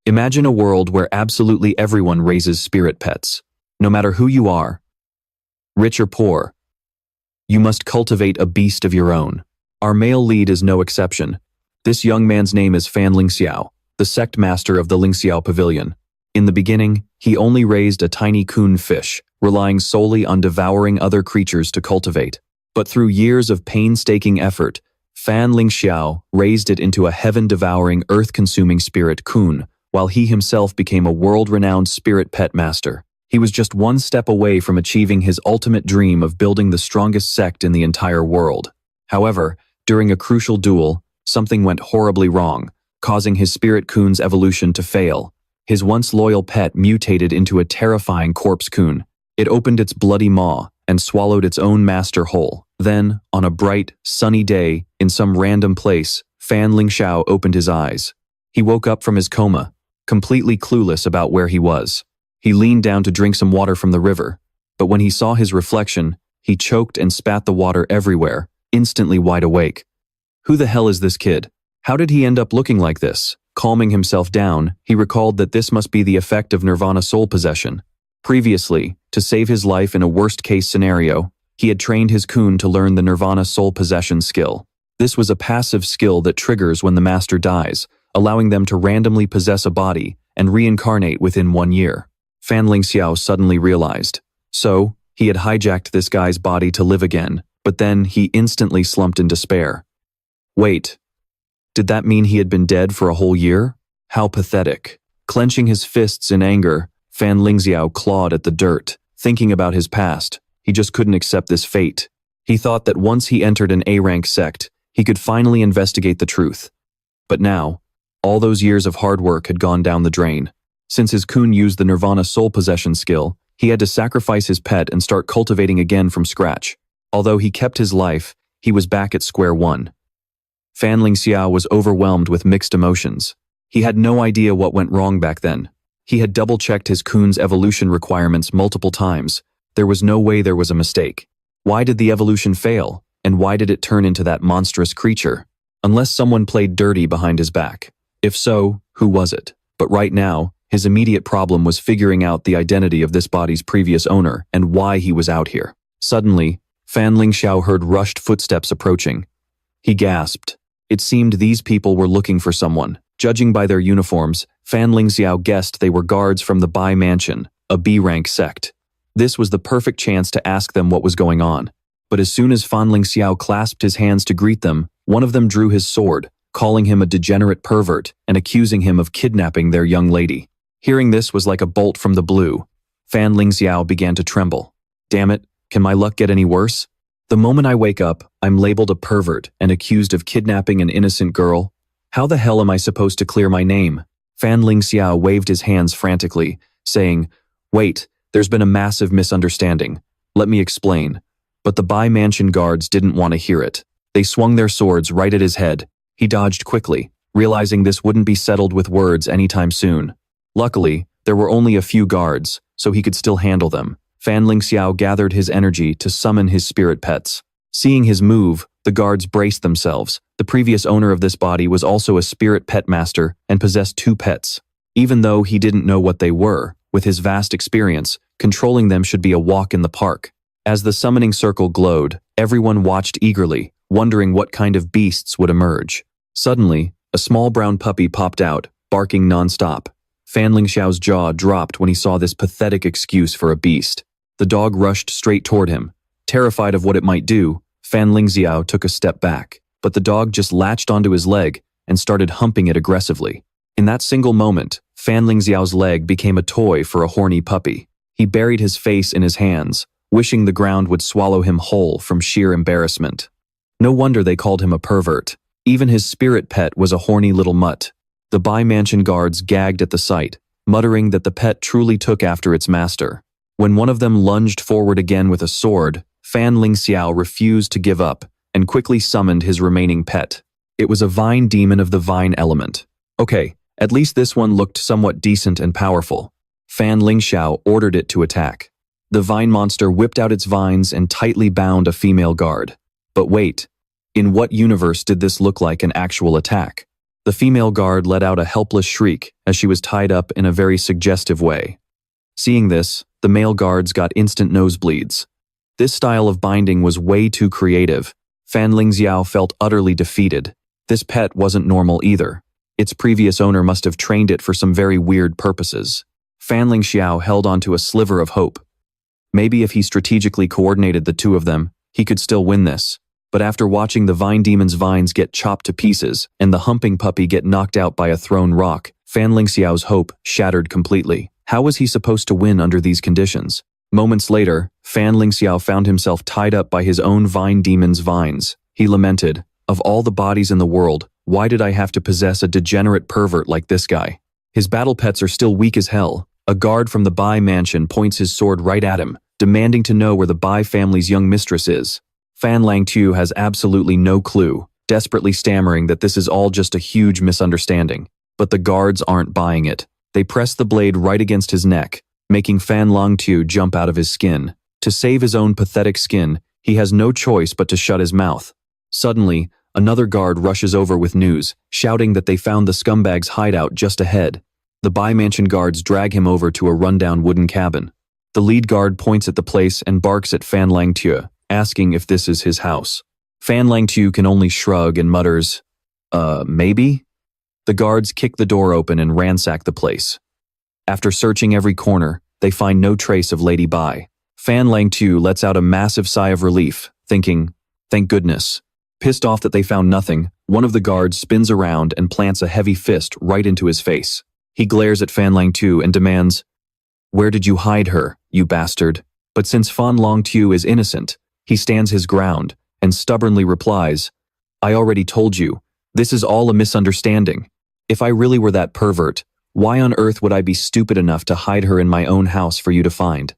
Imagine a world where absolutely everyone raises spirit pets. No matter who you are, rich or poor, you must cultivate a beast of your own. Our male lead is no exception. This young man's name is Fan Lingxiao, the sect master of the Lingxiao Pavilion. In the beginning, he only raised a tiny kun fish, relying solely on devouring other creatures to cultivate. But through years of painstaking effort, Fan Lingxiao raised it into a heaven-devouring, earth-consuming spirit kun, while he himself became a world-renowned spirit pet master. He was just one step away from achieving his ultimate dream of building the strongest sect in the entire world. However, during a crucial duel, something went horribly wrong, causing his spirit kun's evolution to fail. His once loyal pet mutated into a terrifying Corpse Kun. It opened its bloody maw and swallowed its own master whole. Then, on a bright, sunny day, in some random place, Fan Lingxiao opened his eyes. He woke up from his coma, completely clueless about where he was. He leaned down to drink some water from the river, but when he saw his reflection, he choked and spat the water everywhere, instantly wide awake. Who the hell is this kid? How did he end up looking like this? Calming himself down, he recalled that this must be the effect of Nirvana Soul Possession. Previously, to save his life in a worst-case scenario, he had trained his kun to learn the Nirvana Soul Possession skill. This was a passive skill that triggers when the master dies, allowing them to randomly possess a body and reincarnate within 1 year. Fan Lingxiao suddenly realized. So, he had hijacked this guy's body to live again, but then he instantly slumped in despair. Wait. Did that mean he had been dead for a whole year? How pathetic. Clenching his fists in anger, Fan Lingxiao clawed at the dirt, thinking about his past. He just couldn't accept this fate. He thought that once he entered an A-rank sect, he could finally investigate the truth. But now, all those years of hard work had gone down the drain. Since his kun used the Nirvana Soul Possession skill, he had to sacrifice his pet and start cultivating again from scratch. Although he kept his life, he was back at square one. Fan Lingxiao was overwhelmed with mixed emotions. He had no idea what went wrong back then. He had double-checked his kun's evolution requirements multiple times. There was no way there was a mistake. Why did the evolution fail, and why did it turn into that monstrous creature? Unless someone played dirty behind his back. If so, who was it? But right now, his immediate problem was figuring out the identity of this body's previous owner and why he was out here. Suddenly, Fan Lingxiao heard rushed footsteps approaching. He gasped. It seemed these people were looking for someone. Judging by their uniforms, Fan Lingxiao guessed they were guards from the Bai Mansion, a B-rank sect. This was the perfect chance to ask them what was going on. But as soon as Fan Lingxiao clasped his hands to greet them, one of them drew his sword, calling him a degenerate pervert and accusing him of kidnapping their young lady. Hearing this was like a bolt from the blue. Fan Lingxiao began to tremble. Damn it, can my luck get any worse? The moment I wake up, I'm labeled a pervert and accused of kidnapping an innocent girl. How the hell am I supposed to clear my name? Fan Lingxiao waved his hands frantically, saying, Wait, there's been a massive misunderstanding. Let me explain. But the Bai Mansion guards didn't want to hear it. They swung their swords right at his head. He dodged quickly, realizing this wouldn't be settled with words anytime soon. Luckily, there were only a few guards, so he could still handle them. Fan Lingxiao gathered his energy to summon his spirit pets. Seeing his move, the guards braced themselves. The previous owner of this body was also a spirit pet master and possessed 2 pets. Even though he didn't know what they were, with his vast experience, controlling them should be a walk in the park. As the summoning circle glowed, everyone watched eagerly, wondering what kind of beasts would emerge. Suddenly, a small brown puppy popped out, barking non-stop. Fan Lingxiao's jaw dropped when he saw this pathetic excuse for a beast. The dog rushed straight toward him. Terrified of what it might do, Fan Lingxiao took a step back, but the dog just latched onto his leg and started humping it aggressively. In that single moment, Fan Lingxiao's leg became a toy for a horny puppy. He buried his face in his hands, wishing the ground would swallow him whole from sheer embarrassment. No wonder they called him a pervert. Even his spirit pet was a horny little mutt. The Bai Mansion guards gagged at the sight, muttering that the pet truly took after its master. When one of them lunged forward again with a sword, Fan Lingxiao refused to give up and quickly summoned his remaining pet. It was a vine demon of the vine element. Okay, at least this one looked somewhat decent and powerful. Fan Lingxiao ordered it to attack. The vine monster whipped out its vines and tightly bound a female guard. But wait, in what universe did this look like an actual attack? The female guard let out a helpless shriek as she was tied up in a very suggestive way. Seeing this, the male guards got instant nosebleeds. This style of binding was way too creative. Fan Lingxiao felt utterly defeated. This pet wasn't normal either. Its previous owner must have trained it for some very weird purposes. Fan Lingxiao held onto a sliver of hope. Maybe if he strategically coordinated the two of them, he could still win this. But after watching the vine demon's vines get chopped to pieces and the humping puppy get knocked out by a thrown rock, Fan Lingxiao's hope shattered completely. How was he supposed to win under these conditions? Moments later, Fan Lingxiao found himself tied up by his own vine demon's vines. He lamented, "Of all the bodies in the world, why did I have to possess a degenerate pervert like this guy?" His battle pets are still weak as hell. A guard from the Bai mansion points his sword right at him, demanding to know where the Bai family's young mistress is. Fan Lingxiao has absolutely no clue, desperately stammering that this is all just a huge misunderstanding. But the guards aren't buying it. They press the blade right against his neck, making Fan Lingxiao jump out of his skin. To save his own pathetic skin, he has no choice but to shut his mouth. Suddenly, another guard rushes over with news, shouting that they found the scumbag's hideout just ahead. The Bai mansion guards drag him over to a rundown wooden cabin. The lead guard points at the place and barks at Fan Lingxiao, asking if this is his house. Fan Lingxiao can only shrug and mutters, maybe? The guards kick the door open and ransack the place. After searching every corner, they find no trace of Lady Bai. Fan Lingxiao lets out a massive sigh of relief, thinking, thank goodness. Pissed off that they found nothing, one of the guards spins around and plants a heavy fist right into his face. He glares at Fan Lingxiao and demands, "Where did you hide her, you bastard?" But since Fan Lingxiao is innocent, he stands his ground and stubbornly replies, "I already told you, this is all a misunderstanding. If I really were that pervert, why on earth would I be stupid enough to hide her in my own house for you to find?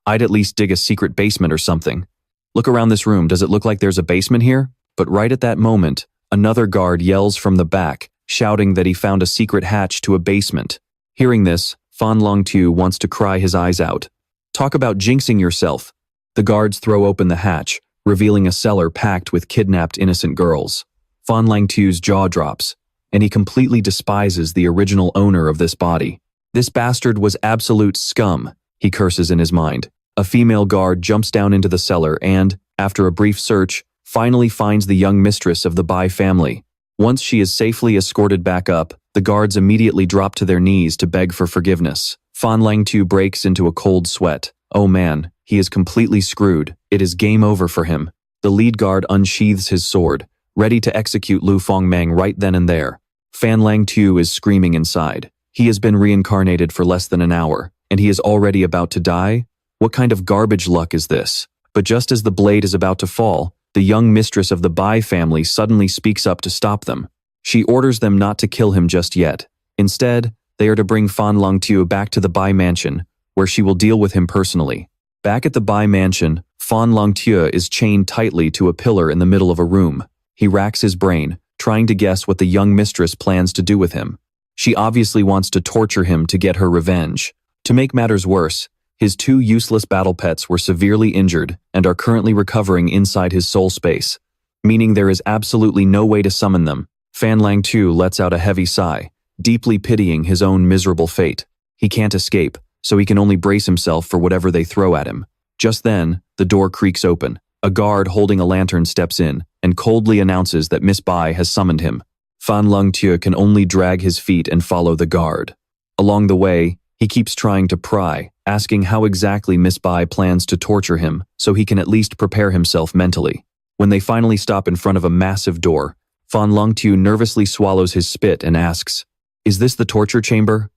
I'd at least dig a secret basement or something. Look around this room, does it look like there's a basement here?" But right at that moment, another guard yells from the back, shouting that he found a secret hatch to a basement. Hearing this, Fan Lingxiao wants to cry his eyes out. Talk about jinxing yourself. The guards throw open the hatch, revealing a cellar packed with kidnapped innocent girls. Fan Lingxiao's jaw drops, and he completely despises the original owner of this body. This bastard was absolute scum, he curses in his mind. A female guard jumps down into the cellar and, after a brief search, finally finds the young mistress of the Bai family. Once she is safely escorted back up, the guards immediately drop to their knees to beg for forgiveness. Fan Lingxiao breaks into a cold sweat. Oh man, he is completely screwed. It is game over for him. The lead guard unsheathes his sword, ready to execute Liu Fengmang right then and there. Fan Lingxiao is screaming inside. He has been reincarnated for less than an hour, and he is already about to die? What kind of garbage luck is this? But just as the blade is about to fall, the young mistress of the Bai family suddenly speaks up to stop them. She orders them not to kill him just yet. Instead, they are to bring Fan Lingxiao back to the Bai mansion, where she will deal with him personally. Back at the Bai mansion, Fan Lingxiao is chained tightly to a pillar in the middle of a room. He racks his brain, trying to guess what the young mistress plans to do with him. She obviously wants to torture him to get her revenge. To make matters worse, his two useless battle pets were severely injured and are currently recovering inside his soul space, meaning there is absolutely no way to summon them. Fan Lingxiao lets out a heavy sigh, deeply pitying his own miserable fate. He can't escape, so he can only brace himself for whatever they throw at him. Just then, the door creaks open. A guard holding a lantern steps in and coldly announces that Miss Bai has summoned him. Fan Lingxiao can only drag his feet and follow the guard. Along the way, he keeps trying to pry, asking how exactly Miss Bai plans to torture him so he can at least prepare himself mentally. When they finally stop in front of a massive door, Fan Lingxiao nervously swallows his spit and asks, "Is this the torture chamber?"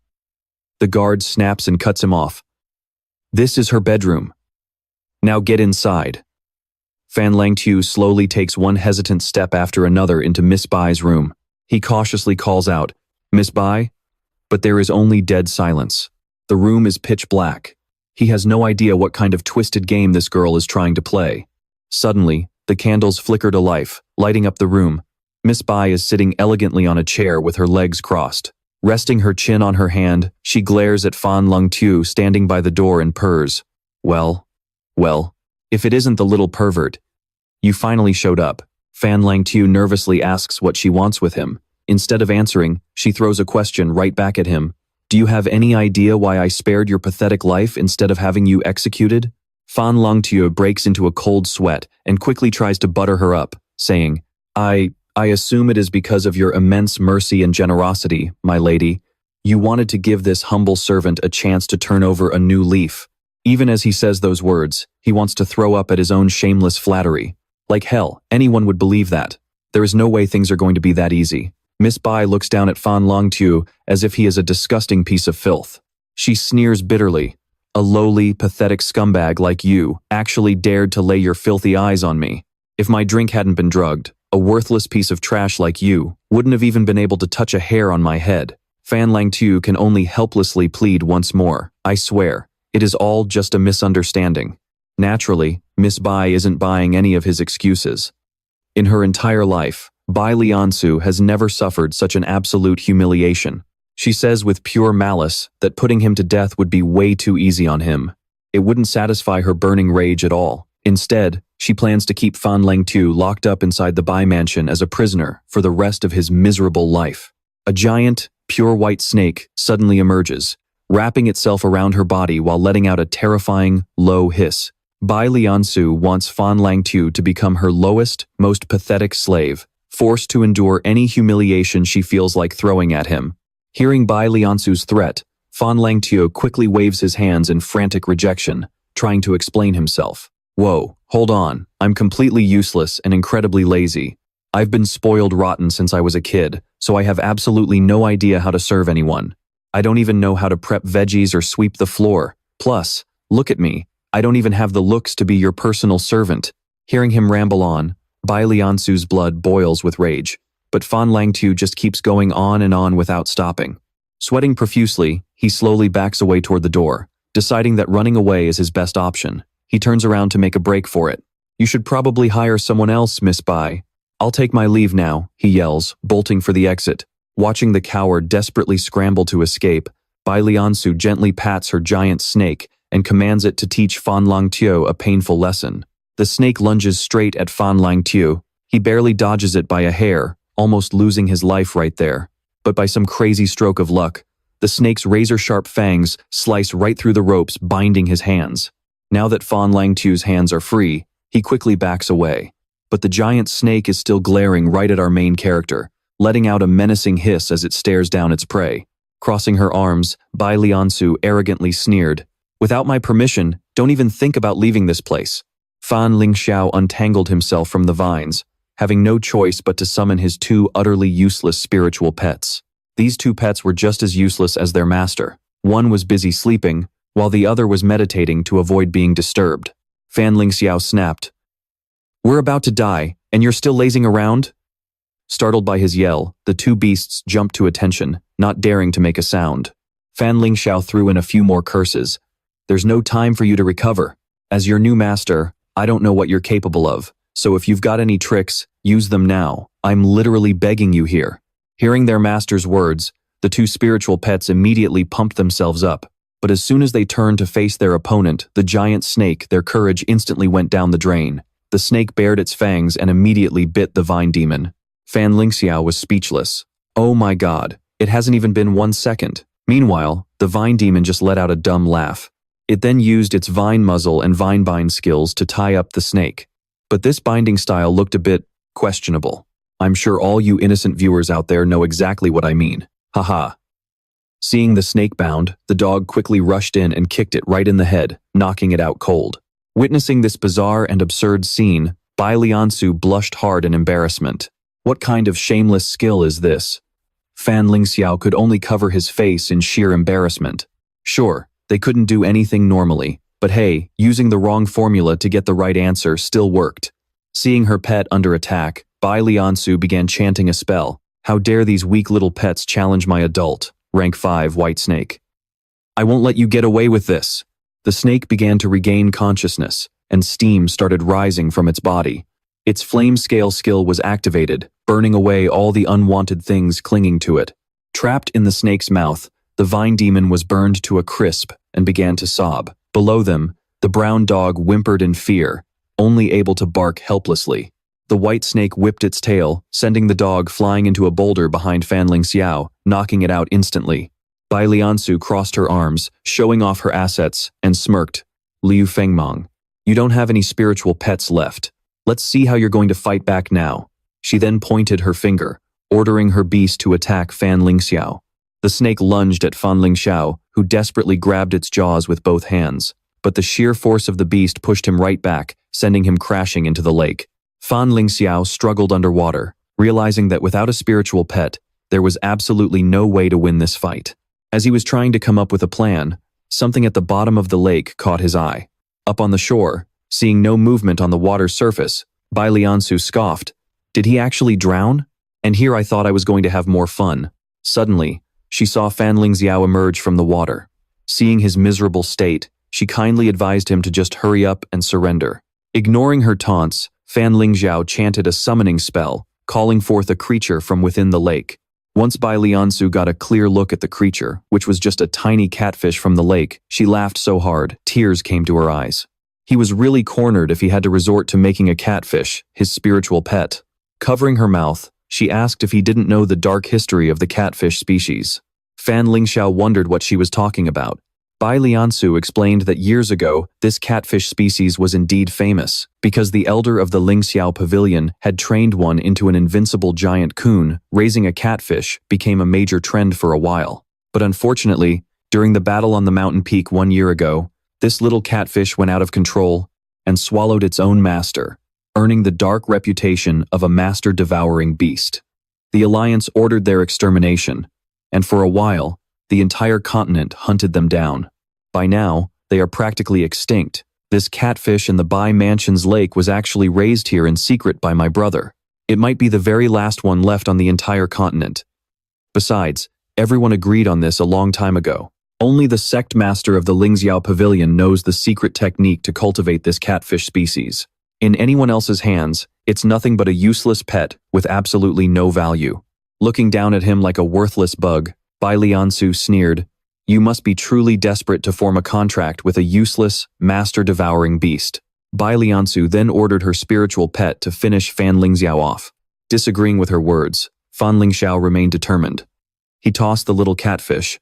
The guard snaps and cuts him off. "This is her bedroom. Now get inside." Fan Lingxiao slowly takes one hesitant step after another into Miss Bai's room. He cautiously calls out, "Miss Bai?" But there is only dead silence. The room is pitch black. He has no idea what kind of twisted game this girl is trying to play. Suddenly, the candles flicker to life, lighting up the room. Miss Bai is sitting elegantly on a chair with her legs crossed. Resting her chin on her hand, she glares at Fan Lingxiao standing by the door and purrs. Well, if it isn't the little pervert. You finally showed up. Fan Lingxiao nervously asks what she wants with him. Instead of answering, she throws a question right back at him. Do you have any idea why I spared your pathetic life instead of having you executed? Fan Lingxiao breaks into a cold sweat and quickly tries to butter her up, saying, I assume it is because of your immense mercy and generosity, my lady. You wanted to give this humble servant a chance to turn over a new leaf. Even as he says those words, he wants to throw up at his own shameless flattery. Like hell, anyone would believe that. There is no way things are going to be that easy. Miss Bai looks down at Fan Lingxiao as if he is a disgusting piece of filth. She sneers bitterly. A lowly, pathetic scumbag like you actually dared to lay your filthy eyes on me. If my drink hadn't been drugged, a worthless piece of trash like you wouldn't have even been able to touch a hair on my head. Fan Lingxiao can only helplessly plead once more. I swear, it is all just a misunderstanding. Naturally, Miss Bai isn't buying any of his excuses. In her entire life, Bai Liansu has never suffered such an absolute humiliation. She says with pure malice that putting him to death would be way too easy on him. It wouldn't satisfy her burning rage at all. Instead, she plans to keep Fan Lingxiao locked up inside the Bai mansion as a prisoner for the rest of his miserable life. A giant, pure white snake suddenly emerges, wrapping itself around her body while letting out a terrifying, low hiss. Bai Liansu wants Fan Lingxiao to become her lowest, most pathetic slave, forced to endure any humiliation she feels like throwing at him. Hearing Bai Liansu's threat, Fan Lingxiao quickly waves his hands in frantic rejection, trying to explain himself. Whoa, hold on, I'm completely useless and incredibly lazy. I've been spoiled rotten since I was a kid, so I have absolutely no idea how to serve anyone. I don't even know how to prep veggies or sweep the floor. Plus, look at me, I don't even have the looks to be your personal servant. Hearing him ramble on, Bai Liansu's blood boils with rage, but Fan Lingxiao just keeps going on and on without stopping. Sweating profusely, he slowly backs away toward the door, deciding that running away is his best option. He turns around to make a break for it. You should probably hire someone else, Miss Bai. I'll take my leave now, he yells, bolting for the exit. Watching the coward desperately scramble to escape, Bai Liansu gently pats her giant snake and commands it to teach Fan Lingxiao a painful lesson. The snake lunges straight at Fan Lingxiao. He barely dodges it by a hair, almost losing his life right there. But by some crazy stroke of luck, the snake's razor-sharp fangs slice right through the ropes binding his hands. Now that Fan Lingxiao's hands are free, he quickly backs away. But the giant snake is still glaring right at our main character, letting out a menacing hiss as it stares down its prey. Crossing her arms, Bai Liansu arrogantly sneered, "Without my permission, don't even think about leaving this place." Fan Lingxiao untangled himself from the vines, having no choice but to summon his two utterly useless spiritual pets. These two pets were just as useless as their master. One was busy sleeping, while the other was meditating to avoid being disturbed. Fan Lingxiao snapped, "We're about to die, and you're still lazing around?" Startled by his yell, the two beasts jumped to attention, not daring to make a sound. Fan Lingxiao threw in a few more curses. "There's no time for you to recover. As your new master, I don't know what you're capable of, so if you've got any tricks, use them now. I'm literally begging you here." Hearing their master's words, the two spiritual pets immediately pumped themselves up, but as soon as they turned to face their opponent, the giant snake, their courage instantly went down the drain. The snake bared its fangs and immediately bit the vine demon. Fan Lingxiao was speechless. Oh my god, it hasn't even been 1 second. Meanwhile, the vine demon just let out a dumb laugh. It then used its vine muzzle and vine bind skills to tie up the snake. But this binding style looked a bit questionable. I'm sure all you innocent viewers out there know exactly what I mean. Haha. Seeing the snake bound, the dog quickly rushed in and kicked it right in the head, knocking it out cold. Witnessing this bizarre and absurd scene, Bai Liansu blushed hard in embarrassment. What kind of shameless skill is this? Fan Lingxiao could only cover his face in sheer embarrassment. Sure, they couldn't do anything normally, but hey, using the wrong formula to get the right answer still worked. Seeing her pet under attack, Bai Liansu began chanting a spell. How dare these weak little pets challenge my adult, rank 5 white snake. I won't let you get away with this. The snake began to regain consciousness, and steam started rising from its body. Its flame scale skill was activated, burning away all the unwanted things clinging to it. Trapped in the snake's mouth, the vine demon was burned to a crisp and began to sob. Below them, the brown dog whimpered in fear, only able to bark helplessly. The white snake whipped its tail, sending the dog flying into a boulder behind Fan Lingxiao, knocking it out instantly. Bai Liansu crossed her arms, showing off her assets, and smirked. Liu Fengmang, you don't have any spiritual pets left. Let's see how you're going to fight back now. She then pointed her finger, ordering her beast to attack Fan Lingxiao. The snake lunged at Fan Lingxiao, who desperately grabbed its jaws with both hands. But the sheer force of the beast pushed him right back, sending him crashing into the lake. Fan Lingxiao struggled underwater, realizing that without a spiritual pet, there was absolutely no way to win this fight. As he was trying to come up with a plan, something at the bottom of the lake caught his eye. Up on the shore, seeing no movement on the water's surface, Bai Liansu scoffed. Did he actually drown? And here I thought I was going to have more fun. Suddenly, she saw Fan Lingxiao emerge from the water. Seeing his miserable state, she kindly advised him to just hurry up and surrender. Ignoring her taunts, Fan Lingxiao chanted a summoning spell, calling forth a creature from within the lake. Once Bai Liansu got a clear look at the creature, which was just a tiny catfish from the lake, she laughed so hard, tears came to her eyes. He was really cornered if he had to resort to making a catfish, his spiritual pet. Covering her mouth, she asked if he didn't know the dark history of the catfish species. Fan Lingxiao wondered what she was talking about. Bai Liansu explained that years ago, this catfish species was indeed famous, because the elder of the Lingxiao Pavilion had trained one into an invincible giant kun. Raising a catfish became a major trend for a while. But unfortunately, during the battle on the mountain peak 1 year ago, this little catfish went out of control and swallowed its own master, earning the dark reputation of a master-devouring beast. The Alliance ordered their extermination, and for a while, the entire continent hunted them down. By now, they are practically extinct. This catfish in the Bai Mansion's lake was actually raised here in secret by my brother. It might be the very last one left on the entire continent. Besides, everyone agreed on this a long time ago. Only the sect master of the Lingxiao Pavilion knows the secret technique to cultivate this catfish species. In anyone else's hands, it's nothing but a useless pet with absolutely no value. Looking down at him like a worthless bug, Bai Liansu sneered, "You must be truly desperate to form a contract with a useless, master-devouring beast." Bai Liansu then ordered her spiritual pet to finish Fan Lingxiao off. Disagreeing with her words, Fan Lingxiao remained determined. He tossed the little catfish,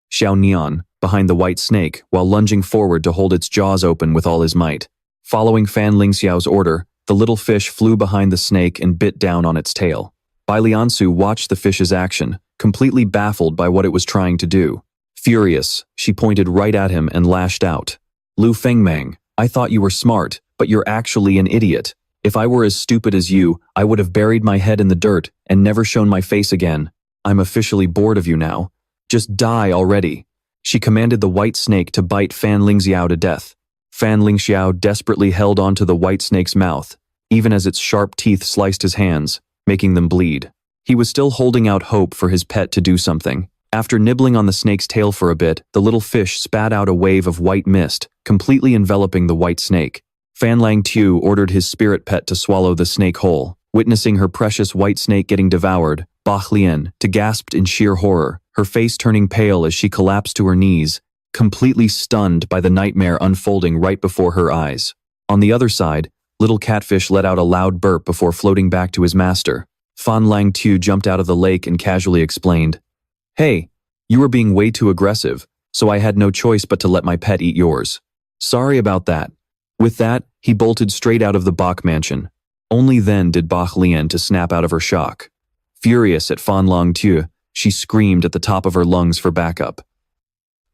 Xiao Nian, behind the white snake while lunging forward to hold its jaws open with all his might. Following Fan Lingxiao's order, the little fish flew behind the snake and bit down on its tail. Bai Liansu watched the fish's action, completely baffled by what it was trying to do. Furious, she pointed right at him and lashed out. "Liu Fengmang, I thought you were smart, but you're actually an idiot. If I were as stupid as you, I would have buried my head in the dirt and never shown my face again. I'm officially bored of you now. Just die already." She commanded the white snake to bite Fan Lingxiao to death. Fan Lingxiao desperately held onto the white snake's mouth, even as its sharp teeth sliced his hands, making them bleed. He was still holding out hope for his pet to do something. After nibbling on the snake's tail for a bit, the little fish spat out a wave of white mist, completely enveloping the white snake. Fan Lingxiao ordered his spirit pet to swallow the snake whole. Witnessing her precious white snake getting devoured, Bach Lian gasped in sheer horror, her face turning pale as she collapsed to her knees, completely stunned by the nightmare unfolding right before her eyes. On the other side, little catfish let out a loud burp before floating back to his master. Fan Lingxiao jumped out of the lake and casually explained, "Hey, you were being way too aggressive, so I had no choice but to let my pet eat yours. Sorry about that." With that, he bolted straight out of the Bach mansion. Only then did Bach Lian to snap out of her shock. Furious at Fan Lingxiao, she screamed at the top of her lungs for backup.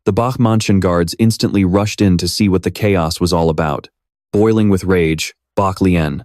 The Bach mansion guards instantly rushed in to see what the chaos was all about. Boiling with rage, Bach Lian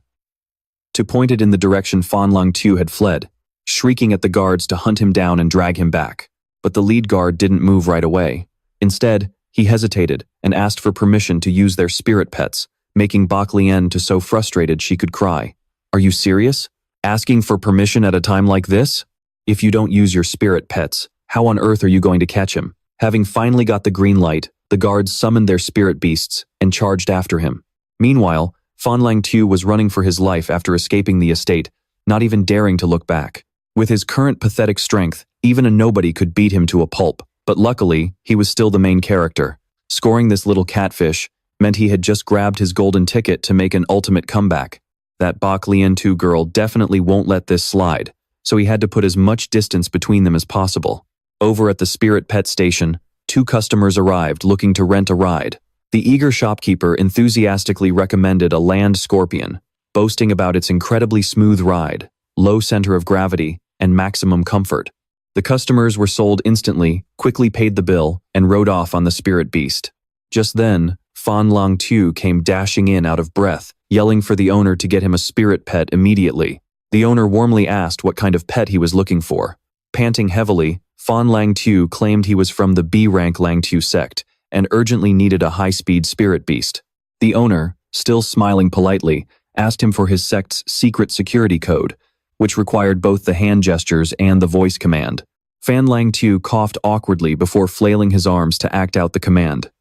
pointed in the direction Fan Lingxiao had fled, shrieking at the guards to hunt him down and drag him back. But the lead guard didn't move right away. Instead, he hesitated and asked for permission to use their spirit pets, making Bach Lian so frustrated she could cry. "Are you serious? Asking for permission at a time like this? If you don't use your spirit pets, how on earth are you going to catch him?" Having finally got the green light, the guards summoned their spirit beasts and charged after him. Meanwhile, Fan Lingxiao was running for his life after escaping the estate, not even daring to look back. With his current pathetic strength, even a nobody could beat him to a pulp, but luckily, he was still the main character. Scoring this little catfish meant he had just grabbed his golden ticket to make an ultimate comeback. That Bak Lian 2 girl definitely won't let this slide, so he had to put as much distance between them as possible. Over at the spirit pet station, 2 customers arrived looking to rent a ride. The eager shopkeeper enthusiastically recommended a land scorpion, boasting about its incredibly smooth ride, low center of gravity, and maximum comfort. The customers were sold instantly, quickly paid the bill, and rode off on the spirit beast. Just then, Fan Lingxiao came dashing in out of breath, yelling for the owner to get him a spirit pet immediately. The owner warmly asked what kind of pet he was looking for. Panting heavily, Fan Lingxiao claimed he was from the B-rank Lingxiao sect and urgently needed a high-speed spirit beast. The owner, still smiling politely, asked him for his sect's secret security code, which required both the hand gestures and the voice command. Fan Lingxiao coughed awkwardly before flailing his arms to act out the command.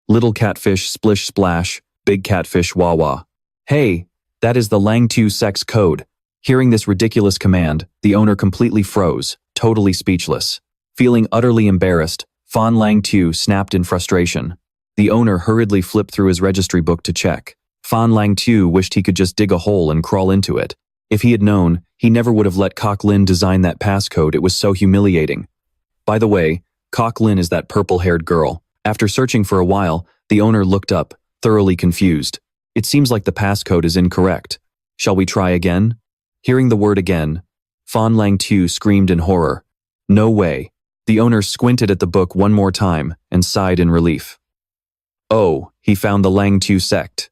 Little catfish splish splash, big catfish wah wah. Hey, that is the Lingxiao sect's code. Hearing this ridiculous command, the owner completely froze, totally speechless. Feeling utterly embarrassed, Fan Lingxiao snapped in frustration. The owner hurriedly flipped through his registry book to check. Fan Lingxiao wished he could just dig a hole and crawl into it. If he had known, he never would have let Kok Lin design that passcode. It was so humiliating. By the way, Kok Lin is that purple-haired girl. After searching for a while, the owner looked up, thoroughly confused. It seems like the passcode is incorrect. Shall we try again? Hearing the word again, Fan Lingxiao screamed in horror. No way. The owner squinted at the book one more time and sighed in relief. Oh, he found the Lingxiao sect.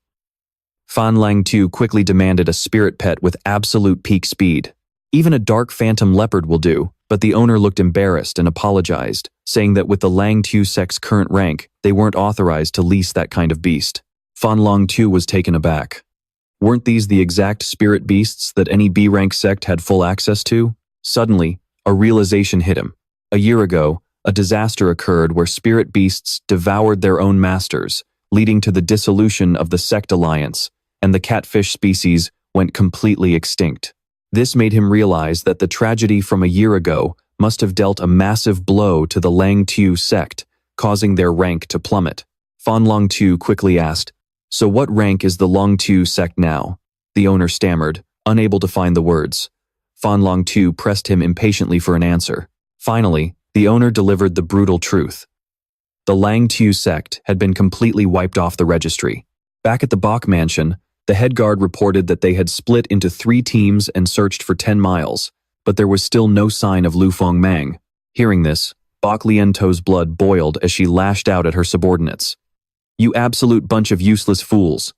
Fan Lingxiao quickly demanded a spirit pet with absolute peak speed. Even a dark phantom leopard will do, but the owner looked embarrassed and apologized, saying that with the Lingxiao sect's current rank, they weren't authorized to lease that kind of beast. Fan Lingxiao was taken aback. Weren't these the exact spirit beasts that any B-rank sect had full access to? Suddenly, a realization hit him. A year ago, a disaster occurred where spirit beasts devoured their own masters, leading to the dissolution of the sect alliance, and the catfish species went completely extinct. This made him realize that the tragedy from a year ago must have dealt a massive blow to the Lingxiao sect, causing their rank to plummet. Fan Lingxiao quickly asked, "So what rank is the Lingxiao sect now?" The owner stammered, unable to find the words. Fan Lingxiao pressed him impatiently for an answer. Finally, the owner delivered the brutal truth. The Lingxiao sect had been completely wiped off the registry. Back at the Bak mansion, the head guard reported that they had split into 3 teams and searched for 10 miles, but there was still no sign of Liu Fengmang. Hearing this, Bak Lianto's blood boiled as she lashed out at her subordinates. "You absolute bunch of useless fools.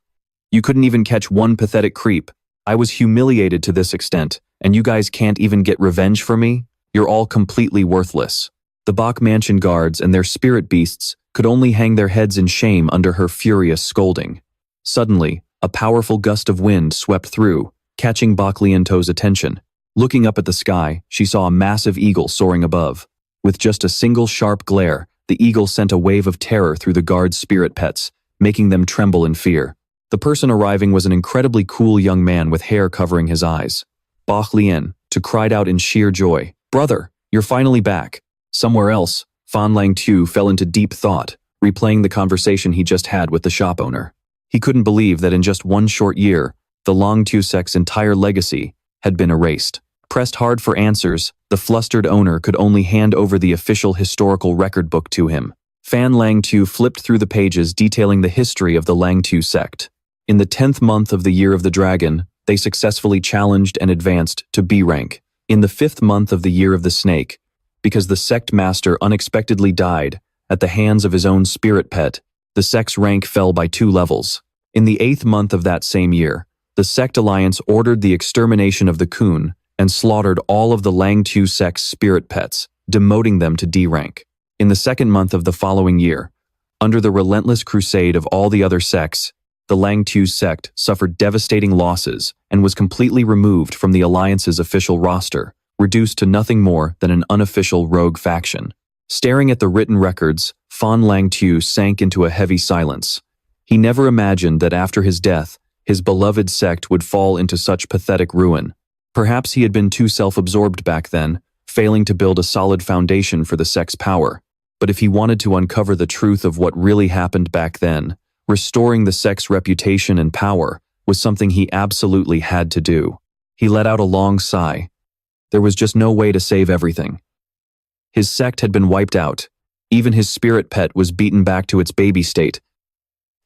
You couldn't even catch one pathetic creep. I was humiliated to this extent, and you guys can't even get revenge for me? You're all completely worthless." The Bak mansion guards and their spirit beasts could only hang their heads in shame under her furious scolding. Suddenly, a powerful gust of wind swept through, catching Bak Lianto's attention. Looking up at the sky, she saw a massive eagle soaring above. With just a single sharp glare, the eagle sent a wave of terror through the guards' spirit pets, making them tremble in fear. The person arriving was an incredibly cool young man with hair covering his eyes. Bak Lian, cried out in sheer joy, "Brother, you're finally back." Somewhere else, Fan Lingxiao fell into deep thought, replaying the conversation he just had with the shop owner. He couldn't believe that in just one short year, the Lingxiao sect's entire legacy had been erased. Pressed hard for answers, the flustered owner could only hand over the official historical record book to him. Fan Lingxiao flipped through the pages detailing the history of the Lingxiao sect. In the 10th month of the Year of the Dragon, they successfully challenged and advanced to B rank. In the 5th month of the Year of the Snake, because the sect master unexpectedly died at the hands of his own spirit pet, the sect's rank fell by 2 levels. In the 8th month of that same year, the sect alliance ordered the extermination of the Kun and slaughtered all of the Lingxiao sect's spirit pets, demoting them to D rank. In the 2nd month of the following year, under the relentless crusade of all the other sects, the Lingxiao sect suffered devastating losses and was completely removed from the alliance's official roster, reduced to nothing more than an unofficial rogue faction. Staring at the written records, Fan Lingxiao sank into a heavy silence. He never imagined that after his death, his beloved sect would fall into such pathetic ruin. Perhaps he had been too self-absorbed back then, failing to build a solid foundation for the sect's power. But if he wanted to uncover the truth of what really happened back then, restoring the sect's reputation and power was something he absolutely had to do. He let out a long sigh. There was just no way to save everything. His sect had been wiped out. Even his spirit pet was beaten back to its baby state,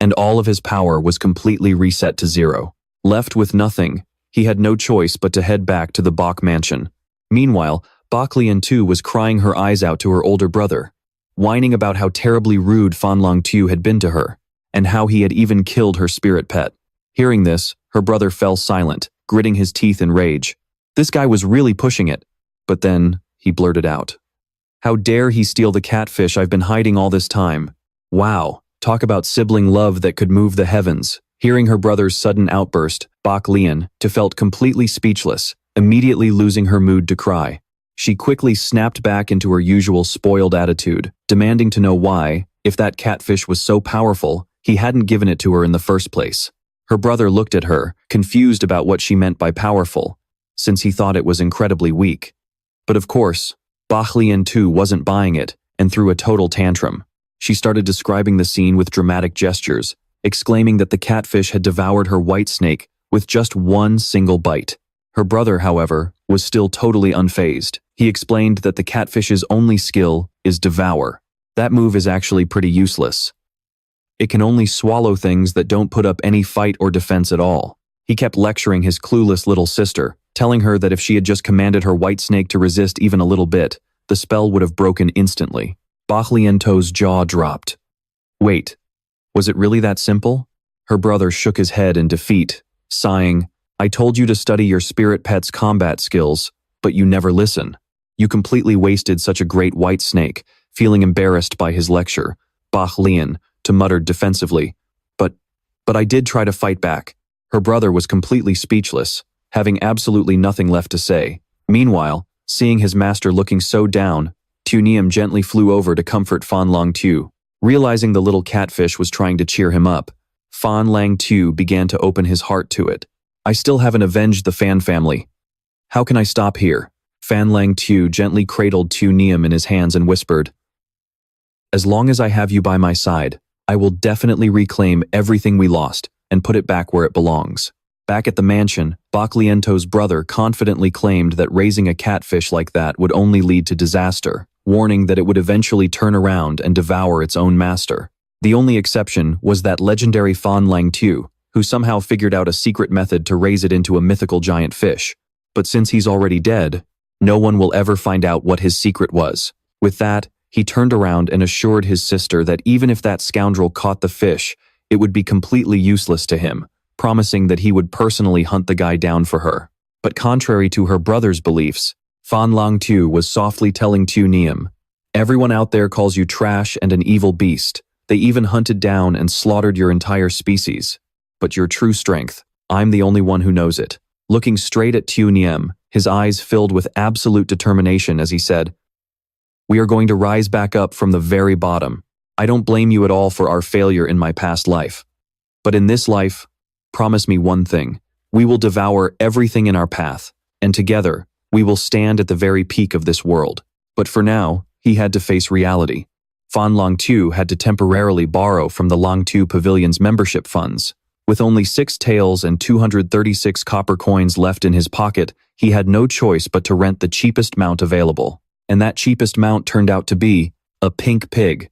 and all of his power was completely reset to zero. Left with nothing, he had no choice but to head back to the Bach mansion. Meanwhile, Bach Lian too was crying her eyes out to her older brother, whining about how terribly rude Fan Lingxiao had been to her, and how he had even killed her spirit pet. Hearing this, her brother fell silent, gritting his teeth in rage. This guy was really pushing it. But then, he blurted out, "How dare he steal the catfish I've been hiding all this time? Wow, talk about sibling love that could move the heavens." Hearing her brother's sudden outburst, Bach Lian felt completely speechless, immediately losing her mood to cry. She quickly snapped back into her usual spoiled attitude, demanding to know why, if that catfish was so powerful, he hadn't given it to her in the first place. Her brother looked at her, confused about what she meant by powerful, since he thought it was incredibly weak. But of course, Bach Lian too wasn't buying it, and threw a total tantrum. She started describing the scene with dramatic gestures, exclaiming that the catfish had devoured her white snake with just one single bite. Her brother, however, was still totally unfazed. He explained that the catfish's only skill is Devour. That move is actually pretty useless. It can only swallow things that don't put up any fight or defense at all. He kept lecturing his clueless little sister, telling her that if she had just commanded her white snake to resist even a little bit, the spell would have broken instantly. Bach Lian's jaw dropped. Wait, was it really that simple? Her brother shook his head in defeat, sighing, "I told you to study your spirit pet's combat skills, but you never listen. You completely wasted such a great white snake." Feeling embarrassed by his lecture, Bach Lian muttered defensively, but I did try to fight back." Her brother was completely speechless, having absolutely nothing left to say. Meanwhile, seeing his master looking so down, Niam gently flew over to comfort Fan Lingxiao. Realizing the little catfish was trying to cheer him up, Fan Lingxiao began to open his heart to it. "I still haven't avenged the Fan family. How can I stop here?" Fan Lingxiao gently cradled Niam in his hands and whispered, "As long as I have you by my side, I will definitely reclaim everything we lost and put it back where it belongs." Back at the mansion, Bach Lian's brother confidently claimed that raising a catfish like that would only lead to disaster, warning that it would eventually turn around and devour its own master. The only exception was that legendary Fan Lingxiao, who somehow figured out a secret method to raise it into a mythical giant fish. But since he's already dead, no one will ever find out what his secret was. With that, he turned around and assured his sister that even if that scoundrel caught the fish, it would be completely useless to him, promising that he would personally hunt the guy down for her. But contrary to her brother's beliefs, Fan Lingxiao was softly telling Niam, "Everyone out there calls you trash and an evil beast. They even hunted down and slaughtered your entire species. But your true strength, I'm the only one who knows it." Looking straight at Niam, his eyes filled with absolute determination as he said, "We are going to rise back up from the very bottom. I don't blame you at all for our failure in my past life. But in this life, promise me one thing. We will devour everything in our path, and together, we will stand at the very peak of this world." But for now, he had to face reality. Fan Lingxiao had to temporarily borrow from the Lingxiao Pavilion's membership funds. With only 6 taels and 236 copper coins left in his pocket, he had no choice but to rent the cheapest mount available. And that cheapest mount turned out to be a pink pig.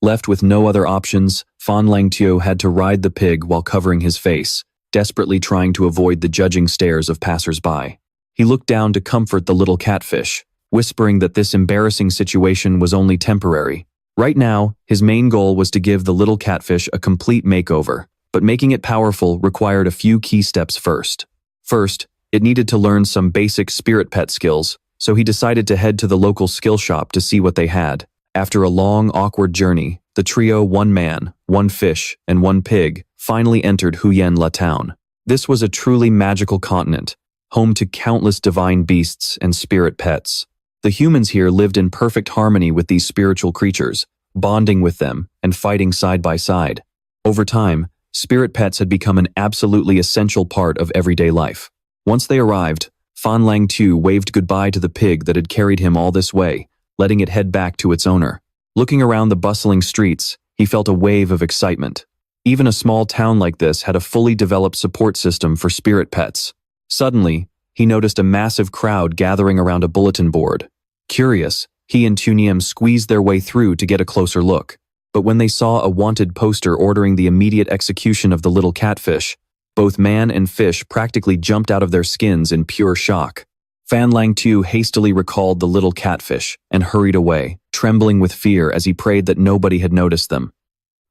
Left with no other options, Fan Lingxiao had to ride the pig while covering his face, desperately trying to avoid the judging stares of passers-by. He looked down to comfort the little catfish, whispering that this embarrassing situation was only temporary. Right now, his main goal was to give the little catfish a complete makeover, but making it powerful required a few key steps first. First, it needed to learn some basic spirit pet skills, so he decided to head to the local skill shop to see what they had. After a long, awkward journey, the trio 1 man, 1 fish, and 1 pig finally entered Huyen La town. This was a truly magical continent, home to countless divine beasts and spirit pets. The humans here lived in perfect harmony with these spiritual creatures, bonding with them and fighting side by side. Over time, spirit pets had become an absolutely essential part of everyday life. Once they arrived, Fan Lingxiao waved goodbye to the pig that had carried him all this way, letting it head back to its owner. Looking around the bustling streets, he felt a wave of excitement. Even a small town like this had a fully developed support system for spirit pets. Suddenly, he noticed a massive crowd gathering around a bulletin board. Curious, he and Tuniem squeezed their way through to get a closer look. But when they saw a wanted poster ordering the immediate execution of the little catfish, both man and fish practically jumped out of their skins in pure shock. Fan Lingxiao hastily recalled the little catfish and hurried away, trembling with fear as he prayed that nobody had noticed them.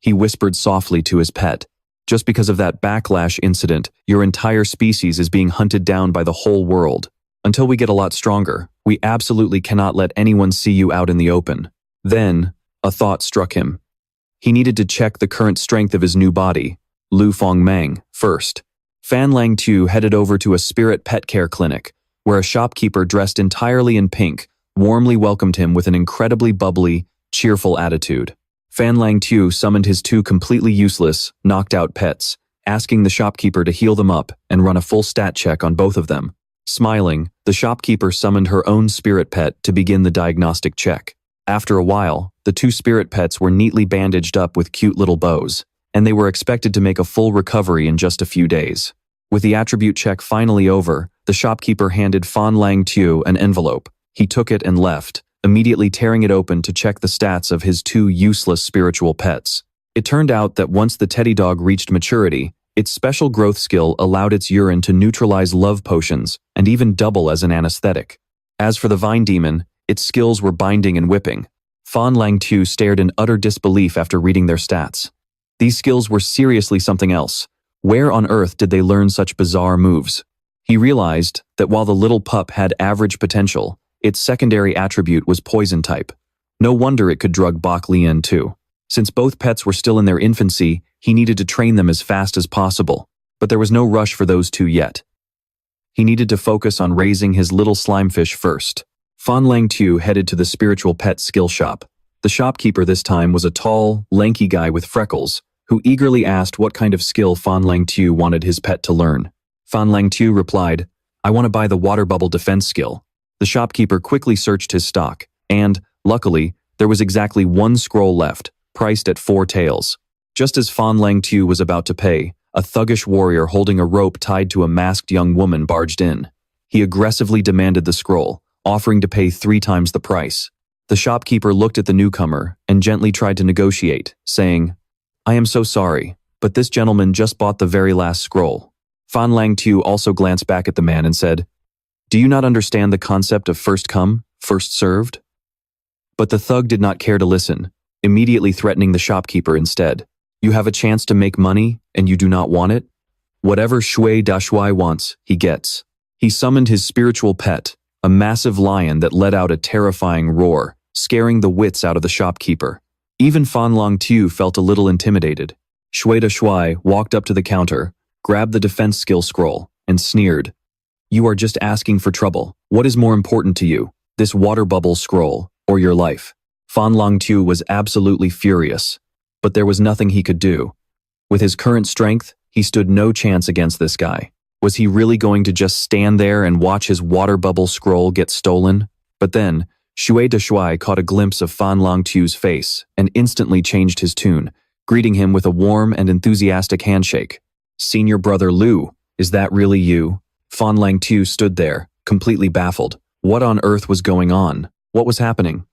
He whispered softly to his pet, "Just because of that backlash incident, your entire species is being hunted down by the whole world. Until we get a lot stronger, we absolutely cannot let anyone see you out in the open." Then, a thought struck him. He needed to check the current strength of his new body, Liu Fengmang, first. Fan Lingxiao headed over to a spirit pet care clinic, where a shopkeeper dressed entirely in pink warmly welcomed him with an incredibly bubbly, cheerful attitude. Fan Lingxiao summoned his two completely useless, knocked-out pets, asking the shopkeeper to heal them up and run a full stat check on both of them. Smiling, the shopkeeper summoned her own spirit pet to begin the diagnostic check. After a while, the two spirit pets were neatly bandaged up with cute little bows, and they were expected to make a full recovery in just a few days. With the attribute check finally over, the shopkeeper handed Fan Lingxiao an envelope. He took it and left, immediately tearing it open to check the stats of his two useless spiritual pets. It turned out that once the teddy dog reached maturity, its special growth skill allowed its urine to neutralize love potions and even double as an anesthetic. As for the vine demon, its skills were binding and whipping. Fan Lingxiao stared in utter disbelief after reading their stats. These skills were seriously something else. Where on earth did they learn such bizarre moves? He realized that while the little pup had average potential, its secondary attribute was poison type. No wonder it could drug Bok Lian too. Since both pets were still in their infancy, he needed to train them as fast as possible. But there was no rush for those two yet. He needed to focus on raising his little slimefish first. Fan Lingxiao headed to the spiritual pet skill shop. The shopkeeper this time was a tall, lanky guy with freckles, who eagerly asked what kind of skill Fan Lingxiao wanted his pet to learn. Fan Lingxiao replied, "I want to buy the water bubble defense skill." The shopkeeper quickly searched his stock, and, luckily, there was exactly one scroll left, priced at 4 taels. Just as Fan Lingxiao was about to pay, a thuggish warrior holding a rope tied to a masked young woman barged in. He aggressively demanded the scroll, offering to pay 3 times the price. The shopkeeper looked at the newcomer and gently tried to negotiate, saying, "I am so sorry, but this gentleman just bought the very last scroll." Fan Lingxiao also glanced back at the man and said, "Do you not understand the concept of first come, first served?" But the thug did not care to listen, immediately threatening the shopkeeper instead. "You have a chance to make money, and you do not want it? Whatever Shui Da Shui wants, he gets." He summoned his spiritual pet, a massive lion that let out a terrifying roar, scaring the wits out of the shopkeeper. Even Fan Lingxiao felt a little intimidated. Shui Da Shui walked up to the counter, grabbed the defense skill scroll, and sneered. "You are just asking for trouble. What is more important to you, this water bubble scroll, or your life?" Fan Lingxiao was absolutely furious, but there was nothing he could do. With his current strength, he stood no chance against this guy. Was he really going to just stand there and watch his water bubble scroll get stolen? But then, Shui Da Shui caught a glimpse of Fan Lingxiao's face and instantly changed his tune, greeting him with a warm and enthusiastic handshake. "Senior brother Liu, is that really you?" Fan Lingxiao stood there, completely baffled. What on earth was going on? What was happening?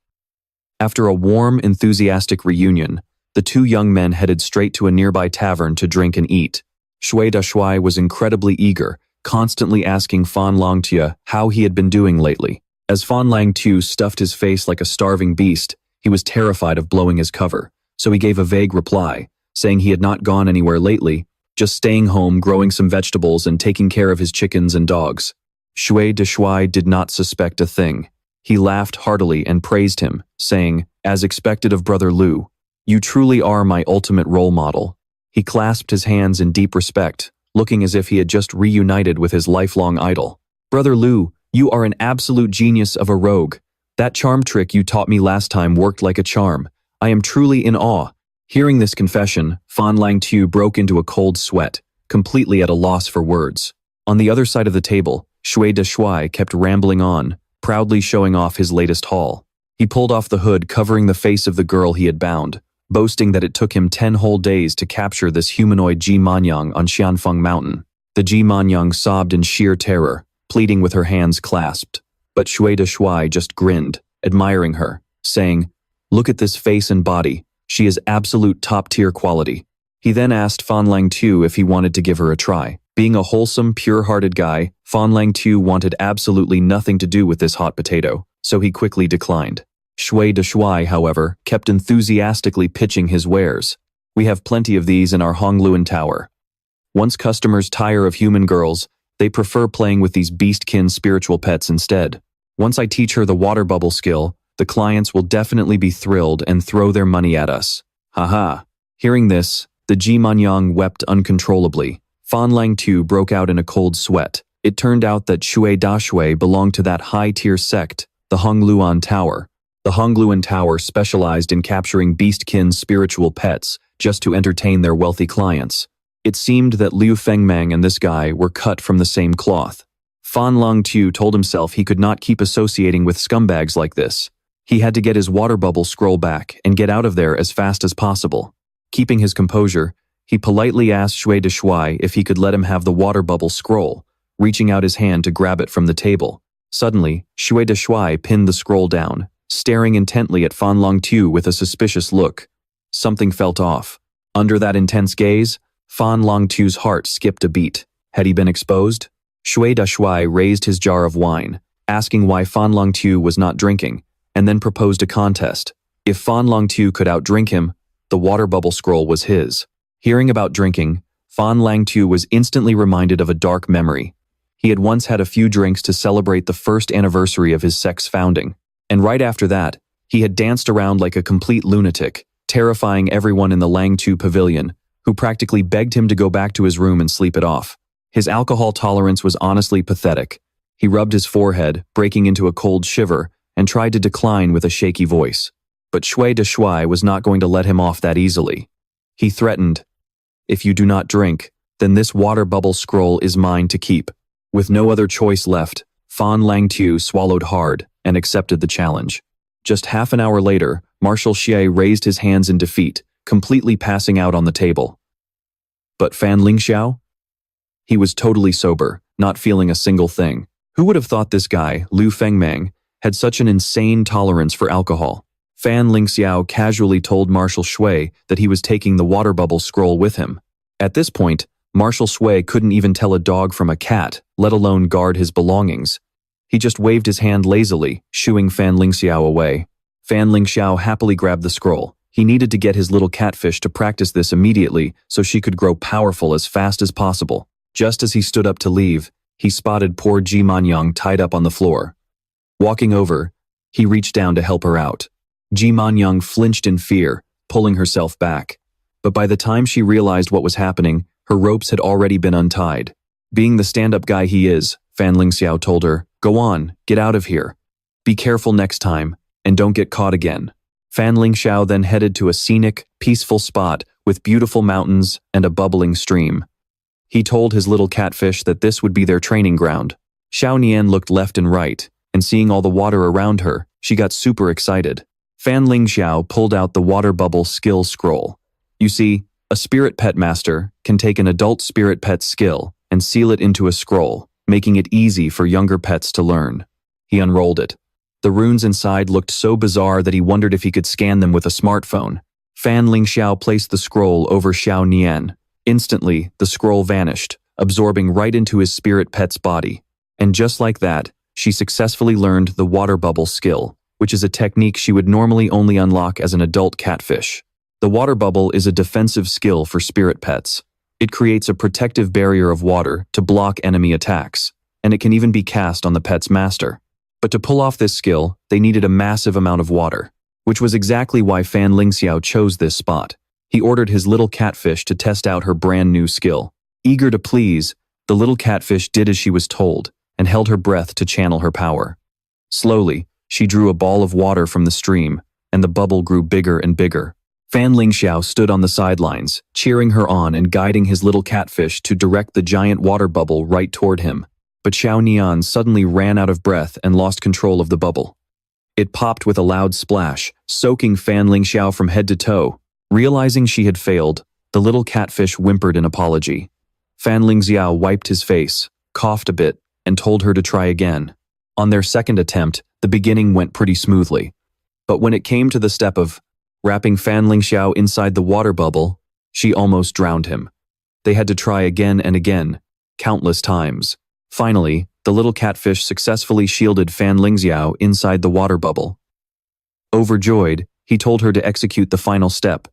After a warm, enthusiastic reunion, the two young men headed straight to a nearby tavern to drink and eat. Shui Da Shui was incredibly eager, constantly asking Fan Lingxiao how he had been doing lately. As Fan Lingxiao stuffed his face like a starving beast, he was terrified of blowing his cover, so he gave a vague reply, saying he had not gone anywhere lately, just staying home, growing some vegetables and taking care of his chickens and dogs. Shui Da Shui did not suspect a thing. He laughed heartily and praised him, saying, "As expected of Brother Liu, you truly are my ultimate role model." He clasped his hands in deep respect, looking as if he had just reunited with his lifelong idol. "Brother Liu, you are an absolute genius of a rogue. That charm trick you taught me last time worked like a charm. I am truly in awe." Hearing this confession, Fan Lingxiao broke into a cold sweat, completely at a loss for words. On the other side of the table, Shui Da Shui kept rambling on, proudly showing off his latest haul. He pulled off the hood covering the face of the girl he had bound, boasting that it took him 10 whole days to capture this humanoid Ji Manyang on Xianfeng Mountain. The Ji Manyang sobbed in sheer terror, pleading with her hands clasped. But Shui de Shui just grinned, admiring her, saying, "Look at this face and body. She is absolute top-tier quality." He then asked Fan Lingxiao if he wanted to give her a try. Being a wholesome, pure-hearted guy, Fan Lingxiao wanted absolutely nothing to do with this hot potato, so he quickly declined. Shui de Shui, however, kept enthusiastically pitching his wares. "We have plenty of these in our Hongluan tower. Once customers tire of human girls, they prefer playing with these beastkin spiritual pets instead. Once I teach her the water bubble skill, the clients will definitely be thrilled and throw their money at us. Haha." Hearing this, the Ji Manyang wept uncontrollably. Fan Lingxiao broke out in a cold sweat. It turned out that Shui Da Shui belonged to that high-tier sect, the Hongluan Tower. The Hongluan Tower specialized in capturing beastkin spiritual pets just to entertain their wealthy clients. It seemed that Liu Fengmang and this guy were cut from the same cloth. Fan Lingxiao told himself he could not keep associating with scumbags like this. He had to get his water bubble scroll back and get out of there as fast as possible. Keeping his composure, he politely asked Shui de Shui if he could let him have the water bubble scroll, reaching out his hand to grab it from the table. Suddenly, Shui de Shui pinned the scroll down, staring intently at Fan Lingxiao with a suspicious look. Something felt off. Under that intense gaze, Fan Lingxiao's heart skipped a beat. Had he been exposed? Shui de Shui raised his jar of wine, asking why Fan Lingxiao was not drinking, and then proposed a contest. If Fan Lingxiao could outdrink him, the water bubble scroll was his. Hearing about drinking, Fan Lingxiao was instantly reminded of a dark memory. He had once had a few drinks to celebrate the first anniversary of his sect's founding, and right after that, he had danced around like a complete lunatic, terrifying everyone in the Lingxiao Pavilion, who practically begged him to go back to his room and sleep it off. His alcohol tolerance was honestly pathetic. He rubbed his forehead, breaking into a cold shiver, and tried to decline with a shaky voice. But Shui de Shui was not going to let him off that easily. He threatened, "If you do not drink, then this water bubble scroll is mine to keep." With no other choice left, Fan Lingxiao swallowed hard and accepted the challenge. Just half an hour later, Marshal Xie raised his hands in defeat, completely passing out on the table. But Fan Lingxiao? He was totally sober, not feeling a single thing. Who would have thought this guy, Liu Fengmang, had such an insane tolerance for alcohol? Fan Lingxiao casually told Marshal Shui that he was taking the water bubble scroll with him. At this point, Marshal Shui couldn't even tell a dog from a cat, let alone guard his belongings. He just waved his hand lazily, shooing Fan Lingxiao away. Fan Lingxiao happily grabbed the scroll. He needed to get his little catfish to practice this immediately so she could grow powerful as fast as possible. Just as he stood up to leave, he spotted poor Ji Manyang tied up on the floor. Walking over, he reached down to help her out. Ji Manyang flinched in fear, pulling herself back. But by the time she realized what was happening, her ropes had already been untied. Being the stand-up guy he is, Fan Lingxiao told her, "Go on, get out of here. Be careful next time, and don't get caught again." Fan Lingxiao then headed to a scenic, peaceful spot with beautiful mountains and a bubbling stream. He told his little catfish that this would be their training ground. Xiao Nian looked left and right, and seeing all the water around her, she got super excited. Fan Lingxiao pulled out the water bubble skill scroll. You see, a spirit pet master can take an adult spirit pet skill and seal it into a scroll, making it easy for younger pets to learn. He unrolled it. The runes inside looked so bizarre that he wondered if he could scan them with a smartphone. Fan Lingxiao placed the scroll over Xiao Nian. Instantly, the scroll vanished, absorbing right into his spirit pet's body. And just like that, she successfully learned the water bubble skill, which is a technique she would normally only unlock as an adult catfish. The water bubble is a defensive skill for spirit pets. It creates a protective barrier of water to block enemy attacks, and it can even be cast on the pet's master. But to pull off this skill, they needed a massive amount of water, which was exactly why Fan Lingxiao chose this spot. He ordered his little catfish to test out her brand new skill. Eager to please, the little catfish did as she was told and held her breath to channel her power. Slowly, she drew a ball of water from the stream, and the bubble grew bigger and bigger. Fan Lingxiao stood on the sidelines, cheering her on and guiding his little catfish to direct the giant water bubble right toward him. But Xiao Nian suddenly ran out of breath and lost control of the bubble. It popped with a loud splash, soaking Fan Lingxiao from head to toe. Realizing she had failed, the little catfish whimpered an apology. Fan Lingxiao wiped his face, coughed a bit, and told her to try again. On their second attempt, the beginning went pretty smoothly. But when it came to the step of wrapping Fan Lingxiao inside the water bubble, she almost drowned him. They had to try again and again, countless times. Finally, the little catfish successfully shielded Fan Lingxiao inside the water bubble. Overjoyed, he told her to execute the final step.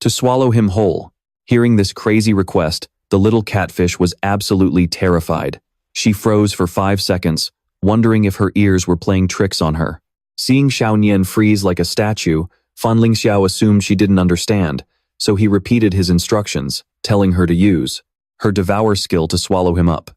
To swallow him whole. Hearing this crazy request, the little catfish was absolutely terrified. She froze for 5 seconds, wondering if her ears were playing tricks on her. Seeing Xiao Nian freeze like a statue, Fan Lingxiao assumed she didn't understand, so he repeated his instructions, telling her to use her Devour skill to swallow him up.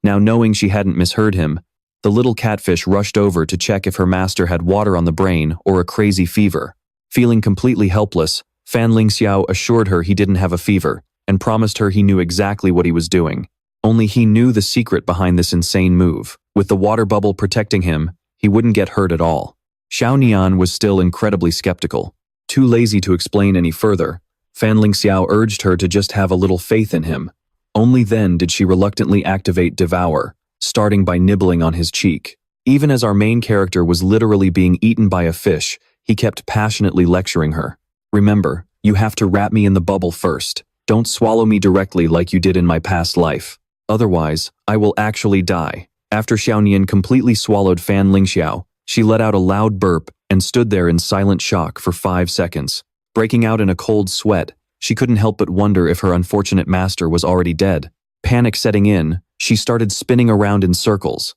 Now knowing she hadn't misheard him, the little catfish rushed over to check if her master had water on the brain or a crazy fever. Feeling completely helpless, Fan Lingxiao assured her he didn't have a fever and promised her he knew exactly what he was doing. Only he knew the secret behind this insane move. With the water bubble protecting him, he wouldn't get hurt at all. Xiao Nian was still incredibly skeptical. Too lazy to explain any further, Fan Lingxiao urged her to just have a little faith in him. Only then did she reluctantly activate Devour, starting by nibbling on his cheek. Even as our main character was literally being eaten by a fish, he kept passionately lecturing her. Remember, you have to wrap me in the bubble first. Don't swallow me directly like you did in my past life. Otherwise, I will actually die. After Xiao Nian completely swallowed Fan Lingxiao, she let out a loud burp and stood there in silent shock for 5 seconds. Breaking out in a cold sweat, she couldn't help but wonder if her unfortunate master was already dead. Panic setting in, she started spinning around in circles.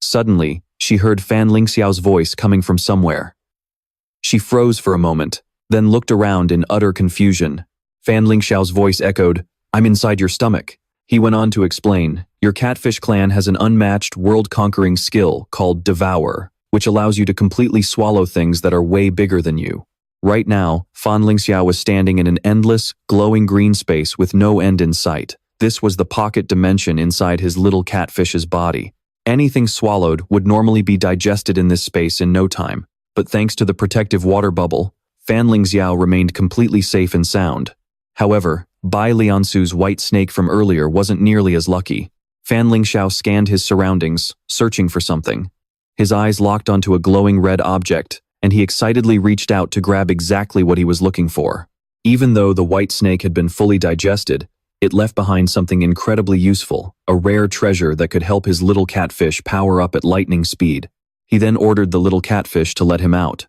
Suddenly, she heard Fan Lingxiao's voice coming from somewhere. She froze for a moment, then looked around in utter confusion. Fan Lingxiao's voice echoed, "I'm inside your stomach." He went on to explain, "Your catfish clan has an unmatched world-conquering skill called Devour, which allows you to completely swallow things that are way bigger than you." Right now, Fan Lingxiao was standing in an endless, glowing green space with no end in sight. This was the pocket dimension inside his little catfish's body. Anything swallowed would normally be digested in this space in no time, but thanks to the protective water bubble, Fan Lingxiao remained completely safe and sound. However, Bai Liansu's white snake from earlier wasn't nearly as lucky. Fan Lingxiao scanned his surroundings, searching for something. His eyes locked onto a glowing red object, and he excitedly reached out to grab exactly what he was looking for. Even though the white snake had been fully digested, it left behind something incredibly useful, a rare treasure that could help his little catfish power up at lightning speed. He then ordered the little catfish to let him out.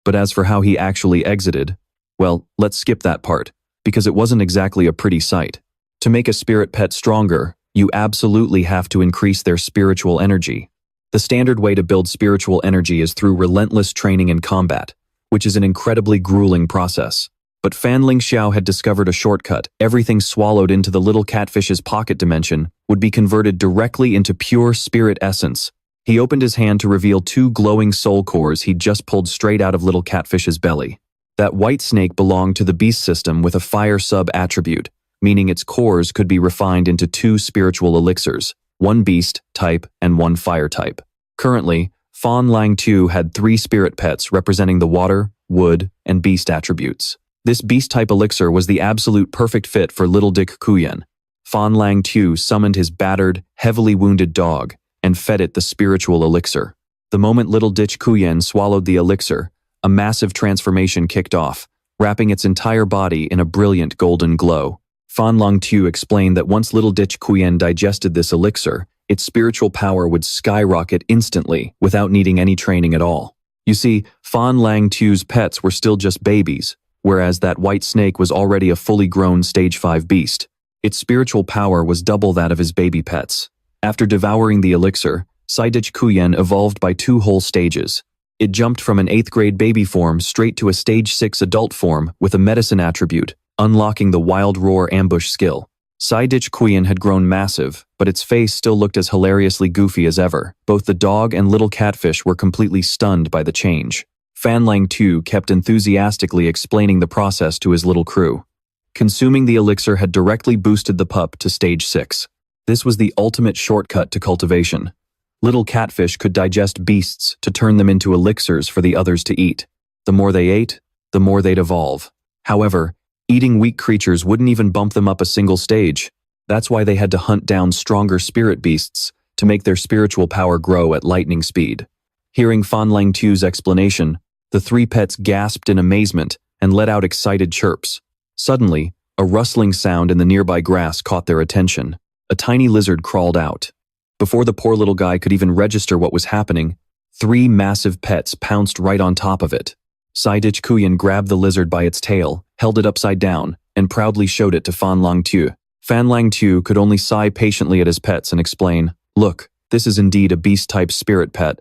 But as for how he actually exited, well, let's skip that part, because it wasn't exactly a pretty sight. To make a spirit pet stronger, you absolutely have to increase their spiritual energy. The standard way to build spiritual energy is through relentless training in combat, which is an incredibly grueling process. But Fan Lingxiao had discovered a shortcut. Everything swallowed into the little catfish's pocket dimension would be converted directly into pure spirit essence. He opened his hand to reveal 2 glowing soul cores he'd just pulled straight out of little catfish's belly. That white snake belonged to the beast system with a fire sub-attribute, meaning its cores could be refined into 2 spiritual elixirs, 1 beast type and 1 fire type. Currently, Fan Lingxiao had 3 spirit pets representing the water, wood, and beast attributes. This beast-type elixir was the absolute perfect fit for little Dick Kuyen. Fan Lingxiao summoned his battered, heavily wounded dog and fed it the spiritual elixir. The moment little Ditch Kuyen swallowed the elixir, a massive transformation kicked off, wrapping its entire body in a brilliant golden glow. Fan Lingxiao explained that once little Ditch Kuyen digested this elixir, its spiritual power would skyrocket instantly without needing any training at all. You see, Fan Lingxiao's pets were still just babies, whereas that white snake was already a fully grown stage 5 beast. Its spiritual power was double that of his baby pets. After devouring the elixir, Saidich Kuyen evolved by 2 whole stages. It jumped from an 8th grade baby form straight to a stage 6 adult form with a medicine attribute, unlocking the Wild Roar ambush skill. Saidich Kuyen had grown massive, but its face still looked as hilariously goofy as ever. Both the dog and little catfish were completely stunned by the change. Fan Lingxiao kept enthusiastically explaining the process to his little crew. Consuming the elixir had directly boosted the pup to stage 6. This was the ultimate shortcut to cultivation. Little catfish could digest beasts to turn them into elixirs for the others to eat. The more they ate, the more they'd evolve. However, eating weak creatures wouldn't even bump them up a single stage. That's why they had to hunt down stronger spirit beasts to make their spiritual power grow at lightning speed. Hearing Fan Lingxiao's explanation, the three pets gasped in amazement and let out excited chirps. Suddenly, a rustling sound in the nearby grass caught their attention. A tiny lizard crawled out. Before the poor little guy could even register what was happening, three massive pets pounced right on top of it. Sabotaged Kuyan grabbed the lizard by its tail, held it upside down, and proudly showed it to Fan Lingxiao. Fan Lingxiao could only sigh patiently at his pets and explain, "Look, this is indeed a beast-type spirit pet,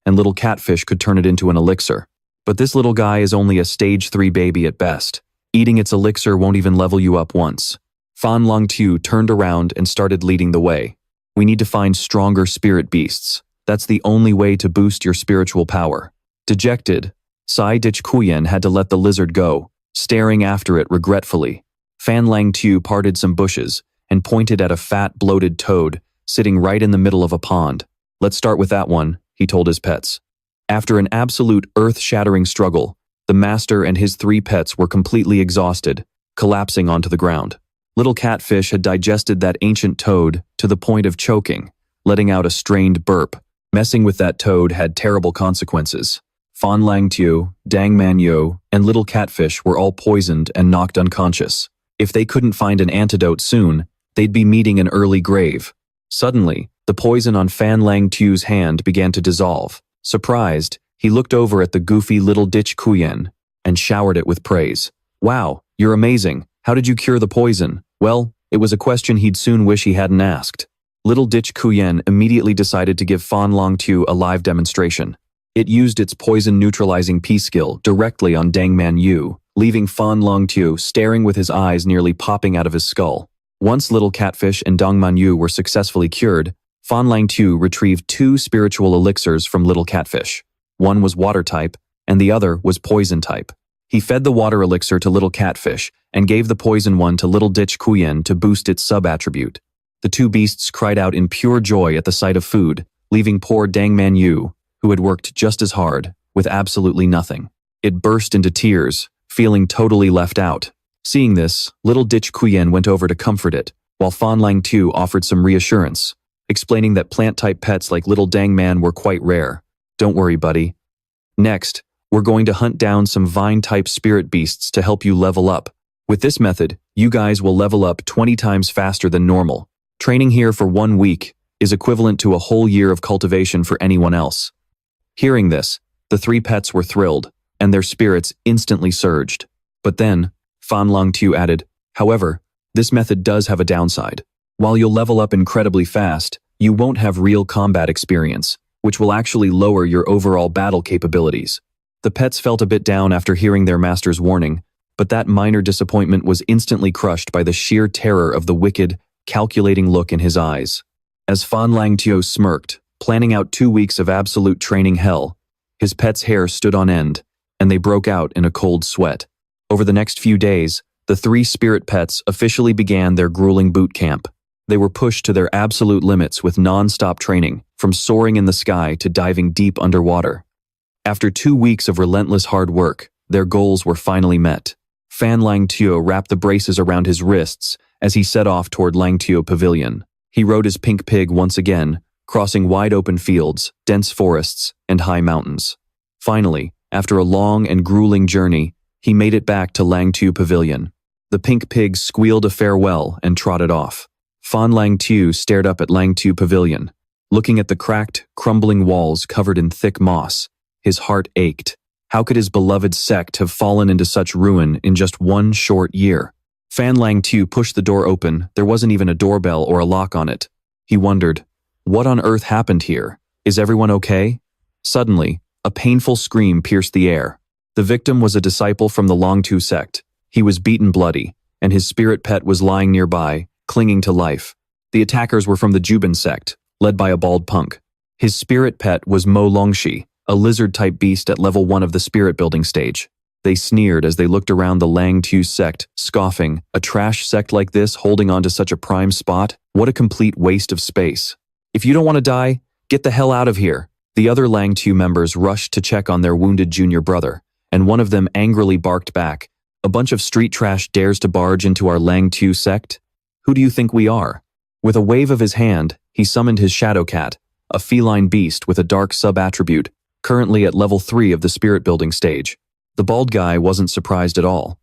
and little catfish could turn it into an elixir. But this little guy is only a stage 3 baby at best. Eating its elixir won't even level you up once." Fan Lingxiao turned around and started leading the way. "We need to find stronger spirit beasts. That's the only way to boost your spiritual power." Dejected, Sabotaged Kuyan had to let the lizard go, staring after it regretfully. Fan Lingxiao parted some bushes and pointed at a fat, bloated toad sitting right in the middle of a pond. "Let's start with that one," he told his pets. After an absolute earth-shattering struggle, the master and his three pets were completely exhausted, collapsing onto the ground. Little catfish had digested that ancient toad to the point of choking, letting out a strained burp. Messing with that toad had terrible consequences. Fan Lingxiao, Dang Manyo, and little catfish were all poisoned and knocked unconscious. If they couldn't find an antidote soon, they'd be meeting an early grave. Suddenly, the poison on Fan Lingxiao's hand began to dissolve. Surprised, he looked over at the goofy little ditch Kuyan and showered it with praise. "Wow, you're amazing. How did you cure the poison?" Well, it was a question he'd soon wish he hadn't asked. Little ditch Kuyan immediately decided to give Fan Lingxiao a live demonstration. It used its poison-neutralizing P-skill directly on Dang Manyu, leaving Fan Lingxiao staring with his eyes nearly popping out of his skull. Once little catfish and Dang Manyu were successfully cured, Fan Lingxiao retrieved 2 spiritual elixirs from little catfish. One was water type, and the other was poison type. He fed the water elixir to little catfish and gave the poison one to little ditch Kuyan to boost its sub-attribute. The two beasts cried out in pure joy at the sight of food, leaving poor Dang Manyu, who had worked just as hard, with absolutely nothing. It burst into tears, feeling totally left out. Seeing this, little ditch Kuyan went over to comfort it, while Fan Lingxiao offered some reassurance, explaining that plant-type pets like little Dang Man were quite rare. "Don't worry, buddy. Next, we're going to hunt down some vine-type spirit beasts to help you level up. With this method, you guys will level up 20 times faster than normal. Training here for 1 week is equivalent to a whole year of cultivation for anyone else." Hearing this, the 3 pets were thrilled, and their spirits instantly surged. But then, Fan Lingxiao added, "However, this method does have a downside. While you'll level up incredibly fast, you won't have real combat experience, which will actually lower your overall battle capabilities." The pets felt a bit down after hearing their master's warning, but that minor disappointment was instantly crushed by the sheer terror of the wicked, calculating look in his eyes. As Fan Lingxiao smirked, planning out 2 weeks of absolute training hell, his pet's hair stood on end, and they broke out in a cold sweat. Over the next few days, the 3 spirit pets officially began their grueling boot camp. They were pushed to their absolute limits with non-stop training, from soaring in the sky to diving deep underwater. After 2 weeks of relentless hard work, their goals were finally met. Fan Lingxiao wrapped the braces around his wrists as he set off toward Lingxiao Pavilion. He rode his pink pig once again, crossing wide-open fields, dense forests, and high mountains. Finally, after a long and grueling journey, he made it back to Lingxiao Pavilion. The pink pig squealed a farewell and trotted off. Fan Lingxiao stared up at Lingxiao Pavilion. Looking at the cracked, crumbling walls covered in thick moss, his heart ached. How could his beloved sect have fallen into such ruin in just 1 short year? Fan Lingxiao pushed the door open. There wasn't even a doorbell or a lock on it. He wondered, what on earth happened here? Is everyone okay? Suddenly, a painful scream pierced the air. The victim was a disciple from the Lingxiao sect. He was beaten bloody, and his spirit pet was lying nearby, clinging to life. The attackers were from the Juban sect, led by a bald punk. His spirit pet was Mo Longxi, a lizard-type beast at level 1 of the spirit building stage. They sneered as they looked around the Lingxiao sect, scoffing, a trash sect like this holding on to such a prime spot? What a complete waste of space. "If you don't want to die, get the hell out of here." The other Lingxiao members rushed to check on their wounded junior brother, and one of them angrily barked back, "A bunch of street trash dares to barge into our Lingxiao sect? Who do you think we are?" With a wave of his hand, he summoned his shadow cat, a feline beast with a dark sub-attribute, currently at level 3 of the spirit building stage. The bald guy wasn't surprised at all.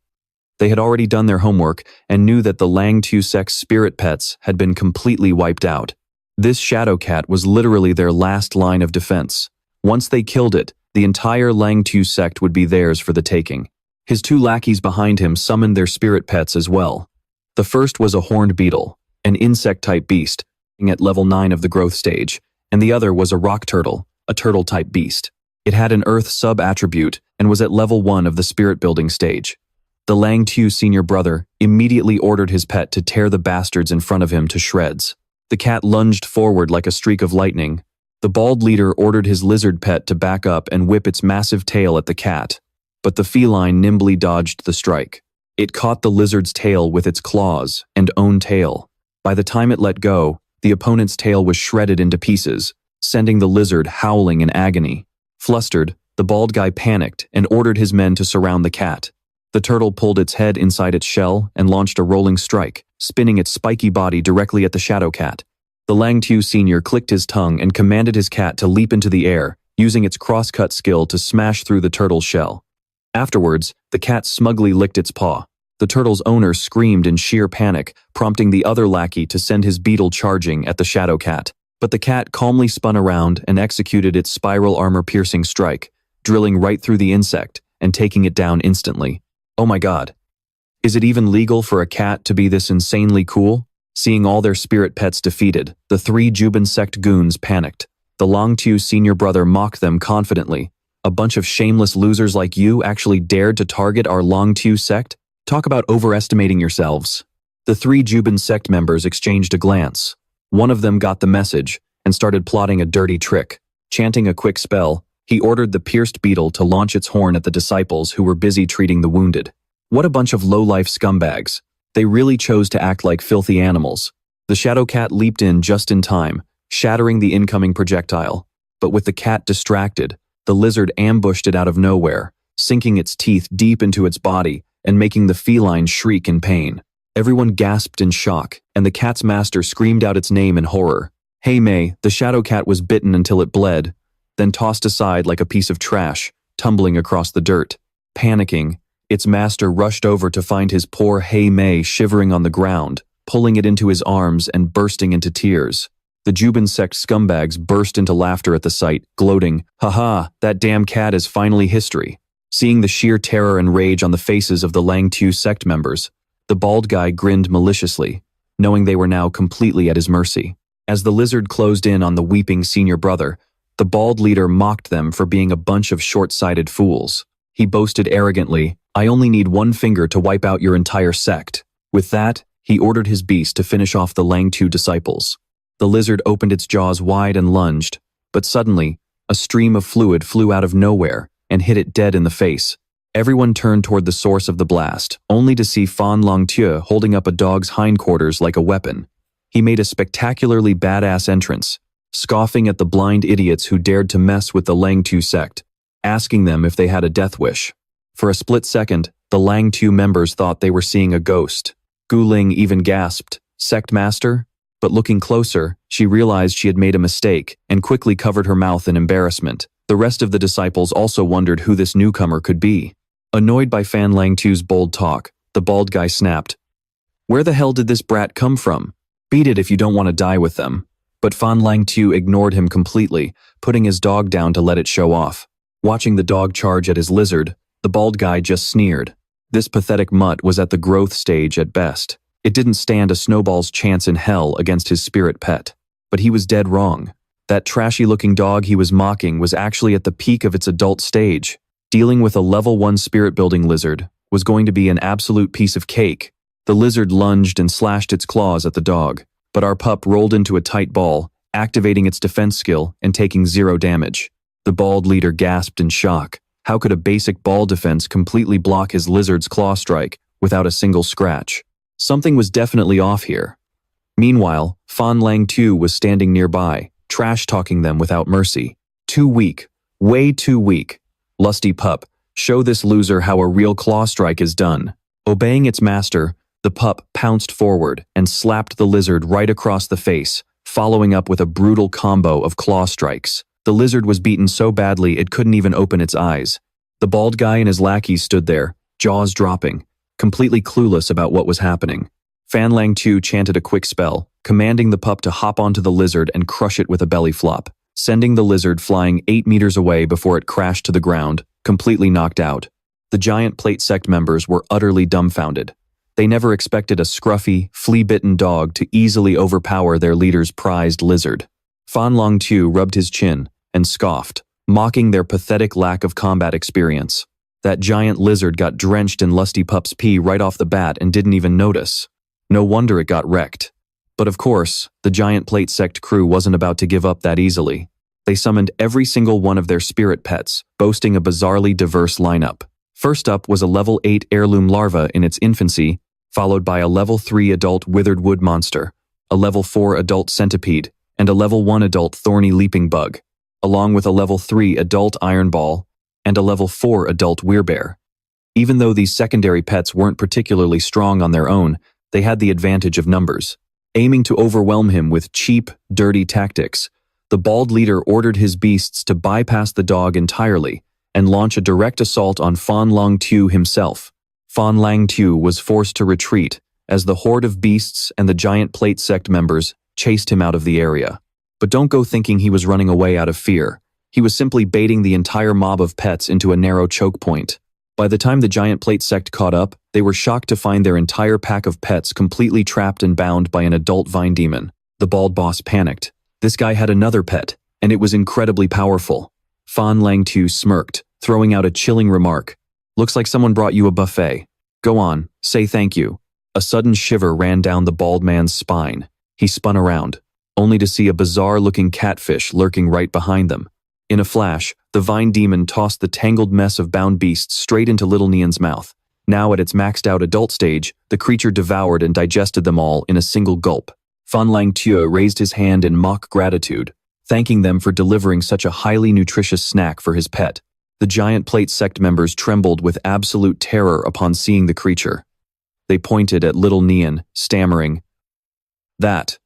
They had already done their homework and knew that the Lingxiao sect's spirit pets had been completely wiped out. This shadow cat was literally their last line of defense. Once they killed it, the entire Lingxiao sect would be theirs for the taking. His 2 lackeys behind him summoned their spirit pets as well. The first was a horned beetle, an insect-type beast, at level 9 of the growth stage, and the other was a rock turtle, a turtle-type beast. It had an earth sub-attribute and was at level 1 of the spirit building stage. The Lingxiao senior brother immediately ordered his pet to tear the bastards in front of him to shreds. The cat lunged forward like a streak of lightning. The bald leader ordered his lizard pet to back up and whip its massive tail at the cat, but the feline nimbly dodged the strike. It caught the lizard's tail with its claws and own tail. By the time it let go, the opponent's tail was shredded into pieces, sending the lizard howling in agony. Flustered, the bald guy panicked and ordered his men to surround the cat. The turtle pulled its head inside its shell and launched a rolling strike, spinning its spiky body directly at the shadow cat. The Lingxiao senior clicked his tongue and commanded his cat to leap into the air, using its cross-cut skill to smash through the turtle's shell. Afterwards, the cat smugly licked its paw. The turtle's owner screamed in sheer panic, prompting the other lackey to send his beetle charging at the shadow cat. But the cat calmly spun around and executed its spiral armor-piercing strike, drilling right through the insect and taking it down instantly. Oh my god. Is it even legal for a cat to be this insanely cool? Seeing all their spirit pets defeated, the 3 Juban sect goons panicked. The Lingxiao senior brother mocked them confidently. "A bunch of shameless losers like you actually dared to target our Lingxiao sect? Talk about overestimating yourselves." The 3 Juban sect members exchanged a glance. One of them got the message and started plotting a dirty trick. Chanting a quick spell, he ordered the pierced beetle to launch its horn at the disciples who were busy treating the wounded. What a bunch of low-life scumbags. They really chose to act like filthy animals. The shadow cat leaped in just in time, shattering the incoming projectile. But with the cat distracted, the lizard ambushed it out of nowhere, sinking its teeth deep into its body and making the feline shriek in pain. Everyone gasped in shock, and the cat's master screamed out its name in horror. Hey May, the shadow cat was bitten until it bled, then tossed aside like a piece of trash, tumbling across the dirt. Panicking, its master rushed over to find his poor Hey May shivering on the ground, pulling it into his arms and bursting into tears. The Juban sect scumbags burst into laughter at the sight, gloating, "Haha, that damn cat is finally history." Seeing the sheer terror and rage on the faces of the Lingxiao sect members, the bald guy grinned maliciously, knowing they were now completely at his mercy. As the lizard closed in on the weeping senior brother, the bald leader mocked them for being a bunch of short-sighted fools. He boasted arrogantly, "I only need 1 finger to wipe out your entire sect." With that, he ordered his beast to finish off the Lingxiao disciples. The lizard opened its jaws wide and lunged, but suddenly, a stream of fluid flew out of nowhere and hit it dead in the face. Everyone turned toward the source of the blast, only to see Fan Lingxiao holding up a dog's hindquarters like a weapon. He made a spectacularly badass entrance, scoffing at the blind idiots who dared to mess with the Lingxiao sect, asking them if they had a death wish. For a split second, the Lingxiao members thought they were seeing a ghost. Gu Ling even gasped, "Sect master?" But looking closer, she realized she had made a mistake and quickly covered her mouth in embarrassment. The rest of the disciples also wondered who this newcomer could be. Annoyed by Fan Lingxiao's bold talk, the bald guy snapped, "Where the hell did this brat come from? Beat it if you don't want to die with them." But Fan Lingxiao ignored him completely, putting his dog down to let it show off. Watching the dog charge at his lizard, the bald guy just sneered. This pathetic mutt was at the growth stage at best. It didn't stand a snowball's chance in hell against his spirit pet. But he was dead wrong. That trashy-looking dog he was mocking was actually at the peak of its adult stage. Dealing with a level 1 spirit-building lizard was going to be an absolute piece of cake. The lizard lunged and slashed its claws at the dog, but our pup rolled into a tight ball, activating its defense skill and taking 0 damage. The bald leader gasped in shock. How could a basic ball defense completely block his lizard's claw strike without a single scratch? Something was definitely off here. Meanwhile, Fan Lingxiao was standing nearby, trash-talking them without mercy. Too weak. Way too weak. Lusty pup, Show this loser how a real claw strike is done. Obeying its master, the pup pounced forward and slapped the lizard right across the face, following up with a brutal combo of claw strikes. The lizard was beaten so badly it couldn't even open its eyes. The bald guy and his lackeys stood there, jaws dropping, completely clueless about what was happening. Fan Lingxiao chanted a quick spell, commanding the pup to hop onto the lizard and crush it with a belly flop, sending the lizard flying 8 meters away before it crashed to the ground, completely knocked out. The giant plate sect members were utterly dumbfounded. They never expected a scruffy, flea-bitten dog to easily overpower their leader's prized lizard. Fan Lingxiao rubbed his chin and scoffed, mocking their pathetic lack of combat experience. That giant lizard got drenched in Lusty Pup's pee right off the bat and didn't even notice. No wonder it got wrecked. But of course, the giant plate sect crew wasn't about to give up that easily. They summoned every single one of their spirit pets, boasting a bizarrely diverse lineup. First up was a level 8 heirloom larva in its infancy, followed by a level 3 adult withered wood monster, a level 4 adult centipede, and a level 1 adult thorny leaping bug, along with a level 3 adult iron ball and a level 4 adult werebear. Even though these secondary pets weren't particularly strong on their own, they had the advantage of numbers. Aiming to overwhelm him with cheap, dirty tactics, the bald leader ordered his beasts to bypass the dog entirely and launch a direct assault on Fan Lingxiao himself. Fan Lingxiao was forced to retreat as the horde of beasts and the giant plate sect members chased him out of the area. But don't go thinking he was running away out of fear. He was simply baiting the entire mob of pets into a narrow choke point. By the time the giant plate sect caught up, they were shocked to find their entire pack of pets completely trapped and bound by an adult vine demon. The bald boss panicked. This guy had another pet, and it was incredibly powerful. Fan Lingxiao smirked, throwing out a chilling remark. Looks like someone brought you a buffet. Go on, say thank you. A sudden shiver ran down the bald man's spine. He spun around, only to see a bizarre-looking catfish lurking right behind them. In a flash, the vine demon tossed the tangled mess of bound beasts straight into little Nian's mouth. Now at its maxed-out adult stage, the creature devoured and digested them all in a single gulp. Fan Lingxiao raised his hand in mock gratitude, thanking them for delivering such a highly nutritious snack for his pet. The giant plate sect members trembled with absolute terror upon seeing the creature. They pointed at little Nian, stammering, That's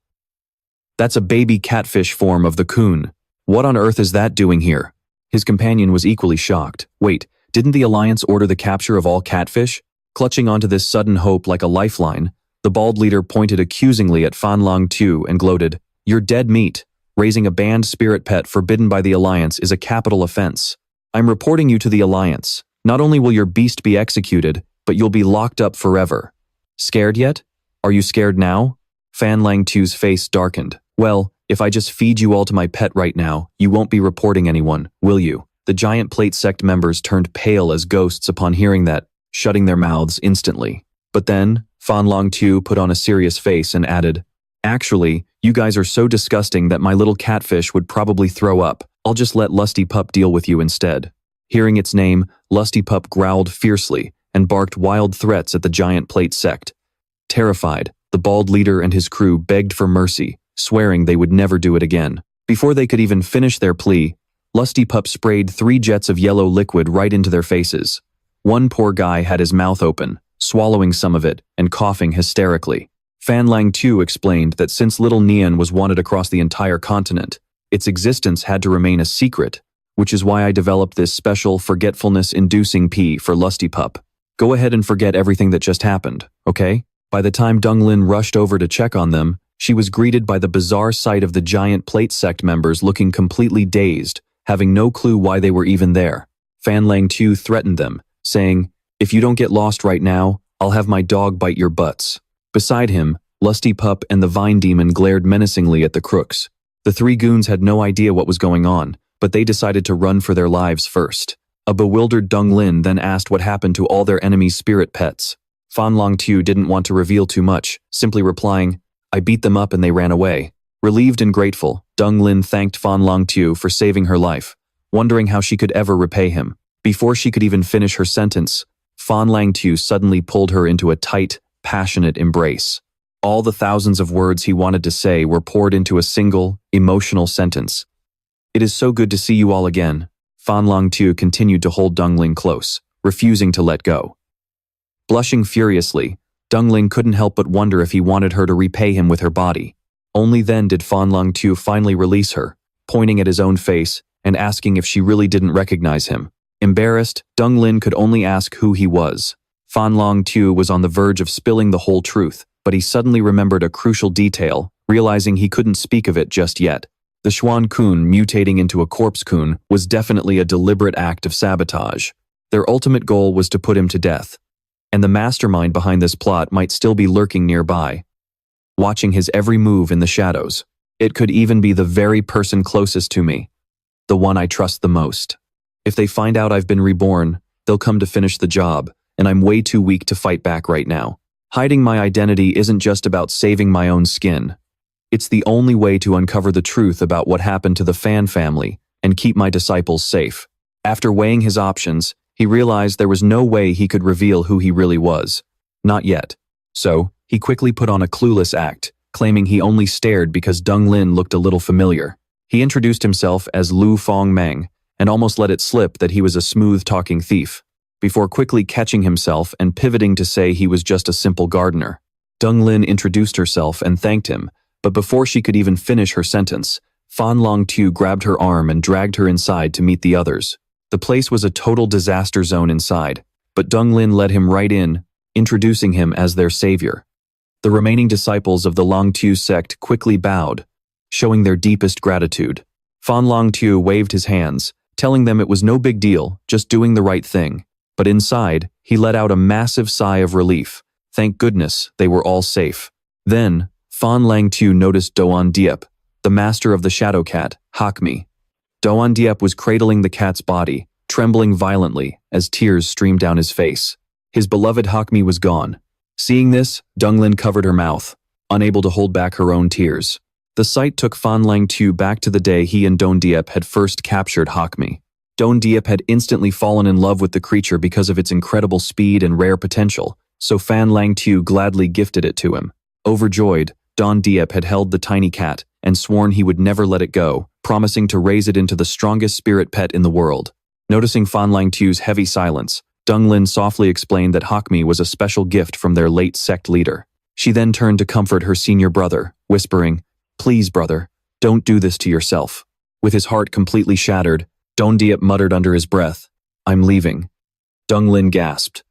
a baby catfish form of the Kun. What on earth is that doing here?" His companion was equally shocked. Wait, didn't the Alliance order the capture of all catfish? Clutching onto this sudden hope like a lifeline, the bald leader pointed accusingly at Fan Lingxiao and gloated, "You're dead meat. Raising a banned spirit pet forbidden by the Alliance is a capital offense. I'm reporting you to the Alliance. Not only will your beast be executed, but you'll be locked up forever. Scared yet? Are you scared now?" Fan Lingxiao's face darkened. "Well, if I just feed you all to my pet right now, you won't be reporting anyone, will you?" The giant plate sect members turned pale as ghosts upon hearing that, shutting their mouths instantly. But then, Fan Lingxiao put on a serious face and added, "Actually, you guys are so disgusting that my little catfish would probably throw up. I'll just let Lusty Pup deal with you instead." Hearing its name, Lusty Pup growled fiercely and barked wild threats at the giant plate sect. Terrified, the bald leader and his crew begged for mercy, swearing they would never do it again. Before they could even finish their plea, Lusty Pup sprayed 3 jets of yellow liquid right into their faces. One poor guy had his mouth open, swallowing some of it and coughing hysterically. Fan Lingxiao explained that since little Nian was wanted across the entire continent, its existence had to remain a secret, which is why I developed this special forgetfulness-inducing pee for Lusty Pup. Go ahead and forget everything that just happened, okay? By the time Donglin rushed over to check on them, she was greeted by the bizarre sight of the giant plate sect members looking completely dazed, having no clue why they were even there. Fan Lingxiao threatened them, saying, "If you don't get lost right now, I'll have my dog bite your butts." Beside him, Lusty Pup and the Vine Demon glared menacingly at the crooks. The 3 goons had no idea what was going on, but they decided to run for their lives first. A bewildered Donglin then asked what happened to all their enemies' spirit pets. Fan Lingxiao didn't want to reveal too much, simply replying, "I beat them up and they ran away." Relieved and grateful, Donglin thanked Fan Lingxiao for saving her life, wondering how she could ever repay him. Before she could even finish her sentence, Fan Lingxiao suddenly pulled her into a tight, passionate embrace. All the thousands of words he wanted to say were poured into a single, emotional sentence. "It is so good to see you all again." Fan Lingxiao continued to hold Donglin close, refusing to let go. Blushing furiously, Donglin couldn't help but wonder if he wanted her to repay him with her body. Only then did Fan Lingxiao finally release her, pointing at his own face and asking if she really didn't recognize him. Embarrassed, Donglin could only ask who he was. Fan Lingxiao was on the verge of spilling the whole truth, but he suddenly remembered a crucial detail, realizing he couldn't speak of it just yet. The Xuan Kun mutating into a Corpse Kun was definitely a deliberate act of sabotage. Their ultimate goal was to put him to death, and the mastermind behind this plot might still be lurking nearby, watching his every move in the shadows. It could even be the very person closest to me, the one I trust the most. If they find out I've been reborn, they'll come to finish the job, and I'm way too weak to fight back right now. Hiding my identity isn't just about saving my own skin. It's the only way to uncover the truth about what happened to the Fan family and keep my disciples safe. After weighing his options, he realized there was no way he could reveal who he really was. Not yet. So, he quickly put on a clueless act, claiming he only stared because Donglin looked a little familiar. He introduced himself as Liu Fengmang and almost let it slip that he was a smooth-talking thief, before quickly catching himself and pivoting to say he was just a simple gardener. Donglin introduced herself and thanked him, but before she could even finish her sentence, Fan Lingxiao grabbed her arm and dragged her inside to meet the others. The place was a total disaster zone inside, but Donglin led him right in, introducing him as their savior. The remaining disciples of the Lingxiao sect quickly bowed, showing their deepest gratitude. Fan Lingxiao waved his hands, telling them it was no big deal, just doing the right thing. But inside, he let out a massive sigh of relief. Thank goodness they were all safe. Then, Fan Lingxiao noticed Doan Diep, the master of the shadow cat, Hakmi. Doan Diep was cradling the cat's body, trembling violently as tears streamed down his face. His beloved Hakmi was gone. Seeing this, Donglin covered her mouth, unable to hold back her own tears. The sight took Fan Lingxiao back to the day he and Doan Diep had first captured Hakmi. Doan Diep had instantly fallen in love with the creature because of its incredible speed and rare potential, so Fan Lingxiao gladly gifted it to him. Overjoyed, Doan Diep had held the tiny cat and sworn he would never let it go, promising to raise it into the strongest spirit pet in the world. Noticing Fan Lingxiao's heavy silence, Donglin softly explained that Hakmi was a special gift from their late sect leader. She then turned to comfort her senior brother, whispering, "Please, brother, don't do this to yourself." With his heart completely shattered, Doan Diep muttered under his breath, "I'm leaving." Donglin gasped.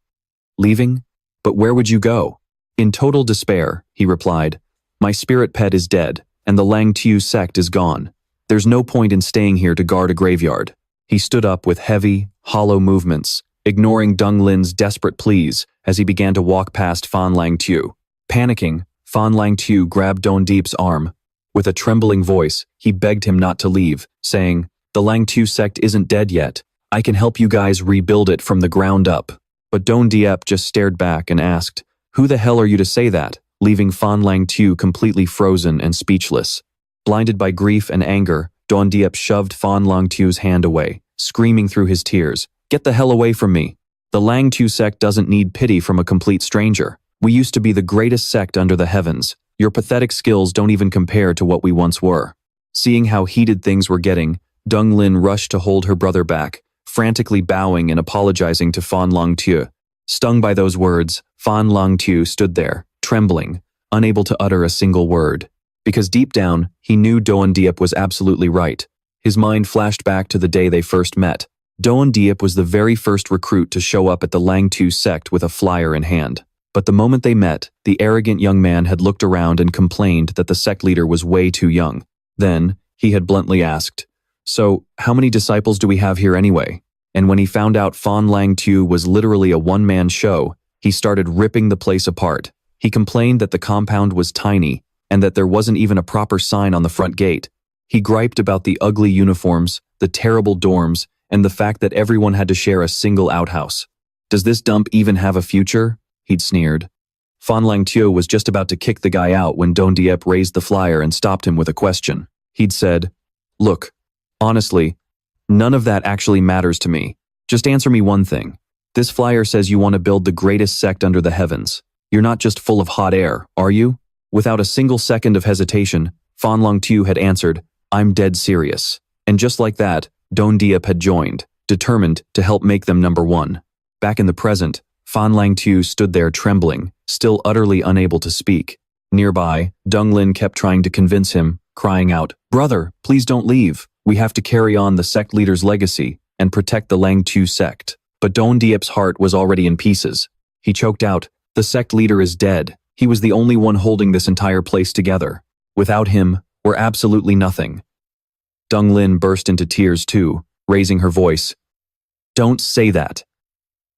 "Leaving? But where would you go?" In total despair, he replied, "My spirit pet is dead, and the Lingxiao sect is gone. There's no point in staying here to guard a graveyard." He stood up with heavy, hollow movements, ignoring Donglin's desperate pleas as he began to walk past Fan Lingxiao. Panicking, Fan Lingxiao grabbed Doan Diep's arm. With a trembling voice, he begged him not to leave, saying, "The Lingxiao sect isn't dead yet. I can help you guys rebuild it from the ground up." But Doan Diep just stared back and asked, "Who the hell are you to say that?" leaving Fan Lingxiao completely frozen and speechless. Blinded by grief and anger, Doan Diep shoved Fan Lingxiao's hand away, screaming through his tears, "Get the hell away from me. The Lingxiao sect doesn't need pity from a complete stranger. We used to be the greatest sect under the heavens. Your pathetic skills don't even compare to what we once were." Seeing how heated things were getting, Donglin rushed to hold her brother back, frantically bowing and apologizing to Fan Lingxiao. Stung by those words, Fan Lingxiao stood there, trembling, unable to utter a single word. Because deep down, he knew Doan Diep was absolutely right. His mind flashed back to the day they first met. Doan Diep was the very first recruit to show up at the Lingxiao sect with a flyer in hand. But the moment they met, the arrogant young man had looked around and complained that the sect leader was way too young. Then, he had bluntly asked, "So, how many disciples do we have here anyway?" And when he found out Fan Lingxiao was literally a one-man show, he started ripping the place apart. He complained that the compound was tiny and that there wasn't even a proper sign on the front gate. He griped about the ugly uniforms, the terrible dorms, and the fact that everyone had to share a single outhouse. "Does this dump even have a future?" he'd sneered. Fan Lingxiao was just about to kick the guy out when Doan Diep raised the flyer and stopped him with a question. He'd said, "Look, honestly, none of that actually matters to me. Just answer me one thing. This flyer says you want to build the greatest sect under the heavens. You're not just full of hot air, are you?" Without a single second of hesitation, Fan Lingxiao had answered, "I'm dead serious." And just like that, Don Diep had joined, determined to help make them number one. Back in the present, Fan Lingxiao stood there trembling, still utterly unable to speak. Nearby, Deng Lin kept trying to convince him, crying out, "Brother, please don't leave. We have to carry on the sect leader's legacy and protect the Lingxiao sect." But Don Diep's heart was already in pieces. He choked out, "The sect leader is dead. He was the only one holding this entire place together. Without him, we're absolutely nothing." Deng Lin burst into tears too, raising her voice. "Don't say that.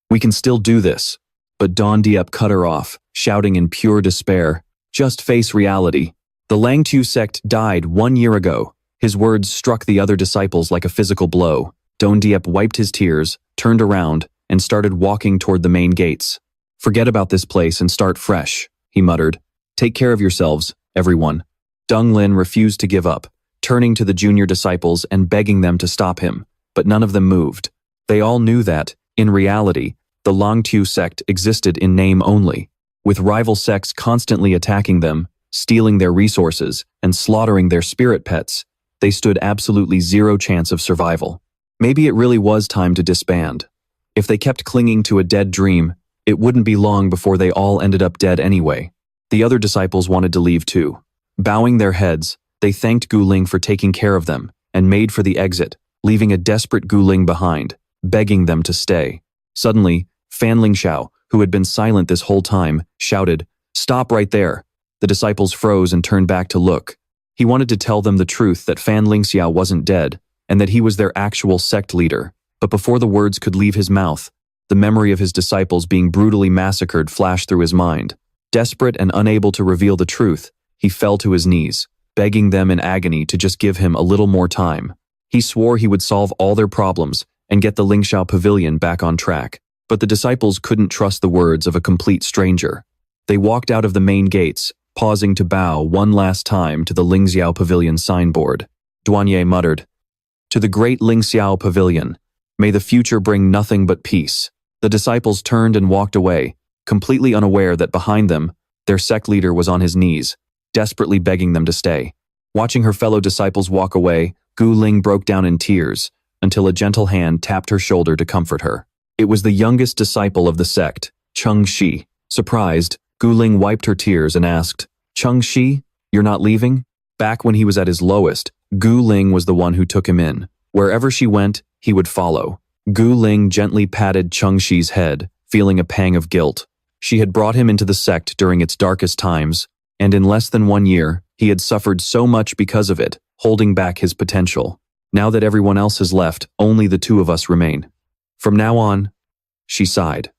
We can still do this." But Don Diep cut her off, shouting in pure despair, "Just face reality. The Lingxiao sect died 1 year ago." His words struck the other disciples like a physical blow. Don Diep wiped his tears, turned around, and started walking toward the main gates. "Forget about this place and start fresh," he muttered. "Take care of yourselves, everyone." Deng Lin refused to give up, turning to the junior disciples and begging them to stop him, but none of them moved. They all knew that, in reality, the Lingxiao sect existed in name only, with rival sects constantly attacking them, stealing their resources, and slaughtering their spirit pets. They stood absolutely zero chance of survival. Maybe it really was time to disband. If they kept clinging to a dead dream, it wouldn't be long before they all ended up dead anyway. The other disciples wanted to leave too. Bowing their heads, they thanked Guling for taking care of them and made for the exit, leaving a desperate Guling behind, begging them to stay. Suddenly, Fan Lingxiao, who had been silent this whole time, shouted, "Stop right there." The disciples froze and turned back to look. He wanted to tell them the truth that Fan Lingxiao wasn't dead and that he was their actual sect leader, but before the words could leave his mouth, the memory of his disciples being brutally massacred flashed through his mind. Desperate and unable to reveal the truth, he fell to his knees, begging them in agony to just give him a little more time. He swore he would solve all their problems and get the Lingxiao Pavilion back on track. But the disciples couldn't trust the words of a complete stranger. They walked out of the main gates, pausing to bow one last time to the Lingxiao Pavilion signboard. Douanier muttered, "To the great Lingxiao Pavilion, may the future bring nothing but peace." The disciples turned and walked away, completely unaware that behind them, their sect leader was on his knees, desperately begging them to stay. Watching her fellow disciples walk away, Gu Ling broke down in tears, until a gentle hand tapped her shoulder to comfort her. It was the youngest disciple of the sect, Cheng Shi. Surprised, Gu Ling wiped her tears and asked, "Cheng Shi, you're not leaving?" Back when he was at his lowest, Gu Ling was the one who took him in. Wherever she went, he would follow. Gu Ling gently patted Cheng Shi's head, feeling a pang of guilt. She had brought him into the sect during its darkest times, and in less than 1 year, he had suffered so much because of it, holding back his potential. Now that everyone else has left, only the two of us remain. From now on, she sighed.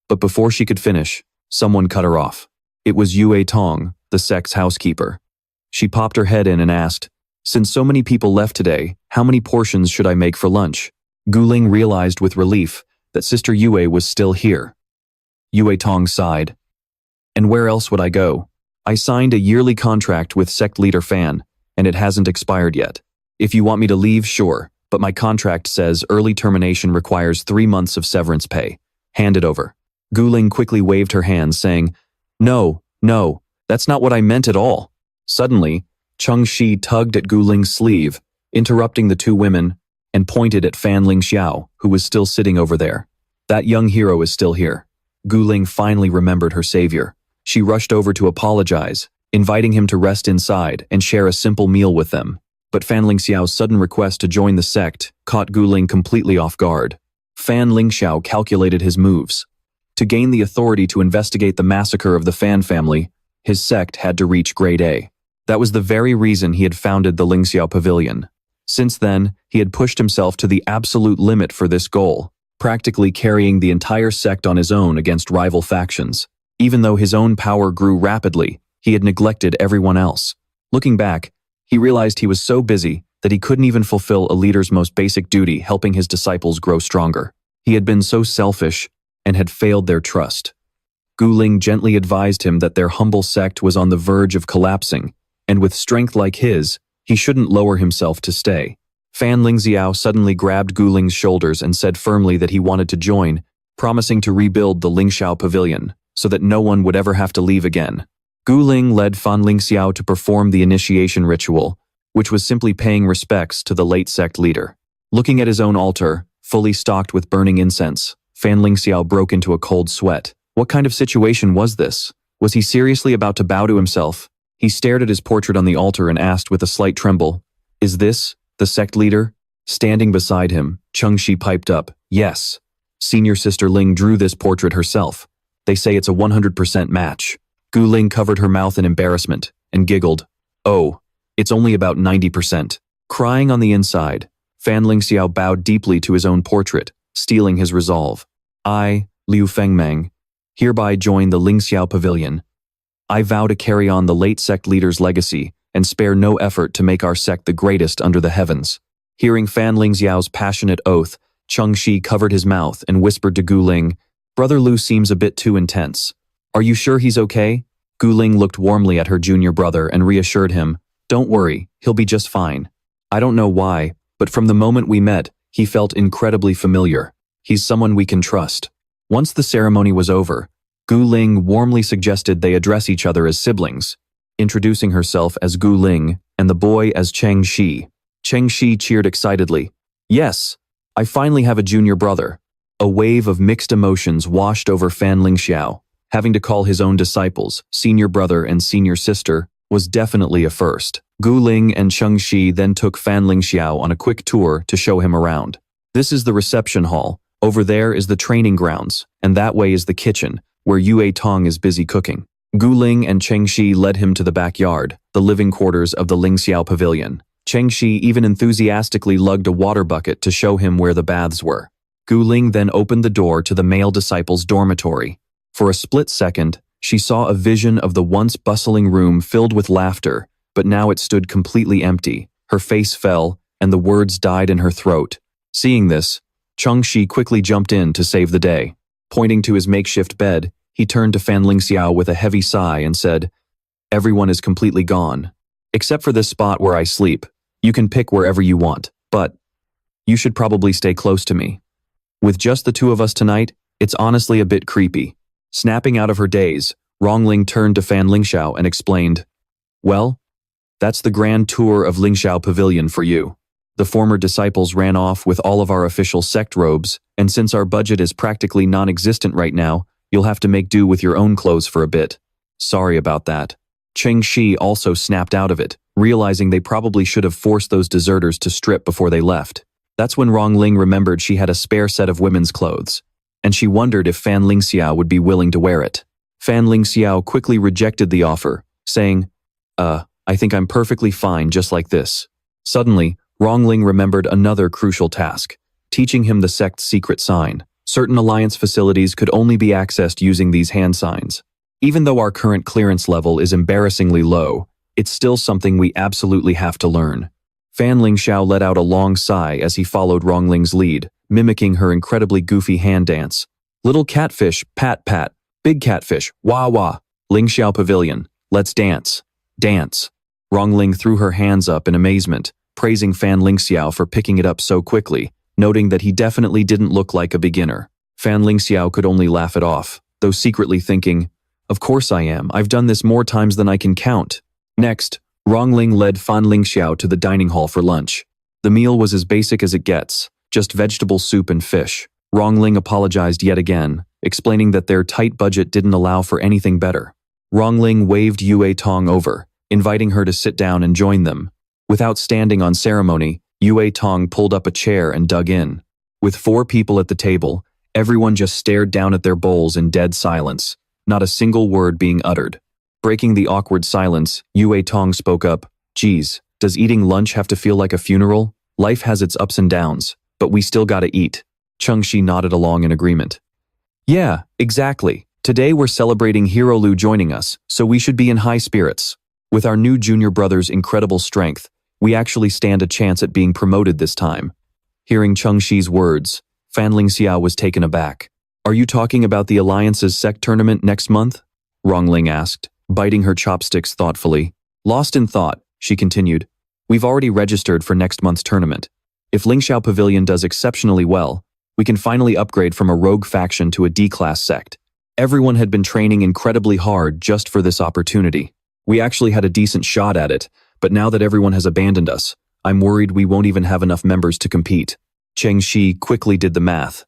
But before she could finish, someone cut her off. It was Yue Tong, the sect's housekeeper. She popped her head in and asked, "Since so many people left today, how many portions should I make for lunch?" Guling realized with relief that Sister Yue was still here. Yue Tong sighed. "And where else would I go? I signed a yearly contract with sect leader Fan, and it hasn't expired yet. If you want me to leave, sure, but my contract says early termination requires 3 months of severance pay. Hand it over." Guling quickly waved her hands, saying, No, that's not what I meant at all." Suddenly, Cheng Shi tugged at Guling's sleeve, interrupting the two women, and pointed at Fan Lingxiao, who was still sitting over there. "That young hero is still here." Guling finally remembered her savior. She rushed over to apologize, inviting him to rest inside and share a simple meal with them. But Fan Lingxiao's sudden request to join the sect caught Guling completely off guard. Fan Lingxiao calculated his moves. To gain the authority to investigate the massacre of the Fan family, his sect had to reach grade A. That was the very reason he had founded the Lingxiao Pavilion. Since then, he had pushed himself to the absolute limit for this goal, practically carrying the entire sect on his own against rival factions. Even though his own power grew rapidly, he had neglected everyone else. Looking back, he realized he was so busy that he couldn't even fulfill a leader's most basic duty, helping his disciples grow stronger. He had been so selfish and had failed their trust. Guling gently advised him that their humble sect was on the verge of collapsing, and with strength like his, he shouldn't lower himself to stay. Fan Lingxiao suddenly grabbed Guling's shoulders and said firmly that he wanted to join, promising to rebuild the Lingxiao Pavilion, so that no one would ever have to leave again. Guling led Fan Lingxiao to perform the initiation ritual, which was simply paying respects to the late sect leader. Looking at his own altar, fully stocked with burning incense, Fan Lingxiao broke into a cold sweat. What kind of situation was this? Was he seriously about to bow to himself? He stared at his portrait on the altar and asked with a slight tremble, "Is this the sect leader?" Standing beside him, Chengxi piped up, "Yes. Senior Sister Ling drew this portrait herself. They say it's a 100% match." Gu Ling covered her mouth in embarrassment and giggled, "Oh, it's only about 90%. Crying on the inside, Fan Lingxiao bowed deeply to his own portrait, steeling his resolve. "I, Liu Fengmang, hereby join the Lingxiao Pavilion. I vow to carry on the late sect leader's legacy and spare no effort to make our sect the greatest under the heavens." Hearing Fan Lingxiao's passionate oath, Chengxi covered his mouth and whispered to Gu Ling, "Brother Liu seems a bit too intense. Are you sure he's okay?" Gu Ling looked warmly at her junior brother and reassured him, "Don't worry, he'll be just fine. I don't know why, but from the moment we met, he felt incredibly familiar. He's someone we can trust." Once the ceremony was over, Gu Ling warmly suggested they address each other as siblings, introducing herself as Gu Ling and the boy as Chengxi. Chengxi cheered excitedly. "Yes, I finally have a junior brother." A wave of mixed emotions washed over Fan Lingxiao. Having to call his own disciples senior brother and senior sister was definitely a first. Gu Ling and Chengxi then took Fan Lingxiao on a quick tour to show him around. "This is the reception hall. Over there is the training grounds, and that way is the kitchen, where Yue Tong is busy cooking." Gu Ling and Chengxi led him to the backyard, the living quarters of the Lingxiao Pavilion. Chengxi even enthusiastically lugged a water bucket to show him where the baths were. Gu Ling then opened the door to the male disciples' dormitory. For a split second, she saw a vision of the once bustling room filled with laughter, but now it stood completely empty. Her face fell, and the words died in her throat. Seeing this, Chengxi quickly jumped in to save the day. Pointing to his makeshift bed, he turned to Fan Lingxiao with a heavy sigh and said, "Everyone is completely gone. Except for this spot where I sleep. You can pick wherever you want, but you should probably stay close to me. With just the two of us tonight, it's honestly a bit creepy." Snapping out of her daze, Rongling turned to Fan Lingxiao and explained, "Well, that's the grand tour of Lingxiao Pavilion for you. The former disciples ran off with all of our official sect robes, and since our budget is practically non-existent right now, you'll have to make do with your own clothes for a bit. Sorry about that." Chengxi also snapped out of it, realizing they probably should have forced those deserters to strip before they left. That's when Rongling remembered she had a spare set of women's clothes, and she wondered if Fan Lingxiao would be willing to wear it. Fan Lingxiao quickly rejected the offer, saying, I think I'm perfectly fine just like this." Suddenly, Rongling remembered another crucial task, teaching him the sect's secret sign. Certain alliance facilities could only be accessed using these hand signs. Even though our current clearance level is embarrassingly low, it's still something we absolutely have to learn. Fan Lingxiao let out a long sigh as he followed Rongling's lead, mimicking her incredibly goofy hand dance. "Little catfish, pat pat. Big catfish, wah wah. Lingxiao Pavilion, let's dance. Dance." Rongling threw her hands up in amazement, praising Fan Lingxiao for picking it up so quickly, noting that he definitely didn't look like a beginner. Fan Lingxiao could only laugh it off, though secretly thinking, "Of course I am. I've done this more times than I can count." Next, Rongling led Fan Lingxiao to the dining hall for lunch. The meal was as basic as it gets, just vegetable soup and fish. Rongling apologized yet again, explaining that their tight budget didn't allow for anything better. Rongling waved Yue Tong over, inviting her to sit down and join them. Without standing on ceremony, Yue Tong pulled up a chair and dug in. With 4 people at the table, everyone just stared down at their bowls in dead silence, not a single word being uttered. Breaking the awkward silence, Yue Tong spoke up, "Geez, does eating lunch have to feel like a funeral? Life has its ups and downs, but we still gotta eat." Chengxi nodded along in agreement. "Yeah, exactly. Today we're celebrating Hero Liu joining us, so we should be in high spirits. With our new junior brother's incredible strength, we actually stand a chance at being promoted this time." Hearing Chengxi's words, Fan Lingxiao was taken aback. "Are you talking about the Alliance's sect tournament next month?" Rongling asked, biting her chopsticks thoughtfully. Lost in thought, she continued, "We've already registered for next month's tournament. If Lingxiao Pavilion does exceptionally well, we can finally upgrade from a rogue faction to a D-class sect. Everyone had been training incredibly hard just for this opportunity. We actually had a decent shot at it, but now that everyone has abandoned us, I'm worried we won't even have enough members to compete." Cheng Shi quickly did the math.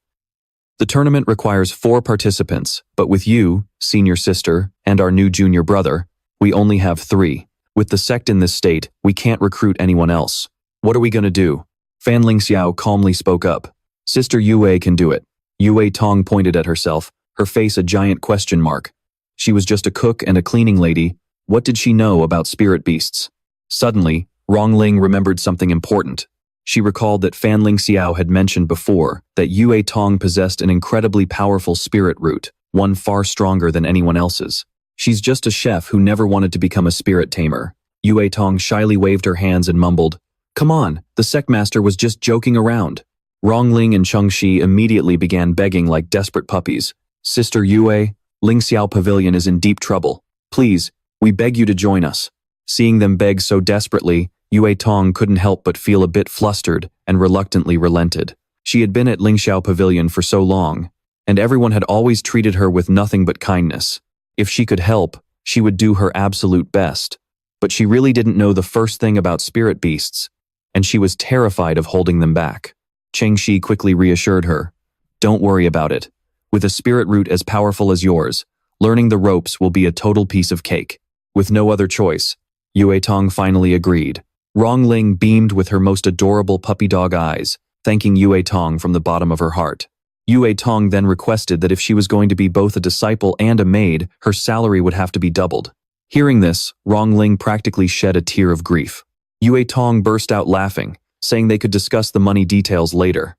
The tournament requires 4 participants, but with you, senior sister, and our new junior brother, we only have 3. With the sect in this state, we can't recruit anyone else. What are we gonna do? Fan Lingxiao calmly spoke up. Sister Yue can do it. Yue Tong pointed at herself, her face a giant question mark. She was just a cook and a cleaning lady. What did she know about spirit beasts? Suddenly, Rongling remembered something important. She recalled that Fan Lingxiao had mentioned before that Yue Tong possessed an incredibly powerful spirit root, one far stronger than anyone else's. She's just a chef who never wanted to become a spirit tamer. Yue Tong shyly waved her hands and mumbled, "Come on, the sect master was just joking around." Rongling and Cheng Shi immediately began begging like desperate puppies. Sister Yue, Lingxiao Pavilion is in deep trouble. Please, we beg you to join us. Seeing them beg so desperately, Yue Tong couldn't help but feel a bit flustered and reluctantly relented. She had been at Lingxiao Pavilion for so long, and everyone had always treated her with nothing but kindness. If she could help, she would do her absolute best. But she really didn't know the first thing about spirit beasts, and she was terrified of holding them back. Cheng Shi quickly reassured her. Don't worry about it. With a spirit root as powerful as yours, learning the ropes will be a total piece of cake. With no other choice, Yue Tong finally agreed. Rongling beamed with her most adorable puppy dog eyes, thanking Yue Tong from the bottom of her heart. Yue Tong then requested that if she was going to be both a disciple and a maid, her salary would have to be doubled. Hearing this, Rongling practically shed a tear of grief. Yue Tong burst out laughing, saying they could discuss the money details later.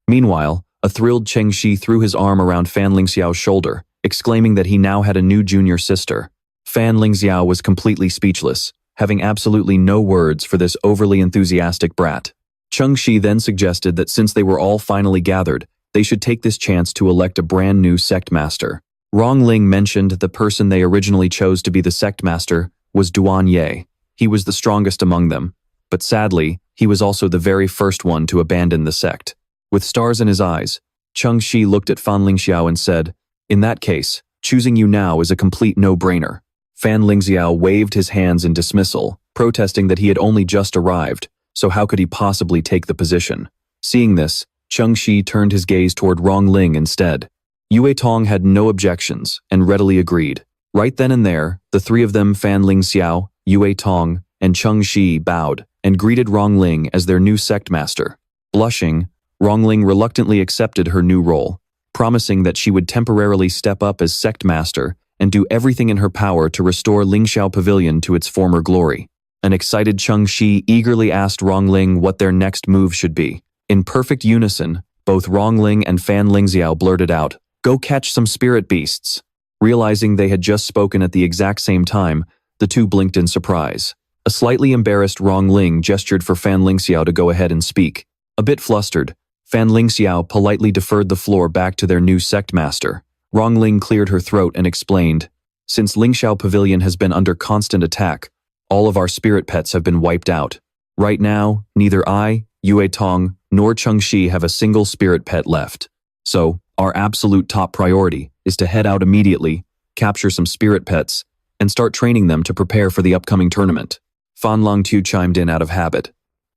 Meanwhile, a thrilled Cheng Shi threw his arm around Fan Lingxiao's shoulder, exclaiming that he now had a new junior sister. Fan Lingxiao was completely speechless, having absolutely no words for this overly enthusiastic brat. Cheng Shi then suggested that since they were all finally gathered, they should take this chance to elect a brand new sect master. Rongling mentioned the person they originally chose to be the sect master was Duan Ye. He was the strongest among them, but sadly, he was also the very first one to abandon the sect. With stars in his eyes, Cheng Shi looked at Fan Lingxiao and said, "In that case, choosing you now is a complete no-brainer." Fan Lingxiao waved his hands in dismissal, protesting that he had only just arrived, so how could he possibly take the position? Seeing this, Cheng Shi turned his gaze toward Rongling instead. Yue Tong had no objections and readily agreed. Right then and there, the 3 of them, Fan Lingxiao, Yue Tong, and Cheng Shi, bowed and greeted Rongling as their new sect master. Blushing, Rongling reluctantly accepted her new role, promising that she would temporarily step up as sect master and do everything in her power to restore Lingxiao Pavilion to its former glory. An excited Cheng Shi eagerly asked Rongling what their next move should be. In perfect unison, both Rongling and Fan Lingxiao blurted out, "Go catch some spirit beasts." Realizing they had just spoken at the exact same time, the 2 blinked in surprise. A slightly embarrassed Rongling gestured for Fan Lingxiao to go ahead and speak. A bit flustered, Fan Lingxiao politely deferred the floor back to their new sect master. Rongling cleared her throat and explained, "Since Lingxiao Pavilion has been under constant attack, all of our spirit pets have been wiped out. Right now, neither I, Yue Tong, nor Cheng Shi have a single spirit pet left. So, our absolute top priority is to head out immediately, capture some spirit pets, and start training them to prepare for the upcoming tournament." Fan Lingxiao chimed in out of habit.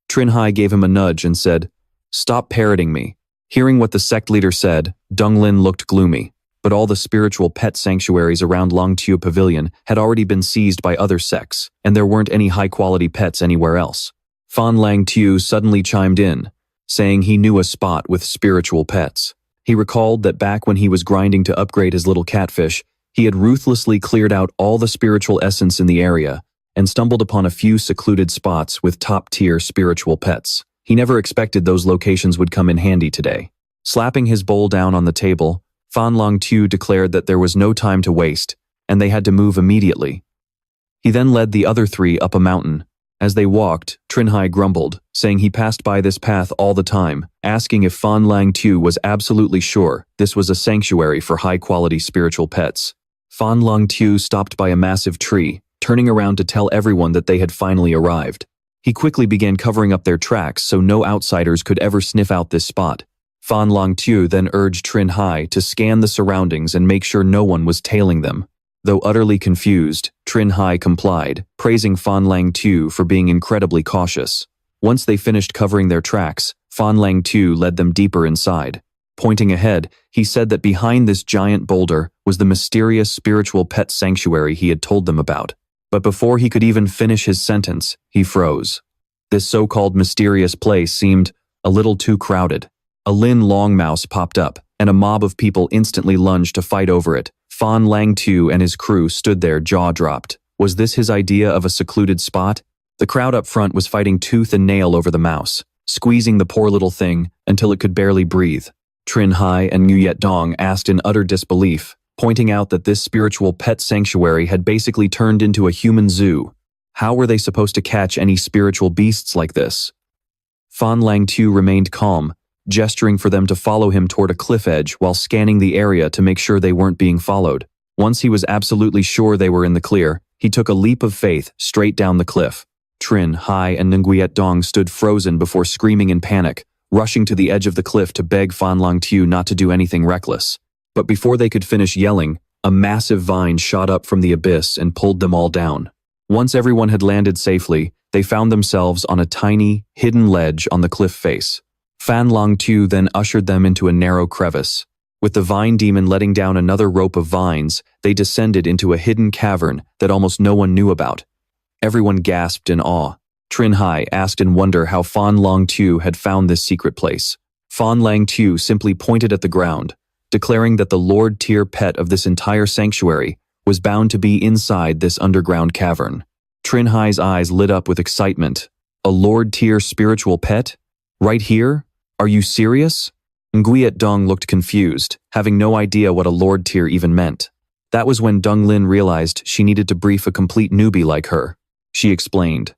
Trin Hai gave him a nudge and said, "Stop parroting me." Hearing what the sect leader said, Deng Lin looked gloomy, but all the spiritual pet sanctuaries around Lingxiao Pavilion had already been seized by other sects, and there weren't any high-quality pets anywhere else. Fan Lingxiao suddenly chimed in, saying he knew a spot with spiritual pets. He recalled that back when he was grinding to upgrade his little catfish, he had ruthlessly cleared out all the spiritual essence in the area and stumbled upon a few secluded spots with top-tier spiritual pets. He never expected those locations would come in handy today. Slapping his bowl down on the table, Fan Lingxiao declared that there was no time to waste, and they had to move immediately. He then led the other 3 up a mountain. As they walked, Trin Hai grumbled, saying he passed by this path all the time, asking if Fan Lingxiao was absolutely sure this was a sanctuary for high-quality spiritual pets. Fan Lingxiao stopped by a massive tree, turning around to tell everyone that they had finally arrived. He quickly began covering up their tracks so no outsiders could ever sniff out this spot. Fan Lingxiao then urged Trin Hai to scan the surroundings and make sure no one was tailing them. Though utterly confused, Trin Hai complied, praising Fan Lingxiao for being incredibly cautious. Once they finished covering their tracks, Fan Lingxiao led them deeper inside. Pointing ahead, he said that behind this giant boulder was the mysterious spiritual pet sanctuary he had told them about. But before he could even finish his sentence, he froze. This so-called mysterious place seemed a little too crowded. A Lin Longmouse popped up, and a mob of people instantly lunged to fight over it. Fan Lingxiao and his crew stood there jaw-dropped. Was this his idea of a secluded spot? The crowd up front was fighting tooth and nail over the mouse, squeezing the poor little thing until it could barely breathe. Trin Hai and Nguyet Dong asked in utter disbelief, pointing out that this spiritual pet sanctuary had basically turned into a human zoo. How were they supposed to catch any spiritual beasts like this? Fan Lingxiao remained calm, gesturing for them to follow him toward a cliff edge while scanning the area to make sure they weren't being followed. Once he was absolutely sure they were in the clear, he took a leap of faith straight down the cliff. Trin Hai and Nguyet Dong stood frozen before screaming in panic, rushing to the edge of the cliff to beg Fan Lingxiao not to do anything reckless. But before they could finish yelling, a massive vine shot up from the abyss and pulled them all down. Once everyone had landed safely, they found themselves on a tiny, hidden ledge on the cliff face. Fan Lingxiao then ushered them into a narrow crevice. With the vine demon letting down another rope of vines, they descended into a hidden cavern that almost no one knew about. Everyone gasped in awe. Trin Hai asked in wonder how Fan Lingxiao had found this secret place. Fan Lingxiao simply pointed at the ground, declaring that the Lord tier pet of this entire sanctuary was bound to be inside this underground cavern. Trin Hai's eyes lit up with excitement. A Lord tier spiritual pet? Right here? Are you serious? Nguyet Dong looked confused, having no idea what a Lord tier even meant. That was when Dong Lin realized she needed to brief a complete newbie like her. She explained,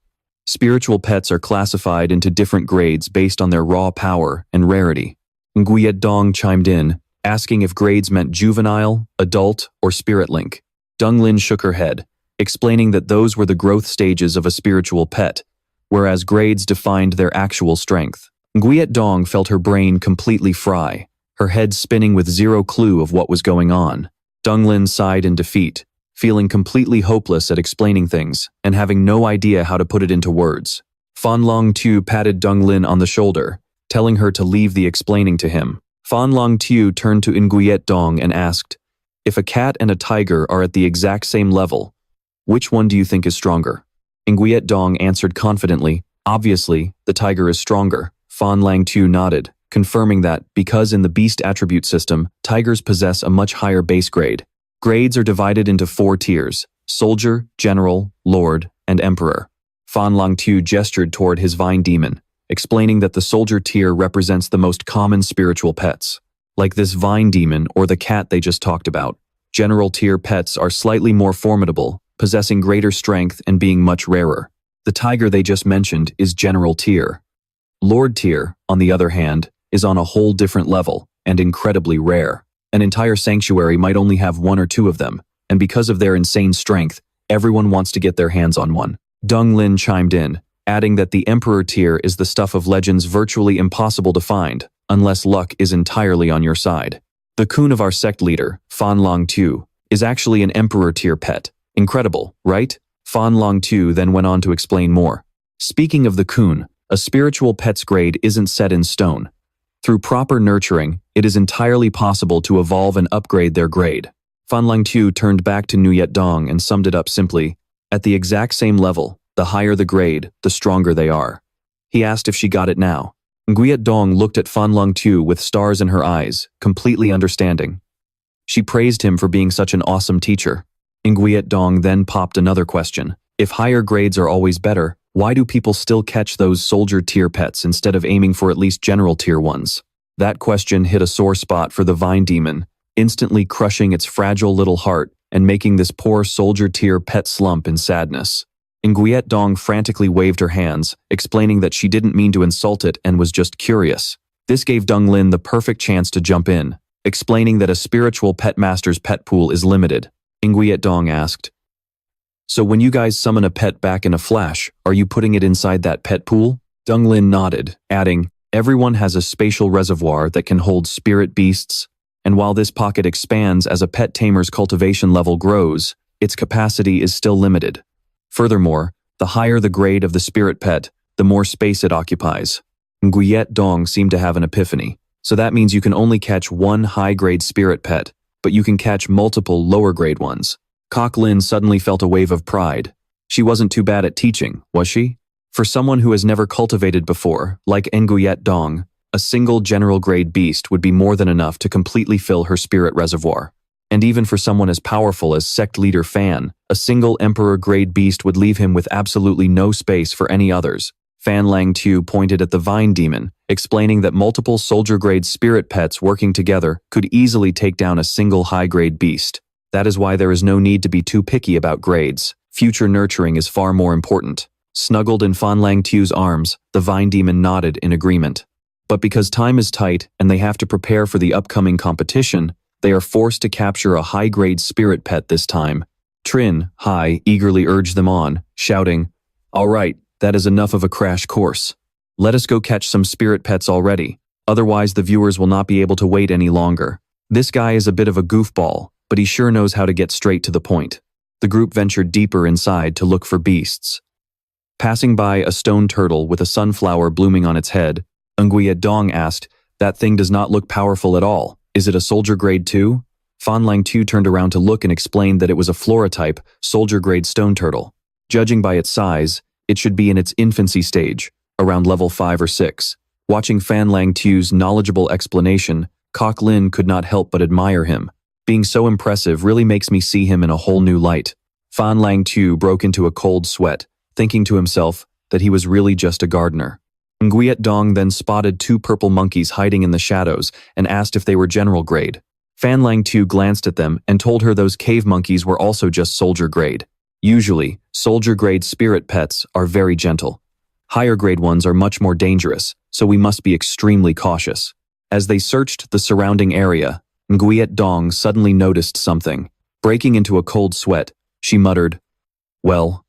spiritual pets are classified into different grades based on their raw power and rarity. Nguyet Dong chimed in, asking if grades meant juvenile, adult, or spirit link. Dong Lin shook her head, explaining that those were the growth stages of a spiritual pet, whereas grades defined their actual strength. Nguyet Dong felt her brain completely fry, her head spinning with zero clue of what was going on. Dong Lin sighed in defeat, feeling completely hopeless at explaining things and having no idea how to put it into words. Fan Lingxiao patted Dong Lin on the shoulder, telling her to leave the explaining to him. Fan Lingxiao turned to Nguyet Dong and asked, if a cat and a tiger are at the exact same level, which one do you think is stronger? Nguyet Dong answered confidently, obviously, the tiger is stronger. Fan Lingxiao nodded, confirming that, because in the beast attribute system, tigers possess a much higher base grade. Grades are divided into 4 tiers: soldier, general, lord, and emperor. Fan Lingxiao gestured toward his vine demon, explaining that the soldier tier represents the most common spiritual pets. Like this vine demon or the cat they just talked about, general tier pets are slightly more formidable, possessing greater strength and being much rarer. The tiger they just mentioned is general tier. Lord tier, on the other hand, is on a whole different level and incredibly rare. An entire sanctuary might only have 1 or 2 of them, and because of their insane strength, everyone wants to get their hands on one. Dong Lin chimed in, adding that the Emperor tier is the stuff of legends virtually impossible to find, unless luck is entirely on your side. The Kun of our sect leader, Fan Lingxiao, is actually an Emperor tier pet. Incredible, right? Fan Lingxiao then went on to explain more. Speaking of the Kun, a spiritual pet's grade isn't set in stone. Through proper nurturing, it is entirely possible to evolve and upgrade their grade. Fan Lingxiao turned back to Nguyet Dong and summed it up simply, at the exact same level, the higher the grade, the stronger they are. He asked if she got it now. Nguyet Dong looked at Fan Lingxiao with stars in her eyes, completely understanding. She praised him for being such an awesome teacher. Nguyet Dong then popped another question. If higher grades are always better, why do people still catch those soldier tier pets instead of aiming for at least general tier ones? That question hit a sore spot for the vine demon, instantly crushing its fragile little heart and making this poor soldier tier pet slump in sadness. Nguyet Dong frantically waved her hands, explaining that she didn't mean to insult it and was just curious. This gave Dong Lin the perfect chance to jump in, explaining that a spiritual pet master's pet pool is limited. Nguyet Dong asked, so when you guys summon a pet back in a flash, are you putting it inside that pet pool? Dong Lin nodded, adding, everyone has a spatial reservoir that can hold spirit beasts, and while this pocket expands as a pet tamer's cultivation level grows, its capacity is still limited. Furthermore, the higher the grade of the spirit pet, the more space it occupies. Nguyen Dong seemed to have an epiphany. So that means you can only catch one high-grade spirit pet, but you can catch multiple lower-grade ones. Kok Lin suddenly felt a wave of pride. She wasn't too bad at teaching, was she? For someone who has never cultivated before, like Nguyen Dong, a single general-grade beast would be more than enough to completely fill her spirit reservoir. And even for someone as powerful as sect leader Fan, a single emperor-grade beast would leave him with absolutely no space for any others. Fan Lingxiao pointed at the vine demon, explaining that multiple soldier-grade spirit pets working together could easily take down a single high-grade beast. That is why there is no need to be too picky about grades. Future nurturing is far more important. Snuggled in Fan Lingxiao's arms, the vine demon nodded in agreement. But because time is tight and they have to prepare for the upcoming competition, they are forced to capture a high-grade spirit pet this time. Trin Hai eagerly urged them on, shouting, "All right, that is enough of a crash course. Let us go catch some spirit pets already, otherwise the viewers will not be able to wait any longer." This guy is a bit of a goofball, but he sure knows how to get straight to the point. The group ventured deeper inside to look for beasts. Passing by a stone turtle with a sunflower blooming on its head, Nguyen Dong asked, "That thing does not look powerful at all. Is it a soldier grade too?" Fan Lingxiao turned around to look and explained that it was a flora-type, soldier-grade stone turtle. Judging by its size, it should be in its infancy stage, around level 5 or 6. Watching Fan Lingxiao's knowledgeable explanation, Kok Lin could not help but admire him. Being so impressive really makes me see him in a whole new light. Fan Lingxiao broke into a cold sweat, thinking to himself that he was really just a gardener. Nguyen Dong then spotted 2 purple monkeys hiding in the shadows and asked if they were general grade. Fan Lingxiao glanced at them and told her those cave monkeys were also just soldier grade. Usually, soldier grade spirit pets are very gentle. Higher grade ones are much more dangerous, so we must be extremely cautious. As they searched the surrounding area, Nguyen Dong suddenly noticed something. Breaking into a cold sweat, she muttered, "Well,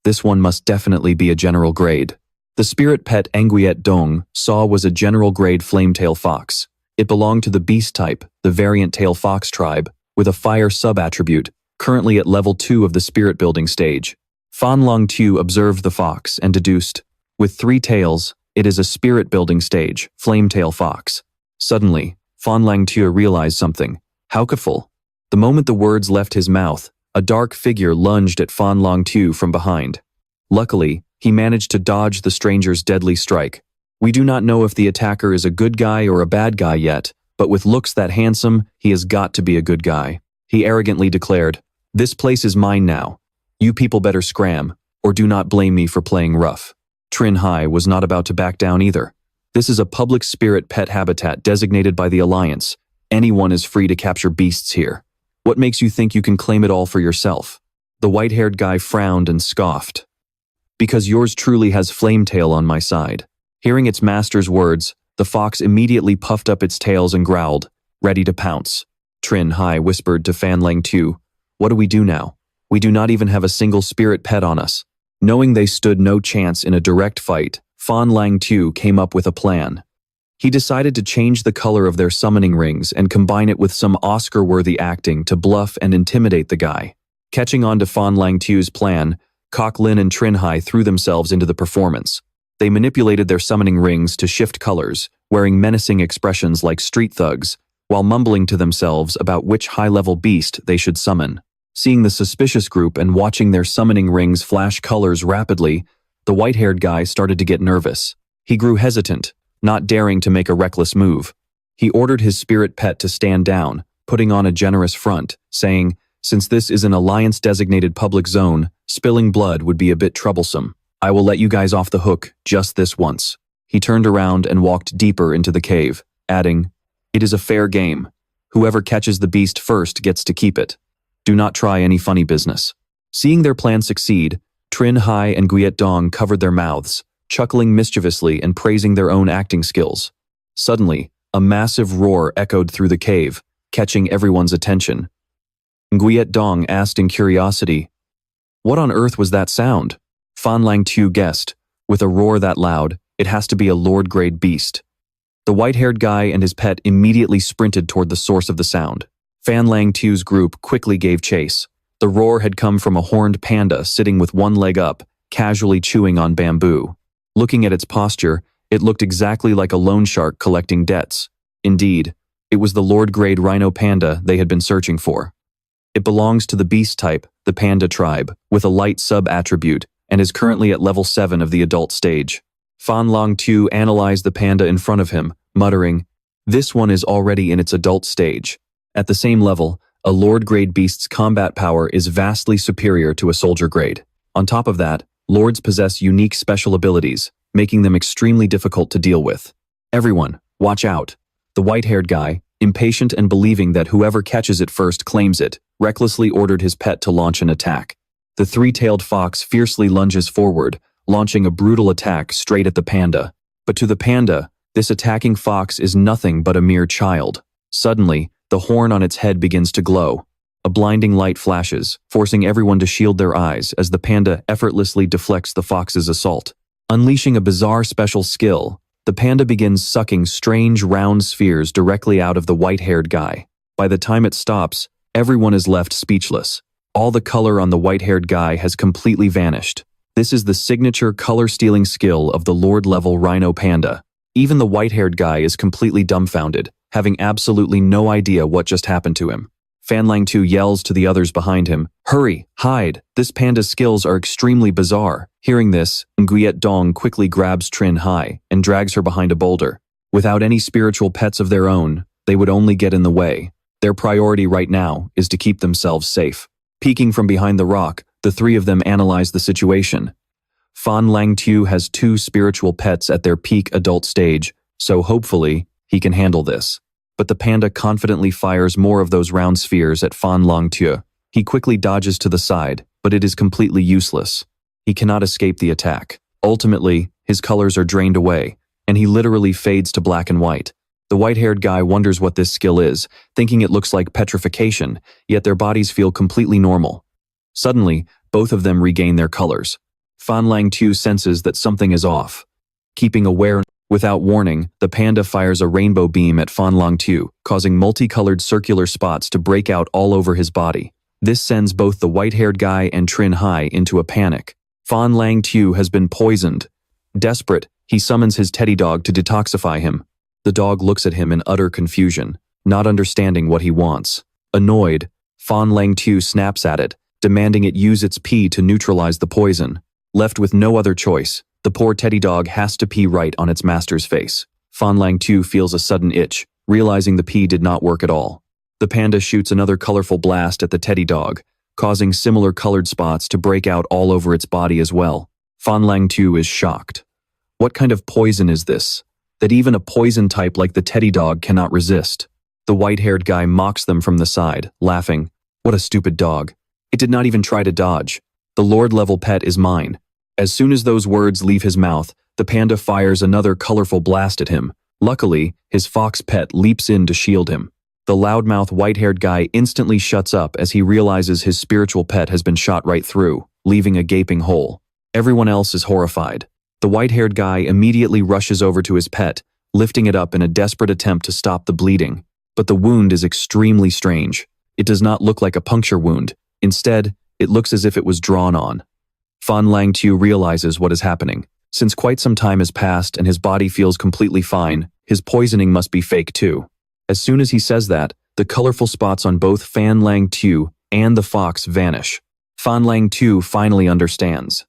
this one must definitely be a general grade." The spirit pet Nguyen Dong saw was a general grade flametail fox. It belonged to the beast type, the variant tail fox tribe, with a fire sub-attribute, currently at level 2 of the spirit building stage. Fan Lingxiao observed the fox and deduced, with 3 tails, it is a spirit building stage, flametail fox. Suddenly, Fan Lingxiao realized something. How could? The moment the words left his mouth, a dark figure lunged at Fan Lingxiao from behind. Luckily, he managed to dodge the stranger's deadly strike. We do not know if the attacker is a good guy or a bad guy yet, but with looks that handsome, he has got to be a good guy. He arrogantly declared, "This place is mine now. You people better scram, or do not blame me for playing rough." Trin Hai was not about to back down either. This is a public spirit pet habitat designated by the Alliance. Anyone is free to capture beasts here. What makes you think you can claim it all for yourself? The white-haired guy frowned and scoffed. "Because yours truly has Flametail on my side." Hearing its master's words, the fox immediately puffed up its tails and growled, ready to pounce. Trin Hai whispered to Fan Lingxiao, "What do we do now? We do not even have a single spirit pet on us." Knowing they stood no chance in a direct fight, Fan Lingxiao came up with a plan. He decided to change the color of their summoning rings and combine it with some Oscar-worthy acting to bluff and intimidate the guy. Catching on to Fan Lingxiao's plan, Kok Lin and Trin Hai threw themselves into the performance. They manipulated their summoning rings to shift colors, wearing menacing expressions like street thugs, while mumbling to themselves about which high-level beast they should summon. Seeing the suspicious group and watching their summoning rings flash colors rapidly, the white-haired guy started to get nervous. He grew hesitant, not daring to make a reckless move. He ordered his spirit pet to stand down, putting on a generous front, saying, "Since this is an Alliance-designated public zone, spilling blood would be a bit troublesome. I will let you guys off the hook just this once." He turned around and walked deeper into the cave, adding, "It is a fair game. Whoever catches the beast first gets to keep it. Do not try any funny business." Seeing their plan succeed, Trin Hai and Nguyen Dong covered their mouths, chuckling mischievously and praising their own acting skills. Suddenly, a massive roar echoed through the cave, catching everyone's attention. Nguyen Dong asked in curiosity, "What on earth was that sound?" Fan Lingxiao guessed, "With a roar that loud, it has to be a Lord-grade beast." The white-haired guy and his pet immediately sprinted toward the source of the sound. Fan Lingxiao's group quickly gave chase. The roar had come from a horned panda sitting with one leg up, casually chewing on bamboo. Looking at its posture, It looked exactly like a loan shark collecting debts. Indeed, it was the Lord-grade rhino panda they had been searching for. It belongs to the beast type, the panda tribe, with a light sub-attribute, and is currently at level 7 of the adult stage. Fan Lingxiao analyzed the panda in front of him, muttering, "This one is already in its adult stage." At the same level, a Lord-grade beast's combat power is vastly superior to a soldier grade. On top of that, Lords possess unique special abilities, making them extremely difficult to deal with. Everyone, watch out. The white-haired guy, impatient and believing that whoever catches it first claims it, recklessly ordered his pet to launch an attack. The three-tailed fox fiercely lunges forward, launching a brutal attack straight at the panda. But to the panda, this attacking fox is nothing but a mere child. Suddenly, the horn on its head begins to glow. A blinding light flashes, forcing everyone to shield their eyes as the panda effortlessly deflects the fox's assault. Unleashing a bizarre special skill, the panda begins sucking strange round spheres directly out of the white-haired guy. By the time it stops, everyone is left speechless. All the color on the white-haired guy has completely vanished. This is the signature color-stealing skill of the Lord-level rhino panda. Even the white-haired guy is completely dumbfounded, having absolutely no idea what just happened to him. Fan Lingxiao yells to the others behind him, "Hurry, hide, this panda's skills are extremely bizarre." Hearing this, Nguyen Dong quickly grabs Trin Hai and drags her behind a boulder. Without any spiritual pets of their own, they would only get in the way. Their priority right now is to keep themselves safe. Peeking from behind the rock, the three of them analyze the situation. Fan Lingxiao has 2 spiritual pets at their peak adult stage, so hopefully, he can handle this. But the panda confidently fires more of those round spheres at Fan Lingxiao. He quickly dodges to the side, but it is completely useless. He cannot escape the attack. Ultimately, his colors are drained away, and he literally fades to black and white. The white-haired guy wonders what this skill is, thinking it looks like petrification, yet their bodies feel completely normal. Suddenly, both of them regain their colors. Fan Lingxiao senses that something is off. Keeping aware, without warning, the panda fires a rainbow beam at Fan Lingxiao, causing multicolored circular spots to break out all over his body. This sends both the white-haired guy and Trin Hai into a panic. Fan Lingxiao has been poisoned. Desperate, he summons his teddy dog to detoxify him. The dog looks at him in utter confusion, not understanding what he wants. Annoyed, Fan Lingxiao snaps at it, demanding it use its pee to neutralize the poison. Left with no other choice, the poor teddy dog has to pee right on its master's face. Fan Lingxiao feels a sudden itch, realizing the pee did not work at all. The panda shoots another colorful blast at the teddy dog, causing similar colored spots to break out all over its body as well. Fan Lingxiao is shocked. What kind of poison is this, that even a poison type like the teddy dog cannot resist? The white-haired guy mocks them from the side, laughing. What a stupid dog. It did not even try to dodge. The Lord-level pet is mine. As soon as those words leave his mouth, the panda fires another colorful blast at him. Luckily, his fox pet leaps in to shield him. The loudmouth white-haired guy instantly shuts up as he realizes his spiritual pet has been shot right through, leaving a gaping hole. Everyone else is horrified. The white-haired guy immediately rushes over to his pet, lifting it up in a desperate attempt to stop the bleeding. But the wound is extremely strange. It does not look like a puncture wound. Instead, it looks as if it was drawn on. Fan Lingxiao realizes what is happening. Since quite some time has passed and his body feels completely fine, his poisoning must be fake too. As soon as he says that, the colorful spots on both Fan Lingxiao and the fox vanish. Fan Lingxiao finally understands.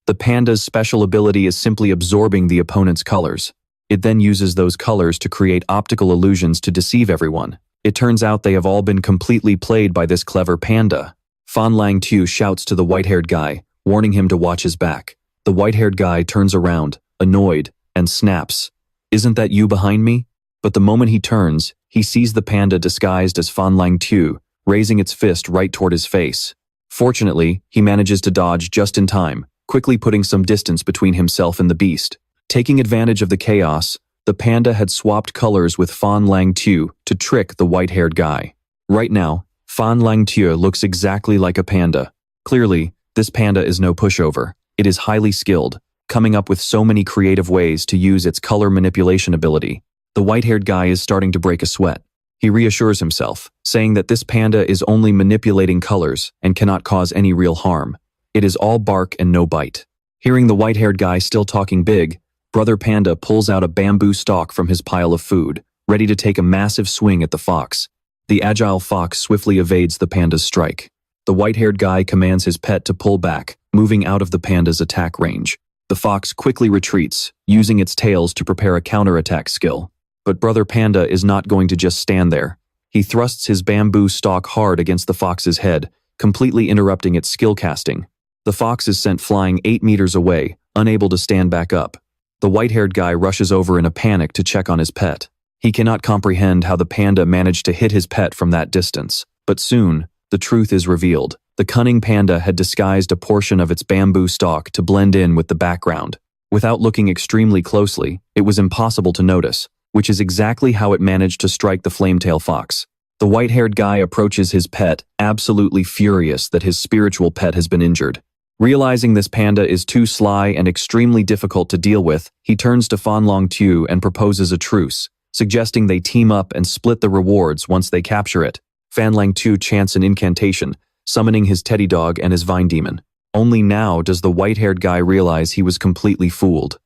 The panda's special ability is simply absorbing the opponent's colors. It then uses those colors to create optical illusions to deceive everyone. It turns out they have all been completely played by this clever panda. Fan Lingxiao shouts to the white-haired guy, warning him to watch his back. The white-haired guy turns around, annoyed, and snaps. "Isn't that you behind me?" But the moment he turns, he sees the panda disguised as Fan Lingxiao, raising its fist right toward his face. Fortunately, he manages to dodge just in time, quickly putting some distance between himself and the beast. Taking advantage of the chaos, the panda had swapped colors with Fan Lingxiao to trick the white-haired guy. Right now, Fan Lingxiao looks exactly like a panda. Clearly, this panda is no pushover. It is highly skilled, coming up with so many creative ways to use its color manipulation ability. The white-haired guy is starting to break a sweat. He reassures himself, saying that this panda is only manipulating colors and cannot cause any real harm. It is all bark and no bite. Hearing the white-haired guy still talking big, Brother Panda pulls out a bamboo stalk from his pile of food, ready to take a massive swing at the fox. The agile fox swiftly evades the panda's strike. The white-haired guy commands his pet to pull back, moving out of the panda's attack range. The fox quickly retreats, using its tails to prepare a counterattack skill. But Brother Panda is not going to just stand there. He thrusts his bamboo stalk hard against the fox's head, completely interrupting its skill casting. The fox is sent flying 8 meters away, unable to stand back up. The white-haired guy rushes over in a panic to check on his pet. He cannot comprehend how the panda managed to hit his pet from that distance. But soon, the truth is revealed. The cunning panda had disguised a portion of its bamboo stalk to blend in with the background. Without looking extremely closely, it was impossible to notice, which is exactly how it managed to strike the flametail fox. The white-haired guy approaches his pet, absolutely furious that his spiritual pet has been injured. Realizing this panda is too sly and extremely difficult to deal with, he turns to Fan Lingxiao and proposes a truce, suggesting they team up and split the rewards once they capture it. Fan Lingxiao chants an incantation, summoning his teddy dog and his vine demon. Only now does the white-haired guy realize he was completely fooled.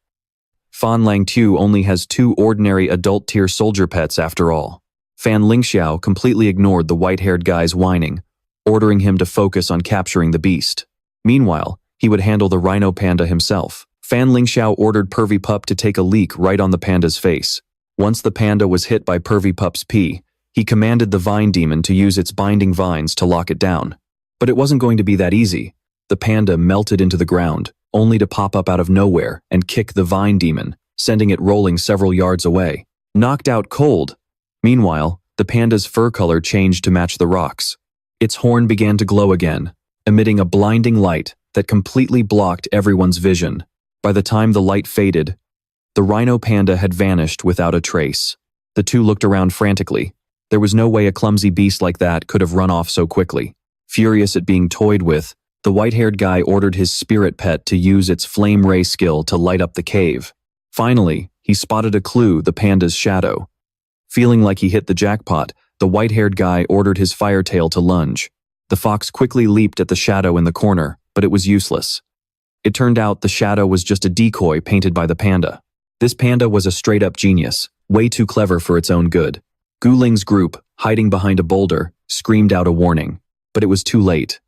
Fan Lingxiao only has 2 ordinary adult-tier soldier pets after all. Fan Lingxiao completely ignored the white-haired guy's whining, ordering him to focus on capturing the beast. Meanwhile, he would handle the rhino panda himself. Fan Lingxiao ordered Pervy Pup to take a leak right on the panda's face. Once the panda was hit by Pervy Pup's pee, he commanded the vine demon to use its binding vines to lock it down. But it wasn't going to be that easy. The panda melted into the ground, only to pop up out of nowhere and kick the vine demon, sending it rolling several yards away. Knocked out cold. Meanwhile, the panda's fur color changed to match the rocks. Its horn began to glow again, emitting a blinding light that completely blocked everyone's vision. By the time the light faded, the rhino panda had vanished without a trace. The two looked around frantically. There was no way a clumsy beast like that could have run off so quickly. Furious at being toyed with, the white-haired guy ordered his spirit pet to use its flame ray skill to light up the cave. Finally, he spotted a clue: the panda's shadow. Feeling like he hit the jackpot, the white-haired guy ordered his firetail to lunge. The fox quickly leaped at the shadow in the corner, but it was useless. It turned out the shadow was just a decoy painted by the panda. This panda was a straight-up genius, way too clever for its own good. Guling's group, hiding behind a boulder, screamed out a warning, but it was too late.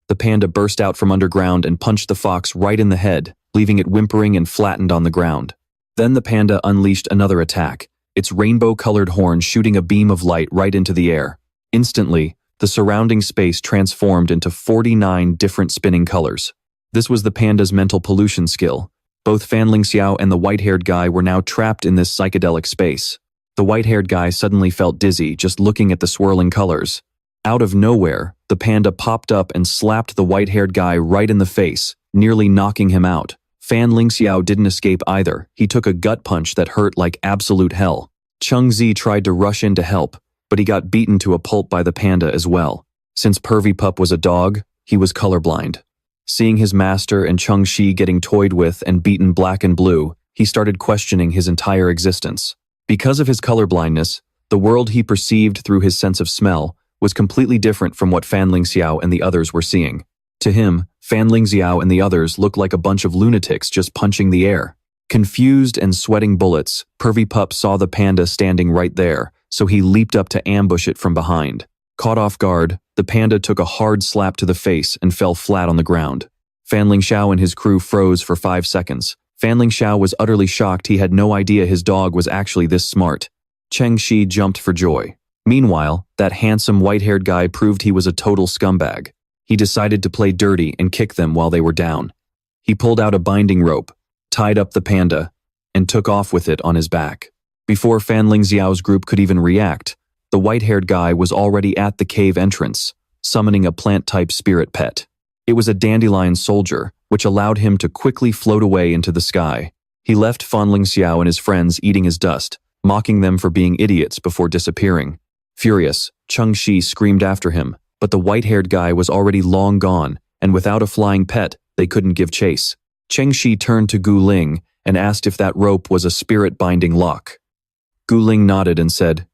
The panda burst out from underground and punched the fox right in the head, leaving it whimpering and flattened on the ground. Then the panda unleashed another attack, its rainbow-colored horn shooting a beam of light right into the air. Instantly, the surrounding space transformed into 49 different spinning colors. This was the panda's mental pollution skill. Both Fan Lingxiao and the white-haired guy were now trapped in this psychedelic space. The white-haired guy suddenly felt dizzy just looking at the swirling colors. Out of nowhere, the panda popped up and slapped the white-haired guy right in the face, nearly knocking him out. Fan Lingxiao didn't escape either. He took a gut punch that hurt like absolute hell. Chengzi tried to rush in to help, but he got beaten to a pulp by the panda as well. Since Pervy Pup was a dog, he was colorblind. Seeing his master and Chengxi getting toyed with and beaten black and blue, he started questioning his entire existence. Because of his colorblindness, the world he perceived through his sense of smell was completely different from what Fan Lingxiao and the others were seeing. To him, Fan Lingxiao and the others looked like a bunch of lunatics just punching the air. Confused and sweating bullets, Pervy Pup saw the panda standing right there, so he leaped up to ambush it from behind. Caught off guard, the panda took a hard slap to the face and fell flat on the ground. Fan Lingxiao and his crew froze for 5 seconds. Fan Lingxiao was utterly shocked. He had no idea his dog was actually this smart. Chengxi jumped for joy. Meanwhile, that handsome white-haired guy proved he was a total scumbag. He decided to play dirty and kick them while they were down. He pulled out a binding rope, tied up the panda, and took off with it on his back. Before Fan Lingxiao's group could even react, the white-haired guy was already at the cave entrance, summoning a plant-type spirit pet. It was a dandelion soldier, which allowed him to quickly float away into the sky. He left Fan Lingxiao and his friends eating his dust, mocking them for being idiots before disappearing. Furious, Chengxi screamed after him, but the white-haired guy was already long gone, and without a flying pet, they couldn't give chase. Chengxi turned to Guling and asked if that rope was a spirit-binding lock. Guling nodded and said,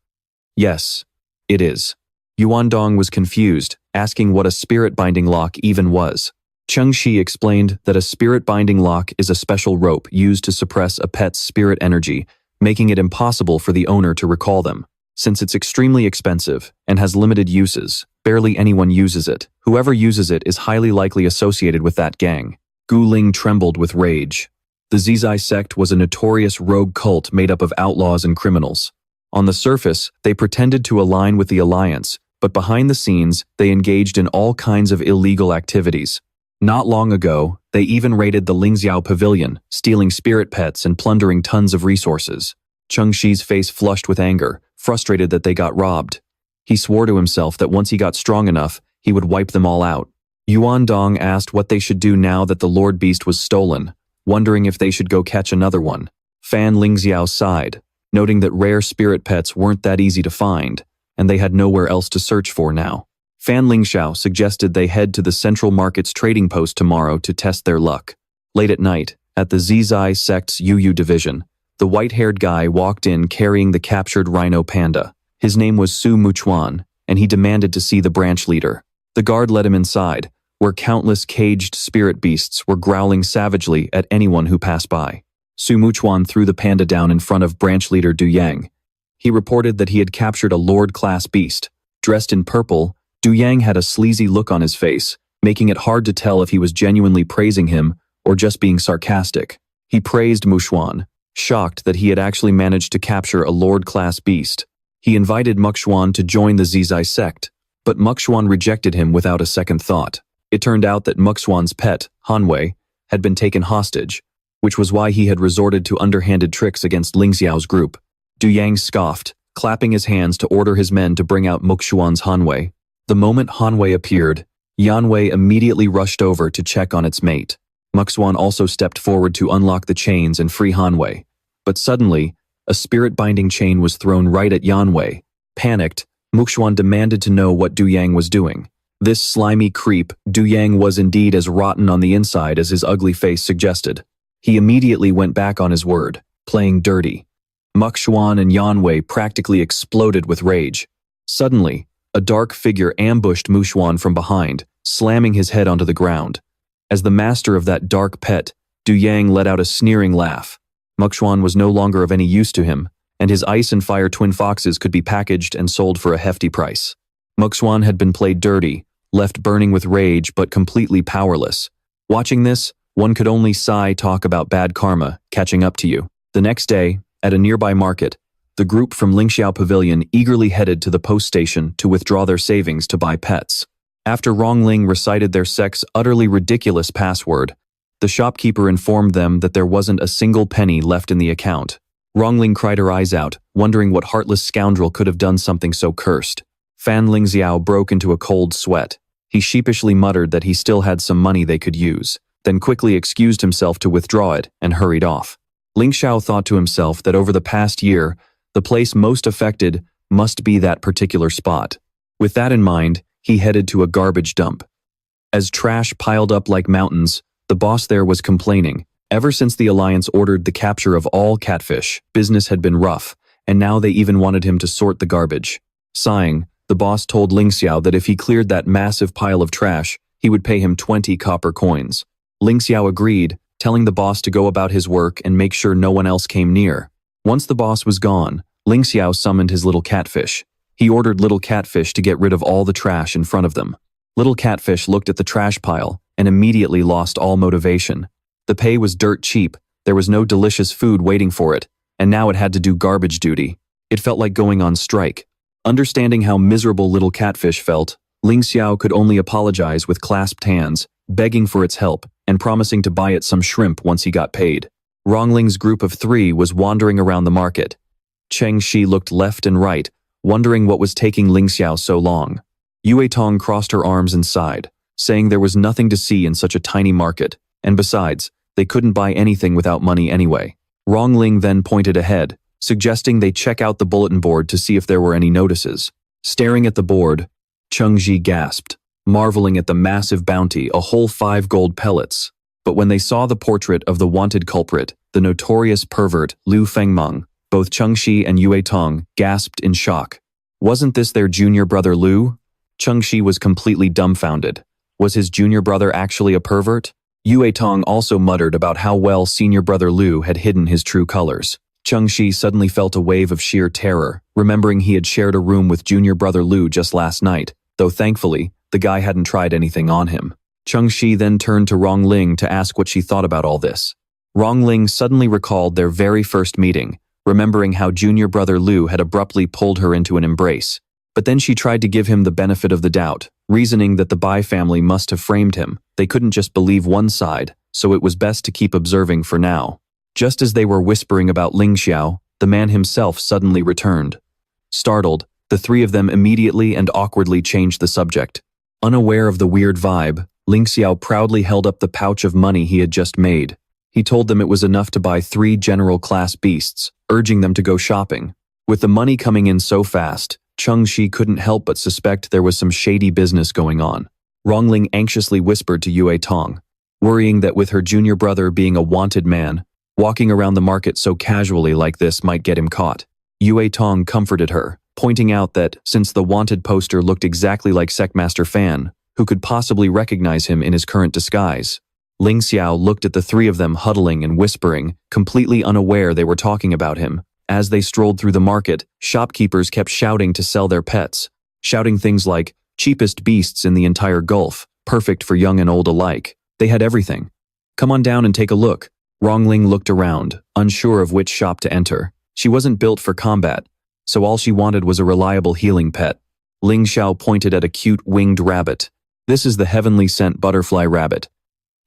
"Yes, it is." Yuandong was confused, asking what a spirit-binding lock even was. Cheng Shi explained that a spirit binding lock is a special rope used to suppress a pet's spirit energy, making it impossible for the owner to recall them. Since it's extremely expensive and has limited uses, barely anyone uses it. Whoever uses it is highly likely associated with that gang. Gu Ling trembled with rage. The Zizai sect was a notorious rogue cult made up of outlaws and criminals. On the surface, they pretended to align with the Alliance, but behind the scenes, they engaged in all kinds of illegal activities. Not long ago, they even raided the Lingxiao Pavilion, stealing spirit pets and plundering tons of resources. Cheng Shi's face flushed with anger, frustrated that they got robbed. He swore to himself that once he got strong enough, he would wipe them all out. Yuan Dong asked what they should do now that the Lord Beast was stolen, wondering if they should go catch another one. Fan Lingxiao sighed, noting that rare spirit pets weren't that easy to find, and they had nowhere else to search for now. Fan Lingxiao suggested they head to the Central Market's trading post tomorrow to test their luck. Late at night, at the Zizai sect's Yu division, the white-haired guy walked in carrying the captured rhino panda. His name was Su Muchuan, and he demanded to see the branch leader. The guard led him inside, where countless caged spirit beasts were growling savagely at anyone who passed by. Su Muchuan threw the panda down in front of branch leader Du Yang. He reported that he had captured a Lord-class beast. Dressed in purple, Du Yang had a sleazy look on his face, making it hard to tell if he was genuinely praising him or just being sarcastic. He praised Muchuan, shocked that he had actually managed to capture a Lord-class beast. He invited Muxuan to join the Zizai sect, but Muxuan rejected him without a second thought. It turned out that Muxuan's pet, Hanwei, had been taken hostage, which was why he had resorted to underhanded tricks against Lingxiao's group. Du Yang scoffed, clapping his hands to order his men to bring out Muxuan's Hanwei. The moment Hanwei appeared, Yanwei immediately rushed over to check on its mate. Muxuan also stepped forward to unlock the chains and free Hanwei. But suddenly, a spirit-binding chain was thrown right at Yanwei. Panicked, Muxuan demanded to know what Du Yang was doing. This slimy creep, Du Yang was indeed as rotten on the inside as his ugly face suggested. He immediately went back on his word, playing dirty. Muxuan and Yanwei practically exploded with rage. Suddenly, a dark figure ambushed Muxuan from behind, slamming his head onto the ground. As the master of that dark pet, Du Yang let out a sneering laugh. Muxuan was no longer of any use to him, and his ice and fire twin foxes could be packaged and sold for a hefty price. Muxuan had been played dirty, left burning with rage but completely powerless. Watching this, one could only sigh talk about bad karma catching up to you. The next day, at a nearby market, the group from Lingxiao Pavilion eagerly headed to the post station to withdraw their savings to buy pets. After Rongling recited their sect's utterly ridiculous password, the shopkeeper informed them that there wasn't a single penny left in the account. Rongling cried her eyes out, wondering what heartless scoundrel could have done something so cursed. Fan Lingxiao broke into a cold sweat. He sheepishly muttered that he still had some money they could use, then quickly excused himself to withdraw it and hurried off. Lingxiao thought to himself that over the past year, the place most affected must be that particular spot. With that in mind, he headed to a garbage dump. As trash piled up like mountains, the boss there was complaining. Ever since the Alliance ordered the capture of all catfish, business had been rough, and now they even wanted him to sort the garbage. Sighing, the boss told Lingxiao that if he cleared that massive pile of trash, he would pay him 20 copper coins. Lingxiao agreed, telling the boss to go about his work and make sure no one else came near. Once the boss was gone, Lingxiao summoned his little catfish. He ordered little catfish to get rid of all the trash in front of them. Little catfish looked at the trash pile and immediately lost all motivation. The pay was dirt cheap, there was no delicious food waiting for it, and now it had to do garbage duty. It felt like going on strike. Understanding how miserable little catfish felt, Lingxiao could only apologize with clasped hands, begging for its help and promising to buy it some shrimp once he got paid. Rongling's group of 3 was wandering around the market. Cheng Shi looked left and right, wondering what was taking Lingxiao so long. Yue Tong crossed her arms and sighed, saying there was nothing to see in such a tiny market, and besides, they couldn't buy anything without money anyway. Rongling then pointed ahead, suggesting they check out the bulletin board to see if there were any notices. Staring at the board, Cheng Shi gasped, marveling at the massive bounty, a whole 5 gold pellets. But when they saw the portrait of the wanted culprit, the notorious pervert Liu Fengmang, both Cheng Shi and Yue Tong gasped in shock. Wasn't this their junior brother Liu? Cheng Shi was completely dumbfounded. Was his junior brother actually a pervert? Yue Tong also muttered about how well senior brother Liu had hidden his true colors. Chengxi suddenly felt a wave of sheer terror, remembering he had shared a room with junior brother Liu just last night, though thankfully, the guy hadn't tried anything on him. Chengxi then turned to Rongling to ask what she thought about all this. Rongling suddenly recalled their very first meeting, remembering how junior brother Liu had abruptly pulled her into an embrace. But then she tried to give him the benefit of the doubt, reasoning that the Bai family must have framed him. They couldn't just believe one side, so it was best to keep observing for now. Just as they were whispering about Lingxiao, the man himself suddenly returned. Startled, the three of them immediately and awkwardly changed the subject. Unaware of the weird vibe, Lingxiao proudly held up the pouch of money he had just made. He told them it was enough to buy 3 general-class beasts, urging them to go shopping. With the money coming in so fast, Chengxi couldn't help but suspect there was some shady business going on. Rongling anxiously whispered to Yue Tong, worrying that with her junior brother being a wanted man, walking around the market so casually like this might get him caught. Yue Tong comforted her, pointing out that, since the wanted poster looked exactly like Sectmaster Fan, who could possibly recognize him in his current disguise? Lingxiao looked at the three of them huddling and whispering, completely unaware they were talking about him. As they strolled through the market, shopkeepers kept shouting to sell their pets, shouting things like, cheapest beasts in the entire Gulf, perfect for young and old alike. They had everything. Come on down and take a look. Rongling looked around, unsure of which shop to enter. She wasn't built for combat, so all she wanted was a reliable healing pet. Lingxiao pointed at a cute winged rabbit. This is the heavenly scent butterfly rabbit.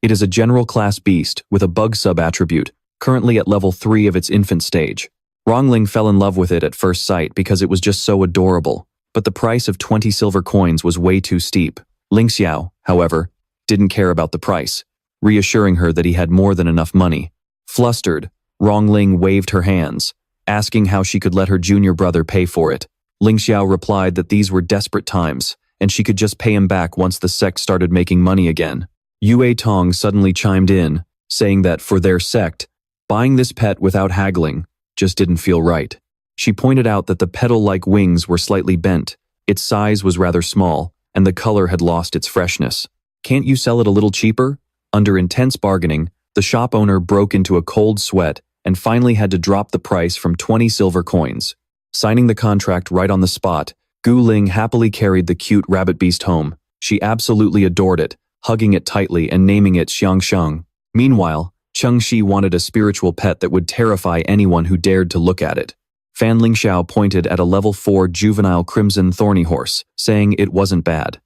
It is a general class beast with a bug sub-attribute, currently at level 3 of its infant stage. Rongling fell in love with it at first sight because it was just so adorable, but the price of 20 silver coins was way too steep. Lingxiao, however, didn't care about the price, reassuring her that he had more than enough money. Flustered, Rongling waved her hands, asking how she could let her junior brother pay for it. Lingxiao replied that these were desperate times, and she could just pay him back once the sect started making money again. Yue Tong suddenly chimed in, saying that for their sect, buying this pet without haggling just didn't feel right. She pointed out that the petal-like wings were slightly bent, its size was rather small, and the color had lost its freshness. Can't you sell it a little cheaper? Under intense bargaining, the shop owner broke into a cold sweat and finally had to drop the price from 20 silver coins. Signing the contract right on the spot, Gu Ling happily carried the cute rabbit beast home. She absolutely adored it, hugging it tightly and naming it Xiangsheng. Meanwhile, Chengxi wanted a spiritual pet that would terrify anyone who dared to look at it. Fan Lingxiao pointed at a level 4 juvenile crimson thorny horse, saying it wasn't bad.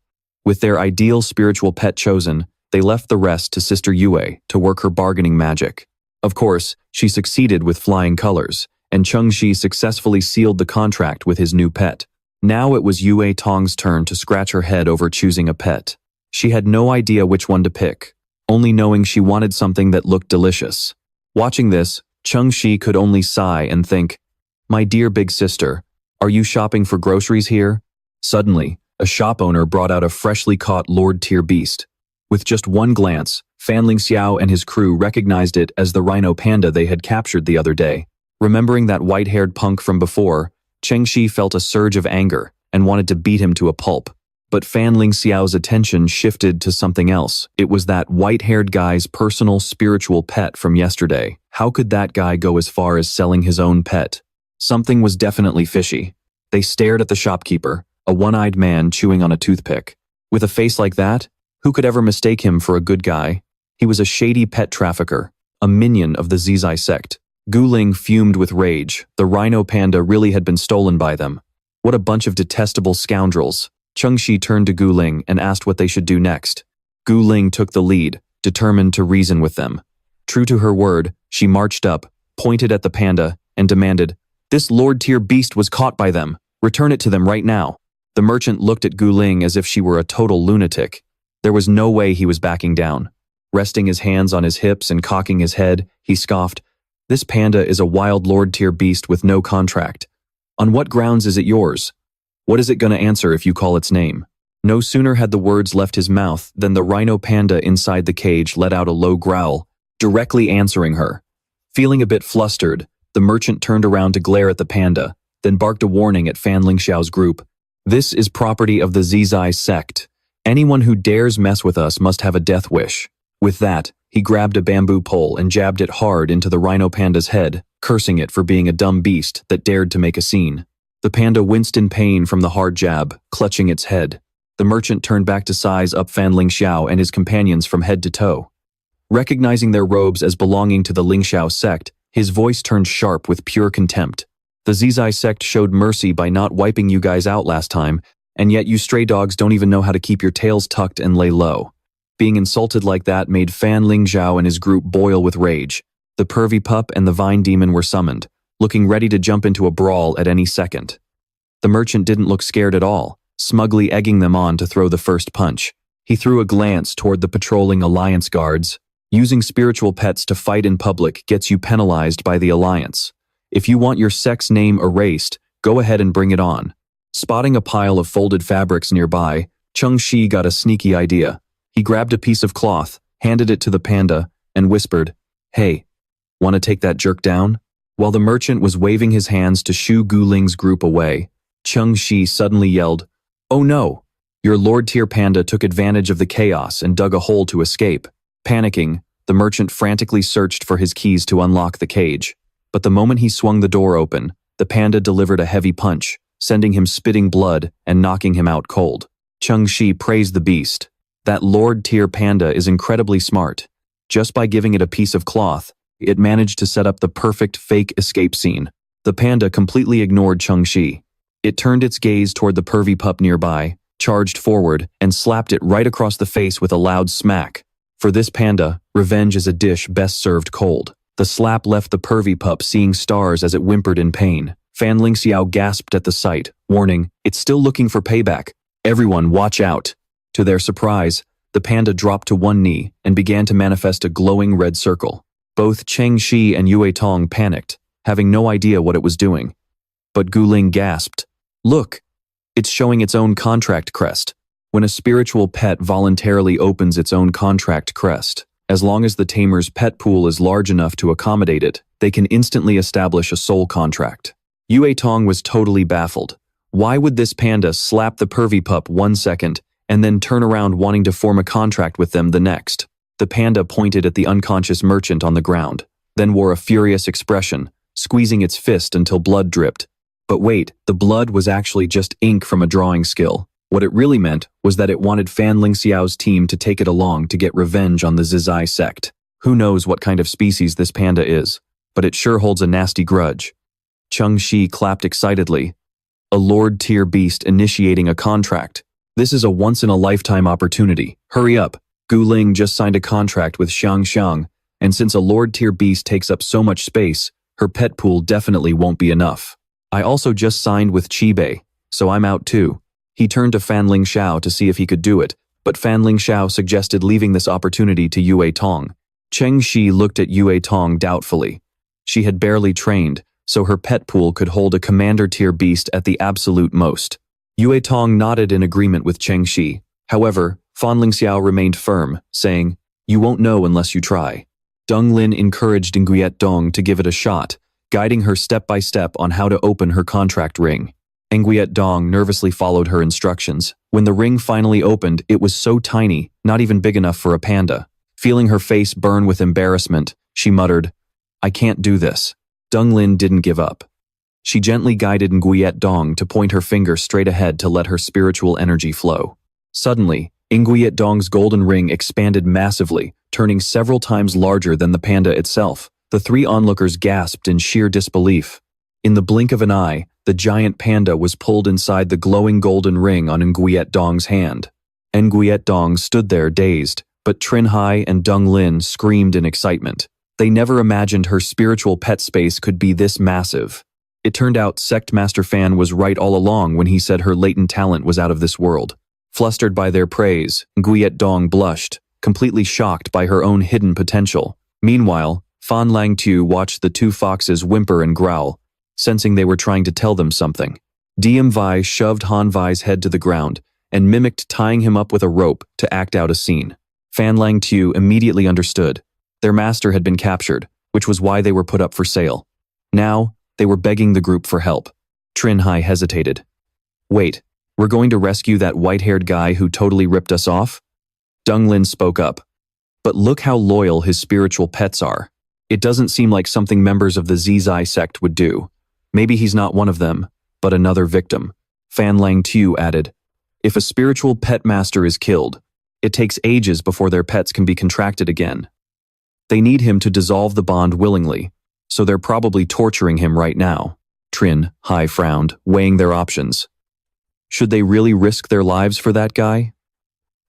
With their ideal spiritual pet chosen, they left the rest to Sister Yue to work her bargaining magic. Of course, she succeeded with flying colors, and Chengxi successfully sealed the contract with his new pet. Now it was Yue Tong's turn to scratch her head over choosing a pet. She had no idea which one to pick, only knowing she wanted something that looked delicious. Watching this, Chengxi could only sigh and think, "My dear big sister, are you shopping for groceries here?" Suddenly, a shop owner brought out a freshly caught Lord-tier beast. With just one glance, Fan Lingxiao and his crew recognized it as the rhino panda they had captured the other day. Remembering that white-haired punk from before, Chengxi felt a surge of anger and wanted to beat him to a pulp. But Fan Lingxiao's attention shifted to something else. It was that white-haired guy's personal spiritual pet from yesterday. How could that guy go as far as selling his own pet? Something was definitely fishy. They stared at the shopkeeper, a one-eyed man chewing on a toothpick. With a face like that, who could ever mistake him for a good guy? He was a shady pet trafficker, a minion of the Zizai sect. Gu Ling fumed with rage. The rhino panda really had been stolen by them. What a bunch of detestable scoundrels. Chengxi turned to Gu Ling and asked what they should do next. Gu Ling took the lead, determined to reason with them. True to her word, she marched up, pointed at the panda, and demanded, "This Lord-tier beast was caught by them. Return it to them right now." The merchant looked at Gu Ling as if she were a total lunatic. There was no way he was backing down. Resting his hands on his hips and cocking his head, he scoffed, "This panda is a wild Lord-tier beast with no contract. On what grounds is it yours? What is it gonna answer if you call its name?" No sooner had the words left his mouth than the rhino panda inside the cage let out a low growl, directly answering her. Feeling a bit flustered, the merchant turned around to glare at the panda, then barked a warning at Fan Lingxiao's group. "This is property of the Zizai sect. Anyone who dares mess with us must have a death wish. With that, he grabbed a bamboo pole and jabbed it hard into the rhino panda's head, cursing it for being a dumb beast that dared to make a scene. The panda winced in pain from the hard jab, clutching its head. The merchant turned back to size up Fan Lingxiao and his companions from head to toe. Recognizing their robes as belonging to the Lingxiao sect, his voice turned sharp with pure contempt. The Zizai sect showed mercy by not wiping you guys out last time, and yet you stray dogs don't even know how to keep your tails tucked and lay low. Being insulted like that made Fan Lingxiao and his group boil with rage. The pervy pup and the vine demon were summoned, looking ready to jump into a brawl at any second. The merchant didn't look scared at all, smugly egging them on to throw the first punch. He threw a glance toward the patrolling Alliance guards. Using spiritual pets to fight in public gets you penalized by the Alliance. If you want your sect's name erased, go ahead and bring it on. Spotting a pile of folded fabrics nearby, Cheng Shi got a sneaky idea. He grabbed a piece of cloth, handed it to the panda, and whispered, "Hey, want to take that jerk down?" While the merchant was waving his hands to shoo Guling's group away, Cheng Shi suddenly yelled, "Oh no! Your Lord-tier panda took advantage of the chaos and dug a hole to escape." Panicking, the merchant frantically searched for his keys to unlock the cage. But the moment he swung the door open, the panda delivered a heavy punch, sending him spitting blood and knocking him out cold. Cheng Shi praised the beast. That Lord-tier panda is incredibly smart. Just by giving it a piece of cloth, it managed to set up the perfect fake escape scene. The panda completely ignored Cheng Shi. It turned its gaze toward the pervy pup nearby, charged forward, and slapped it right across the face with a loud smack. For this panda, revenge is a dish best served cold. The slap left the pervy pup seeing stars as it whimpered in pain. Fan Lingxiao gasped at the sight, warning, "It's still looking for payback. Everyone, watch out." To their surprise, the panda dropped to one knee and began to manifest a glowing red circle. Both Cheng Shi and Yue Tong panicked, having no idea what it was doing. But Guling gasped, "Look, it's showing its own contract crest." When a spiritual pet voluntarily opens its own contract crest, as long as the tamer's pet pool is large enough to accommodate it, they can instantly establish a soul contract. Yue Tong was totally baffled. Why would this panda slap the pervy pup 1 second and then turn around wanting to form a contract with them the next? The panda pointed at the unconscious merchant on the ground, then wore a furious expression, squeezing its fist until blood dripped. But wait, the blood was actually just ink from a drawing skill. What it really meant was that it wanted Fan Lingxiao's team to take it along to get revenge on the Zizai sect. Who knows what kind of species this panda is, but it sure holds a nasty grudge. Cheng Shi clapped excitedly. A Lord-tier beast initiating a contract. This is a once-in-a-lifetime opportunity. Hurry up. Guling just signed a contract with Xiang, and since a Lord-tier beast takes up so much space, her pet pool definitely won't be enough. I also just signed with Qibei, so I'm out too. He turned to Fan Lingxiao to see if he could do it, but Fan Lingxiao suggested leaving this opportunity to Yue Tong. Cheng Shi looked at Yue Tong doubtfully. She had barely trained, so her pet pool could hold a commander-tier beast at the absolute most. Yue Tong nodded in agreement with Cheng Shi. However, Fan Lingxiao remained firm, saying, "You won't know unless you try." Deng Lin encouraged Nguyen Dong to give it a shot, guiding her step by step on how to open her contract ring. Nguyen Dong nervously followed her instructions. When the ring finally opened, it was so tiny, not even big enough for a panda. Feeling her face burn with embarrassment, she muttered, "I can't do this." Deng Lin didn't give up. She gently guided Nguyen Dong to point her finger straight ahead to let her spiritual energy flow. Suddenly, Nguyen Dong's golden ring expanded massively, turning several times larger than the panda itself. The three onlookers gasped in sheer disbelief. In the blink of an eye, the giant panda was pulled inside the glowing golden ring on Nguyen Dong's hand. Nguyen Dong stood there dazed, but Trin Hai and Deng Lin screamed in excitement. They never imagined her spiritual pet space could be this massive. It turned out Sect Master Fan was right all along when he said her latent talent was out of this world. Flustered by their praise, Nguyen Dong blushed, completely shocked by her own hidden potential. Meanwhile, Fan Lingxiao watched the two foxes whimper and growl, sensing they were trying to tell them something. DM Vi shoved Han Vai's head to the ground and mimicked tying him up with a rope to act out a scene. Fan Lingxiao immediately understood. Their master had been captured, which was why they were put up for sale. Now, they were begging the group for help. Trin Hai hesitated. "Wait, We're going to rescue that white-haired guy who totally ripped us off? Deng Lin spoke up. But look how loyal his spiritual pets are. It doesn't seem like something members of the Zizai sect would do. Maybe he's not one of them, but another victim. Fan Lingxiao added. If a spiritual pet master is killed, it takes ages before their pets can be contracted again. They need him to dissolve the bond willingly, so they're probably torturing him right now. Trin Hai frowned, weighing their options. Should they really risk their lives for that guy?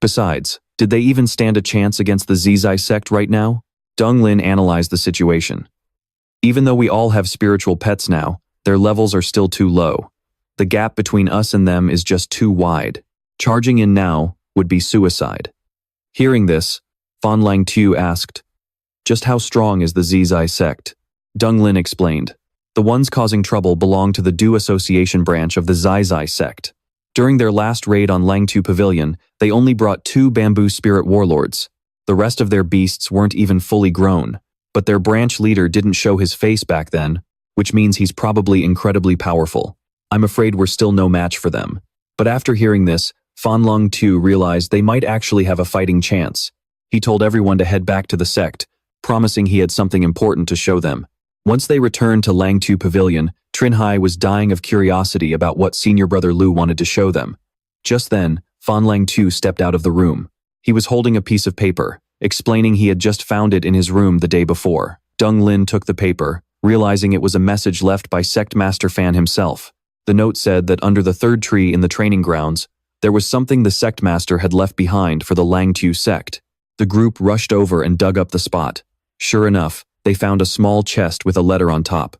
Besides, did they even stand a chance against the Zizai sect right now? Deng Lin analyzed the situation. Even though we all have spiritual pets now, their levels are still too low. The gap between us and them is just too wide. Charging in now would be suicide. Hearing this, Fan Lingxiao asked, just how strong is the Zizai sect? Deng Lin explained. The ones causing trouble belong to the Du Association branch of the Zizai sect. During their last raid on Lingxiao Pavilion, they only brought 2 bamboo spirit warlords. The rest of their beasts weren't even fully grown, but their branch leader didn't show his face back then, which means he's probably incredibly powerful. I'm afraid we're still no match for them. But after hearing this, Fan Lingxiao realized they might actually have a fighting chance. He told everyone to head back to the sect, promising he had something important to show them. Once they returned to Lingxiao Pavilion, Trin Hai was dying of curiosity about what senior brother Liu wanted to show them. Just then, Fan Lingxiao stepped out of the room. He was holding a piece of paper, explaining he had just found it in his room the day before. Deng Lin took the paper, realizing it was a message left by Sect Master Fan himself. The note said that under the 3rd tree in the training grounds, there was something the Sect Master had left behind for the Lingxiao sect. The group rushed over and dug up the spot. Sure enough, they found a small chest with a letter on top.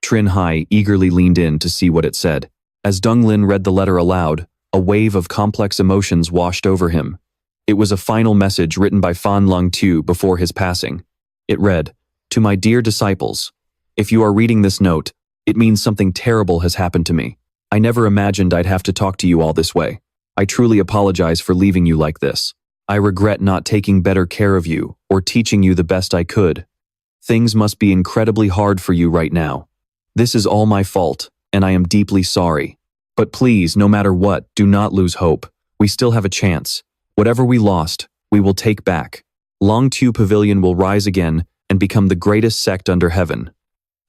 Trin Hai eagerly leaned in to see what it said. As Deng Lin read the letter aloud, a wave of complex emotions washed over him. It was a final message written by Fan Lingxiao before his passing. It read, "To my dear disciples, if you are reading this note, it means something terrible has happened to me. I never imagined I'd have to talk to you all this way. I truly apologize for leaving you like this. I regret not taking better care of you or teaching you the best I could. Things must be incredibly hard for you right now. This is all my fault, and I am deeply sorry. But please, no matter what, do not lose hope. We still have a chance. Whatever we lost, we will take back. Lingxiao Pavilion will rise again and become the greatest sect under heaven.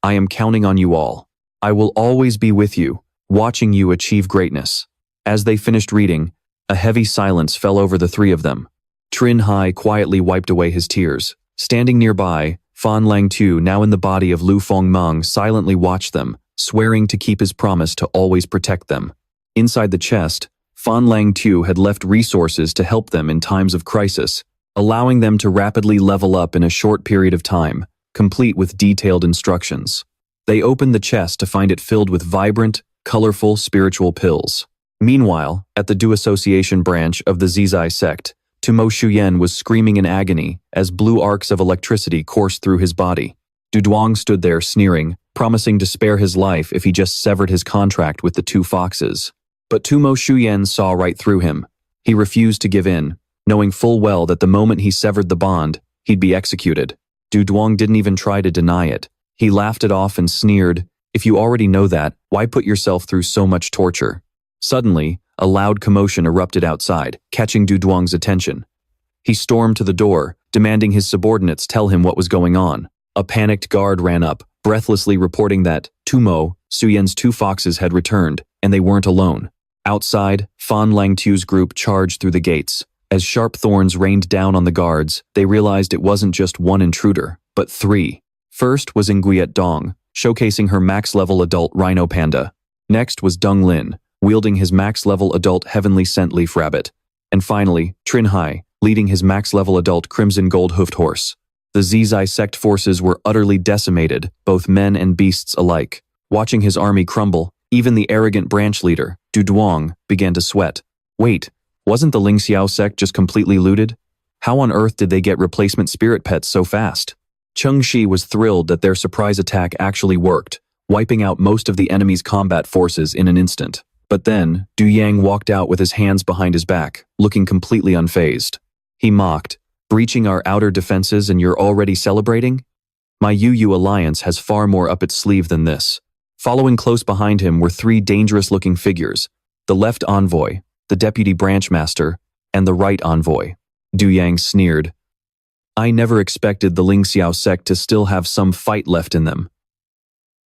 I am counting on you all. I will always be with you, watching you achieve greatness." As they finished reading, a heavy silence fell over the 3 of them. Trin Hai quietly wiped away his tears. Standing nearby, Fan Lingxiao, now in the body of Liu Fengmang, silently watched them, swearing to keep his promise to always protect them. Inside the chest, Fan Lingxiao had left resources to help them in times of crisis, allowing them to rapidly level up in a short period of time, complete with detailed instructions. They opened the chest to find it filled with vibrant, colorful spiritual pills. Meanwhile, at the Du Association branch of the Zizai sect, Tumo Shuyen was screaming in agony as blue arcs of electricity coursed through his body. Duduang stood there sneering, promising to spare his life if he just severed his contract with the 2 foxes. But Tumo Shuyen saw right through him. He refused to give in, knowing full well that the moment he severed the bond, he'd be executed. Duduang didn't even try to deny it. He laughed it off and sneered, "If you already know that, why put yourself through so much torture?" Suddenly, a loud commotion erupted outside, catching Duduang's attention. He stormed to the door, demanding his subordinates tell him what was going on. A panicked guard ran up, breathlessly reporting that Tumo, Suyen's 2 foxes had returned, and they weren't alone. Outside, Fan Lingxiao's group charged through the gates. As sharp thorns rained down on the guards, they realized it wasn't just 1 intruder, but 3. First was Nguyen Dong, showcasing her max-level adult rhino panda. Next was Deng Lin, wielding his max-level adult heavenly scent leaf rabbit. And finally, Trin Hai, leading his max-level adult crimson gold hoofed horse. The Zizai sect forces were utterly decimated, both men and beasts alike. Watching his army crumble, even the arrogant branch leader, Duduang, began to sweat. Wait, wasn't the Lingxiao sect just completely looted? How on earth did they get replacement spirit pets so fast? Chengxi was thrilled that their surprise attack actually worked, wiping out most of the enemy's combat forces in an instant. But then, Du Yang walked out with his hands behind his back, looking completely unfazed. He mocked, "Breaching our outer defenses and you're already celebrating? My Yu alliance has far more up its sleeve than this." Following close behind him were 3 dangerous-looking figures, the left envoy, the deputy branch master, and the right envoy. Du Yang sneered. I never expected the Lingxiao sect to still have some fight left in them.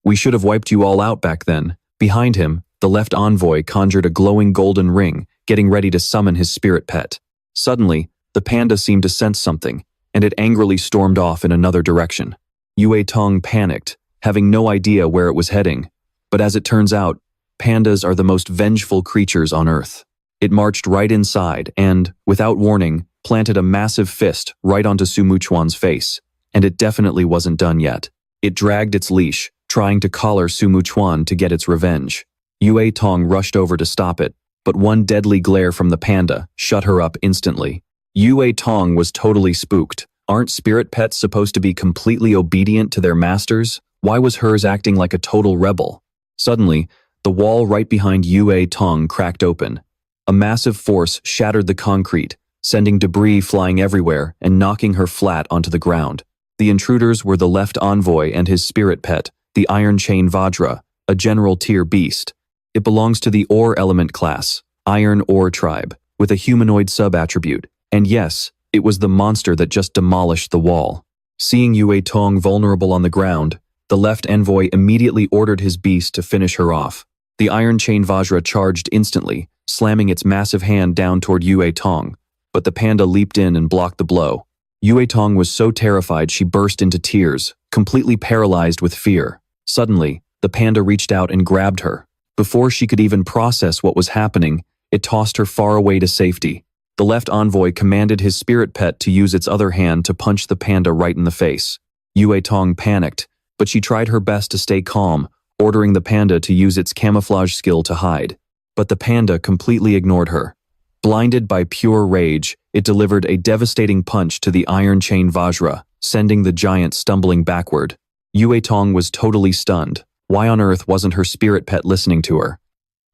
We should have wiped you all out back then. Behind him, the left envoy conjured a glowing golden ring, getting ready to summon his spirit pet. Suddenly, the panda seemed to sense something, and it angrily stormed off in another direction. Yue Tong panicked, having no idea where it was heading. But as it turns out, pandas are the most vengeful creatures on Earth. It marched right inside and, without warning, planted a massive fist right onto Su Muchuan's face, and it definitely wasn't done yet. It dragged its leash, trying to collar Su Muchuan to get its revenge. Yue Tong rushed over to stop it, but one deadly glare from the panda shut her up instantly. Yue Tong was totally spooked. Aren't spirit pets supposed to be completely obedient to their masters? Why was hers acting like a total rebel? Suddenly, the wall right behind Yue Tong cracked open. A massive force shattered the concrete, sending debris flying everywhere and knocking her flat onto the ground. The intruders were the left envoy and his spirit pet, the Iron Chain Vajra, a general tier beast. It belongs to the ore element class, Iron Ore tribe, with a humanoid sub-attribute. And yes, it was the monster that just demolished the wall. Seeing Yue Tong vulnerable on the ground, the left envoy immediately ordered his beast to finish her off. The Iron Chain Vajra charged instantly, slamming its massive hand down toward Yue Tong, but the panda leaped in and blocked the blow. Yue Tong was so terrified she burst into tears, completely paralyzed with fear. Suddenly, the panda reached out and grabbed her. Before she could even process what was happening, it tossed her far away to safety. The left envoy commanded his spirit pet to use its other hand to punch the panda right in the face. Yue Tong panicked, but she tried her best to stay calm, ordering the panda to use its camouflage skill to hide. But the panda completely ignored her. Blinded by pure rage, it delivered a devastating punch to the Iron Chain Vajra, sending the giant stumbling backward. Yue Tong was totally stunned. Why on earth wasn't her spirit pet listening to her?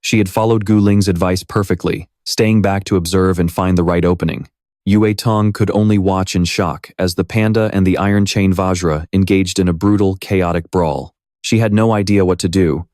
She had followed Gu Ling's advice perfectly, staying back to observe and find the right opening. Yue Tong could only watch in shock as the panda and the Iron Chain Vajra engaged in a brutal, chaotic brawl. She had no idea what to do,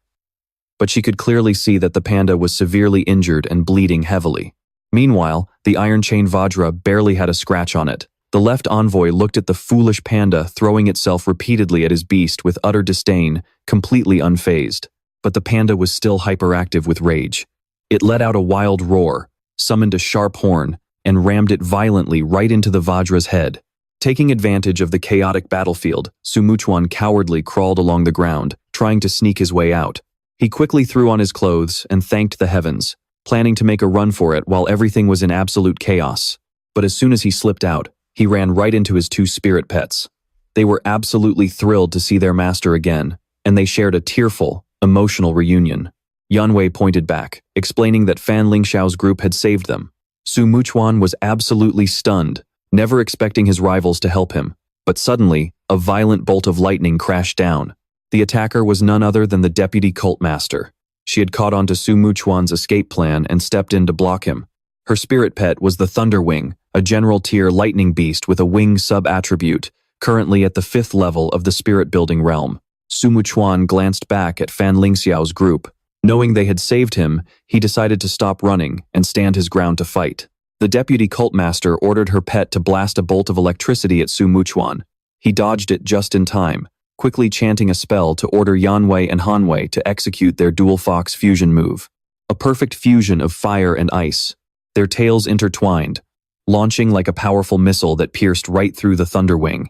but she could clearly see that the panda was severely injured and bleeding heavily. Meanwhile, the Iron Chain Vajra barely had a scratch on it. The left envoy looked at the foolish panda throwing itself repeatedly at his beast with utter disdain, completely unfazed. But the panda was still hyperactive with rage. It let out a wild roar, summoned a sharp horn, and rammed it violently right into the Vajra's head. Taking advantage of the chaotic battlefield, Su Muchuan cowardly crawled along the ground, trying to sneak his way out. He quickly threw on his clothes and thanked the heavens, planning to make a run for it while everything was in absolute chaos. But as soon as he slipped out, he ran right into his two spirit pets. They were absolutely thrilled to see their master again, and they shared a tearful, emotional reunion. Yanwei pointed back, explaining that Fan Lingxiao's group had saved them. Su Muchuan was absolutely stunned, never expecting his rivals to help him. But suddenly, a violent bolt of lightning crashed down. The attacker was none other than the deputy cult master. She had caught on to Su Muchuan's escape plan and stepped in to block him. Her spirit pet was the Thunderwing, a general tier lightning beast with a wing sub-attribute, currently at the 5th level of the spirit building realm. Su Muchuan glanced back at Fan Lingxiao's group. Knowing they had saved him, he decided to stop running and stand his ground to fight. The deputy cult master ordered her pet to blast a bolt of electricity at Su Muchuan. He dodged it just in time, quickly chanting a spell to order Yanwei and Hanwei to execute their dual fox fusion move. A perfect fusion of fire and ice. Their tails intertwined, launching like a powerful missile that pierced right through the Thunderwing.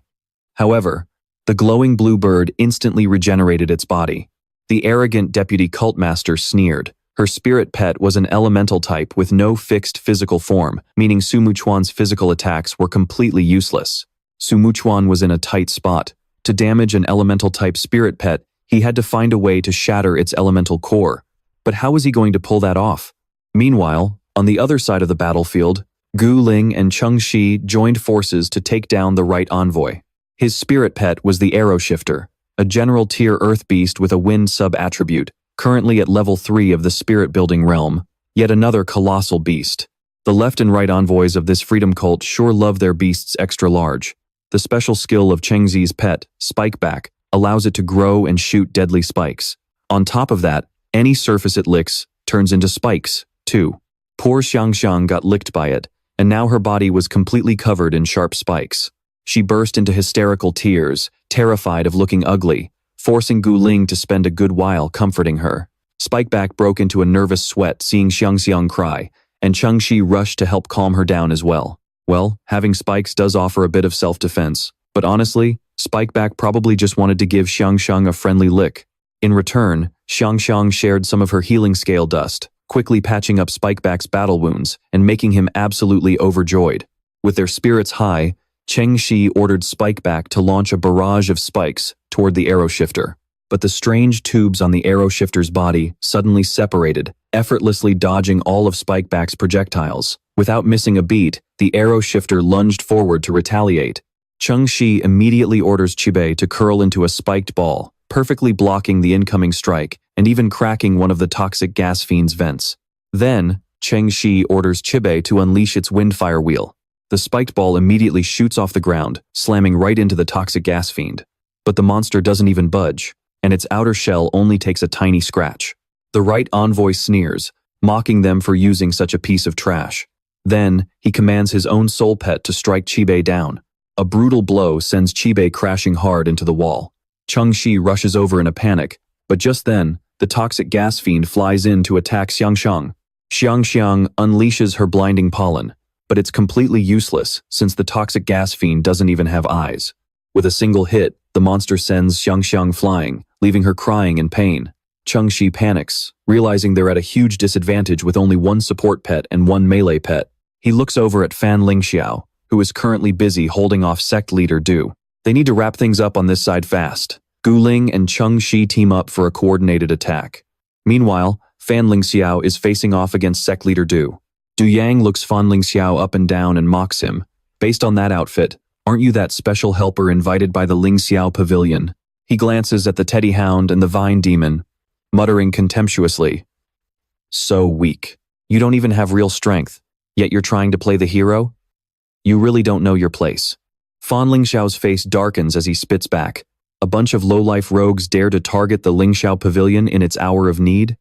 However, the glowing blue bird instantly regenerated its body. The arrogant deputy cult master sneered. Her spirit pet was an elemental type with no fixed physical form, meaning Su Muchuan's physical attacks were completely useless. Su Muchuan was in a tight spot. To damage an elemental type spirit pet, he had to find a way to shatter its elemental core. But how was he going to pull that off? Meanwhile, on the other side of the battlefield, Gu Ling and Cheng Shi joined forces to take down the right envoy. His spirit pet was the Arrow Shifter, a general tier earth beast with a wind sub-attribute, currently at level 3 of the spirit building realm, yet another colossal beast. The left and right envoys of this freedom cult sure love their beasts extra large. The special skill of Cheng Xi's pet, Spikeback, allows it to grow and shoot deadly spikes. On top of that, any surface it licks turns into spikes, too. Poor Xiangxiang got licked by it, and now her body was completely covered in sharp spikes. She burst into hysterical tears, terrified of looking ugly, forcing Gu Ling to spend a good while comforting her. Spikeback broke into a nervous sweat seeing Xiangxiang cry, and Chengxi rushed to help calm her down as well. Well, having spikes does offer a bit of self-defense, but honestly, Spikeback probably just wanted to give Xiangxiang a friendly lick. In return, Xiangxiang shared some of her healing scale dust, quickly patching up Spikeback's battle wounds and making him absolutely overjoyed. With their spirits high, Chengxi ordered Spikeback to launch a barrage of spikes toward the arrow shifter. But the strange tubes on the arrow shifter's body suddenly separated, effortlessly dodging all of Spikeback's projectiles. Without missing a beat, the arrow shifter lunged forward to retaliate. Chengxi immediately orders Qibei to curl into a spiked ball, perfectly blocking the incoming strike and even cracking one of the toxic gas fiend's vents. Then, Chengxi orders Qibei to unleash its windfire wheel. The spiked ball immediately shoots off the ground, slamming right into the toxic gas fiend. But the monster doesn't even budge, and its outer shell only takes a tiny scratch. The right envoy sneers, mocking them for using such a piece of trash. Then, he commands his own soul pet to strike Qibei down. A brutal blow sends Qibei crashing hard into the wall. Chengxi rushes over in a panic, but just then, the toxic gas fiend flies in to attack Xiangxiang. Xiangxiang unleashes her blinding pollen, but it's completely useless since the toxic gas fiend doesn't even have eyes. With a single hit, the monster sends Xiangxiang flying, leaving her crying in pain. Chengxi panics, realizing they're at a huge disadvantage with only one support pet and one melee pet. He looks over at Fan Lingxiao, who is currently busy holding off sect leader Du. They need to wrap things up on this side fast. Gu Ling and Chengxi team up for a coordinated attack. Meanwhile, Fan Lingxiao is facing off against sect leader Du. Du Yang looks Fan Lingxiao up and down and mocks him. Based on that outfit, aren't you that special helper invited by the Lingxiao Pavilion? He glances at the Teddy Hound and the Vine Demon, muttering contemptuously. So weak. You don't even have real strength, yet you're trying to play the hero? You really don't know your place. Fan Lingxiao's face darkens as he spits back. A bunch of low-life rogues dare to target the Lingxiao Pavilion in its hour of need?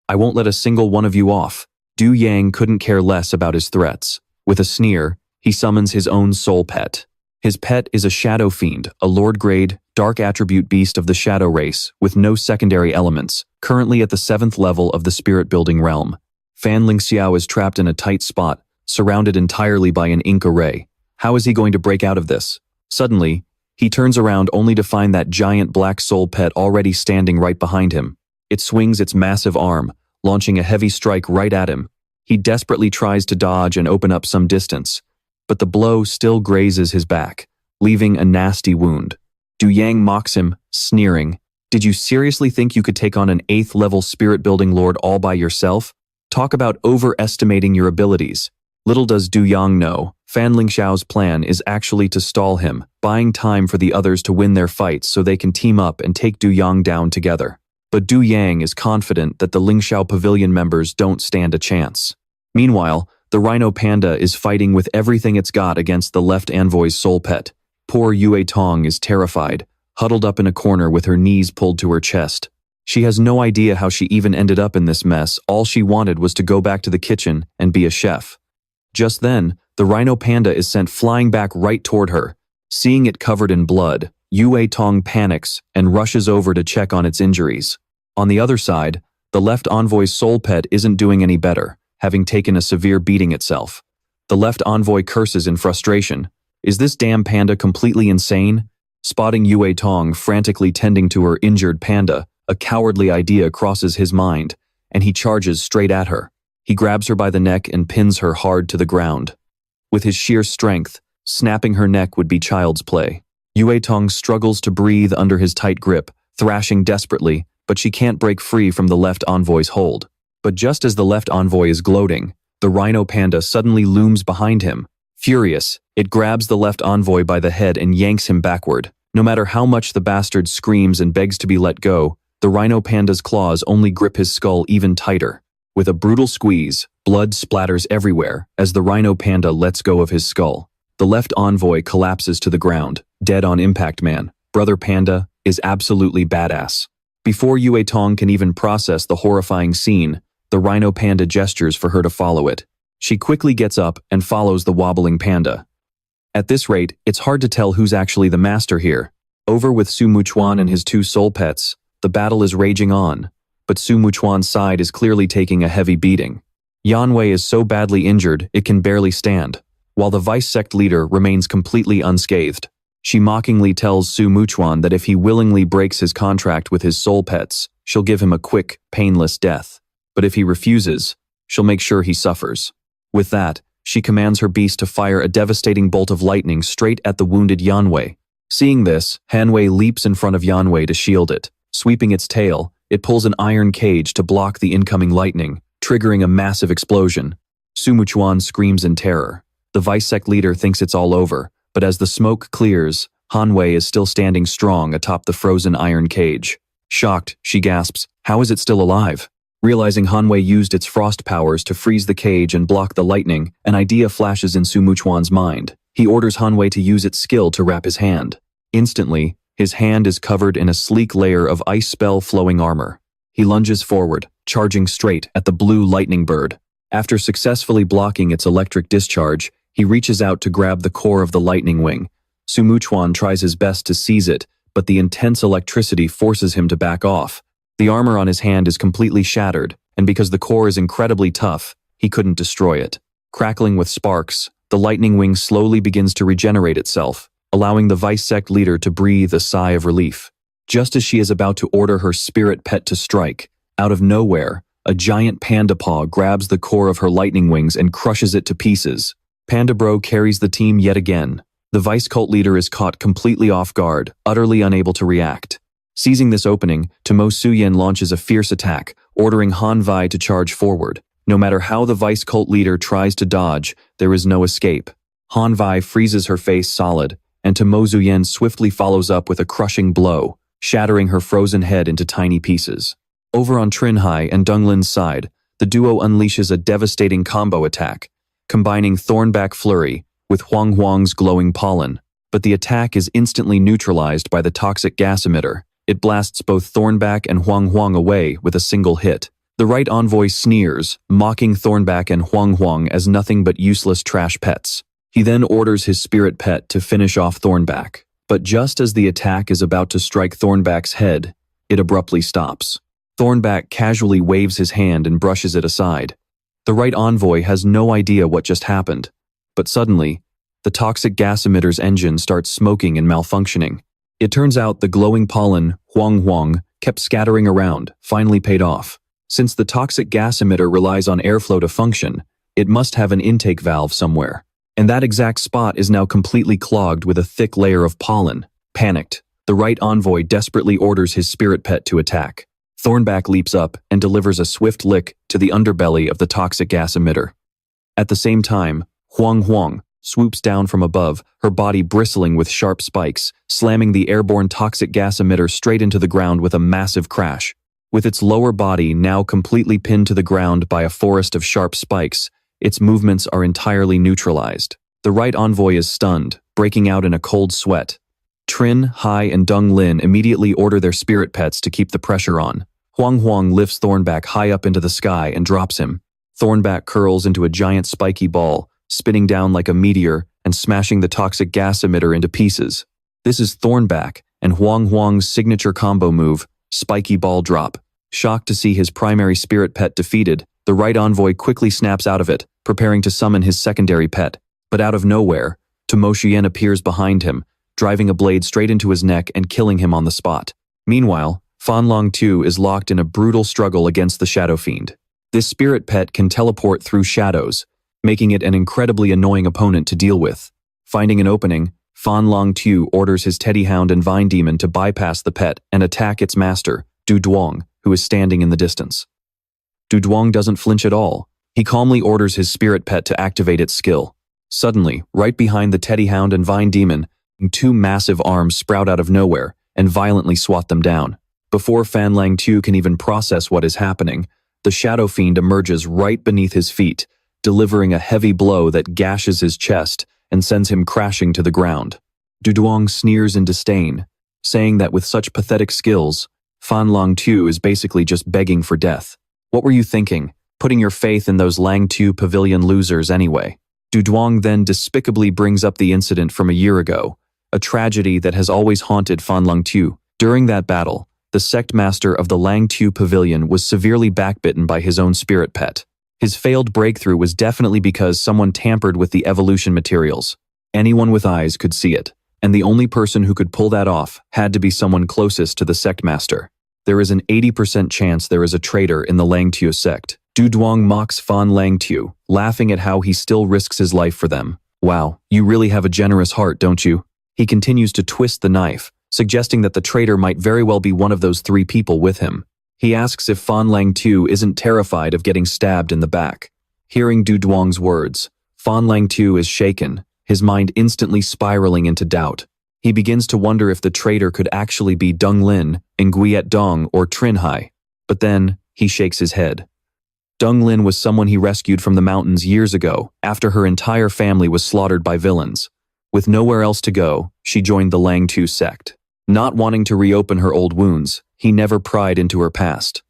I won't let a single one of you off. Du Yang couldn't care less about his threats. With a sneer, he summons his own soul pet. His pet is a shadow fiend, a lord-grade, dark attribute beast of the shadow race, with no secondary elements, currently at the 7th level of the spirit-building realm. Fan Lingxiao is trapped in a tight spot, surrounded entirely by an ink array. How is he going to break out of this? Suddenly, he turns around only to find that giant black soul pet already standing right behind him. It swings its massive arm, launching a heavy strike right at him. He desperately tries to dodge and open up some distance, but the blow still grazes his back, leaving a nasty wound. Du Yang mocks him, sneering, "Did you seriously think you could take on an 8th level spirit-building lord all by yourself? Talk about overestimating your abilities." Little does Du Yang know, Fan Lingxiao's plan is actually to stall him, buying time for the others to win their fights so they can team up and take Du Yang down together. But Du Yang is confident that the Lingxiao Pavilion members don't stand a chance. Meanwhile, the Rhino Panda is fighting with everything it's got against the left envoy's soul pet. Poor Yue Tong is terrified, huddled up in a corner with her knees pulled to her chest. She has no idea how she even ended up in this mess. All she wanted was to go back to the kitchen and be a chef. Just then, the Rhino Panda is sent flying back right toward her. Seeing it covered in blood, Yue Tong panics and rushes over to check on its injuries. On the other side, the left envoy's soul pet isn't doing any better, having taken a severe beating itself. The left envoy curses in frustration. Is this damn panda completely insane? Spotting Yue Tong frantically tending to her injured panda, a cowardly idea crosses his mind, and he charges straight at her. He grabs her by the neck and pins her hard to the ground. With his sheer strength, snapping her neck would be child's play. Yue Tong struggles to breathe under his tight grip, thrashing desperately, but she can't break free from the left envoy's hold. But just as the left envoy is gloating, the Rhino Panda suddenly looms behind him. Furious, it grabs the left envoy by the head and yanks him backward. No matter how much the bastard screams and begs to be let go, the Rhino Panda's claws only grip his skull even tighter. With a brutal squeeze, blood splatters everywhere as the Rhino Panda lets go of his skull. The left envoy collapses to the ground, dead on impact. Man, Brother Panda is absolutely badass. Before Yue Tong can even process the horrifying scene, the the rhino panda gestures for her to follow it. She quickly gets up and follows the wobbling panda. At this rate, it's hard to tell who's actually the master here. Over with Su Muchuan and his two soul pets, the battle is raging on, but Su Muchuan's side is clearly taking a heavy beating. Yanwei is so badly injured it can barely stand, while the vice sect leader remains completely unscathed. She mockingly tells Su Muchuan that if he willingly breaks his contract with his soul pets, she'll give him a quick, painless death. But if he refuses, she'll make sure he suffers. With that, she commands her beast to fire a devastating bolt of lightning straight at the wounded Yanwei. Seeing this, Hanwei leaps in front of Yanwei to shield it. Sweeping its tail, it pulls an iron cage to block the incoming lightning, triggering a massive explosion. Su Muchuan screams in terror. The vice sect leader thinks it's all over, but as the smoke clears, Hanwei is still standing strong atop the frozen iron cage. Shocked, she gasps, "How is it still alive?" Realizing Hanwei used its frost powers to freeze the cage and block the lightning, an idea flashes in Su Muchuan's mind. He orders Hanwei to use its skill to wrap his hand. Instantly, his hand is covered in a sleek layer of ice spell flowing armor. He lunges forward, charging straight at the blue lightning bird. After successfully blocking its electric discharge, he reaches out to grab the core of the lightning wing. Su Muchuan tries his best to seize it, but the intense electricity forces him to back off. The armor on his hand is completely shattered, and because the core is incredibly tough, he couldn't destroy it. Crackling with sparks, the lightning wing slowly begins to regenerate itself, allowing the vice sect leader to breathe a sigh of relief. Just as she is about to order her spirit pet to strike, out of nowhere, a giant panda paw grabs the core of her lightning wings and crushes it to pieces. Panda Bro carries the team yet again. The vice cult leader is caught completely off guard, utterly unable to react. Seizing this opening, Tomo Suyen launches a fierce attack, ordering Han Vai to charge forward. No matter how the vice cult leader tries to dodge, there is no escape. Han Vai freezes her face solid, and Tomo Suyen swiftly follows up with a crushing blow, shattering her frozen head into tiny pieces. Over on Trinhai and Dunglin's side, the duo unleashes a devastating combo attack, combining Thornback Flurry with Huang Huang's glowing pollen. But the attack is instantly neutralized by the toxic gas emitter. It blasts both Thornback and Huang Huang away with a single hit. The right envoy sneers, mocking Thornback and Huang Huang as nothing but useless trash pets. He then orders his spirit pet to finish off Thornback. But just as the attack is about to strike Thornback's head, it abruptly stops. Thornback casually waves his hand and brushes it aside. The right envoy has no idea what just happened. But suddenly, the toxic gas emitter's engine starts smoking and malfunctioning. It turns out the glowing pollen, Huang Huang, kept scattering around, finally paid off. Since the toxic gas emitter relies on airflow to function, it must have an intake valve somewhere. And that exact spot is now completely clogged with a thick layer of pollen. Panicked, the right envoy desperately orders his spirit pet to attack. Thornback leaps up and delivers a swift lick to the underbelly of the toxic gas emitter. At the same time, Huang Huang swoops down from above, her body bristling with sharp spikes, slamming the airborne toxic gas emitter straight into the ground with a massive crash. With its lower body now completely pinned to the ground by a forest of sharp spikes, its movements are entirely neutralized. The right envoy is stunned, breaking out in a cold sweat. Trin, Hai, and Dung Lin immediately order their spirit pets to keep the pressure on. Huang Huang lifts Thornback high up into the sky and drops him. Thornback curls into a giant spiky ball, spinning down like a meteor and smashing the toxic gas emitter into pieces. This is Thornback and Huang Huang's signature combo move, Spiky Ball Drop. Shocked to see his primary spirit pet defeated, the right envoy quickly snaps out of it, preparing to summon his secondary pet. But out of nowhere, Tomo Suyen appears behind him, driving a blade straight into his neck and killing him on the spot. Meanwhile, Fan Lingxiao is locked in a brutal struggle against the Shadow Fiend. This spirit pet can teleport through shadows, making it an incredibly annoying opponent to deal with. Finding an opening, Fan Lingxiao orders his Teddy Hound and Vine Demon to bypass the pet and attack its master, Du Duong, who is standing in the distance. Du Duong doesn't flinch at all. He calmly orders his spirit pet to activate its skill. Suddenly, right behind the Teddy Hound and Vine Demon, two massive arms sprout out of nowhere and violently swat them down. Before Fan Lingxiao can even process what is happening, the Shadow Fiend emerges right beneath his feet, delivering a heavy blow that gashes his chest and sends him crashing to the ground. Du Duong sneers in disdain, saying that with such pathetic skills, Fan Lingxiao is basically just begging for death. What were you thinking? putting your faith in those Lingxiao Pavilion losers anyway. Du Duong then despicably brings up the incident from a year ago, a tragedy that has always haunted Fan Lingxiao. During that battle, the sect master of the Lingxiao Pavilion was severely backbitten by his own spirit pet. His failed breakthrough was definitely because someone tampered with the evolution materials. Anyone with eyes could see it, and the only person who could pull that off had to be someone closest to the sect master. There is an 80% chance there is a traitor in the Lingxiao sect. Du Duong mocks Fan Lingxiao, laughing at how he still risks his life for them. Wow, you really have a generous heart, don't you? He continues to twist the knife, suggesting that the traitor might very well be one of those 3 people with him. He asks if Fan Lingxiao isn't terrified of getting stabbed in the back. Hearing Du Duong's words, Fan Lingxiao is shaken, his mind instantly spiraling into doubt. He begins to wonder if the traitor could actually be Deng Lin, Nguyen Dong, or Trin Hai. But then, he shakes his head. Deng Lin was someone he rescued from the mountains years ago, after her entire family was slaughtered by villains. With nowhere else to go, she joined the Lingxiao sect. Not wanting to reopen her old wounds, he never pried into her past.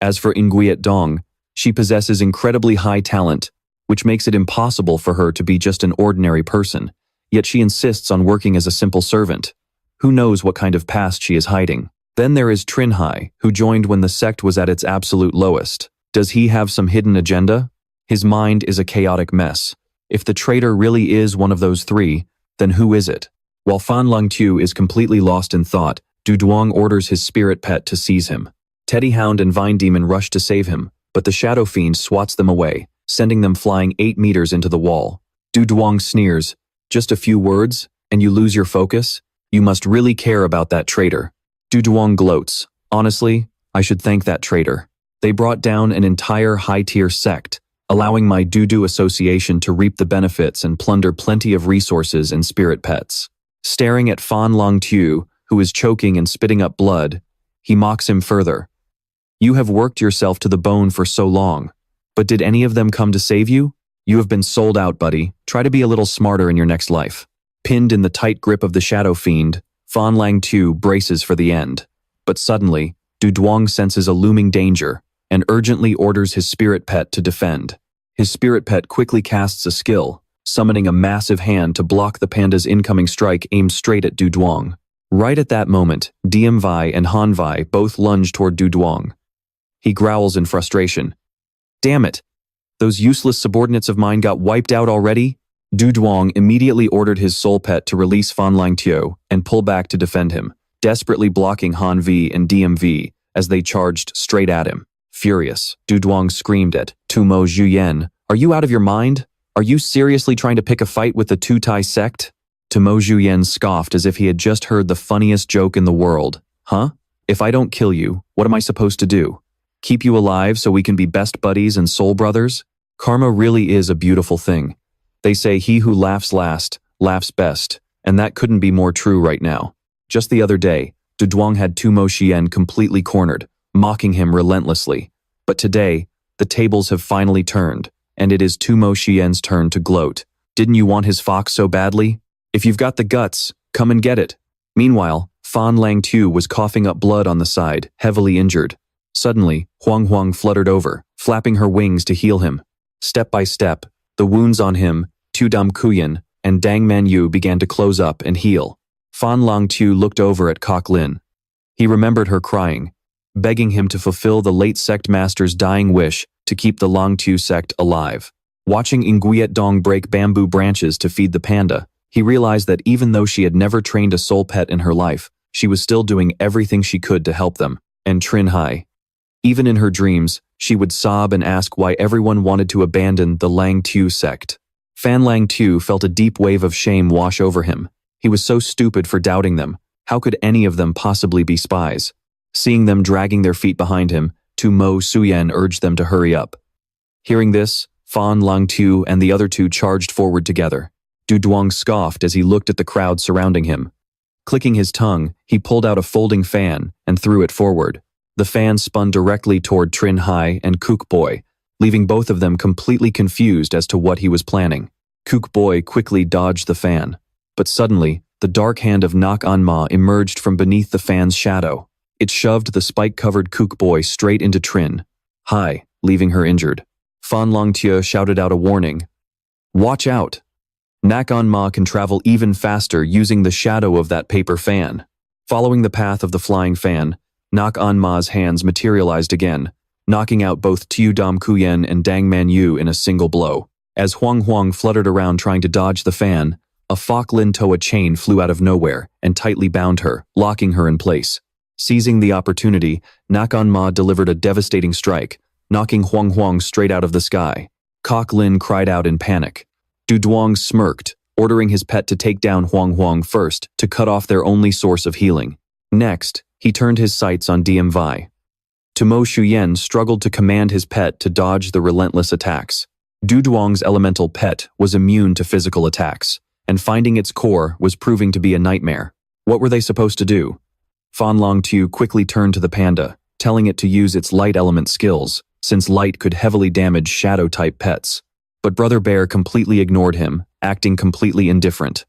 As for Nguyen Dong, she possesses incredibly high talent, which makes it impossible for her to be just an ordinary person, yet she insists on working as a simple servant. Who knows what kind of past she is hiding? Then there is Trin Hai, who joined when the sect was at its absolute lowest. Does he have some hidden agenda? His mind is a chaotic mess. If the traitor really is one of those 3, then who is it? While Fan Lingxiao is completely lost in thought, Du Duong orders his spirit pet to seize him. Teddy Hound and Vine Demon rush to save him, but the Shadow Fiend swats them away, sending them flying 8 meters into the wall. Du Duong sneers, "Just a few words, and you lose your focus? You must really care about that traitor." Du Duong gloats, "Honestly, I should thank that traitor. They brought down an entire high-tier sect, allowing my Du association to reap the benefits and plunder plenty of resources and spirit pets." Staring at Fan Lingxiao, who is choking and spitting up blood, he mocks him further. "You have worked yourself to the bone for so long, but did any of them come to save you? You have been sold out, buddy. Try to be a little smarter in your next life." Pinned in the tight grip of the Shadow Fiend, Fan Lingxiao braces for the end. But suddenly, Du Duong senses a looming danger and urgently orders his spirit pet to defend. His spirit pet quickly casts a skill, summoning a massive hand to block the panda's incoming strike aimed straight at Du Duong. Right at that moment, Diem Vi and Han Vi both lunge toward Du Duong. He growls in frustration. "Damn it! Those useless subordinates of mine got wiped out already?" Du Duong immediately ordered his soul pet to release Fan Lingxiao and pull back to defend him, desperately blocking Han Vi and Diem Vi as they charged straight at him. Furious, Du Duong screamed at Tumo Zhuyen, "Are you out of your mind? Are you seriously trying to pick a fight with the Tutai sect?" Tumo Zhuyen scoffed as if he had just heard the funniest joke in the world. "Huh? If I don't kill you, what am I supposed to do? Keep you alive so we can be best buddies and soul brothers? Karma really is a beautiful thing. They say he who laughs last, laughs best, and that couldn't be more true right now." Just the other day, Du Duong had Tumo Xian completely cornered, mocking him relentlessly. But today, the tables have finally turned, and it is Tumo Xian's turn to gloat. "Didn't you want his fox so badly? If you've got the guts, come and get it." Meanwhile, Fan Lingxiao was coughing up blood on the side, heavily injured. Suddenly, Huang Huang fluttered over, flapping her wings to heal him. Step by step, the wounds on him, Tudam Kuyan, and Dang Manyu began to close up and heal. Fan Lingxiao looked over at Kok Lin. He remembered her crying, begging him to fulfill the late sect master's dying wish to keep the Lingxiao sect alive. Watching Nguyen Dong break bamboo branches to feed the panda, he realized that even though she had never trained a soul pet in her life, she was still doing everything she could to help them. And Trin Hai. Even in her dreams, she would sob and ask why everyone wanted to abandon the Lingxiao sect. Fan Lingxiao felt a deep wave of shame wash over him. He was so stupid for doubting them. How could any of them possibly be spies? Seeing them dragging their feet behind him, Tu Mo Suyan urged them to hurry up. Hearing this, Fan Lingxiao and the other 2 charged forward together. Du Duong scoffed as he looked at the crowd surrounding him. Clicking his tongue, he pulled out a folding fan and threw it forward. The fan spun directly toward Trin Hai and Kook Boy, leaving both of them completely confused as to what he was planning. Kook Boy quickly dodged the fan. But suddenly, the dark hand of Nak An Ma emerged from beneath the fan's shadow. It shoved the spike-covered Kook Boy straight into Trin Hai. leaving her injured. Fan Lingxiao shouted out a warning. Watch out! Nakan Ma can travel even faster using the shadow of that paper fan. Following the path of the flying fan, Nakan Ma's hands materialized again, knocking out both Tiu Dam Kuyen and Dang Man Yu in a single blow. As Huang Huang fluttered around trying to dodge the fan, a Fok Lin Toa chain flew out of nowhere and tightly bound her, locking her in place. Seizing the opportunity, Nakan Ma delivered a devastating strike, knocking Huang Huang straight out of the sky. Kok Lin cried out in panic. Du Duong smirked, ordering his pet to take down Huang Huang first to cut off their only source of healing. Next, he turned his sights on Diem Vi. Tomo Shuyen struggled to command his pet to dodge the relentless attacks. Du Duong's elemental pet was immune to physical attacks, and finding its core was proving to be a nightmare. What were they supposed to do? Fan Lingxiao quickly turned to the panda, telling it to use its light element skills, since light could heavily damage shadow-type pets. But Brother Bear completely ignored him, acting completely indifferent.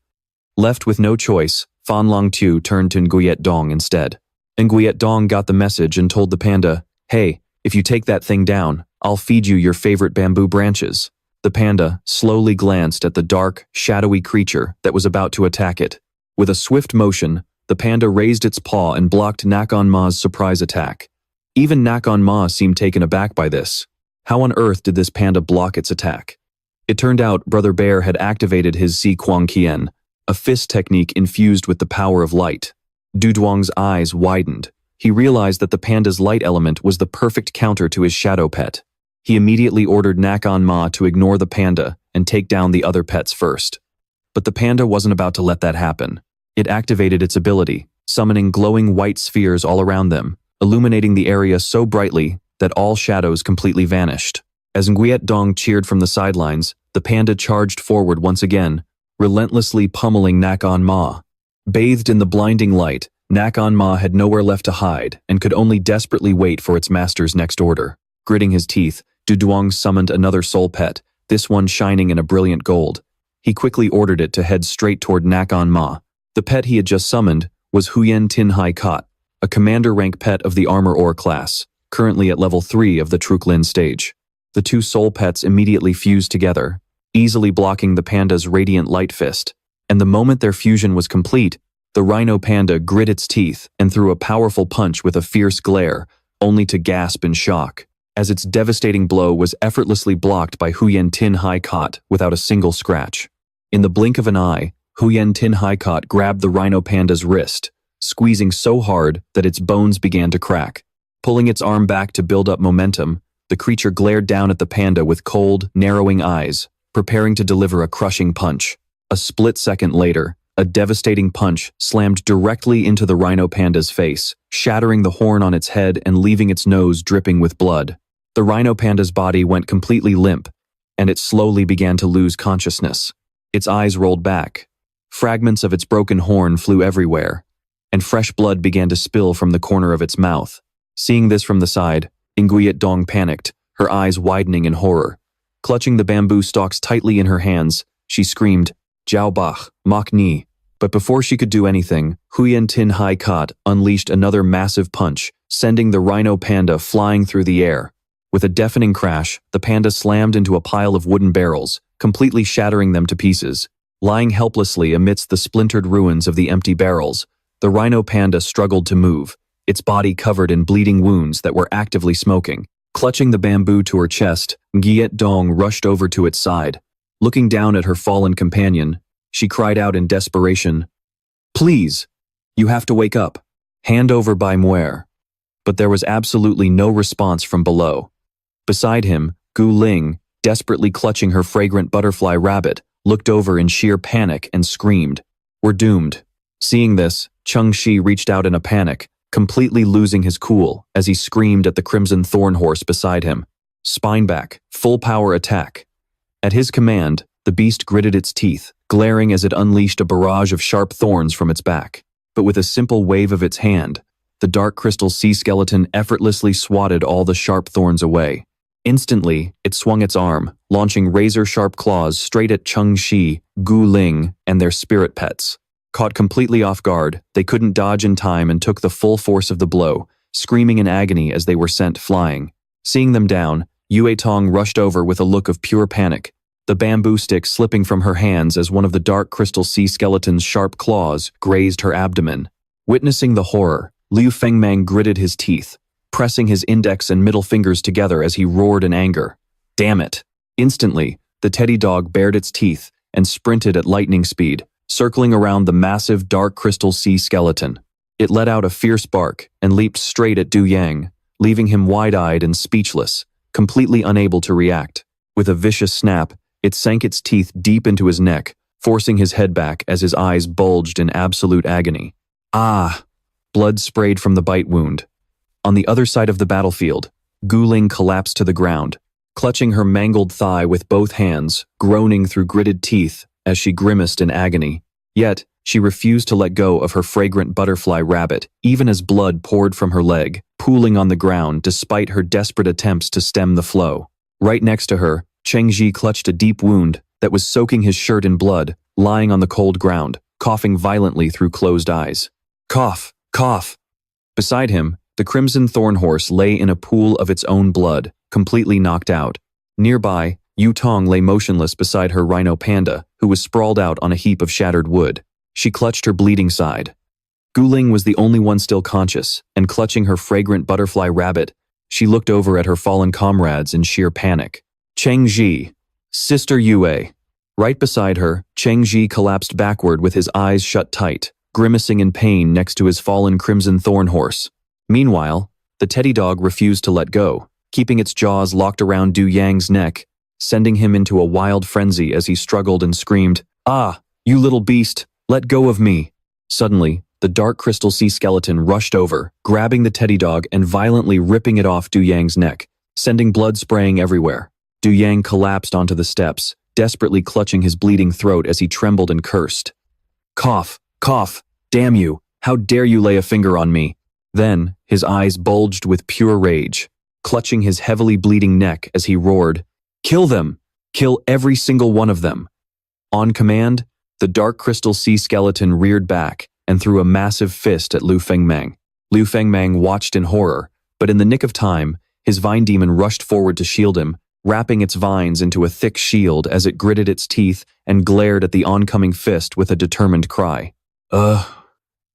Left with no choice, Fan Lingxiao turned to Nguyen Dong instead. Nguyen Dong got the message and told the panda, "Hey, if you take that thing down, I'll feed you your favorite bamboo branches." The panda slowly glanced at the dark, shadowy creature that was about to attack it. With a swift motion, the panda raised its paw and blocked Nakan Ma's surprise attack. Even Nakan Ma seemed taken aback by this. How on earth did this panda block its attack? It turned out Brother Bear had activated his Si Kuang Qian, a fist technique infused with the power of light. Du Duong's eyes widened. He realized that the panda's light element was the perfect counter to his shadow pet. He immediately ordered Nakan Ma to ignore the panda and take down the other pets first. But the panda wasn't about to let that happen. It activated its ability, summoning glowing white spheres all around them, illuminating the area so brightly that all shadows completely vanished. As Nguyen Dong cheered from the sidelines, the panda charged forward once again, relentlessly pummeling Nakan Ma. Bathed in the blinding light, Nakan Ma had nowhere left to hide and could only desperately wait for its master's next order. Gritting his teeth, Du Duong summoned another soul pet, this one shining in a brilliant gold. He quickly ordered it to head straight toward Nakan Ma. The pet he had just summoned was Huyen Tin Hai Kot, a commander rank pet of the Armor Ore class, currently at level 3 of the Truklin stage. The two soul pets immediately fused together, easily blocking the panda's radiant light fist. And the moment their fusion was complete, the rhino panda grit its teeth and threw a powerful punch with a fierce glare, only to gasp in shock, as its devastating blow was effortlessly blocked by Huyen Tin Hai Kot without a single scratch. In the blink of an eye, Huyen Tin Hai Kot grabbed the rhino panda's wrist, squeezing so hard that its bones began to crack. Pulling its arm back to build up momentum, the creature glared down at the panda with cold, narrowing eyes, preparing to deliver a crushing punch. A split second later, a devastating punch slammed directly into the rhino panda's face, shattering the horn on its head and leaving its nose dripping with blood. The rhino panda's body went completely limp, and it slowly began to lose consciousness. Its eyes rolled back. Fragments of its broken horn flew everywhere, and fresh blood began to spill from the corner of its mouth. Seeing this from the side, Nguyen Dong panicked, her eyes widening in horror. Clutching the bamboo stalks tightly in her hands, she screamed, "Jiao Bach, Mach Ni." But before she could do anything, Huyen Tin Hai Kot unleashed another massive punch, sending the rhino panda flying through the air. With a deafening crash, the panda slammed into a pile of wooden barrels, completely shattering them to pieces. Lying helplessly amidst the splintered ruins of the empty barrels, the rhino panda struggled to move, its body covered in bleeding wounds that were actively smoking. Clutching the bamboo to her chest, Nguyen Dong rushed over to its side. Looking down at her fallen companion, she cried out in desperation, "Please, you have to wake up. Hand over Bai Muer." But there was absolutely no response from below. Beside him, Gu Ling, desperately clutching her fragrant butterfly rabbit, looked over in sheer panic and screamed, "We're doomed." Seeing this, Cheng Shi reached out in a panic, completely losing his cool as he screamed at the Crimson Thorn Horse beside him. Spineback, full power attack. At his command, the beast gritted its teeth, glaring as it unleashed a barrage of sharp thorns from its back. But with a simple wave of its hand, the dark crystal sea skeleton effortlessly swatted all the sharp thorns away. Instantly, it swung its arm, launching razor-sharp claws straight at Cheng Shi, Gu Ling, and their spirit pets. Caught completely off guard, they couldn't dodge in time and took the full force of the blow, screaming in agony as they were sent flying. Seeing them down, Yue Tong rushed over with a look of pure panic, the bamboo stick slipping from her hands as one of the dark crystal sea skeleton's sharp claws grazed her abdomen. Witnessing the horror, Liu Fengmang gritted his teeth, pressing his index and middle fingers together as he roared in anger. Damn it! Instantly, the teddy dog bared its teeth and sprinted at lightning speed, circling around the massive dark crystal sea skeleton. It let out a fierce bark and leaped straight at Du Yang, leaving him wide-eyed and speechless, completely unable to react. With a vicious snap, it sank its teeth deep into his neck, forcing his head back as his eyes bulged in absolute agony. Ah! Blood sprayed from the bite wound. On the other side of the battlefield, Guling collapsed to the ground, clutching her mangled thigh with both hands, groaning through gritted teeth as she grimaced in agony. Yet, she refused to let go of her fragrant butterfly rabbit, even as blood poured from her leg, pooling on the ground despite her desperate attempts to stem the flow. Right next to her, Cheng Ji clutched a deep wound that was soaking his shirt in blood, lying on the cold ground, coughing violently through closed eyes. Cough, cough. Beside him, the crimson thorn horse lay in a pool of its own blood, completely knocked out. Nearby, Yu Tong lay motionless beside her rhino panda, who was sprawled out on a heap of shattered wood. She clutched her bleeding side. Guling was the only one still conscious, and clutching her fragrant butterfly rabbit, she looked over at her fallen comrades in sheer panic. Cheng Ji, Sister Yue. Right beside her, Cheng Ji collapsed backward with his eyes shut tight, grimacing in pain next to his fallen crimson thorn horse. Meanwhile, the teddy dog refused to let go, keeping its jaws locked around Du Yang's neck, sending him into a wild frenzy as he struggled and screamed, "Ah, you little beast, let go of me." Suddenly, the dark crystal sea skeleton rushed over, grabbing the teddy dog and violently ripping it off Du Yang's neck, sending blood spraying everywhere. Du Yang collapsed onto the steps, desperately clutching his bleeding throat as he trembled and cursed. Cough, cough, damn you, how dare you lay a finger on me? Then, his eyes bulged with pure rage, clutching his heavily bleeding neck as he roared, "Kill them! Kill every single one of them!" On command, the dark crystal sea skeleton reared back and threw a massive fist at Liu Fengmang. Liu Fengmang watched in horror, but in the nick of time, his vine demon rushed forward to shield him, wrapping its vines into a thick shield as it gritted its teeth and glared at the oncoming fist with a determined cry. Ugh.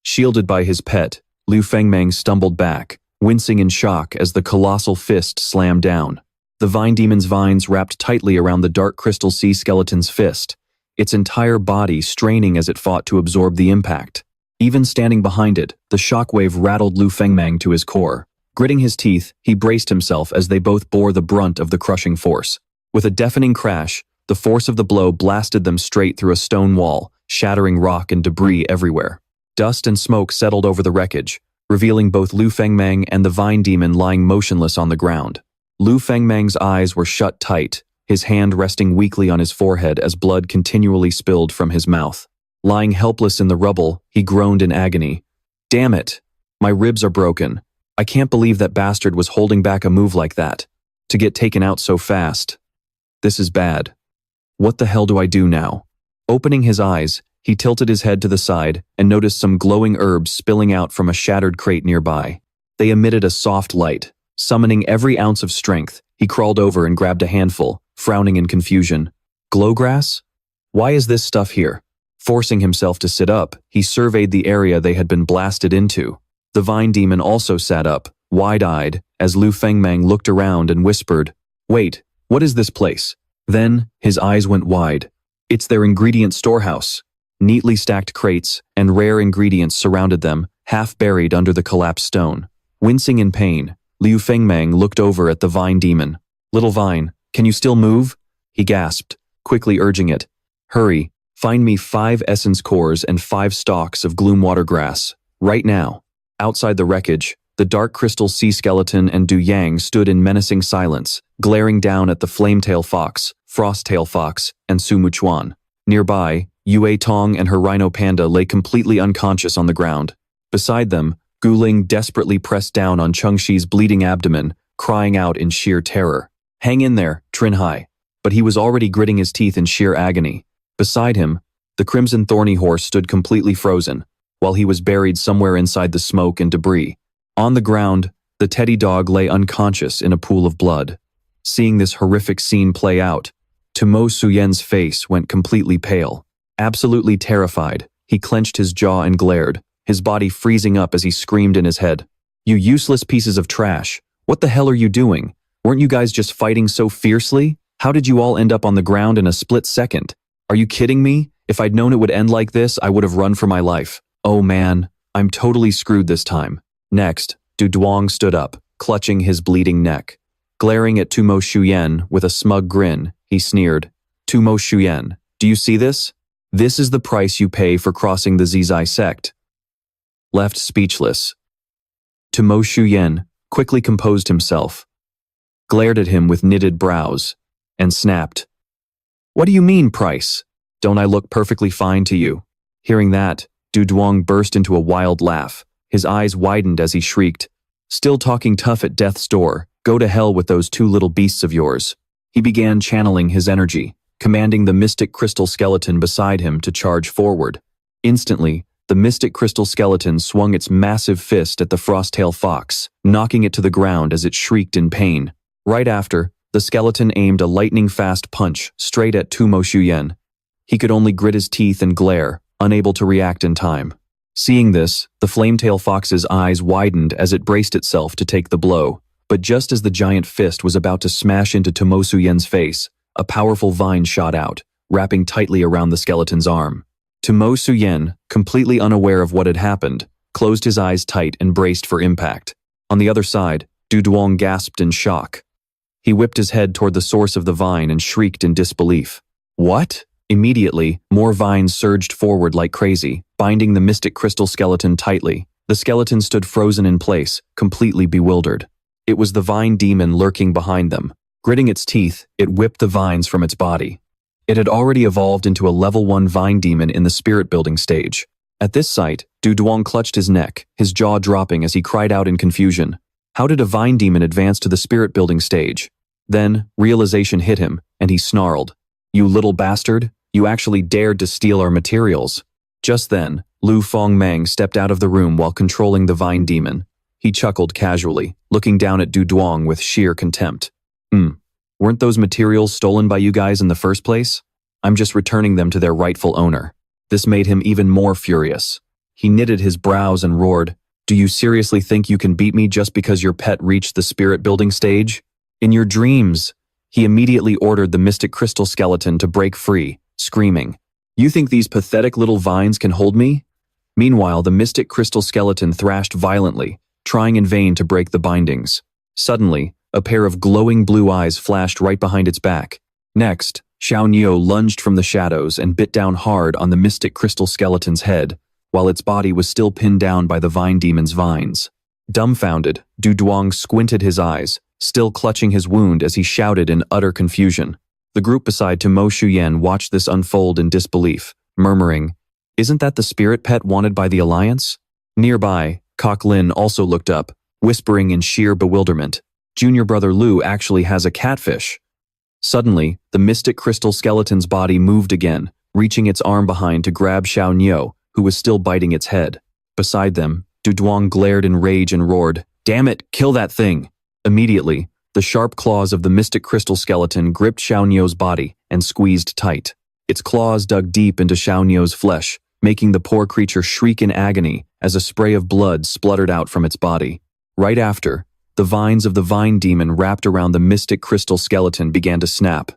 Shielded by his pet, Liu Fengmang stumbled back, wincing in shock as the colossal fist slammed down. The vine demon's vines wrapped tightly around the dark crystal sea skeleton's fist, its entire body straining as it fought to absorb the impact. Even standing behind it, the shockwave rattled Liu Fengmang to his core. Gritting his teeth, he braced himself as they both bore the brunt of the crushing force. With a deafening crash, the force of the blow blasted them straight through a stone wall, shattering rock and debris everywhere. Dust and smoke settled over the wreckage, revealing both Liu Fengmang and the vine demon lying motionless on the ground. Liu Fengmang's eyes were shut tight, his hand resting weakly on his forehead as blood continually spilled from his mouth. Lying helpless in the rubble, he groaned in agony. Damn it! My ribs are broken. I can't believe that bastard was holding back a move like that. To get taken out so fast. This is bad. What the hell do I do now? Opening his eyes, he tilted his head to the side and noticed some glowing herbs spilling out from a shattered crate nearby. They emitted a soft light. Summoning every ounce of strength, he crawled over and grabbed a handful, frowning in confusion. Glowgrass? Why is this stuff here? Forcing himself to sit up, he surveyed the area they had been blasted into. The vine demon also sat up, wide-eyed, as Liu Fengmang looked around and whispered, "Wait, what is this place?" Then, his eyes went wide. It's their ingredient storehouse. Neatly stacked crates and rare ingredients surrounded them, half buried under the collapsed stone. Wincing in pain, Liu Fengmang looked over at the vine demon. "Little vine, can you still move?" he gasped, quickly urging it. "Hurry, find me 5 essence cores and 5 stalks of gloomwater grass, right now." Outside the wreckage, the dark crystal sea skeleton and Du Yang stood in menacing silence, glaring down at the flametail fox, frosttail fox, and Su Muchuan. Nearby, Yue Tong and her rhino panda lay completely unconscious on the ground. Beside them, Guling desperately pressed down on Chengxi's bleeding abdomen, crying out in sheer terror. "Hang in there, Trinhai." But he was already gritting his teeth in sheer agony. Beside him, the crimson thorny horse stood completely frozen, while he was buried somewhere inside the smoke and debris. On the ground, the teddy dog lay unconscious in a pool of blood. Seeing this horrific scene play out, Tomo Suyen's face went completely pale. Absolutely terrified, he clenched his jaw and glared, his body freezing up as he screamed in his head. "You useless pieces of trash. What the hell are you doing? Weren't you guys just fighting so fiercely? How did you all end up on the ground in a split second? Are you kidding me? If I'd known it would end like this, I would have run for my life. Oh man, I'm totally screwed this time." Next, Du Duong stood up, clutching his bleeding neck. Glaring at Tumo Shuyen with a smug grin, he sneered, "Tumo Shuyen, do you see this? This is the price you pay for crossing the Zizai sect." Left speechless, Tumo Shuyen quickly composed himself, glared at him with knitted brows, and snapped, "What do you mean, price? Don't I look perfectly fine to you?" Hearing that, Du Duong burst into a wild laugh. His eyes widened as he shrieked, "Still talking tough at death's door, go to hell with those two little beasts of yours." He began channeling his energy, commanding the mystic crystal skeleton beside him to charge forward. Instantly, the mystic crystal skeleton swung its massive fist at the frost-tail fox, knocking it to the ground as it shrieked in pain. Right after, the skeleton aimed a lightning-fast punch straight at Tumo Shuyen. He could only grit his teeth and glare, unable to react in time. Seeing this, the flame-tail fox's eyes widened as it braced itself to take the blow. But just as the giant fist was about to smash into Tumo Shuyen's face, a powerful vine shot out, wrapping tightly around the skeleton's arm. Tumo Shuyen, completely unaware of what had happened, closed his eyes tight and braced for impact. On the other side, Du Duong gasped in shock. He whipped his head toward the source of the vine and shrieked in disbelief. "What?" Immediately, more vines surged forward like crazy, binding the mystic crystal skeleton tightly. The skeleton stood frozen in place, completely bewildered. It was the vine demon lurking behind them. Gritting its teeth, it whipped the vines from its body. It had already evolved into a level 1 vine demon in the spirit building stage. At this sight, Du Duong clutched his neck, his jaw dropping as he cried out in confusion. How did a vine demon advance to the spirit building stage? Then, realization hit him, and he snarled, "You little bastard, you actually dared to steal our materials." Just then, Liu Fengmang stepped out of the room while controlling the vine demon. He chuckled casually, looking down at Du Duong with sheer contempt. Weren't those materials stolen by you guys in the first place? I'm just returning them to their rightful owner." This made him even more furious. He knitted his brows and roared, "Do you seriously think you can beat me just because your pet reached the spirit building stage? In your dreams." He immediately ordered the mystic crystal skeleton to break free, screaming, "You think these pathetic little vines can hold me?" Meanwhile, the mystic crystal skeleton thrashed violently, trying in vain to break the bindings. Suddenly, a pair of glowing blue eyes flashed right behind its back. Next, Xiao Niu lunged from the shadows and bit down hard on the mystic crystal skeleton's head, while its body was still pinned down by the vine demon's vines. Dumbfounded, Du Duong squinted his eyes, still clutching his wound as he shouted in utter confusion. The group beside Tumo Shuyen watched this unfold in disbelief, murmuring, "Isn't that the spirit pet wanted by the Alliance?" Nearby, Kok Lin also looked up, whispering in sheer bewilderment, "Junior brother Liu actually has a catfish." Suddenly, the mystic crystal skeleton's body moved again, reaching its arm behind to grab Xiao Niu, who was still biting its head. Beside them, Du Duong glared in rage and roared, "Damn it, kill that thing!" Immediately, the sharp claws of the mystic crystal skeleton gripped Xiao Niu's body and squeezed tight. Its claws dug deep into Xiao Niu's flesh, making the poor creature shriek in agony as a spray of blood spluttered out from its body. Right after, the vines of the vine demon wrapped around the mystic crystal skeleton began to snap.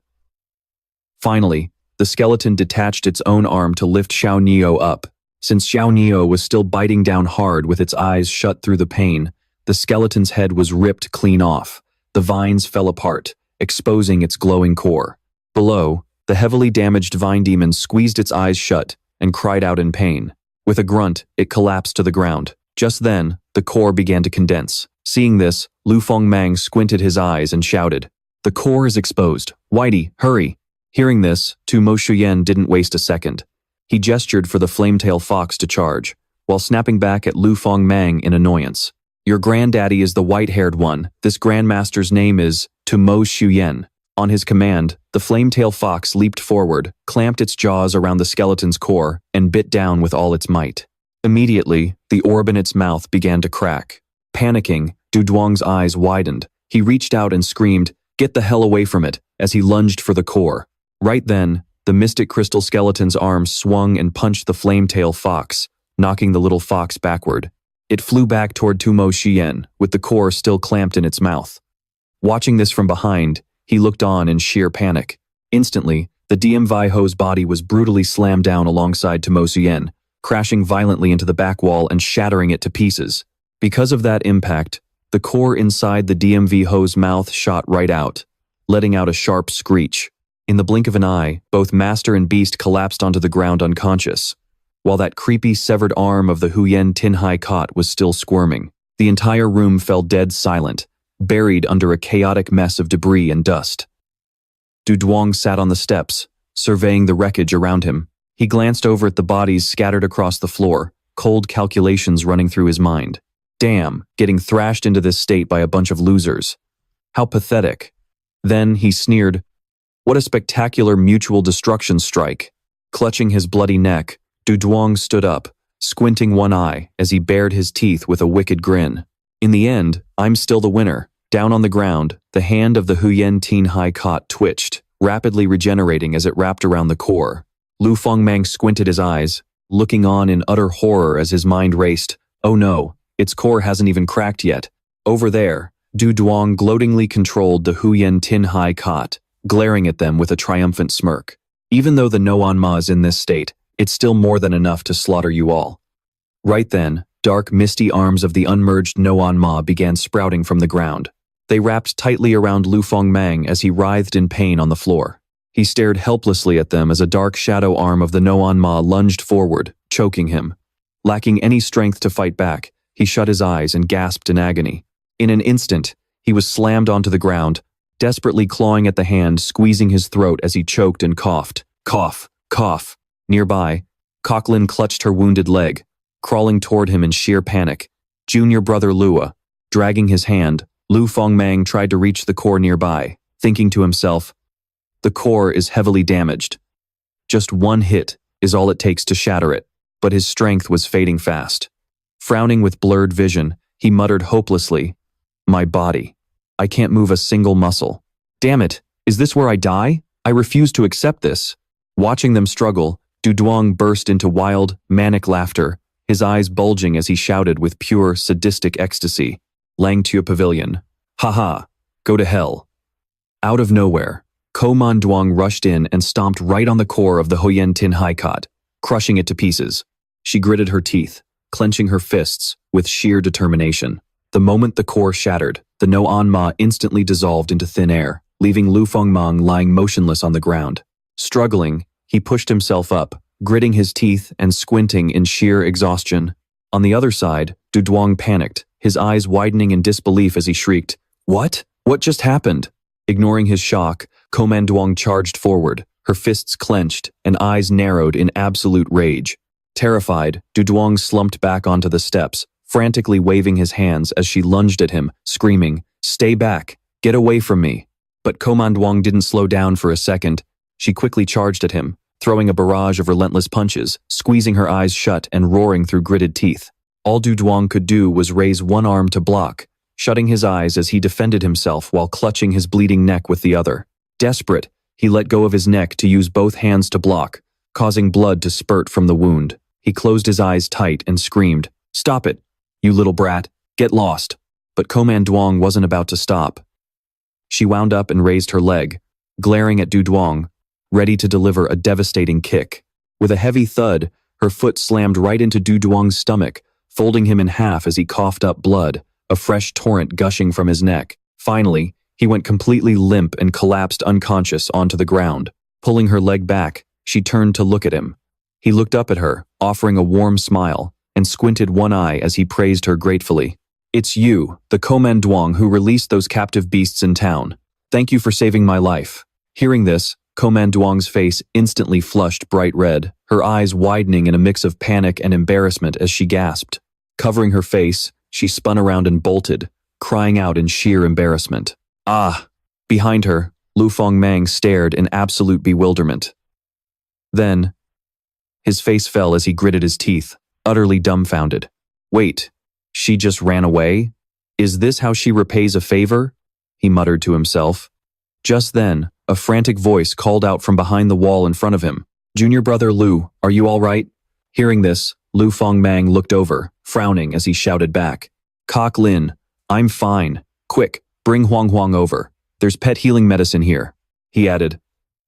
Finally, the skeleton detached its own arm to lift Xiao Niu up. Since Xiao Niu was still biting down hard with its eyes shut through the pain, the skeleton's head was ripped clean off. The vines fell apart, exposing its glowing core. Below, the heavily damaged vine demon squeezed its eyes shut and cried out in pain. With a grunt, it collapsed to the ground. Just then, the core began to condense. Seeing this, Liu Fengmang squinted his eyes and shouted, "The core is exposed. Whitey, hurry!" Hearing this, Tumo Shuyen didn't waste a second. He gestured for the flame-tail fox to charge, while snapping back at Liu Fengmang in annoyance. "Your granddaddy is the white-haired one. This grandmaster's name is Tumo Shuyen." On his command, the flame-tail fox leaped forward, clamped its jaws around the skeleton's core, and bit down with all its might. Immediately, the orb in its mouth began to crack. Panicking, Du Duong's eyes widened. He reached out and screamed, Get the hell away from it, as he lunged for the core. Right then, the mystic crystal skeleton's arm swung and punched the flame-tail fox, knocking the little fox backward. It flew back toward Tumo Shien, with the core still clamped in its mouth. Watching this from behind, he looked on in sheer panic. Instantly, the DMV-ho's body was brutally slammed down alongside Tumo Shien, crashing violently into the back wall and shattering it to pieces. Because of that impact, the core inside the DMV-ho's mouth shot right out, letting out a sharp screech. In the blink of an eye, both master and beast collapsed onto the ground unconscious, while that creepy severed arm of the Huyen Tinhai cot was still squirming. The entire room fell dead silent, buried under a chaotic mess of debris and dust. Du Duong sat on the steps, surveying the wreckage around him. He glanced over at the bodies scattered across the floor, cold calculations running through his mind. Damn, getting thrashed into this state by a bunch of losers. How pathetic. Then he sneered, "What a spectacular mutual destruction strike." Clutching his bloody neck, Du Duong stood up, squinting one eye as he bared his teeth with a wicked grin. In the end, I'm still the winner. Down on the ground, the hand of the Huyen Tinhai cot twitched, rapidly regenerating as it wrapped around the core. Liu Fengmang squinted his eyes, looking on in utter horror as his mind raced. Oh no, its core hasn't even cracked yet. Over there, Du Duong gloatingly controlled the Huyen Tinhai cot, glaring at them with a triumphant smirk. Even though the Noan Ma is in this state, it's still more than enough to slaughter you all. Right then, dark misty arms of the unmerged Noan Ma began sprouting from the ground. They wrapped tightly around Liu Fengmang as he writhed in pain on the floor. He stared helplessly at them as a dark shadow arm of the Noan Ma lunged forward, choking him. Lacking any strength to fight back, he shut his eyes and gasped in agony. In an instant, he was slammed onto the ground, desperately clawing at the hand, squeezing his throat as he choked and coughed. Cough, cough. Nearby, Coquelin clutched her wounded leg, crawling toward him in sheer panic. Junior brother Lua, dragging his hand, Liu Fengmang tried to reach the core nearby, thinking to himself, the core is heavily damaged. Just one hit is all it takes to shatter it, but his strength was fading fast. Frowning with blurred vision, he muttered hopelessly, my body. I can't move a single muscle. Damn it, is this where I die? I refuse to accept this. Watching them struggle, Du Duong burst into wild, manic laughter, his eyes bulging as he shouted with pure, sadistic ecstasy. Lingxiao Pavilion. Haha, go to hell. Out of nowhere, Ko Man Duong rushed in and stomped right on the core of the Huyen Tinhai cot, crushing it to pieces. She gritted her teeth, clenching her fists with sheer determination. The moment the core shattered, the Noan Ma instantly dissolved into thin air, leaving Liu Fengmang lying motionless on the ground. Struggling, he pushed himself up, gritting his teeth and squinting in sheer exhaustion. On the other side, Du Duong panicked, his eyes widening in disbelief as he shrieked, What? What just happened? Ignoring his shock, Ko Man Duong charged forward, her fists clenched and eyes narrowed in absolute rage. Terrified, Du Duong slumped back onto the steps, frantically waving his hands as she lunged at him, screaming, Stay back, get away from me. But Ko Man Duong didn't slow down for a second. She quickly charged at him, throwing a barrage of relentless punches, squeezing her eyes shut and roaring through gritted teeth. All Du Duong could do was raise one arm to block, shutting his eyes as he defended himself while clutching his bleeding neck with the other. Desperate, he let go of his neck to use both hands to block, causing blood to spurt from the wound. He closed his eyes tight and screamed, Stop it, you little brat, get lost. But Ko Man Duong wasn't about to stop. She wound up and raised her leg, glaring at Du Duong, ready to deliver a devastating kick. With a heavy thud, her foot slammed right into Du Duong's stomach, folding him in half as he coughed up blood, a fresh torrent gushing from his neck. Finally, he went completely limp and collapsed unconscious onto the ground. Pulling her leg back, she turned to look at him. He looked up at her, offering a warm smile, and squinted one eye as he praised her gratefully. It's you, the Ko Man Duong, who released those captive beasts in town. Thank you for saving my life. Hearing this, Ko Man Duong's face instantly flushed bright red, her eyes widening in a mix of panic and embarrassment as she gasped. Covering her face, she spun around and bolted, crying out in sheer embarrassment. Ah! Behind her, Liu Fengmang stared in absolute bewilderment. Then, his face fell as he gritted his teeth, utterly dumbfounded. Wait, she just ran away? Is this how she repays a favor? He muttered to himself. Just then, a frantic voice called out from behind the wall in front of him. "Junior brother Liu, are you all right?" Hearing this, Liu Fengmang looked over, frowning as he shouted back. "Kok Lin, I'm fine. Quick, bring Huang Huang over. There's pet healing medicine here," he added.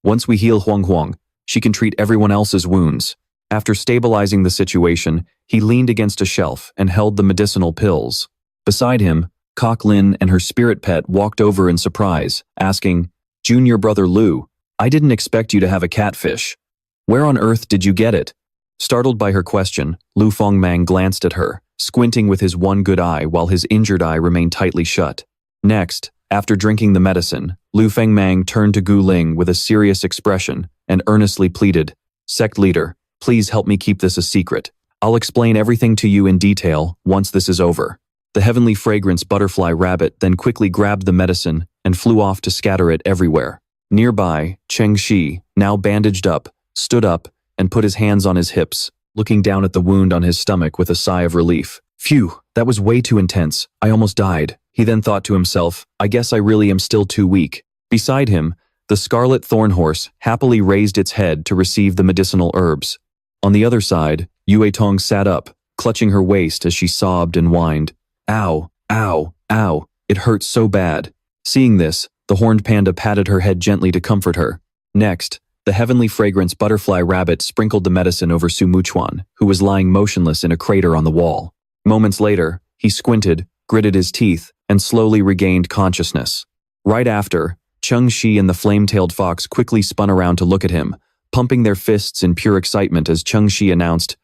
"Once we heal Huang Huang, she can treat everyone else's wounds." After stabilizing the situation, he leaned against a shelf and held the medicinal pills. Beside him, Kok Lin and her spirit pet walked over in surprise, asking, "Junior brother Liu, I didn't expect you to have a catfish. Where on earth did you get it?" Startled by her question, Liu Fengmang glanced at her, squinting with his one good eye while his injured eye remained tightly shut. Next, after drinking the medicine, Liu Fengmang turned to Gu Ling with a serious expression and earnestly pleaded, "Sect leader, please help me keep this a secret. I'll explain everything to you in detail once this is over." The heavenly fragrance butterfly rabbit then quickly grabbed the medicine and flew off to scatter it everywhere. Nearby, Cheng Shi, now bandaged up, stood up and put his hands on his hips, looking down at the wound on his stomach with a sigh of relief. "Phew, that was way too intense. I almost died." He then thought to himself, "I guess I really am still too weak." Beside him, the scarlet thorn horse happily raised its head to receive the medicinal herbs. On the other side, Yue Tong sat up, clutching her waist as she sobbed and whined. "Ow, ow, ow, it hurts so bad." Seeing this, the horned panda patted her head gently to comfort her. Next, the heavenly fragrance butterfly rabbit sprinkled the medicine over Su Muchuan, who was lying motionless in a crater on the wall. Moments later, he squinted, gritted his teeth, and slowly regained consciousness. Right after, Cheng Shi and the flame-tailed fox quickly spun around to look at him, pumping their fists in pure excitement as Cheng Shi announced,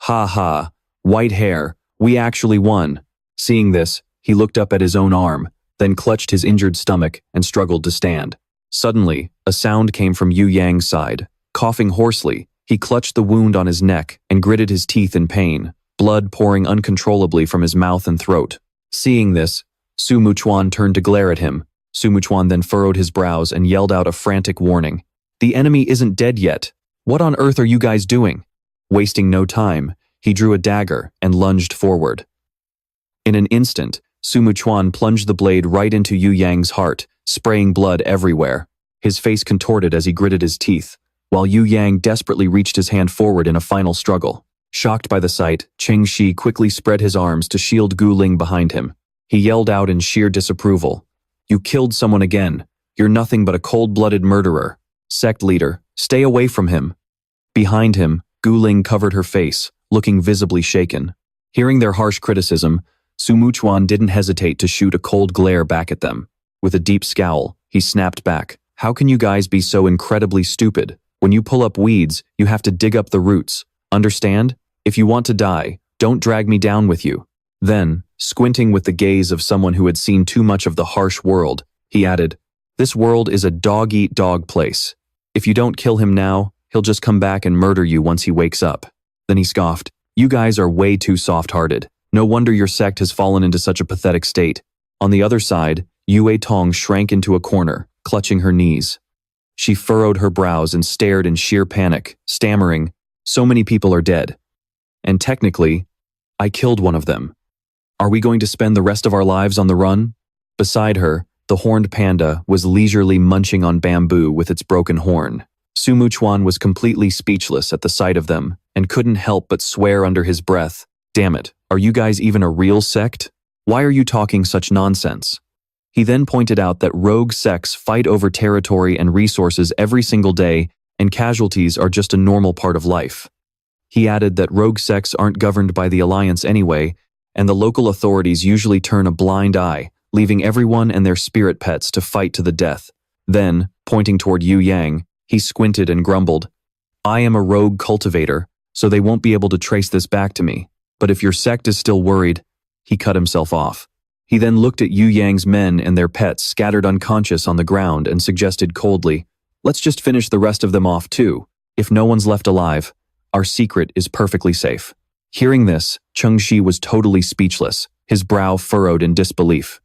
"Ha ha, white hair, we actually won." Seeing this, he looked up at his own arm, then clutched his injured stomach and struggled to stand. Suddenly, a sound came from Yu Yang's side. Coughing hoarsely, he clutched the wound on his neck and gritted his teeth in pain, blood pouring uncontrollably from his mouth and throat. Seeing this, Su Muchuan turned to glare at him. Su Muchuan then furrowed his brows and yelled out a frantic warning. "The enemy isn't dead yet. What on earth are you guys doing?" Wasting no time, he drew a dagger and lunged forward. In an instant, Su Muchuan plunged the blade right into Yu Yang's heart, spraying blood everywhere. His face contorted as he gritted his teeth, while Yu Yang desperately reached his hand forward in a final struggle. Shocked by the sight, Cheng Shi quickly spread his arms to shield Gu Ling behind him. He yelled out in sheer disapproval, "You killed someone again. You're nothing but a cold-blooded murderer. Sect leader, stay away from him." Behind him, Gu Ling covered her face, looking visibly shaken. Hearing their harsh criticism, Su Muchuan didn't hesitate to shoot a cold glare back at them. With a deep scowl, he snapped back, "How can you guys be so incredibly stupid? When you pull up weeds, you have to dig up the roots. Understand? If you want to die, don't drag me down with you." Then, squinting with the gaze of someone who had seen too much of the harsh world, he added, "This world is a dog-eat-dog place. If you don't kill him now, he'll just come back and murder you once he wakes up." Then he scoffed, "You guys are way too soft-hearted. No wonder your sect has fallen into such a pathetic state." On the other side, Yue Tong shrank into a corner, clutching her knees. She furrowed her brows and stared in sheer panic, stammering, "So many people are dead. And technically, I killed one of them. Are we going to spend the rest of our lives on the run?" Beside her, the horned panda was leisurely munching on bamboo with its broken horn. Su Muchuan was completely speechless at the sight of them and couldn't help but swear under his breath, "Damn it, are you guys even a real sect? Why are you talking such nonsense?" He then pointed out that rogue sects fight over territory and resources every single day, and casualties are just a normal part of life. He added that rogue sects aren't governed by the Alliance anyway, and the local authorities usually turn a blind eye, leaving everyone and their spirit pets to fight to the death. Then, pointing toward Yu Yang, he squinted and grumbled, "I am a rogue cultivator, so they won't be able to trace this back to me. But if your sect is still worried..." He cut himself off. He then looked at Yu Yang's men and their pets scattered unconscious on the ground and suggested coldly, "Let's just finish the rest of them off too. If no one's left alive, our secret is perfectly safe." Hearing this, Cheng Shi was totally speechless, his brow furrowed in disbelief.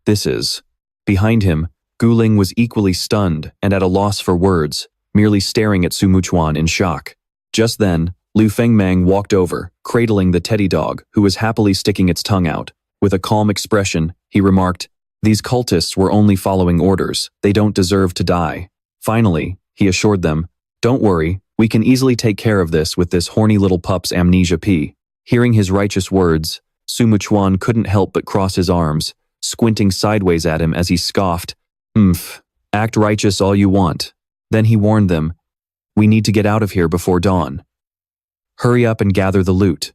This is..." Behind him, Gu Ling was equally stunned and at a loss for words, merely staring at Su Muchuan in shock. Just then, Liu Fengmang walked over, cradling the teddy dog, who was happily sticking its tongue out. With a calm expression, he remarked, These cultists were only following orders. They don't deserve to die. Finally, he assured them, "Don't worry, we can easily take care of this with this horny little pup's amnesia P." Hearing his righteous words, Su Muchuan couldn't help but cross his arms, squinting sideways at him as he scoffed, act righteous all you want." Then he warned them, "We need to get out of here before dawn. Hurry up and gather the loot."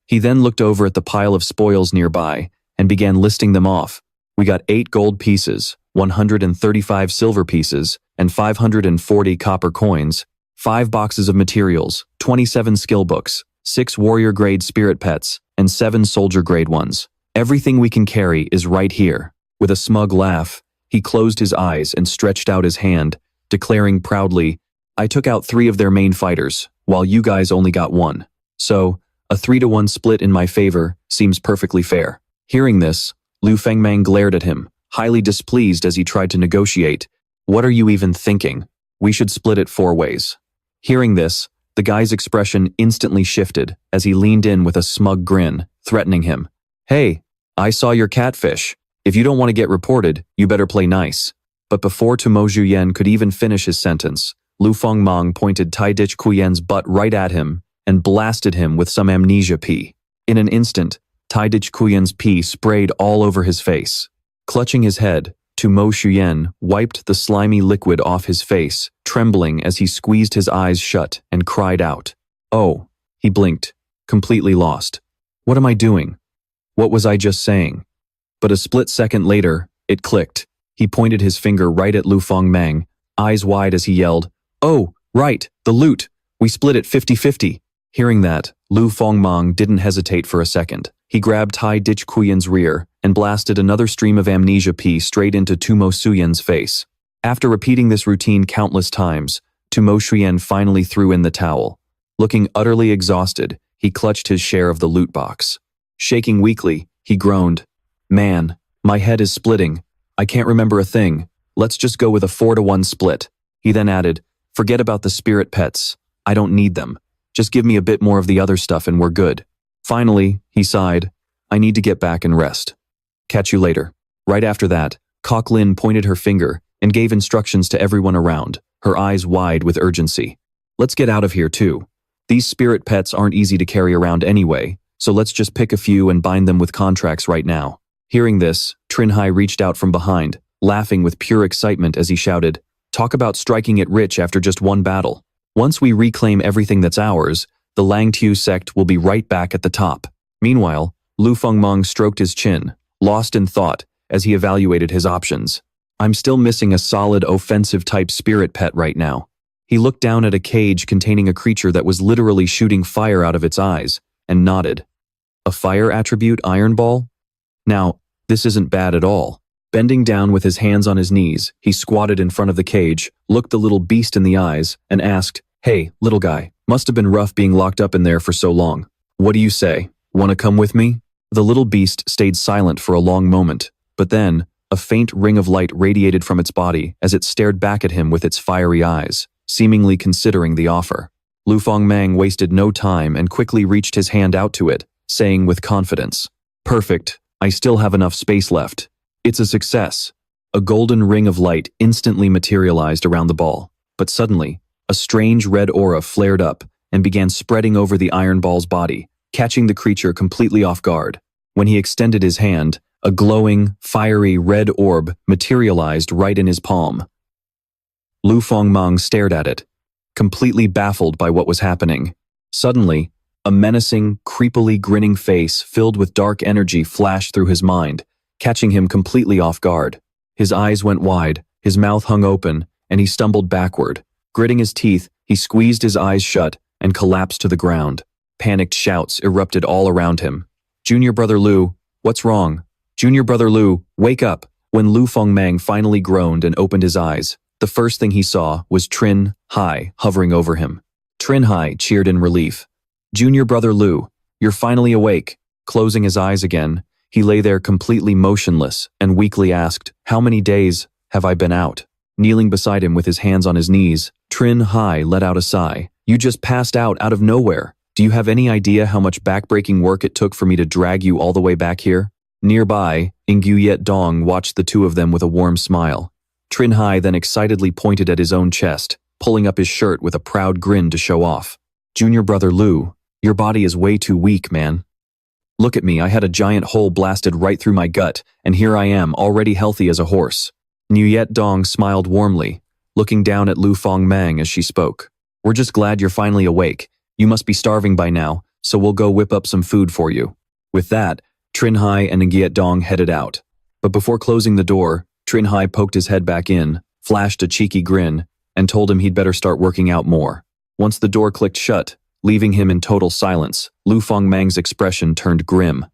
He then looked over at the pile of spoils nearby and began listing them off. "We got 8 gold pieces, 135 silver pieces, and 540 copper coins, 5 boxes of materials, 27 skill books, 6 warrior-grade spirit pets, and 7 soldier-grade ones. Everything we can carry is right here." With a smug laugh, he closed his eyes and stretched out his hand, declaring proudly, "I took out 3 of their main fighters, while you guys only got 1. So, a 3-to-1 split in my favor seems perfectly fair." Hearing this, Liu Fengmang glared at him, highly displeased as he tried to negotiate. "What are you even thinking? We should split it 4 ways." Hearing this, the guy's expression instantly shifted as he leaned in with a smug grin, threatening him. "Hey, I saw your catfish. If you don't want to get reported, you better play nice." But before Tumo Zhuyen could even finish his sentence, Liu Fengmang pointed Taidich Kuyen's butt right at him and blasted him with some amnesia pee. In an instant, Taidich Kuyen's pee sprayed all over his face. Clutching his head, Tumo Zhuyen wiped the slimy liquid off his face, trembling as he squeezed his eyes shut and cried out. "Oh," he blinked, completely lost. "What am I doing? What was I just saying?" But a split second later, it clicked. He pointed his finger right at Liu Fengmang, eyes wide as he yelled, "Oh, right, the loot. We split it 50-50. Hearing that, Liu Fengmang didn't hesitate for a second. He grabbed Tai Dich Kuyen's rear and blasted another stream of amnesia pee straight into Tumo Suyen's face. After repeating this routine countless times, Tumo Suyen finally threw in the towel. Looking utterly exhausted, he clutched his share of the loot box. Shaking weakly, he groaned, "Man, my head is splitting. I can't remember a thing. Let's just go with a 4-to-1 split." He then added, "Forget about the spirit pets. I don't need them. Just give me a bit more of the other stuff and we're good." Finally, he sighed, "I need to get back and rest. Catch you later." Right after that, Kok Lin pointed her finger and gave instructions to everyone around, her eyes wide with urgency. "Let's get out of here too. These spirit pets aren't easy to carry around anyway, so let's just pick a few and bind them with contracts right now." Hearing this, Trinhai reached out from behind, laughing with pure excitement as he shouted, "Talk about striking it rich after just 1 battle. Once we reclaim everything that's ours, the Langtiu sect will be right back at the top." Meanwhile, Liu Fengmang stroked his chin, lost in thought as he evaluated his options. "I'm still missing a solid offensive-type spirit pet right now." He looked down at a cage containing a creature that was literally shooting fire out of its eyes, and nodded. "A fire attribute iron ball? Now, this isn't bad at all." Bending down with his hands on his knees, he squatted in front of the cage, looked the little beast in the eyes, and asked, "Hey, little guy, must have been rough being locked up in there for so long. What do you say? Want to come with me?" The little beast stayed silent for a long moment, but then, a faint ring of light radiated from its body as it stared back at him with its fiery eyes, seemingly considering the offer. Liu Fengmang wasted no time and quickly reached his hand out to it, saying with confidence, "Perfect, I still have enough space left." It's a success. A golden ring of light instantly materialized around the ball, but suddenly, a strange red aura flared up and began spreading over the iron ball's body, catching the creature completely off guard. When he extended his hand, a glowing, fiery red orb materialized right in his palm. Liu Fengmang stared at it, completely baffled by what was happening. Suddenly, a menacing, creepily grinning face filled with dark energy flashed through his mind, catching him completely off guard. His eyes went wide, his mouth hung open, and he stumbled backward. Gritting his teeth, he squeezed his eyes shut and collapsed to the ground. Panicked shouts erupted all around him. "Junior brother Liu, what's wrong? Junior brother Liu, wake up!" When Liu Fengmang finally groaned and opened his eyes, the first thing he saw was Trin Hai hovering over him. Trin Hai cheered in relief. "Junior brother Liu, you're finally awake." Closing his eyes again, he lay there completely motionless and weakly asked, "How many days have I been out?" Kneeling beside him with his hands on his knees, Trin Hai let out a sigh. "You just passed out of nowhere. Do you have any idea how much backbreaking work it took for me to drag you all the way back here?" Nearby, Yet Dong watched the two of them with a warm smile. Trin Hai then excitedly pointed at his own chest, pulling up his shirt with a proud grin to show off. Junior brother Liu, your body is way too weak, man. Look at me, I had a giant hole blasted right through my gut, and here I am, already healthy as a horse. Yet Dong smiled warmly, looking down at Liu Fengmang as she spoke. We're just glad you're finally awake. You must be starving by now, so we'll go whip up some food for you. With that, Trin Hai and Yet Dong headed out. But before closing the door, Trin Hai poked his head back in, flashed a cheeky grin, and told him he'd better start working out more. Once the door clicked shut, leaving him in total silence, Liu Fengmang's expression turned grim.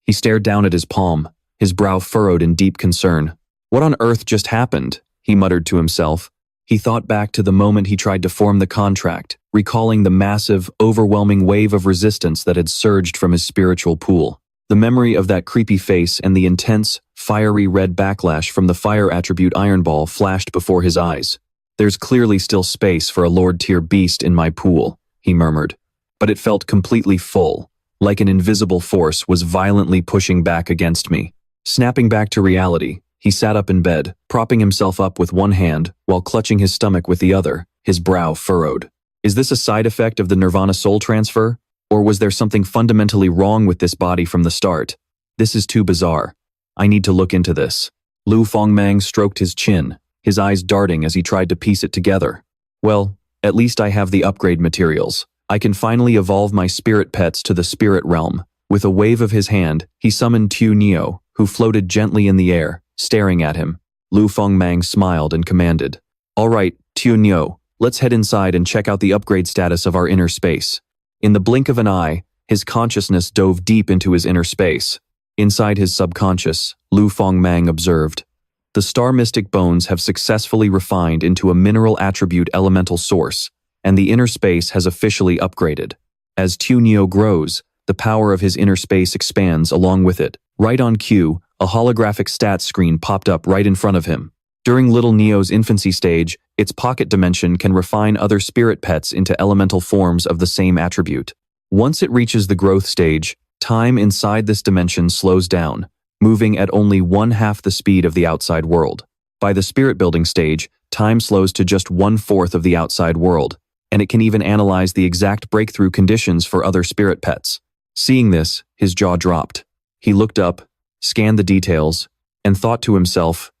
He stared down at his palm, his brow furrowed in deep concern. What on earth just happened? He muttered to himself. He thought back to the moment he tried to form the contract, recalling the massive, overwhelming wave of resistance that had surged from his spiritual pool. The memory of that creepy face and the intense, fiery red backlash from the fire attribute Iron Ball flashed before his eyes. There's clearly still space for a Lord-tier beast in my pool, he murmured. But it felt completely full, like an invisible force was violently pushing back against me. Snapping back to reality, he sat up in bed, propping himself up with one hand while clutching his stomach with the other, his brow furrowed. Is this a side effect of the Nirvana Soul transfer? Or was there something fundamentally wrong with this body from the start? This is too bizarre. I need to look into this. Liu Fengmang stroked his chin, his eyes darting as he tried to piece it together. Well, at least I have the upgrade materials. I can finally evolve my spirit pets to the spirit realm. With a wave of his hand, he summoned Tu Neo, who floated gently in the air, staring at him. Liu Fengmang smiled and commanded, "All right, Tu Neo, let's head inside and check out the upgrade status of our inner space." In the blink of an eye, his consciousness dove deep into his inner space. Inside his subconscious, Liu Fengmang observed, the star mystic bones have successfully refined into a mineral attribute elemental source, and the inner space has officially upgraded. As Tu Neo grows, the power of his inner space expands along with it. Right on cue, a holographic stats screen popped up right in front of him. During little Neo's infancy stage, its pocket dimension can refine other spirit pets into elemental forms of the same attribute. Once it reaches the growth stage, time inside this dimension slows down, moving at only 1/2 the speed of the outside world. By the spirit building stage, time slows to just 1/4 of the outside world, and it can even analyze the exact breakthrough conditions for other spirit pets. Seeing this, his jaw dropped. He looked up, scanned the details, and thought to himself,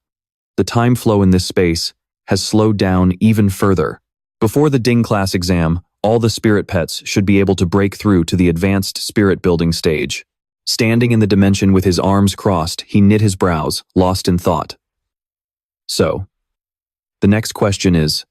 the time flow in this space has slowed down even further. Before the Ding class exam, all the spirit pets should be able to break through to the advanced spirit building stage. Standing in the dimension with his arms crossed, he knit his brows, lost in thought. So, the next question is,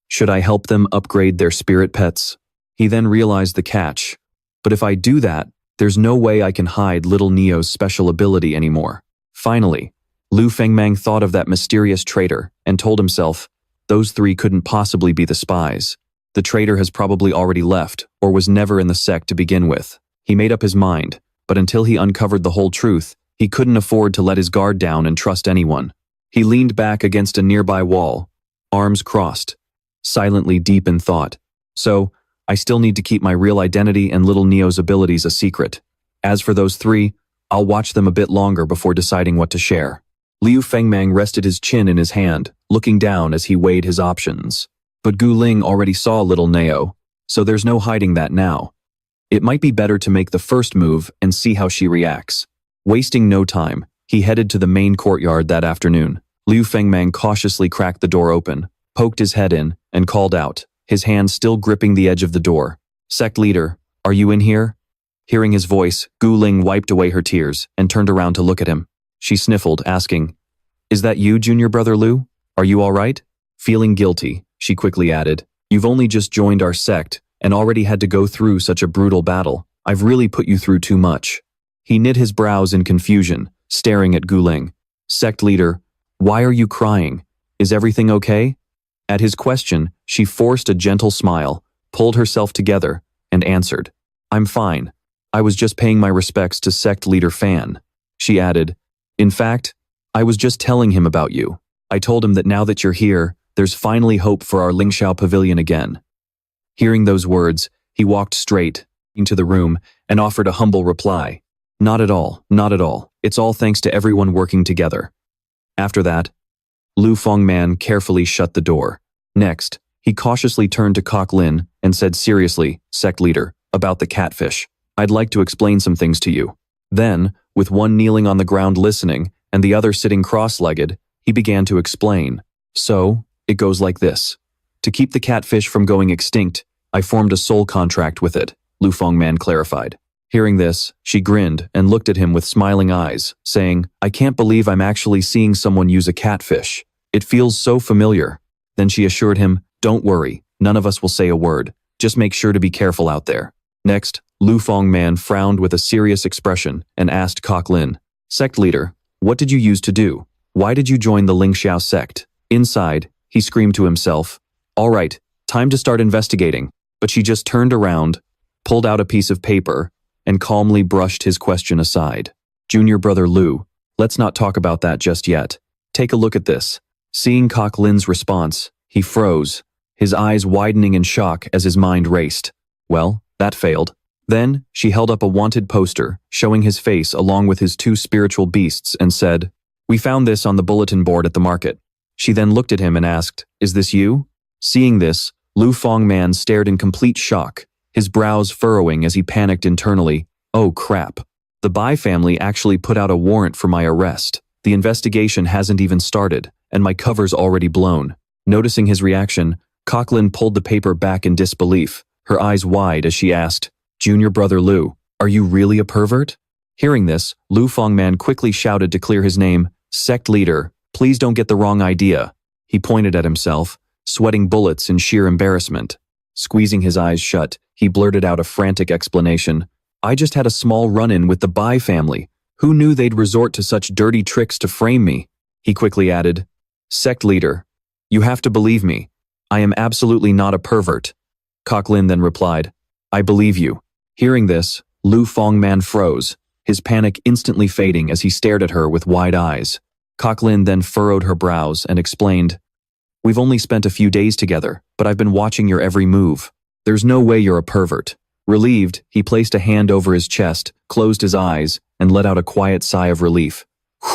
should I help them upgrade their spirit pets? He then realized the catch. But if I do that, there's no way I can hide little Neo's special ability anymore. Finally, Liu Fengmang thought of that mysterious traitor and told himself, those three couldn't possibly be the spies. The traitor has probably already left or was never in the sect to begin with. He made up his mind, but until he uncovered the whole truth, he couldn't afford to let his guard down and trust anyone. He leaned back against a nearby wall, arms crossed, silently deep in thought. So, I still need to keep my real identity and little Neo's abilities a secret. As for those three, I'll watch them a bit longer before deciding what to share. Liu Fengmang rested his chin in his hand, looking down as he weighed his options. But Gu Ling already saw little Neo, so there's no hiding that now. It might be better to make the first move and see how she reacts. Wasting no time, he headed to the main courtyard that afternoon. Liu Fengmang cautiously cracked the door open, poked his head in, and called out, his hand still gripping the edge of the door. Sect leader, are you in here? Hearing his voice, Gu Ling wiped away her tears and turned around to look at him. She sniffled, asking, is that you, junior brother Liu? Are you all right? Feeling guilty, she quickly added, you've only just joined our sect and already had to go through such a brutal battle. I've really put you through too much. He knit his brows in confusion, staring at Gu Ling. Sect leader, why are you crying? Is everything okay? At his question, she forced a gentle smile, pulled herself together, and answered, I'm fine. I was just paying my respects to sect leader Fan. She added, in fact, I was just telling him about you. I told him that now that you're here, there's finally hope for our Lingxiao Pavilion again. Hearing those words, he walked straight into the room and offered a humble reply. Not at all, not at all. It's all thanks to everyone working together. After that, Liu Fengmang carefully shut the door. Next, he cautiously turned to Kok Lin and said seriously, sect leader, about the catfish. I'd like to explain some things to you. Then, with one kneeling on the ground listening and the other sitting cross-legged, he began to explain. So, it goes like this. To keep the catfish from going extinct, I formed a soul contract with it, Liu Fengmang clarified. Hearing this, she grinned and looked at him with smiling eyes, saying, I can't believe I'm actually seeing someone use a catfish. It feels so familiar. Then she assured him, don't worry, none of us will say a word. Just make sure to be careful out there. Next, Liu Fengmang frowned with a serious expression and asked Kok Lin, Sect leader, what did you use to do? Why did you join the Lingxiao sect? Inside, he screamed to himself, all right, time to start investigating. But she just turned around, pulled out a piece of paper, and calmly brushed his question aside. Junior brother Liu, let's not talk about that just yet. Take a look at this. Seeing Kok Lin's response, he froze, his eyes widening in shock as his mind raced. Well, that failed. Then, she held up a wanted poster, showing his face along with his two spiritual beasts and said, we found this on the bulletin board at the market. She then looked at him and asked, is this you? Seeing this, Liu Fengmang stared in complete shock, his brows furrowing as he panicked internally. Oh crap. The Bai family actually put out a warrant for my arrest. The investigation hasn't even started, and my cover's already blown. Noticing his reaction, Kok Lin pulled the paper back in disbelief, her eyes wide as she asked, Junior brother Liu, are you really a pervert? Hearing this, Liu Fengmang quickly shouted to clear his name, Sect leader, please don't get the wrong idea. He pointed at himself, sweating bullets in sheer embarrassment. Squeezing his eyes shut, he blurted out a frantic explanation. I just had a small run-in with the Bai family. Who knew they'd resort to such dirty tricks to frame me? He quickly added, Sect leader, you have to believe me. I am absolutely not a pervert. Kok Lin then replied, I believe you. Hearing this, Liu Fengmang froze, his panic instantly fading as he stared at her with wide eyes. Kok Lin then furrowed her brows and explained, we've only spent a few days together, but I've been watching your every move. There's no way you're a pervert. Relieved, he placed a hand over his chest, closed his eyes, and let out a quiet sigh of relief.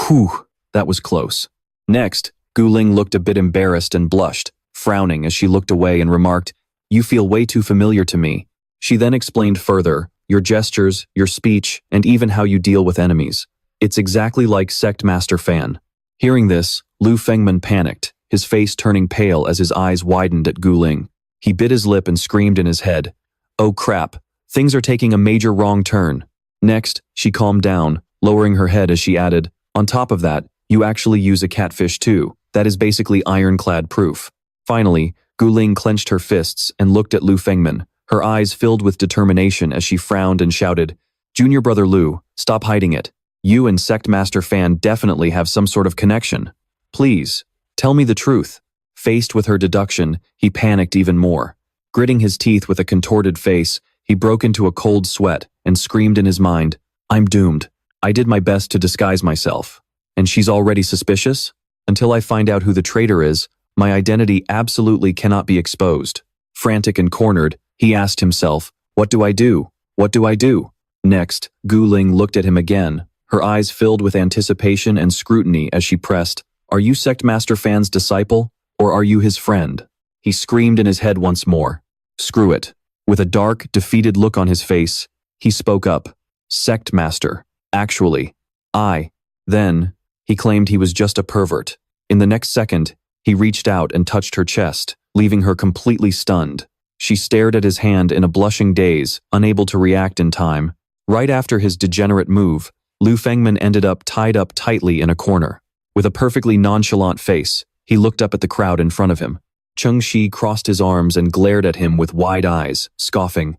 Whew, that was close. Next, Guling looked a bit embarrassed and blushed, frowning as she looked away and remarked, you feel way too familiar to me. She then explained further, your gestures, your speech, and even how you deal with enemies. It's exactly like Sect Master Fan. Hearing this, Liu Fengmang panicked, his face turning pale as his eyes widened at Guling. He bit his lip and screamed in his head, oh crap, things are taking a major wrong turn. Next, she calmed down, lowering her head as she added, on top of that, you actually use a catfish too. That is basically ironclad proof. Finally, Guling clenched her fists and looked at Liu Fengmang, her eyes filled with determination as she frowned and shouted, Junior brother Liu, stop hiding it. You and Sect Master Fan definitely have some sort of connection. Please, tell me the truth. Faced with her deduction, he panicked even more. Gritting his teeth with a contorted face, he broke into a cold sweat and screamed in his mind, I'm doomed. I did my best to disguise myself. And she's already suspicious? Until I find out who the traitor is, my identity absolutely cannot be exposed. Frantic and cornered, he asked himself, what do I do? What do I do? Next, Guling looked at him again, her eyes filled with anticipation and scrutiny as she pressed, are you Sect Master Fan's disciple, or are you his friend? He screamed in his head once more. Screw it. With a dark, defeated look on his face, he spoke up. Sect Master. Actually, Then, he claimed he was just a pervert. In the next second, he reached out and touched her chest, leaving her completely stunned. She stared at his hand in a blushing daze, unable to react in time. Right after his degenerate move, Liu Fengmang ended up tied up tightly in a corner. With a perfectly nonchalant face, he looked up at the crowd in front of him. Cheng-Shi crossed his arms and glared at him with wide eyes, scoffing.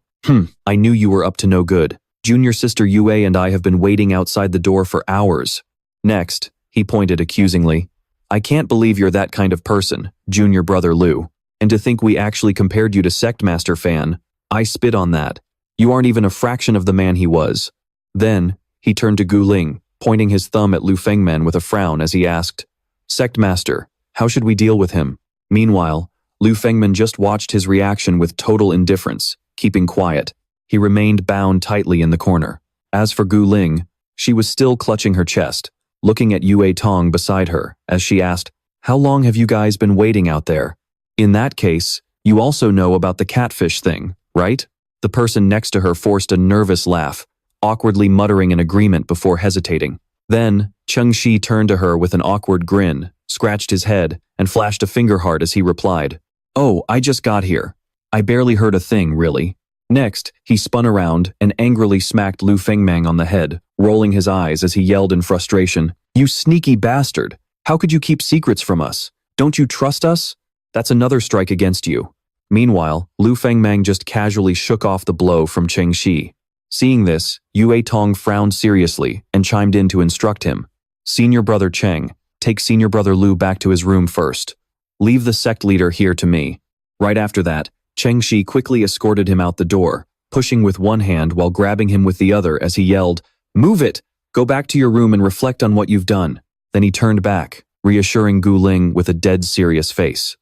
I knew you were up to no good. Junior sister Yue and I have been waiting outside the door for hours. Next, he pointed accusingly. I can't believe you're that kind of person, junior brother Liu. And to think we actually compared you to Sect Master Fan, I spit on that. You aren't even a fraction of the man he was. Then, he turned to Guling, pointing his thumb at Liu Fengmang with a frown as he asked, Sect Master, how should we deal with him? Meanwhile, Liu Fengmang just watched his reaction with total indifference, keeping quiet. He remained bound tightly in the corner. As for Guling, She was still clutching her chest, looking at Yue Tong beside her, as she asked, "How long have you guys been waiting out there? In that case, you also know about the catfish thing, right?" The person next to her forced a nervous laugh, awkwardly muttering an agreement before hesitating. Then, Chengxi turned to her with an awkward grin, scratched his head, and flashed a finger heart as he replied, "Oh, I just got here. I barely heard a thing, really." Next, he spun around and angrily smacked Liu Fengmang on the head, rolling his eyes as he yelled in frustration, "You sneaky bastard! How could you keep secrets from us? Don't you trust us? That's another strike against you." Meanwhile, Liu Fengmang just casually shook off the blow from Chengxi. Seeing this, Yue Tong frowned seriously and chimed in to instruct him. "Senior brother Cheng, take senior brother Liu back to his room first. Leave the sect leader here to me." Right after that, Chengxi quickly escorted him out the door, pushing with one hand while grabbing him with the other as he yelled, "Move it! Go back to your room and reflect on what you've done." Then he turned back, reassuring Gu Ling with a dead serious face.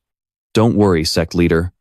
"Don't worry, sect leader.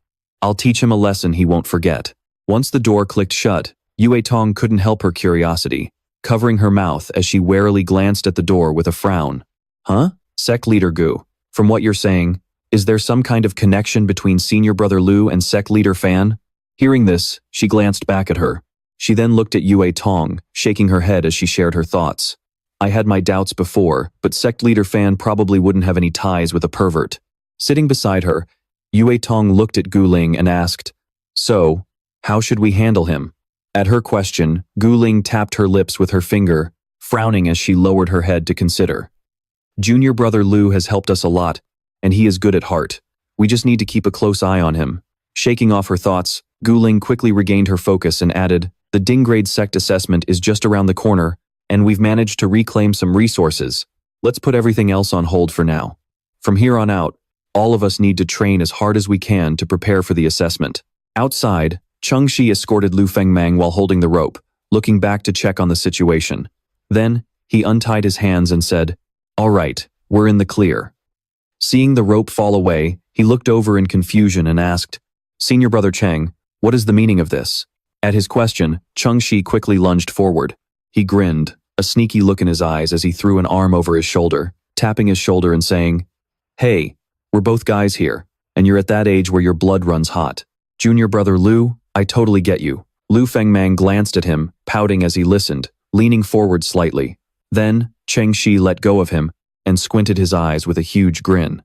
I'll teach him a lesson he won't forget." Once the door clicked shut, Yue Tong couldn't help her curiosity, covering her mouth as she warily glanced at the door with a frown. "Huh? Sect leader Gu, from what you're saying, is there some kind of connection between senior brother Liu and sect leader Fan?" Hearing this, she glanced back at her. She then looked at Yue Tong, shaking her head as she shared her thoughts. "I had my doubts before, but sect leader Fan probably wouldn't have any ties with a pervert." Sitting beside her, Yue Tong looked at Gu Ling and asked, "So, how should we handle him?" At her question, Gu Ling tapped her lips with her finger, frowning as she lowered her head to consider. "Junior brother Liu has helped us a lot, and he is good at heart. We just need to keep a close eye on him." Shaking off her thoughts, Gu Ling quickly regained her focus and added, "The Dinggrade sect assessment is just around the corner, and we've managed to reclaim some resources. Let's put everything else on hold for now. From here on out, all of us need to train as hard as we can to prepare for the assessment." Outside, Chengxi escorted Liu Fengmang while holding the rope, looking back to check on the situation. Then, he untied his hands and said, "All right, we're in the clear." Seeing the rope fall away, he looked over in confusion and asked, "Senior brother Cheng, what is the meaning of this?" At his question, Chengxi quickly lunged forward. He grinned, a sneaky look in his eyes as he threw an arm over his shoulder, tapping his shoulder and saying, "Hey, we're both guys here, and you're at that age where your blood runs hot. Junior brother Liu, I totally get you." Liu Fengmang glanced at him, pouting as he listened, leaning forward slightly. Then, Chengxi let go of him and squinted his eyes with a huge grin.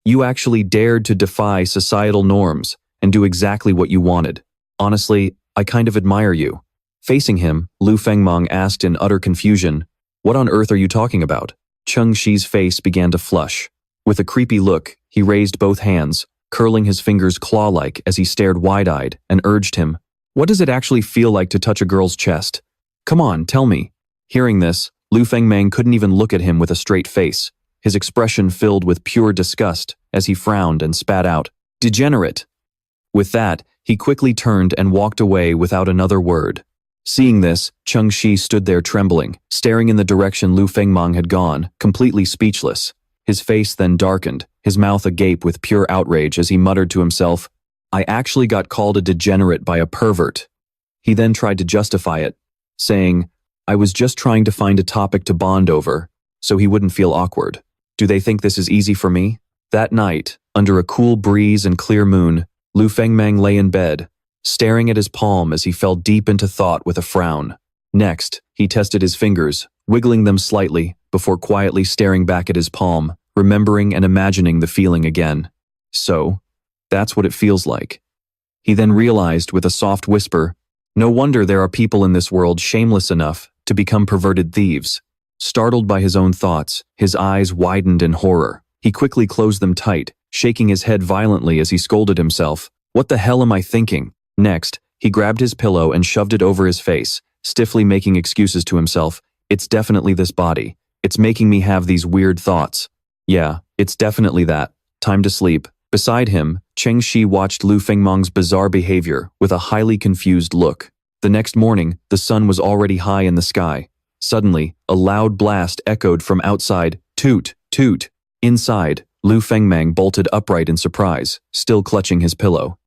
"You actually dared to defy societal norms and do exactly what you wanted. Honestly, I kind of admire you." Facing him, Liu Fengmang asked in utter confusion, "What on earth are you talking about?" Chengxi's face began to flush. With a creepy look, he raised both hands, curling his fingers claw-like as he stared wide-eyed and urged him, "What does it actually feel like to touch a girl's chest? Come on, tell me." Hearing this, Liu Fengmang couldn't even look at him with a straight face, his expression filled with pure disgust as he frowned and spat out, "Degenerate." With that, he quickly turned and walked away without another word. Seeing this, Chengxi stood there trembling, staring in the direction Liu Fengmang had gone, completely speechless. His face then darkened, his mouth agape with pure outrage as he muttered to himself, "I actually got called a degenerate by a pervert." He then tried to justify it, saying, "I was just trying to find a topic to bond over, so he wouldn't feel awkward. Do they think this is easy for me?" That night, under a cool breeze and clear moon, Liu Fengmang lay in bed, staring at his palm as he fell deep into thought with a frown. Next, he tested his fingers, wiggling them slightly, before quietly staring back at his palm, remembering and imagining the feeling again. So, that's what it feels like. He then realized with a soft whisper, no wonder there are people in this world shameless enough to become perverted thieves. Startled by his own thoughts, his eyes widened in horror. He quickly closed them tight, shaking his head violently as he scolded himself. "What the hell am I thinking?" Next, he grabbed his pillow and shoved it over his face, stiffly making excuses to himself. "It's definitely this body. It's making me have these weird thoughts. Yeah, it's definitely that. Time to sleep." Beside him, Chengxi watched Liu Fengmang's bizarre behavior with a highly confused look. The next morning, the sun was already high in the sky. Suddenly, a loud blast echoed from outside, "Toot, toot." Inside, Liu Fengmang bolted upright in surprise, still clutching his pillow.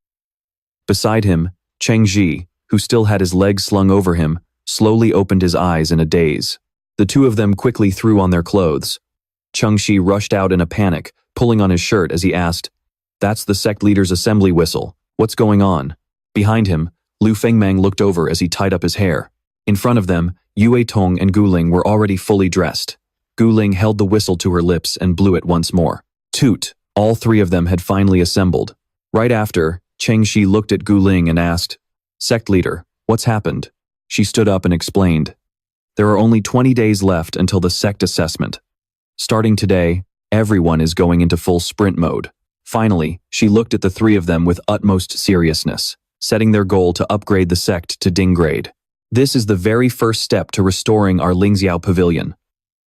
Beside him, Chengxi, who still had his legs slung over him, slowly opened his eyes in a daze. The two of them quickly threw on their clothes. Chengxi rushed out in a panic, pulling on his shirt as he asked, "That's the sect leader's assembly whistle. What's going on?" Behind him, Liu Fengmang looked over as he tied up his hair. In front of them, Yue Tong and Guling were already fully dressed. Guling held the whistle to her lips and blew it once more. Toot! All three of them had finally assembled. Right after, Chengxi looked at Guling and asked, "Sect leader, what's happened?" She stood up and explained, "There are only 20 days left until the sect assessment. Starting today, everyone is going into full sprint mode." Finally, she looked at the three of them with utmost seriousness, setting their goal to upgrade the sect to Ding grade. This is the very first step to restoring our Lingxiao Pavilion.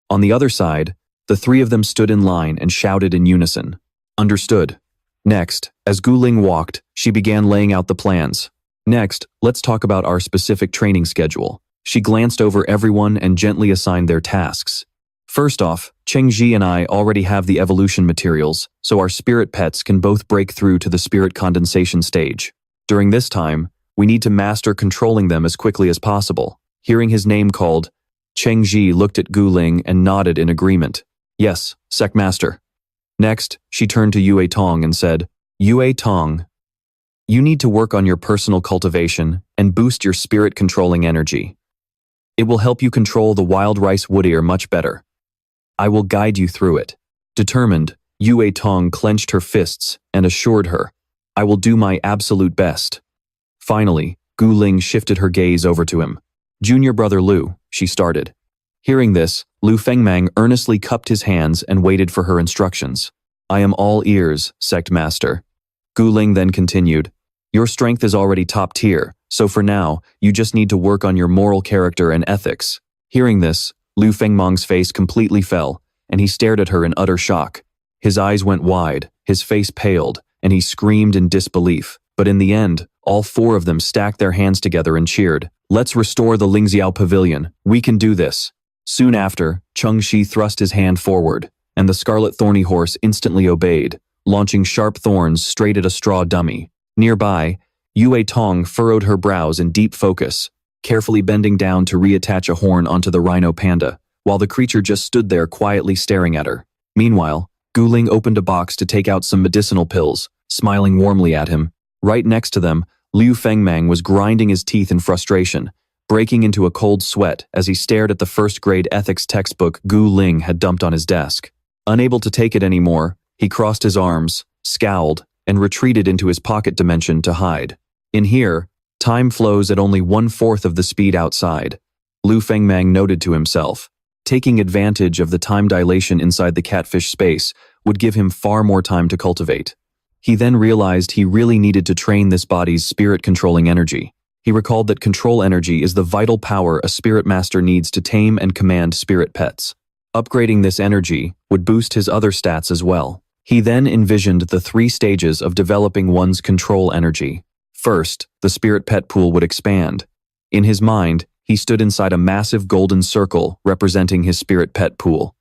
On the other side, the three of them stood in line and shouted in unison, "Understood." Next, as Guling walked, she began laying out the plans. "Next, let's talk about our specific training schedule." She glanced over everyone and gently assigned their tasks. "First off, Chengxi and I already have the evolution materials, so our spirit pets can both break through to the spirit condensation stage. During this time, we need to master controlling them as quickly as possible." Hearing his name called, Chengxi looked at Guling and nodded in agreement. "Yes, Sect Master." Next, she turned to Yue Tong and said, "Yue Tong, you need to work on your personal cultivation and boost your spirit-controlling energy. It will help you control the wild rice wood ear much better. I will guide you through it." Determined, Yue Tong clenched her fists and assured her, "I will do my absolute best." Finally, Guling shifted her gaze over to him. "Junior brother Liu," she started. Hearing this, Liu Fengmang earnestly cupped his hands and waited for her instructions. "I am all ears, Sect Master." Guling then continued, "Your strength is already top tier, so for now, you just need to work on your moral character and ethics." Hearing this, Liu Fengmang's face completely fell, and he stared at her in utter shock. His eyes went wide, his face paled, and he screamed in disbelief. But in the end, all four of them stacked their hands together and cheered, "Let's restore the Lingxiao Pavilion. We can do this." Soon after, Chengxi thrust his hand forward, and the scarlet thorny horse instantly obeyed, launching sharp thorns straight at a straw dummy. Nearby, Yue Tong furrowed her brows in deep focus, carefully bending down to reattach a horn onto the rhino panda, while the creature just stood there quietly staring at her. Meanwhile, Guling opened a box to take out some medicinal pills, smiling warmly at him. Right next to them, Liu Fengmang was grinding his teeth in frustration, breaking into a cold sweat as he stared at the first-grade ethics textbook Guling had dumped on his desk. Unable to take it anymore, he crossed his arms, scowled, and retreated into his pocket dimension to hide. In here, time flows at only 1/4 of the speed outside. Liu Fengmang noted to himself. Taking advantage of the time dilation inside the catfish space would give him far more time to cultivate. He then realized he really needed to train this body's spirit-controlling energy. He recalled that control energy is the vital power a spirit master needs to tame and command spirit pets. Upgrading this energy would boost his other stats as well. He then envisioned the 3 stages of developing one's control energy. First, the spirit pet pool would expand. In his mind, he stood inside a massive golden circle representing his spirit pet pool.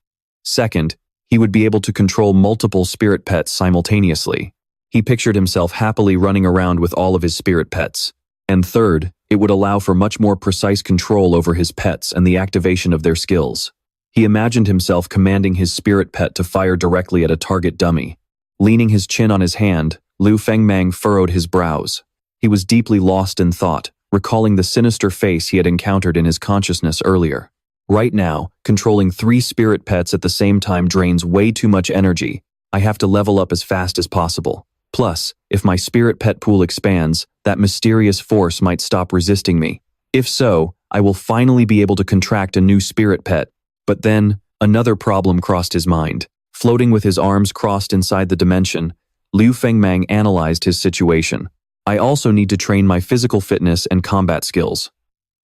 Second, he would be able to control multiple spirit pets simultaneously. He pictured himself happily running around with all of his spirit pets. And third, it would allow for much more precise control over his pets and the activation of their skills. He imagined himself commanding his spirit pet to fire directly at a target dummy. Leaning his chin on his hand, Liu Fengmang furrowed his brows. He was deeply lost in thought, recalling the sinister face he had encountered in his consciousness earlier. Right now, controlling 3 spirit pets at the same time drains way too much energy. I have to level up as fast as possible. Plus, if my spirit pet pool expands, that mysterious force might stop resisting me. If so, I will finally be able to contract a new spirit pet. But then, another problem crossed his mind. Floating with his arms crossed inside the dimension, Liu Fengmang analyzed his situation. I also need to train my physical fitness and combat skills.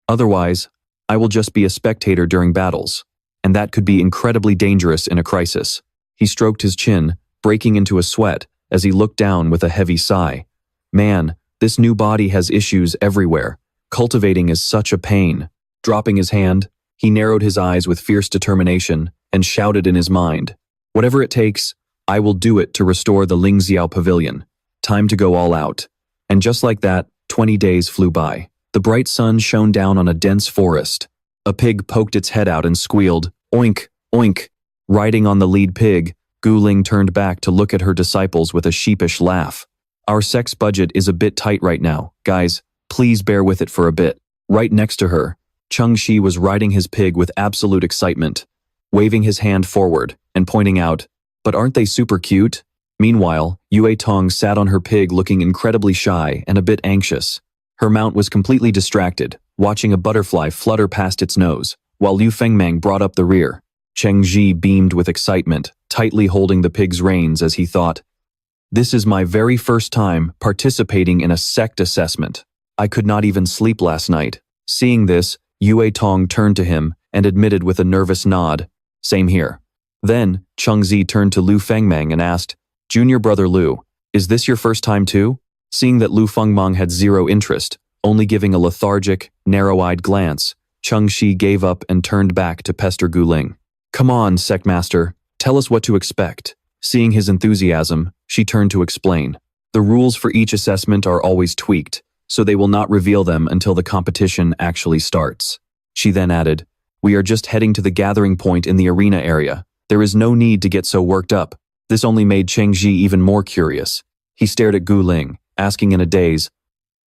Otherwise, I will just be a spectator during battles, and that could be incredibly dangerous in a crisis. He stroked his chin, breaking into a sweat, as he looked down with a heavy sigh. Man, this new body has issues everywhere. Cultivating is such a pain. Dropping his hand, he narrowed his eyes with fierce determination and shouted in his mind, "Whatever it takes, I will do it to restore the Lingxiao Pavilion. Time to go all out." And just like that, 20 days flew by. The bright sun shone down on a dense forest, A pig poked its head out and squealed, "Oink, oink." Riding on the lead pig, Guling turned back to look at her disciples with a sheepish laugh. "Our sect's budget is a bit tight right now, guys. Please bear with it for a bit." Right next to her, Chengxi was riding his pig with absolute excitement, waving his hand forward and pointing out, "But aren't they super cute?" Meanwhile, Yue Tong sat on her pig looking incredibly shy and a bit anxious. Her mount was completely distracted, watching a butterfly flutter past its nose, while Liu Fengmang brought up the rear. Chengxi beamed with excitement, tightly holding the pig's reins as he thought, "This is my very first time participating in a sect assessment. I could not even sleep last night." Seeing this, Yue Tong turned to him and admitted with a nervous nod, "Same here." Then, Chengxi turned to Liu Fengmang and asked, "Junior brother Liu, is this your first time too?" Seeing that Liu Fengmang had zero interest, only giving a lethargic, narrow-eyed glance, Chengxi gave up and turned back to pester Guling. "Come on, sect master, tell us what to expect." Seeing his enthusiasm, she turned to explain. "The rules for each assessment are always tweaked, so they will not reveal them until the competition actually starts." She then added, "We are just heading to the gathering point in the arena area. There is no need to get so worked up." This only made Chengxi even more curious. He stared at Guling, asking in a daze,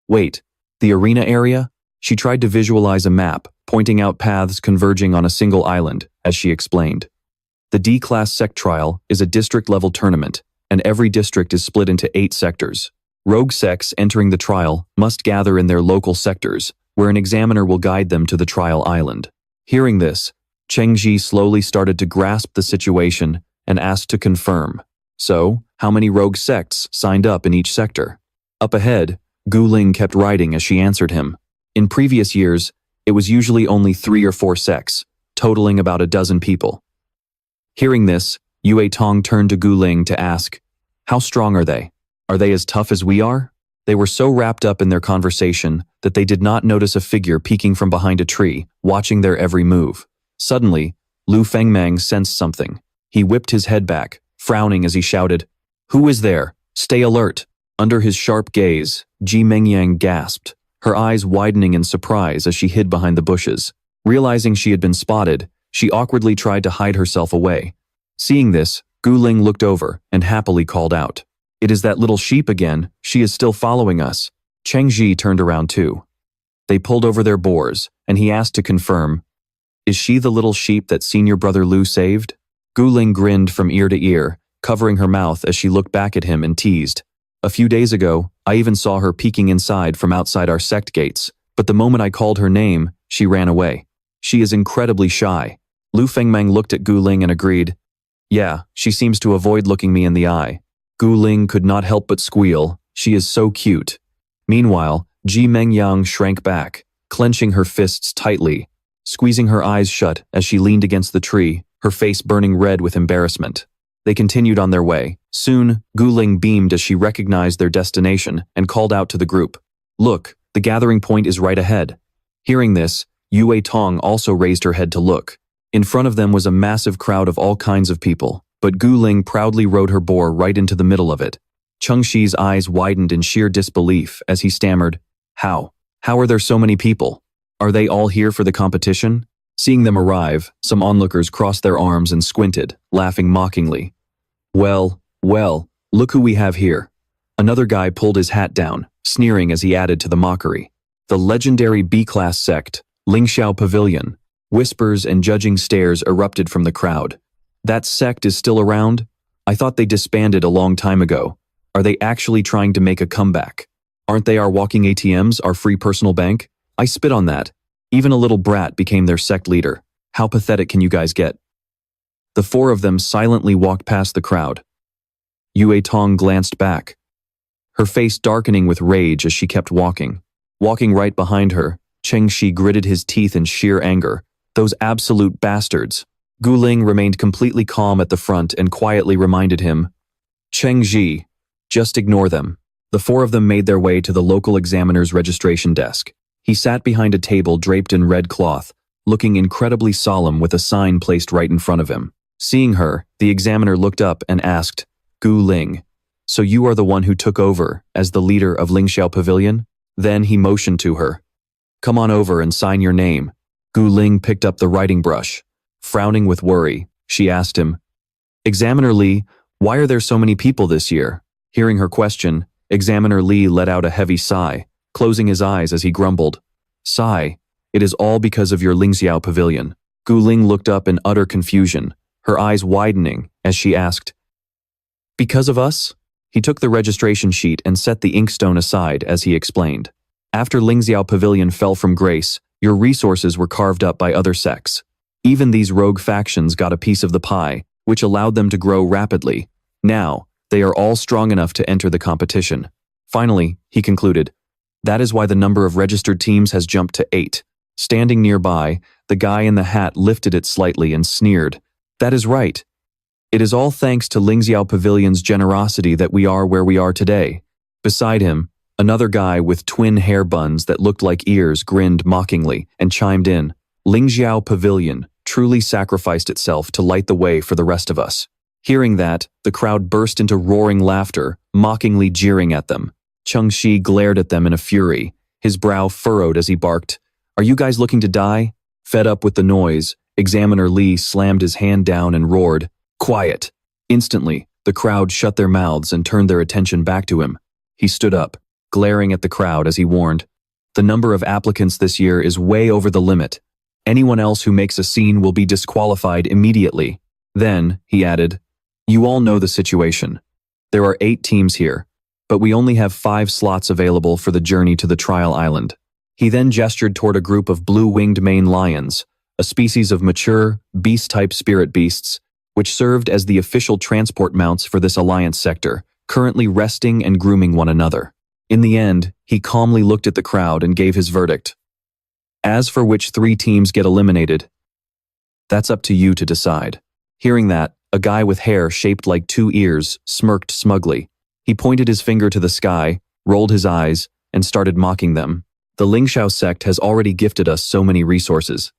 "Wait, the arena area?" She tried to visualize a map, pointing out paths converging on a single island, as she explained. The D-Class Sect Trial is a district-level tournament, and every district is split into 8 sectors. Rogue sects entering the trial must gather in their local sectors, where an examiner will guide them to the trial island. Hearing this, Chengxi slowly started to grasp the situation and asked to confirm. "So, how many rogue sects signed up in each sector?" Up ahead, Guling kept writing as she answered him. In previous years, it was usually only 3 or 4 sects, totaling about a dozen people. Hearing this, Yue Tong turned to Guling to ask, "How strong are they? Are they as tough as we are?" They were so wrapped up in their conversation that they did not notice a figure peeking from behind a tree, watching their every move. Suddenly, Liu Fengmang sensed something. He whipped his head back, frowning as he shouted, "Who is there? Stay alert!" Under his sharp gaze, Ji Mengyang gasped, her eyes widening in surprise as she hid behind the bushes. Realizing she had been spotted, she awkwardly tried to hide herself away. Seeing this, Guling looked over and happily called out, "It is that little sheep again. She is still following us." Chengxi turned around too. They pulled over their boars, and he asked to confirm, "Is she the little sheep that senior brother Liu saved?" Guling grinned from ear to ear, covering her mouth as she looked back at him and teased, "A few days ago, I even saw her peeking inside from outside our sect gates, but the moment I called her name, she ran away. She is incredibly shy." Liu Fengmang looked at Guling and agreed, "Yeah, she seems to avoid looking me in the eye." Guling could not help but squeal, "She is so cute." Meanwhile, Ji Mengyang shrank back, clenching her fists tightly, squeezing her eyes shut as she leaned against the tree, her face burning red with embarrassment. They continued on their way. Soon, Guling beamed as she recognized their destination and called out to the group, "Look, the gathering point is right ahead." Hearing this, Yue Tong also raised her head to look. In front of them was a massive crowd of all kinds of people, but Guling proudly rode her boar right into the middle of it. Chengxi's eyes widened in sheer disbelief as he stammered, How are there so many people? Are they all here for the competition?" Seeing them arrive, some onlookers crossed their arms and squinted, laughing mockingly. Well, look who we have here." Another guy pulled his hat down, sneering as he added to the mockery. "The legendary B-class sect, Lingxiao Pavilion." Whispers and judging stares erupted from the crowd. "That sect is still around? I thought they disbanded a long time ago. Are they actually trying to make a comeback? Aren't they our walking ATMs, our free personal bank? I spit on that. Even a little brat became their sect leader. How pathetic can you guys get?" The 4 of them silently walked past the crowd. Yue Tong glanced back, her face darkening with rage as she kept walking. Walking right behind her, Chengxi gritted his teeth in sheer anger. Those absolute bastards. Guling remained completely calm at the front and quietly reminded him, "Chengxi, just ignore them." The 4 of them made their way to the local examiner's registration desk. He sat behind a table draped in red cloth, looking incredibly solemn with a sign placed right in front of him. Seeing her, the examiner looked up and asked, "Guling, so you are the one who took over as the leader of Lingxiao Pavilion?" Then he motioned to her. "Come on over and sign your name." Gu Ling picked up the writing brush. Frowning with worry, she asked him, "Examiner Li, why are there so many people this year?" Hearing her question, Examiner Li let out a heavy sigh, closing his eyes as he grumbled, "Sigh, it is all because of your Lingxiao Pavilion." Gu Ling looked up in utter confusion, her eyes widening as she asked, "Because of us?" He took the registration sheet and set the inkstone aside as he explained. "After Lingxiao Pavilion fell from grace, your resources were carved up by other sects. Even these rogue factions got a piece of the pie, which allowed them to grow rapidly. Now, they are all strong enough to enter the competition." Finally, he concluded, "That is why the number of registered teams has jumped to 8. Standing nearby, the guy in the hat lifted it slightly and sneered, "That is right. It is all thanks to Lingxiao Pavilion's generosity that we are where we are today." Beside him, another guy with twin hair buns that looked like ears grinned mockingly and chimed in, "Lingxiao Pavilion truly sacrificed itself to light the way for the rest of us." Hearing that, the crowd burst into roaring laughter, mockingly jeering at them. Cheng Shi glared at them in a fury, his brow furrowed as he barked, "Are you guys looking to die?" Fed up with the noise, Examiner Li slammed his hand down and roared, "Quiet!" Instantly, the crowd shut their mouths and turned their attention back to him. He stood up, glaring at the crowd as he warned, "The number of applicants this year is way over the limit. Anyone else who makes a scene will be disqualified immediately." Then, he added, "You all know the situation. There are 8 teams here, but we only have 5 slots available for the journey to the trial island." He then gestured toward a group of blue-winged Maine lions, a species of mature, beast-type spirit beasts, which served as the official transport mounts for this alliance sector, currently resting and grooming one another. In the end, he calmly looked at the crowd and gave his verdict. "As for which 3 teams get eliminated, that's up to you to decide." Hearing that, a guy with hair shaped like 2 ears smirked smugly. He pointed his finger to the sky, rolled his eyes, and started mocking them. "The Lingxiao sect has already gifted us so many resources.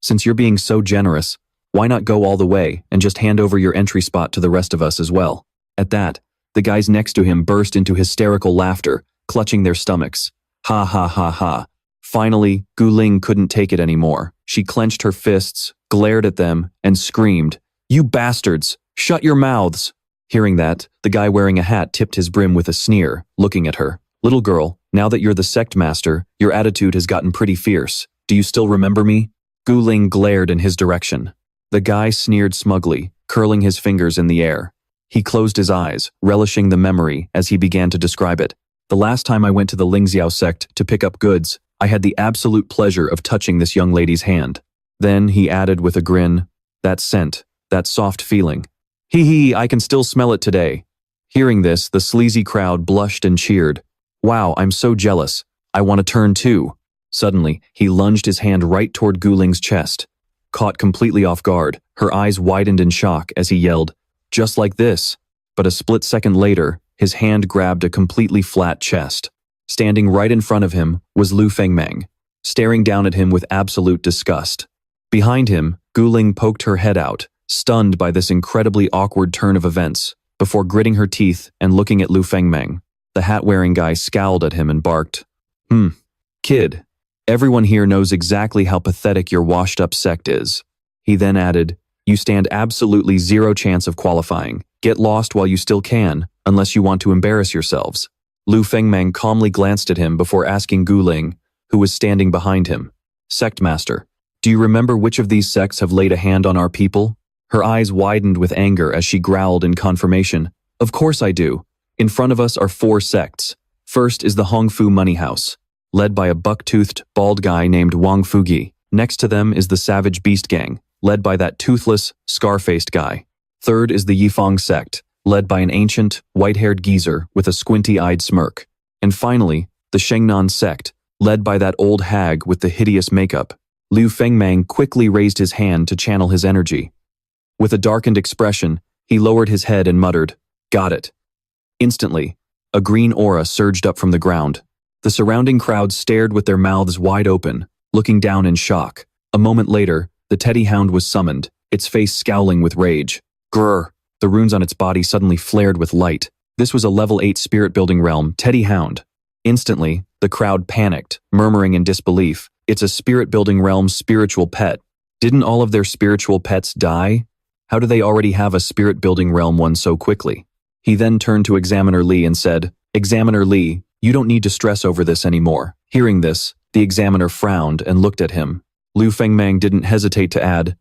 Since you're being so generous, why not go all the way and just hand over your entry spot to the rest of us as well?" At that, the guys next to him burst into hysterical laughter, clutching their stomachs. Ha ha ha ha. Finally, Gu Ling couldn't take it anymore. She clenched her fists, glared at them, and screamed, "You bastards! Shut your mouths!" Hearing that, the guy wearing a hat tipped his brim with a sneer, looking at her. "Little girl, now that you're the sect master, your attitude has gotten pretty fierce. Do you still remember me?" Gu Ling glared in his direction. The guy sneered smugly, curling his fingers in the air. He closed his eyes, relishing the memory as he began to describe it. "The last time I went to the Lingxiao sect to pick up goods, I had the absolute pleasure of touching this young lady's hand." Then he added with a grin, "That scent, that soft feeling. Hee hee, I can still smell it today." Hearing this, the sleazy crowd blushed and cheered. "Wow, I'm so jealous. I want to turn too." Suddenly, he lunged his hand right toward Gu Ling's chest. Caught completely off guard, her eyes widened in shock as he yelled, "Just like this." But a split second later, his hand grabbed a completely flat chest. Standing right in front of him was Liu Fengmang, staring down at him with absolute disgust. Behind him, Gu Ling poked her head out, stunned by this incredibly awkward turn of events, before gritting her teeth and looking at Liu Fengmang. The hat-wearing guy scowled at him and barked, Kid, everyone here knows exactly how pathetic your washed-up sect is." He then added, "You stand absolutely 0 chance of qualifying. Get lost while you still can, unless you want to embarrass yourselves." Liu Fengmang calmly glanced at him before asking Gu Ling, who was standing behind him, "Sect Master, do you remember which of these sects have laid a hand on our people?" Her eyes widened with anger as she growled in confirmation, "Of course I do. In front of us are 4 sects. First is the Hongfu Money House, led by a buck-toothed, bald guy named Wang Fugi. Next to them is the Savage Beast Gang, led by that toothless, scar-faced guy. Third is the Yifang sect, led by an ancient, white-haired geezer with a squinty-eyed smirk. And finally, the Shengnan sect, led by that old hag with the hideous makeup." Liu Fengmang quickly raised his hand to channel his energy. With a darkened expression, he lowered his head and muttered, "Got it." Instantly, a green aura surged up from the ground. The surrounding crowd stared with their mouths wide open, looking down in shock. A moment later, the teddy hound was summoned, its face scowling with rage. Grrr! The runes on its body suddenly flared with light. This was a level 8 spirit building realm, Teddy Hound. Instantly, the crowd panicked, murmuring in disbelief, It's a spirit-building realm's spiritual pet. Didn't all of their spiritual pets die? How do they already have a spirit-building realm one so quickly? He then turned to Examiner Li and said, Examiner Li, you don't need to stress over this anymore. Hearing this, the examiner frowned and looked at him. Liu Fengmang didn't hesitate to add,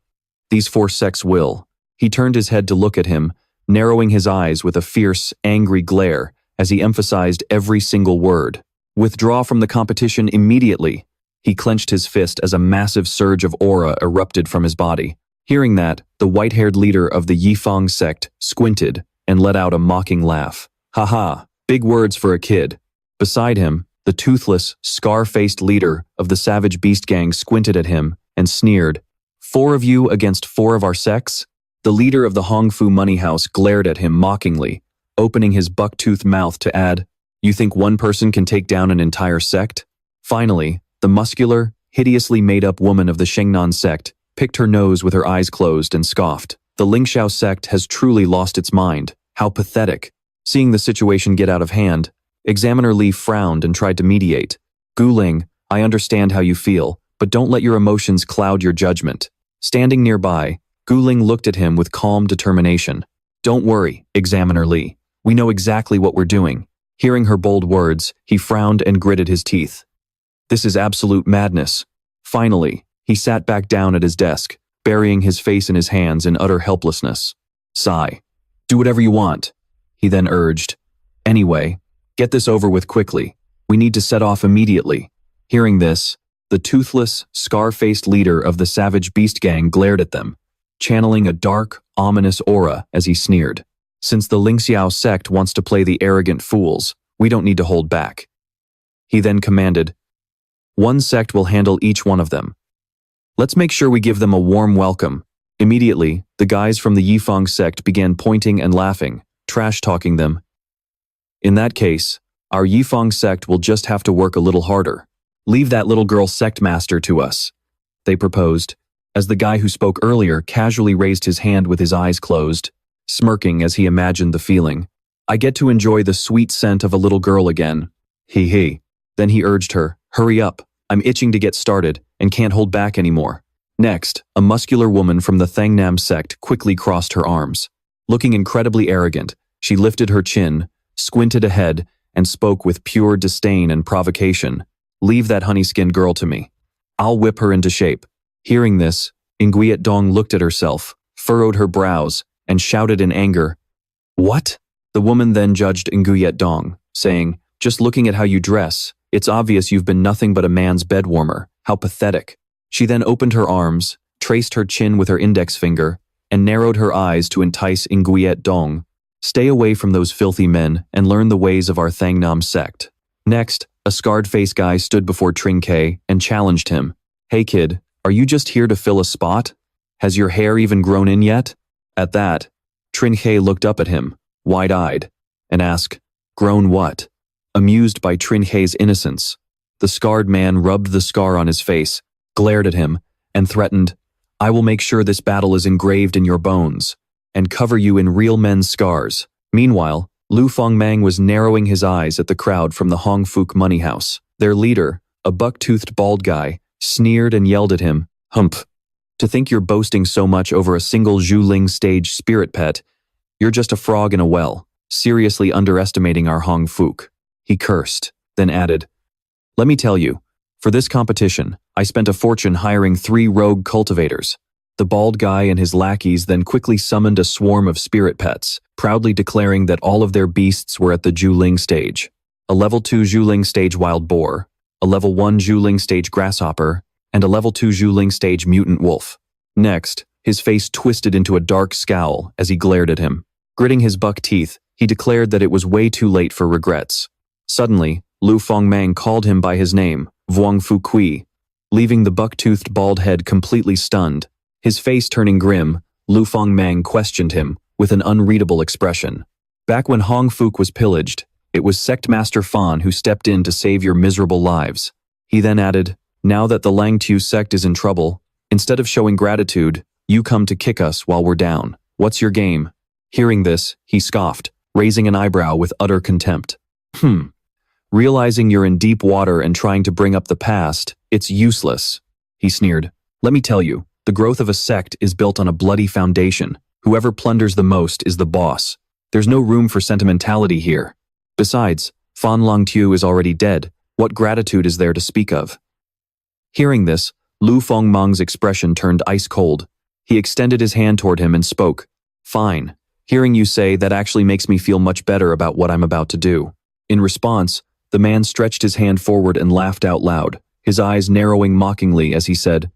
these 4 sects will. He turned his head to look at him, narrowing his eyes with a fierce, angry glare as he emphasized every single word. Withdraw from the competition immediately. He clenched his fist as a massive surge of aura erupted from his body. Hearing that, the white-haired leader of the Yifang sect squinted and let out a mocking laugh. Ha, big words for a kid. Beside him, the toothless, scar-faced leader of the savage beast gang squinted at him and sneered. 4 of you against 4 of our sects? The leader of the Hongfu money house glared at him mockingly, opening his buck-toothed mouth to add, you think one person can take down an entire sect? Finally, the muscular, hideously made-up woman of the Shengnan sect picked her nose with her eyes closed and scoffed. The Lingxiao sect has truly lost its mind. How pathetic. Seeing the situation get out of hand, Examiner Li frowned and tried to mediate. Guling, I understand how you feel, but don't let your emotions cloud your judgment. Standing nearby, Guling looked at him with calm determination. Don't worry, Examiner Li. We know exactly what we're doing. Hearing her bold words, he frowned and gritted his teeth. This is absolute madness. Finally, he sat back down at his desk, burying his face in his hands in utter helplessness. Sigh. Do whatever you want, he then urged. Anyway, get this over with quickly. We need to set off immediately. Hearing this, the toothless, scar-faced leader of the savage beast gang glared at them, channeling a dark, ominous aura as he sneered. Since the Lingxiao sect wants to play the arrogant fools, we don't need to hold back. He then commanded, one sect will handle each one of them. Let's make sure we give them a warm welcome. Immediately, the guys from the Yifang sect began pointing and laughing, trash-talking them. In that case, our Yifang sect will just have to work a little harder. Leave that little girl sect master to us, they proposed, as the guy who spoke earlier casually raised his hand with his eyes closed, smirking as he imagined the feeling. I get to enjoy the sweet scent of a little girl again. He. Then he urged her, hurry up, I'm itching to get started and can't hold back anymore. Next, a muscular woman from the Thangnam sect quickly crossed her arms. Looking incredibly arrogant, she lifted her chin, squinted ahead, and spoke with pure disdain and provocation. Leave that honey-skinned girl to me. I'll whip her into shape. Hearing this, Nguyen Dong looked at herself, furrowed her brows, and shouted in anger. What? The woman then judged Nguyen Dong, saying, just looking at how you dress, it's obvious you've been nothing but a man's bed warmer. How pathetic. She then opened her arms, traced her chin with her index finger, and narrowed her eyes to entice Nguyen Dong. Stay away from those filthy men and learn the ways of our Thangnam sect. Next, a scarred-faced guy stood before Trinke and challenged him. Hey kid, are you just here to fill a spot? Has your hair even grown in yet? At that, Trinke looked up at him, wide-eyed, and asked, grown what? Amused by Trinke's innocence, the scarred man rubbed the scar on his face, glared at him, and threatened, I will make sure this battle is engraved in your bones, and cover you in real men's scars. Meanwhile, Liu Fengmang was narrowing his eyes at the crowd from the Hongfu money house. Their leader, a buck-toothed bald guy, sneered and yelled at him, Hump. To think you're boasting so much over a single Zhuling stage spirit pet, you're just a frog in a well, seriously underestimating our Hongfu. He cursed, then added, let me tell you, for this competition, I spent a fortune hiring 3 rogue cultivators. The bald guy and his lackeys then quickly summoned a swarm of spirit pets, proudly declaring that all of their beasts were at the Zhuling stage. A level 2 Zhuling stage wild boar, a level 1 Zhuling stage grasshopper, and a level 2 Zhuling stage mutant wolf. Next, his face twisted into a dark scowl as he glared at him. Gritting his buck teeth, he declared that it was way too late for regrets. Suddenly, Liu Fengmang called him by his name, Vuong Fu Kui, leaving the buck-toothed bald head completely stunned. His face turning grim, Liu Fengmang questioned him with an unreadable expression. Back when Hongfu was pillaged, it was Sect Master Fan who stepped in to save your miserable lives. He then added, now that the Langtu sect is in trouble, instead of showing gratitude, you come to kick us while we're down. What's your game? Hearing this, he scoffed, raising an eyebrow with utter contempt. Realizing you're in deep water and trying to bring up the past, it's useless. He sneered. Let me tell you, the growth of a sect is built on a bloody foundation. Whoever plunders the most is the boss. There's no room for sentimentality here. Besides, Fan Lingxiao is already dead. What gratitude is there to speak of? Hearing this, Liu Fengmang's expression turned ice cold. He extended his hand toward him and spoke. Fine. Hearing you say that actually makes me feel much better about what I'm about to do. In response, the man stretched his hand forward and laughed out loud, his eyes narrowing mockingly as he said,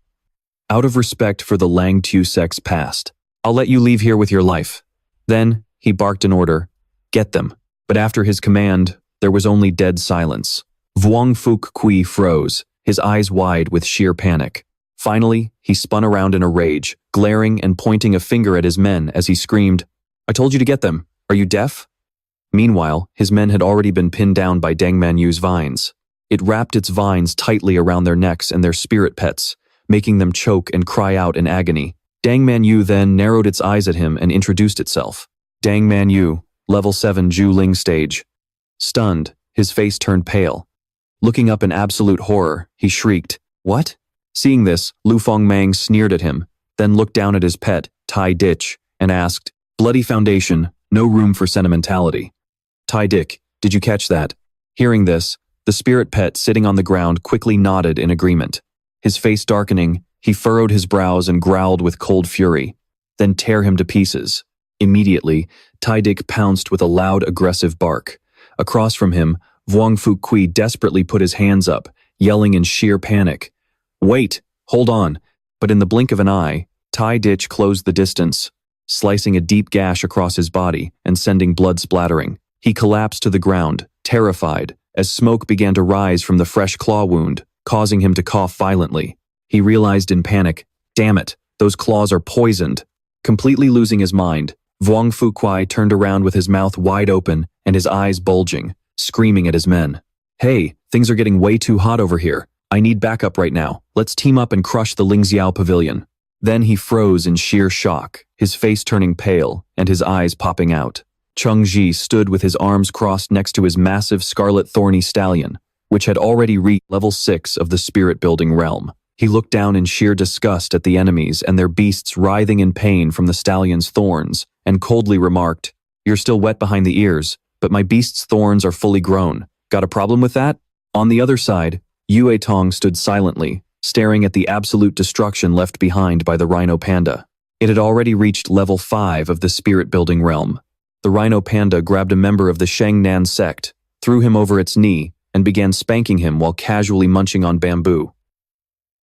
out of respect for the Lingxiao sect's past, I'll let you leave here with your life. Then, he barked an order, get them. But after his command, there was only dead silence. Vuong Fuk Kui froze, his eyes wide with sheer panic. Finally, he spun around in a rage, glaring and pointing a finger at his men as he screamed, I told you to get them. Are you deaf? Meanwhile, his men had already been pinned down by Dang Manyu's vines. It wrapped its vines tightly around their necks and their spirit pets, making them choke and cry out in agony. Dang Manyu then narrowed its eyes at him and introduced itself. Dang Manyu, level 7 Zhu Ling stage. Stunned, his face turned pale. Looking up in absolute horror, he shrieked, what? Seeing this, Liu Fengmang sneered at him, then looked down at his pet, Tai Ditch, and asked, bloody foundation, no room for sentimentality. Tai Dick, did you catch that? Hearing this, the spirit pet sitting on the ground quickly nodded in agreement. His face darkening, he furrowed his brows and growled with cold fury. Then tear him to pieces. Immediately, Tai Dick pounced with a loud, aggressive bark. Across from him, Vuong Fuk Kui desperately put his hands up, yelling in sheer panic. Wait, hold on. But in the blink of an eye, Tai Ditch closed the distance, slicing a deep gash across his body and sending blood splattering. He collapsed to the ground, terrified, as smoke began to rise from the fresh claw wound, causing him to cough violently. He realized in panic, damn it, those claws are poisoned. Completely losing his mind, Vuong Fuk Kui turned around with his mouth wide open and his eyes bulging, screaming at his men. Hey, things are getting way too hot over here. I need backup right now. Let's team up and crush the Lingxiao Pavilion. Then he froze in sheer shock, his face turning pale and his eyes popping out. Cheng Ji stood with his arms crossed next to his massive scarlet thorny stallion, which had already reached level 6 of the spirit-building realm. He looked down in sheer disgust at the enemies and their beasts writhing in pain from the stallion's thorns, and coldly remarked, you're still wet behind the ears, but my beast's thorns are fully grown. Got a problem with that? On the other side, Yue Tong stood silently, staring at the absolute destruction left behind by the rhino panda. It had already reached level 5 of the spirit-building realm. The rhino panda grabbed a member of the Shengnan sect, threw him over its knee, and began spanking him while casually munching on bamboo.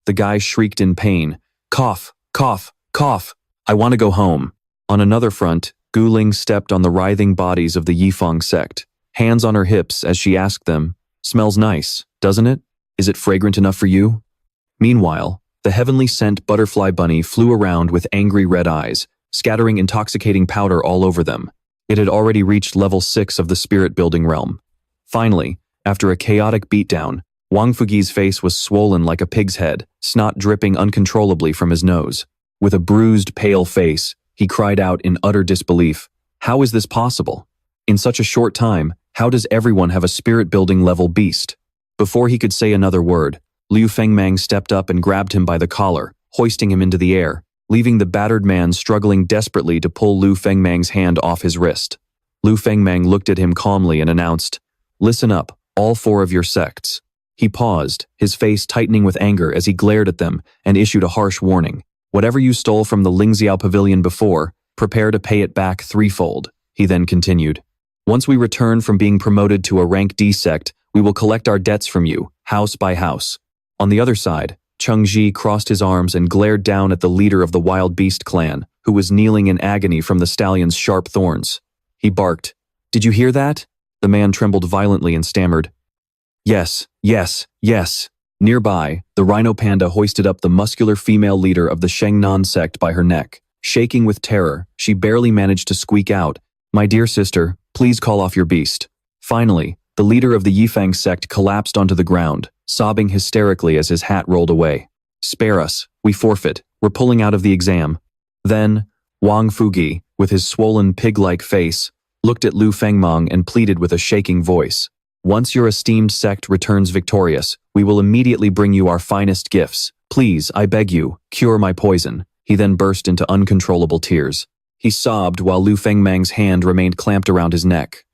The guy shrieked in pain, cough, cough, cough, I want to go home. On another front, Guling stepped on the writhing bodies of the Yifeng sect, hands on her hips as she asked them, smells nice, doesn't it? Is it fragrant enough for you? Meanwhile, the heavenly scent butterfly bunny flew around with angry red eyes, scattering intoxicating powder all over them. It had already reached level 6 of the spirit-building realm. Finally, after a chaotic beatdown, Wang Fugi's face was swollen like a pig's head, snot dripping uncontrollably from his nose. With a bruised, pale face, he cried out in utter disbelief, how is this possible? In such a short time, how does everyone have a spirit-building level beast? Before he could say another word, Liu Fengmang stepped up and grabbed him by the collar, hoisting him into the air, leaving the battered man struggling desperately to pull Liu Fengmang's hand off his wrist. Liu Fengmang looked at him calmly and announced, listen up, all 4 of your sects. He paused, his face tightening with anger as he glared at them and issued a harsh warning. Whatever you stole from the Lingxiao Pavilion before, prepare to pay it back threefold. He then continued. Once we return from being promoted to a rank D sect, we will collect our debts from you, house by house. On the other side, Cheng Ji crossed his arms and glared down at the leader of the Wild Beast clan, who was kneeling in agony from the stallion's sharp thorns. He barked, did you hear that? The man trembled violently and stammered, yes, yes, yes. Nearby, the rhino panda hoisted up the muscular female leader of the Shengnan sect by her neck. Shaking with terror, she barely managed to squeak out, my dear sister, please call off your beast. Finally, the leader of the Yifeng sect collapsed onto the ground, sobbing hysterically as his hat rolled away. Spare us, we forfeit, we're pulling out of the exam. Then, Wang Fugi, with his swollen pig-like face, looked at Liu Fengmang and pleaded with a shaking voice. Once your esteemed sect returns victorious, we will immediately bring you our finest gifts. Please, I beg you, cure my poison." He then burst into uncontrollable tears. He sobbed while Liu Fengmang's hand remained clamped around his neck.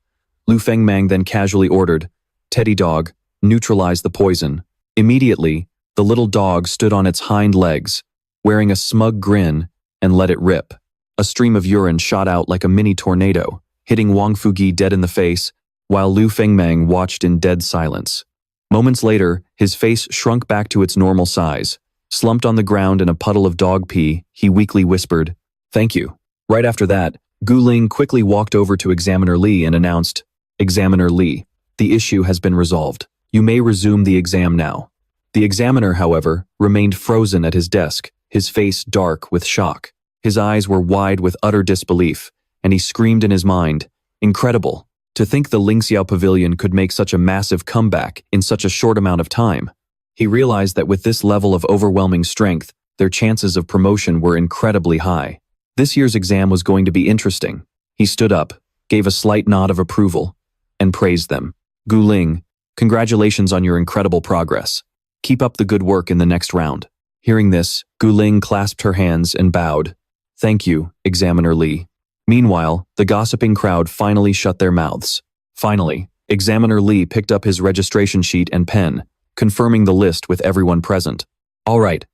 Liu Fengmang then casually ordered, "Teddy dog, neutralize the poison." Immediately, the little dog stood on its hind legs, wearing a smug grin, and let it rip. A stream of urine shot out like a mini tornado, hitting Wang Fugi dead in the face, while Liu Fengmang watched in dead silence. Moments later, his face shrunk back to its normal size. Slumped on the ground in a puddle of dog pee, he weakly whispered, "Thank you." Right after that, Gu Ling quickly walked over to Examiner Li and announced, "Examiner Li, the issue has been resolved. You may resume the exam now." The examiner, however, remained frozen at his desk, his face dark with shock. His eyes were wide with utter disbelief, and he screamed in his mind, "Incredible! To think the Lingxiao Pavilion could make such a massive comeback in such a short amount of time." He realized that with this level of overwhelming strength, their chances of promotion were incredibly high. This year's exam was going to be interesting. He stood up, gave a slight nod of approval, and praised them. "Gu Ling, congratulations on your incredible progress. Keep up the good work in the next round." Hearing this, Gu Ling clasped her hands and bowed. "Thank you, Examiner Li." Meanwhile, the gossiping crowd finally shut their mouths. Finally, Examiner Li picked up his registration sheet and pen, confirming the list with everyone present. "All right,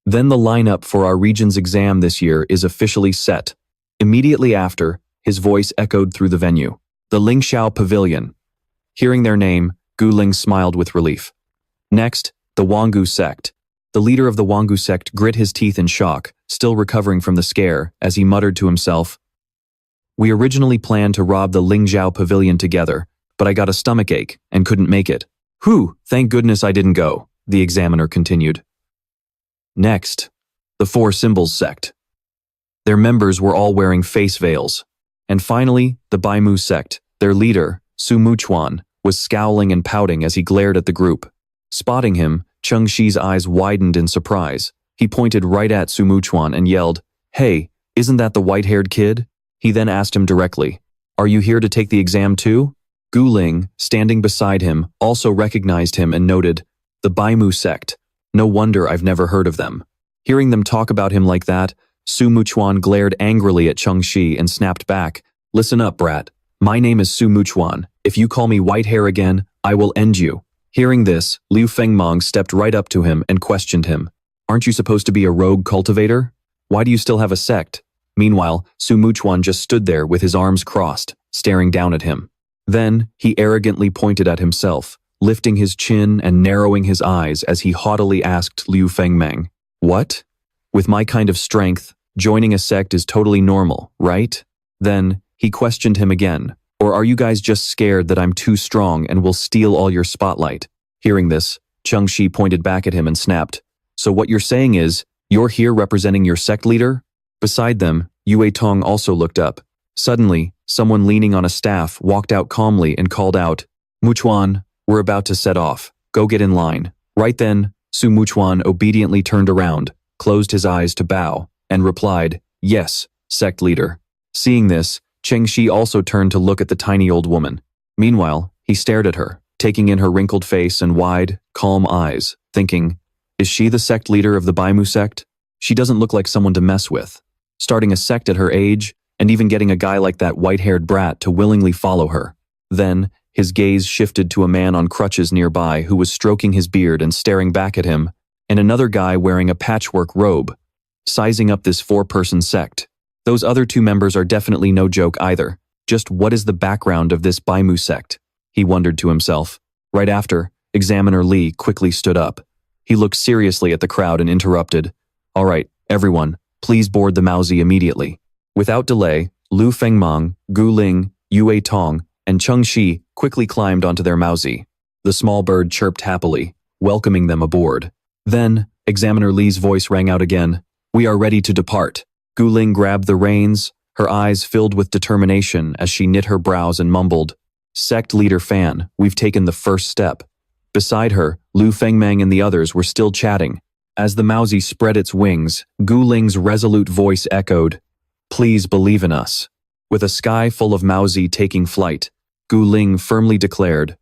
then the lineup for our region's exam this year is officially set." Immediately after, his voice echoed through the venue. "The Lingxiao Pavilion." Hearing their name, Gu Ling smiled with relief. Next, the Wangu sect. The leader of the Wangu sect grit his teeth in shock, still recovering from the scare, as he muttered to himself, "We originally planned to rob the Lingxiao Pavilion together, but I got a stomachache and couldn't make it. Whew, thank goodness I didn't go," the examiner continued. Next, the Four Symbols sect. Their members were all wearing face veils. And finally, the Baimu sect. Their leader, Su Muchuan, was scowling and pouting as he glared at the group. Spotting him, Cheng Shi's eyes widened in surprise. He pointed right at Su Muchuan and yelled, "Hey, isn't that the white-haired kid?" He then asked him directly, "Are you here to take the exam too?" Gu Ling, standing beside him, also recognized him and noted, "The Baimu sect. No wonder I've never heard of them." Hearing them talk about him like that, Su Muchuan glared angrily at Cheng Shi and snapped back, "Listen up, brat. My name is Su Muchuan. If you call me white hair again, I will end you." Hearing this, Liu Fengmang stepped right up to him and questioned him. "Aren't you supposed to be a rogue cultivator? Why do you still have a sect?" Meanwhile, Su Muchuan just stood there with his arms crossed, staring down at him. Then, he arrogantly pointed at himself, lifting his chin and narrowing his eyes as he haughtily asked Liu Fengmang, "What? With my kind of strength, joining a sect is totally normal, right?" Then, he questioned him again, "Or are you guys just scared that I'm too strong and will steal all your spotlight?" Hearing this, Cheng Shi pointed back at him and snapped, "So what you're saying is, you're here representing your sect leader?" Beside them, Yue Tong also looked up. Suddenly, someone leaning on a staff walked out calmly and called out, "Muchuan, we're about to set off. Go get in line." Right then, Su Muchuan obediently turned around, closed his eyes to bow, and replied, "Yes, sect leader." Seeing this, Cheng Shi also turned to look at the tiny old woman. Meanwhile, he stared at her, taking in her wrinkled face and wide, calm eyes, thinking, "Is she the sect leader of the Baimu sect? She doesn't look like someone to mess with. Starting a sect at her age, and even getting a guy like that white-haired brat to willingly follow her." Then, his gaze shifted to a man on crutches nearby who was stroking his beard and staring back at him, and another guy wearing a patchwork robe, sizing up this four-person sect. Those other two members are definitely no joke either. Just what is the background of this Baimu sect? He wondered to himself. Right after, Examiner Li quickly stood up. He looked seriously at the crowd and interrupted, "All right, everyone, please board the Maozi immediately." Without delay, Liu Fengmang, Gu Ling, Yue Tong, and Cheng Shi quickly climbed onto their Maozi. The small bird chirped happily, welcoming them aboard. Then, Examiner Li's voice rang out again, "We are ready to depart." Gu Ling grabbed the reins, her eyes filled with determination as she knit her brows and mumbled, "Sect leader Fan, we've taken the first step." Beside her, Liu Fengmang and the others were still chatting. As the Maozi spread its wings, Gu Ling's resolute voice echoed, "Please believe in us." With a sky full of Maozi taking flight, Gu Ling firmly declared,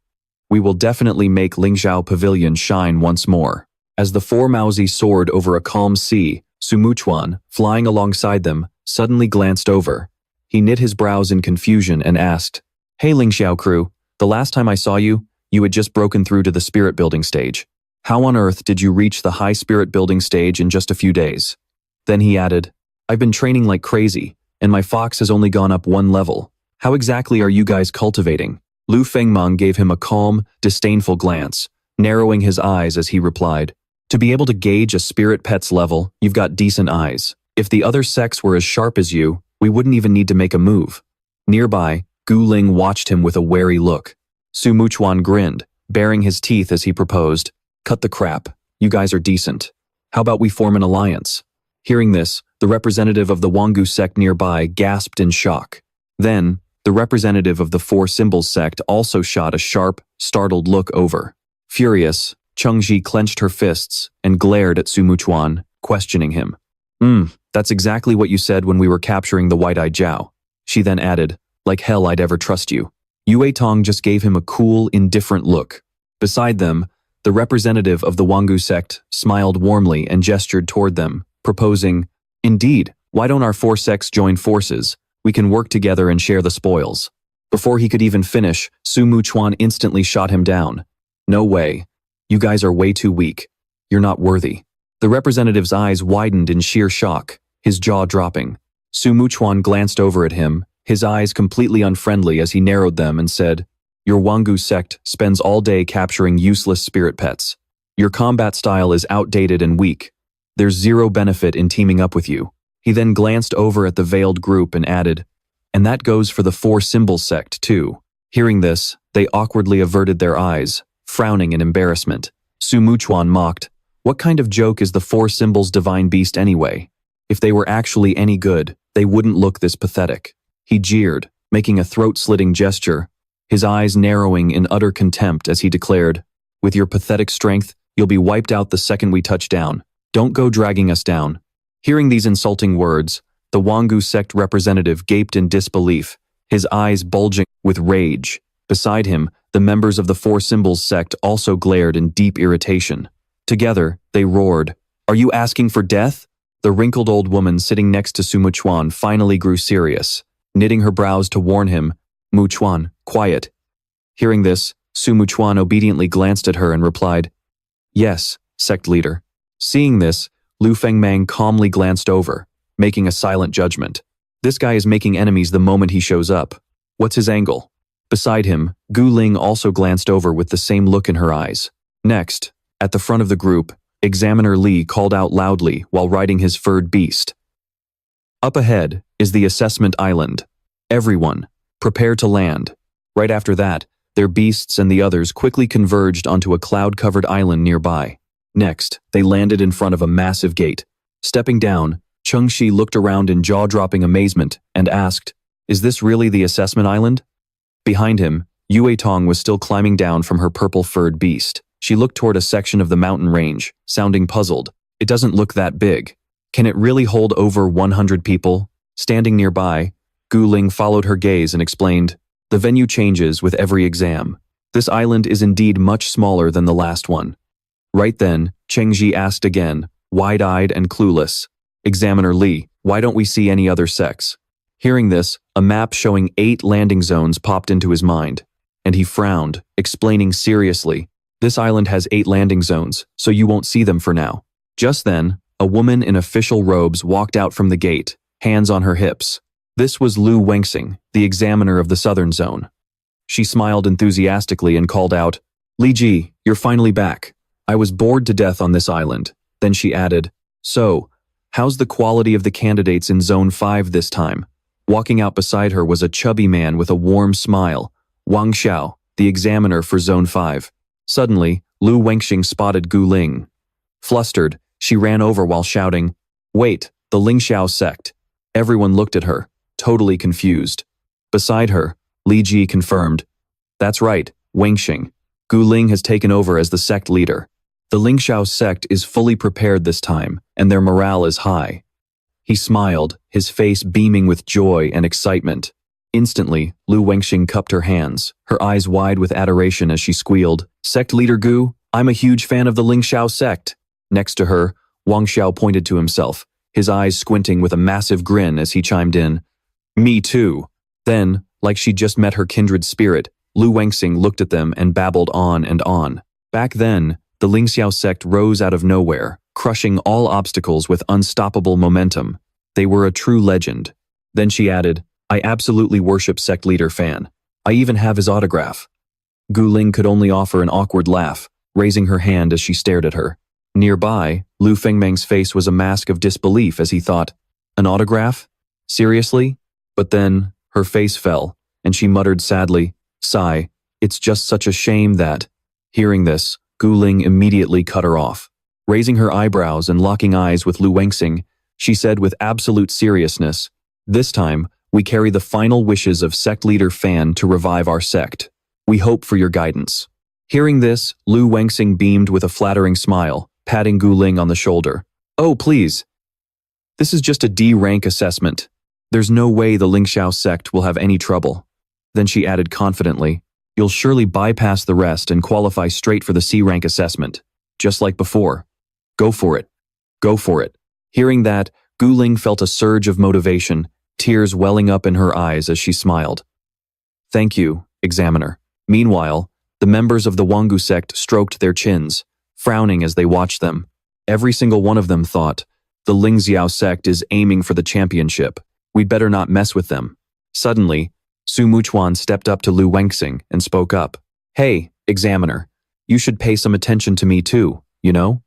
We will definitely make Lingxiao Pavilion shine once more. As the four Maozi soared over a calm sea, Sumuchuan, flying alongside them, suddenly glanced over. He knit his brows in confusion and asked, "Hey Lingxiao crew, the last time I saw you, you had just broken through to the spirit building stage. How on earth did you reach the high spirit building stage in just a few days?" Then he added, "I've been training like crazy, and my fox has only gone up one level. How exactly are you guys cultivating?" Liu Fengmang gave him a calm, disdainful glance, narrowing his eyes as he replied, "To be able to gauge a spirit pet's level, you've got decent eyes. If the other sects were as sharp as you, we wouldn't even need to make a move." Nearby, Gu Ling watched him with a wary look. Su Muchuan grinned, baring his teeth as he proposed, "Cut the crap. You guys are decent. How about we form an alliance?" Hearing this, the representative of the Wangu sect nearby gasped in shock. Then, the representative of the Four Symbols sect also shot a sharp, startled look over. Furious, Chengji clenched her fists and glared at Su Muchuan, questioning him. That's exactly what you said when we were capturing the White-Eyed Zhao." She then added, "Like hell I'd ever trust you." Yue Tong just gave him a cool, indifferent look. Beside them, the representative of the Wangu sect smiled warmly and gestured toward them, proposing, "Indeed, why don't our four sects join forces? We can work together and share the spoils." Before he could even finish, Su Muchuan instantly shot him down. "No way. You guys are way too weak. You're not worthy." The representative's eyes widened in sheer shock, his jaw dropping. Su Muchuan glanced over at him, his eyes completely unfriendly as he narrowed them and said, "Your Wangu sect spends all day capturing useless spirit pets. Your combat style is outdated and weak. There's zero benefit in teaming up with you." He then glanced over at the veiled group and added, "And that goes for the Four Symbols sect too." Hearing this, they awkwardly averted their eyes, frowning in embarrassment. Su Muchuan mocked, "What kind of joke is the Four Symbols divine beast anyway? If they were actually any good, they wouldn't look this pathetic." He jeered, making a throat-slitting gesture, his eyes narrowing in utter contempt as he declared, "With your pathetic strength, you'll be wiped out the second we touch down. Don't go dragging us down." Hearing these insulting words, the Wangu sect representative gaped in disbelief, his eyes bulging with rage. Beside him, the members of the Four Symbols sect also glared in deep irritation. Together, they roared, "Are you asking for death?" The wrinkled old woman sitting next to Su Muchuan finally grew serious, knitting her brows to warn him, "Muchuan, quiet." Hearing this, Su Muchuan obediently glanced at her and replied, "Yes, sect leader." Seeing this, Liu Fengmang calmly glanced over, making a silent judgment. This guy is making enemies the moment he shows up. What's his angle? Beside him, Gu Ling also glanced over with the same look in her eyes. Next, at the front of the group, Examiner Li called out loudly while riding his furred beast. Up ahead is the assessment island. Everyone, prepare to land. Right after that, their beasts and the others quickly converged onto a cloud-covered island nearby. Next, they landed in front of a massive gate. Stepping down, Chengxi looked around in jaw-dropping amazement and asked, "Is this really the assessment island?" Behind him, Yue Tong was still climbing down from her purple-furred beast. She looked toward a section of the mountain range, sounding puzzled. "It doesn't look that big. Can it really hold over 100 people?" Standing nearby, Gu Ling followed her gaze and explained, "The venue changes with every exam. This island is indeed much smaller than the last one." Right then, Chengji asked again, wide-eyed and clueless, "Examiner Li, why don't we see any other sects?" Hearing this, a map showing 8 landing zones popped into his mind, and he frowned, explaining seriously, "This island has 8 landing zones, so you won't see them for now." Just then, a woman in official robes walked out from the gate, hands on her hips. This was Liu Wengxing, the examiner of the southern zone. She smiled enthusiastically and called out, "Li Ji, you're finally back. I was bored to death on this island." Then she added, "So, how's the quality of the candidates in Zone 5 this time?" Walking out beside her was a chubby man with a warm smile, Wang Xiao, the examiner for Zone 5. Suddenly, Liu Wengxing spotted Gu Ling. Flustered, she ran over while shouting, "Wait, the Lingxiao sect." Everyone looked at her, totally confused. Beside her, Li Ji confirmed, "That's right, Wengxing. Gu Ling has taken over as the sect leader. The Lingxiao sect is fully prepared this time, and their morale is high." He smiled, his face beaming with joy and excitement. Instantly, Liu Fengmang cupped her hands, her eyes wide with adoration as she squealed, "Sect leader Gu, I'm a huge fan of the Lingxiao sect." Next to her, Wang Xiao pointed to himself, his eyes squinting with a massive grin as he chimed in, "Me too." Then, like she'd just met her kindred spirit, Liu Fengmang looked at them and babbled on and on. Back then, the Lingxiao sect rose out of nowhere, crushing all obstacles with unstoppable momentum. They were a true legend. Then she added, "I absolutely worship sect leader Fan. I even have his autograph." Gu Ling could only offer an awkward laugh, raising her hand as she stared at her. Nearby, Liu Fengmang's face was a mask of disbelief as he thought, "An autograph? Seriously?" But then, her face fell, and she muttered sadly, "Sigh, it's just such a shame that..." Hearing this, Gu Ling immediately cut her off. Raising her eyebrows and locking eyes with Liu Fengmang, she said with absolute seriousness, "This time, we carry the final wishes of sect leader Fan to revive our sect. We hope for your guidance." Hearing this, Liu Fengmang beamed with a flattering smile, patting Gu Ling on the shoulder. "Oh, please. This is just a D rank assessment. There's no way the Lingxiao sect will have any trouble." Then she added confidently, "You'll surely bypass the rest and qualify straight for the C rank assessment. Just like before. Go for it. Go for it." Hearing that, Gu Ling felt a surge of motivation, tears welling up in her eyes as she smiled. "Thank you, Examiner." Meanwhile, the members of the Wangu sect stroked their chins, frowning as they watched them. Every single one of them thought, "The Lingxiao sect is aiming for the championship. We'd better not mess with them." Suddenly, Su Muchuan stepped up to Liu Fengmang and spoke up. "Hey, Examiner, you should pay some attention to me too, you know?"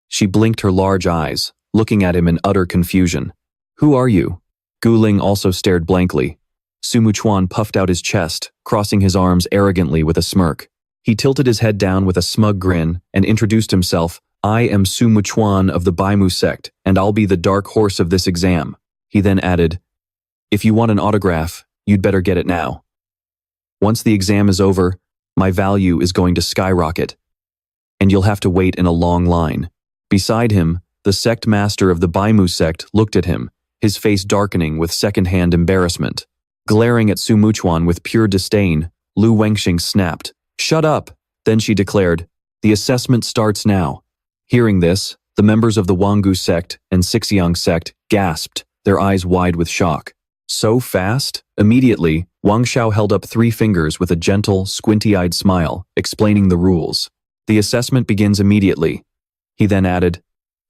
She blinked her large eyes, looking at him in utter confusion. "Who are you?" Gu Ling also stared blankly. Su Muchuan puffed out his chest, crossing his arms arrogantly with a smirk. He tilted his head down with a smug grin and introduced himself, "I am Su Muchuan of the Baimu sect, and I'll be the dark horse of this exam." He then added, "If you want an autograph, you'd better get it now. Once the exam is over, my value is going to skyrocket, and you'll have to wait in a long line." Beside him, the sect master of the Baimu sect looked at him, his face darkening with second-hand embarrassment. Glaring at Su Muchuan with pure disdain, Liu Fengmang snapped, "Shut up!" Then she declared, "The assessment starts now." Hearing this, the members of the Wangu sect and Xixiang sect gasped, their eyes wide with shock. So fast? Immediately, Wang Xiao held up 3 fingers with a gentle, squinty-eyed smile, explaining the rules. "The assessment begins immediately." He then added,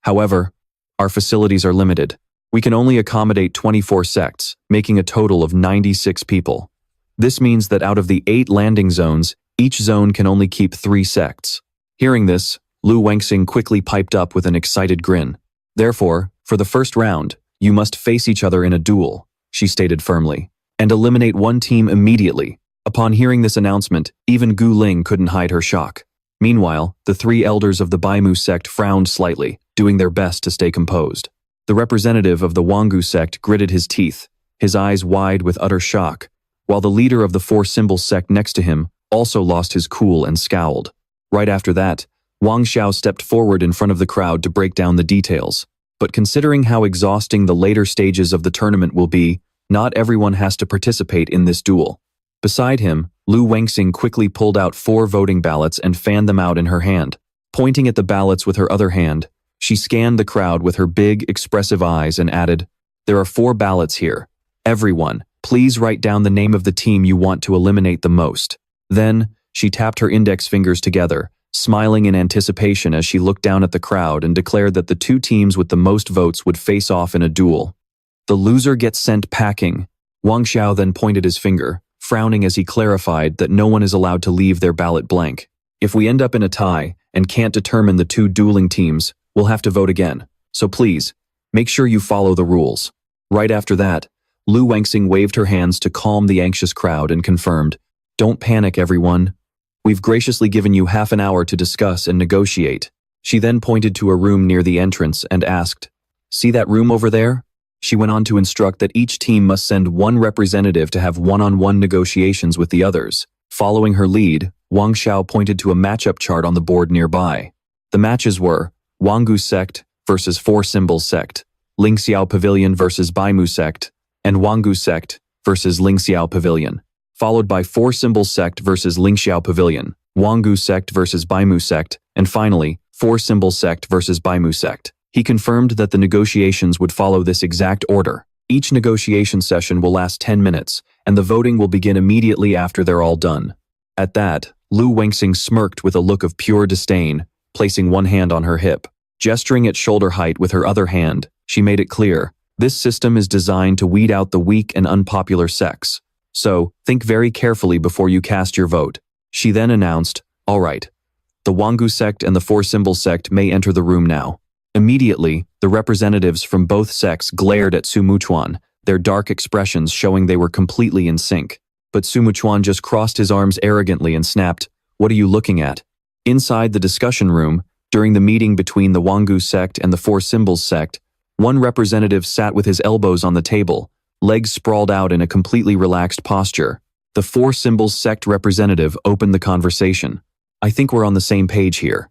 "However, our facilities are limited. We can only accommodate 24 sects, making a total of 96 people. This means that out of the 8 landing zones, each zone can only keep 3 sects." Hearing this, Liu Fengmang quickly piped up with an excited grin. "Therefore, for the first round, you must face each other in a duel," she stated firmly, "and eliminate one team immediately." Upon hearing this announcement, even Gu Ling couldn't hide her shock. Meanwhile, the 3 elders of the Baimu sect frowned slightly, doing their best to stay composed. The representative of the Wangu sect gritted his teeth, his eyes wide with utter shock, while the leader of the 4-symbol sect next to him also lost his cool and scowled. Right after that, Wang Xiao stepped forward in front of the crowd to break down the details. But considering how exhausting the later stages of the tournament will be, not everyone has to participate in this duel. Beside him, Liu Fengmang quickly pulled out 4 voting ballots and fanned them out in her hand. Pointing at the ballots with her other hand, she scanned the crowd with her big, expressive eyes and added, "There are 4 ballots here. Everyone, please write down the name of the team you want to eliminate the most." Then, she tapped her index fingers together, smiling in anticipation as she looked down at the crowd and declared that the 2 teams with the most votes would face off in a duel. "The loser gets sent packing." Wang Xiao then pointed his finger, frowning as he clarified that no one is allowed to leave their ballot blank. "If we end up in a tie and can't determine the 2 dueling teams, we'll have to vote again. So please, make sure you follow the rules." Right after that, Liu Fengmang waved her hands to calm the anxious crowd and confirmed, "Don't panic, everyone. We've graciously given you half an hour to discuss and negotiate." She then pointed to a room near the entrance and asked, "See that room over there?" She went on to instruct that each team must send 1 representative to have one-on-one negotiations with the others. Following her lead, Wang Xiao pointed to a matchup chart on the board nearby. The matches were Wangu sect versus 4-symbol sect, Lingxiao Pavilion versus Baimu sect, and Wangu sect versus Lingxiao Pavilion, followed by Four Symbol Sect versus Lingxiao Pavilion, Wangu Sect versus Baimu Sect, and finally, Four Symbol Sect versus Baimu Sect. He confirmed that the negotiations would follow this exact order. Each negotiation session will last 10 minutes, and the voting will begin immediately after they're all done. At that, Liu Fengmang smirked with a look of pure disdain, placing one hand on her hip. Gesturing at shoulder height with her other hand, she made it clear, this system is designed to weed out the weak and unpopular sects. So, think very carefully before you cast your vote. She then announced, all right, the Wangu sect and the Four Symbol sect may enter the room now. Immediately, the representatives from both sects glared at Su Muchuan, their dark expressions showing they were completely in sync. But Su Muchuan just crossed his arms arrogantly and snapped, "What are you looking at?" Inside the discussion room, during the meeting between the Wangu sect and the Four Symbols sect, one representative sat with his elbows on the table, legs sprawled out in a completely relaxed posture. The Four Symbols sect representative opened the conversation. "I think we're on the same page here."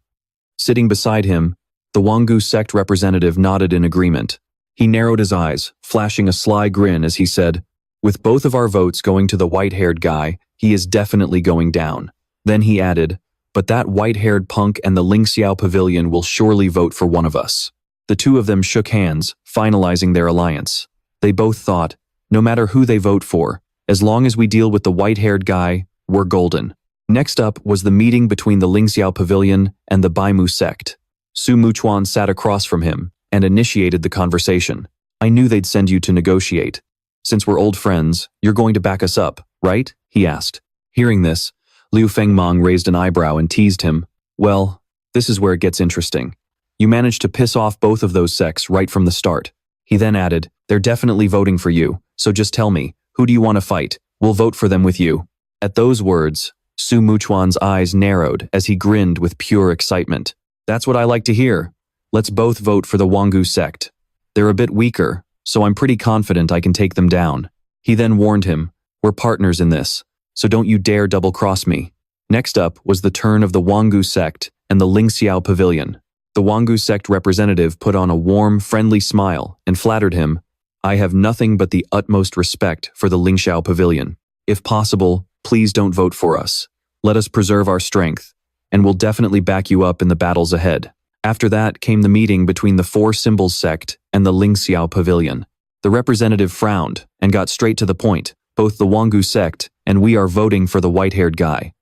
Sitting beside him, the Wangu sect representative nodded in agreement. He narrowed his eyes, flashing a sly grin as he said, "With both of our votes going to the white-haired guy, he is definitely going down." Then he added, "But that white-haired punk and the Lingxiao Pavilion will surely vote for one of us." The two of them shook hands, finalizing their alliance. They both thought, no matter who they vote for, as long as we deal with the white-haired guy, we're golden. Next up was the meeting between the Lingxiao Pavilion and the Baimu sect. Su Muchuan sat across from him and initiated the conversation. "I knew they'd send you to negotiate. Since we're old friends, you're going to back us up, right?" he asked. Hearing this, Liu Fengmang raised an eyebrow and teased him. "Well, this is where it gets interesting. You managed to piss off both of those sects right from the start." He then added, "They're definitely voting for you, so just tell me, who do you want to fight? We'll vote for them with you." At those words, Su Muchuan's eyes narrowed as he grinned with pure excitement. "That's what I like to hear. Let's both vote for the Wangu sect. They're a bit weaker, so I'm pretty confident I can take them down." He then warned him, "We're partners in this, so don't you dare double-cross me." Next up was the turn of the Wangu sect and the Lingxiao Pavilion. The Wangu sect representative put on a warm, friendly smile and flattered him, "I have nothing but the utmost respect for the Lingxiao Pavilion. If possible, please don't vote for us. Let us preserve our strength, and we'll definitely back you up in the battles ahead." After that came the meeting between the Four Symbols sect and the Lingxiao Pavilion. The representative frowned and got straight to the point. "Both the Wangu sect and we are voting for the white-haired guy.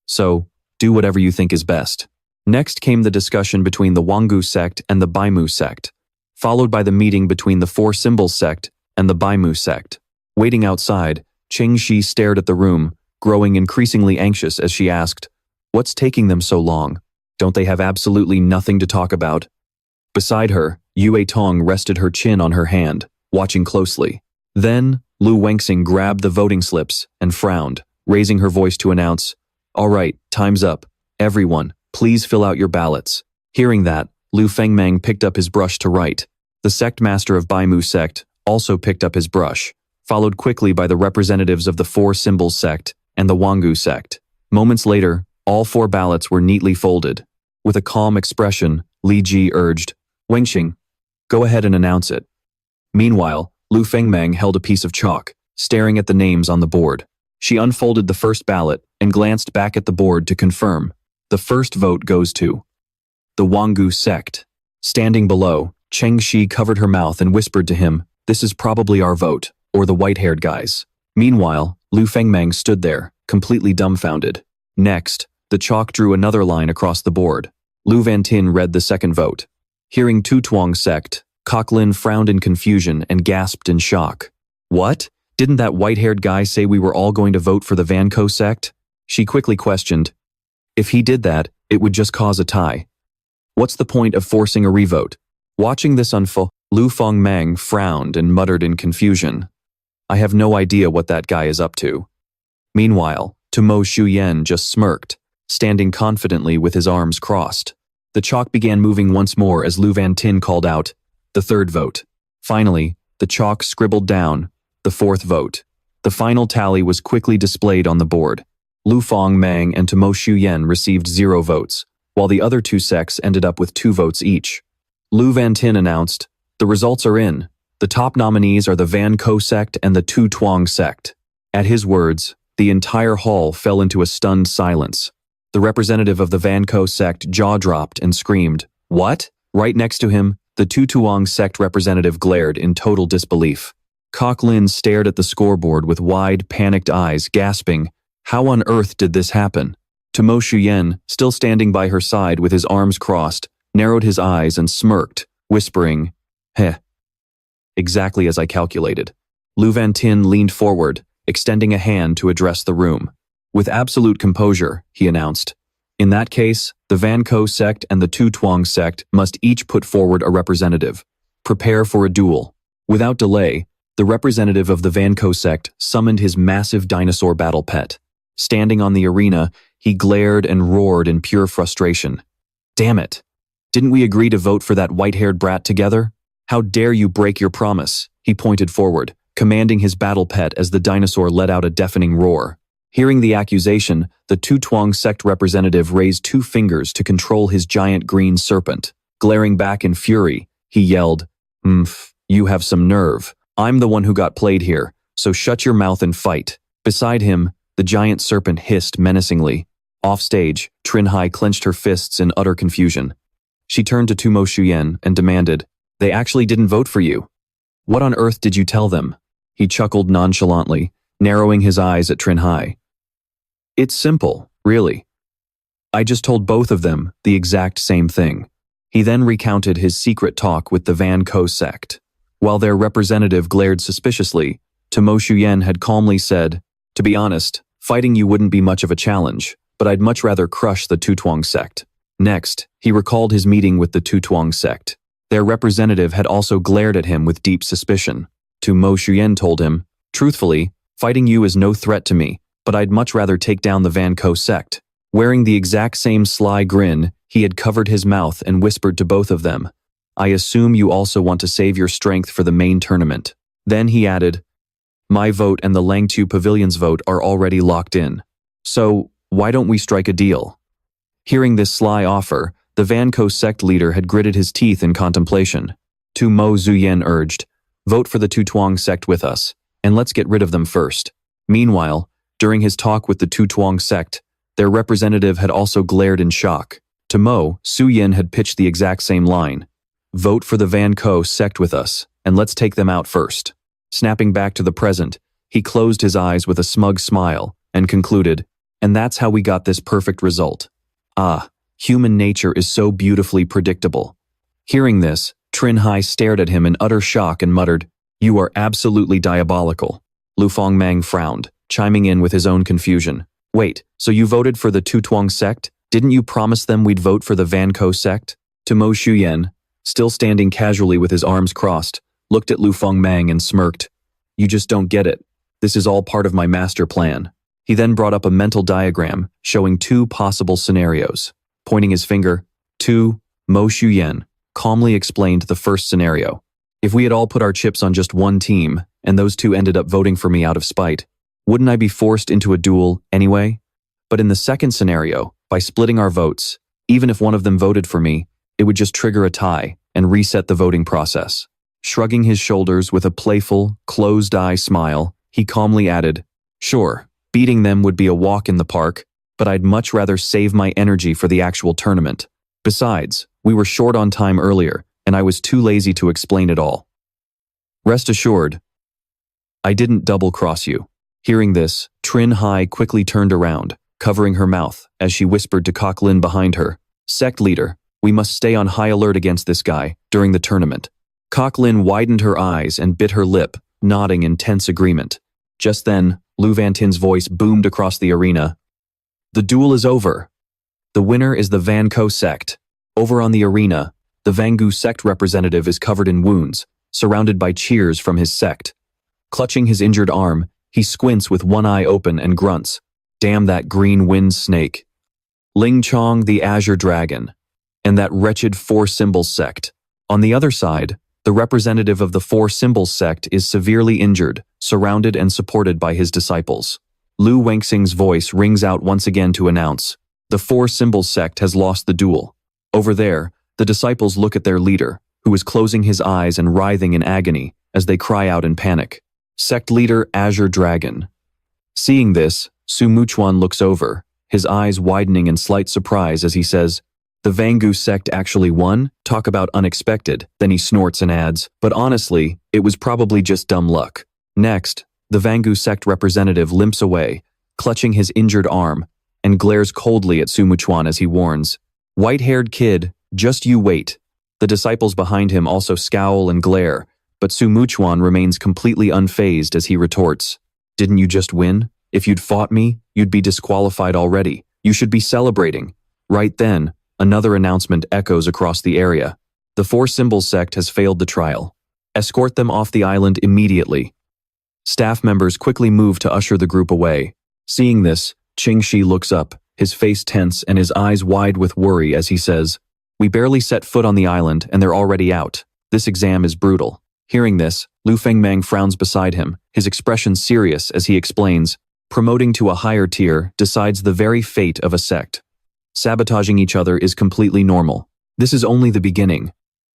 So, do whatever you think is best." Next came the discussion between the Wangu sect and the Baimu sect, followed by the meeting between the Four Symbols sect and the Baimu sect. Waiting outside, Cheng Shi stared at the room, growing increasingly anxious as she asked, "What's taking them so long? Don't they have absolutely nothing to talk about?" Beside her, Yue Tong rested her chin on her hand, watching closely. Then, Liu Fengmang grabbed the voting slips and frowned, raising her voice to announce, "All right, time's up. Everyone, please fill out your ballots." Hearing that, Liu Fengmang picked up his brush to write. The sect master of Baimu sect also picked up his brush, followed quickly by the representatives of the Four Symbols sect and the Wangu sect. Moments later, all 4 ballots were neatly folded. With a calm expression, Li Ji urged, "Fengmang, go ahead and announce it." Meanwhile, Liu Fengmang held a piece of chalk, staring at the names on the board. She unfolded the first ballot and glanced back at the board to confirm. The first vote goes to the Wangu sect. Standing below, Cheng Shi covered her mouth and whispered to him, "This is probably our vote, or the white-haired guys." Meanwhile, Liu Fengmang stood there, completely dumbfounded. Next, the chalk drew another line across the board. Lu Vantin read the second vote. Hearing Tu Tuong sect, Coquelin frowned in confusion and gasped in shock. "What? Didn't that white-haired guy say we were all going to vote for the Vanko sect?" She quickly questioned, "If he did that, it would just cause a tie. What's the point of forcing a revote?" Watching this unfold, Liu Fengmang frowned and muttered in confusion, "I have no idea what that guy is up to." Meanwhile, Tumo Shuyen just smirked, standing confidently with his arms crossed. The chalk began moving once more as Lu Vantin called out, "The third vote." Finally, the chalk scribbled down, "The fourth vote." The final tally was quickly displayed on the board. Lu Fengmang and Tumo Shuyen received 0 votes, while the other 2 sects ended up with 2 votes each. Lu Vantin announced, "The results are in. The top nominees are the Van Ko sect and the Tu Tuong sect. At his words, the entire hall fell into a stunned silence. The representative of the Van Ko sect jaw-dropped and screamed, "What?" Right next to him, the Tu Tuong sect representative glared in total disbelief. Kok Lin stared at the scoreboard with wide, panicked eyes, gasping, "How on earth did this happen?" Mo Shuyen, still standing by her side with his arms crossed, narrowed his eyes and smirked, whispering, "Heh." Exactly as I calculated. Lu Vantin leaned forward, extending a hand to address the room. With absolute composure, he announced, "In that case, the Van Ko sect and the Tu Tuong sect must each put forward a representative. Prepare for a duel." Without delay, the representative of the Van Ko sect summoned his massive dinosaur battle pet. Standing on the arena, he glared and roared in pure frustration. "Damn it! Didn't we agree to vote for that white-haired brat together? How dare you break your promise?" He pointed forward, commanding his battle pet as the dinosaur let out a deafening roar. Hearing the accusation, the Tu Tuong sect representative raised 2 fingers to control his giant green serpent. Glaring back in fury, he yelled, "You have some nerve. I'm the one who got played here, so shut your mouth and fight." Beside him, the giant serpent hissed menacingly. Offstage, Trin Hai clenched her fists in utter confusion. She turned to Tumo Shuyen and demanded, "They actually didn't vote for you. What on earth did you tell them?" He chuckled nonchalantly, narrowing his eyes at Trin Hai. "It's simple, really. I just told both of them the exact same thing." He then recounted his secret talk with the Van Ko sect. While their representative glared suspiciously, Tumo Shuyen had calmly said, "To be honest, fighting you wouldn't be much of a challenge, but I'd much rather crush the Tu Tuong sect." Next, he recalled his meeting with the Tu Tuong sect. Their representative had also glared at him with deep suspicion. Tumo Shuyen told him, "Truthfully, fighting you is no threat to me, but I'd much rather take down the Van Ko sect." Wearing the exact same sly grin, he had covered his mouth and whispered to both of them, "I assume you also want to save your strength for the main tournament." Then he added, "My vote and the Lingxiao Pavilion's vote are already locked in. So, why don't we strike a deal?" Hearing this sly offer, the Van Ko sect leader had gritted his teeth in contemplation. Tu Mo Zuyen urged, "Vote for the Tu Tuong sect with us, and let's get rid of them first." Meanwhile, during his talk with the Tu Tuong sect, their representative had also glared in shock. To Mo, Suyin had pitched the exact same line. "Vote for the Van Ko sect with us, and let's take them out first." Snapping back to the present, he closed his eyes with a smug smile and concluded, "And that's how we got this perfect result. Ah, human nature is so beautifully predictable." Hearing this, Trin Hai stared at him in utter shock and muttered, "You are absolutely diabolical." Liu Fengmang frowned, chiming in with his own confusion. "Wait, so you voted for the Tu Tuong sect? Didn't you promise them we'd vote for the Van Ko sect?" To Mo Shuyen, still standing casually with his arms crossed, looked at Liu Fengmang and smirked. "You just don't get it. This is all part of my master plan." He then brought up a mental diagram showing 2 possible scenarios. Pointing his finger, Mo Shuyen calmly explained the first scenario. "If we had all put our chips on just one team, and those 2 ended up voting for me out of spite, wouldn't I be forced into a duel anyway? But in the second scenario, by splitting our votes, even if one of them voted for me, it would just trigger a tie and reset the voting process." Shrugging his shoulders with a playful, closed-eye smile, he calmly added, "Sure, beating them would be a walk in the park, but I'd much rather save my energy for the actual tournament. Besides, we were short on time earlier, and I was too lazy to explain it all. Rest assured, I didn't double-cross you." Hearing this, Trin Hai quickly turned around, covering her mouth, as she whispered to Kok Lin behind her, "Sect leader, we must stay on high alert against this guy during the tournament." Kok Lin widened her eyes and bit her lip, nodding in tense agreement. Just then, Lu Vantin's voice boomed across the arena. "The duel is over. The winner is the Van Ko sect." Over on the arena, the Vangu sect representative is covered in wounds, surrounded by cheers from his sect. Clutching his injured arm, he squints with one eye open and grunts, "Damn that green wind snake. Ling Chong the Azure Dragon, and that wretched Four Symbols sect." On the other side, the representative of the Four Symbols sect is severely injured, surrounded and supported by his disciples. Lu Wenxing's voice rings out once again to announce, "The Four Symbols sect has lost the duel." Over there, the disciples look at their leader, who is closing his eyes and writhing in agony, as they cry out in panic. Sect leader Azure Dragon. Seeing this, Su Muchuan looks over, his eyes widening in slight surprise as he says, "The Vangu sect actually won? Talk about unexpected." Then he snorts and adds, "But honestly, it was probably just dumb luck." Next, the Vangu sect representative limps away, clutching his injured arm, and glares coldly at Su Muchuan as he warns, "White-haired kid, just you wait." The disciples behind him also scowl and glare, but Su Muchuan remains completely unfazed as he retorts, "Didn't you just win? If you'd fought me, you'd be disqualified already. You should be celebrating." Right then, another announcement echoes across the area. The Four Symbols sect has failed the trial. Escort them off the island immediately. Staff members quickly move to usher the group away. Seeing this, Qingxi looks up, his face tense and his eyes wide with worry as he says, "We barely set foot on the island and they're already out. This exam is brutal." Hearing this, Liu Fengmang frowns beside him, his expression serious as he explains, promoting to a higher tier decides the very fate of a sect. Sabotaging each other is completely normal. This is only the beginning.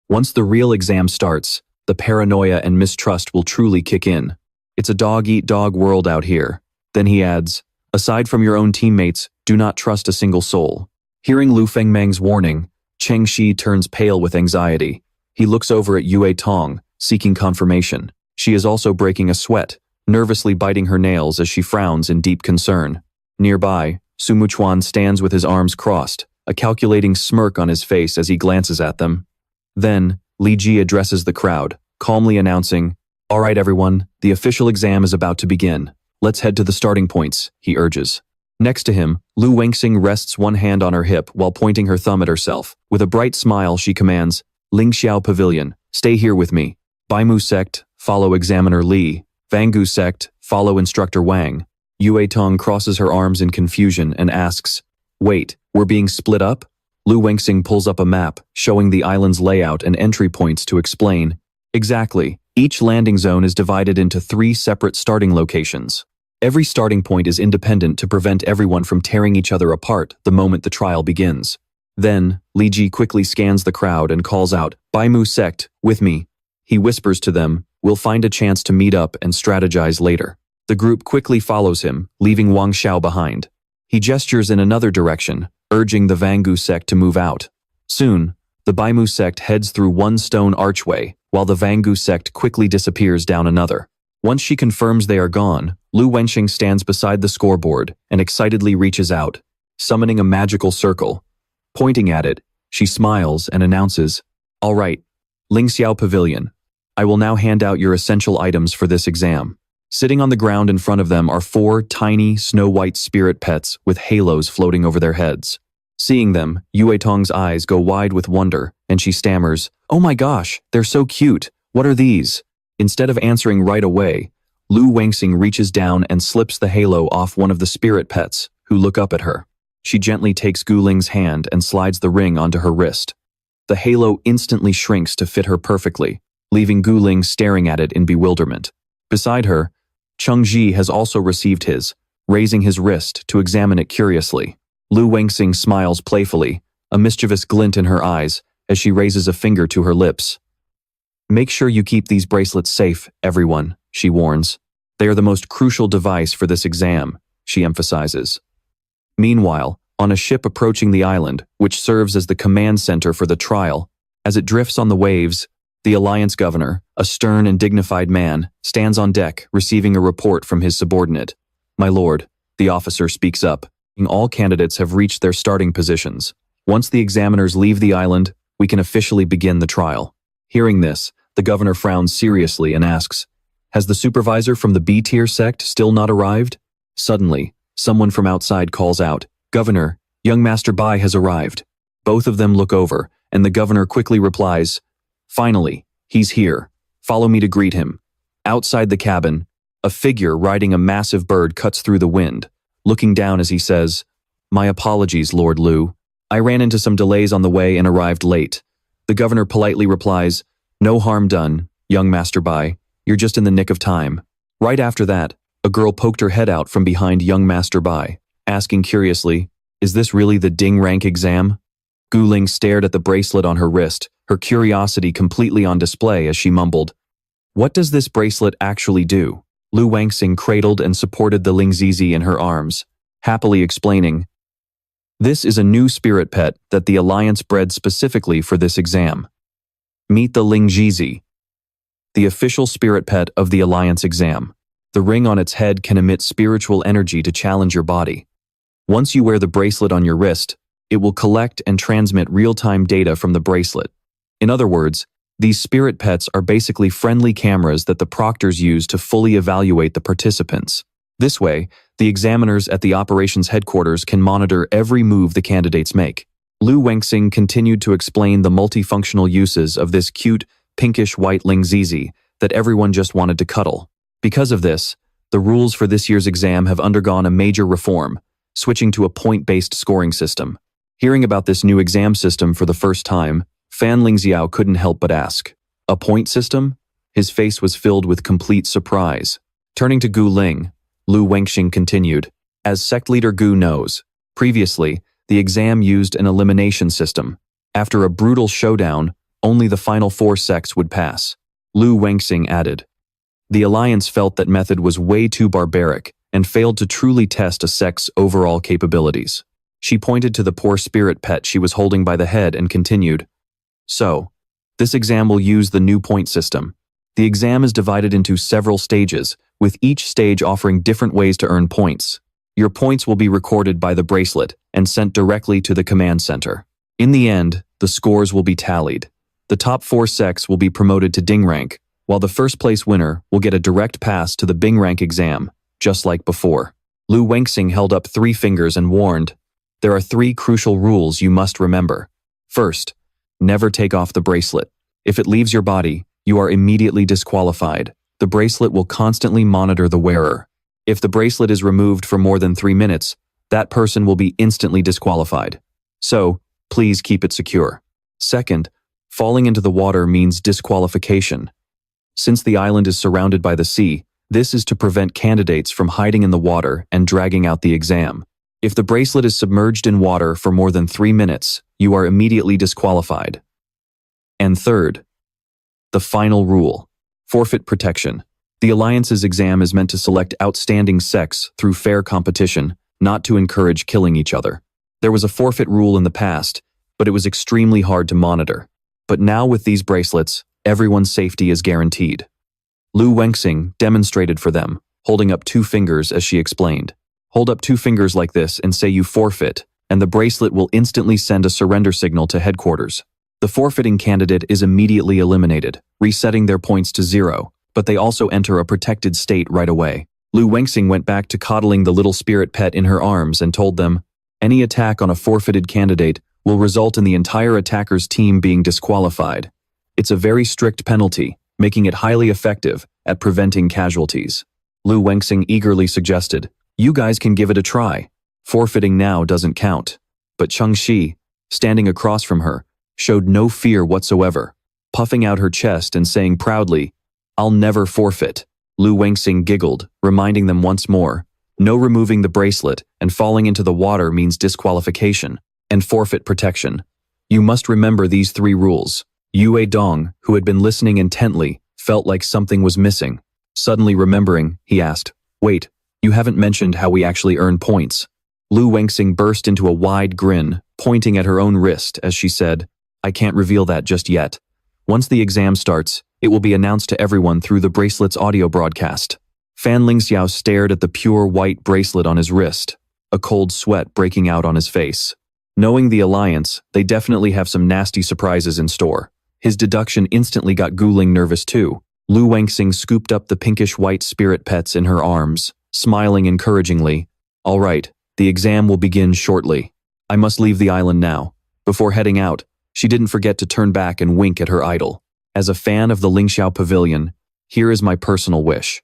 Once the real exam starts, the paranoia and mistrust will truly kick in. It's a dog-eat-dog world out here. Then he adds, "Aside from your own teammates, do not trust a single soul." Hearing Liu Fengmang's warning, Cheng Shi turns pale with anxiety. He looks over at Yue Tong, seeking confirmation. She is also breaking a sweat, nervously biting her nails as she frowns in deep concern. Nearby, Su Muchuan stands with his arms crossed, a calculating smirk on his face as he glances at them. Then, Li Ji addresses the crowd, calmly announcing, "All right everyone, the official exam is about to begin. Let's head to the starting points," he urges. Next to him, Lu Wenxing rests one hand on her hip while pointing her thumb at herself. With a bright smile, she commands, "Lingxiao Pavilion, stay here with me. Baimu sect, follow Examiner Li. Vangu sect, follow Instructor Wang." Yue Tong crosses her arms in confusion and asks, "Wait, we're being split up?" Lu Wenxing pulls up a map, showing the island's layout and entry points to explain. Exactly, each landing zone is divided into 3 separate starting locations. Every starting point is independent to prevent everyone from tearing each other apart the moment the trial begins. Then, Li Ji quickly scans the crowd and calls out, "Baimu sect, with me." He whispers to them, "We'll find a chance to meet up and strategize later." The group quickly follows him, leaving Wang Xiao behind. He gestures in another direction, urging the Vangu sect to move out. Soon, the Baimu sect heads through one stone archway, while the Vangu sect quickly disappears down another. Once she confirms they are gone, Lu Wenxing stands beside the scoreboard and excitedly reaches out, summoning a magical circle. Pointing at it, she smiles and announces, "All right, Lingxiao Pavilion. I will now hand out your essential items for this exam." Sitting on the ground in front of them are 4 tiny, snow-white spirit pets with halos floating over their heads. Seeing them, Yue Tong's eyes go wide with wonder, and she stammers, "Oh my gosh, they're so cute. What are these?" Instead of answering right away, Lu Wenxing reaches down and slips the halo off one of the spirit pets, who look up at her. She gently takes Gu Ling's hand and slides the ring onto her wrist. The halo instantly shrinks to fit her perfectly, leaving Gu Ling staring at it in bewilderment. Beside her, Cheng Ji has also received his, raising his wrist to examine it curiously. Lu Wenxing smiles playfully, a mischievous glint in her eyes, as she raises a finger to her lips. "Make sure you keep these bracelets safe, everyone," she warns. "They are the most crucial device for this exam," she emphasizes. Meanwhile, on a ship approaching the island, which serves as the command center for the trial, as it drifts on the waves, the Alliance governor, a stern and dignified man, stands on deck receiving a report from his subordinate. "My lord," the officer speaks up, "all candidates have reached their starting positions. Once the examiners leave the island, we can officially begin the trial." Hearing this, the governor frowns seriously and asks, "Has the supervisor from the B-tier sect still not arrived?" Suddenly, someone from outside calls out, "Governor, young Master Bai has arrived." Both of them look over, and the governor quickly replies, "Finally, he's here. Follow me to greet him." Outside the cabin, a figure riding a massive bird cuts through the wind, looking down as he says, "My apologies, Lord Liu. I ran into some delays on the way and arrived late." The governor politely replies, "No harm done, young Master Bai. You're just in the nick of time." Right after that, a girl poked her head out from behind young Master Bai, asking curiously, "Is this really the Ding rank exam?" Gu Ling stared at the bracelet on her wrist, her curiosity completely on display as she mumbled, What does this bracelet actually do? Liu Fengmang cradled and supported the Lingxiao in her arms, happily explaining, "This is a new spirit pet that the Alliance bred specifically for this exam. Meet the Lingxiao, the official spirit pet of the Alliance exam. The ring on its head can emit spiritual energy to challenge your body. Once you wear the bracelet on your wrist, it will collect and transmit real-time data from the bracelet. In other words, these spirit pets are basically friendly cameras that the proctors use to fully evaluate the participants. This way, the examiners at the operations headquarters can monitor every move the candidates make." Liu Fengmang continued to explain the multifunctional uses of this cute, pinkish-white Lingxiao that everyone just wanted to cuddle. Because of this, the rules for this year's exam have undergone a major reform, switching to a point-based scoring system. Hearing about this new exam system for the first time, Fan Lingxiao couldn't help but ask, "A point system?" His face was filled with complete surprise. Turning to Gu Ling, Liu Fengmang continued, "As sect leader Gu knows, previously, the exam used an elimination system. After a brutal showdown, only the final 4 sects would pass." Liu Fengmang added, "The Alliance felt that method was way too barbaric and failed to truly test a sect's overall capabilities." She pointed to the poor spirit pet she was holding by the head and continued, "So, this exam will use the new point system. The exam is divided into several stages, with each stage offering different ways to earn points. Your points will be recorded by the bracelet and sent directly to the command center. In the end, the scores will be tallied. The top 4 sects will be promoted to Ding rank, while the first place winner will get a direct pass to the Bing rank exam, just like before." Liu Fengmang held up 3 fingers and warned, "There are 3 crucial rules you must remember. First, never take off the bracelet. If it leaves your body, you are immediately disqualified. The bracelet will constantly monitor the wearer. If the bracelet is removed for more than 3 minutes, that person will be instantly disqualified. So, please keep it secure. Second, falling into the water means disqualification. Since the island is surrounded by the sea, this is to prevent candidates from hiding in the water and dragging out the exam. If the bracelet is submerged in water for more than 3 minutes, you are immediately disqualified. And third, the final rule, forfeit protection. The Alliance's exam is meant to select outstanding sects through fair competition, not to encourage killing each other. There was a forfeit rule in the past, but it was extremely hard to monitor. But now with these bracelets, everyone's safety is guaranteed." Liu Fengmang demonstrated for them, holding up 2 fingers as she explained. "Hold up 2 fingers like this and say you forfeit, and the bracelet will instantly send a surrender signal to headquarters. The forfeiting candidate is immediately eliminated, resetting their points to 0, but they also enter a protected state right away." Liu Fengmang went back to coddling the little spirit pet in her arms and told them, "Any attack on a forfeited candidate will result in the entire attacker's team being disqualified. It's a very strict penalty, making it highly effective at preventing casualties." Liu Fengmang eagerly suggested, "You guys can give it a try. Forfeiting now doesn't count." But Cheng Shi, standing across from her, showed no fear whatsoever, puffing out her chest and saying proudly, "I'll never forfeit." Liu Fengmang giggled, reminding them once more, "No removing the bracelet and falling into the water means disqualification and forfeit protection. You must remember these 3 rules." Yue Dong, who had been listening intently, felt like something was missing. Suddenly remembering, he asked, "Wait, you haven't mentioned how we actually earn points." Liu Fengmang burst into a wide grin, pointing at her own wrist as she said, "I can't reveal that just yet. Once the exam starts, it will be announced to everyone through the bracelet's audio broadcast." Fan Lingxiao stared at the pure white bracelet on his wrist, a cold sweat breaking out on his face. Knowing the Alliance, they definitely have some nasty surprises in store. His deduction instantly got Gu Ling nervous too. Liu Fengmang scooped up the pinkish-white spirit pets in her arms, smiling encouragingly. "All right, the exam will begin shortly. I must leave the island now." Before heading out, she didn't forget to turn back and wink at her idol. "As a fan of the Lingxiao Pavilion, here is my personal wish.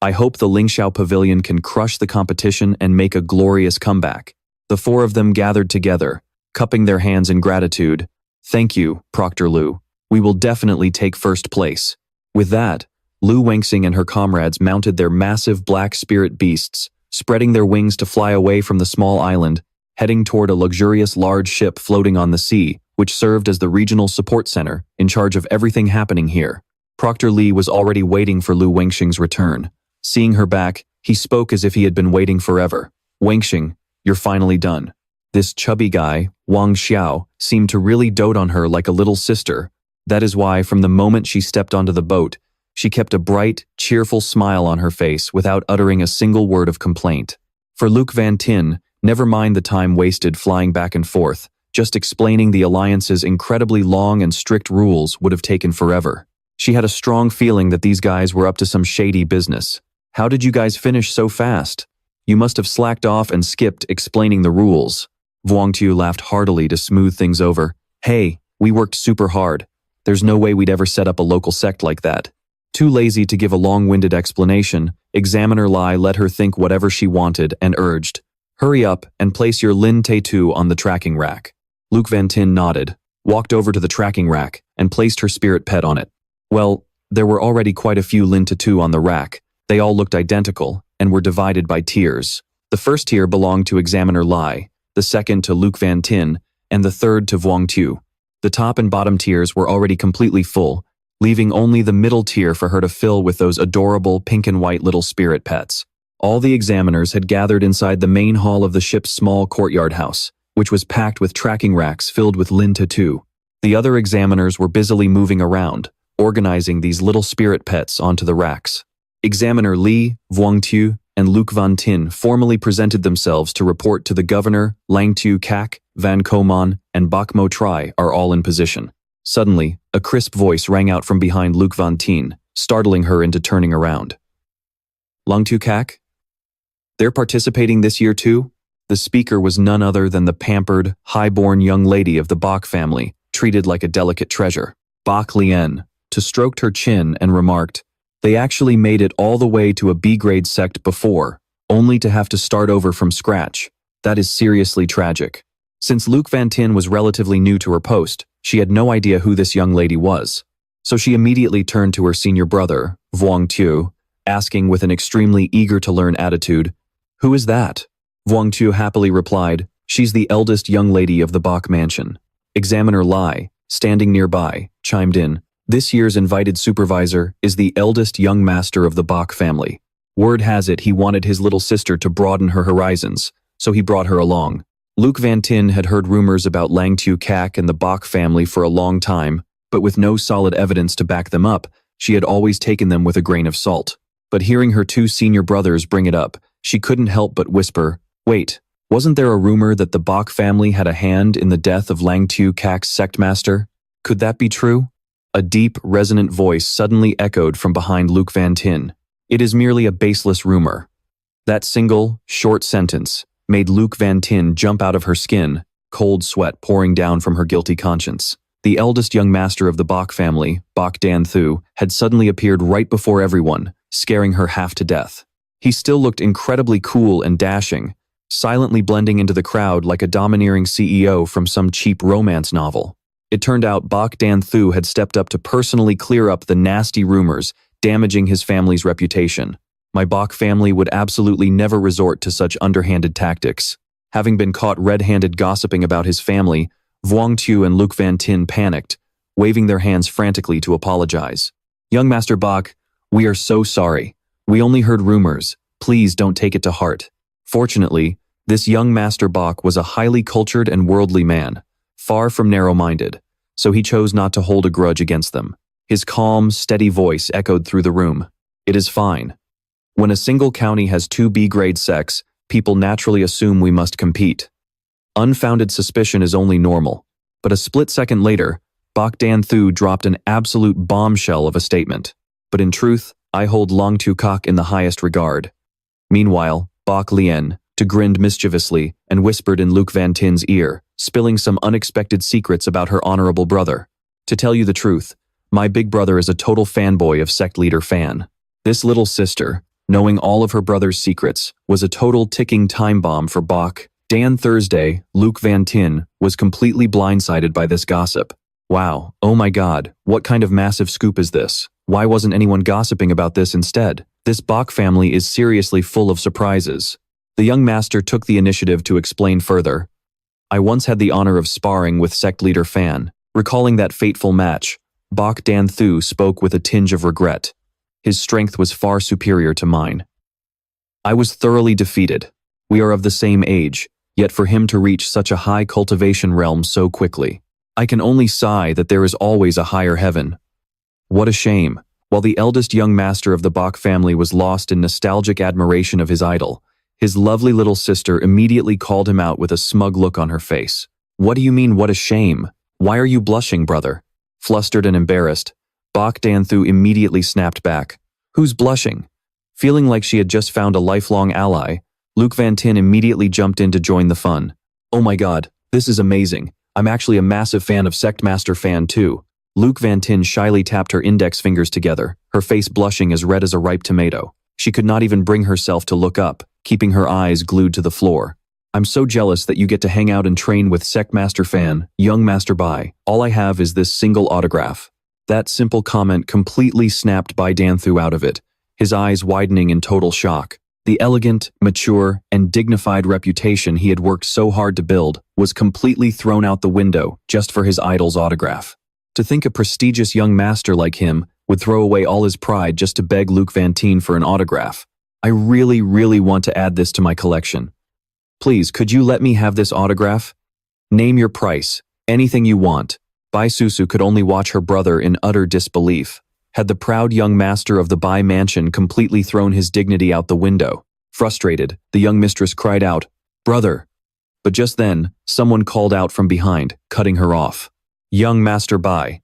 I hope the Lingxiao Pavilion can crush the competition and make a glorious comeback." The 4 of them gathered together, cupping their hands in gratitude. "Thank you, Proctor Liu. We will definitely take first place." With that, Liu Fengmang and her comrades mounted their massive black spirit beasts, spreading their wings to fly away from the small island, heading toward a luxurious large ship floating on the sea, which served as the regional support center in charge of everything happening here. Proctor Li was already waiting for Liu Wengxing's return. Seeing her back, he spoke as if he had been waiting forever. Wengxing, you're finally done. This chubby guy, Wang Xiao, seemed to really dote on her like a little sister. That is why, from the moment she stepped onto the boat, she kept a bright, cheerful smile on her face without uttering a single word of complaint. For Luke Van Tin, never mind the time wasted flying back and forth, just explaining the alliance's incredibly long and strict rules would have taken forever. She had a strong feeling that these guys were up to some shady business. How did you guys finish so fast? You must have slacked off and skipped explaining the rules. Vuongtu laughed heartily to smooth things over. Hey, we worked super hard. There's no way we'd ever set up a local sect like that. Too lazy to give a long-winded explanation, Examiner Lai let her think whatever she wanted and urged, hurry up and place your Lin Te2 on the tracking rack. Luke Van Tin nodded, walked over to the tracking rack, and placed her spirit pet on it. Well, there were already quite a few Lin Te2 on the rack. They all looked identical and were divided by tiers. The first tier belonged to Examiner Lai, the second to Luke Van Tin, and the third to Vuongtu. The top and bottom tiers were already completely full, leaving only the middle tier for her to fill with those adorable pink and white little spirit pets. All the examiners had gathered inside the main hall of the ship's small courtyard house, which was packed with tracking racks filled with Lin Te2. The other examiners were busily moving around, organizing these little spirit pets onto the racks. Examiner Li, Vuongtu, and Luke Van Tin formally presented themselves to report to the governor. Langtu Kak, Van Komon, and Bak Mo Tri are all in position. Suddenly, a crisp voice rang out from behind Luke Van Tin, startling her into turning around. Langtu Kak? They're participating this year too? The speaker was none other than the pampered, high-born young lady of the Bak family, treated like a delicate treasure. Bak Lien, to stroked her chin and remarked, they actually made it all the way to a B-grade sect before, only to have to start over from scratch. That is seriously tragic. Since Luke Van Tin was relatively new to her post, she had no idea who this young lady was. So she immediately turned to her senior brother, Vuongtu, asking with an extremely eager-to-learn attitude, "Who is that?" Vuongtu happily replied, "She's the eldest young lady of the Bak mansion." Examiner Lai, standing nearby, chimed in, "This year's invited supervisor is the eldest young master of the Bak family. Word has it he wanted his little sister to broaden her horizons, so he brought her along." Luke Van Tin had heard rumors about Langtu Kak and the Bak family for a long time, but with no solid evidence to back them up, she had always taken them with a grain of salt. But hearing her two senior brothers bring it up, she couldn't help but whisper, "Wait, wasn't there a rumor that the Bak family had a hand in the death of Langtu Kak's sect master? Could that be true?" A deep, resonant voice suddenly echoed from behind Luke Van Tin. "It is merely a baseless rumor." That single, short sentence made Luke Van Tin jump out of her skin, cold sweat pouring down from her guilty conscience. The eldest young master of the Bak family, Bak Dan Thu, had suddenly appeared right before everyone, scaring her half to death. He still looked incredibly cool and dashing, silently blending into the crowd like a domineering CEO from some cheap romance novel. It turned out Bak Dan Thu had stepped up to personally clear up the nasty rumors, damaging his family's reputation. My Bak family would absolutely never resort to such underhanded tactics. Having been caught red-handed gossiping about his family, Vuongtu and Luke Van Tin panicked, waving their hands frantically to apologize. "Young Master Bak, we are so sorry. We only heard rumors. Please don't take it to heart." Fortunately, this young Master Bak was a highly cultured and worldly man, far from narrow-minded, so he chose not to hold a grudge against them. His calm, steady voice echoed through the room. "It is fine. When a single county has two B-grade sects, people naturally assume we must compete. Unfounded suspicion is only normal." But a split second later, Bak Dan Thu dropped an absolute bombshell of a statement. "But in truth, I hold Langtu Kak in the highest regard." Meanwhile, Bak Lien grinned mischievously and whispered in Luke Van Tin's ear, spilling some unexpected secrets about her honorable brother. "To tell you the truth, my big brother is a total fanboy of sect leader Fan. This little sister, knowing all of her brother's secrets, was a total ticking time bomb for Bak Dan Thursday. Luke Van Tin was completely blindsided by this gossip. Wow, oh my god, what kind of massive scoop is this? Why wasn't anyone gossiping about this instead? This Bak family is seriously full of surprises. The young master took the initiative to explain further. "I once had the honor of sparring with sect leader Fan. Recalling that fateful match, Bok Dan Thu spoke with a tinge of regret. His strength was far superior to mine. I was thoroughly defeated. We are of the same age, yet for him to reach such a high cultivation realm so quickly. I can only sigh that there is always a higher heaven. What a shame. While the eldest young master of the Bok family was lost in nostalgic admiration of his idol, his lovely little sister immediately called him out with a smug look on her face. What do you mean, what a shame? Why are you blushing, brother? Flustered and embarrassed, Bok Dan Thu immediately snapped back. Who's blushing? Feeling like she had just found a lifelong ally, Luke Van Tin immediately jumped in to join the fun. Oh my god, this is amazing. I'm actually a massive fan of Sect Master Fan too. Luke Van Tin shyly tapped her index fingers together, her face blushing as red as a ripe tomato. She could not even bring herself to look up, keeping her eyes glued to the floor. I'm so jealous that you get to hang out and train with Sect Master Fan, young Master Bai. All I have is this single autograph. That simple comment completely snapped Bai Dan Thu out of it, his eyes widening in total shock. The elegant, mature, and dignified reputation he had worked so hard to build was completely thrown out the window just for his idol's autograph. To think a prestigious young master like him would throw away all his pride just to beg Luke Van Tin for an autograph. I really, really want to add this to my collection. Please, could you let me have this autograph? Name your price, anything you want. Bai Susu could only watch her brother in utter disbelief. Had the proud young master of the Bai mansion completely thrown his dignity out the window? Frustrated, the young mistress cried out, "Brother!" But just then, someone called out from behind, cutting her off. "Young Master Bai."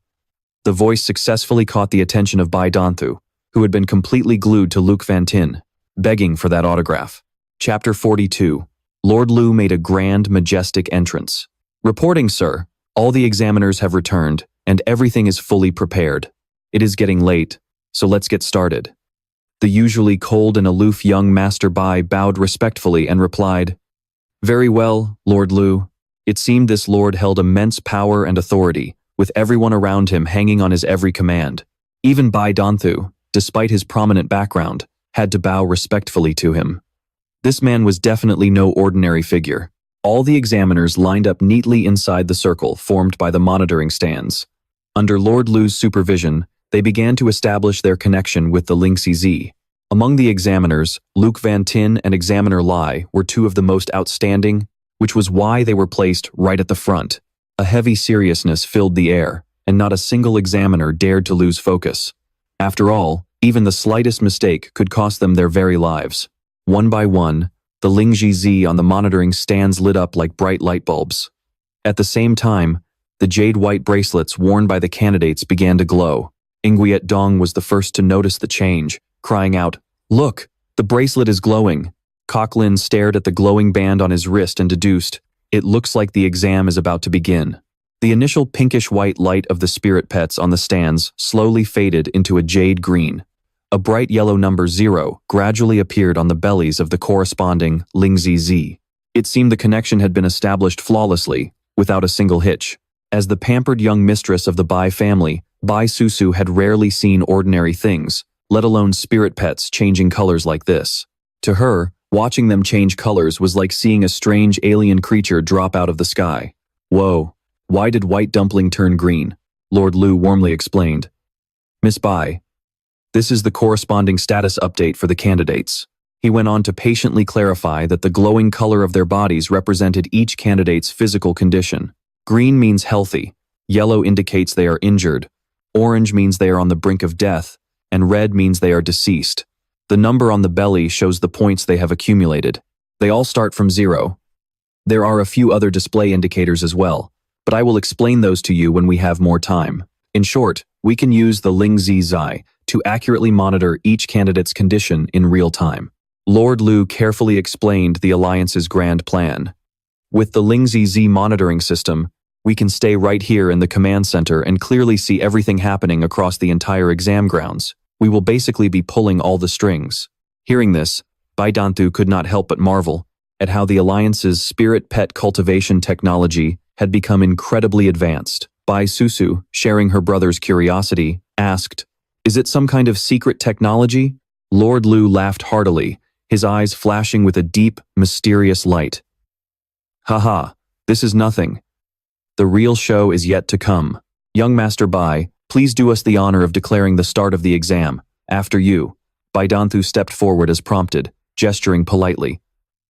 The voice successfully caught the attention of Bai Dan Thu, who had been completely glued to Luke Van Tin, begging for that autograph. Chapter 42. Lord Liu made a grand, majestic entrance. "Reporting, sir. All the examiners have returned, and everything is fully prepared. It is getting late, so let's get started." The usually cold and aloof young Master Bai bowed respectfully and replied, "Very well, Lord Liu." It seemed this lord held immense power and authority, with everyone around him hanging on his every command. Even Bai Dan Thu, despite his prominent background, had to bow respectfully to him. This man was definitely no ordinary figure. All the examiners lined up neatly inside the circle formed by the monitoring stands. Under Lord Liu's supervision, they began to establish their connection with the Lingxiao. Among the examiners, Luke Van Tin and Examiner Lai were two of the most outstanding, which was why they were placed right at the front. A heavy seriousness filled the air, and not a single examiner dared to lose focus. After all, even the slightest mistake could cost them their very lives. One by one, the Lingxiao on the monitoring stands lit up like bright light bulbs. At the same time, the jade-white bracelets worn by the candidates began to glow. Nguyen Dong was the first to notice the change, crying out, "Look, the bracelet is glowing." Kok Lin stared at the glowing band on his wrist and deduced, "It looks like the exam is about to begin." The initial pinkish-white light of the spirit pets on the stands slowly faded into a jade green. A bright yellow number 0 gradually appeared on the bellies of the corresponding Lingxiao. It seemed the connection had been established flawlessly, without a single hitch. As the pampered young mistress of the Bai family, Bai Susu had rarely seen ordinary things, let alone spirit pets changing colors like this. To her, watching them change colors was like seeing a strange alien creature drop out of the sky. "Whoa, why did white dumpling turn green?" Lord Liu warmly explained. "Miss Bai, this is the corresponding status update for the candidates." He went on to patiently clarify that the glowing color of their bodies represented each candidate's physical condition. Green means healthy, yellow indicates they are injured, orange means they are on the brink of death, and red means they are deceased. The number on the belly shows the points they have accumulated. They all start from 0. There are a few other display indicators as well, but I will explain those to you when we have more time. In short, we can use the Lingxiao to accurately monitor each candidate's condition in real time. Lord Liu carefully explained the Alliance's grand plan. With the Lingxiao monitoring system, we can stay right here in the command center and clearly see everything happening across the entire exam grounds. We will basically be pulling all the strings. Hearing this, Bai Dan Thu could not help but marvel at how the Alliance's spirit pet cultivation technology had become incredibly advanced. Bai Susu, sharing her brother's curiosity, asked, "Is it some kind of secret technology?" Lord Liu laughed heartily, his eyes flashing with a deep, mysterious light. "Haha, this is nothing. The real show is yet to come. Young Master Bai, Please do us the honor of declaring the start of the exam. After you. Baidanthu stepped forward as prompted, gesturing politely.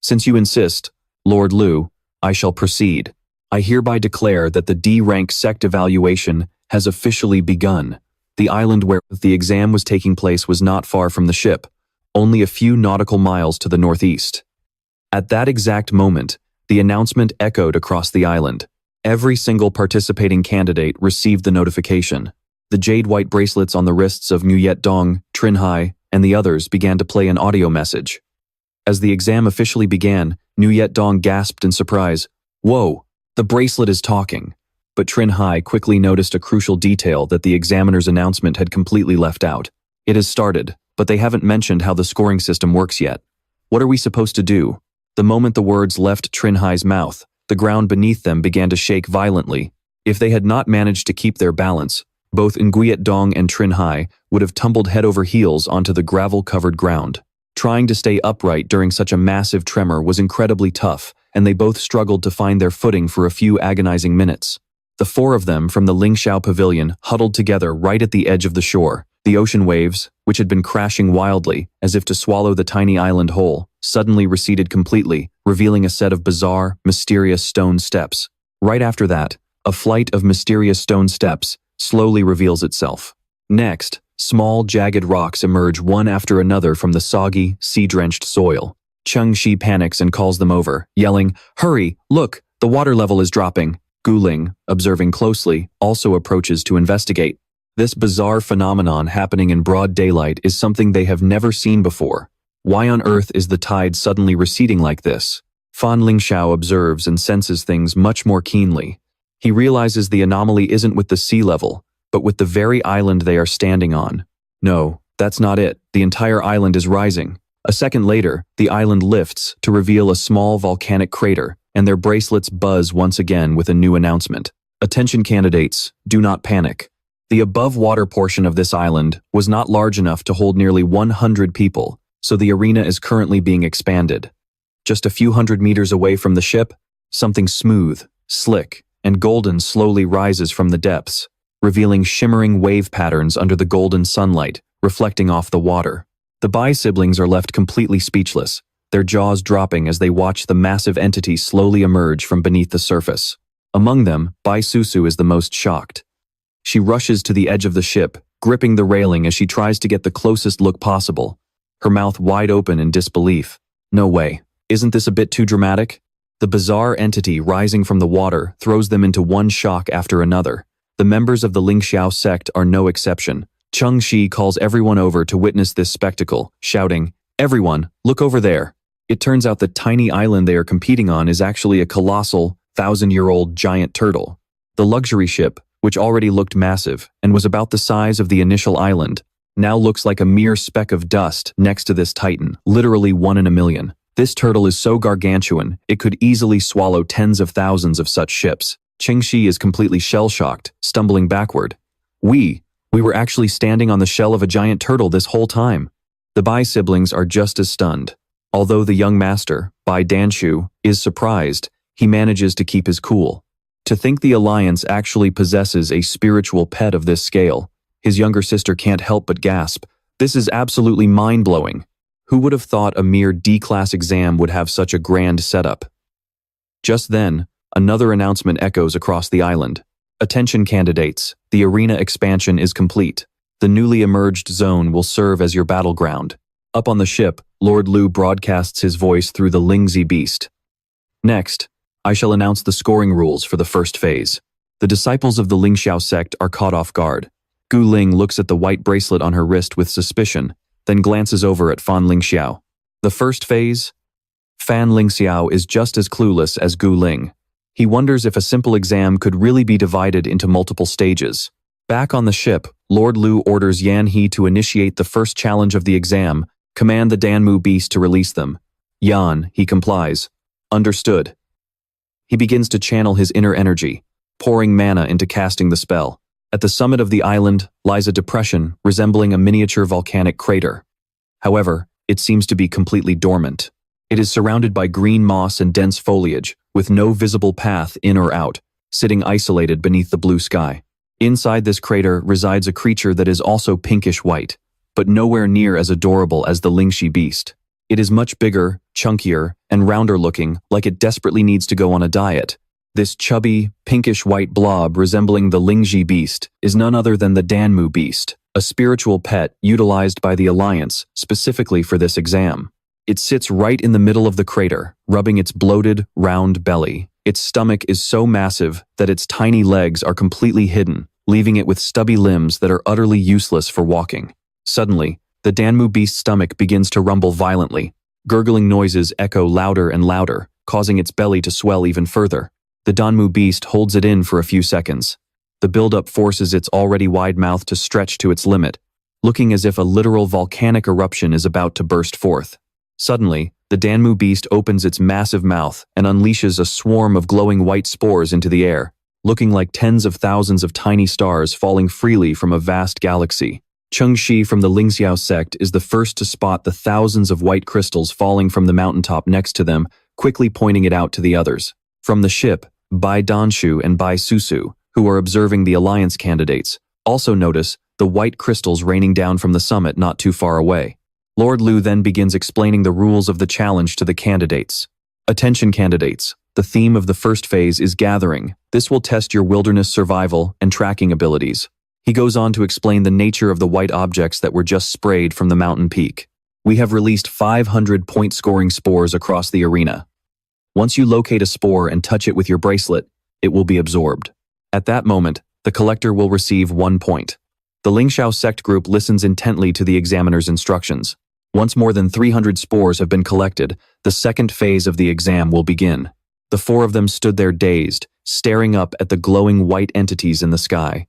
Since you insist, Lord Liu, I shall proceed. I hereby declare that the D-rank sect evaluation has officially begun. The island where the exam was taking place was not far from the ship, only a few nautical miles to the northeast. At that exact moment, the announcement echoed across the island. Every single participating candidate received the notification. The jade-white bracelets on the wrists of Muyet Dong, Trinhai, and the others began to play an audio message. As the exam officially began, Muyet Dong gasped in surprise. Whoa, the bracelet is talking. But Trinhai quickly noticed a crucial detail that the examiner's announcement had completely left out. It has started, but they haven't mentioned how the scoring system works yet. What are we supposed to do? The moment the words left Trinhai's mouth, the ground beneath them began to shake violently. If they had not managed to keep their balance, both Nguyet Dong and Trinhai would have tumbled head over heels onto the gravel-covered ground. Trying to stay upright during such a massive tremor was incredibly tough, and they both struggled to find their footing for a few agonizing minutes. The four of them from the Lingxiao Pavilion huddled together right at the edge of the shore. The ocean waves, which had been crashing wildly, as if to swallow the tiny island whole, suddenly receded completely, revealing a set of bizarre, mysterious stone steps. Right after that, a flight of mysterious stone steps slowly reveals itself. Next, small, jagged rocks emerge one after another from the soggy, sea-drenched soil. Cheng Shi panics and calls them over, yelling, "Hurry, look, the water level is dropping." Gu Ling, observing closely, also approaches to investigate. This bizarre phenomenon happening in broad daylight is something they have never seen before. Why on earth is the tide suddenly receding like this? Fan Lingxiao observes and senses things much more keenly. He realizes the anomaly isn't with the sea level, but with the very island they are standing on. No, that's not it. The entire island is rising. A second later, the island lifts to reveal a small volcanic crater, and their bracelets buzz once again with a new announcement. Attention candidates, do not panic. The above-water portion of this island was not large enough to hold nearly 100 people, so the arena is currently being expanded. Just a few hundred meters away from the ship, something smooth, slick, and golden slowly rises from the depths, revealing shimmering wave patterns under the golden sunlight, reflecting off the water. The Bai siblings are left completely speechless, their jaws dropping as they watch the massive entity slowly emerge from beneath the surface. Among them, Bai Susu is the most shocked. She rushes to the edge of the ship, gripping the railing as she tries to get the closest look possible, her mouth wide open in disbelief. No way. Isn't this a bit too dramatic? The bizarre entity rising from the water throws them into one shock after another. The members of the Lingxiao sect are no exception. Cheng Shi calls everyone over to witness this spectacle, shouting, "Everyone, look over there." It turns out the tiny island they are competing on is actually a colossal, 1,000-year-old giant turtle. The luxury ship, which already looked massive and was about the size of the initial island, now looks like a mere speck of dust next to this titan, literally one in a million. This turtle is so gargantuan, it could easily swallow tens of thousands of such ships. Cheng Shi is completely shell-shocked, stumbling backward. We were actually standing on the shell of a giant turtle this whole time. The Bai siblings are just as stunned. Although the young master, Bai Danshu, is surprised, he manages to keep his cool. To think the Alliance actually possesses a spiritual pet of this scale, his younger sister can't help but gasp. This is absolutely mind-blowing. Who would have thought a mere D-class exam would have such a grand setup? Just then, another announcement echoes across the island. Attention candidates, the arena expansion is complete. The newly emerged zone will serve as your battleground. Up on the ship, Lord Liu broadcasts his voice through the Lingzi beast. Next, I shall announce the scoring rules for the first phase. The disciples of the Lingxiao sect are caught off guard. Gu Ling looks at the white bracelet on her wrist with suspicion, then glances over at Fan Lingxiao. The first phase? Fan Lingxiao is just as clueless as Gu Ling. He wonders if a simple exam could really be divided into multiple stages. Back on the ship, Lord Liu orders Yan He to initiate the first challenge of the exam, command the Danmu beast to release them. Yan, he complies. Understood. He begins to channel his inner energy, pouring mana into casting the spell. At the summit of the island lies a depression resembling a miniature volcanic crater. However, it seems to be completely dormant. It is surrounded by green moss and dense foliage, with no visible path in or out, sitting isolated beneath the blue sky. Inside this crater resides a creature that is also pinkish-white, but nowhere near as adorable as the Lingxi beast. It is much bigger, chunkier, and rounder-looking, like it desperately needs to go on a diet. This chubby, pinkish-white blob resembling the Lingxi beast is none other than the Danmu beast, a spiritual pet utilized by the Alliance specifically for this exam. It sits right in the middle of the crater, rubbing its bloated, round belly. Its stomach is so massive that its tiny legs are completely hidden, leaving it with stubby limbs that are utterly useless for walking. Suddenly, the Danmu beast's stomach begins to rumble violently. Gurgling noises echo louder and louder, causing its belly to swell even further. The Danmu beast holds it in for a few seconds. The buildup forces its already wide mouth to stretch to its limit, looking as if a literal volcanic eruption is about to burst forth. Suddenly, the Danmu beast opens its massive mouth and unleashes a swarm of glowing white spores into the air, looking like tens of thousands of tiny stars falling freely from a vast galaxy. Chengxi from the Lingxiao sect is the first to spot the thousands of white crystals falling from the mountaintop next to them, quickly pointing it out to the others. From the ship, Bai Danshu and Bai Susu, who are observing the alliance candidates, also notice the white crystals raining down from the summit not too far away. Lord Liu then begins explaining the rules of the challenge to the candidates. Attention candidates, the theme of the first phase is gathering. This will test your wilderness survival and tracking abilities. He goes on to explain the nature of the white objects that were just sprayed from the mountain peak. We have released 500 point-scoring spores across the arena. Once you locate a spore and touch it with your bracelet, it will be absorbed. At that moment, the collector will receive 1 point. The Lingxiao sect group listens intently to the examiner's instructions. Once more than 300 spores have been collected, the second phase of the exam will begin. The 4 of them stood there dazed, staring up at the glowing white entities in the sky.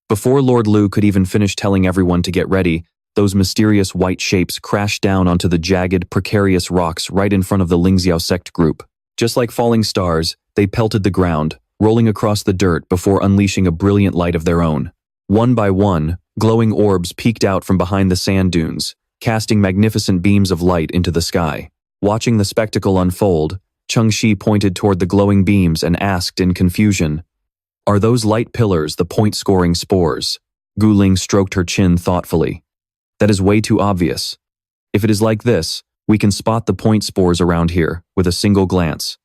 Before Lord Liu could even finish telling everyone to get ready, those mysterious white shapes crashed down onto the jagged, precarious rocks right in front of the Lingxiao sect group. Just like falling stars, they pelted the ground, rolling across the dirt before unleashing a brilliant light of their own. One by one, glowing orbs peeked out from behind the sand dunes, casting magnificent beams of light into the sky. Watching the spectacle unfold, Chengxi pointed toward the glowing beams and asked in confusion, "Are those light pillars the point-scoring spores?" Guling stroked her chin thoughtfully. "That is way too obvious. If it is like this, we can spot the point spores around here with a single glance.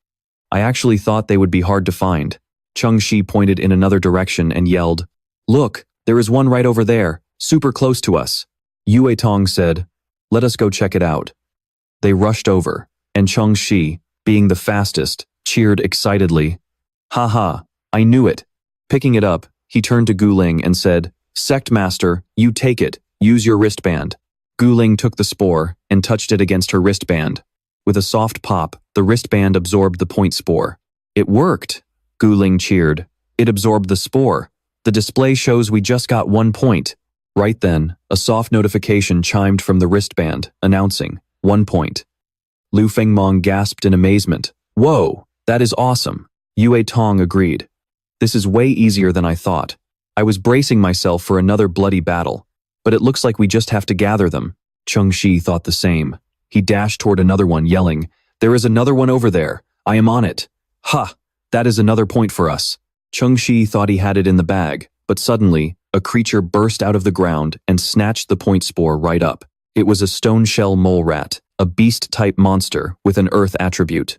I actually thought they would be hard to find." Chengxi pointed in another direction and yelled, "Look, there is one right over there, super close to us." Yue Tong said, "Let us go check it out." They rushed over, and Chengxi, being the fastest, cheered excitedly. "Ha, I knew it." Picking it up, he turned to Guling and said, "Sect Master, you take it, use your wristband." Guling took the spore and touched it against her wristband. With a soft pop, the wristband absorbed the point spore. "It worked," Guling cheered. "It absorbed the spore. The display shows we just got 1 point." Right then, a soft notification chimed from the wristband, announcing, 1 point. Liu Fengmang gasped in amazement. "Whoa, that is awesome." Yue Tong agreed. "This is way easier than I thought. I was bracing myself for another bloody battle, but it looks like we just have to gather them." Chengxi thought the same. He dashed toward another one, yelling, "There is another one over there. I am on it." "Ha, that is another point for us." Chengxi thought he had it in the bag, but suddenly, a creature burst out of the ground and snatched the point spore right up. It was a stone shell mole rat, a beast-type monster with an earth attribute.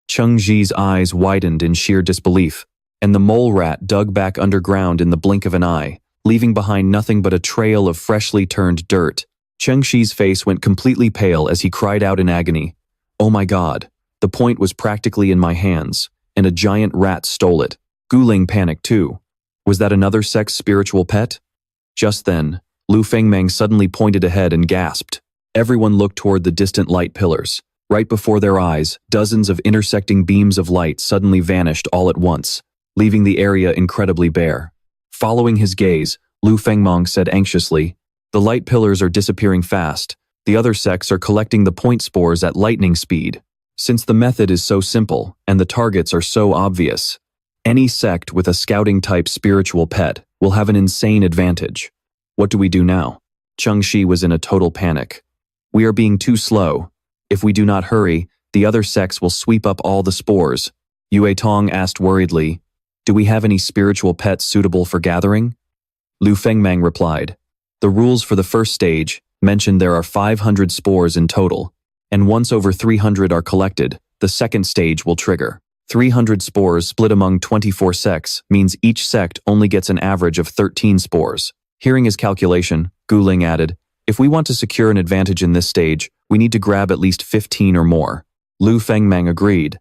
Chengxi's eyes widened in sheer disbelief, and the mole rat dug back underground in the blink of an eye, leaving behind nothing but a trail of freshly turned dirt. Chengxi's face went completely pale as he cried out in agony, "Oh my god, the point was practically in my hands, and a giant rat stole it." Guling panicked too. Was that another sect's spiritual pet? Just then, Liu Fengmang suddenly pointed ahead and gasped. Everyone looked toward the distant light pillars. Right before their eyes, dozens of intersecting beams of light suddenly vanished all at once, leaving the area incredibly bare. Following his gaze, Liu Fengmang said anxiously, "The light pillars are disappearing fast. The other sects are collecting the point spores at lightning speed. Since the method is so simple and the targets are so obvious, any sect with a scouting-type spiritual pet will have an insane advantage. What do we do now?" Chengxi was in a total panic. "We are being too slow. If we do not hurry, the other sects will sweep up all the spores." Yue Tong asked worriedly, "Do we have any spiritual pets suitable for gathering?" Liu Fengmang replied. The rules for the first stage mentioned there are 500 spores in total, and once over 300 are collected, the second stage will trigger. 300 spores split among 24 sects means each sect only gets an average of 13 spores. Hearing his calculation, Guling added, if we want to secure an advantage in this stage, we need to grab at least 15 or more. Liu Fengmang agreed.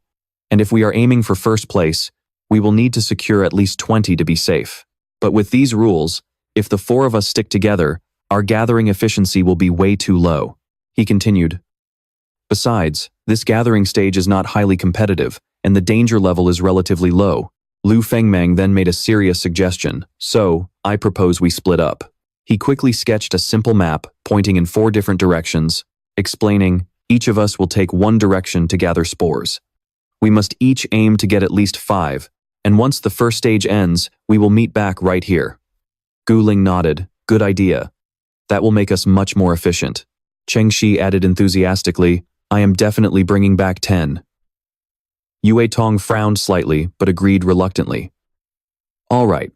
And if we are aiming for first place, we will need to secure at least 20 to be safe. But with these rules, if the four of us stick together, our gathering efficiency will be way too low. He continued. Besides, this gathering stage is not highly competitive, and the danger level is relatively low. Liu Fengmang then made a serious suggestion. So, I propose we split up. He quickly sketched a simple map, pointing in 4 different directions, explaining, each of us will take one direction to gather spores. We must each aim to get at least 5, and once the first stage ends, we will meet back right here. Guling nodded. Good idea. That will make us much more efficient. Cheng Shi added enthusiastically, I am definitely bringing back 10. Yue Tong frowned slightly, but agreed reluctantly. All right.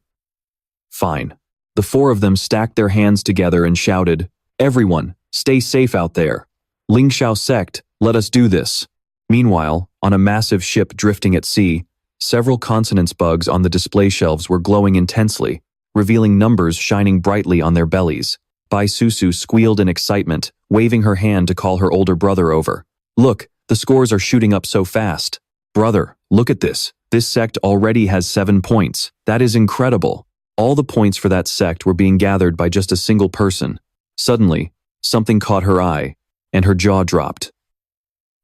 Fine. The 4 of them stacked their hands together and shouted, Everyone, stay safe out there. Lingxiao sect, let us do this. Meanwhile, on a massive ship drifting at sea, several consonance bugs on the display shelves were glowing intensely, revealing numbers shining brightly on their bellies. Bai Susu squealed in excitement, waving her hand to call her older brother over. Look, the scores are shooting up so fast. Brother, look at this. This sect already has 7 points. That is incredible. All the points for that sect were being gathered by just a single person. Suddenly, something caught her eye, and her jaw dropped.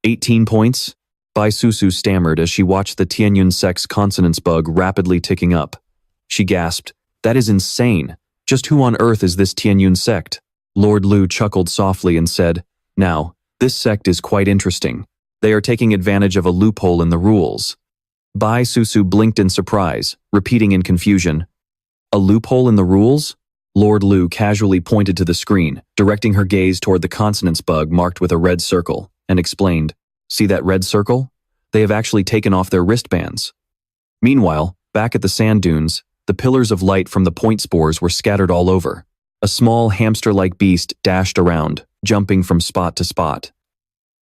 18 points? Bai Susu stammered as she watched the Tianyun sect's consonance bug rapidly ticking up. She gasped, That is insane. Just who on earth is this Tianyun sect? Lord Liu chuckled softly and said, Now, this sect is quite interesting. They are taking advantage of a loophole in the rules. Bai Susu blinked in surprise, repeating in confusion, A loophole in the rules? Lord Liu casually pointed to the screen, directing her gaze toward the consonance bug marked with a red circle, and explained, See that red circle? They have actually taken off their wristbands. Meanwhile, back at the sand dunes, the pillars of light from the point spores were scattered all over. A small hamster-like beast dashed around, jumping from spot to spot.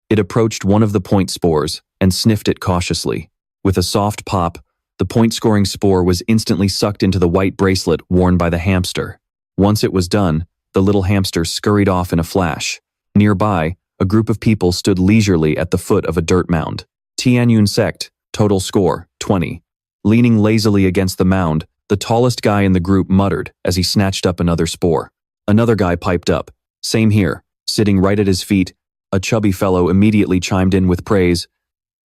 It approached one of the point spores and sniffed it cautiously. With a soft pop, the point-scoring spore was instantly sucked into the white bracelet worn by the hamster. Once it was done, the little hamster scurried off in a flash. Nearby, a group of people stood leisurely at the foot of a dirt mound. Tianyun sect, total score, 20. Leaning lazily against the mound, the tallest guy in the group muttered as he snatched up another spore. Another guy piped up. Same here. Sitting right at his feet, a chubby fellow immediately chimed in with praise.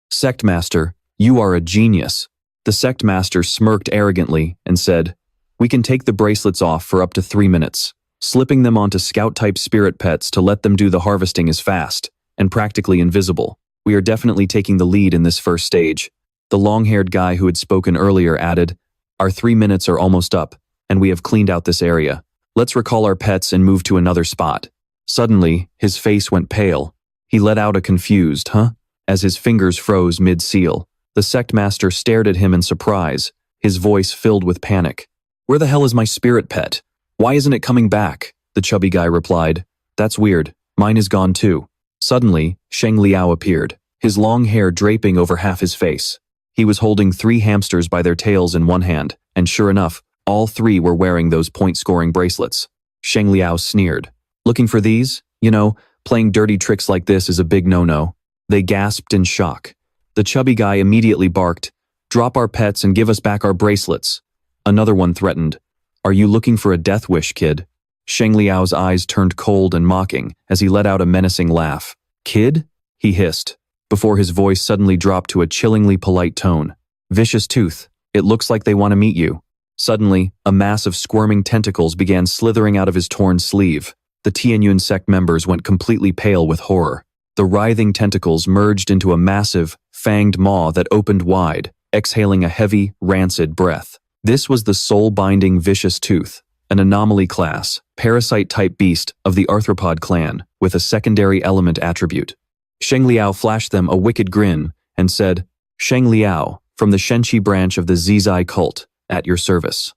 Sect Master, you are a genius. The sect master smirked arrogantly and said, We can take the bracelets off for up to 3 minutes. Slipping them onto scout-type spirit pets to let them do the harvesting is fast and practically invisible. We are definitely taking the lead in this first stage. The long-haired guy who had spoken earlier added, Our 3 minutes are almost up, and we have cleaned out this area. Let's recall our pets and move to another spot. Suddenly, his face went pale. He let out a confused, huh? As his fingers froze mid-seal. The sect master stared at him in surprise, his voice filled with panic. Where the hell is my spirit pet? Why isn't it coming back? The chubby guy replied. That's weird. Mine is gone too. Suddenly, Sheng Liao appeared, his long hair draping over half his face. He was holding 3 hamsters by their tails in one hand, and sure enough, all 3 were wearing those point-scoring bracelets. Sheng Liao sneered. Looking for these? You know, playing dirty tricks like this is a big no-no. They gasped in shock. The chubby guy immediately barked, Drop our pets and give us back our bracelets. Another one threatened, Are you looking for a death wish, kid? Sheng Liao's eyes turned cold and mocking as he let out a menacing laugh. Kid? He hissed, before his voice suddenly dropped to a chillingly polite tone. Vicious tooth, it looks like they want to meet you. Suddenly, a mass of squirming tentacles began slithering out of his torn sleeve. The Tianyun sect members went completely pale with horror. The writhing tentacles merged into a massive, fanged maw that opened wide, exhaling a heavy, rancid breath. This was the soul-binding vicious tooth, an anomaly class, parasite-type beast of the arthropod clan, with a secondary element attribute. Sheng Liao flashed them a wicked grin and said, Sheng Liao, from the Shenqi branch of the Zizai cult, at your service.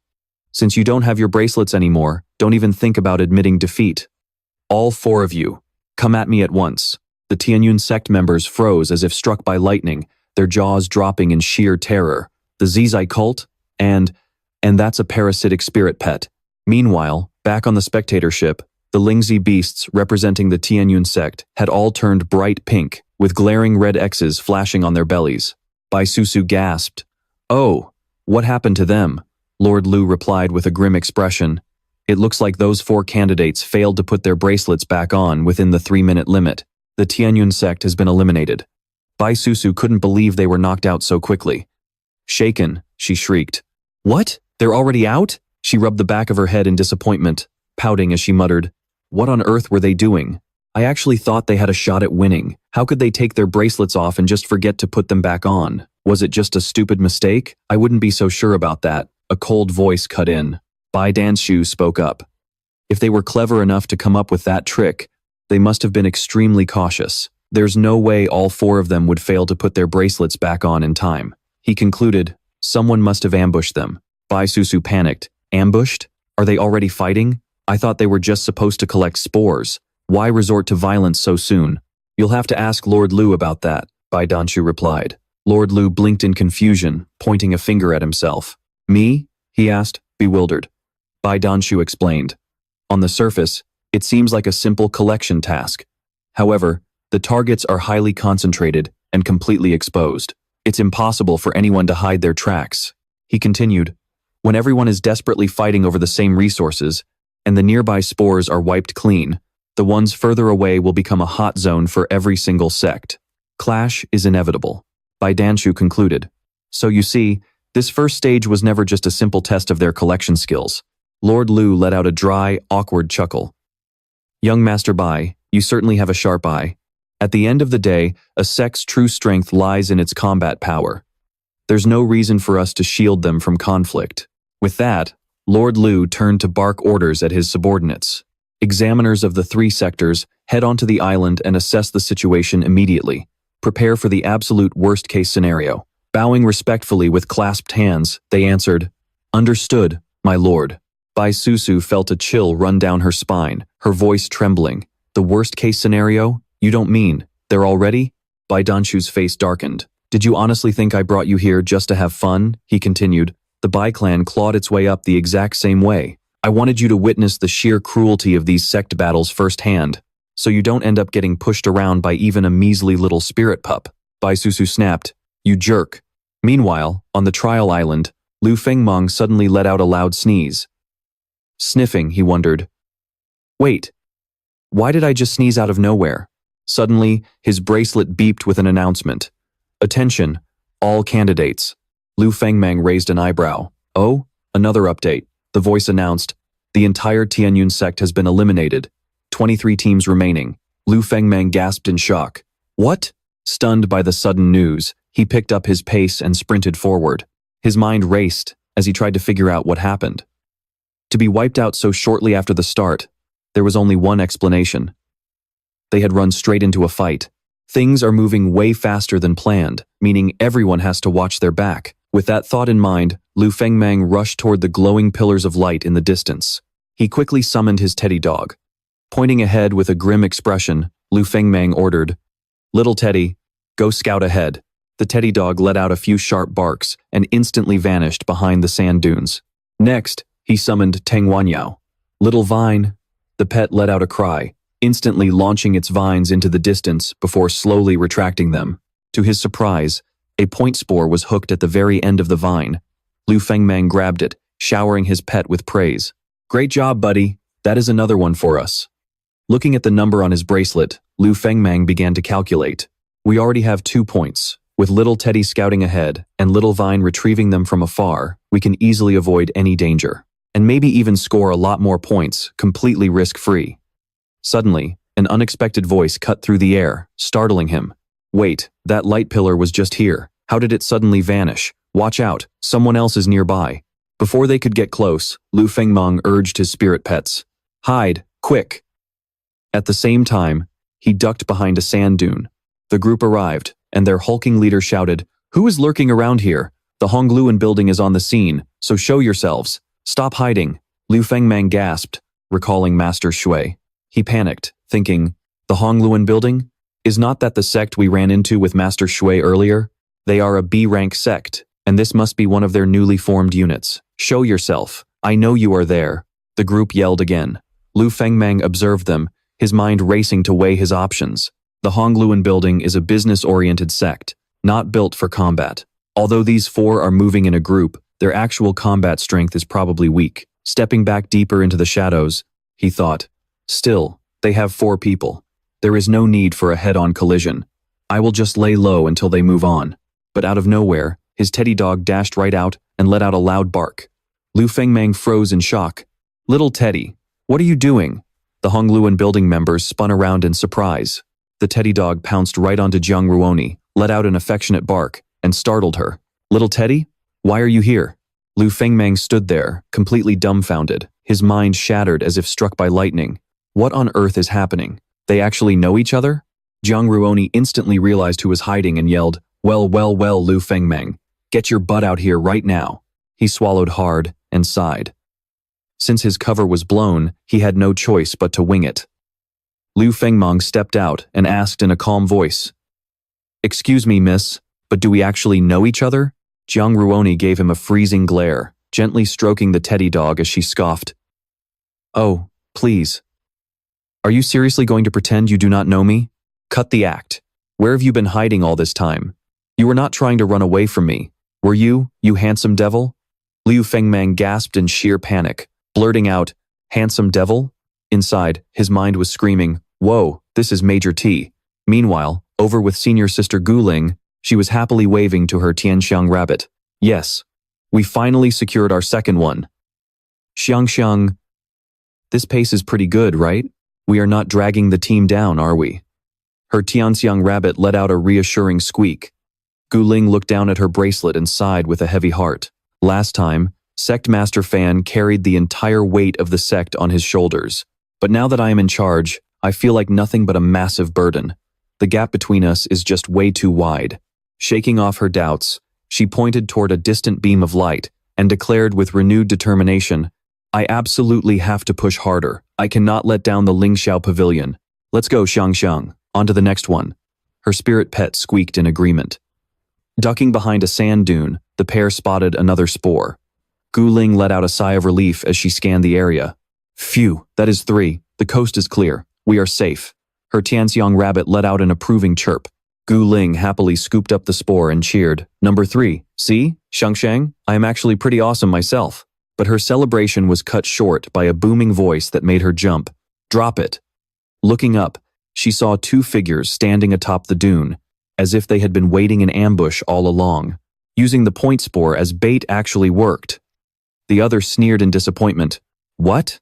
Since you don't have your bracelets anymore, don't even think about admitting defeat. All 4 of you, come at me at once. The Tianyun sect members froze as if struck by lightning, their jaws dropping in sheer terror. The Zizai cult? And that's a parasitic spirit pet. Meanwhile, back on the spectator ship, the Lingxi beasts representing the Tianyun sect had all turned bright pink, with glaring red X's flashing on their bellies. Bai Susu gasped. Oh, what happened to them? Lord Liu replied with a grim expression. It looks like those 4 candidates failed to put their bracelets back on within the 3-minute limit. The Tianyun sect has been eliminated. Bai Susu couldn't believe they were knocked out so quickly. Shaken, she shrieked. What? They're already out? She rubbed the back of her head in disappointment, pouting as she muttered, what on earth were they doing? I actually thought they had a shot at winning. How could they take their bracelets off and just forget to put them back on? Was it just a stupid mistake? I wouldn't be so sure about that. A cold voice cut in. Bai Danshu spoke up. If they were clever enough to come up with that trick, they must have been extremely cautious. There's no way all 4 of them would fail to put their bracelets back on in time. He concluded, someone must have ambushed them. Bai Susu panicked. Ambushed? Are they already fighting? I thought they were just supposed to collect spores. Why resort to violence so soon? You'll have to ask Lord Liu about that, Bai Danshu replied. Lord Liu blinked in confusion, pointing a finger at himself. Me? He asked, bewildered. Bai Danshu explained. On the surface, it seems like a simple collection task. However, the targets are highly concentrated and completely exposed. It's impossible for anyone to hide their tracks. He continued, when everyone is desperately fighting over the same resources, and the nearby spores are wiped clean, the ones further away will become a hot zone for every single sect. Clash is inevitable. Bai Danshu concluded. So you see, this first stage was never just a simple test of their collection skills. Lord Liu let out a dry, awkward chuckle. Young Master Bai, you certainly have a sharp eye. At the end of the day, a sect's true strength lies in its combat power. There's no reason for us to shield them from conflict. With that, Lord Liu turned to bark orders at his subordinates. Examiners of the 3 sectors, head onto the island and assess the situation immediately. Prepare for the absolute worst-case scenario. Bowing respectfully with clasped hands, they answered, Understood, my lord. Bai Susu felt a chill run down her spine, her voice trembling. The worst-case scenario? You don't mean, they're all ready? Bai Danshu's face darkened. Did you honestly think I brought you here just to have fun? He continued. The Bai clan clawed its way up the exact same way. I wanted you to witness the sheer cruelty of these sect battles firsthand, so you don't end up getting pushed around by even a measly little spirit pup. Bai Susu snapped, You jerk. Meanwhile, on the trial island, Liu Fengmang suddenly let out a loud sneeze. Sniffing, he wondered. Wait, why did I just sneeze out of nowhere? Suddenly, his bracelet beeped with an announcement. Attention, all candidates. Liu Fengmang raised an eyebrow. Oh, another update. The voice announced. The entire Tianyun sect has been eliminated. 23 teams remaining. Liu Fengmang gasped in shock. What? Stunned by the sudden news, he picked up his pace and sprinted forward. His mind raced as he tried to figure out what happened. To be wiped out so shortly after the start, there was only one explanation. They had run straight into a fight. Things are moving way faster than planned, meaning everyone has to watch their back. With that thought in mind, Liu Fengmang rushed toward the glowing pillars of light in the distance. He quickly summoned his teddy dog. Pointing ahead with a grim expression, Liu Fengmang ordered, Little Teddy, go scout ahead. The teddy dog let out a few sharp barks and instantly vanished behind the sand dunes. Next, he summoned Teng Wanyao. Little Vine. The pet let out a cry, instantly launching its vines into the distance before slowly retracting them. To his surprise, a point spore was hooked at the very end of the vine. Liu Fengmang grabbed it, showering his pet with praise. Great job, buddy. That is another one for us. Looking at the number on his bracelet, Liu Fengmang began to calculate. We already have 2 points. With Little Teddy scouting ahead and Little Vine retrieving them from afar, we can easily avoid any danger. And maybe even score a lot more points, completely risk-free. Suddenly, an unexpected voice cut through the air, startling him. Wait, that light pillar was just here. How did it suddenly vanish? Watch out, someone else is nearby. Before they could get close, Liu Fengmang urged his spirit pets. Hide, quick! At the same time, he ducked behind a sand dune. The group arrived, and their hulking leader shouted, Who is lurking around here? The Hongluan building is on the scene, so show yourselves. Stop hiding, Liu Fengmang gasped, recalling Master Shui. He panicked, thinking, the Hongluan building? Is not that the sect we ran into with Master Shui earlier? They are a B-rank sect, and this must be one of their newly formed units. Show yourself. I know you are there. The group yelled again. Liu Fengmang observed them, his mind racing to weigh his options. The Hongluan building is a business-oriented sect, not built for combat. Although these four are moving in a group, their actual combat strength is probably weak. Stepping back deeper into the shadows, he thought, still, they have 4 people. There is no need for a head-on collision. I will just lay low until they move on. But out of nowhere, his teddy dog dashed right out and let out a loud bark. Liu Fengmang froze in shock. Little Teddy, what are you doing? The Hongluan building members spun around in surprise. The teddy dog pounced right onto Jiang Ruoni, let out an affectionate bark, and startled her. Little Teddy? Why are you here? Liu Fengmang stood there, completely dumbfounded, his mind shattered as if struck by lightning. What on earth is happening? They actually know each other? Jiang Ruoni instantly realized who was hiding and yelled, Well, Liu Fengmang, get your butt out here right now. He swallowed hard and sighed. Since his cover was blown, he had no choice but to wing it. Liu Fengmang stepped out and asked in a calm voice, Excuse me, miss, but do we actually know each other? Jiang Ruoni gave him a freezing glare, gently stroking the teddy dog as she scoffed. Oh, please. Are you seriously going to pretend you do not know me? Cut the act. Where have you been hiding all this time? You were not trying to run away from me, were you, you handsome devil? Liu Fengmang gasped in sheer panic, blurting out, Handsome devil? Inside, his mind was screaming, Whoa, this is Major T. Meanwhile, over with senior sister Guling, she was happily waving to her Tianxiang rabbit. Yes, we finally secured our second one. Xiangxiang. This pace is pretty good, right? We are not dragging the team down, are we? Her Tianxiang rabbit let out a reassuring squeak. Guling looked down at her bracelet and sighed with a heavy heart. Last time, Sect Master Fan carried the entire weight of the sect on his shoulders. But now that I am in charge, I feel like nothing but a massive burden. The gap between us is just way too wide. Shaking off her doubts, she pointed toward a distant beam of light and declared with renewed determination, I absolutely have to push harder. I cannot let down the Lingxiao Pavilion. Let's go, Xiangxiang. On to the next one. Her spirit pet squeaked in agreement. Ducking behind a sand dune, the pair spotted another spore. Guling let out a sigh of relief as she scanned the area. Phew, that is 3. The coast is clear. We are safe. Her Tianxiang rabbit let out an approving chirp. Guling happily scooped up the spore and cheered. Number 3. See, Xiangxiang, I am actually pretty awesome myself. But her celebration was cut short by a booming voice that made her jump. Drop it. Looking up, she saw 2 figures standing atop the dune, as if they had been waiting in ambush all along. Using the point spore as bait actually worked. The other sneered in disappointment. What?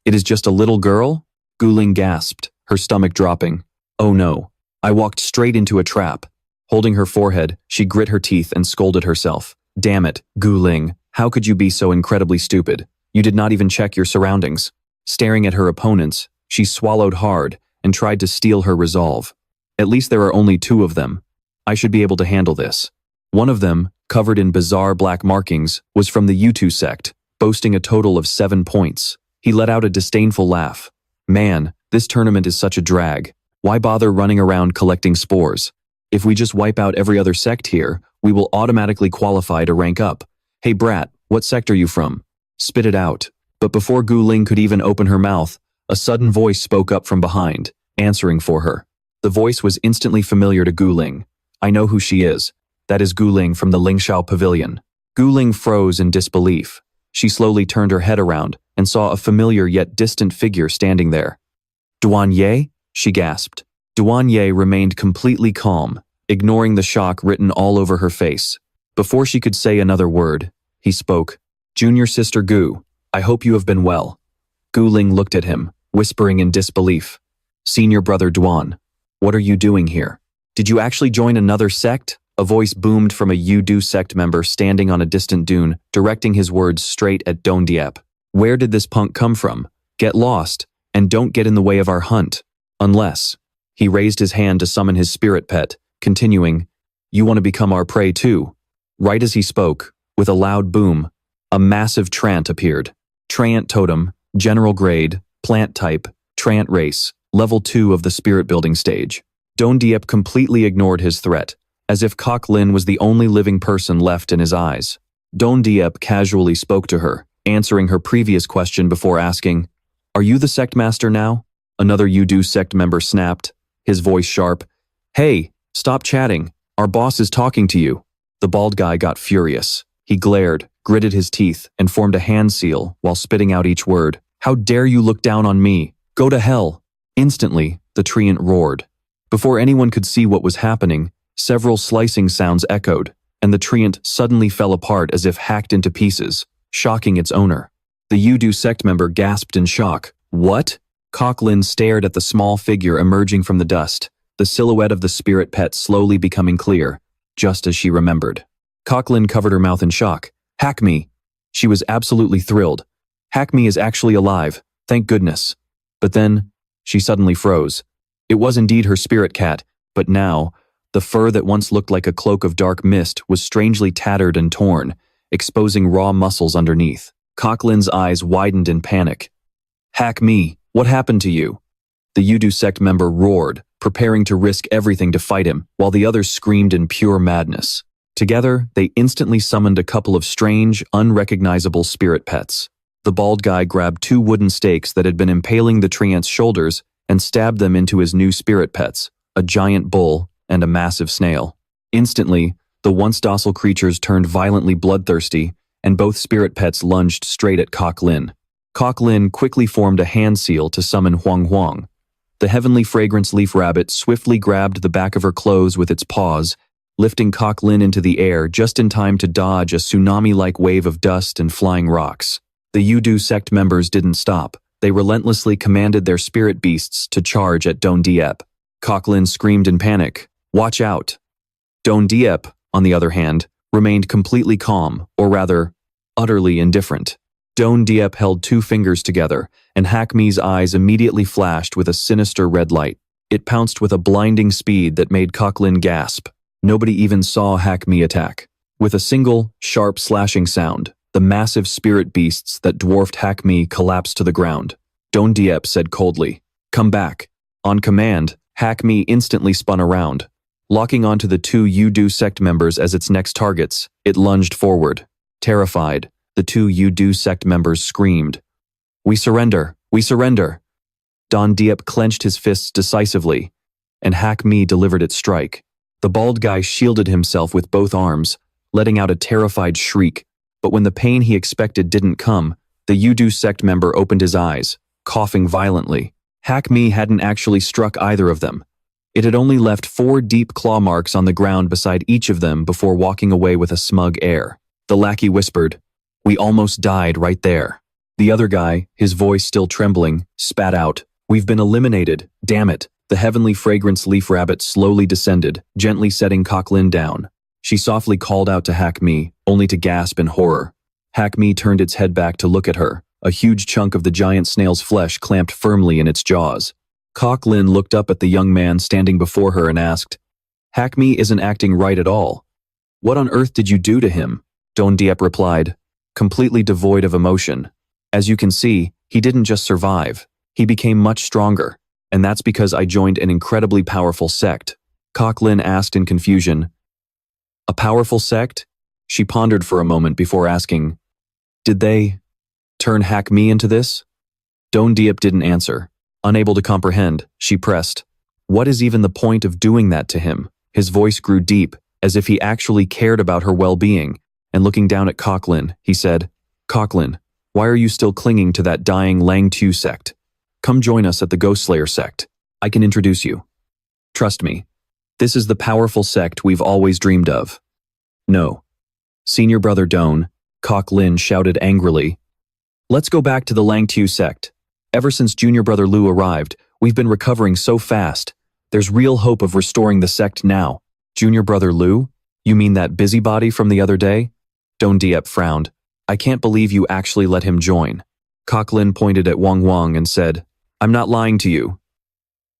It is just a little girl? Guling gasped, her stomach dropping. Oh no. I walked straight into a trap. Holding her forehead, she grit her teeth and scolded herself. Damn it, Guling, how could you be so incredibly stupid? You did not even check your surroundings. Staring at her opponents, she swallowed hard and tried to steel her resolve. At least there are only 2 of them. I should be able to handle this. One of them, covered in bizarre black markings, was from the U2 sect, boasting a total of 7 points. He let out a disdainful laugh. Man, this tournament is such a drag. Why bother running around collecting spores? If we just wipe out every other sect here, we will automatically qualify to rank up. Hey brat, what sect are you from? Spit it out. But before Guling could even open her mouth, a sudden voice spoke up from behind, answering for her. The voice was instantly familiar to Guling. I know who she is. That is Guling from the Lingxiao Pavilion. Guling froze in disbelief. She slowly turned her head around and saw a familiar yet distant figure standing there. Duan Ye? She gasped. Duan Ye remained completely calm, ignoring the shock written all over her face. Before she could say another word, he spoke. Junior sister Gu, I hope you have been well. Guling looked at him, whispering in disbelief. Senior brother Duan, what are you doing here? Did you actually join another sect? A voice boomed from a U-Do sect member standing on a distant dune, directing his words straight at Don Diep. Where did this punk come from? Get lost, and don't get in the way of our hunt. Unless. He raised his hand to summon his spirit pet, continuing, You want to become our prey too? Right as he spoke, with a loud boom, A massive Trant appeared. Trant totem, general grade, plant type, Trant race, level 2 of the spirit building stage. Don Diep completely ignored his threat, as if Kok Lin was the only living person left in his eyes. Don Diep casually spoke to her, answering her previous question before asking, "Are you the sect master now?" Another Yudu sect member snapped, his voice sharp. "Hey, stop chatting. Our boss is talking to you." The bald guy got furious. He glared, gritted his teeth, and formed a hand seal while spitting out each word. "How dare you look down on me? Go to hell!" Instantly, the treant roared. Before anyone could see what was happening, several slicing sounds echoed, and the treant suddenly fell apart as if hacked into pieces, shocking its owner. The Yudu sect member gasped in shock. "What?" Kok Lin stared at the small figure emerging from the dust, the silhouette of the spirit pet slowly becoming clear, just as she remembered. Kok Lin covered her mouth in shock. "Hack me!" She was absolutely thrilled. Hack me is actually alive, thank goodness. But then, she suddenly froze. It was indeed her spirit cat, but now, the fur that once looked like a cloak of dark mist was strangely tattered and torn, exposing raw muscles underneath. Kok Lin's eyes widened in panic. "Hack me! What happened to you?" The Yudu sect member roared, preparing to risk everything to fight him, while the others screamed in pure madness. Together, they instantly summoned a couple of strange, unrecognizable spirit pets. The bald guy grabbed 2 wooden stakes that had been impaling the treant's shoulders and stabbed them into his new spirit pets, a giant bull and a massive snail. Instantly, the once docile creatures turned violently bloodthirsty, and both spirit pets lunged straight at Kok Lin. Kok Lin quickly formed a hand seal to summon Huang Huang. The heavenly fragrance leaf rabbit swiftly grabbed the back of her clothes with its paws, lifting Kok Lin into the air just in time to dodge a tsunami-like wave of dust and flying rocks. The Yudu sect members didn't stop. They relentlessly commanded their spirit beasts to charge at Don Diep. Kok Lin screamed in panic, "Watch out!" Don Diep, on the other hand, remained completely calm, or rather, utterly indifferent. Don Diep held 2 fingers together, and Hack Me's eyes immediately flashed with a sinister red light. It pounced with a blinding speed that made Kok Lin gasp. Nobody even saw Hack Me attack. With a single, sharp slashing sound, the massive spirit beasts that dwarfed Hack Me collapsed to the ground. Don Diep said coldly, "Come back." On command, Hack Me instantly spun around. Locking onto the 2 Yudu sect members as its next targets, it lunged forward. Terrified, the 2 Yudu sect members screamed, "We surrender! We surrender!" Don Diep clenched his fists decisively, and Hack Me delivered its strike. The bald guy shielded himself with both arms, letting out a terrified shriek, but when the pain he expected didn't come, the Yudu sect member opened his eyes, coughing violently. Hack Me hadn't actually struck either of them. It had only left 4 deep claw marks on the ground beside each of them before walking away with a smug air. The lackey whispered, "We almost died right there." The other guy, his voice still trembling, spat out, "We've been eliminated, damn it." The heavenly fragrance leaf rabbit slowly descended, gently setting Kok Lin down. She softly called out to Hack Me, only to gasp in horror. Hack Me turned its head back to look at her, a huge chunk of the giant snail's flesh clamped firmly in its jaws. Kok Lin looked up at the young man standing before her and asked, "Hack Me isn't acting right at all. What on earth did you do to him?" Don Diep replied, completely devoid of emotion. "As you can see, he didn't just survive. He became much stronger, and that's because I joined an incredibly powerful sect." Kok Lin asked in confusion, "A powerful sect?" She pondered for a moment before asking, "Did they turn Hack Me into this?" Don Diep didn't answer. Unable to comprehend, she pressed, "What is even the point of doing that to him?" His voice grew deep, as if he actually cared about her well-being, and looking down at Kok Lin, he said, "Kok Lin, why are you still clinging to that dying Lingxiao sect? Come join us at the Ghost Slayer sect. I can introduce you. Trust me, this is the powerful sect we've always dreamed of." "No." Senior brother Don, Kok Lin shouted angrily, "Let's go back to the Lingxiao sect. Ever since junior brother Liu arrived, we've been recovering so fast. There's real hope of restoring the sect now." "Junior brother Liu? You mean that busybody from the other day?" Don Diep frowned. "I can't believe you actually let him join." Kok Lin pointed at Wang Wang and said, "I'm not lying to you.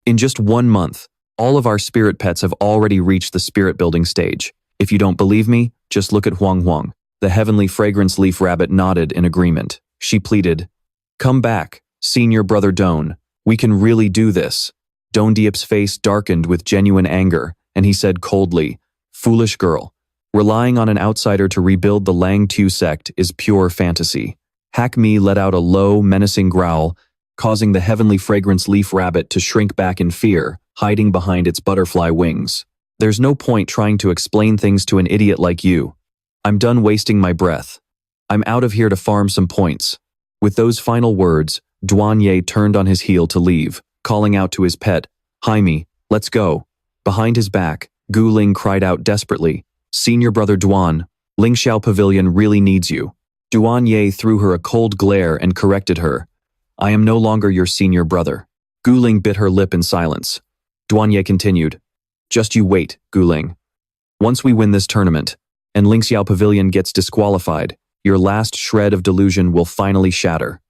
In just 1 month, all of our spirit pets have already reached the spirit building stage. If you don't believe me, just look at Huang Huang." The heavenly fragrance leaf rabbit nodded in agreement. She pleaded, "Come back, senior brother Doan. We can really do this." Doan Diep's face darkened with genuine anger, and he said coldly, "Foolish girl. Relying on an outsider to rebuild the Lang Tu sect is pure fantasy." Hack Me let out a low, menacing growl, causing the heavenly fragrance leaf rabbit to shrink back in fear, hiding behind its butterfly wings. "There's no point trying to explain things to an idiot like you. I'm done wasting my breath. I'm out of here to farm some points." With those final words, Duan Ye turned on his heel to leave, calling out to his pet, "Jaime, let's go." Behind his back, Gu Ling cried out desperately, "Senior brother Duan, Lingxiao Pavilion really needs you." Duan Ye threw her a cold glare and corrected her, "I am no longer your senior brother." Gu Ling bit her lip in silence. Duan Ye continued, "Just you wait, Gu Ling. Once we win this tournament, and Lingxiao Pavilion gets disqualified, your last shred of delusion will finally shatter.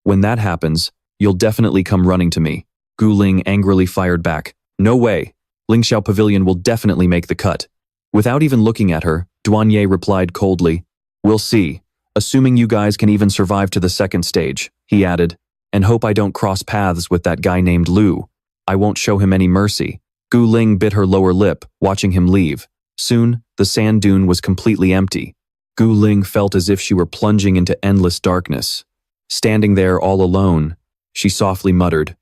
When that happens, you'll definitely come running to me." Gu Ling angrily fired back, "No way. Lingxiao Pavilion will definitely make the cut." Without even looking at her, Duan Ye replied coldly, "We'll see. Assuming you guys can even survive to the second stage," he added, "and hope I don't cross paths with that guy named Liu. I won't show him any mercy." Gu Ling bit her lower lip, watching him leave. Soon, the sand dune was completely empty. Gu Ling felt as if she were plunging into endless darkness. Standing there all alone, she softly muttered,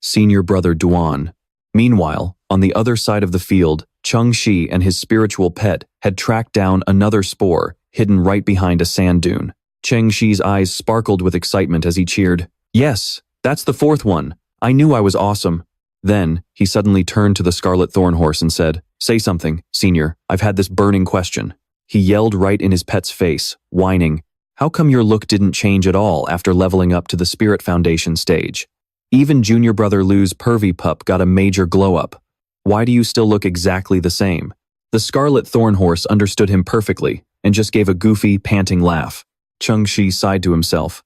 "Senior brother Duan." Meanwhile, on the other side of the field, Cheng Shi and his spiritual pet had tracked down another spore, hidden right behind a sand dune. Cheng Shi's eyes sparkled with excitement as he cheered, "Yes, that's the fourth one. I knew I was awesome." Then, he suddenly turned to the Scarlet Thorn Horse and said, "Say something, Senior. I've had this burning question." He yelled right in his pet's face, whining, "How come your look didn't change at all after leveling up to the Spirit Foundation stage? Even Junior Brother Liu's pervy pup got a major glow-up. Why do you still look exactly the same?" The Scarlet Thorn Horse understood him perfectly and just gave a goofy, panting laugh. Cheng Shi sighed to himself.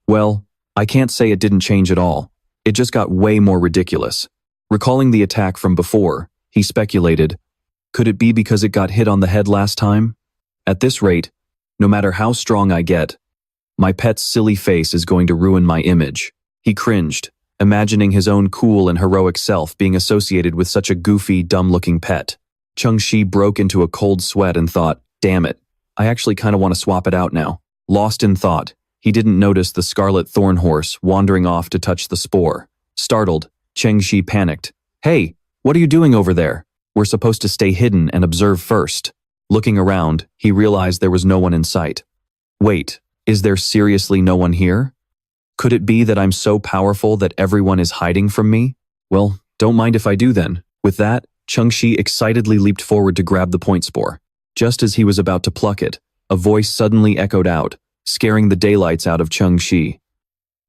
"Well, I can't say it didn't change at all. It just got way more ridiculous." Recalling the attack from before, he speculated, "Could it be because it got hit on the head last time? At this rate, no matter how strong I get, my pet's silly face is going to ruin my image." He cringed, imagining his own cool and heroic self being associated with such a goofy, dumb-looking pet. Cheng Shi broke into a cold sweat and thought, "Damn it, I actually kind of want to swap it out now." Lost in thought, he didn't notice the Scarlet Thorn Horse wandering off to touch the spore. Startled, Cheng Shi panicked. "Hey, what are you doing over there? We're supposed to stay hidden and observe first." Looking around, he realized there was no one in sight. "Wait, is there seriously no one here? Could it be that I'm so powerful that everyone is hiding from me? Well, don't mind if I do then." With that, Cheng Shi excitedly leaped forward to grab the point spore. Just as he was about to pluck it, a voice suddenly echoed out, scaring the daylights out of Cheng Shi.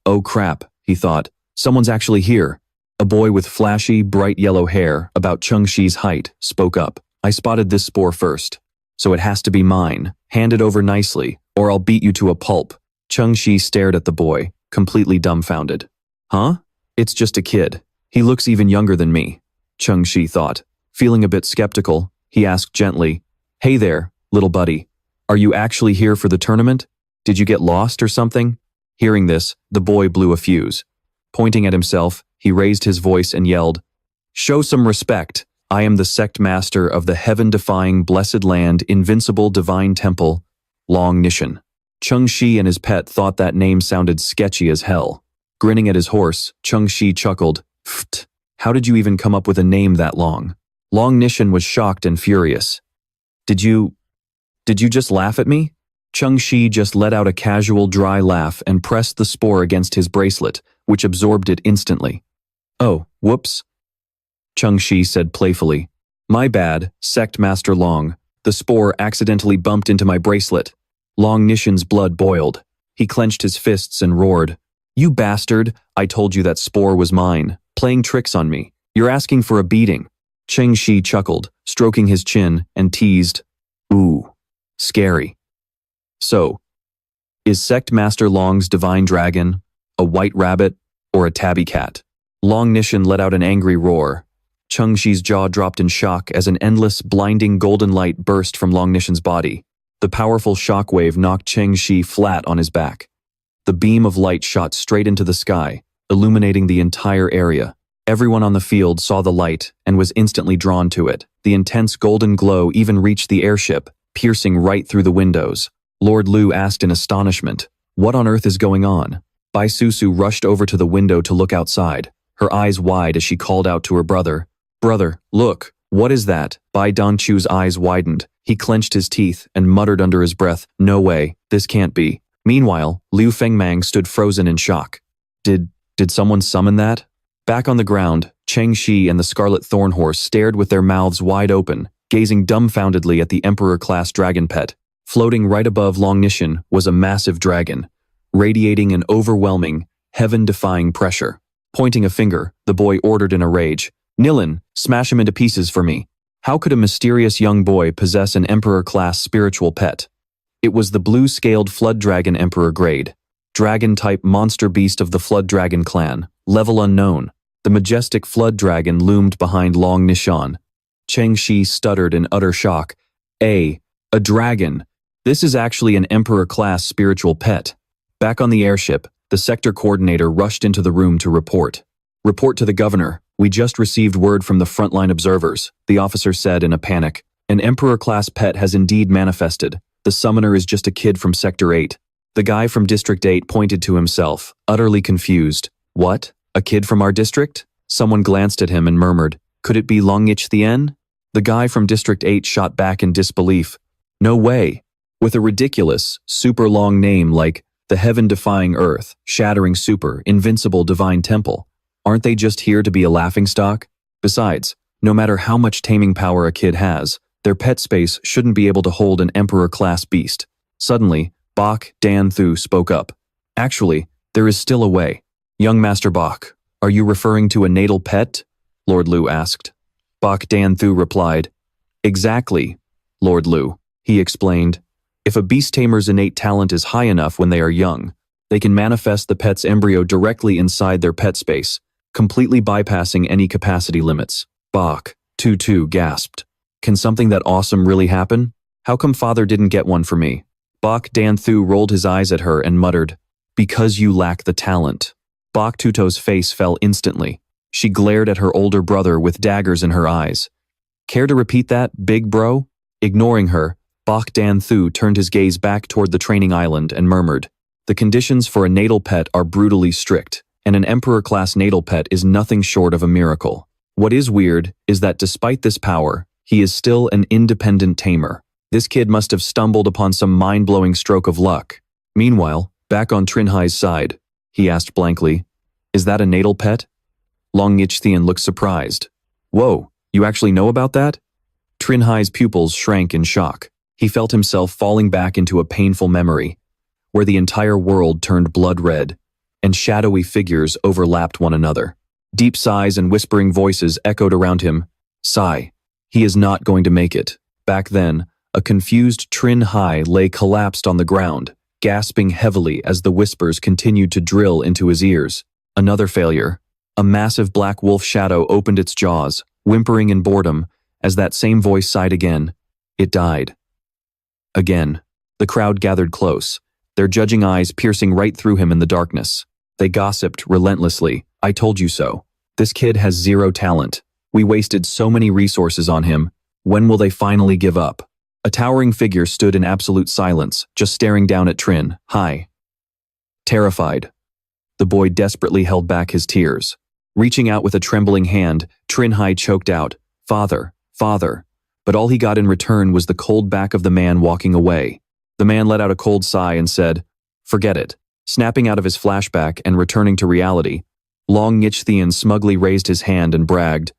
"Oh crap," he thought, "someone's actually here." A boy with flashy, bright yellow hair, about Cheng Shi's height, spoke up. "I spotted this spore first, so it has to be mine. Hand it over nicely, or I'll beat you to a pulp." Cheng Shi stared at the boy, completely dumbfounded. "Huh? It's just a kid. He looks even younger than me," Cheng Shi thought. Feeling a bit skeptical, he asked gently, "Hey there, little buddy. Are you actually here for the tournament? Did you get lost or something?" Hearing this, the boy blew a fuse. Pointing at himself, he raised his voice and yelled, "Show some respect. I am the sect master of the heaven-defying blessed land, invincible divine temple, Long Nishan." Cheng Shi and his pet thought that name sounded sketchy as hell. Grinning at his horse, Cheng Shi chuckled, "Pfft, how did you even come up with a name that long?" Long Nishan was shocked and furious. Did you just laugh at me?" Cheng Shi just let out a casual, dry laugh and pressed the spore against his bracelet, which absorbed it instantly. "Oh, whoops," Cheng Shi said playfully. "My bad, Sect Master Long. The spore accidentally bumped into my bracelet." Long Nishan's blood boiled. He clenched his fists and roared, "You bastard, I told you that spore was mine. Playing tricks on me. You're asking for a beating." Cheng Shi chuckled, stroking his chin, and teased, "Ooh, scary. So, is Sect Master Long's divine dragon a white rabbit or a tabby cat?" Long Nishan let out an angry roar. Cheng Shi's jaw dropped in shock as an endless, blinding golden light burst from Long Nishan's body. The powerful shockwave knocked Cheng Shi flat on his back. The beam of light shot straight into the sky, illuminating the entire area. Everyone on the field saw the light and was instantly drawn to it. The intense golden glow even reached the airship, piercing right through the windows. Lord Liu asked in astonishment, "What on earth is going on?" Bai Susu rushed over to the window to look outside, her eyes wide as she called out to her brother. "Brother, look, what is that?" Bai Dongchu's eyes widened. He clenched his teeth and muttered under his breath, "No way, this can't be." Meanwhile, Liu Fengmang stood frozen in shock. Did someone summon that? Back on the ground, Cheng Shi and the Scarlet Thorn Horse stared with their mouths wide open, gazing dumbfoundedly at the Emperor-class dragon pet. Floating right above Longnishan was a massive dragon, radiating an overwhelming, heaven-defying pressure. Pointing a finger, the boy ordered in a rage, "Nilin, smash him into pieces for me." How could a mysterious young boy possess an Emperor-class spiritual pet? It was the blue-scaled Flood Dragon Emperor grade, dragon-type monster beast of the Flood Dragon clan, level unknown. The majestic Flood Dragon loomed behind Long Nishan. Cheng Shi stuttered in utter shock. A dragon. This is actually an Emperor-class spiritual pet. Back on the airship, the sector coordinator rushed into the room to report. "Report to the governor. We just received word from the frontline observers," the officer said in a panic. "An Emperor-class pet has indeed manifested. The summoner is just a kid from Sector 8. The guy from District 8 pointed to himself, utterly confused. "What? A kid from our district?" Someone glanced at him and murmured, "Could it be Longnichthien?" The guy from District 8 shot back in disbelief. "No way. With a ridiculous, super long name like the Heaven-Defying Earth, Shattering Super, Invincible Divine Temple. Aren't they just here to be a laughingstock? Besides, no matter how much taming power a kid has, their pet space shouldn't be able to hold an Emperor-class beast." Suddenly, Bak Dan Thu spoke up. "Actually, there is still a way." "Young Master Bak, are you referring to a natal pet?" Lord Liu asked. Bak Dan Thu replied, "Exactly, Lord Liu," he explained. "If a beast tamer's innate talent is high enough when they are young, they can manifest the pet's embryo directly inside their pet space, completely bypassing any capacity limits." Bak Tu gasped. "Can something that awesome really happen? How come father didn't get one for me?" Bak Dan Thu rolled his eyes at her and muttered, "Because you lack the talent." Bak Tuto's face fell instantly. She glared at her older brother with daggers in her eyes. "Care to repeat that, big bro?" Ignoring her, Bak Dan Thu turned his gaze back toward the training island and murmured, "The conditions for a natal pet are brutally strict, and an Emperor-class natal pet is nothing short of a miracle. What is weird is that despite this power, he is still an independent tamer. This kid must have stumbled upon some mind-blowing stroke of luck." Meanwhile, back on Trinhai's side, he asked blankly, "Is that a natal pet?" Long Nichthien looked surprised. "Whoa, you actually know about that?" Trinhai's pupils shrank in shock. He felt himself falling back into a painful memory, where the entire world turned blood red, and shadowy figures overlapped one another. Deep sighs and whispering voices echoed around him. Sigh. He is not going to make it. Back then, a confused Trin Hai lay collapsed on the ground, gasping heavily as the whispers continued to drill into his ears. Another failure. A massive black wolf shadow opened its jaws, whimpering in boredom, as that same voice sighed again. It died. Again. The crowd gathered close, their judging eyes piercing right through him in the darkness. They gossiped relentlessly. "I told you so. This kid has zero talent. We wasted so many resources on him. When will they finally give up?" A towering figure stood in absolute silence, just staring down at Trin Hai. Terrified, the boy desperately held back his tears. Reaching out with a trembling hand, Trin Hai choked out, "Father, father." But all he got in return was the cold back of the man walking away. The man let out a cold sigh and said, "Forget it." Snapping out of his flashback and returning to reality, Long Nichthien smugly raised his hand and bragged,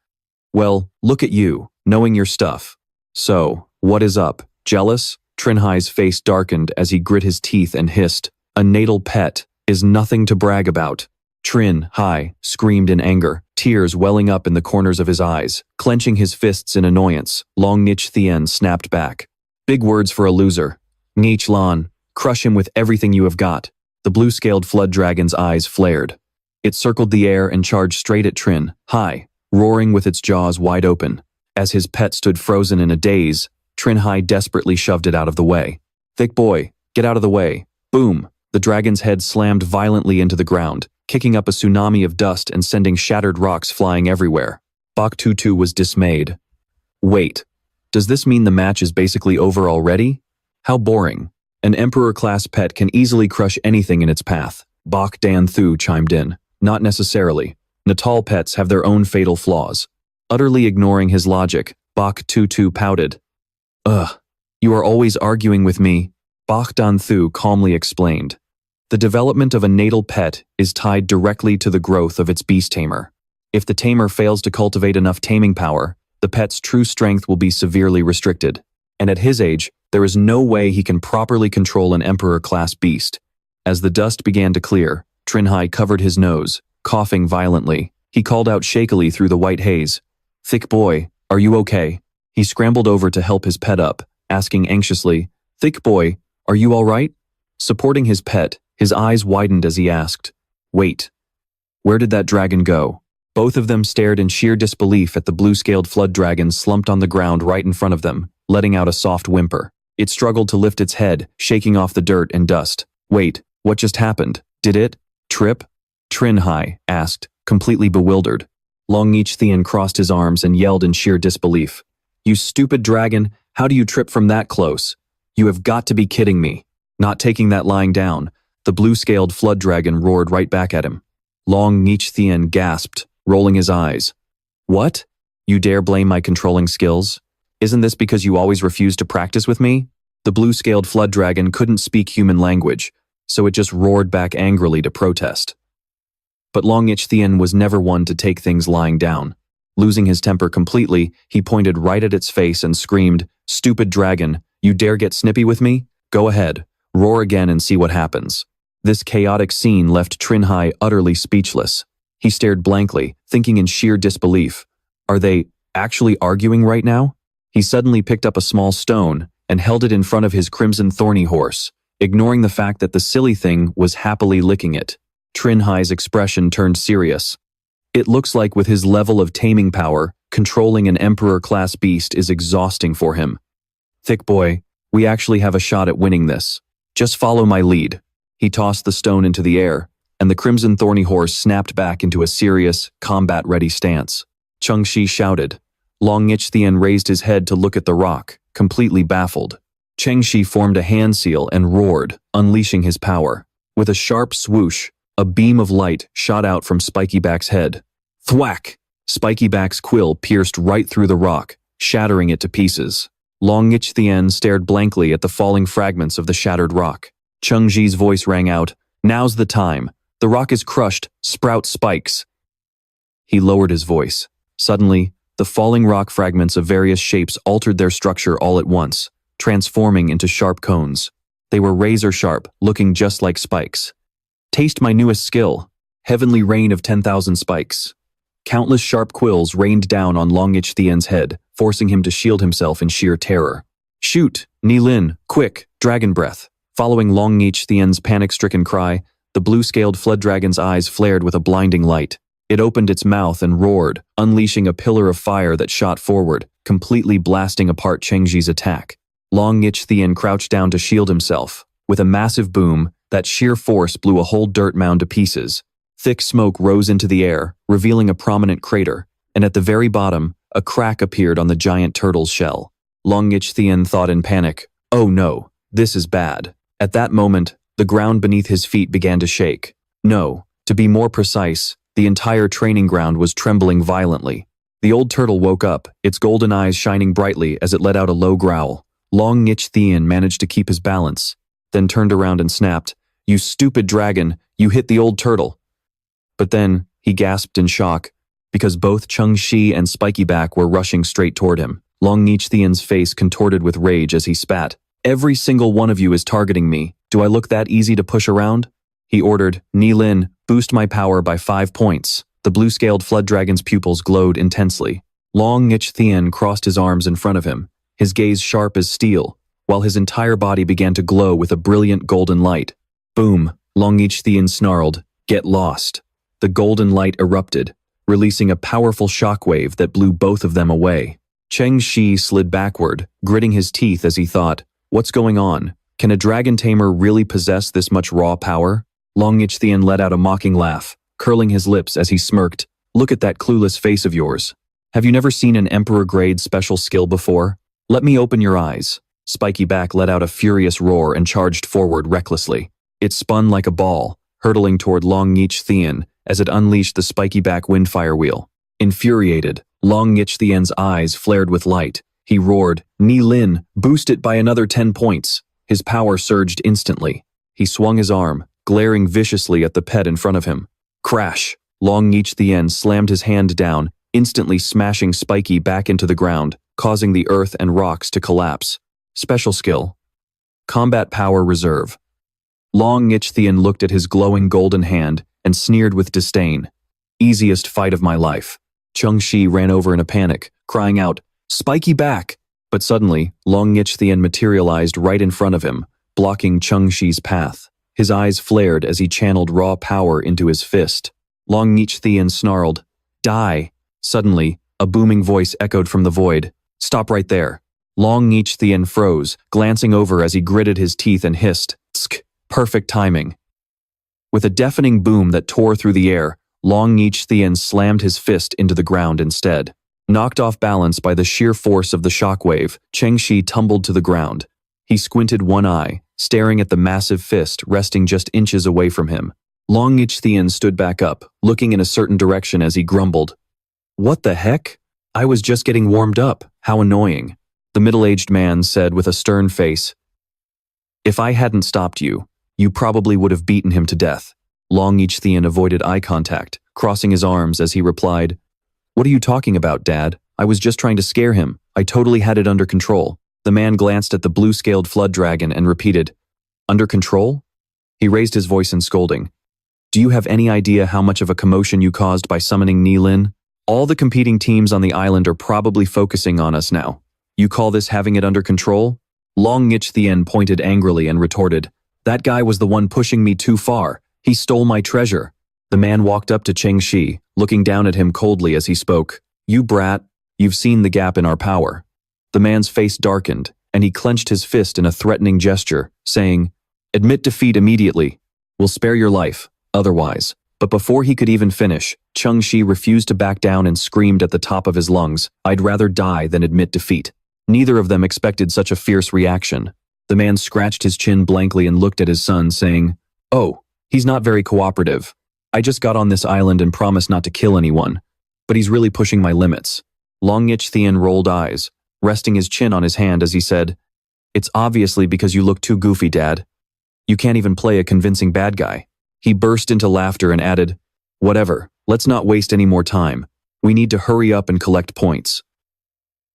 "Well, look at you, knowing your stuff. So, what is up? Jealous?" Trinhai's face darkened as he grit his teeth and hissed, "A natal pet is nothing to brag about." Trin Hai screamed in anger, tears welling up in the corners of his eyes. Clenching his fists in annoyance, Long Nichthien snapped back. "Big words for a loser. Nich Lan, crush him with everything you have got." The blue-scaled flood dragon's eyes flared. It circled the air and charged straight at Trin Hai, roaring with its jaws wide open. As his pet stood frozen in a daze, Trin Hai desperately shoved it out of the way. Thick boy, get out of the way. Boom! The dragon's head slammed violently into the ground, kicking up a tsunami of dust and sending shattered rocks flying everywhere. Bok Tutu was dismayed. Wait, does this mean the match is basically over already? How boring. An Emperor-class pet can easily crush anything in its path. Bok Dan Thu chimed in. Not necessarily. Natal pets have their own fatal flaws. Utterly ignoring his logic, Bok Tutu pouted. Ugh, you are always arguing with me, Bok Dan Thu calmly explained. The development of a natal pet is tied directly to the growth of its beast tamer. If the tamer fails to cultivate enough taming power, the pet's true strength will be severely restricted. And at his age, there is no way he can properly control an Emperor-class beast. As the dust began to clear, Trinhai covered his nose, coughing violently. He called out shakily through the white haze. Thick boy, are you okay? He scrambled over to help his pet up, asking anxiously, Thick boy, are you all right? Supporting his pet, his eyes widened as he asked, Wait, where did that dragon go? Both of them stared in sheer disbelief at the blue-scaled flood dragon slumped on the ground right in front of them, letting out a soft whimper. It struggled to lift its head, shaking off the dirt and dust. Wait, what just happened? Did it trip? Trinhai asked, completely bewildered. Long Ich Thien crossed his arms and yelled in sheer disbelief. You stupid dragon, how do you trip from that close? You have got to be kidding me. Not taking that lying down, the blue-scaled flood dragon roared right back at him. Long Ich Thien gasped, rolling his eyes. What? You dare blame my controlling skills? Isn't this because you always refuse to practice with me? The blue-scaled flood dragon couldn't speak human language, so it just roared back angrily to protest. But Long Ich Thien was never one to take things lying down. Losing his temper completely, he pointed right at its face and screamed, Stupid dragon, you dare get snippy with me? Go ahead, roar again and see what happens. This chaotic scene left Trinhai utterly speechless. He stared blankly, thinking in sheer disbelief. Are they actually arguing right now? He suddenly picked up a small stone and held it in front of his crimson thorny horse, ignoring the fact that the silly thing was happily licking it. Trinhai's expression turned serious. It looks like with his level of taming power, controlling an Emperor-class beast is exhausting for him. Thick boy, we actually have a shot at winning this. Just follow my lead. He tossed the stone into the air, and the crimson thorny horse snapped back into a serious, combat-ready stance. Cheng Shi shouted. Long Ich Thien raised his head to look at the rock, completely baffled. Cheng Shi formed a hand seal and roared, unleashing his power. With a sharp swoosh, a beam of light shot out from Spikyback's head. Thwack! Spikyback's quill pierced right through the rock, shattering it to pieces. Long Ich Thien stared blankly at the falling fragments of the shattered rock. Cheng Shi's voice rang out, Now's the time. The rock is crushed, sprout spikes. He lowered his voice. Suddenly, the falling rock fragments of various shapes altered their structure all at once, transforming into sharp cones. They were razor sharp, looking just like spikes. Taste my newest skill, Heavenly Rain of 10,000 Spikes. Countless sharp quills rained down on Long Ich Thien's head, forcing him to shield himself in sheer terror. Shoot, Ni Lin, quick, dragon breath. Following Long Ich Thien's panic-stricken cry, the blue-scaled flood dragon's eyes flared with a blinding light. It opened its mouth and roared, unleashing a pillar of fire that shot forward, completely blasting apart Cheng Shi's attack. Long Ich Thien crouched down to shield himself. With a massive boom, that sheer force blew a whole dirt mound to pieces. Thick smoke rose into the air, revealing a prominent crater, and at the very bottom, a crack appeared on the giant turtle's shell. Long Ich Thien thought in panic, Oh no, this is bad. At that moment, the ground beneath his feet began to shake. No, to be more precise, the entire training ground was trembling violently. The old turtle woke up, its golden eyes shining brightly as it let out a low growl. Long Ich Thien managed to keep his balance, then turned around and snapped, You stupid dragon, you hit the old turtle. But then, he gasped in shock, because both Cheng Shi and Spikyback were rushing straight toward him. Long Ich Thien's face contorted with rage as he spat. Every single one of you is targeting me. Do I look that easy to push around? He ordered, Ni Lin, boost my power by 5 points. The blue-scaled flood dragon's pupils glowed intensely. Long Ich Thien crossed his arms in front of him, his gaze sharp as steel, while his entire body began to glow with a brilliant golden light. Boom, Long Ich Thien snarled, Get lost. The golden light erupted, releasing a powerful shockwave that blew both of them away. Cheng Shi slid backward, gritting his teeth as he thought, What's going on? Can a dragon tamer really possess this much raw power? Long Nichthian let out a mocking laugh, curling his lips as he smirked. Look at that clueless face of yours. Have you never seen an Emperor-grade special skill before? Let me open your eyes. Spiky Back let out a furious roar and charged forward recklessly. It spun like a ball, hurtling toward Long Nichthian as it unleashed the Spiky Back windfire wheel. Infuriated, Long Nichthian's eyes flared with light. He roared, Ni Lin, boost it by another 10 points. His power surged instantly. He swung his arm, glaring viciously at the pet in front of him. Crash! Long Nichthian slammed his hand down, instantly smashing Spiky back into the ground, causing the earth and rocks to collapse. Special skill. Combat Power Reserve. Long Nichthian looked at his glowing golden hand and sneered with disdain. Easiest fight of my life. Chengxi ran over in a panic, crying out, Spiky Back! But suddenly, Long Nichthian materialized right in front of him, blocking Chengxi's path. His eyes flared as he channeled raw power into his fist. Long Nichthian snarled, Die! Suddenly, a booming voice echoed from the void. Stop right there. Long Nichthian froze, glancing over as he gritted his teeth and hissed, Tsk! Perfect timing. With a deafening boom that tore through the air, Long Nichthian slammed his fist into the ground instead. Knocked off balance by the sheer force of the shockwave, Chengxi tumbled to the ground. He squinted one eye, staring at the massive fist resting just inches away from him. Long Nichthian stood back up, looking in a certain direction as he grumbled. What the heck? I was just getting warmed up. How annoying. The middle-aged man said with a stern face, If I hadn't stopped you, you probably would have beaten him to death. Long Nichthian avoided eye contact, crossing his arms as he replied, What are you talking about, Dad? I was just trying to scare him. I totally had it under control. The man glanced at the blue-scaled flood dragon and repeated, Under control? He raised his voice in scolding. Do you have any idea how much of a commotion you caused by summoning Ni Lin? All the competing teams on the island are probably focusing on us now. You call this having it under control? Long Nichthian pointed angrily and retorted, That guy was the one pushing me too far. He stole my treasure. The man walked up to Chengxi, looking down at him coldly as he spoke. You brat, you've seen the gap in our power. The man's face darkened, and he clenched his fist in a threatening gesture, saying, Admit defeat immediately. We'll spare your life, otherwise. But before he could even finish, Chengxi refused to back down and screamed at the top of his lungs, I'd rather die than admit defeat. Neither of them expected such a fierce reaction. The man scratched his chin blankly and looked at his son, saying, Oh, he's not very cooperative. I just got on this island and promised not to kill anyone, but he's really pushing my limits. Long Nichthian rolled eyes, resting his chin on his hand as he said, It's obviously because you look too goofy, Dad. You can't even play a convincing bad guy. He burst into laughter and added, Whatever, let's not waste any more time. We need to hurry up and collect points.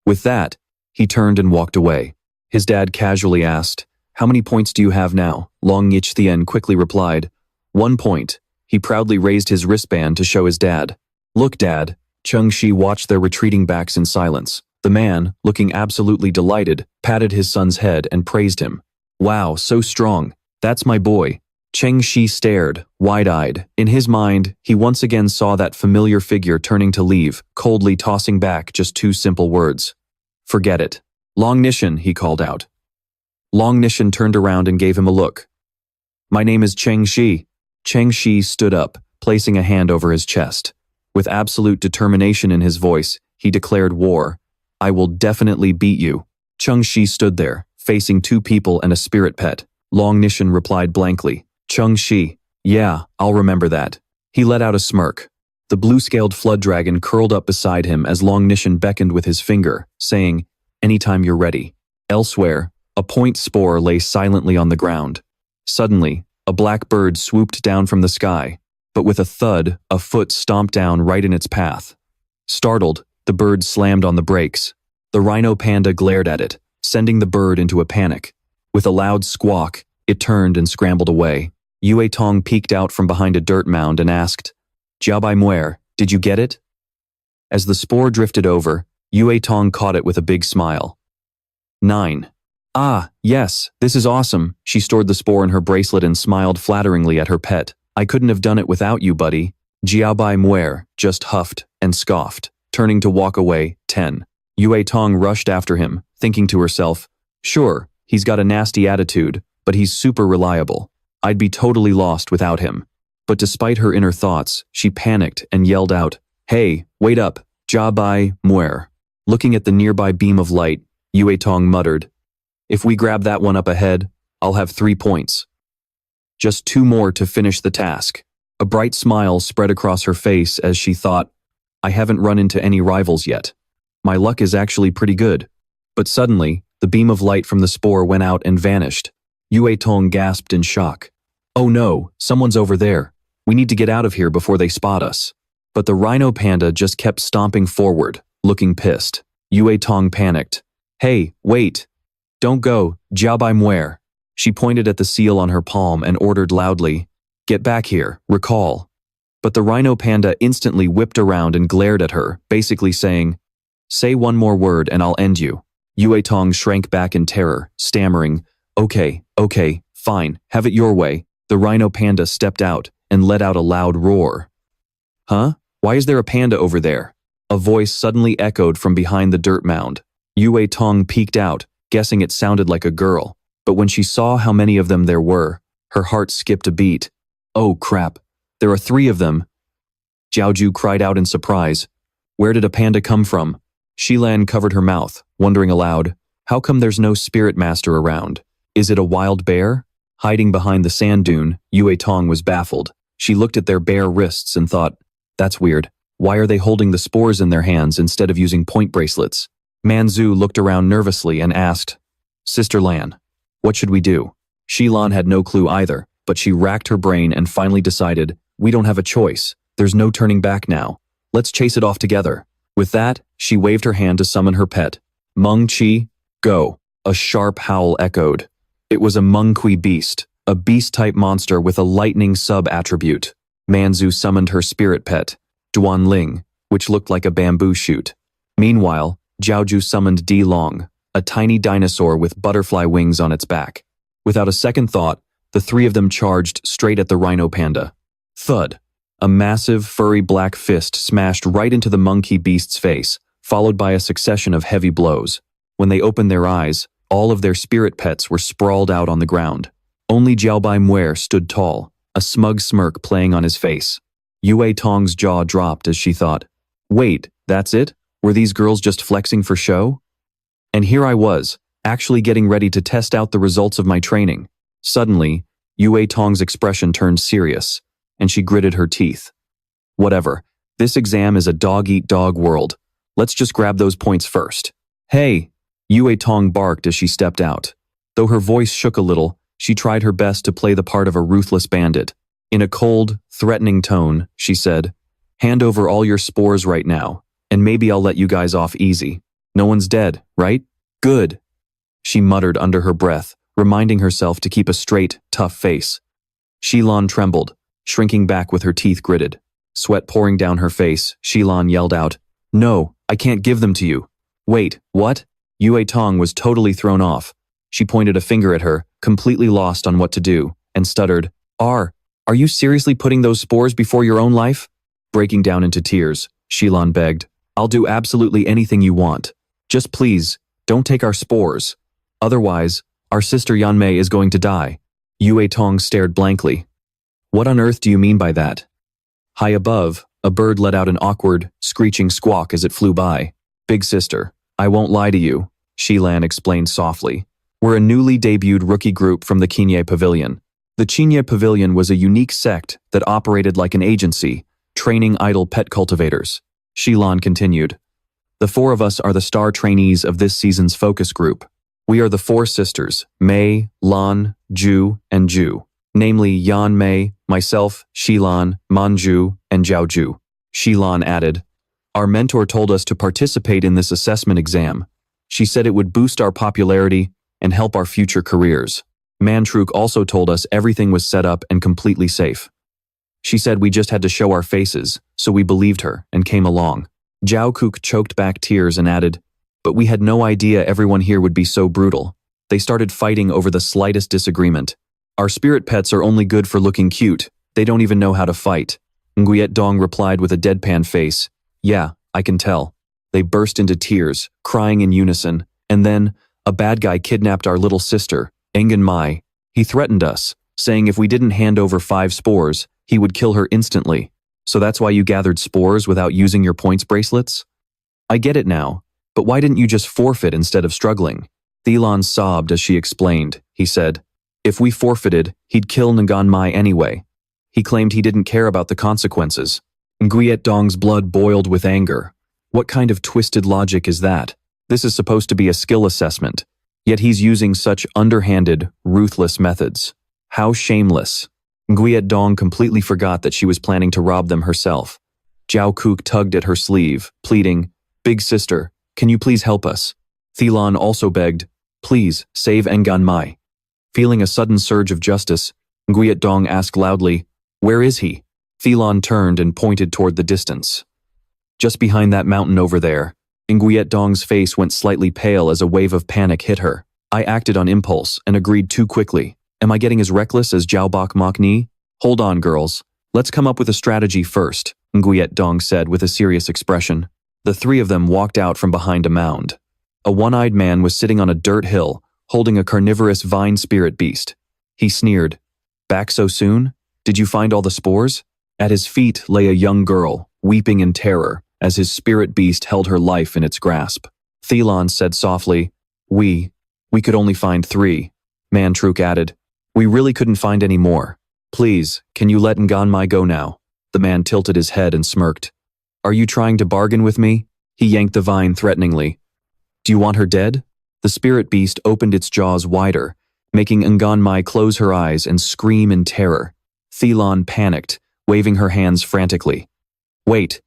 With that, he turned and walked away. His dad casually asked, How many points do you have now? Long Nichthian quickly replied, 1 point. He proudly raised his wristband to show his dad. Look, Dad. Chengxi watched their retreating backs in silence. The man, looking absolutely delighted, patted his son's head and praised him. Wow, so strong. That's my boy. Chengxi stared, wide-eyed. In his mind, he once again saw that familiar figure turning to leave, coldly tossing back just 2 simple words. Forget it. Long Nichthian, he called out. Long Nichthian turned around and gave him a look. My name is Chengxi. Chengxi stood up, placing a hand over his chest. With absolute determination in his voice, he declared war. I will definitely beat you. Chengxi stood there, facing 2 people and a spirit pet. Long Nichthian replied blankly. Chengxi, yeah, I'll remember that. He let out a smirk. The blue-scaled flood dragon curled up beside him as Long Nichthian beckoned with his finger, saying, Anytime you're ready. Elsewhere, a point spore lay silently on the ground. Suddenly, a black bird swooped down from the sky, but with a thud, a foot stomped down right in its path. Startled, the bird slammed on the brakes. The rhino panda glared at it, sending the bird into a panic. With a loud squawk, it turned and scrambled away. Yue Tong peeked out from behind a dirt mound and asked, Jiabai Muer, did you get it? As the spore drifted over, Yue Tong caught it with a big smile. 9. Ah, yes, this is awesome. She stored the spore in her bracelet and smiled flatteringly at her pet. I couldn't have done it without you, buddy. Jiabai Muer just huffed and scoffed, turning to walk away. 10. Yue Tong rushed after him, thinking to herself, Sure, he's got a nasty attitude, but he's super reliable. I'd be totally lost without him. But despite her inner thoughts, she panicked and yelled out, "Hey, wait up, Jia Bai Muer." Looking at the nearby beam of light, Yue Tong muttered, "If we grab that one up ahead, I'll have 3 points. Just 2 more to finish the task." A bright smile spread across her face as she thought, "I haven't run into any rivals yet. My luck is actually pretty good." But suddenly, the beam of light from the spore went out and vanished. Yue Tong gasped in shock. "Oh no, someone's over there. We need to get out of here before they spot us." But the rhino panda just kept stomping forward, looking pissed. Yue Tong panicked. "Hey, wait. Don't go, Jia Bai Muer." She pointed at the seal on her palm and ordered loudly, "Get back here, recall." But the rhino panda instantly whipped around and glared at her, basically saying, "Say one more word and I'll end you." Yue Tong shrank back in terror, stammering, Okay, fine, have it your way." The rhino panda stepped out and let out a loud roar. "Huh? Why is there a panda over there?" A voice suddenly echoed from behind the dirt mound. Yue Tong peeked out, guessing it sounded like a girl. But when she saw how many of them there were, her heart skipped a beat. "Oh crap, there are 3 of them." Jiaoju cried out in surprise. "Where did a panda come from?" Shilan covered her mouth, wondering aloud, "How come there's no spirit master around? Is it a wild bear?" Hiding behind the sand dune, Yue Tong was baffled. She looked at their bare wrists and thought, "That's weird. Why are they holding the spores in their hands instead of using point bracelets?" Manzu looked around nervously and asked, "Sister Lan, what should we do?" Shilan had no clue either, but she racked her brain and finally decided, "We don't have a choice. There's no turning back now. Let's chase it off together." With that, she waved her hand to summon her pet. "Meng Qi, go." A sharp howl echoed. It was a Meng Qi beast, a beast-type monster with a lightning sub-attribute. Manzu summoned her spirit pet, Duan Ling, which looked like a bamboo shoot. Meanwhile, Jiaoju summoned Di Long, a tiny dinosaur with butterfly wings on its back. Without a second thought, the 3 of them charged straight at the rhino panda. Thud! A massive, furry black fist smashed right into the monkey beast's face, followed by a succession of heavy blows. When they opened their eyes, all of their spirit pets were sprawled out on the ground. Only Jiao Bai Muer stood tall, a smug smirk playing on his face. Yue Tong's jaw dropped as she thought, "Wait, that's it? Were these girls just flexing for show?" And here I was, actually getting ready to test out the results of my training. Suddenly, Yue Tong's expression turned serious, and she gritted her teeth. "Whatever, this exam is a dog-eat-dog world. Let's just grab those points first." "Hey!" Yue Tong barked as she stepped out. Though her voice shook a little, she tried her best to play the part of a ruthless bandit. In a cold, threatening tone, she said, "Hand over all your spores right now, and maybe I'll let you guys off easy. No one's dead, right? Good." She muttered under her breath, reminding herself to keep a straight, tough face. Shilan trembled, shrinking back with her teeth gritted. Sweat pouring down her face, Shilan yelled out, "No, I can't give them to you." "Wait, what?" Yue Tong was totally thrown off. She pointed a finger at her, completely lost on what to do, and stuttered, Are you seriously putting those spores before your own life?" Breaking down into tears, Shilan begged, "I'll do absolutely anything you want. Just please, don't take our spores. Otherwise, our sister Yanmei is going to die." Yue Tong stared blankly. "What on earth do you mean by that?" High above, a bird let out an awkward, screeching squawk as it flew by. "Big sister, I won't lie to you," Shilan explained softly. "We're a newly debuted rookie group from the Qinye Pavilion. The Qinye Pavilion was a unique sect that operated like an agency, training idle pet cultivators." Shilan continued. "The 4 of us are the star trainees of this season's focus group. We are the 4 sisters, Mei, Lan, Ju, and Ju. Namely Yan Mei, myself, Shilan, Manju, and Jiaoju." Shilan added, "Our mentor told us to participate in this assessment exam. She said it would boost our popularity and help our future careers. Mantruk also told us everything was set up and completely safe. She said we just had to show our faces, so we believed her and came along." Jiao Kuk choked back tears and added, "But we had no idea everyone here would be so brutal. They started fighting over the slightest disagreement. Our spirit pets are only good for looking cute. They don't even know how to fight." Nguyet Dong replied with a deadpan face, "Yeah, I can tell." They burst into tears, crying in unison, and then, a bad guy kidnapped our little sister, Engen Mai. He threatened us, saying if we didn't hand over 5 spores, he would kill her instantly. So that's why you gathered spores without using your points bracelets? I get it now, but why didn't you just forfeit instead of struggling? Thelon sobbed as she explained. He said, if we forfeited, he'd kill Nganmai anyway. He claimed he didn't care about the consequences. Nguyen Dong's blood boiled with anger. What kind of twisted logic is that? This is supposed to be a skill assessment, yet he's using such underhanded, ruthless methods. How shameless. Nguyen Dong completely forgot that she was planning to rob them herself. Zhao Kuk tugged at her sleeve, pleading, Big sister, can you please help us? Thelon also begged, please, save Nganmai. Feeling a sudden surge of justice, Nguyen Dong asked loudly, where is he? Thelon turned and pointed toward the distance. Just behind that mountain over there. Nguyen Dong's face went slightly pale as a wave of panic hit her. I acted on impulse and agreed too quickly. Am I getting as reckless as Jiao Bok Mok Ni? Hold on, girls. Let's come up with a strategy first, Nguyen Dong said with a serious expression. The 3 of them walked out from behind a mound. A one-eyed man was sitting on a dirt hill, holding a carnivorous vine spirit beast. He sneered. Back so soon? Did you find all the spores? At his feet lay a young girl, weeping in terror, as his spirit beast held her life in its grasp. Thelon said softly, We could only find 3. Mantruk added, we really couldn't find any more. Please, can you let Nganmai go now? The man tilted his head and smirked. Are you trying to bargain with me? He yanked the vine threateningly. Do you want her dead? The spirit beast opened its jaws wider, making Nganmai close her eyes and scream in terror. Thelon panicked, waving her hands frantically. Wait.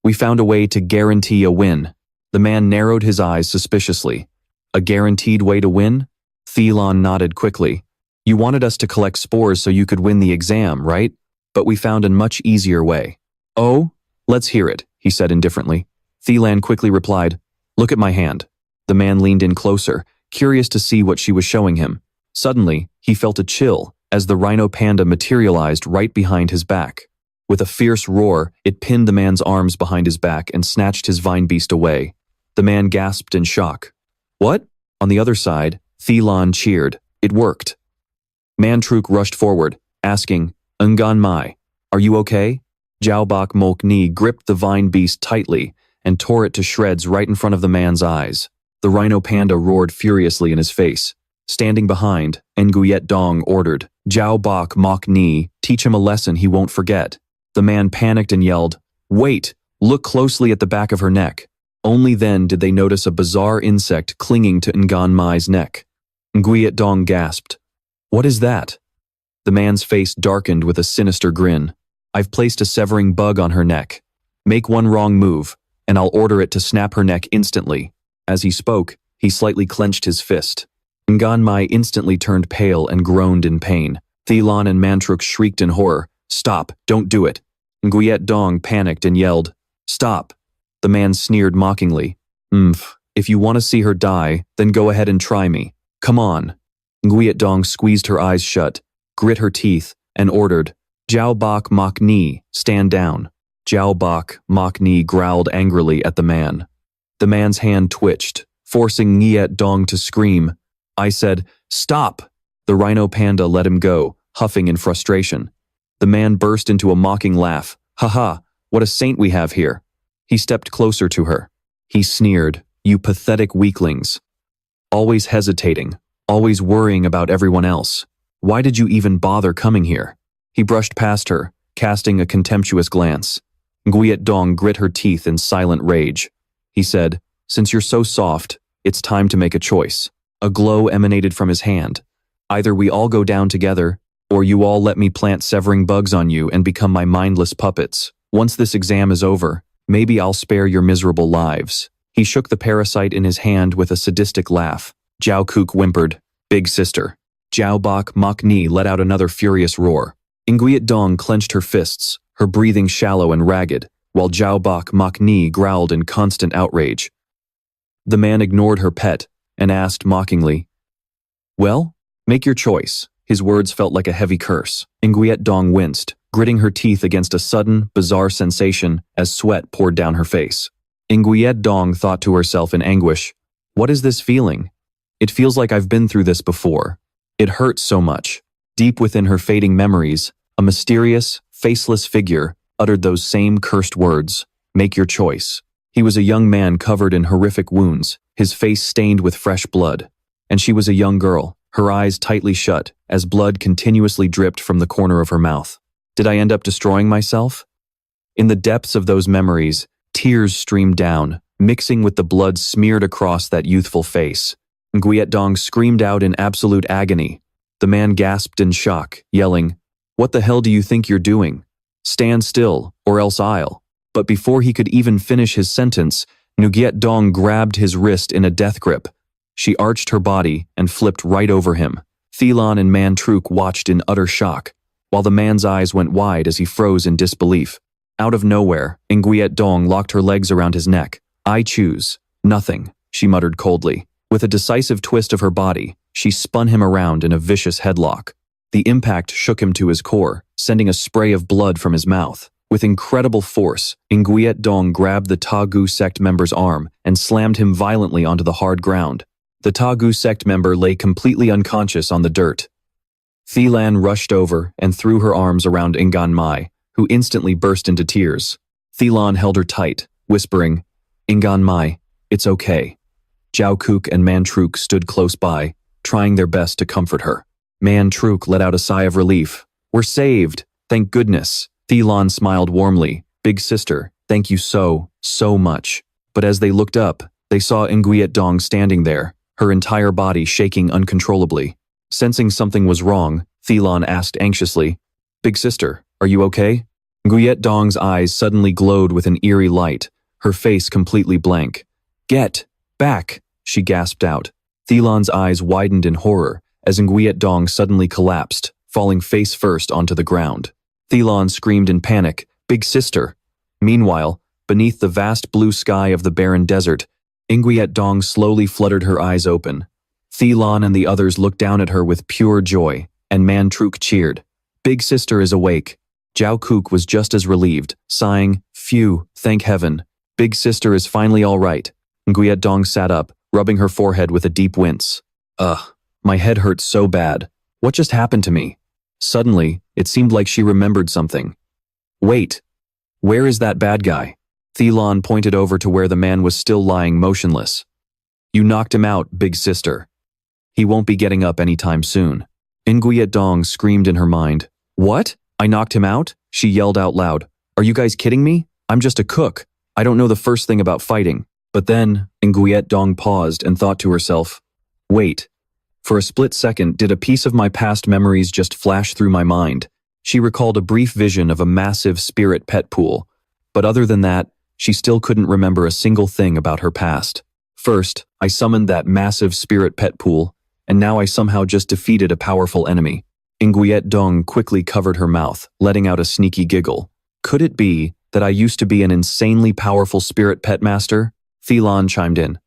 We found a way to guarantee a win. The man narrowed his eyes suspiciously. A guaranteed way to win? Thelon nodded quickly. You wanted us to collect spores so you could win the exam, right? But we found a much easier way. Oh? Let's hear it, he said indifferently. Thelon quickly replied, Look at my hand. The man leaned in closer, curious to see what she was showing him. Suddenly, he felt a chill as the rhino panda materialized right behind his back. With a fierce roar, it pinned the man's arms behind his back and snatched his vine beast away. The man gasped in shock. What? On the other side, Thelon cheered. It worked. Mantruk rushed forward, asking, Nganmai, are you okay? Jiao Bok Mok Ni gripped the vine beast tightly and tore it to shreds right in front of the man's eyes. The rhino panda roared furiously in his face. Standing behind, Nguyen Dong ordered, Jiao Bok Mok Ni, teach him a lesson he won't forget. The man panicked and yelled, Wait, look closely at the back of her neck. Only then did they notice a bizarre insect clinging to Nganmai's neck. Nguyen Dong gasped. What is that? The man's face darkened with a sinister grin. I've placed a severing bug on her neck. Make one wrong move, and I'll order it to snap her neck instantly. As he spoke, he slightly clenched his fist. Nganmai instantly turned pale and groaned in pain. Thelon and Mantruk shrieked in horror. Stop, don't do it. Nguyen Dong panicked and yelled, Stop. The man sneered mockingly. If you want to see her die, then go ahead and try me. Come on. Nguyen Dong squeezed her eyes shut, grit her teeth, and ordered, Jiao Bok Mok Ni, stand down. Jiao Bok Mok Ni growled angrily at the man. The man's hand twitched, forcing Nguyen Dong to scream. I said, Stop! The rhino panda let him go, huffing in frustration. The man burst into a mocking laugh. Ha, what a saint we have here. He stepped closer to her. He sneered, You pathetic weaklings. Always hesitating, always worrying about everyone else. Why did you even bother coming here? He brushed past her, casting a contemptuous glance. Nguyen Dong grit her teeth in silent rage. He said, Since you're so soft, it's time to make a choice. A glow emanated from his hand. Either we all go down together, or you all let me plant severing bugs on you and become my mindless puppets. Once this exam is over, maybe I'll spare your miserable lives. He shook the parasite in his hand with a sadistic laugh. Zhao Kuk whimpered, Big sister. Jiao Bok Mok Ni let out another furious roar. Nguyen Dong clenched her fists, her breathing shallow and ragged, while Jiao Bok Mok Ni growled in constant outrage. The man ignored her pet and asked mockingly, Well, make your choice. His words felt like a heavy curse. Nguyen Dong winced, gritting her teeth against a sudden, bizarre sensation as sweat poured down her face. Nguyen Dong thought to herself in anguish, What is this feeling? It feels like I've been through this before. It hurt so much. Deep within her fading memories, a mysterious, faceless figure uttered those same cursed words. Make your choice. He was a young man covered in horrific wounds, his face stained with fresh blood. And she was a young girl, her eyes tightly shut, as blood continuously dripped from the corner of her mouth. Did I end up destroying myself? In the depths of those memories, tears streamed down, mixing with the blood smeared across that youthful face. Nguyen Dong screamed out in absolute agony. The man gasped in shock, yelling, "What the hell do you think you're doing? Stand still, or else I'll." But before he could even finish his sentence, Nguyen Dong grabbed his wrist in a death grip. She arched her body and flipped right over him. Thelon and Mantruk watched in utter shock, while the man's eyes went wide as he froze in disbelief. Out of nowhere, Nguyen Dong locked her legs around his neck. "I choose nothing," she muttered coldly. With a decisive twist of her body, she spun him around in a vicious headlock. The impact shook him to his core, sending a spray of blood from his mouth. With incredible force, Nguyen Dong grabbed the Tagu sect member's arm and slammed him violently onto the hard ground. The Tagu sect member lay completely unconscious on the dirt. Thilan rushed over and threw her arms around Ngan Mai, who instantly burst into tears. Thilan held her tight, whispering, "Ngan Mai, it's okay." Zhao Kuk and Mantruk stood close by, trying their best to comfort her. Mantruk let out a sigh of relief. "We're saved, thank goodness." Thilan smiled warmly. "Big sister, thank you so much." But as they looked up, they saw Nguyen Dong standing there, her entire body shaking uncontrollably. Sensing something was wrong, Thilan asked anxiously, "Big sister, are you okay?" Nguyen Dong's eyes suddenly glowed with an eerie light, her face completely blank. "Get back," she gasped out. Thilan's eyes widened in horror as Nguyen Dong suddenly collapsed, falling face first onto the ground. Thilan screamed in panic, "Big sister!" Meanwhile, beneath the vast blue sky of the barren desert, Nguyen Dong slowly fluttered her eyes open. Thilan and the others looked down at her with pure joy, and Mantruk cheered. "Big sister is awake." Zhao Kuk was just as relieved, sighing, "Phew, thank heaven. Big sister is finally all right." Nguyen Dong sat up, rubbing her forehead with a deep wince. "Ugh, my head hurts so bad. What just happened to me?" Suddenly, it seemed like she remembered something. "Wait, where is that bad guy?" Thilan pointed over to where the man was still lying motionless. "You knocked him out, big sister. He won't be getting up anytime soon." Nguyen Dong screamed in her mind. "What? I knocked him out?" she yelled out loud. "Are you guys kidding me? I'm just a cook. I don't know the first thing about fighting." But then, Nguyen Dong paused and thought to herself, "Wait." For a split second, did a piece of my past memories just flash through my mind? She recalled a brief vision of a massive spirit pet pool, but other than that, she still couldn't remember a single thing about her past. First, I summoned that massive spirit pet pool, and now I somehow just defeated a powerful enemy. Nguyen Dong quickly covered her mouth, letting out a sneaky giggle. Could it be that I used to be an insanely powerful spirit pet master? Thilan chimed in.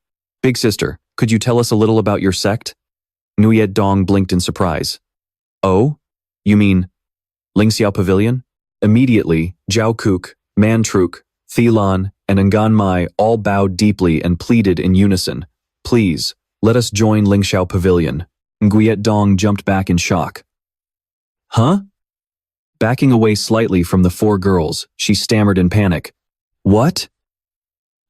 "Big sister, could you tell us a little about your sect?" Nguyen Dong blinked in surprise. "Oh? You mean Lingxiao Pavilion?" Immediately, Zhao Kuk, Mantruk, Thilan, and Ngan Mai all bowed deeply and pleaded in unison. "Please, let us join Lingxiao Pavilion." Nguyen Dong jumped back in shock. "Huh?" Backing away slightly from the four girls, she stammered in panic. "What?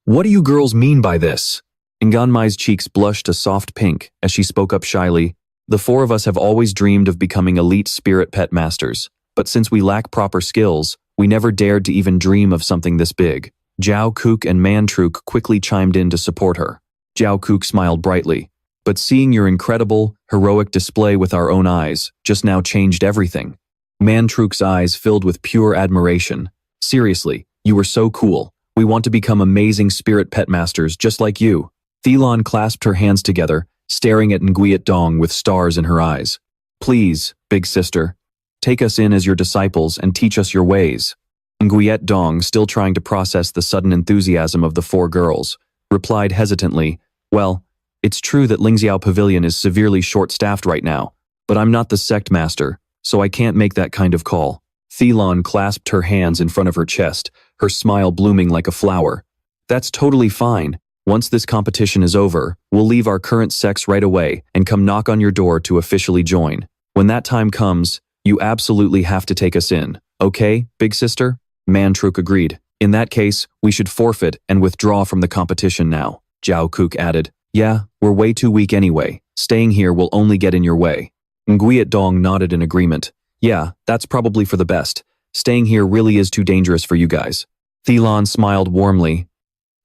What do you girls mean by this?" Ngan Mai's cheeks blushed a soft pink as she spoke up shyly. "The four of us have always dreamed of becoming elite spirit pet masters, but since we lack proper skills, we never dared to even dream of something this big." Zhao Kuk and Mantruk quickly chimed in to support her. Zhao Kuk smiled brightly. "But seeing your incredible, heroic display with our own eyes just now changed everything." Mantruk's eyes filled with pure admiration. "Seriously, you were so cool. We want to become amazing spirit pet masters just like you." Thilan clasped her hands together, staring at Nguyen Dong with stars in her eyes. "Please, big sister, take us in as your disciples and teach us your ways." Nguyen Dong, still trying to process the sudden enthusiasm of the four girls, replied hesitantly, "Well, it's true that Lingxiao Pavilion is severely short-staffed right now, but I'm not the sect master, so I can't make that kind of call." Thilan clasped her hands in front of her chest, her smile blooming like a flower. "That's totally fine. Once this competition is over, we'll leave our current sects right away and come knock on your door to officially join. When that time comes, you absolutely have to take us in. Okay, big sister? Mantruk agreed. In that case, we should forfeit and withdraw from the competition now. Zhao Kuk added. Yeah, we're way too weak anyway. Staying here will only get in your way. Nguyen Dong nodded in agreement. Yeah, that's probably for the best. Staying here really is too dangerous for you guys. Thelon smiled warmly.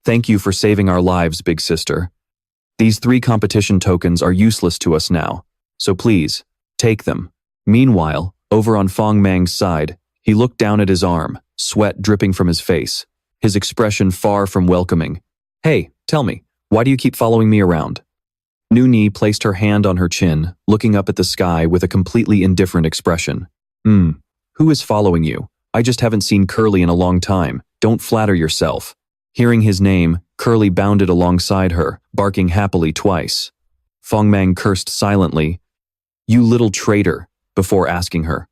Thank you for saving our lives, big sister. These 3 competition tokens are useless to us now, so please, take them. Meanwhile, over on Fengmang's side, he looked down at his arm, sweat dripping from his face, his expression far from welcoming. Hey, tell me, why do you keep following me around? Nu-Ni placed her hand on her chin, looking up at the sky with a completely indifferent expression. Who is following you? I just haven't seen Curly in a long time. Don't flatter yourself. Hearing his name, Curly bounded alongside her, barking happily twice. Fengmang cursed silently. You little traitor, before asking her.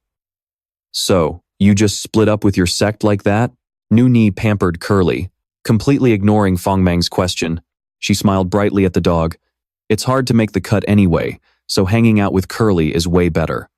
So, you just split up with your sect like that? Nu-Ni pampered Curly, completely ignoring Fengmang's question. She smiled brightly at the dog. It's hard to make the cut anyway, so hanging out with Curly is way better.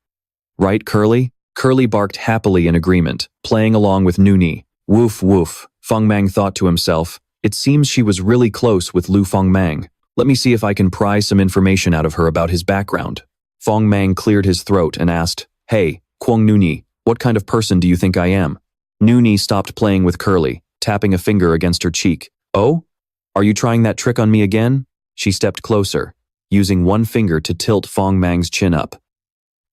Right, Curly? Curly barked happily in agreement, playing along with Nu-Ni. Woof woof, Fengmang thought to himself. It seems she was really close with Liu Fengmang. Let me see if I can pry some information out of her about his background. Fengmang cleared his throat and asked, Hey, Kwong Nu-Ni, what kind of person do you think I am? Nu-Ni stopped playing with Curly, tapping a finger against her cheek. Oh? Are you trying that trick on me again? She stepped closer, using one finger to tilt Fengmang's chin up.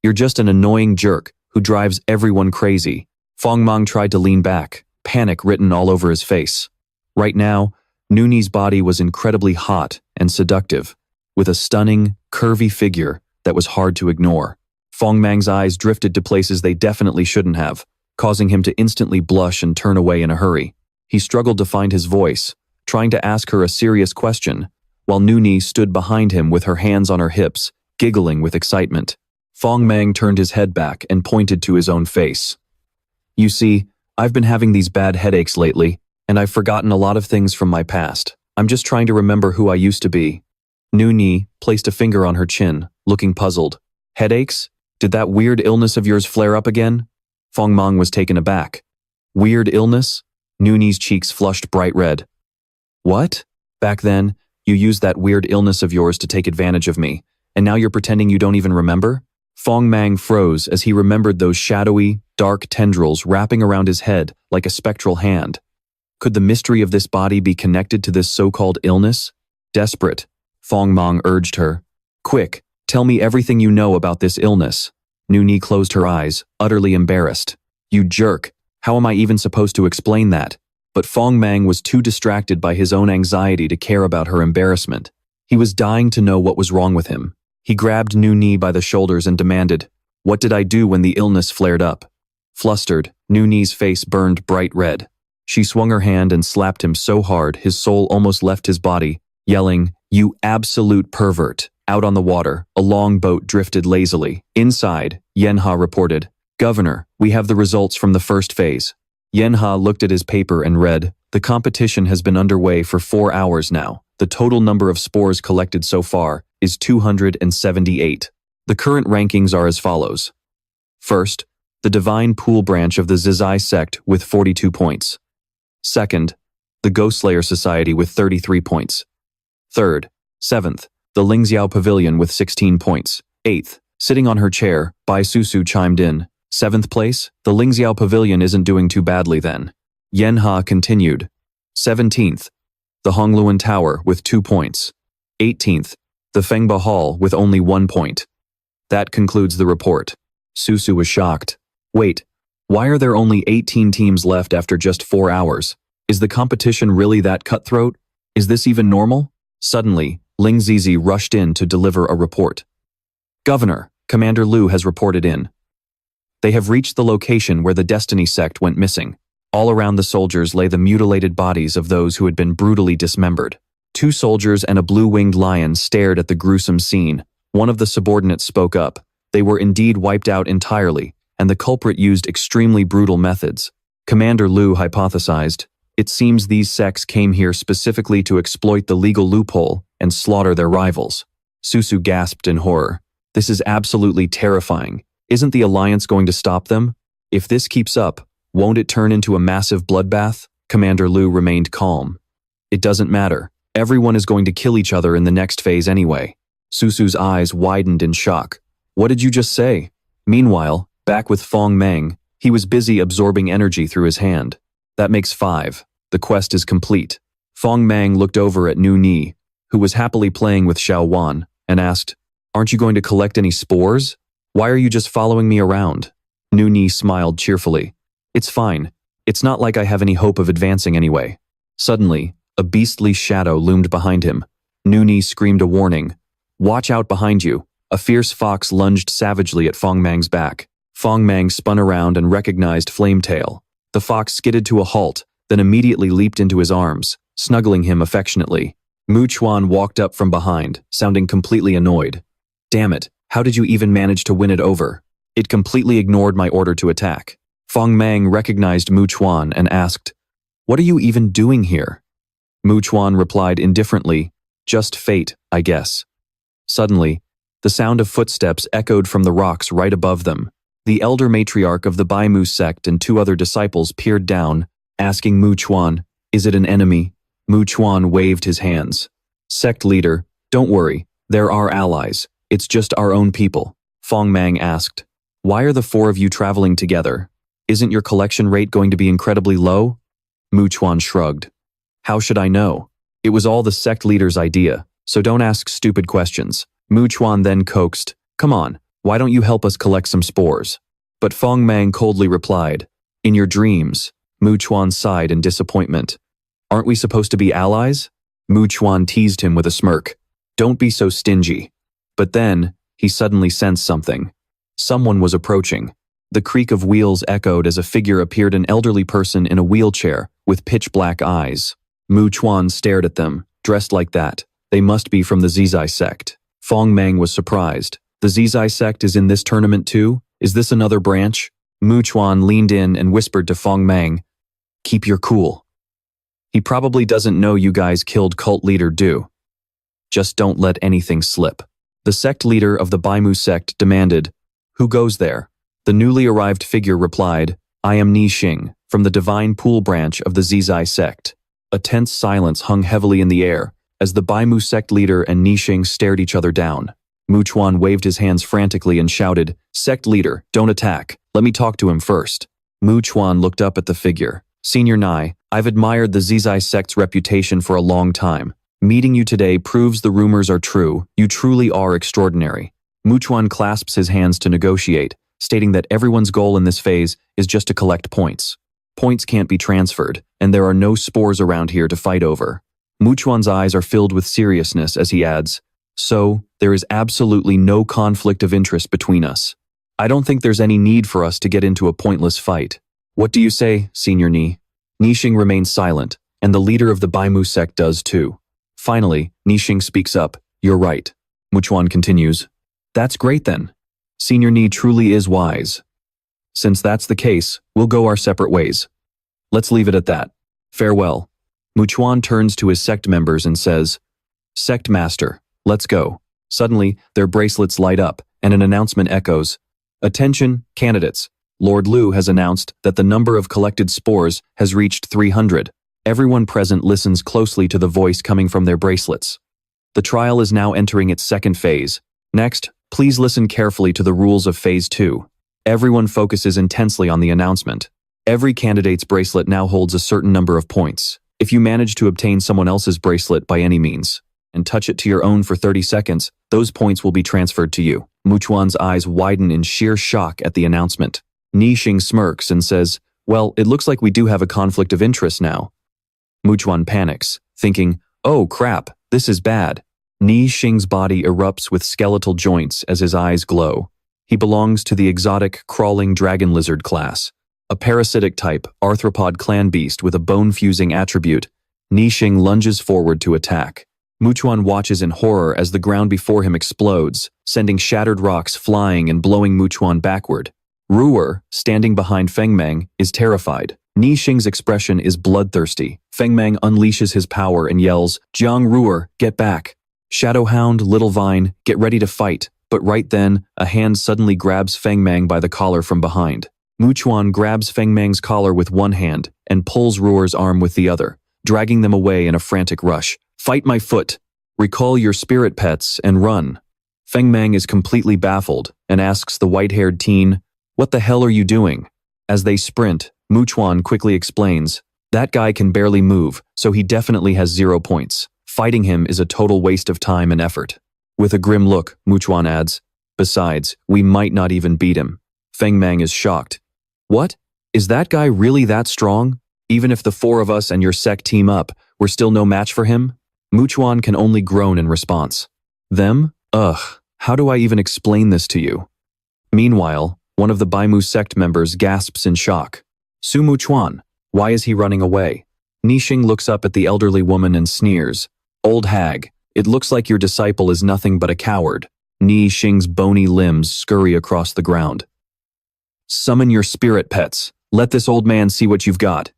You're just an annoying jerk who drives everyone crazy. Fengmang tried to lean back, panic written all over his face. Right now, Nu-Ni's body was incredibly hot and seductive, with a stunning, curvy figure that was hard to ignore. Fengmang's eyes drifted to places they definitely shouldn't have, causing him to instantly blush and turn away in a hurry. He struggled to find his voice, trying to ask her a serious question, while Nu-Ni stood behind him with her hands on her hips, giggling with excitement. Fengmang turned his head back and pointed to his own face. You see, I've been having these bad headaches lately, and I've forgotten a lot of things from my past. I'm just trying to remember who I used to be. Nu-Ni placed a finger on her chin, looking puzzled. Headaches? Did that weird illness of yours flare up again? Fengmang was taken aback. Weird illness? Nu-Ni's cheeks flushed bright red. What? Back then, you used that weird illness of yours to take advantage of me, and now you're pretending you don't even remember? Fengmang froze as he remembered those shadowy, dark tendrils wrapping around his head like a spectral hand. Could the mystery of this body be connected to this so-called illness? Desperate, Fengmang urged her. Quick, tell me everything you know about this illness. Nu-Ni closed her eyes, utterly embarrassed. You jerk, how am I even supposed to explain that? But Fengmang was too distracted by his own anxiety to care about her embarrassment. He was dying to know what was wrong with him. He grabbed Nu-Ni by the shoulders and demanded, What did I do when the illness flared up? Flustered, Nu-Ni's face burned bright red. She swung her hand and slapped him so hard his soul almost left his body, yelling, You absolute pervert. Out on the water, a long boat drifted lazily. Inside, Yenha reported, Governor, we have the results from the first phase. Yenha looked at his paper and read, The competition has been underway for 4 hours now. The total number of spores collected so far is 278. The current rankings are as follows. First, the Divine Pool branch of the Zizai sect with 42 points. Second, the Ghostslayer Society with 33 points. Third, seventh, the Lingxiao Pavilion with 16 points. Eighth, sitting on her chair, Bai Susu chimed in. 7th place, the Lingxiao Pavilion isn't doing too badly then. Yenha continued. 17th, the Hongluan Tower with 2 points. 18th, the Fengba Hall with only 1 point. That concludes the report. Susu was shocked. Wait, why are there only 18 teams left after just 4 hours? Is the competition really that cutthroat? Is this even normal? Suddenly, Ling Zizi rushed in to deliver a report. Governor, Commander Liu has reported in. They have reached the location where the Destiny sect went missing. All around the soldiers lay the mutilated bodies of those who had been brutally dismembered. 2 soldiers and a blue-winged lion stared at the gruesome scene. One of the subordinates spoke up. They were indeed wiped out entirely, and the culprit used extremely brutal methods. Commander Liu hypothesized, It seems these sects came here specifically to exploit the legal loophole and slaughter their rivals. Susu gasped in horror. This is absolutely terrifying. Isn't the Alliance going to stop them? If this keeps up, won't it turn into a massive bloodbath? Commander Liu remained calm. It doesn't matter. Everyone is going to kill each other in the next phase anyway. Susu's eyes widened in shock. What did you just say? Meanwhile, back with Fengmang, he was busy absorbing energy through his hand. That makes 5. The quest is complete. Fengmang looked over at Nu Ni, who was happily playing with Xiao Wan, and asked, "Aren't you going to collect any spores? Why are you just following me around?" Nu Ni smiled cheerfully. "It's fine. It's not like I have any hope of advancing anyway." Suddenly, a beastly shadow loomed behind him. Nu Ni screamed a warning. "Watch out behind you." A fierce fox lunged savagely at Fengmang's back. Fengmang spun around and recognized Flametail. The fox skidded to a halt, then immediately leaped into his arms, snuggling him affectionately. Mu Chuan walked up from behind, sounding completely annoyed. "Damn it, how did you even manage to win it over? It completely ignored my order to attack." Fengmang recognized Mu Chuan and asked, "What are you even doing here?" Mu Chuan replied indifferently, "Just fate, I guess." Suddenly, the sound of footsteps echoed from the rocks right above them. The elder matriarch of the Baimu sect and 2 other disciples peered down, asking Mu Chuan, "Is it an enemy?" Mu Chuan waved his hands. "Sect leader, don't worry, they're our allies. It's just our own people." Fengmang asked, "Why are the 4 of you traveling together? Isn't your collection rate going to be incredibly low?" Mu Chuan shrugged. "How should I know? It was all the sect leader's idea, so don't ask stupid questions." Mu Chuan then coaxed, "Come on, why don't you help us collect some spores?" But Fengmang coldly replied, "In your dreams." Mu Chuan sighed in disappointment. "Aren't we supposed to be allies?" Mu Chuan teased him with a smirk. "Don't be so stingy." But then, he suddenly sensed something. Someone was approaching. The creak of wheels echoed as a figure appeared, an elderly person in a wheelchair with pitch-black eyes. Mu Chuan stared at them, dressed like that. They must be from the Zizai sect. Fengmang was surprised. The Zizai sect is in this tournament too? Is this another branch? Mu Chuan leaned in and whispered to Fengmang, "Keep your cool. He probably doesn't know you guys killed cult leader Du. Just don't let anything slip." The sect leader of the Baimu sect demanded, "Who goes there?" The newly arrived figure replied, "I am Ni Xing, from the Divine Pool branch of the Zizai sect." A tense silence hung heavily in the air, as the Baimu sect leader and Ni Xing stared each other down. Mu Chuan waved his hands frantically and shouted, "Sect leader, don't attack. Let me talk to him first." Mu Chuan looked up at the figure. "Senior Nai, I've admired the Zizai sect's reputation for a long time. Meeting you today proves the rumors are true. You truly are extraordinary." Mu Chuan clasps his hands to negotiate, stating that everyone's goal in this phase is just to collect points. Points can't be transferred, and there are no spores around here to fight over. Mu Chuan's eyes are filled with seriousness as he adds, "So, there is absolutely no conflict of interest between us. I don't think there's any need for us to get into a pointless fight. What do you say, Senior Ni?" Ni Xing remains silent, and the leader of the Baimu sect does too. Finally, Ni Xing speaks up, "You're right." Mu Chuan continues, "That's great then. Senior Ni truly is wise. Since that's the case, we'll go our separate ways. Let's leave it at that. Farewell." Mu Chuan turns to his sect members and says, "Sect Master, let's go." Suddenly, their bracelets light up, and an announcement echoes, "Attention, candidates. Lord Liu has announced that the number of collected spores has reached 300. Everyone present listens closely to the voice coming from their bracelets. The trial is now entering its second phase. Next, please listen carefully to the rules of Phase 2. Everyone focuses intensely on the announcement. Every candidate's bracelet now holds a certain number of points. If you manage to obtain someone else's bracelet by any means, and touch it to your own for 30 seconds, those points will be transferred to you." Mu Chuan's eyes widen in sheer shock at the announcement. Ni Xing smirks and says, "Well, it looks like we do have a conflict of interest now." Mu Chuan panics, thinking, "Oh crap, this is bad." Ni Xing's body erupts with skeletal joints as his eyes glow. He belongs to the exotic crawling dragon lizard class. A parasitic type, arthropod clan beast with a bone-fusing attribute, Ni Xing lunges forward to attack. Mu Chuan watches in horror as the ground before him explodes, sending shattered rocks flying and blowing Mu Chuan backward. Ruer, standing behind Fengmang, is terrified. Nixing's expression is bloodthirsty. Fengmang unleashes his power and yells, "Jiang Ruer, get back! Shadowhound, Little Vine, get ready to fight." But right then, a hand suddenly grabs Fengmang by the collar from behind. Muchuan grabs Fengmang's collar with one hand and pulls Ruer's arm with the other, dragging them away in a frantic rush. "Fight my foot! Recall your spirit pets and run." Fengmang is completely baffled and asks the white-haired teen, "What the hell are you doing?" As they sprint, Muchuan quickly explains, "That guy can barely move, so he definitely has 0 points. Fighting him is a total waste of time and effort." With a grim look, Muchuan adds, "Besides, we might not even beat him." Fengmang is shocked. "What? Is that guy really that strong? Even if the 4 of us and your sect team up, we're still no match for him?" Muchuan can only groan in response. "Them? Ugh, how do I even explain this to you?" Meanwhile, one of the Baimu sect members gasps in shock. "Su Muchuan, why is he running away?" Nixing looks up at the elderly woman and sneers. "Old hag, it looks like your disciple is nothing but a coward." Nixing's bony limbs scurry across the ground. "Summon your spirit pets. Let this old man see what you've got."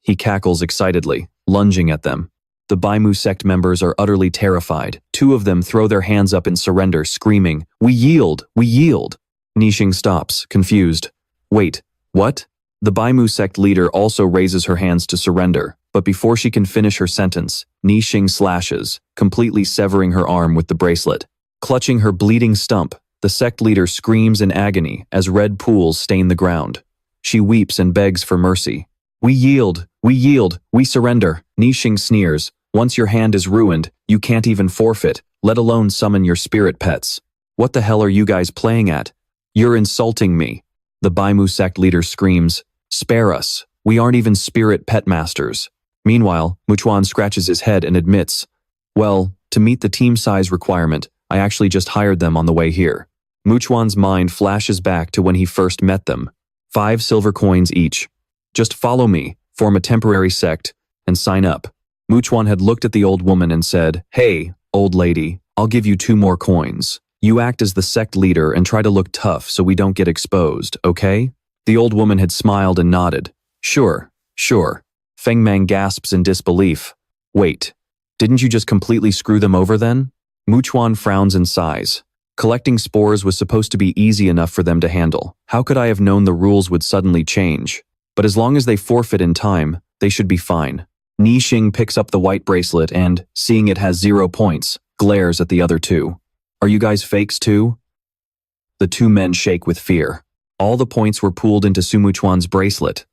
He cackles excitedly, lunging at them. The Baimu sect members are utterly terrified. 2 of them throw their hands up in surrender, screaming, "We yield! We yield!" Nixing stops, confused. "Wait, what?" The Baimu sect leader also raises her hands to surrender, but before she can finish her sentence, Nixing slashes, completely severing her arm with the bracelet. Clutching her bleeding stump, the sect leader screams in agony as red pools stain the ground. She weeps and begs for mercy. "We yield! We yield! We surrender!" Nixing sneers. "Once your hand is ruined, you can't even forfeit, let alone summon your spirit pets. What the hell are you guys playing at? You're insulting me." The Baimu sect leader screams, "Spare us, we aren't even spirit pet masters." Meanwhile, Muchuan scratches his head and admits, "Well, to meet the team size requirement, I actually just hired them on the way here." Muchuan's mind flashes back to when he first met them. 5 silver coins each. "Just follow me, form a temporary sect, and sign up." Muchuan had looked at the old woman and said, "Hey, old lady, I'll give you 2 more coins. You act as the sect leader and try to look tough so we don't get exposed, okay?" The old woman had smiled and nodded. "Sure, sure." Fengmang gasps in disbelief. "Wait, didn't you just completely screw them over then?" Muchuan frowns and sighs. Collecting spores was supposed to be easy enough for them to handle. How could I have known the rules would suddenly change? But as long as they forfeit in time, they should be fine. Nixing picks up the white bracelet and, seeing it has 0 points, glares at the other 2. "Are you guys fakes too?" The 2 men shake with fear. All the points were pooled into Su Muchuan's bracelet.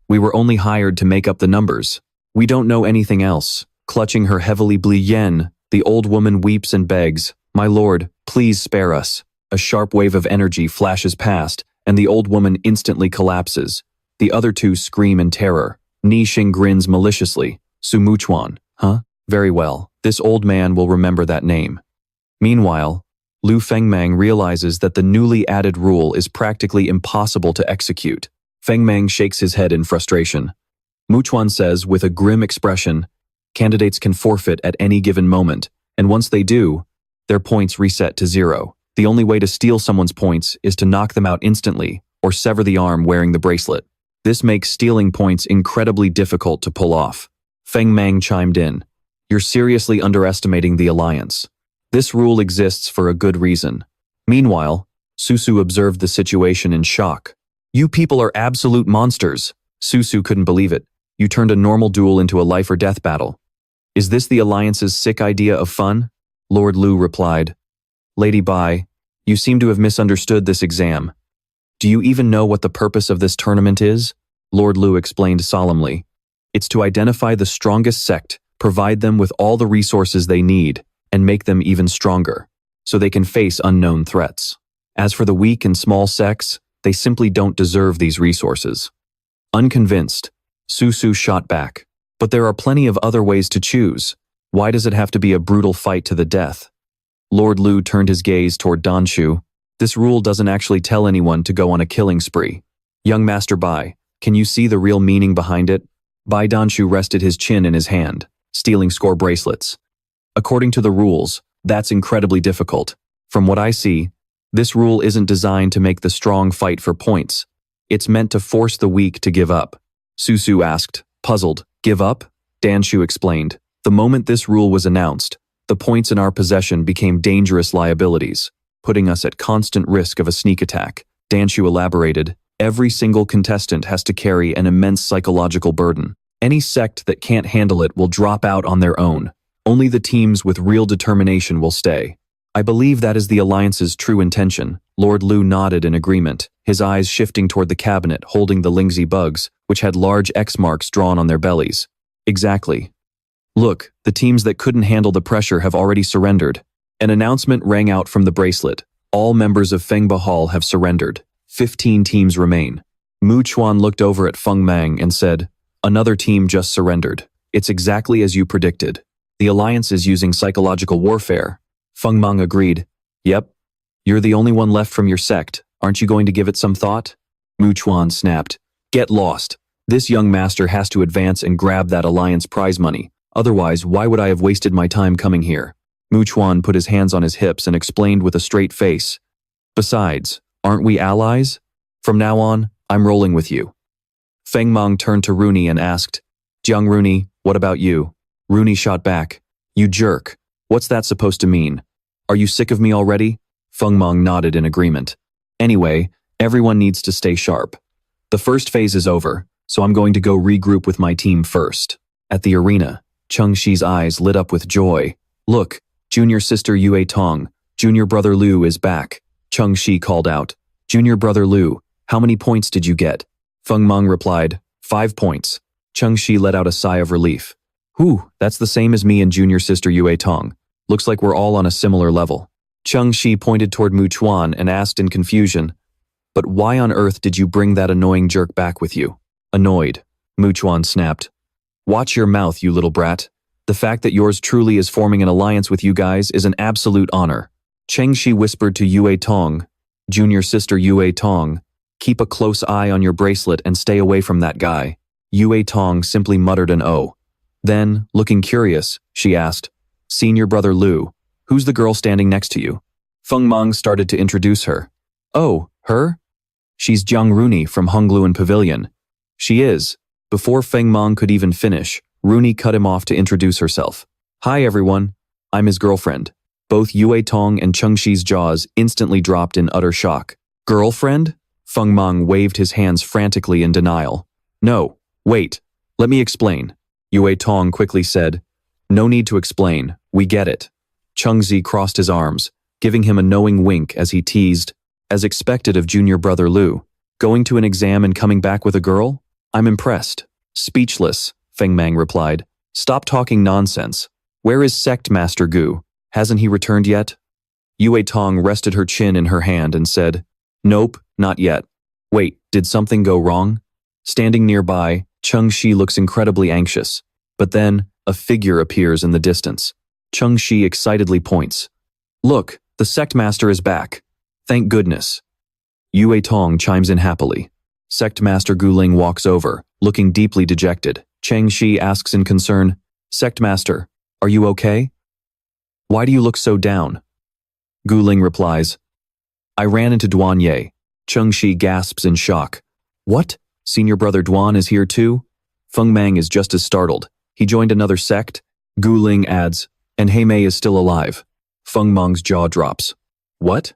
"We were only hired to make up the numbers. We don't know anything else." Clutching her heavily bleed yen, the old woman weeps and begs, "My lord, please spare us." A sharp wave of energy flashes past, and the old woman instantly collapses. The other 2 scream in terror. Nixing grins maliciously. "Su Muchuan, huh? Very well, this old man will remember that name." Meanwhile, Liu Fengmang realizes that the newly added rule is practically impossible to execute. Fengmang shakes his head in frustration. Muchuan says with a grim expression, "Candidates can forfeit at any given moment, and once they do, their points reset to 0. The only way to steal someone's points is to knock them out instantly or sever the arm wearing the bracelet. This makes stealing points incredibly difficult to pull off." Fengmang chimed in, "You're seriously underestimating the alliance. This rule exists for a good reason." Meanwhile, Susu observed the situation in shock. "You people are absolute monsters." Susu couldn't believe it. "You turned a normal duel into a life or death battle. Is this the alliance's sick idea of fun?" Lord Liu replied, "Lady Bai, you seem to have misunderstood this exam. Do you even know what the purpose of this tournament is?" Lord Liu explained solemnly. "It's to identify the strongest sect, provide them with all the resources they need, and make them even stronger, so they can face unknown threats. As for the weak and small sects, they simply don't deserve these resources." Unconvinced, Susu shot back. "But there are plenty of other ways to choose. Why does it have to be a brutal fight to the death?" Lord Liu turned his gaze toward Danshu. "This rule doesn't actually tell anyone to go on a killing spree. Young Master Bai, can you see the real meaning behind it?" Bai Danshu rested his chin in his hand, stealing score bracelets. "According to the rules, that's incredibly difficult. From what I see, this rule isn't designed to make the strong fight for points. It's meant to force the weak to give up. Susu asked, puzzled. Give up? Danshu explained. The moment this rule was announced, the points in our possession became dangerous liabilities, putting us at constant risk of a sneak attack. Danshu elaborated, every single contestant has to carry an immense psychological burden. Any sect that can't handle it will drop out on their own. Only the teams with real determination will stay. I believe that is the Alliance's true intention. Lord Liu nodded in agreement, his eyes shifting toward the cabinet holding the Lingxi bugs, which had large X marks drawn on their bellies. Exactly. Look, the teams that couldn't handle the pressure have already surrendered. An announcement rang out from the bracelet. All members of Fengba Hall have surrendered. 15 teams remain. Mu Chuan looked over at Fengmang and said, another team just surrendered. It's exactly as you predicted. The Alliance is using psychological warfare. Fengmang agreed. Yep. You're the only one left from your sect. Aren't you going to give it some thought? Mu Chuan snapped. Get lost. This young master has to advance and grab that Alliance prize money. Otherwise, why would I have wasted my time coming here? Mu Chuan put his hands on his hips and explained with a straight face. Besides, aren't we allies? From now on, I'm rolling with you. Fengmang turned to Rooney and asked, Jiang Rooney, what about you? Rooney shot back. You jerk. What's that supposed to mean? Are you sick of me already? Fengmang nodded in agreement. Anyway, everyone needs to stay sharp. The first phase is over, so I'm going to go regroup with my team first. At the arena, Cheng Shi's eyes lit up with joy. Look, junior sister Yue Tong, junior brother Liu is back. Cheng Shi called out. Junior brother Liu, how many points did you get? Fengmang replied, 5 points. Cheng Shi let out a sigh of relief. Whew, that's the same as me and junior sister Yue Tong. Looks like we're all on a similar level. Cheng Shi pointed toward Mu Chuan and asked in confusion, but why on earth did you bring that annoying jerk back with you? Annoyed, Mu Chuan snapped. Watch your mouth, you little brat. The fact that yours truly is forming an alliance with you guys is an absolute honor. Cheng Shi whispered to Yue Tong, junior sister Yue Tong, keep a close eye on your bracelet and stay away from that guy. Yue Tong simply muttered an "oh." Then, looking curious, she asked, Senior brother Liu, who's the girl standing next to you? Fengmang started to introduce her. Oh, her? She's Jiang Rooney from Hungluan Pavilion. She is. Before Fengmang could even finish, Rooney cut him off to introduce herself. Hi everyone, I'm his girlfriend. Both Yue Tong and Cheng Shi's jaws instantly dropped in utter shock. Girlfriend? Fengmang waved his hands frantically in denial. No, wait, let me explain. Yue Tong quickly said, no need to explain, we get it. Cheng Zi crossed his arms, giving him a knowing wink as he teased, as expected of junior brother Liu. Going to an exam and coming back with a girl? I'm impressed. Speechless, Fengmang replied. Stop talking nonsense. Where is Sect Master Gu? Hasn't he returned yet? Yue Tong rested her chin in her hand and said, nope, not yet. Wait, did something go wrong? Standing nearby, Cheng Shi looks incredibly anxious. But then, a figure appears in the distance. Cheng Shi excitedly points. Look, the Sect Master is back. Thank goodness. Yue Tong chimes in happily. Sect Master Guling walks over, looking deeply dejected. Cheng Shi asks in concern, Sect Master, are you okay? Why do you look so down? Guling replies, I ran into Duan Ye. Cheng Shi gasps in shock. What? Senior brother Duan is here too? Fengmang is just as startled. He joined another sect? Guling adds, and Heimei is still alive. Fengmang's jaw drops. What?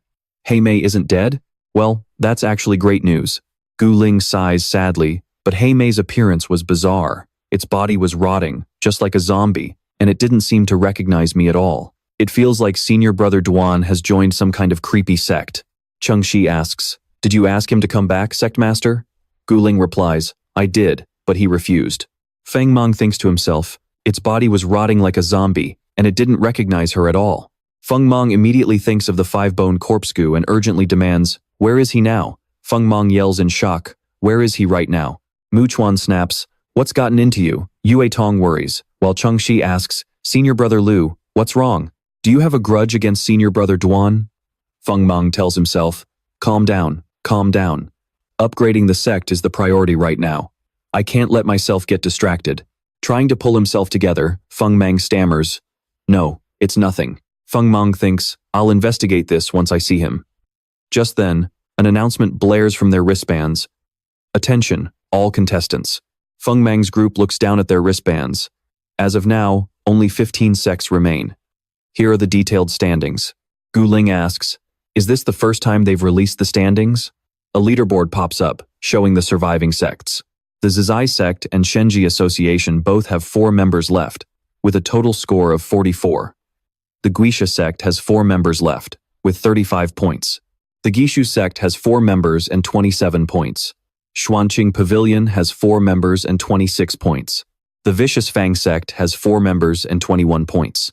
Heimei isn't dead? Well, that's actually great news. Guling sighs sadly, but Heimei's appearance was bizarre. Its body was rotting, just like a zombie, and it didn't seem to recognize me at all. It feels like senior brother Duan has joined some kind of creepy sect. Cheng Shi asks, did you ask him to come back, Sect Master? Guling replies, I did, but he refused. Fengmang thinks to himself, its body was rotting like a zombie, and it didn't recognize her at all. Fengmang immediately thinks of the 5-bone Corpse Kun and urgently demands, where is he now? Fengmang yells in shock, where is he right now? Mu Chuan snaps, what's gotten into you? Yue Tong worries, while Cheng Shi asks, Senior brother Liu, what's wrong? Do you have a grudge against senior brother Duan? Fengmang tells himself, calm down, calm down. Upgrading the sect is the priority right now. I can't let myself get distracted. Trying to pull himself together, Fengmang stammers, no, it's nothing. Fengmang thinks, I'll investigate this once I see him. Just then, an announcement blares from their wristbands. Attention, all contestants. Fengmang's group looks down at their wristbands. As of now, only 15 sects remain. Here are the detailed standings. Gu Ling asks, is this the first time they've released the standings? A leaderboard pops up, showing the surviving sects. The Zizai sect and Shenji Association both have 4 members left, with a total score of 44. The Guisha sect has 4 members left, with 35 points. The Gishu sect has 4 members and 27 points. Xuanqing Pavilion has 4 members and 26 points. The Vicious Fang sect has 4 members and 21 points.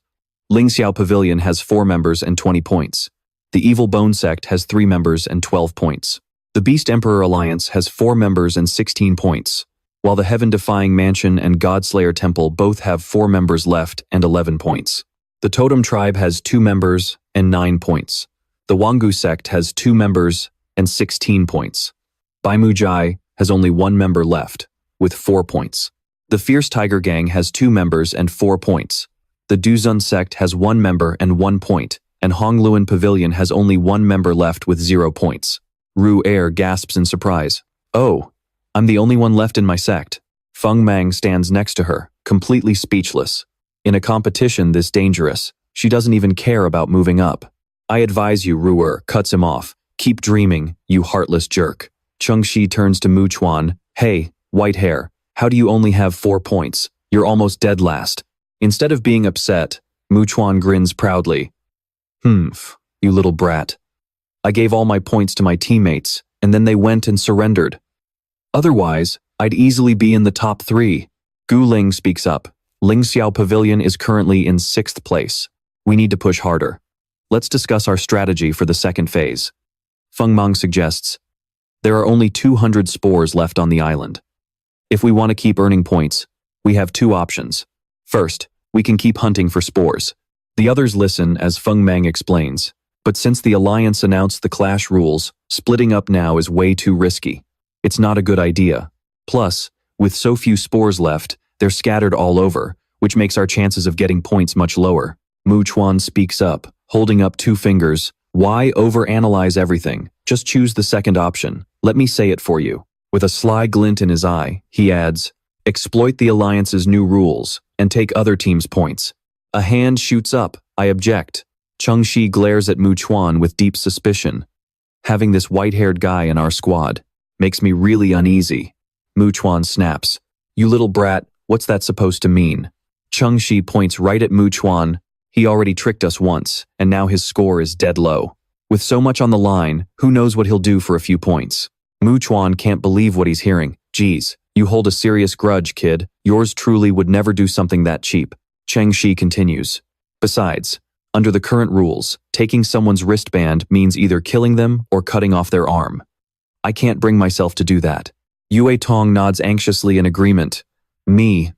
Lingxiao Pavilion has 4 members and 20 points. The Evil Bone sect has 3 members and 12 points. The Beast Emperor Alliance has 4 members and 16 points, while the Heaven-Defying Mansion and Godslayer Temple both have 4 members left and 11 points. The Totem Tribe has 2 members and 9 points. The Wangu sect has 2 members and 16 points. Baimu Jai has only 1 member left, with 4 points. The Fierce Tiger Gang has 2 members and 4 points. The Duzun sect has 1 member and 1 point, and Hongluan Pavilion has only 1 member left with 0 points. Ru Air gasps in surprise. Oh, I'm the only one left in my sect. Fengmang stands next to her, completely speechless. In a competition this dangerous, she doesn't even care about moving up. I advise you, Ruer cuts him off. Keep dreaming, you heartless jerk. Chengxi turns to Mu Chuan. Hey, white hair, how do you only have 4 points? You're almost dead last. Instead of being upset, Mu Chuan grins proudly. You little brat. I gave all my points to my teammates, and then they went and surrendered. Otherwise, I'd easily be in the top 3. Gu Ling speaks up. Lingxiao Pavilion is currently in 6th place. We need to push harder. Let's discuss our strategy for the second phase. Fengmang suggests. There are only 200 spores left on the island. If we want to keep earning points, we have 2 options. First, we can keep hunting for spores. The others listen as Fengmang explains. But since the Alliance announced the clash rules, splitting up now is way too risky. It's not a good idea. Plus, with so few spores left, they're scattered all over, which makes our chances of getting points much lower. Mu Chuan speaks up, holding up 2 fingers. Why overanalyze everything? Just choose the second option. Let me say it for you. With a sly glint in his eye, he adds, exploit the Alliance's new rules and take other teams' points. A hand shoots up. I object. Chengxi glares at Mu Chuan with deep suspicion. Having this white-haired guy in our squad makes me really uneasy. Mu Chuan snaps. You little brat, what's that supposed to mean? Chengxi points right at Mu Chuan. He already tricked us once, and now his score is dead low. With so much on the line, who knows what he'll do for a few points? Mu Chuan can't believe what he's hearing. Geez, you hold a serious grudge, kid. Yours truly would never do something that cheap. Chengxi continues. Besides, under the current rules, taking someone's wristband means either killing them or cutting off their arm. I can't bring myself to do that. Yue Tong nods anxiously in agreement. Me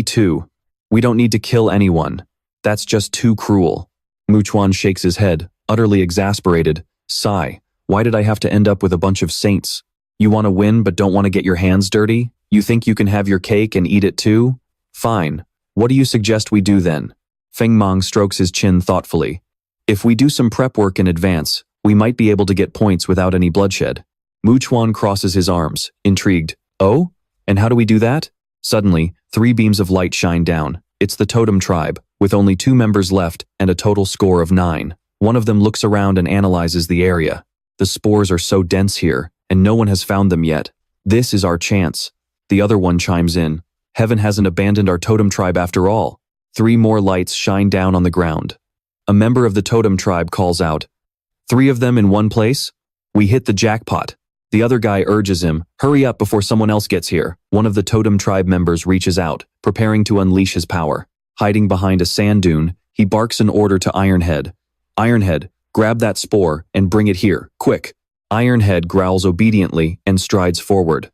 too. We don't need to kill anyone. That's just too cruel. Mu Chuan shakes his head, utterly exasperated. Sigh, why did I have to end up with a bunch of saints? You want to win but don't want to get your hands dirty? You think you can have your cake and eat it too? Fine. What do you suggest we do then? Fengmang strokes his chin thoughtfully. If we do some prep work in advance, we might be able to get points without any bloodshed. Mu Chuan crosses his arms, intrigued. Oh? And how do we do that? Suddenly, 3 beams of light shine down. It's the Totem Tribe, with only 2 members left and a total score of 9. One of them looks around and analyzes the area. The spores are so dense here, and no one has found them yet. This is our chance. The other one chimes in. Heaven hasn't abandoned our Totem Tribe after all. 3 more lights shine down on the ground. A member of the Totem Tribe calls out. 3 of them in one place? We hit the jackpot. The other guy urges him, hurry up before someone else gets here. One of the Totem Tribe members reaches out, preparing to unleash his power. Hiding behind a sand dune, he barks an order to Ironhead. Ironhead, grab that spore and bring it here, quick. Ironhead growls obediently and strides forward.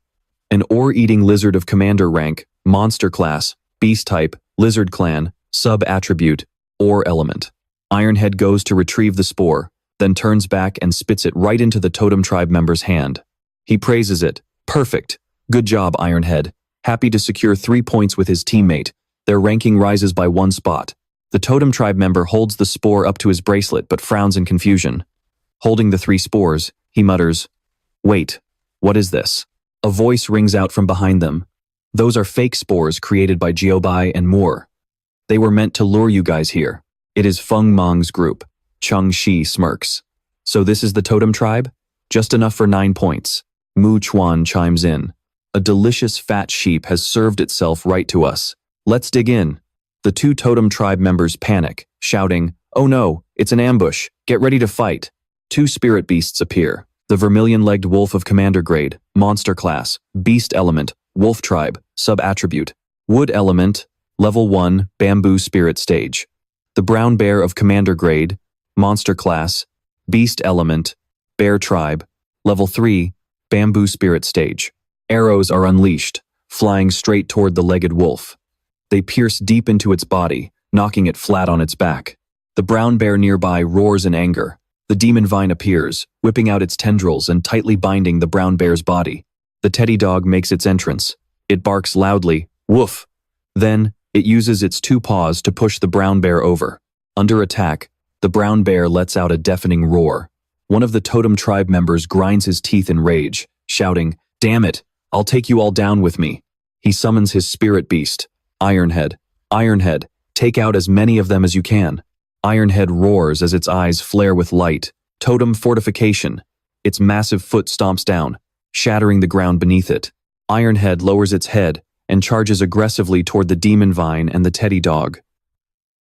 An ore-eating lizard of commander rank, monster class, beast type, lizard clan, sub-attribute, ore element. Ironhead goes to retrieve the spore, then turns back and spits it right into the Totem Tribe member's hand. He praises it. Perfect. Good job, Ironhead. Happy to secure 3 points with his teammate. Their ranking rises by 1 spot. The Totem Tribe member holds the spore up to his bracelet but frowns in confusion. Holding the 3 spores, he mutters, Wait, what is this? A voice rings out from behind them. Those are fake spores created by Jiubai and Moore. They were meant to lure you guys here. It is Fengmang's group. Chung Shi smirks. So this is the totem tribe? Just enough for 9 points. Mu Chuan chimes in. A delicious fat sheep has served itself right to us. Let's dig in. The 2 totem tribe members panic, shouting, "Oh no, it's an ambush. Get ready to fight." 2 spirit beasts appear. The vermilion-legged wolf of commander grade, monster class, beast element, wolf tribe, sub-attribute. Wood element, level 1, bamboo spirit stage. The brown bear of commander grade, monster class, beast element, bear tribe, level 3, bamboo spirit stage. Arrows are unleashed, flying straight toward the legged wolf. They pierce deep into its body, knocking it flat on its back. The brown bear nearby roars in anger. The demon vine appears, whipping out its tendrils and tightly binding the brown bear's body. The teddy dog makes its entrance. It barks loudly, "Woof!" Then, it uses its 2 paws to push the brown bear over. Under attack, the brown bear lets out a deafening roar. One of the totem tribe members grinds his teeth in rage, shouting, "Damn it! I'll take you all down with me." He summons his spirit beast, Ironhead. Ironhead, take out as many of them as you can. Ironhead roars as its eyes flare with light. Totem fortification. Its massive foot stomps down, shattering the ground beneath it. Ironhead lowers its head and charges aggressively toward the demon vine and the teddy dog.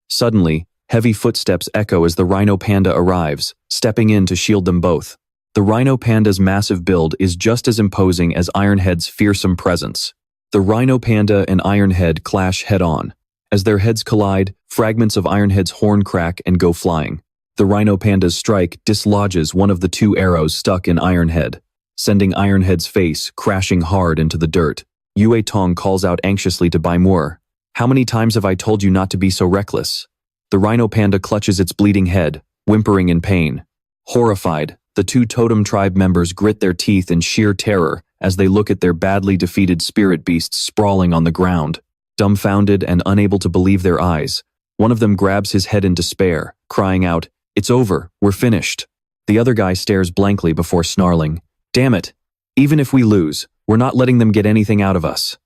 Suddenly, heavy footsteps echo as the rhino panda arrives, stepping in to shield them both. The rhino panda's massive build is just as imposing as Ironhead's fearsome presence. The rhino panda and Ironhead clash head-on. As their heads collide, fragments of Ironhead's horn crack and go flying. The rhino panda's strike dislodges one of the 2 arrows stuck in Ironhead, sending Ironhead's face crashing hard into the dirt. Yue Tong calls out anxiously to Bai Moore. "How many times have I told you not to be so reckless?" The rhino panda clutches its bleeding head, whimpering in pain. Horrified, the 2 totem tribe members grit their teeth in sheer terror as they look at their badly defeated spirit beasts sprawling on the ground. Dumbfounded and unable to believe their eyes, one of them grabs his head in despair, crying out, "It's over, we're finished." The other guy stares blankly before snarling, "Damn it, even if we lose, we're not letting them get anything out of us."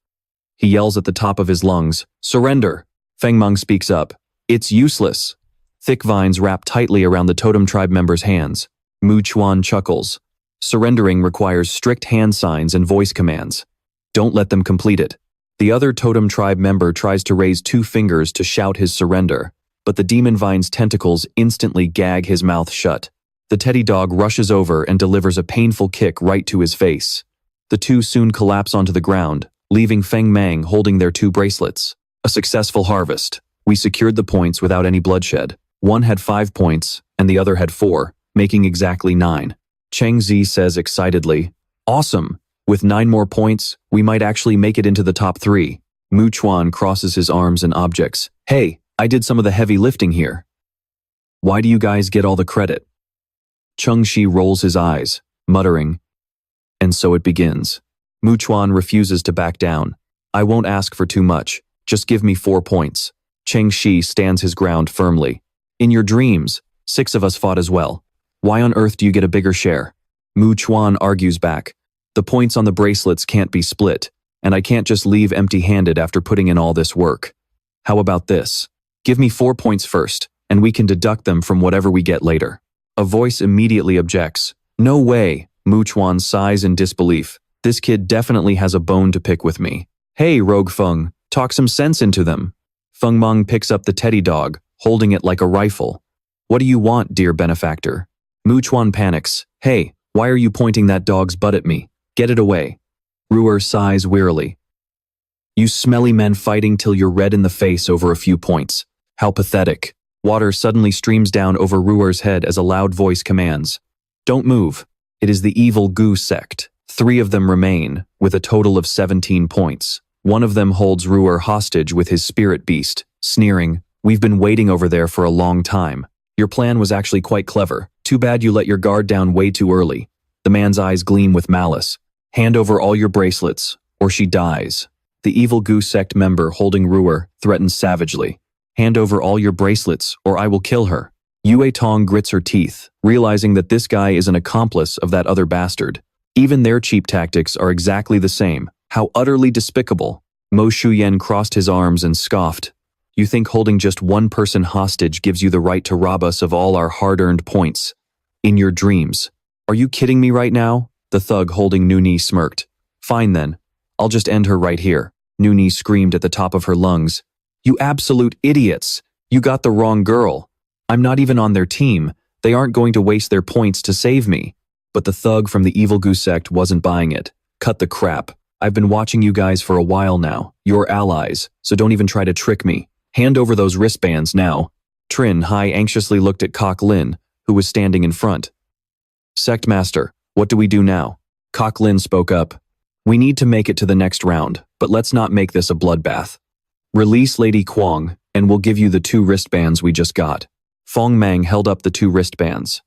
He yells at the top of his lungs, "Surrender!" Fengmang speaks up, "It's useless." Thick vines wrap tightly around the totem tribe member's hands. Mu Chuan chuckles. Surrendering requires strict hand signs and voice commands. Don't let them complete it. The other totem tribe member tries to raise 2 fingers to shout his surrender, but the demon vine's tentacles instantly gag his mouth shut. The teddy dog rushes over and delivers a painful kick right to his face. The 2 soon collapse onto the ground, leaving Fengmang holding their 2 bracelets. A successful harvest. We secured the points without any bloodshed. One had 5 points, and the other had 4, making exactly 9. Cheng Zi says excitedly, "Awesome! With 9 more points, we might actually make it into the top 3. Mu Chuan crosses his arms and objects. "Hey, I did some of the heavy lifting here. Why do you guys get all the credit?" Chung Shi rolls his eyes, muttering, "And so it begins." Mu Chuan refuses to back down. "I won't ask for too much. Just give me 4 points. Cheng Shi stands his ground firmly. "In your dreams, 6 of us fought as well. Why on earth do you get a bigger share?" Mu Chuan argues back. "The points on the bracelets can't be split, and I can't just leave empty-handed after putting in all this work. How about this? Give me 4 points first, and we can deduct them from whatever we get later." A voice immediately objects. "No way." Mu Chuan sighs in disbelief. "This kid definitely has a bone to pick with me. Hey, Rogue Feng, talk some sense into them." Fengmang picks up the teddy dog, holding it like a rifle. "What do you want, dear benefactor?" Mu Chuan panics. "Hey, why are you pointing that dog's butt at me? Get it away." Ruer sighs wearily. "You smelly men fighting till you're red in the face over a few points. How pathetic." Water suddenly streams down over Ruer's head as a loud voice commands, "Don't move." It is the evil Gu sect. 3 of them remain, with a total of 17 points. One of them holds Ruer hostage with his spirit beast, sneering, "We've been waiting over there for a long time. Your plan was actually quite clever. Too bad you let your guard down way too early." The man's eyes gleam with malice. "Hand over all your bracelets, or she dies." The evil Gu sect member holding Ruer threatens savagely. "Hand over all your bracelets, or I will kill her." Yue Tong grits her teeth, realizing that this guy is an accomplice of that other bastard. Even their cheap tactics are exactly the same. How utterly despicable. Mo Shuyan crossed his arms and scoffed. You think holding just one person hostage gives you the right to rob us of all our hard-earned points? In your dreams. Are you kidding me right now? The thug holding Nuni smirked. Fine then. I'll just end her right here. Nuni screamed at the top of her lungs. You absolute idiots! You got the wrong girl. I'm not even on their team. They aren't going to waste their points to save me. But the thug from the Evil Goo sect wasn't buying it. Cut the crap. I've been watching you guys for a while now. You're allies, so don't even try to trick me. Hand over those wristbands now. Trin Hai anxiously looked at Kok Lin, who was standing in front. Sect Master, what do we do now? Kok Lin spoke up. We need to make it to the next round, but let's not make this a bloodbath. Release Lady Kwong, and we'll give you the 2 wristbands we just got. Fengmang held up the 2 wristbands.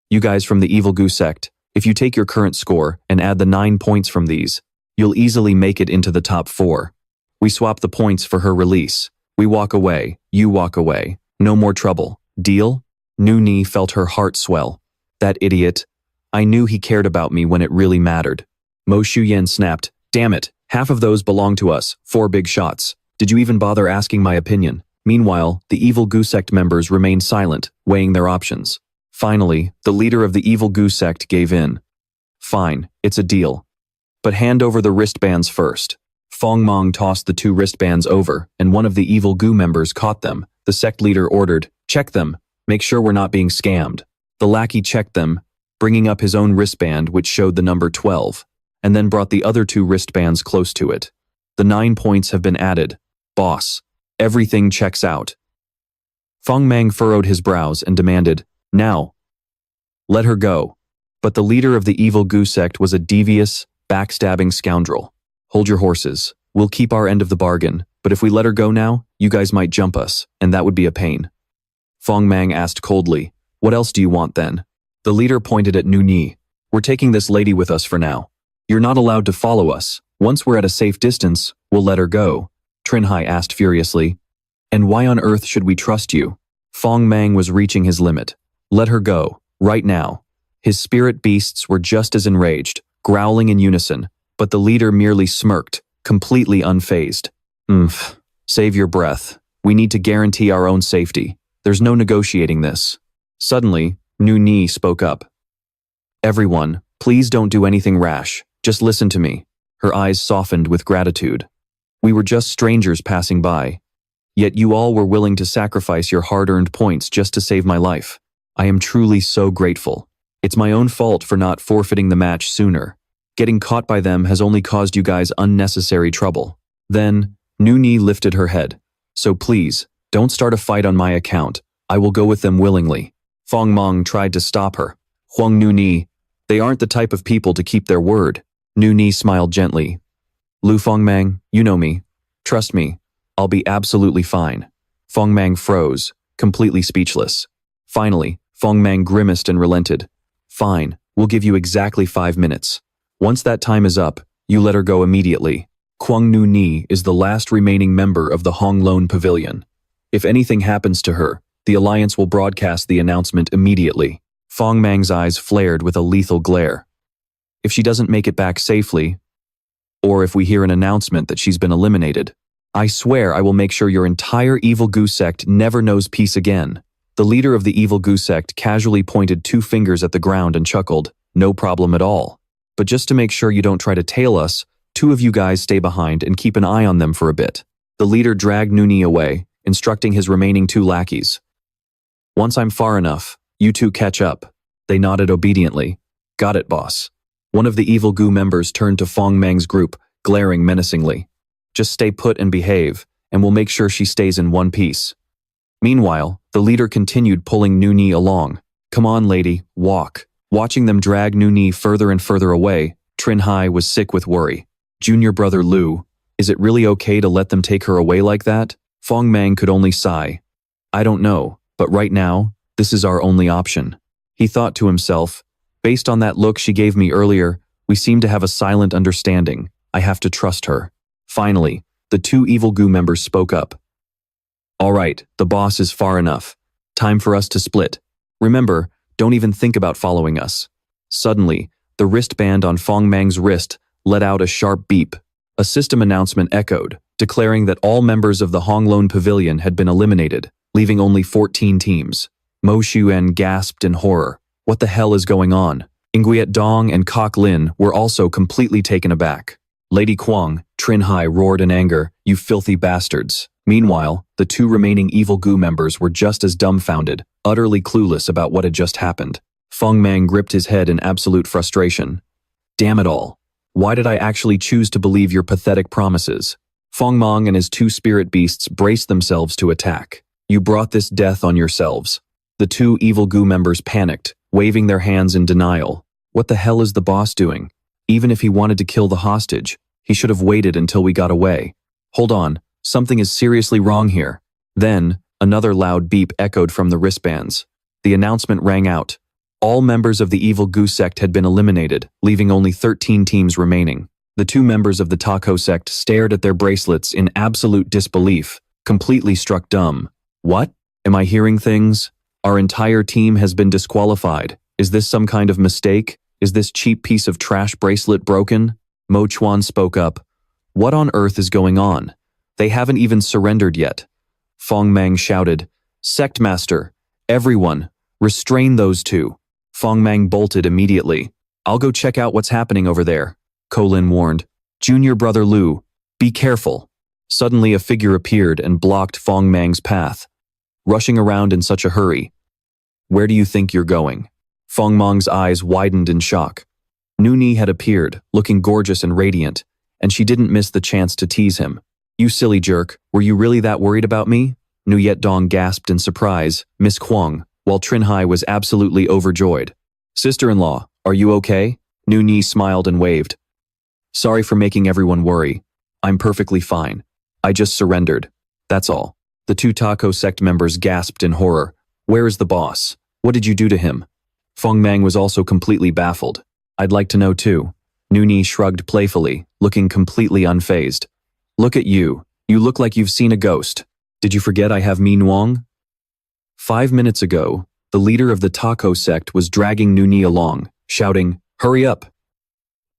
You guys from the Evil Goo sect, if you take your current score and add the 9 points from these, you'll easily make it into the top 4. We swap the points for her release. We walk away, you walk away. No more trouble. Deal? Nuni felt her heart swell. That idiot. I knew he cared about me when it really mattered. Mo Shuyan snapped. Damn it, half of those belong to us. 4 big shots. Did you even bother asking my opinion? Meanwhile, the Evil Goo sect members remained silent, weighing their options. Finally, the leader of the Evil Goo sect gave in. Fine, it's a deal. But hand over the wristbands first. Fengmang tossed the 2 wristbands over, and one of the Evil Goo members caught them. The sect leader ordered, check them, make sure we're not being scammed. The lackey checked them, bringing up his own wristband which showed the number 12, and then brought the other 2 wristbands close to it. The 9 points have been added. Boss, everything checks out. Fengmang furrowed his brows and demanded, now. Let her go. But the leader of the Evil Goo sect was a devious, backstabbing scoundrel. Hold your horses. We'll keep our end of the bargain, but if we let her go now, you guys might jump us, and that would be a pain. Fengmang asked coldly, what else do you want then? The leader pointed at Nuni. We're taking this lady with us for now. You're not allowed to follow us. Once we're at a safe distance, we'll let her go. Trinhai asked furiously. And why on earth should we trust you? Fengmang was reaching his limit. Let her go, right now. His spirit beasts were just as enraged, growling in unison, but the leader merely smirked, completely unfazed. Save your breath. We need to guarantee our own safety. There's no negotiating this. Suddenly, Nuni spoke up. Everyone, please don't do anything rash. Just listen to me. Her eyes softened with gratitude. We were just strangers passing by. Yet you all were willing to sacrifice your hard-earned points just to save my life. I am truly so grateful. It's my own fault for not forfeiting the match sooner. Getting caught by them has only caused you guys unnecessary trouble. Then, Nuni lifted her head. So please, don't start a fight on my account. I will go with them willingly. Fengmang tried to stop her. Huang Nuni, they aren't the type of people to keep their word. Nuni smiled gently. Liu Fengmang, you know me. Trust me, I'll be absolutely fine. Fengmang froze, completely speechless. Finally, Fengmang grimaced and relented. Fine, we'll give you exactly 5 minutes. Once that time is up, you let her go immediately. Kwang Nu Ni is the last remaining member of the Honglone Pavilion. If anything happens to her, the Alliance will broadcast the announcement immediately. Fengmang's eyes flared with a lethal glare. If she doesn't make it back safely, or if we hear an announcement that she's been eliminated, I swear I will make sure your entire Evil Goo sect never knows peace again. The leader of the Evil Goo sect casually pointed 2 fingers at the ground and chuckled, no problem at all. But just to make sure you don't try to tail us, 2 of you guys stay behind and keep an eye on them for a bit. The leader dragged Nuni away, instructing his remaining 2 lackeys. Once I'm far enough, you 2 catch up. They nodded obediently. Got it, boss. One of the Evil Goo members turned to Fengmang's group, glaring menacingly. Just stay put and behave, and we'll make sure she stays in one piece. Meanwhile, the leader continued pulling Nuni along. Come on, lady, walk. Watching them drag Nuni further and further away, Trinhai was sick with worry. Junior brother Liu, is it really okay to let them take her away like that? Fengmang could only sigh. I don't know, but right now, this is our only option. He thought to himself, based on that look she gave me earlier, we seem to have a silent understanding. I have to trust her. Finally, the 2 Evil Goo members spoke up. All right, the boss is far enough. Time for us to split. Remember, don't even think about following us. Suddenly, the wristband on Fengmang's wrist let out a sharp beep. A system announcement echoed. declaring that all members of the Honglone Pavilion had been eliminated, leaving only 14 teams. Mo Xuan gasped in horror. What the hell is going on? Nguyen Dong and Kok Lin were also completely taken aback. Lady Kuang, Trin Hai roared in anger, "You filthy bastards." Meanwhile, the two remaining Evil Gu members were just as dumbfounded, utterly clueless about what had just happened. Fengmang gripped his head in absolute frustration. Damn it all. Why did I actually choose to believe your pathetic promises? Fengmang and his two spirit beasts braced themselves to attack. You brought this death on yourselves. The two Evil Gu members panicked, waving their hands in denial. What the hell is the boss doing? Even if he wanted to kill the hostage, he should have waited until we got away. Hold on. Something is seriously wrong here. Then, another loud beep echoed from the wristbands. The announcement rang out. All members of the Evil Gu sect had been eliminated, leaving only 13 teams remaining. The two members of the Taco sect stared at their bracelets in absolute disbelief, completely struck dumb. What? Am I hearing things? Our entire team has been disqualified. Is this some kind of mistake? Is this cheap piece of trash bracelet broken? Mo Chuan spoke up. What on earth is going on? They haven't even surrendered yet. Fengmang shouted, Sect Master, everyone, restrain those two. Fengmang bolted immediately. I'll go check out what's happening over there, Colin warned. Junior brother Liu, be careful. Suddenly a figure appeared and blocked Fengmang's path, rushing around in such a hurry. Where do you think you're going? Fengmang's eyes widened in shock. Nuni had appeared, looking gorgeous and radiant, and she didn't miss the chance to tease him. You silly jerk, were you really that worried about me? Nguyen Dong gasped in surprise, Miss Kuang, while Trin Hai was absolutely overjoyed. Sister-in-law, are you okay? Nuni smiled and waved. Sorry for making everyone worry. I'm perfectly fine. I just surrendered. That's all. The two Taco sect members gasped in horror. Where is the boss? What did you do to him? Fengmang was also completely baffled. I'd like to know too. Nuni shrugged playfully, looking completely unfazed. Look at you. You look like you've seen a ghost. Did you forget I have Min Wang? 5 minutes ago, the leader of the Taco sect was dragging Nuni along, shouting, Hurry up!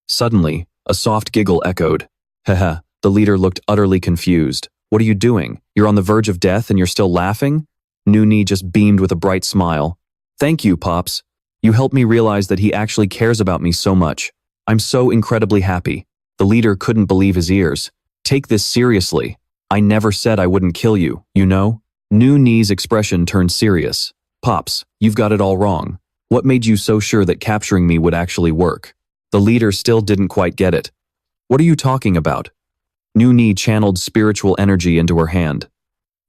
Suddenly, a soft giggle echoed. Haha, the leader looked utterly confused. What are you doing? You're on the verge of death and you're still laughing? Nuni just beamed with a bright smile. Thank you, Pops. You helped me realize that he actually cares about me so much. I'm so incredibly happy. The leader couldn't believe his ears. Take this seriously. I never said I wouldn't kill you, you know? Nuni's expression turned serious. Pops, you've got it all wrong. What made you so sure that capturing me would actually work? The leader still didn't quite get it. What are you talking about? Nuni channeled spiritual energy into her hand.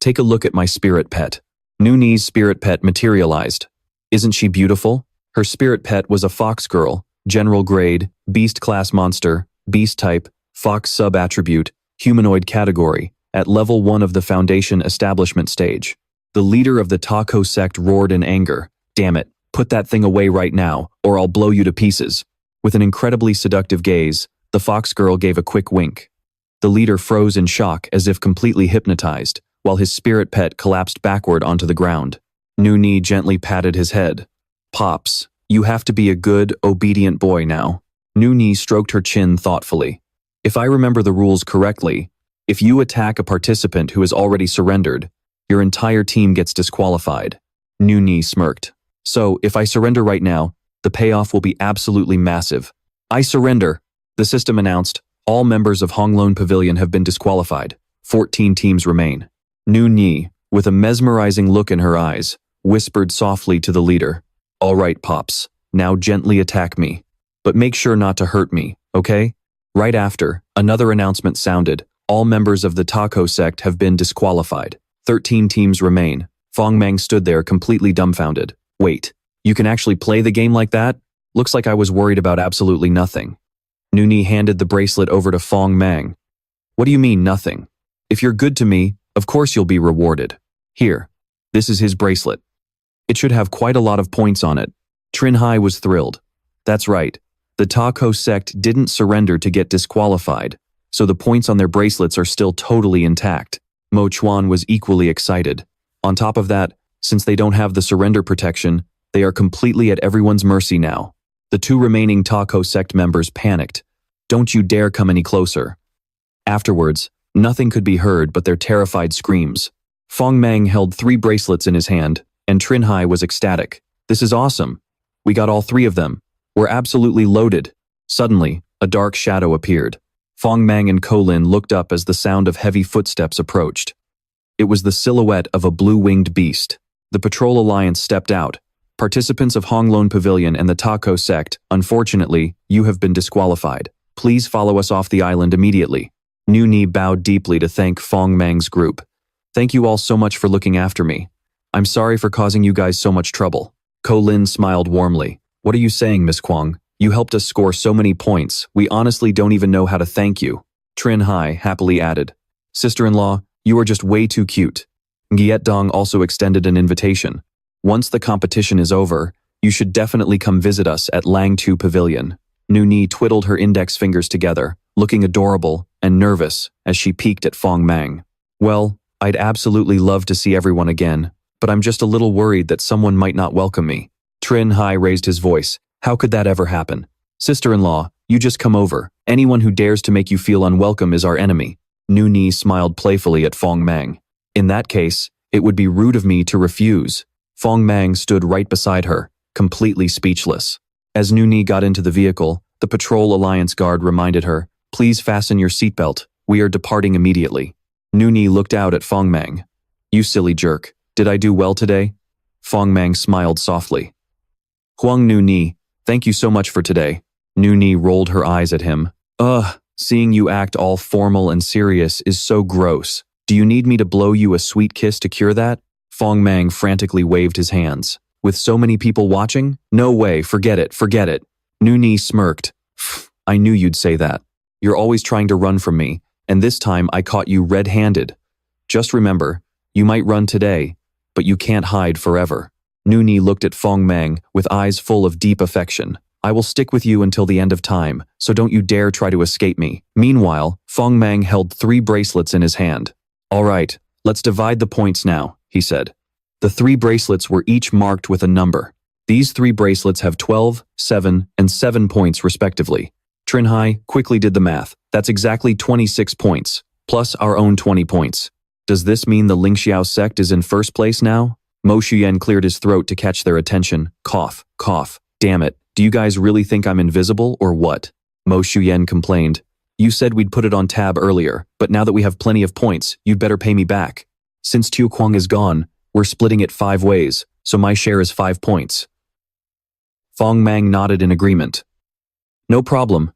Take a look at my spirit pet. Nuni's spirit pet materialized. Isn't she beautiful? Her spirit pet was a fox girl, general grade, beast class monster, beast type, fox sub-attribute, humanoid category, at level 1 of the Foundation establishment stage. The leader of the Taco sect roared in anger. Damn it, put that thing away right now, or I'll blow you to pieces. With an incredibly seductive gaze, the fox girl gave a quick wink. The leader froze in shock as if completely hypnotized, while his spirit pet collapsed backward onto the ground. Nuni gently patted his head. Pops, you have to be a good, obedient boy now. Nuni stroked her chin thoughtfully. If I remember the rules correctly, if you attack a participant who has already surrendered, your entire team gets disqualified. Nuni smirked. So, if I surrender right now, the payoff will be absolutely massive. I surrender, the system announced. All members of Honglone Pavilion have been disqualified. 14 teams remain. Nuni, with a mesmerizing look in her eyes, whispered softly to the leader. All right, Pops, now gently attack me. But make sure not to hurt me, okay? Right after, another announcement sounded. All members of the Taco sect have been disqualified. 13 teams remain. Fengmang stood there completely dumbfounded. Wait, you can actually play the game like that? Looks like I was worried about absolutely nothing. Nuni handed the bracelet over to Fengmang. What do you mean, nothing? If you're good to me, of course you'll be rewarded. Here, this is his bracelet. It should have quite a lot of points on it. Trin Hai was thrilled. That's right. The Taco sect didn't surrender to get disqualified, so the points on their bracelets are still totally intact. Mo Chuan was equally excited. On top of that, since they don't have the surrender protection, they are completely at everyone's mercy now. The two remaining Taco sect members panicked. Don't you dare come any closer. Afterwards, Nothing could be heard but their terrified screams. Fengmang held 3 bracelets in his hand, and Trinhai was ecstatic. This is awesome. We got all 3 of them. We're absolutely loaded. Suddenly, a dark shadow appeared. Fengmang and Kolin looked up as the sound of heavy footsteps approached. It was the silhouette of a blue-winged beast. The Patrol Alliance stepped out. Participants of Honglun Pavilion and the Taco sect, unfortunately, you have been disqualified. Please follow us off the island immediately. Nu Ni bowed deeply to thank Fengmang's group. Thank you all so much for looking after me. I'm sorry for causing you guys so much trouble. Kolin smiled warmly. What are you saying, Miss Kwang? You helped us score so many points, we honestly don't even know how to thank you. Trinhai happily added. Sister-in-law, you are just way too cute. Dong also extended an invitation. Once the competition is over, you should definitely come visit us at Langtu Pavilion. Nu Ni twiddled her index fingers together, looking adorable and nervous as she peeked at Fengmang. Well, I'd absolutely love to see everyone again, but I'm just a little worried that someone might not welcome me. Trinhai raised his voice. How could that ever happen? Sister-in-law, you just come over. Anyone who dares to make you feel unwelcome is our enemy. Nu Ni smiled playfully at Fengmang. In that case, it would be rude of me to refuse. Fengmang stood right beside her, completely speechless. As Nu Ni got into the vehicle, the Patrol Alliance guard reminded her, please fasten your seatbelt. We are departing immediately. Nu Ni looked out at Fengmang. You silly jerk. Did I do well today? Fengmang smiled softly. Huang Nu Ni, thank you so much for today. Nu Ni rolled her eyes at him. Seeing you act all formal and serious is so gross. Do you need me to blow you a sweet kiss to cure that? Fengmang frantically waved his hands. With so many people watching? No way, forget it. Nu Ni smirked. I knew you'd say that. You're always trying to run from me, and this time I caught you red-handed. Just remember, you might run today, but you can't hide forever. Nu Ni looked at Fengmang with eyes full of deep affection. I will stick with you until the end of time, so don't you dare try to escape me. Meanwhile, Fengmang held 3 bracelets in his hand. All right, let's divide the points now, he said. The 3 bracelets were each marked with a number. These 3 bracelets have 12, 7, and 7 points respectively. Trinhai quickly did the math. That's exactly 26 points, plus our own 20 points. Does this mean the Lingxiao sect is in first place now? Mo Shuyen cleared his throat to catch their attention. Cough, cough. Damn it, do you guys really think I'm invisible or what? Mo Shuyen complained. You said we'd put it on tab earlier, but now that we have plenty of points, you'd better pay me back. Since Tu Kwang is gone, we're splitting it 5 ways, so my share is 5 points. Fengmang nodded in agreement. No problem.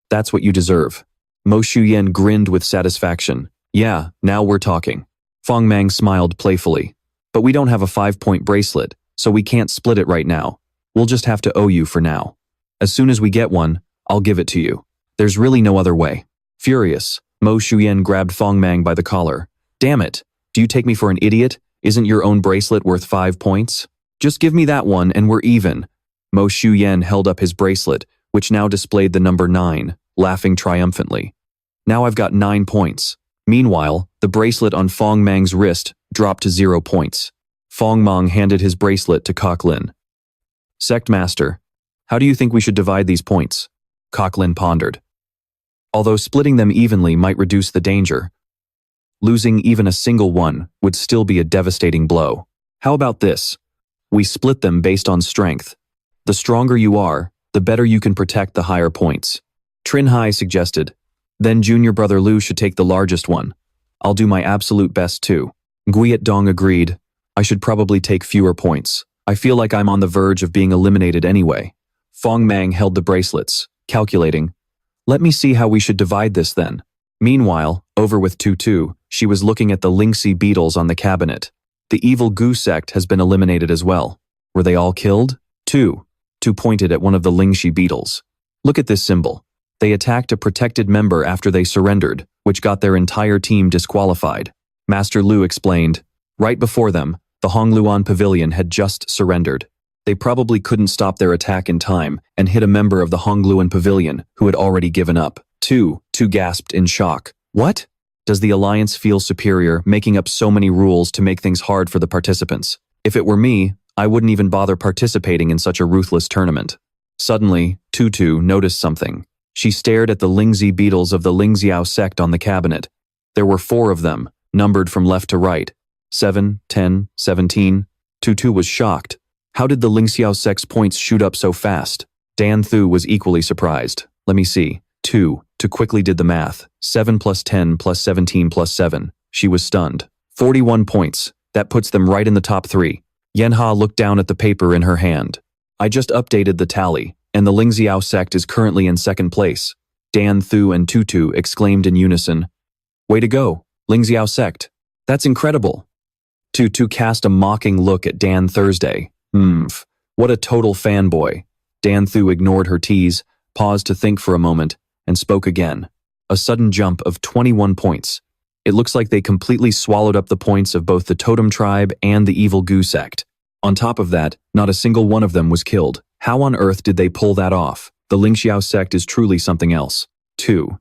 That's what you deserve. Mo Shuyen grinned with satisfaction. Yeah, now we're talking. Fengmang smiled playfully. But we don't have a 5-point bracelet, so we can't split it right now. We'll just have to owe you for now. As soon as we get one, I'll give it to you. There's really no other way. Furious, Mo Shuyen grabbed Fengmang by the collar. Damn it, do you take me for an idiot? Isn't your own bracelet worth 5 points? Just give me that one and we're even. Mo Shuyen held up his bracelet, which now displayed the number 9, laughing triumphantly. Now I've got 9 points. Meanwhile, the bracelet on Fengmang's wrist dropped to 0 points. Fengmang handed his bracelet to Coquelin. Sect Master, how do you think we should divide these points? Coquelin pondered. Although splitting them evenly might reduce the danger, losing even a single one would still be a devastating blow. How about this? We split them based on strength. The stronger you are, the better you can protect the higher points. Trinhai suggested. Then junior brother Liu should take the largest one. I'll do my absolute best too. Guiyet Dong agreed. I should probably take fewer points. I feel like I'm on the verge of being eliminated anyway. Fengmang held the bracelets, calculating. Let me see how we should divide this then. Meanwhile, over with Tutu, she was looking at the Lingxi beetles on the cabinet. The evil Gu sect has been eliminated as well. Were they all killed? Tu pointed at one of the Lingxi beetles. Look at this symbol. They attacked a protected member after they surrendered, which got their entire team disqualified. Master Liu explained. Right before them, the Hongluan Pavilion had just surrendered. They probably couldn't stop their attack in time and hit a member of the Hongluan Pavilion who had already given up. Tu gasped in shock. What? Does the Alliance feel superior, making up so many rules to make things hard for the participants? If it were me, I wouldn't even bother participating in such a ruthless tournament. Suddenly, Tutu noticed something. She stared at the Lingxi beetles of the Lingxiao sect on the cabinet. There were 4 of them, numbered from left to right. 7, 10, 17. Tutu was shocked. How did the Lingxiao sect's points shoot up so fast? Dan Thu was equally surprised. Let me see. 2. To quickly did the math. 7 plus 10 plus 17 plus 7. She was stunned. 41 points. That puts them right in the top 3. Yenha looked down at the paper in her hand. I just updated the tally, and the Lingxiao sect is currently in 2nd place. Dan Thu and Tutu exclaimed in unison. Way to go, Lingxiao sect. That's incredible. Tutu cast a mocking look at Dan Thursday. What a total fanboy. Dan Thu ignored her tease, paused to think for a moment, and spoke again. A sudden jump of 21 points. It looks like they completely swallowed up the points of both the Totem Tribe and the Evil Goo sect. On top of that, not a single one of them was killed. How on earth did they pull that off? The Lingxiao sect is truly something else. 2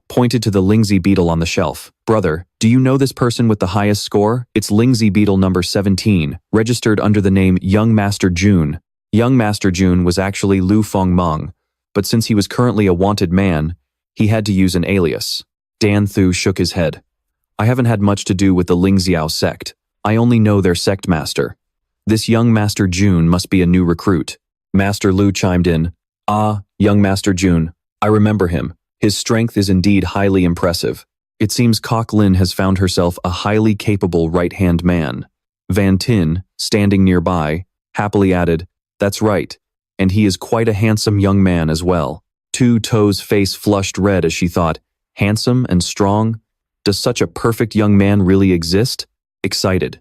pointed to the Lingxi beetle on the shelf. Brother, do you know this person with the highest score? It's Lingxi beetle number 17, registered under the name Young Master Jun. Young Master Jun was actually Liu Fengmang, but since he was currently a wanted man, he had to use an alias. Dan Thu shook his head. I haven't had much to do with the Lingxiao sect. I only know their sect master. This young Master Jun must be a new recruit. Master Liu chimed in. Ah, young Master Jun. I remember him. His strength is indeed highly impressive. It seems Kok Lin has found herself a highly capable right-hand man. Van Tin, standing nearby, happily added, That's right, and he is quite a handsome young man as well. Tu To's face flushed red as she thought, handsome and strong? Does such a perfect young man really exist? Excited.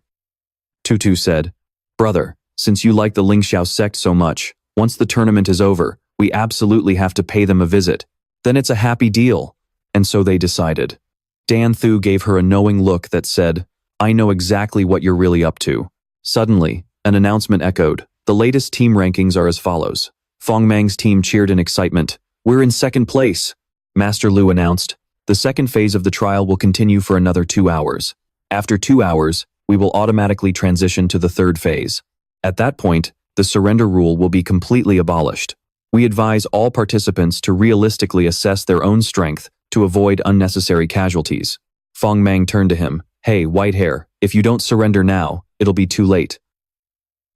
Tutu said, Brother, since you like the Lingxiao sect so much, once the tournament is over, we absolutely have to pay them a visit. Then it's a happy deal. And so they decided. Dan Thu gave her a knowing look that said, I know exactly what you're really up to. Suddenly, an announcement echoed. The latest team rankings are as follows. Fengmang's team cheered in excitement. We're in 2nd place. Master Liu announced. The 2nd phase of the trial will continue for another 2 hours. After 2 hours, we will automatically transition to the 3rd phase. At that point, the surrender rule will be completely abolished. We advise all participants to realistically assess their own strength to avoid unnecessary casualties. Fengmang turned to him. Hey, white hair, if you don't surrender now, it'll be too late.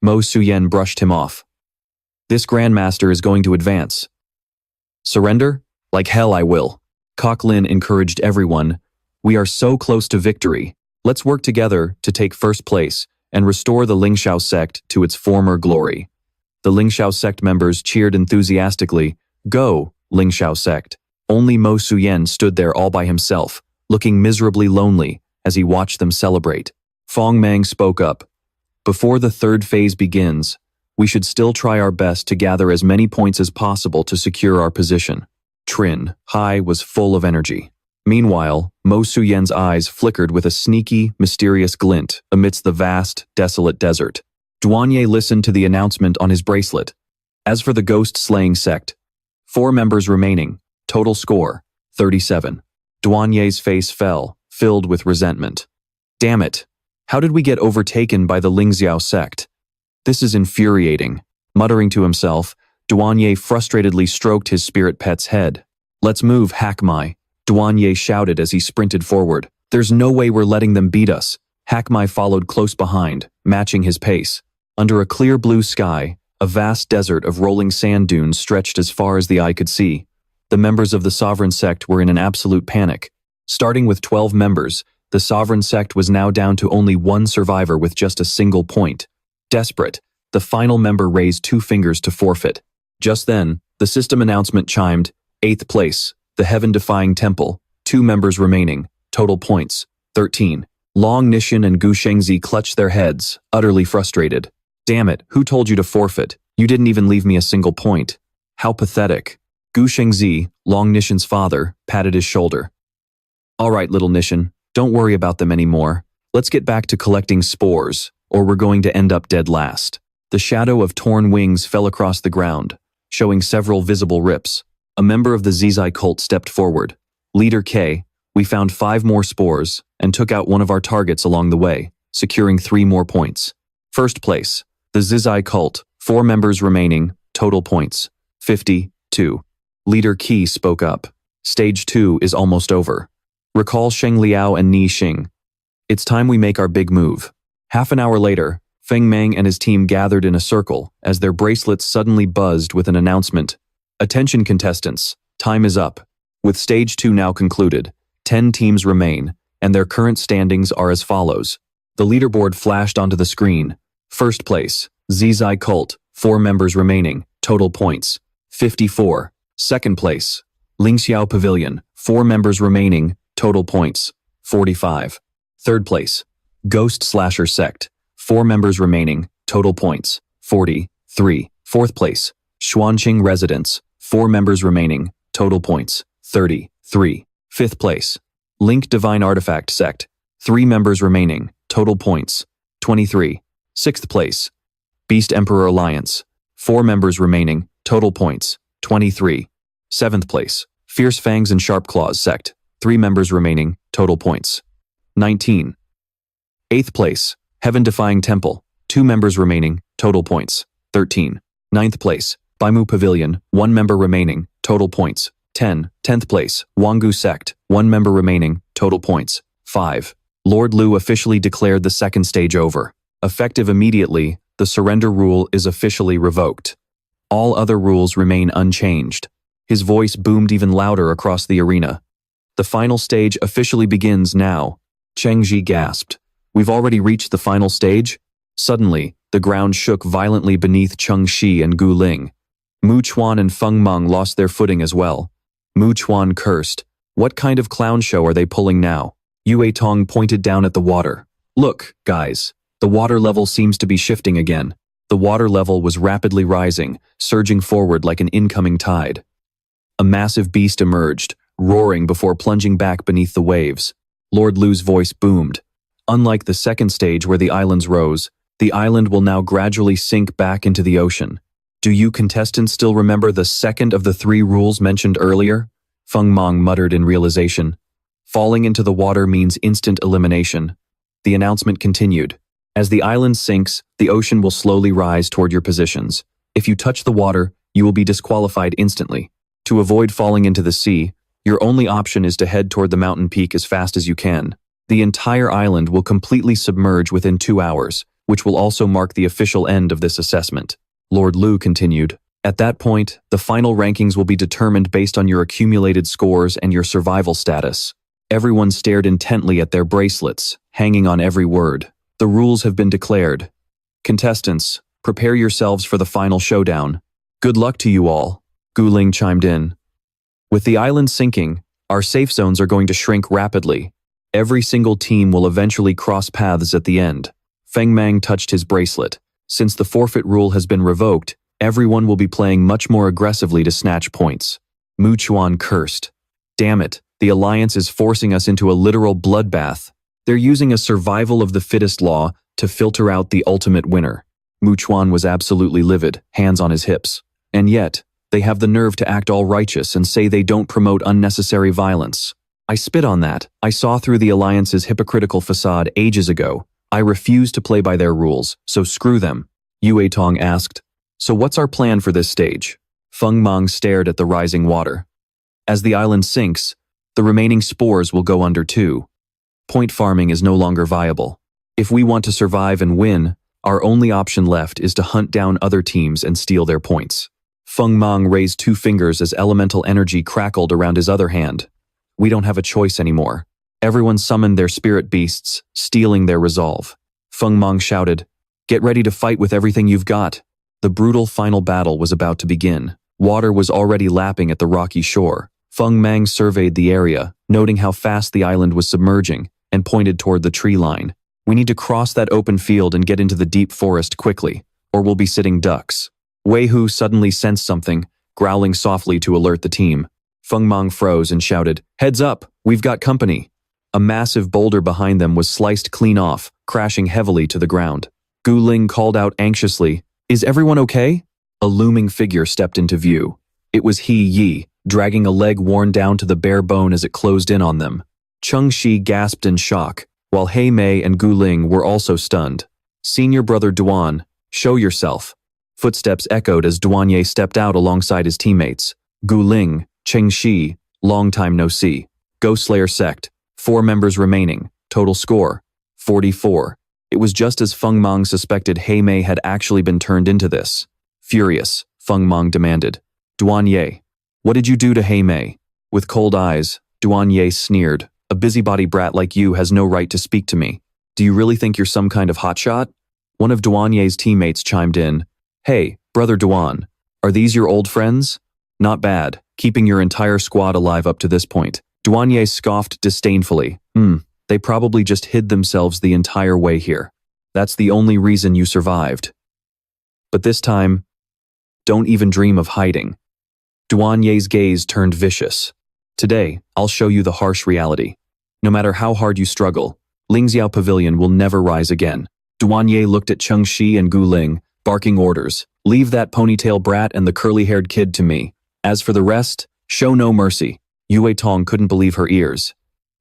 Mo Suyen brushed him off. This Grandmaster is going to advance. Surrender? Like hell I will. Kok Lin encouraged everyone. We are so close to victory. Let's work together to take 1st place and restore the Lingxiao sect to its former glory. The Lingxiao sect members cheered enthusiastically. Go, Lingxiao sect. Only Mo Suyen stood there all by himself, looking miserably lonely as he watched them celebrate. Fengmang spoke up. Before the 3rd phase begins, we should still try our best to gather as many points as possible to secure our position. Trin, Hai was full of energy. Meanwhile, Mo Suyen's eyes flickered with a sneaky, mysterious glint amidst the vast, desolate desert. Duanye listened to the announcement on his bracelet. As for the ghost-slaying sect, 4 members remaining, total score, 37. Duanye's face fell, filled with resentment. Damn it! How did we get overtaken by the Lingxiao sect? This is infuriating. Muttering to himself, Duanye frustratedly stroked his spirit pet's head. Let's move, Hackmai, Duanye shouted as he sprinted forward. There's no way we're letting them beat us. Hackmai followed close behind, matching his pace. Under a clear blue sky, a vast desert of rolling sand dunes stretched as far as the eye could see. The members of the Sovereign sect were in an absolute panic. Starting with 12 members, the Sovereign sect was now down to only 1 survivor with just a single point. Desperate, the final member raised 2 fingers to forfeit. Just then, the system announcement chimed, 8th place, the Heaven-Defying Temple, 2 members remaining, total points, 13. Long Nishan and Gu Shengzi clutched their heads, utterly frustrated. Damn it, who told you to forfeit? You didn't even leave me a single point. How pathetic. Gu Shengzi, Long Nishan's father, patted his shoulder. All right, little Nishan, don't worry about them anymore. Let's get back to collecting spores, or we're going to end up dead last. The shadow of torn wings fell across the ground, showing several visible rips. A member of the Zizai cult stepped forward. Leader K, we found 5 more spores and took out one of our targets along the way, securing 3 more points. 1st place, the Zizai cult, 4 members remaining, total points, 52. Leader Key spoke up. Stage 2 is almost over. Recall Sheng Liao and Ni Xing. It's time we make our big move. Half an hour later, Fengmang and his team gathered in a circle as their bracelets suddenly buzzed with an announcement. Attention contestants, time is up. With stage 2 now concluded, 10 teams remain, and their current standings are as follows. The leaderboard flashed onto the screen. First place, Zizai Cult, 4 members remaining, total points, 54. Second place, Lingxiao Pavilion, 4 members remaining, total points, 45. Third place, Ghost Slasher Sect, 4 members remaining, total points, 43. Fourth place, Xuanqing Residence, 4 members remaining, total points, 33. Fifth place, Link Divine Artifact Sect, 3 members remaining, total points, 23. Sixth place, Beast Emperor Alliance, 4 members remaining, total points, 23. Seventh place, Fierce Fangs and Sharp Claws Sect, 3 members remaining, total points, 19. Eighth place, Heaven-Defying Temple, 2 members remaining, total points, 13. Ninth place, Baimu Pavilion, 1 member remaining, total points, 10. 10th place, Wanggu Sect, 1 member remaining, total points, 5. Lord Liu officially declared the second stage over. Effective immediately, the surrender rule is officially revoked. All other rules remain unchanged. His voice boomed even louder across the arena. The final stage officially begins now. Cheng Ji gasped. We've already reached the final stage? Suddenly, the ground shook violently beneath Cheng Shi and Gu Ling. Mu Chuan and Feng Meng lost their footing as well. Mu Chuan cursed. What kind of clown show are they pulling now? Yue Tong pointed down at the water. Look, guys. The water level seems to be shifting again. The water level was rapidly rising, surging forward like an incoming tide. A massive beast emerged, roaring before plunging back beneath the waves. Lord Liu's voice boomed. Unlike the second stage where the islands rose, the island will now gradually sink back into the ocean. Do you contestants still remember the second of the 3 rules mentioned earlier? Feng Meng muttered in realization. Falling into the water means instant elimination. The announcement continued. As the island sinks, the ocean will slowly rise toward your positions. If you touch the water, you will be disqualified instantly. To avoid falling into the sea, your only option is to head toward the mountain peak as fast as you can. The entire island will completely submerge within 2 hours, which will also mark the official end of this assessment. Lord Liu continued. At that point, the final rankings will be determined based on your accumulated scores and your survival status. Everyone stared intently at their bracelets, hanging on every word. The rules have been declared. Contestants, prepare yourselves for the final showdown. Good luck to you all, Gu Ling chimed in. With the island sinking, our safe zones are going to shrink rapidly. Every single team will eventually cross paths at the end. Fengmang touched his bracelet. Since the forfeit rule has been revoked, everyone will be playing much more aggressively to snatch points. Mu Chuan cursed. Damn it, the Alliance is forcing us into a literal bloodbath. They're using a survival of the fittest law to filter out the ultimate winner. Mu Chuan was absolutely livid, hands on his hips. And yet, they have the nerve to act all righteous and say they don't promote unnecessary violence. I spit on that. I saw through the Alliance's hypocritical facade ages ago. I refuse to play by their rules, so screw them. Yue Tong asked. So what's our plan for this stage? Feng Meng stared at the rising water. As the island sinks, the remaining spores will go under too. Point farming is no longer viable. If we want to survive and win, our only option left is to hunt down other teams and steal their points. Feng Meng raised 2 fingers as elemental energy crackled around his other hand. We don't have a choice anymore. Everyone summoned their spirit beasts, stealing their resolve. Feng Meng shouted, "Get ready to fight with everything you've got." The brutal final battle was about to begin. Water was already lapping at the rocky shore. Feng Meng surveyed the area, noting how fast the island was submerging, and pointed toward the tree line. We need to cross that open field and get into the deep forest quickly, or we'll be sitting ducks. Wei Hu suddenly sensed something, growling softly to alert the team. Feng Meng froze and shouted, "Heads up, we've got company." A massive boulder behind them was sliced clean off, crashing heavily to the ground. Gu Ling called out anxiously, "Is everyone okay?" A looming figure stepped into view. It was He Yi, dragging a leg worn down to the bare bone as it closed in on them. Cheng Shi gasped in shock, while He Mei and Gu Ling were also stunned. "Senior brother Duan, show yourself." Footsteps echoed as Duanye stepped out alongside his teammates. "Gu Ling, Cheng Shi, long time no see. Ghost Slayer sect, 4 members remaining. Total score, 44. It was just as Fengmang suspected. Mei had actually been turned into this. Furious, Fengmang demanded, Duanye, what did you do to Mei? With cold eyes, Duanye sneered, a busybody brat like you has no right to speak to me. Do you really think you're some kind of hotshot? One of Duanye's teammates chimed in, Hey, brother Duan, are these your old friends? Not bad, keeping your entire squad alive up to this point. Duanye scoffed disdainfully. They probably just hid themselves the entire way here. That's the only reason you survived. But this time, don't even dream of hiding. Duanye's gaze turned vicious. Today, I'll show you the harsh reality. No matter how hard you struggle, Lingxiao Pavilion will never rise again. Duanye looked at Chengxi and Guling, barking orders. Leave that ponytail brat and the curly-haired kid to me. As for the rest, show no mercy. Yue Tong couldn't believe her ears.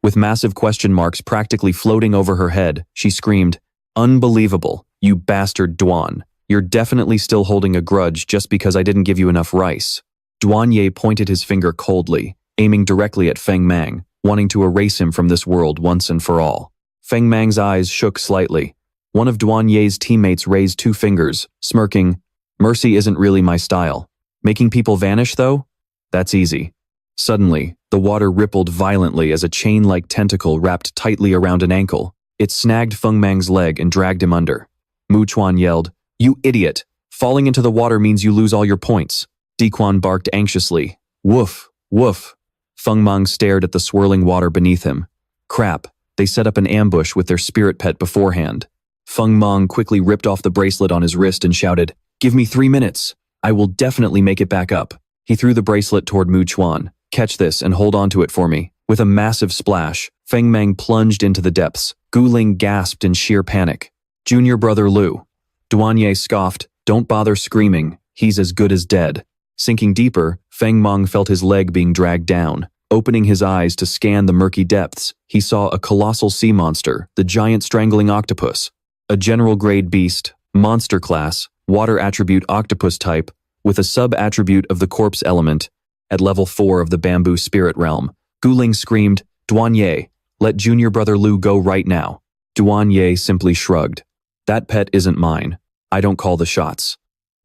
With massive question marks practically floating over her head, she screamed, Unbelievable, you bastard Duan. You're definitely still holding a grudge just because I didn't give you enough rice. Duanye pointed his finger coldly, aiming directly at Fengmang, wanting to erase him from this world once and for all. Fengmang's eyes shook slightly. One of Duanye's teammates raised 2 fingers, smirking, Mercy isn't really my style. Making people vanish, though? That's easy. Suddenly, the water rippled violently as a chain-like tentacle wrapped tightly around an ankle. It snagged Fengmang's leg and dragged him under. Mu Chuan yelled, You idiot! Falling into the water means you lose all your points. Diquan barked anxiously. Woof, woof. Fengmang stared at the swirling water beneath him. Crap, they set up an ambush with their spirit pet beforehand. Fengmang quickly ripped off the bracelet on his wrist and shouted, Give me 3 minutes. I will definitely make it back up. He threw the bracelet toward Mu Chuan. Catch this and hold on to it for me. With a massive splash, Fengmang plunged into the depths. Guling gasped in sheer panic. Junior brother Liu. Duanye scoffed, Don't bother screaming. He's as good as dead. Sinking deeper, Fengmang felt his leg being dragged down. Opening his eyes to scan the murky depths, he saw a colossal sea monster, the giant strangling octopus. A general-grade beast, monster class, water attribute octopus type, with a sub-attribute of the corpse element, at level 4 of the bamboo spirit realm. Guling screamed, Duanye, let junior brother Liu go right now. Duanye simply shrugged. That pet isn't mine. I don't call the shots.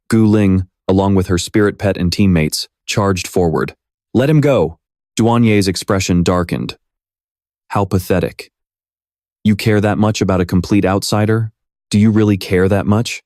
Guling, along with her spirit pet and teammates, charged forward. Let him go. Duanye's expression darkened. How pathetic. You care that much about a complete outsider? Do you really care that much?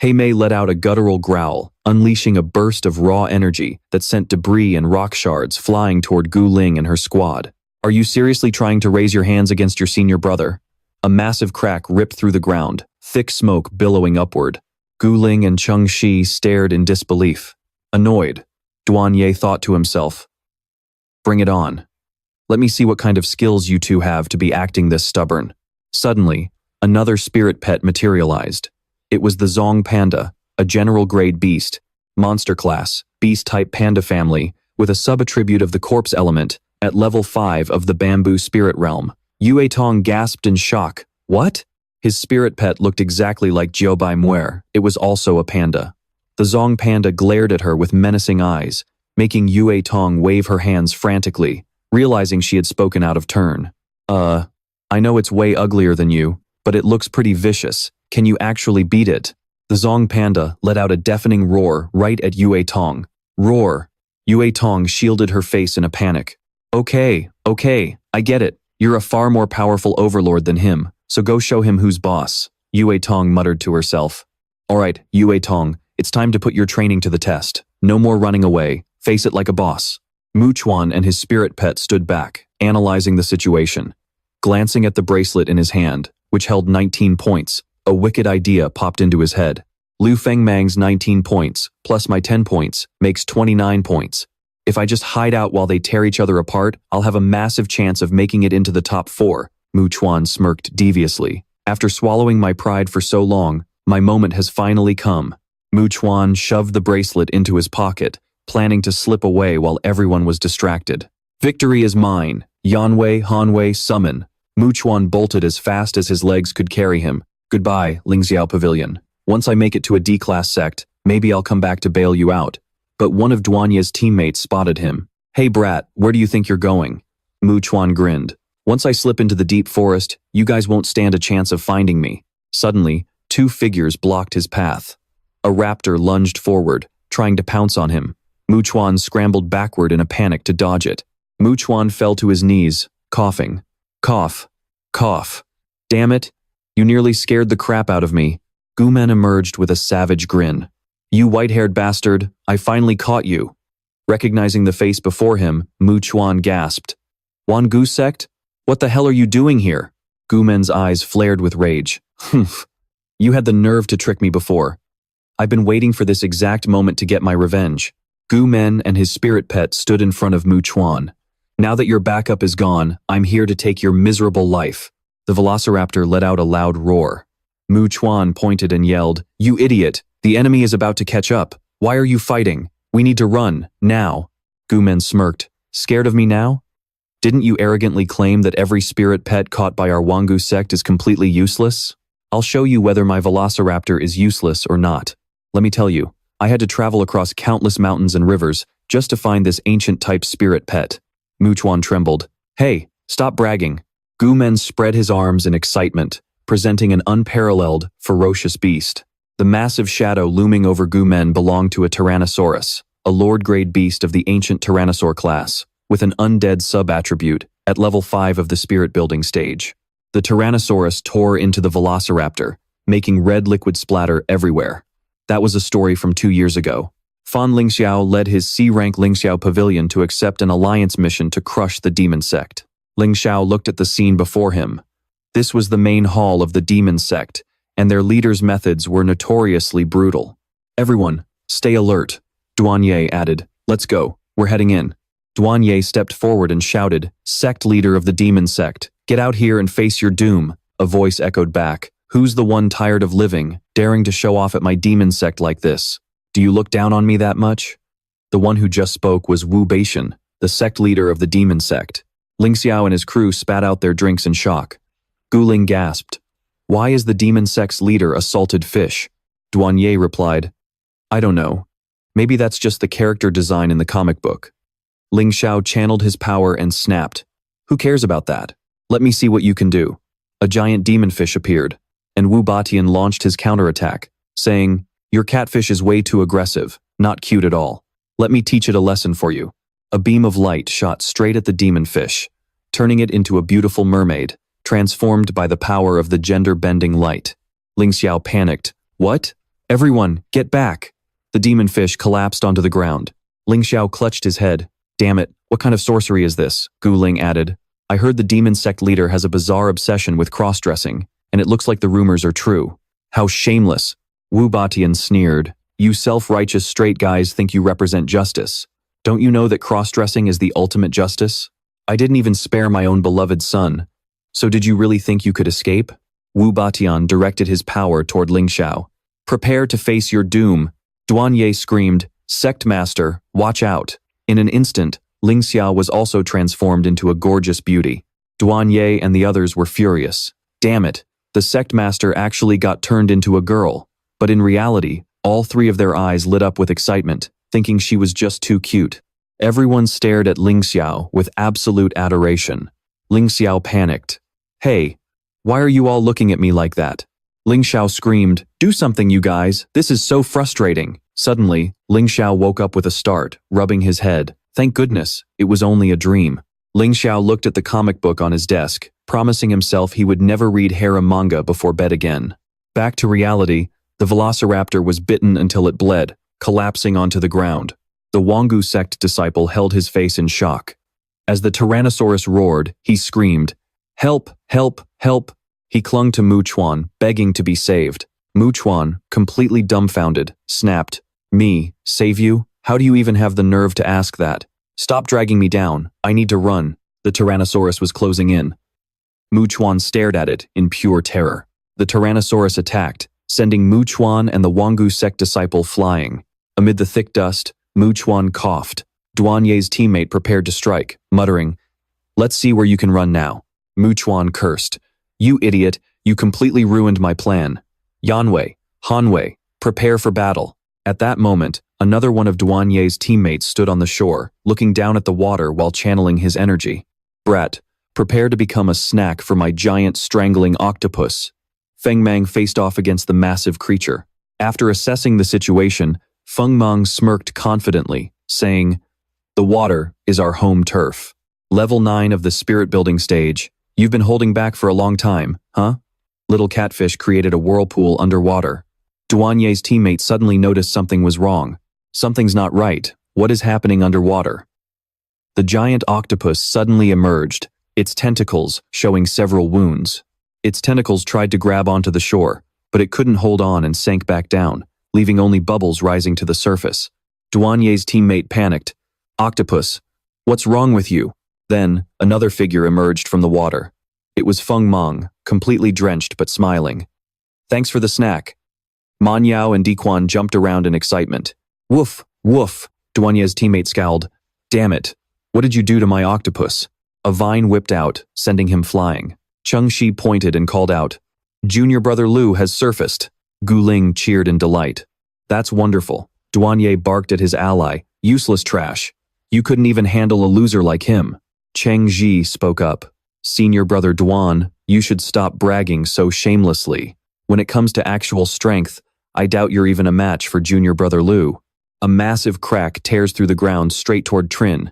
Mei let out a guttural growl, unleashing a burst of raw energy that sent debris and rock shards flying toward Guling and her squad. Are you seriously trying to raise your hands against your senior brother? A massive crack ripped through the ground, thick smoke billowing upward. Guling and Chengxi stared in disbelief. Annoyed, Duanye thought to himself, Bring it on. Let me see what kind of skills you two have to be acting this stubborn. Suddenly, another spirit pet materialized. It was the Zong Panda, a general-grade beast, monster class, beast-type panda family, with a sub-attribute of the corpse element, at level 5 of the bamboo spirit realm. Yue Tong gasped in shock. What? His spirit pet looked exactly like Jiubai Muer. It was also a panda. The Zong Panda glared at her with menacing eyes, making Yue Tong wave her hands frantically, realizing she had spoken out of turn. I know it's way uglier than you, but it looks pretty vicious. Can you actually beat it? The Zong Panda let out a deafening roar right at Yue Tong. Roar. Yue Tong shielded her face in a panic. Okay, I get it. You're a far more powerful overlord than him, so go show him who's boss. Yue Tong muttered to herself. Alright, Yue Tong, it's time to put your training to the test. No more running away. Face it like a boss. Mu Chuan and his spirit pet stood back, analyzing the situation. Glancing at the bracelet in his hand, which held 19 points, a wicked idea popped into his head. Liu Fengmang's 19 points, plus my 10 points, makes 29 points. If I just hide out while they tear each other apart, I'll have a massive chance of making it into the top 4, Mu Chuan smirked deviously. After swallowing my pride for so long, my moment has finally come. Mu Chuan shoved the bracelet into his pocket, planning to slip away while everyone was distracted. Victory is mine. Yanwei, Hanwei, summon. Mu Chuan bolted as fast as his legs could carry him. Goodbye, Lingxiao Pavilion. Once I make it to a D-class sect, maybe I'll come back to bail you out. But one of Duanye's teammates spotted him. Hey brat, where do you think you're going? Mu Chuan grinned. Once I slip into the deep forest, you guys won't stand a chance of finding me. Suddenly, two figures blocked his path. A raptor lunged forward, trying to pounce on him. Mu Chuan scrambled backward in a panic to dodge it. Mu Chuan fell to his knees, coughing. Cough. Cough. Damn it. You nearly scared the crap out of me. Gumen emerged with a savage grin. You white-haired bastard, I finally caught you. Recognizing the face before him, Mu Chuan gasped. Wangu sect? What the hell are you doing here? Gumen's eyes flared with rage. Humph. You had the nerve to trick me before. I've been waiting for this exact moment to get my revenge. Gumen and his spirit pet stood in front of Mu Chuan. Now that your backup is gone, I'm here to take your miserable life. The velociraptor let out a loud roar. Mu Chuan pointed and yelled, You idiot! The enemy is about to catch up. Why are you fighting? We need to run, now. Gumen smirked. Scared of me now? Didn't you arrogantly claim that every spirit pet caught by our Wangu sect is completely useless? I'll show you whether my velociraptor is useless or not. Let me tell you, I had to travel across countless mountains and rivers just to find this ancient-type spirit pet. Mu Chuan trembled. Hey, stop bragging. Gumen spread his arms in excitement, presenting an unparalleled, ferocious beast. The massive shadow looming over Gumen belonged to a Tyrannosaurus, a Lord-grade beast of the ancient Tyrannosaur class, with an undead sub-attribute at level 5 of the spirit-building stage. The Tyrannosaurus tore into the velociraptor, making red liquid splatter everywhere. That was a story from 2 years ago. Fan Lingxiao led his C-rank Lingxiao Pavilion to accept an alliance mission to crush the demon sect. Lingxiao looked at the scene before him. This was the main hall of the demon sect, and their leader's methods were notoriously brutal. Everyone, stay alert, Douanier added. Let's go, we're heading in. Douanier stepped forward and shouted, Sect leader of the demon sect, get out here and face your doom. A voice echoed back, Who's the one tired of living, daring to show off at my demon sect like this? Do you look down on me that much? The one who just spoke was Wu Beishan, the sect leader of the demon sect. Lingxiao and his crew spat out their drinks in shock. Guling gasped. Why is the demon sect's leader a salted fish? Douanier replied, I don't know. Maybe that's just the character design in the comic book. Lingxiao channeled his power and snapped. Who cares about that? Let me see what you can do. A giant demon fish appeared, and Wu Batian launched his counterattack, saying, Your catfish is way too aggressive, not cute at all. Let me teach it a lesson for you. A beam of light shot straight at the demon fish, turning it into a beautiful mermaid, transformed by the power of the gender-bending light. Lingxiao panicked. What? Everyone, get back! The demon fish collapsed onto the ground. Lingxiao clutched his head. Damn it, what kind of sorcery is this? Guling added. I heard the demon sect leader has a bizarre obsession with cross-dressing, and it looks like the rumors are true. How shameless! Wu Batian sneered. You self-righteous straight guys think you represent justice. Don't you know that cross-dressing is the ultimate justice? I didn't even spare my own beloved son. So did you really think you could escape? Wu Batian directed his power toward Lingxiao. Prepare to face your doom. Douanier screamed, Sect Master, watch out. In an instant, Lingxiao was also transformed into a gorgeous beauty. Douanier and the others were furious. Damn it, the Sect Master actually got turned into a girl. But in reality, all three of their eyes lit up with excitement, thinking she was just too cute. Everyone stared at Lingxiao with absolute adoration. Lingxiao panicked. Hey, why are you all looking at me like that? Lingxiao screamed, Do something, you guys, this is so frustrating. Suddenly, Lingxiao woke up with a start, rubbing his head. Thank goodness, it was only a dream. Lingxiao looked at the comic book on his desk, promising himself he would never read harem manga before bed again. Back to reality, the velociraptor was bitten until it bled, collapsing onto the ground. The Wangu sect disciple held his face in shock. As the Tyrannosaurus roared, he screamed, Help, help, help. He clung to Mu Chuan, begging to be saved. Mu Chuan, completely dumbfounded, snapped, Me, save you? How do you even have the nerve to ask that? Stop dragging me down, I need to run. The Tyrannosaurus was closing in. Mu Chuan stared at it in pure terror. The Tyrannosaurus attacked, sending Mu Chuan and the Wangu sect disciple flying. Amid the thick dust, Mu Chuan coughed. Douanier's teammate prepared to strike, muttering, Let's see where you can run now. Mu Chuan cursed. You idiot, you completely ruined my plan. Yanwei, Hanwei, prepare for battle. At that moment, another one of Douanier's teammates stood on the shore, looking down at the water while channeling his energy. Brat, Prepare to become a snack for my giant strangling octopus. Fengmang faced off against the massive creature. After assessing the situation, Fengmang smirked confidently, saying, "The water is our home turf. Level 9 of the spirit building stage. You've been holding back for a long time, huh?" Little catfish created a whirlpool underwater. Duanye's teammate suddenly noticed something was wrong. Something's not right. What is happening underwater? The giant octopus suddenly emerged, its tentacles showing several wounds. Its tentacles tried to grab onto the shore, but it couldn't hold on and sank back down, leaving only bubbles rising to the surface. Duanye's teammate panicked. "Octopus, what's wrong with you?" Then, another figure emerged from the water. It was Fengmang, completely drenched but smiling. "Thanks for the snack." Manhwa and Diquan jumped around in excitement. "Woof, woof," Duanye's teammate scowled. "Damn it, what did you do to my octopus?" A vine whipped out, sending him flying. Chengxi pointed and called out, "Junior brother Liu has surfaced." Guling cheered in delight. "That's wonderful." Duanye barked at his ally, "Useless trash. You couldn't even handle a loser like him." Cheng Ji spoke up. "Senior brother Duan, you should stop bragging so shamelessly. When it comes to actual strength, I doubt you're even a match for junior brother Liu." A massive crack tears through the ground straight toward Trin.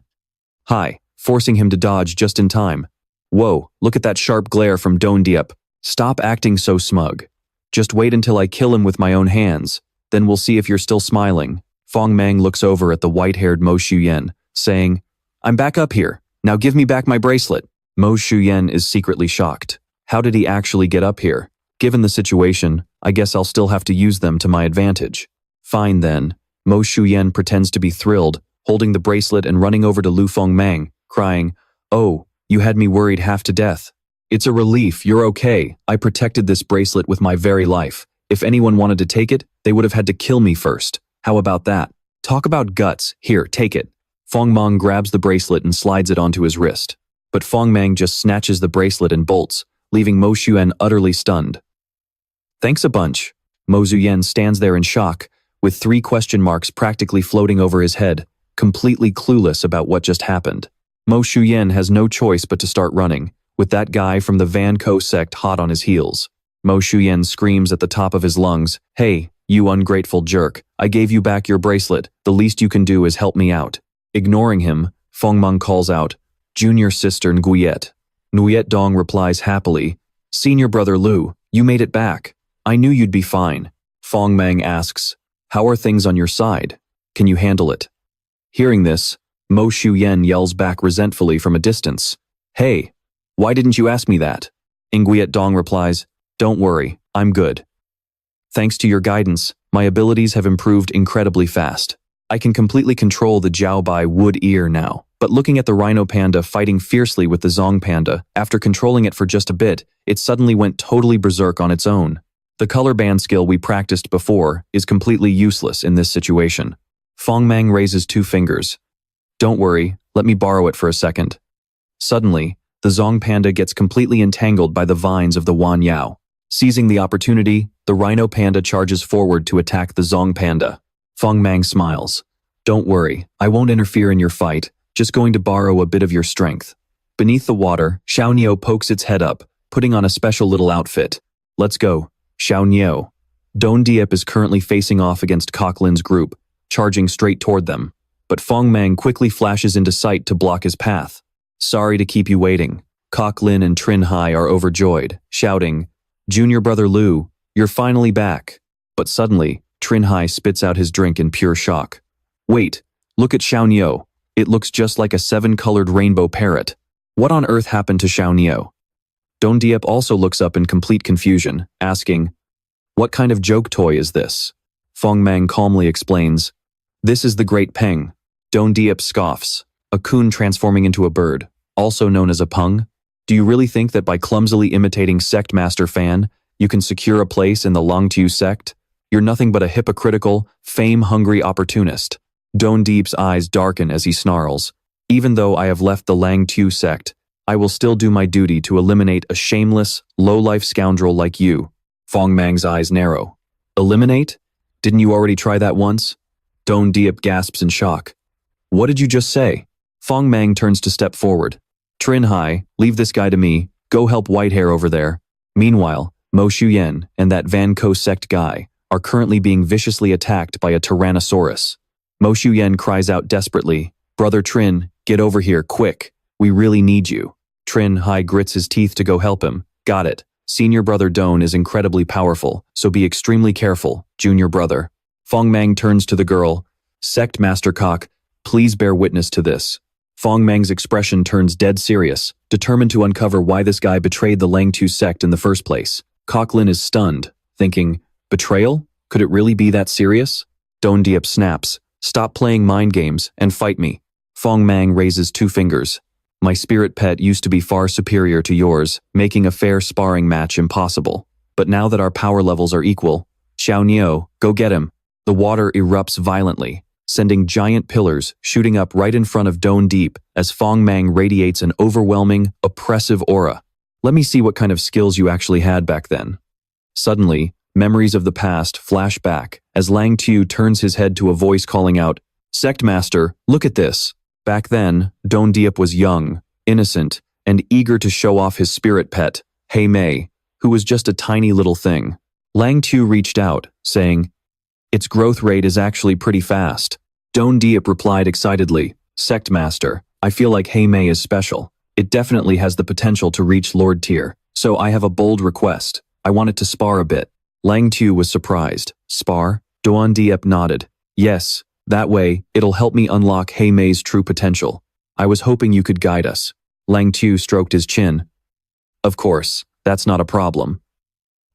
Hi, forcing him to dodge just in time. "Whoa, look at that sharp glare from Don Diep. Stop acting so smug. Just wait until I kill him with my own hands, then we'll see if you're still smiling." Fengmang looks over at the white-haired Mo Shuyen, saying, "I'm back up here. Now give me back my bracelet." Mo Shuyen is secretly shocked. How did he actually get up here? Given the situation, I guess I'll still have to use them to my advantage. Fine then. Mo Shuyen pretends to be thrilled, holding the bracelet and running over to Liu Fengmang, crying, "Oh, you had me worried half to death." "It's a relief, you're okay. I protected this bracelet with my very life. If anyone wanted to take it, they would have had to kill me first. How about that? Talk about guts. Here, take it." Fengmang grabs the bracelet and slides it onto his wrist. But Fengmang just snatches the bracelet and bolts, leaving Mo Shuyen utterly stunned. "Thanks a bunch." Mo Zuyen stands there in shock, with 3 question marks practically floating over his head, completely clueless about what just happened. Mo Shuyen has no choice but to start running, with that guy from the Van Ko sect hot on his heels. Mo Shuyen screams at the top of his lungs, "Hey, you ungrateful jerk, I gave you back your bracelet, the least you can do is help me out." Ignoring him, Fengmang calls out, "Junior sister Nguyet." Nguyet Dong replies happily, "Senior brother Liu, you made it back. I knew you'd be fine." Fengmang asks, "How are things on your side? Can you handle it?" Hearing this, Mo Shuyen yells back resentfully from a distance, "Hey, why didn't you ask me that?" Nguyet Dong replies, "Don't worry, I'm good. Thanks to your guidance, my abilities have improved incredibly fast. I can completely control the Jiaobai wood ear now." But looking at the rhino panda fighting fiercely with the Zong panda, after controlling it for just a bit, it suddenly went totally berserk on its own. The color band skill we practiced before is completely useless in this situation. Fengmang raises 2 fingers. "Don't worry, let me borrow it for a second." Suddenly, the Zong panda gets completely entangled by the vines of the Wan Yao. Seizing the opportunity, the rhino panda charges forward to attack the Zong panda. Fengmang smiles. "Don't worry, I won't interfere in your fight, just going to borrow a bit of your strength." Beneath the water, Xiaoniao pokes its head up, putting on a special little outfit. "Let's go, Xiaoniao." Don Diep is currently facing off against Cocklin's group, charging straight toward them. But Fengmang quickly flashes into sight to block his path. "Sorry to keep you waiting." Cocklin and Trin Hai are overjoyed, shouting, "Junior brother Liu, you're finally back." But suddenly, Trin Hai spits out his drink in pure shock. "Wait, look at Xiaoniao. It looks just like a 7-colored rainbow parrot. What on earth happened to Xiaoniao?" Don Diep also looks up in complete confusion, asking, "What kind of joke toy is this?" Fengmang calmly explains, "This is the Great Peng." Don Diep scoffs, "A kun transforming into a bird, also known as a peng? Do you really think that by clumsily imitating sect master Fan, you can secure a place in the Longtu sect? You're nothing but a hypocritical, fame-hungry opportunist." Don Diep's eyes darken as he snarls, "Even though I have left the Lang Tu sect, I will still do my duty to eliminate a shameless, low-life scoundrel like you." Fengmang's eyes narrow. "Eliminate? Didn't you already try that once?" Don Diep gasps in shock. "What did you just say?" Fengmang turns to step forward. Trin Hai, leave this guy to me, go help Whitehair over there. Meanwhile, Mo Shuyen and that Van Ko sect guy are currently being viciously attacked by a Tyrannosaurus. Mo Shuyen cries out desperately, Brother Trin, get over here, quick. We really need you. Trin Hai grits his teeth to go help him. Got it. Senior brother Doan is incredibly powerful, so be extremely careful, junior brother. Fengmang turns to the girl. Sect Master Cock, please bear witness to this. Fengmang's expression turns dead serious, determined to uncover why this guy betrayed the Langtu sect in the first place. Cochlin is stunned, thinking, betrayal? Could it really be that serious? Don Diep snaps, stop playing mind games and fight me. Fengmang raises 2 fingers. My spirit pet used to be far superior to yours, making a fair sparring match impossible. But now that our power levels are equal, Xiao Niu, go get him. The water erupts violently, sending giant pillars shooting up right in front of Don Deep as Fengmang radiates an overwhelming, oppressive aura. Let me see what kind of skills you actually had back then. Suddenly, memories of the past flash back as Lang Tu turns his head to a voice calling out, Sect Master, look at this. Back then, Don Diep was young, innocent, and eager to show off his spirit pet, Hei Mei, who was just a tiny little thing. Lang Tu reached out, saying, its growth rate is actually pretty fast. Don Diep replied excitedly, Sect Master, I feel like Hei Mei is special. It definitely has the potential to reach Lord tier, so I have a bold request. I want it to spar a bit. Lang Tu was surprised. Spar? Don Diep nodded. Yes. That way, it'll help me unlock Hei Mei's true potential. I was hoping you could guide us. Lang Tu stroked his chin. Of course, that's not a problem.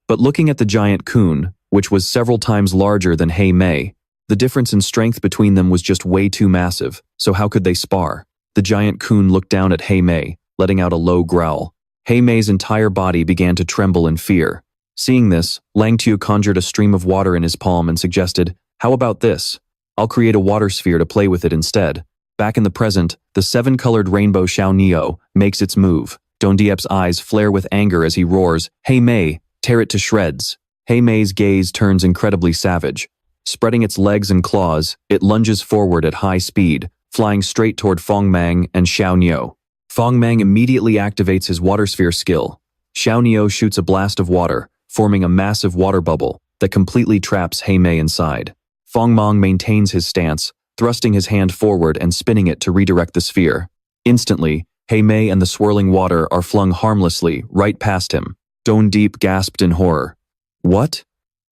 But looking at the giant Kun, which was several times larger than Hei Mei, the difference in strength between them was just way too massive, so how could they spar? The giant Kun looked down at Hei Mei, letting out a low growl. Hei Mei's entire body began to tremble in fear. Seeing this, Lang Tu conjured a stream of water in his palm and suggested, how about this? I'll create a water sphere to play with it instead. Back in the present, the 7-colored rainbow Xiao Neo makes its move. Don Diep's eyes flare with anger as he roars, Hei Mei, tear it to shreds. Hei Mei's gaze turns incredibly savage. Spreading its legs and claws, it lunges forward at high speed, flying straight toward Fengmang and Xiao Neo. Fengmang immediately activates his water sphere skill. Xiao Neo shoots a blast of water, forming a massive water bubble that completely traps Hei Mei inside. Fengmang maintains his stance, thrusting his hand forward and spinning it to redirect the sphere. Instantly, Hei Mei and the swirling water are flung harmlessly right past him. Don Deep gasped in horror. What?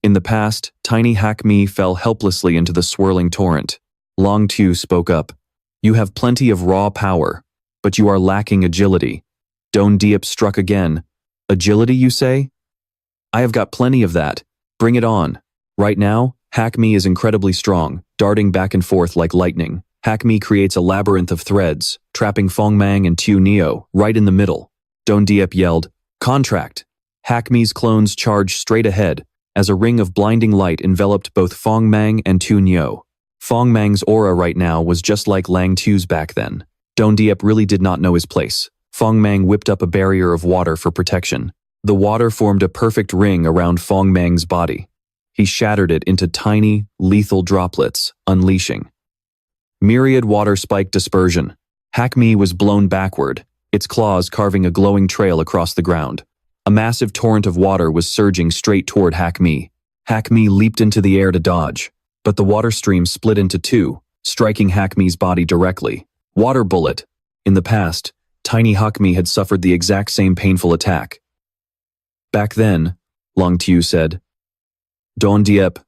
In the past, tiny Hack Me fell helplessly into the swirling torrent. Long Tu spoke up. You have plenty of raw power, but you are lacking agility. Don Diep struck again. Agility, you say? I have got plenty of that. Bring it on. Right now, Hack Me is incredibly strong, darting back and forth like lightning. Hack Me creates a labyrinth of threads, trapping Fengmang and Tu Neo right in the middle. Don Diep yelled, Contract! Hack Me's clones charged straight ahead, as a ring of blinding light enveloped both Fengmang and Tu Neo. Fengmang's aura right now was just like Lang Tu's back then. Don Diep really did not know his place. Fengmang whipped up a barrier of water for protection. The water formed a perfect ring around Fengmang's body. He shattered it into tiny, lethal droplets, unleashing. Myriad water spike dispersion. Hack Me was blown backward, its claws carving a glowing trail across the ground. A massive torrent of water was surging straight toward Hack Me. Hack Me leaped into the air to dodge, but the water stream split into 2, striking Hack Me's body directly. Water bullet. In the past, tiny Hack Me had suffered the exact same painful attack. Back then, Long Tu said, Don Diep,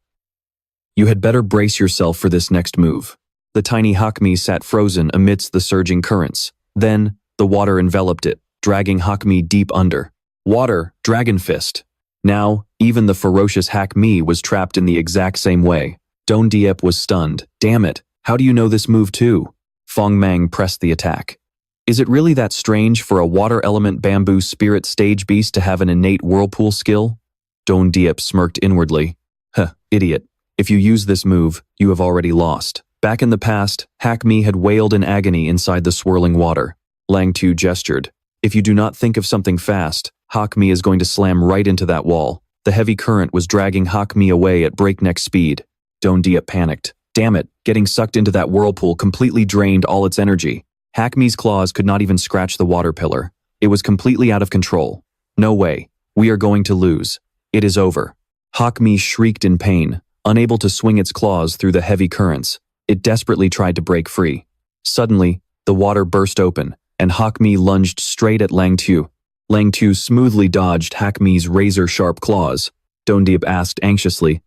you had better brace yourself for this next move. The tiny Hack Me sat frozen amidst the surging currents. Then, the water enveloped it, dragging Hack Me deep under. Water, Dragon Fist. Now, even the ferocious Hack Me was trapped in the exact same way. Don Diep was stunned. Damn it, how do you know this move too? Fengmang pressed the attack. Is it really that strange for a water element bamboo spirit stage beast to have an innate whirlpool skill? Don Diep smirked inwardly. Huh, idiot. If you use this move, you have already lost. Back in the past, Hack Me had wailed in agony inside the swirling water. Lang Tu gestured. If you do not think of something fast, Hack Me is going to slam right into that wall. The heavy current was dragging Hack Me away at breakneck speed. Don Diep panicked. Damn it, getting sucked into that whirlpool completely drained all its energy. Hackme's claws could not even scratch the water pillar. It was completely out of control. No way. We are going to lose. It is over. Hackme shrieked in pain, unable to swing its claws through the heavy currents. It desperately tried to break free. Suddenly, the water burst open, and Hackme lunged straight at Lingxiao. Lingxiao smoothly dodged Hackme's razor-sharp claws. Dondiep asked anxiously,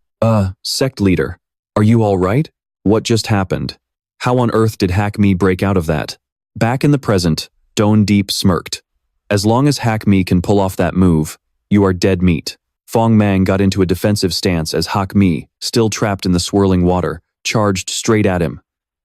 sect leader, are you all right? What just happened? How on earth did Hackme break out of that? Back in the present, Dondiep smirked. As long as Hackme can pull off that move, you are dead meat. Fengmang got into a defensive stance as Hackme, still trapped in the swirling water, charged straight at him.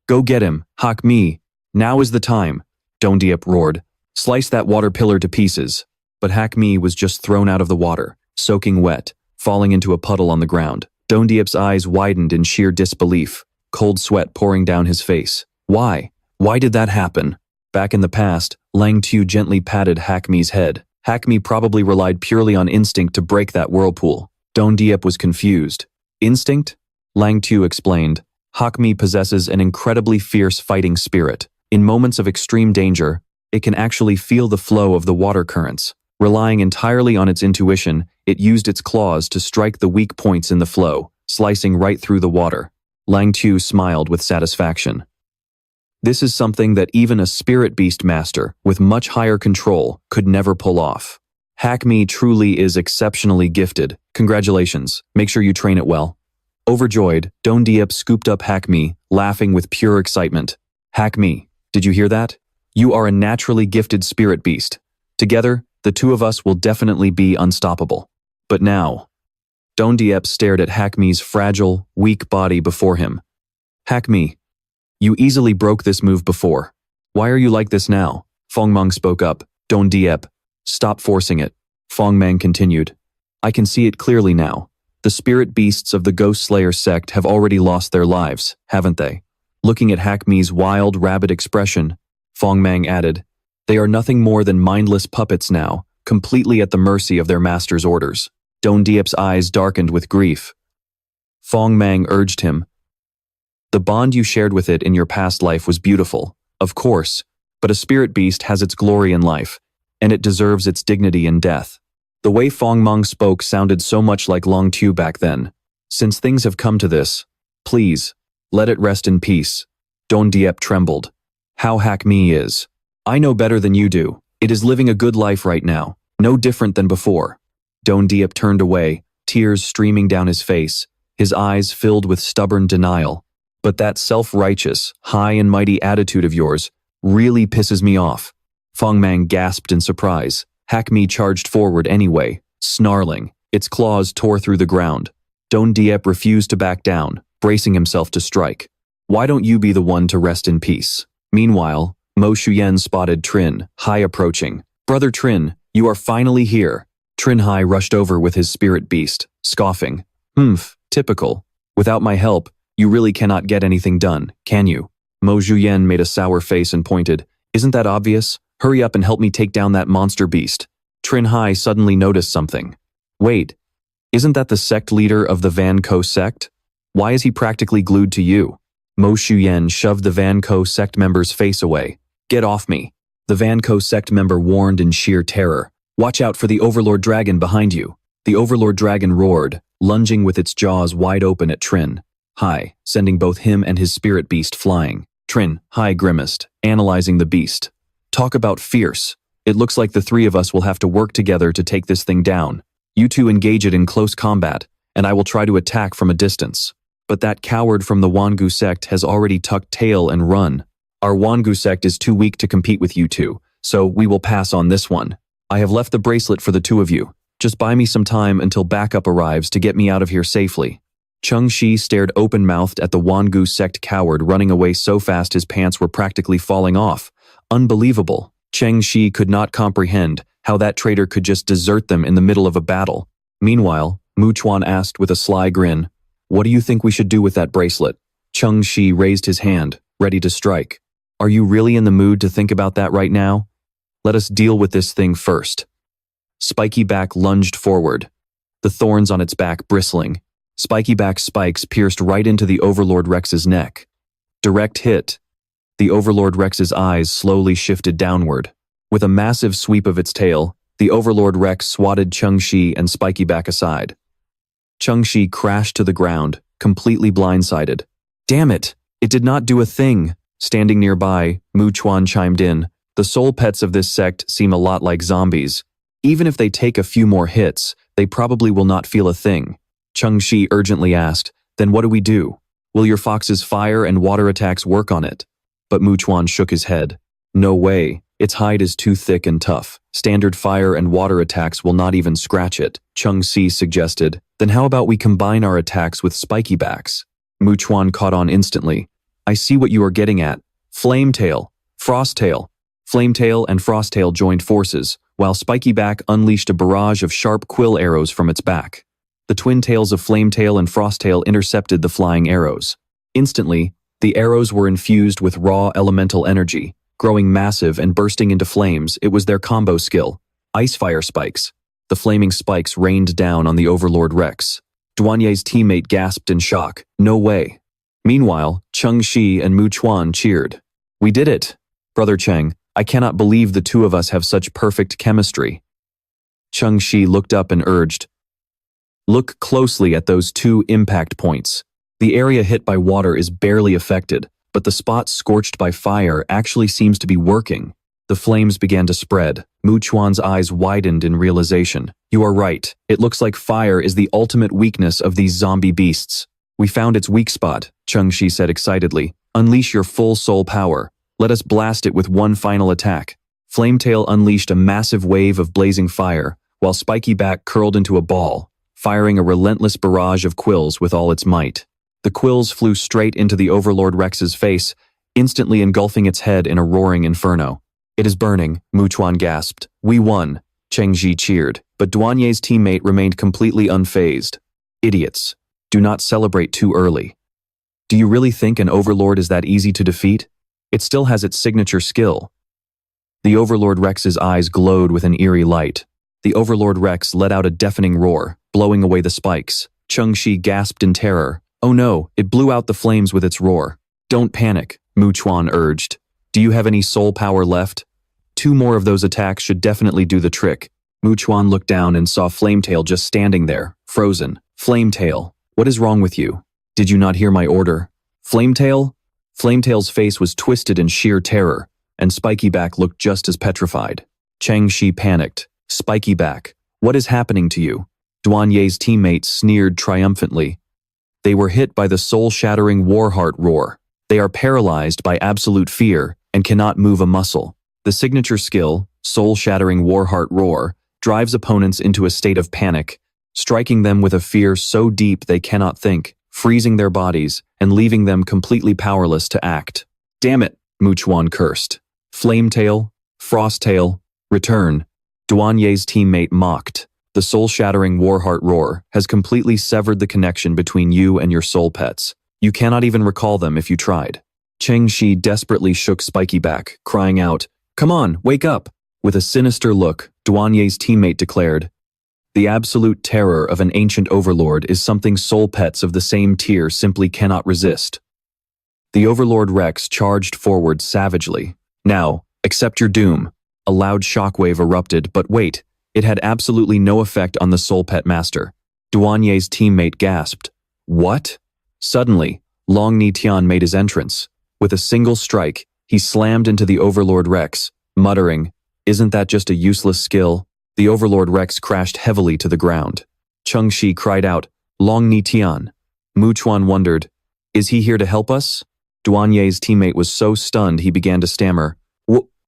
Go get him, Hackme. Now is the time, Dondiep roared. Slice that water pillar to pieces. But Hackme was just thrown out of the water, soaking wet, falling into a puddle on the ground. Dondiep's eyes widened in sheer disbelief, cold sweat pouring down his face. Why? Why did that happen? Back in the past, Lingxiao gently patted Hackme's head. Hackme probably relied purely on instinct to break that whirlpool. Dondiep was confused. Instinct? Lingxiao explained. Hackme possesses an incredibly fierce fighting spirit. In moments of extreme danger, it can actually feel the flow of the water currents. Relying entirely on its intuition, it used its claws to strike the weak points in the flow, slicing right through the water. Lingxiao smiled with satisfaction. This is something that even a spirit beast master, with much higher control, could never pull off. Hackme truly is exceptionally gifted. Congratulations, make sure you train it well. Overjoyed, Dondiep scooped up Hackme, laughing with pure excitement. Hackme, did you hear that? You are a naturally gifted spirit beast. Together, the two of us will definitely be unstoppable. But now, Dondiep stared at Hackme's fragile, weak body before him. Hackme, you easily broke this move before. Why are you like this now? Fengmang spoke up. Dondiep, stop forcing it. Fengmang continued. I can see it clearly now. The spirit beasts of the Ghost Slayer sect have already lost their lives, haven't they? Looking at Hackme's wild, rabid expression, Fengmang added, they are nothing more than mindless puppets now, completely at the mercy of their master's orders. Dondiep's eyes darkened with grief. Fengmang urged him, the bond you shared with it in your past life was beautiful, of course, but a spirit beast has its glory in life, and it deserves its dignity in death. The way Fengmang spoke sounded so much like Lingxiao back then. Since things have come to this, please, let it rest in peace. Dondiep trembled. How Hackme is. I know better than you do. It is living a good life right now, no different than before. Dondiep turned away, tears streaming down his face, his eyes filled with stubborn denial. But that self-righteous, high and mighty attitude of yours really pisses me off. Fengmang gasped in surprise. Hackme charged forward anyway, snarling. Its claws tore through the ground. Dondiep refused to back down, bracing himself to strike. Why don't you be the one to rest in peace? Meanwhile, Mo Shuyen spotted Trin, Hai approaching. Brother Trin, you are finally here. Trin Hai rushed over with his spirit beast, scoffing. Typical. Without my help, you really cannot get anything done, can you? Mo Shuyen made a sour face and pointed. Isn't that obvious? Hurry up and help me take down that monster beast. Trin Hai suddenly noticed something. Wait, isn't that the sect leader of the Van Ko sect? Why is he practically glued to you? Mo Shuyen shoved the Van Ko sect member's face away. Get off me. The Van Ko sect member warned in sheer terror. Watch out for the Overlord Dragon behind you. The Overlord Dragon roared, lunging with its jaws wide open at Trin Hai, sending both him and his spirit beast flying. Trin Hai grimaced, analyzing the beast. Talk about fierce. It looks like the three of us will have to work together to take this thing down. You two engage it in close combat, and I will try to attack from a distance. But that coward from the Wangu sect has already tucked tail and run. Our Wangu sect is too weak to compete with you two, so we will pass on this one. I have left the bracelet for the two of you. Just buy me some time until backup arrives to get me out of here safely. Cheng Shi stared open-mouthed at the Wangu sect coward running away so fast his pants were practically falling off. Unbelievable. Cheng Shi could not comprehend how that traitor could just desert them in the middle of a battle. Meanwhile, Mu Chuan asked with a sly grin, what do you think we should do with that bracelet? Cheng Shi raised his hand, ready to strike. Are you really in the mood to think about that right now? Let us deal with this thing first. Spiky Back lunged forward, the thorns on its back bristling. Spiky Back's spikes pierced right into the Overlord Rex's neck. Direct hit. the Overlord Rex's eyes slowly shifted downward. With a massive sweep of its tail, the Overlord Rex swatted Chengxi and Spiky back aside. Chengxi crashed to the ground, completely blindsided. Damn it! It did not do a thing! Standing nearby, Mu Chuan chimed in. The soul pets of this sect seem a lot like zombies. Even if they take a few more hits, they probably will not feel a thing. Chengxi urgently asked, then what do we do? Will your fox's fire and water attacks work on it? But Mu Chuan shook his head. No way. Its hide is too thick and tough. Standard fire and water attacks will not even scratch it. Chengxi suggested, then how about we combine our attacks with spiky backs? Mu Chuan caught on instantly. I see what you are getting at. Flametail, Frosttail. Flametail and Frosttail joined forces, while Spiky Back unleashed a barrage of sharp quill arrows from its back. The twin tails of Flametail and Frosttail intercepted the flying arrows. Instantly, the arrows were infused with raw elemental energy, growing massive and bursting into flames. It was their combo skill. Ice Fire Spikes. The flaming spikes rained down on the Overlord Rex. Duanye's teammate gasped in shock. No way. Meanwhile, Chengxi and Mu Chuan cheered. We did it! Brother Cheng, I cannot believe the two of us have such perfect chemistry. Chengxi looked up and urged, look closely at those two impact points. The area hit by water is barely affected, but the spot scorched by fire actually seems to be working. The flames began to spread. Mu Chuan's eyes widened in realization. You are right. It looks like fire is the ultimate weakness of these zombie beasts. We found its weak spot, Chengxi said excitedly. Unleash your full soul power. Let us blast it with one final attack. Flametail unleashed a massive wave of blazing fire, while Spiky Back curled into a ball, firing a relentless barrage of quills with all its might. The quills flew straight into the Overlord Rex's face, instantly engulfing its head in a roaring inferno. It is burning, Mu Chuan gasped. We won, Chengxi cheered, but Duanye's teammate remained completely unfazed. Idiots. Do not celebrate too early. Do you really think an Overlord is that easy to defeat? It still has its signature skill. The Overlord Rex's eyes glowed with an eerie light. The Overlord Rex let out a deafening roar, blowing away the spikes. Chengxi gasped in terror. Oh no, it blew out the flames with its roar. Don't panic, Mu Chuan urged. Do you have any soul power left? 2 more of those attacks should definitely do the trick. Mu Chuan looked down and saw Flametail just standing there, frozen. Flametail, what is wrong with you? Did you not hear my order? Flametail? Flametail's face was twisted in sheer terror, and Spiky Back looked just as petrified. Chengxi panicked. Spiky Back, what is happening to you? Duanye's teammates sneered triumphantly. They were hit by the soul-shattering Warheart roar. They are paralyzed by absolute fear and cannot move a muscle. The signature skill, soul-shattering Warheart roar, drives opponents into a state of panic, striking them with a fear so deep they cannot think, freezing their bodies and leaving them completely powerless to act. Damn it, Mu Chuan cursed. Flametail, Frosttail, return. Duanye's teammate mocked. The soul-shattering Warheart roar has completely severed the connection between you and your soul pets. You cannot even recall them if you tried. Chengxi desperately shook Spiky Back, crying out, Come on, wake up! With a sinister look, Duanye's teammate declared, The absolute terror of an ancient overlord is something soul pets of the same tier simply cannot resist. The Overlord Rex charged forward savagely. Now, accept your doom. A loud shockwave erupted, but wait, it had absolutely no effect on the soul pet master. Duanye's teammate gasped. What? Suddenly, Long Nitian made his entrance. With a single strike, he slammed into the Overlord Rex, muttering, Isn't that just a useless skill? The Overlord Rex crashed heavily to the ground. Chengxi cried out, Long Nitian. Mu Chuan wondered, Is he here to help us? Duanye's teammate was so stunned he began to stammer.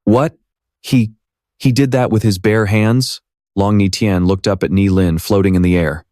What? He did that with his bare hands? Long Nitian looked up at Ni Lin floating in the air.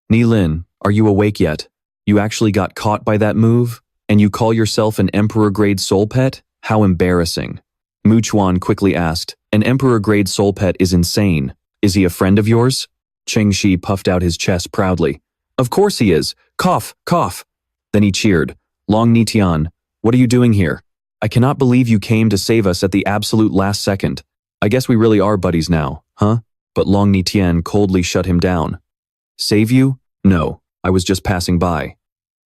Ni Lin, are you awake yet? You actually got caught by that move? And you call yourself an Emperor-grade soul pet? How embarrassing. Mu Chuan quickly asked, An Emperor-grade soul pet is insane. Is he a friend of yours? Chengxi puffed out his chest proudly. Of course he is. Cough, cough. Then he cheered. Long Nitian, what are you doing here? I cannot believe you came to save us at the absolute last second. I guess we really are buddies now, huh? But Long Nitian coldly shut him down. Save you? No, I was just passing by.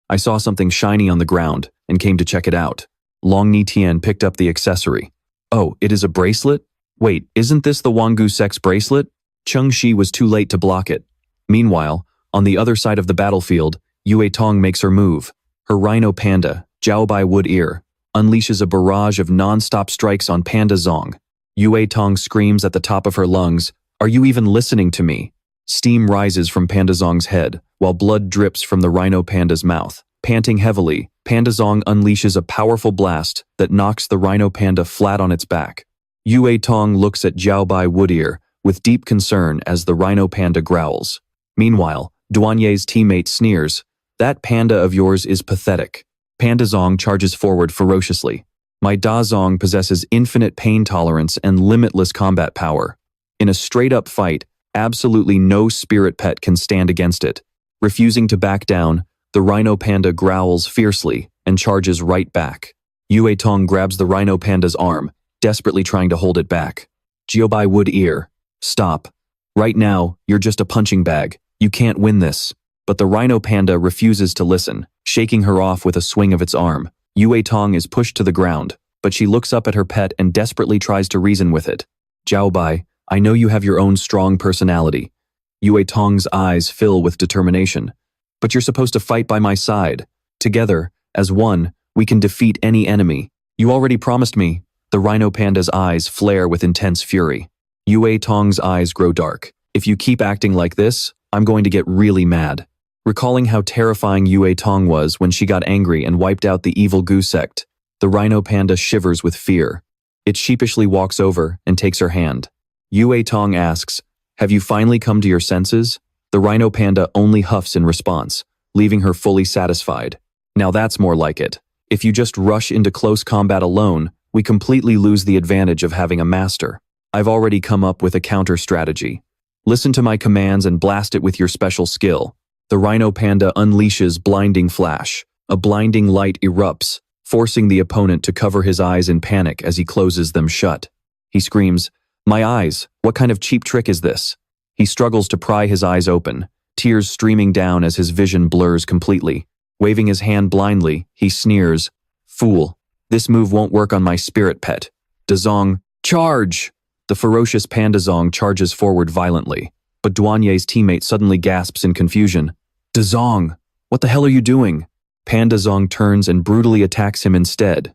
I saw something shiny on the ground and came to check it out. Long Nitian picked up the accessory. Oh, it is a bracelet? Wait, isn't this the Wangu sect's bracelet? Cheng Shi was too late to block it. Meanwhile, on the other side of the battlefield, Yue Tong makes her move. Her rhino panda, Jiaobai Wood Ear, unleashes a barrage of non-stop strikes on Panda Zong. Yue Tong screams at the top of her lungs, "Are you even listening to me?" Steam rises from Panda Zong's head, while blood drips from the rhino panda's mouth. Panting heavily, Panda Zong unleashes a powerful blast that knocks the rhino panda flat on its back. Yue Tong looks at Jiaobai Wood Ear with deep concern as the rhino panda growls. Meanwhile, Duanye's teammate sneers, "That panda of yours is pathetic." Panda Zong charges forward ferociously. My Da Zong possesses infinite pain tolerance and limitless combat power. In a straight-up fight, absolutely no spirit pet can stand against it. Refusing to back down, the rhino panda growls fiercely and charges right back. Yue Tong grabs the rhino panda's arm, desperately trying to hold it back. Jiaobai Wood Ear, stop. Right now, you're just a punching bag. You can't win this. But the rhino panda refuses to listen, shaking her off with a swing of its arm. Yue Tong is pushed to the ground, but she looks up at her pet and desperately tries to reason with it. Jiaobai, I know you have your own strong personality. Yue Tong's eyes fill with determination. But you're supposed to fight by my side. Together, as one, we can defeat any enemy. You already promised me. The rhino panda's eyes flare with intense fury. Yue Tong's eyes grow dark. If you keep acting like this, I'm going to get really mad. Recalling how terrifying Yue Tong was when she got angry and wiped out the evil Gu sect, the rhino panda shivers with fear. It sheepishly walks over and takes her hand. Yue Tong asks, "Have you finally come to your senses?" The rhino panda only huffs in response, leaving her fully satisfied. Now that's more like it. If you just rush into close combat alone, we completely lose the advantage of having a master. I've already come up with a counter strategy. Listen to my commands and blast it with your special skill. The rhino panda unleashes Blinding Flash. A blinding light erupts, forcing the opponent to cover his eyes in panic as he closes them shut. He screams, "My eyes, what kind of cheap trick is this?" He struggles to pry his eyes open, tears streaming down as his vision blurs completely. Waving his hand blindly, he sneers, "Fool, this move won't work on my spirit pet. Dazong, charge!" The ferocious Panda Zong charges forward violently, but Duanye's teammate suddenly gasps in confusion. "Dazong, what the hell are you doing?" Panda Zong turns and brutally attacks him instead.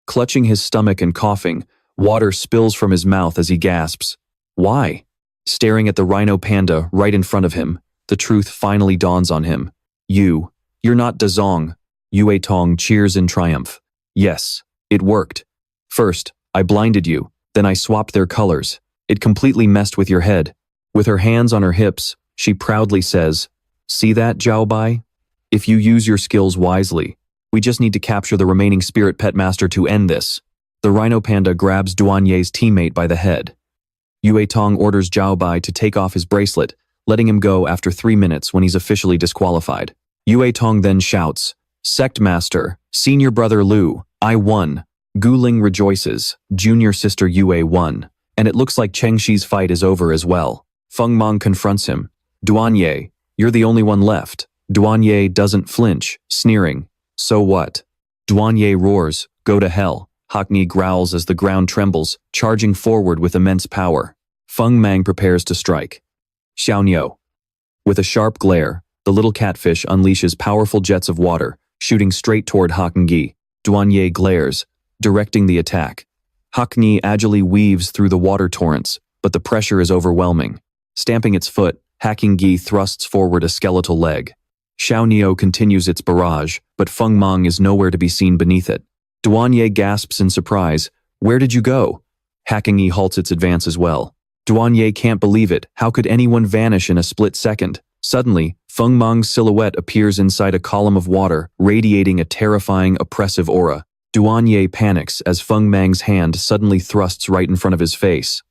Clutching his stomach and coughing, water spills from his mouth as he gasps. Why? Staring at the rhino panda right in front of him, the truth finally dawns on him. You're not Dazong. Yue Tong cheers in triumph. Yes, it worked. First, I blinded you, then I swapped their colors. It completely messed with your head. With her hands on her hips, she proudly says, "See that, Jiaobai? If you use your skills wisely, we just need to capture the remaining spirit pet master to end this." The rhino panda grabs Duanye's teammate by the head. Yue Tong orders Jiaobai to take off his bracelet, letting him go after 3 minutes when he's officially disqualified. Yue Tong then shouts, "Sect Master, Senior Brother Liu, I won." Guling rejoices, Junior Sister Yue won. And it looks like Cheng Shi's fight is over as well. Fengmang confronts him. "Duanye, you're the only one left." Duanye doesn't flinch, sneering. "So what?" Duanye roars, "Go to hell." Horny growls as the ground trembles, charging forward with immense power. Fengmang prepares to strike. Xiaoniao. With a sharp glare, the little catfish unleashes powerful jets of water, shooting straight toward Horny. Duanye glares, directing the attack. Horny agilely weaves through the water torrents, but the pressure is overwhelming. Stamping its foot, Horny thrusts forward a skeletal leg. Xiaoniao continues its barrage, but Fengmang is nowhere to be seen beneath it. Duanye gasps in surprise, "Where did you go?" Horny halts its advance as well. Duanye can't believe it. How could anyone vanish in a split second? Suddenly, Fengmang's silhouette appears inside a column of water, radiating a terrifying, oppressive aura. Duanye panics as Fengmang's hand suddenly thrusts right in front of his face.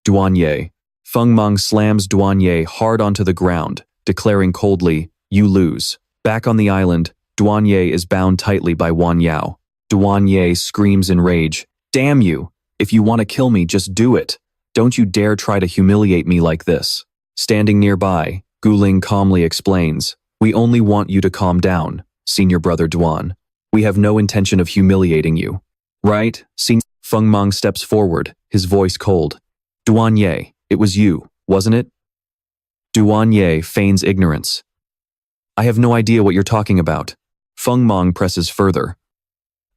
Duanye. Fengmang slams Duanye hard onto the ground, declaring coldly, "You lose." Back on the island, Duanye is bound tightly by Wan Yao. Duanye screams in rage, "Damn you! If you want to kill me, just do it. Don't you dare try to humiliate me like this." Standing nearby, Guling calmly explains, "We only want you to calm down, Senior Brother Duan. We have no intention of humiliating you. right? Fengmang steps forward, his voice cold. Duan Ye, it was you, wasn't it? Duan Ye feigns ignorance. I have no idea what you're talking about. Fengmang presses further.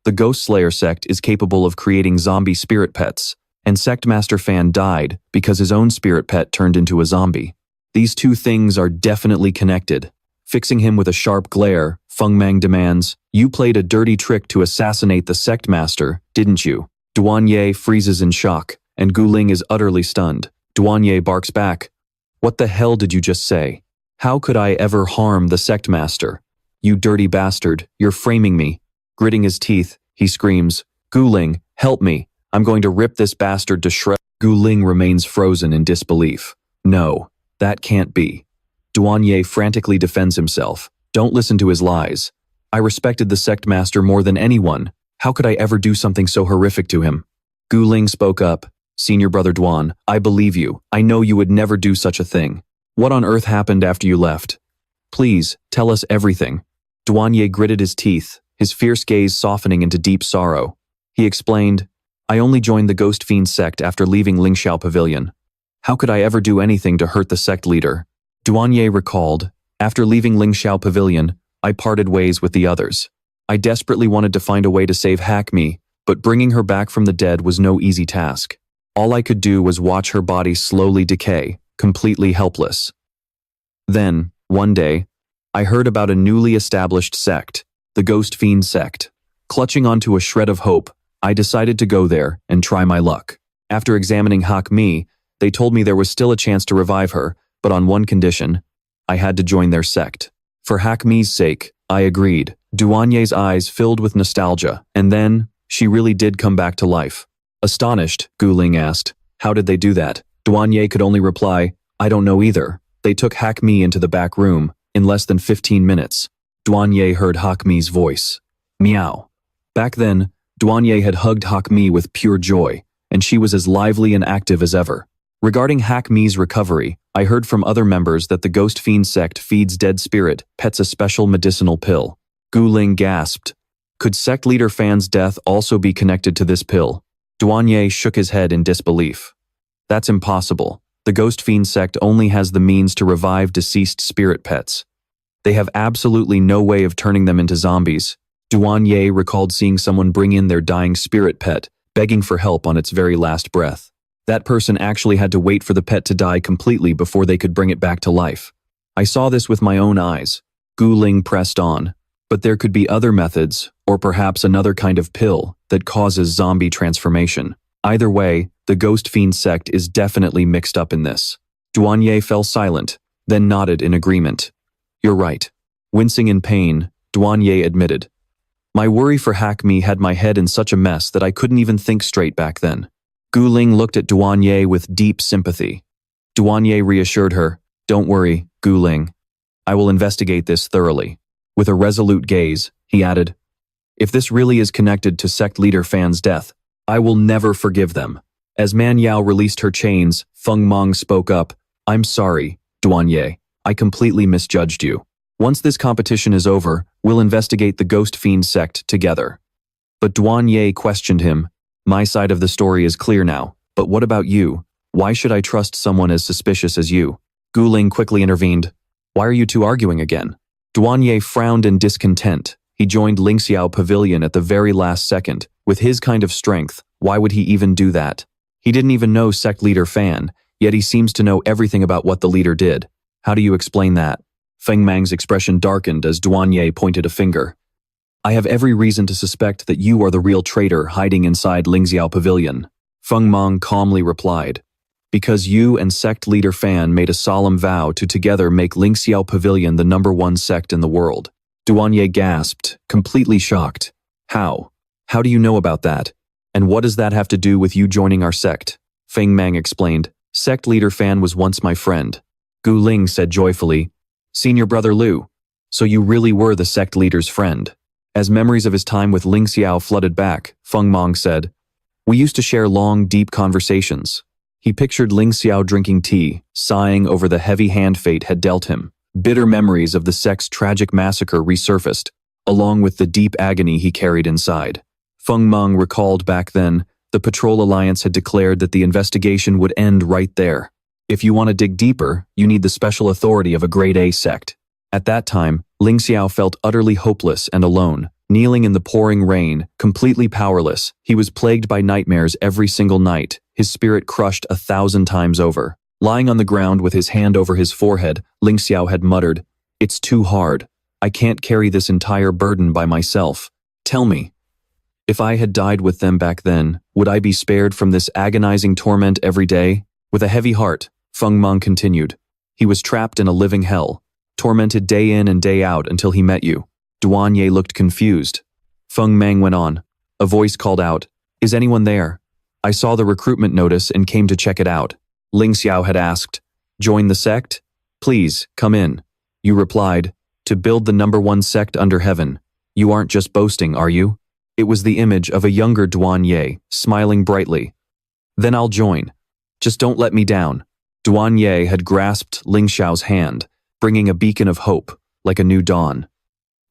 The Ghost Slayer sect is capable of creating zombie spirit pets, and Sect Master Fan died because his own spirit pet turned into a zombie. These two things are definitely connected. Fixing him with a sharp glare, Fengmang demands, you played a dirty trick to assassinate the sect master, didn't you? Duan Ye freezes in shock, and Guling is utterly stunned. Duan Ye barks back. What the hell did you just say? How could I ever harm the sect master? You dirty bastard, you're framing me. Gritting his teeth, he screams, Guling, help me. I'm going to rip this bastard to shreds. Guling remains frozen in disbelief. No, that can't be. Duan Ye frantically defends himself. Don't listen to his lies. I respected the sect master more than anyone. How could I ever do something so horrific to him? Guling spoke up. Senior brother Duan, I believe you. I know you would never do such a thing. What on earth happened after you left? Please, tell us everything. Duan Ye gritted his teeth, his fierce gaze softening into deep sorrow. He explained, I only joined the Ghost Fiend sect after leaving Lingxiao Pavilion. How could I ever do anything to hurt the sect leader? Duan Ye recalled, after leaving Lingxiao Pavilion, I parted ways with the others. I desperately wanted to find a way to save Hackme, but bringing her back from the dead was no easy task. All I could do was watch her body slowly decay, completely helpless. Then, one day, I heard about a newly established sect, the Ghost Fiend sect. Clutching onto a shred of hope, I decided to go there and try my luck. After examining Hackme, they told me there was still a chance to revive her, but on one condition, I had to join their sect. For Hackme's sake, I agreed. Duan Ye's eyes filled with nostalgia, and then, she really did come back to life. Astonished, Guling asked, how did they do that? Duan Ye could only reply, I don't know either. They took Hackme into the back room, in less than 15 minutes. Duan Ye heard Hackme's voice. Meow. Back then, Duan Ye had hugged Hackme with pure joy, and she was as lively and active as ever. Regarding Hackme's recovery, I heard from other members that the Ghost Fiend sect feeds dead spirit pets a special medicinal pill. Guling gasped. Could sect leader Fan's death also be connected to this pill? Duan Ye shook his head in disbelief. That's impossible. The Ghost Fiend sect only has the means to revive deceased spirit pets. They have absolutely no way of turning them into zombies. Duan Ye recalled seeing someone bring in their dying spirit pet, begging for help on its very last breath. That person actually had to wait for the pet to die completely before they could bring it back to life. I saw this with my own eyes. Guling pressed on. But there could be other methods, or perhaps another kind of pill, that causes zombie transformation. Either way, the Ghost Fiend sect is definitely mixed up in this. Duan Ye fell silent, then nodded in agreement. You're right. Wincing in pain, Duan Ye admitted. My worry for Hackme had my head in such a mess that I couldn't even think straight back then. Guling looked at Duan Ye with deep sympathy. Duan Ye reassured her, Don't worry, Guling. I will investigate this thoroughly. With a resolute gaze, he added, If this really is connected to sect leader Fan's death, I will never forgive them. As Man Yao released her chains, Fengmang spoke up, I'm sorry, Duan Ye. I completely misjudged you. Once this competition is over, we'll investigate the Ghost Fiend sect together. But Duan Ye questioned him. My side of the story is clear now, but what about you? Why should I trust someone as suspicious as you? Guling quickly intervened. Why are you two arguing again? Duan Ye frowned in discontent. He joined Lingxiao Pavilion at the very last second. With his kind of strength, why would he even do that? He didn't even know sect leader Fan, yet he seems to know everything about what the leader did. How do you explain that? Fengmang's expression darkened as Duan Ye pointed a finger. I have every reason to suspect that you are the real traitor hiding inside Lingxiao Pavilion. Fengmang calmly replied. Because you and sect leader Fan made a solemn vow to together make Lingxiao Pavilion the #1 sect in the world. Duan Ye gasped, completely shocked. How? How do you know about that? And what does that have to do with you joining our sect? Fengmang explained. Sect leader Fan was once my friend. Guling said joyfully, Senior brother Liu, so you really were the sect leader's friend. As memories of his time with Lingxiao flooded back, Fengmang said, We used to share long, deep conversations. He pictured Lingxiao drinking tea, sighing over the heavy hand fate had dealt him. Bitter memories of the sect's tragic massacre resurfaced, along with the deep agony he carried inside. Fengmang recalled back then, the Patrol Alliance had declared that the investigation would end right there. If you want to dig deeper, you need the special authority of a grade A sect. At that time, Lingxiao felt utterly hopeless and alone. Kneeling in the pouring rain, completely powerless, he was plagued by nightmares every single night, his spirit crushed 1,000 times over. Lying on the ground with his hand over his forehead, Lingxiao had muttered, "It's too hard. I can't carry this entire burden by myself. Tell me, if I had died with them back then, would I be spared from this agonizing torment every day?" With a heavy heart, Fengmang continued. He was trapped in a living hell, tormented day in and day out until he met you. Duanye looked confused. Fengmang went on. A voice called out, "Is anyone there? I saw the recruitment notice and came to check it out." Lingxiao had asked, "Join the sect? Please, come in." You replied, "To build the #1 sect under heaven. You aren't just boasting, are you?" It was the image of a younger Duanye, smiling brightly. "Then I'll join. Just don't let me down." Duanye had grasped Lingxiao's hand, bringing a beacon of hope, like a new dawn.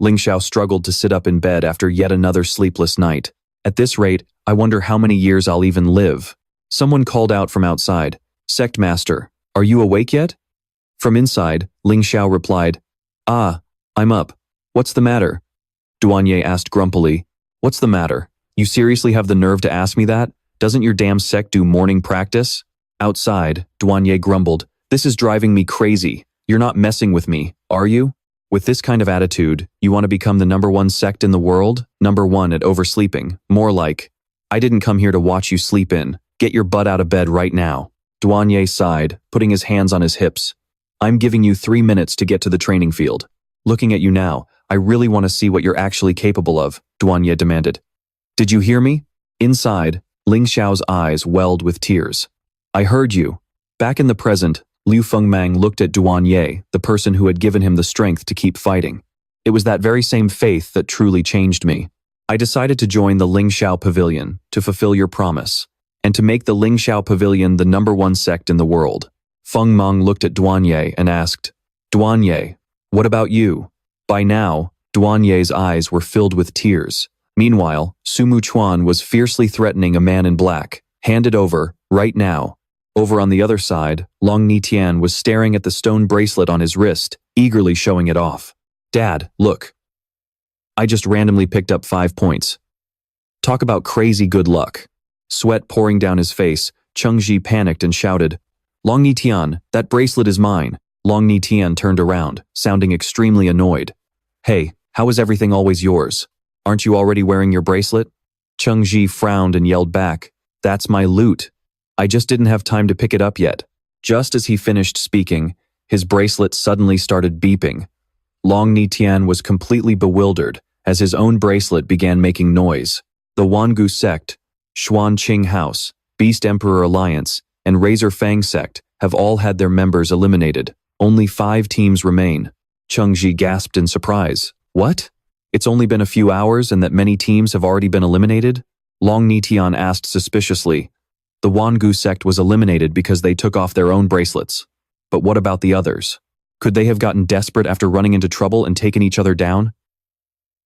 Lingxiao struggled to sit up in bed after yet another sleepless night. At this rate, I wonder how many years I'll even live. Someone called out from outside, "Sect Master, are you awake yet?" From inside, Lingxiao replied, "Ah, I'm up. What's the matter?" Duanye asked grumpily, "What's the matter? You seriously have the nerve to ask me that? Doesn't your damn sect do morning practice?" Outside, Duanye grumbled, "This is driving me crazy. You're not messing with me, are you? With this kind of attitude, you want to become the #1 sect in the world? #1 at oversleeping. More like, I didn't come here to watch you sleep in. Get your butt out of bed right now." Duanye sighed, putting his hands on his hips. "I'm giving you 3 minutes to get to the training field. Looking at you now, I really want to see what you're actually capable of," Duanye demanded. "Did you hear me?" Inside, Lingxiao's eyes welled with tears. "I heard you." Back in the present, Liu Fengmang looked at Duanye, the person who had given him the strength to keep fighting. It was that very same faith that truly changed me. I decided to join the Lingxiao Pavilion to fulfill your promise, and to make the Lingxiao Pavilion the #1 sect in the world. Fengmang looked at Duanye and asked, "Duanye, what about you?" By now, Duanye's eyes were filled with tears. Meanwhile, Sumu Chuan was fiercely threatening a man in black. "Hand it over, right now." Over on the other side, Long Nitian was staring at the stone bracelet on his wrist, eagerly showing it off. "Dad, look. I just randomly picked up 5 points. Talk about crazy good luck." Sweat pouring down his face, Chengji panicked and shouted, "Long Nitian, that bracelet is mine." Long Nitian turned around, sounding extremely annoyed. "Hey, how is everything always yours? Aren't you already wearing your bracelet?" Chengji frowned and yelled back, "That's my loot. I just didn't have time to pick it up yet." Just as he finished speaking, his bracelet suddenly started beeping. Long Nitian was completely bewildered as his own bracelet began making noise. The Wangu sect, Xuan Qing House, Beast Emperor Alliance, and Razor Fang sect have all had their members eliminated. Only 5 teams remain. Chengji gasped in surprise. "What? It's only been a few hours and that many teams have already been eliminated?" Long Nitian asked suspiciously. "The Wangu sect was eliminated because they took off their own bracelets. But what about the others? Could they have gotten desperate after running into trouble and taken each other down?"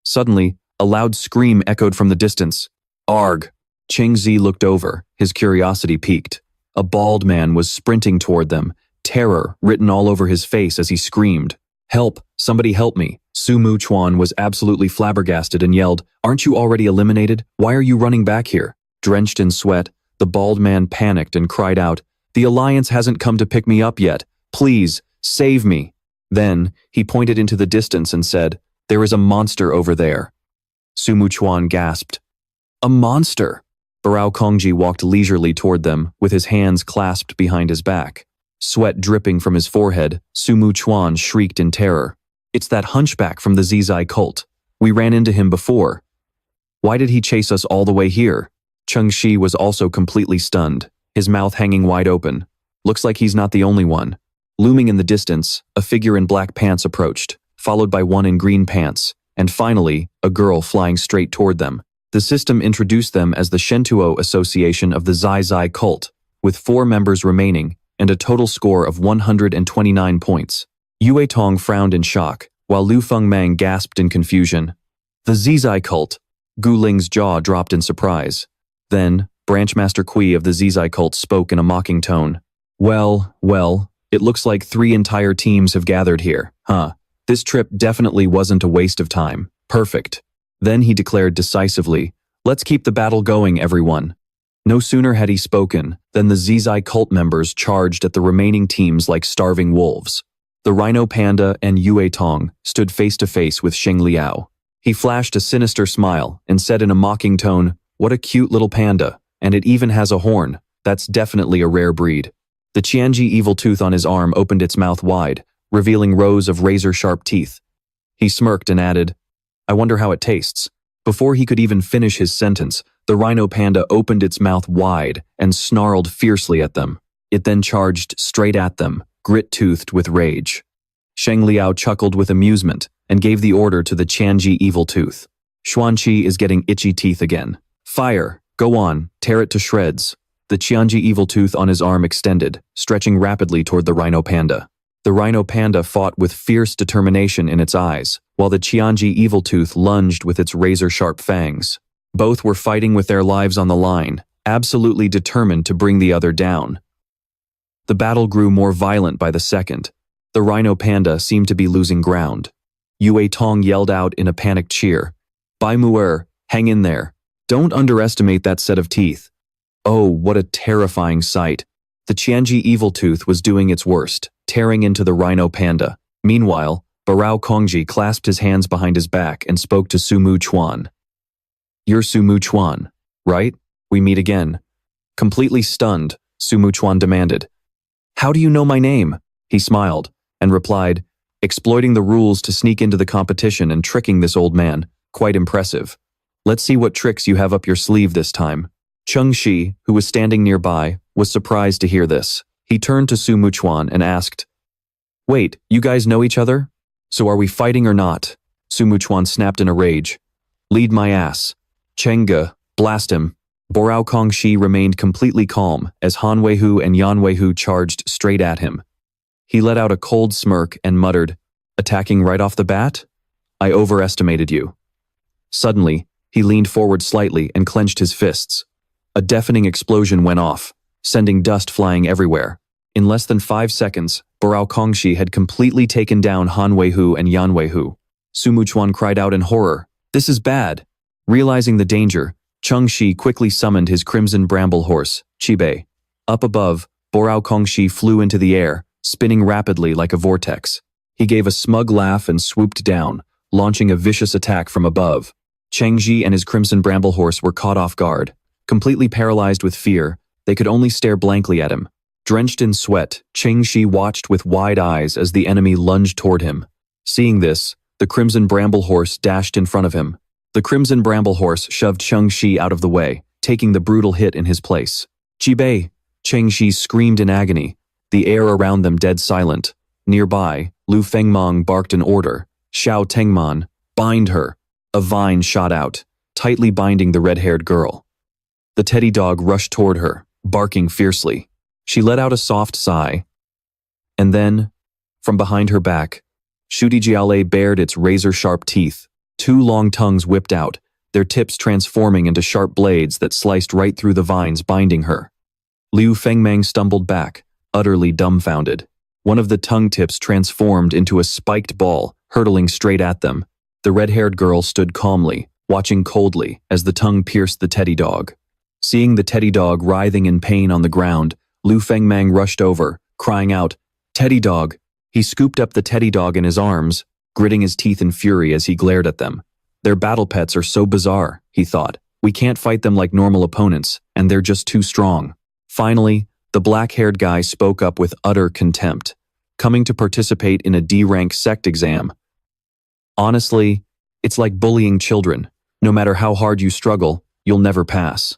Suddenly, a loud scream echoed from the distance. "Arg!" Chengzi looked over, his curiosity piqued. A bald man was sprinting toward them, terror written all over his face as he screamed. "Help! Somebody help me!" Sumu Chuan was absolutely flabbergasted and yelled, "Aren't you already eliminated? Why are you running back here?" Drenched in sweat, the bald man panicked and cried out, "The Alliance hasn't come to pick me up yet. Please, save me." Then, he pointed into the distance and said, "There is a monster over there." Sumu Chuan gasped. "A monster?" Barao Kongji walked leisurely toward them, with his hands clasped behind his back. Sweat dripping from his forehead, Sumu Chuan shrieked in terror. "It's that hunchback from the Zizai cult. We ran into him before. Why did he chase us all the way here?" Chengxi was also completely stunned, his mouth hanging wide open. Looks like he's not the only one. Looming in the distance, a figure in black pants approached, followed by one in green pants, and finally, a girl flying straight toward them. The system introduced them as the Shentuo Association of the Zizai cult, with 4 members remaining, and a total score of 129 points. Yue Tong frowned in shock, while Liu Fengmang gasped in confusion. "The Zizai cult? Gu Ling's jaw dropped in surprise. Then, Branchmaster Kui of the Zizai cult spoke in a mocking tone. Well, it looks like 3 entire teams have gathered here, huh? This trip definitely wasn't a waste of time. Perfect. Then he declared decisively, let's keep the battle going, everyone. No sooner had he spoken than the Zizai cult members charged at the remaining teams like starving wolves. The Rhino Panda and Yue Tong stood face to face with Sheng Liao. He flashed a sinister smile and said in a mocking tone, what a cute little panda, and it even has a horn. That's definitely a rare breed. The Qianji evil tooth on his arm opened its mouth wide, revealing rows of razor-sharp teeth. He smirked and added, I wonder how it tastes. Before he could even finish his sentence, the Rhino Panda opened its mouth wide and snarled fiercely at them. It then charged straight at them, grit-toothed with rage. Sheng Liao chuckled with amusement and gave the order to the Qianji evil tooth. Xuanqi is getting itchy teeth again. Fire! Go on, tear it to shreds. The Qianji evil tooth on his arm extended, stretching rapidly toward the Rhino Panda. The Rhino Panda fought with fierce determination in its eyes, while the Qianji evil tooth lunged with its razor-sharp fangs. Both were fighting with their lives on the line, absolutely determined to bring the other down. The battle grew more violent by the second. The Rhino Panda seemed to be losing ground. Yue Tong yelled out in a panicked cheer. Bai Mu'er, hang in there. Don't underestimate that set of teeth. Oh, what a terrifying sight. The Qianji evil tooth was doing its worst, tearing into the Rhino Panda. Meanwhile, Barao Kongji clasped his hands behind his back and spoke to Sumu Chuan. You're Sumu Chuan, right? We meet again. Completely stunned, Sumu Chuan demanded. How do you know my name? He smiled and replied, exploiting the rules to sneak into the competition and tricking this old man. Quite impressive. Let's see what tricks you have up your sleeve this time. Cheng Shi, who was standing nearby, was surprised to hear this. He turned to Sumu Chuan and asked, Wait, you guys know each other? So are we fighting or not? Sumu Chuan snapped in a rage. Lead my ass. Chengge, blast him. Borao Kongxi remained completely calm as Han Weihu and Yan Weihu charged straight at him. He let out a cold smirk and muttered, Attacking right off the bat? I overestimated you. Suddenly, he leaned forward slightly and clenched his fists. A deafening explosion went off, sending dust flying everywhere. In less than 5 seconds, Borao Kongxi had completely taken down Han Weihu and Yan Weihu. Sumu Chuan cried out in horror, This is bad. Realizing the danger, Cheng Shi quickly summoned his crimson bramble horse, Qibei. Up above, Borao Kongxi flew into the air, spinning rapidly like a vortex. He gave a smug laugh and swooped down, launching a vicious attack from above. Cheng Ji and his crimson bramble horse were caught off guard. Completely paralyzed with fear, they could only stare blankly at him. Drenched in sweat, Cheng Shi watched with wide eyes as the enemy lunged toward him. Seeing this, the crimson bramble horse dashed in front of him. The crimson bramble horse shoved Cheng Shi out of the way, taking the brutal hit in his place. Qibei! Cheng Shi screamed in agony, the air around them dead silent. Nearby, Liu Fengmang barked an order. Xiao Tengman, bind her. A vine shot out, tightly binding the red-haired girl. The teddy dog rushed toward her, barking fiercely. She let out a soft sigh. And then, from behind her back, Shuti Jiale bared its razor-sharp teeth. 2 long tongues whipped out, their tips transforming into sharp blades that sliced right through the vines binding her. Liu Fengmang stumbled back, utterly dumbfounded. One of the tongue tips transformed into a spiked ball, hurtling straight at them. The red-haired girl stood calmly, watching coldly as the tongue pierced the teddy dog. Seeing the teddy dog writhing in pain on the ground, Liu Fengmang rushed over, crying out, Teddy dog! He scooped up the teddy dog in his arms, gritting his teeth in fury as he glared at them. Their battle pets are so bizarre, he thought. We can't fight them like normal opponents, and they're just too strong. Finally, the black-haired guy spoke up with utter contempt. Coming to participate in a D-rank sect exam. Honestly, it's like bullying children. No matter how hard you struggle, you'll never pass.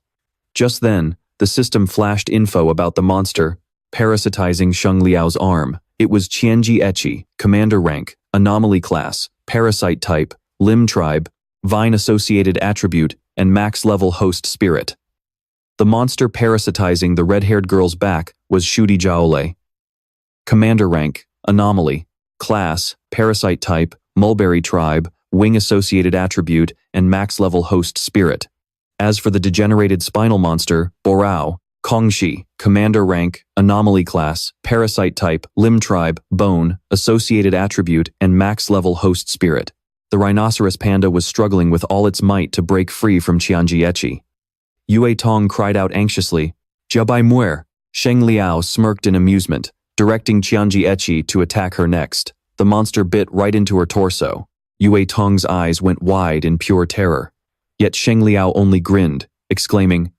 Just then, the system flashed info about the monster, parasitizing Sheng Liao's arm. It was Qianji Echi, commander rank, anomaly class, parasite type, limb tribe, vine-associated attribute, and max-level host spirit. The monster parasitizing the red-haired girl's back was Shuti Jiaole. Commander rank, anomaly, class, parasite type, mulberry tribe, wing associated attribute, and max-level host spirit. As for the degenerated spinal monster, Borao, Kongshi, commander rank, anomaly class, parasite type, limb tribe, bone, associated attribute, and max-level host spirit. The rhinoceros panda was struggling with all its might to break free from Qianji Echi. Yue Tong cried out anxiously, "Jiabai muer!" Sheng Liao smirked in amusement, directing Qianji Echi to attack her next. The monster bit right into her torso. Yue Tong's eyes went wide in pure terror. Yet Sheng Liao only grinned, exclaiming,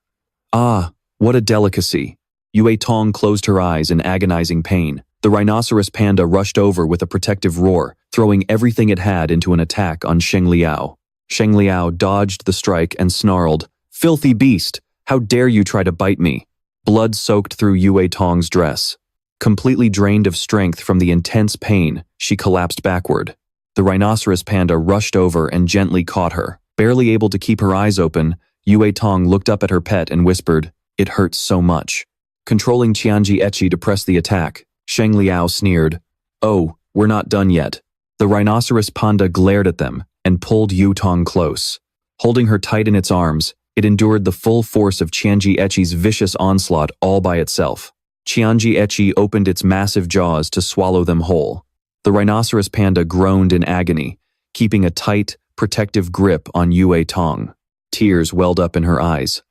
"Ah, what a delicacy." Yue Tong closed her eyes in agonizing pain. The rhinoceros panda rushed over with a protective roar, throwing everything it had into an attack on Sheng Liao. Sheng Liao dodged the strike and snarled, "Filthy beast, how dare you try to bite me?" Blood soaked through Yue Tong's dress. Completely drained of strength from the intense pain, she collapsed backward. The rhinoceros panda rushed over and gently caught her. Barely able to keep her eyes open, Yue Tong looked up at her pet and whispered, "It hurts so much." Controlling Qianji Echi to press the attack, Sheng Liao sneered, "Oh, we're not done yet." The rhinoceros panda glared at them and pulled Yue Tong close. Holding her tight in its arms, it endured the full force of Qianji Echi's vicious onslaught all by itself. Qianji Echi opened its massive jaws to swallow them whole. The rhinoceros panda groaned in agony, keeping a tight, protective grip on Yue Tong. Tears welled up in her eyes.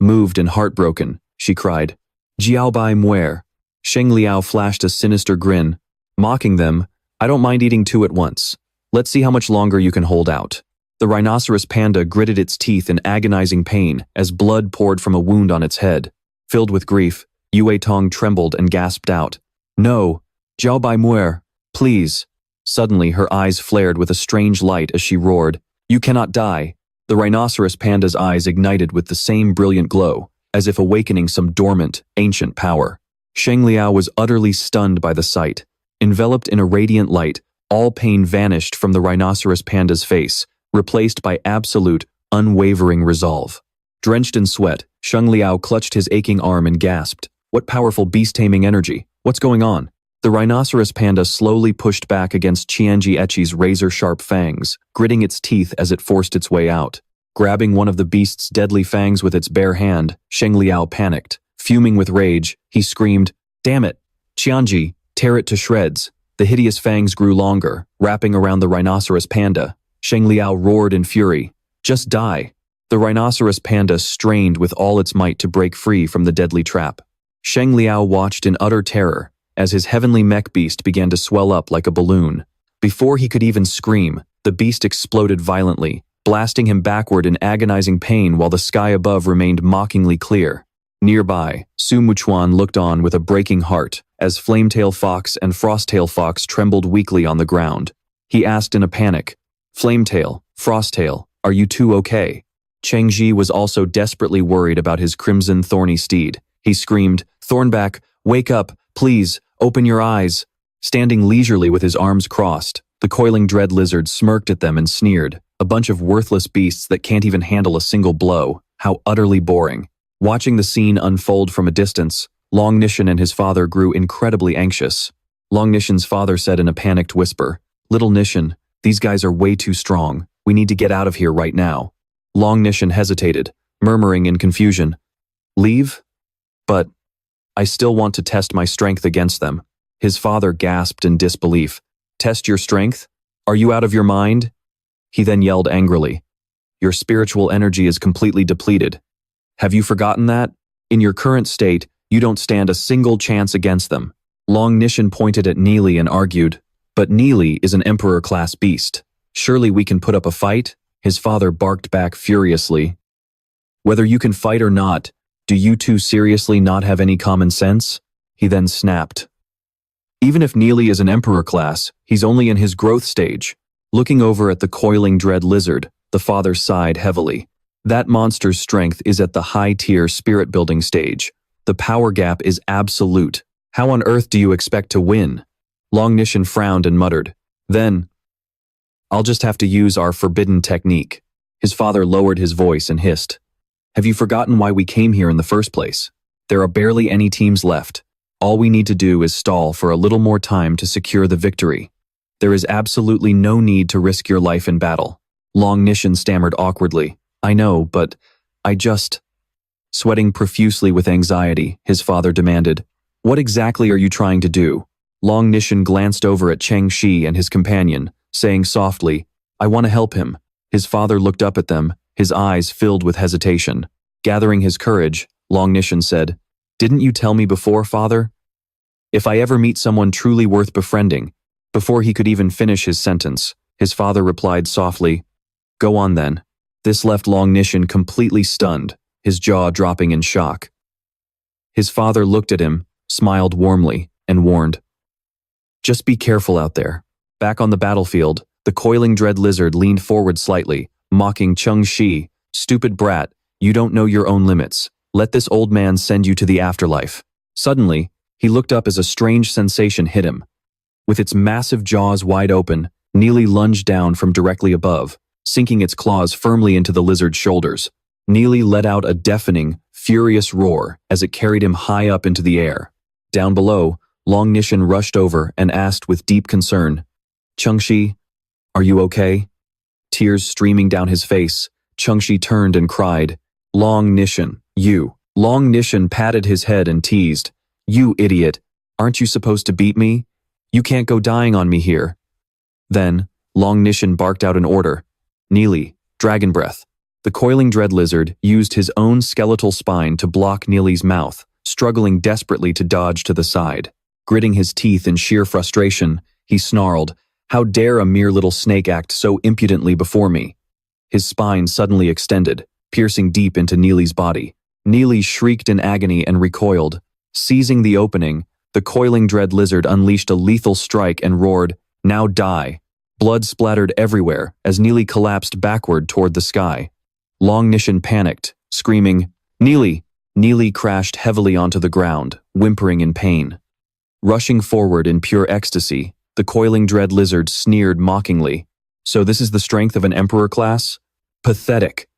Moved and heartbroken, she cried, "Jiaobai muer." Sheng Liao flashed a sinister grin, mocking them, "I don't mind eating two at once. Let's see how much longer you can hold out." The rhinoceros panda gritted its teeth in agonizing pain as blood poured from a wound on its head. Filled with grief, Yue Tong trembled and gasped out, "No, Jiaobai muer, please." Suddenly, her eyes flared with a strange light as she roared, "You cannot die." The rhinoceros panda's eyes ignited with the same brilliant glow, as if awakening some dormant, ancient power. Sheng Liao was utterly stunned by the sight. Enveloped in a radiant light, all pain vanished from the rhinoceros panda's face, replaced by absolute, unwavering resolve. Drenched in sweat, Sheng Liao clutched his aching arm and gasped, "What powerful beast-taming energy? What's going on?" The rhinoceros panda slowly pushed back against Qianji Echi's razor-sharp fangs, gritting its teeth as it forced its way out. Grabbing one of the beast's deadly fangs with its bare hand, Sheng Liao panicked. Fuming with rage, he screamed, "Damn it! Qianji, tear it to shreds." The hideous fangs grew longer, wrapping around the rhinoceros panda. Sheng Liao roared in fury, "Just die." The rhinoceros panda strained with all its might to break free from the deadly trap. Sheng Liao watched in utter terror as his heavenly mech beast began to swell up like a balloon. Before he could even scream, the beast exploded violently, blasting him backward in agonizing pain while the sky above remained mockingly clear. Nearby, Su Muchuan looked on with a breaking heart as Flametail Fox and Frosttail Fox trembled weakly on the ground. He asked in a panic, "Flametail, Frosttail, are you two okay?" Cheng Ji was also desperately worried about his crimson thorny steed. He screamed, "Thornback, wake up, please, open your eyes." Standing leisurely with his arms crossed, the coiling dread lizard smirked at them and sneered, "A bunch of worthless beasts that can't even handle a single blow. How utterly boring." Watching the scene unfold from a distance, Long Nishan and his father grew incredibly anxious. Long Nishan's father said in a panicked whisper, "Little Nishan, these guys are way too strong. We need to get out of here right now." Long Nishan hesitated, murmuring in confusion, "Leave? But I still want to test my strength against them." His father gasped in disbelief. "Test your strength? Are you out of your mind?" He then yelled angrily, "Your spiritual energy is completely depleted. Have you forgotten that? In your current state, you don't stand a single chance against them." Long Nishan pointed at Neely and argued, "But Neely is an emperor-class beast. Surely we can put up a fight?" His father barked back furiously, "Whether you can fight or not, do you two seriously not have any common sense?" He then snapped, "Even if Neely is an emperor class, he's only in his growth stage." Looking over at the coiling dread lizard, the father sighed heavily. That monster's strength is at the high-tier spirit-building stage. The power gap is absolute. How on earth do you expect to win? Long Nishan frowned and muttered, "Then, I'll just have to use our forbidden technique." His father lowered his voice and hissed, "Have you forgotten why we came here in the first place? There are barely any teams left. All we need to do is stall for a little more time to secure the victory." There is absolutely no need to risk your life in battle. Long Nishan stammered awkwardly. I know, but I just... Sweating profusely with anxiety, his father demanded, What exactly are you trying to do? Long Nishan glanced over at Cheng Shi and his companion, saying softly, I want to help him. His father looked up at them, his eyes filled with hesitation. Gathering his courage, Long Nishan said, Didn't you tell me before, father? If I ever meet someone truly worth befriending. Before he could even finish his sentence, his father replied softly, Go on then. This left Long Nishan completely stunned, his jaw dropping in shock. His father looked at him, smiled warmly, and warned, Just be careful out there. Back on the battlefield, the coiling dread lizard leaned forward slightly, mocking Cheng Shi, Stupid brat, you don't know your own limits. Let this old man send you to the afterlife. Suddenly, he looked up as a strange sensation hit him. With its massive jaws wide open, Neely lunged down from directly above, sinking its claws firmly into the lizard's shoulders. Neely let out a deafening, furious roar as it carried him high up into the air. Down below, Long Nishan rushed over and asked with deep concern, Cheng Shi, are you okay? Tears streaming down his face, Cheng Shi turned and cried, Long Nishan, you. Long Nishan patted his head and teased, You idiot, aren't you supposed to beat me? You can't go dying on me here. Then, Long Nishan barked out an order, Neely, dragon breath. The coiling dread lizard used his own skeletal spine to block Neely's mouth, struggling desperately to dodge to the side. Gritting his teeth in sheer frustration, he snarled, How dare a mere little snake act so impudently before me? His spine suddenly extended, piercing deep into Neely's body. Neely shrieked in agony and recoiled. Seizing the opening, the coiling dread lizard unleashed a lethal strike and roared, Now die. Blood splattered everywhere as Neely collapsed backward toward the sky. Long Nishan panicked, screaming, Neely! Neely crashed heavily onto the ground, whimpering in pain. Rushing forward in pure ecstasy, the coiling dread lizard sneered mockingly. So this is the strength of an emperor class? Pathetic.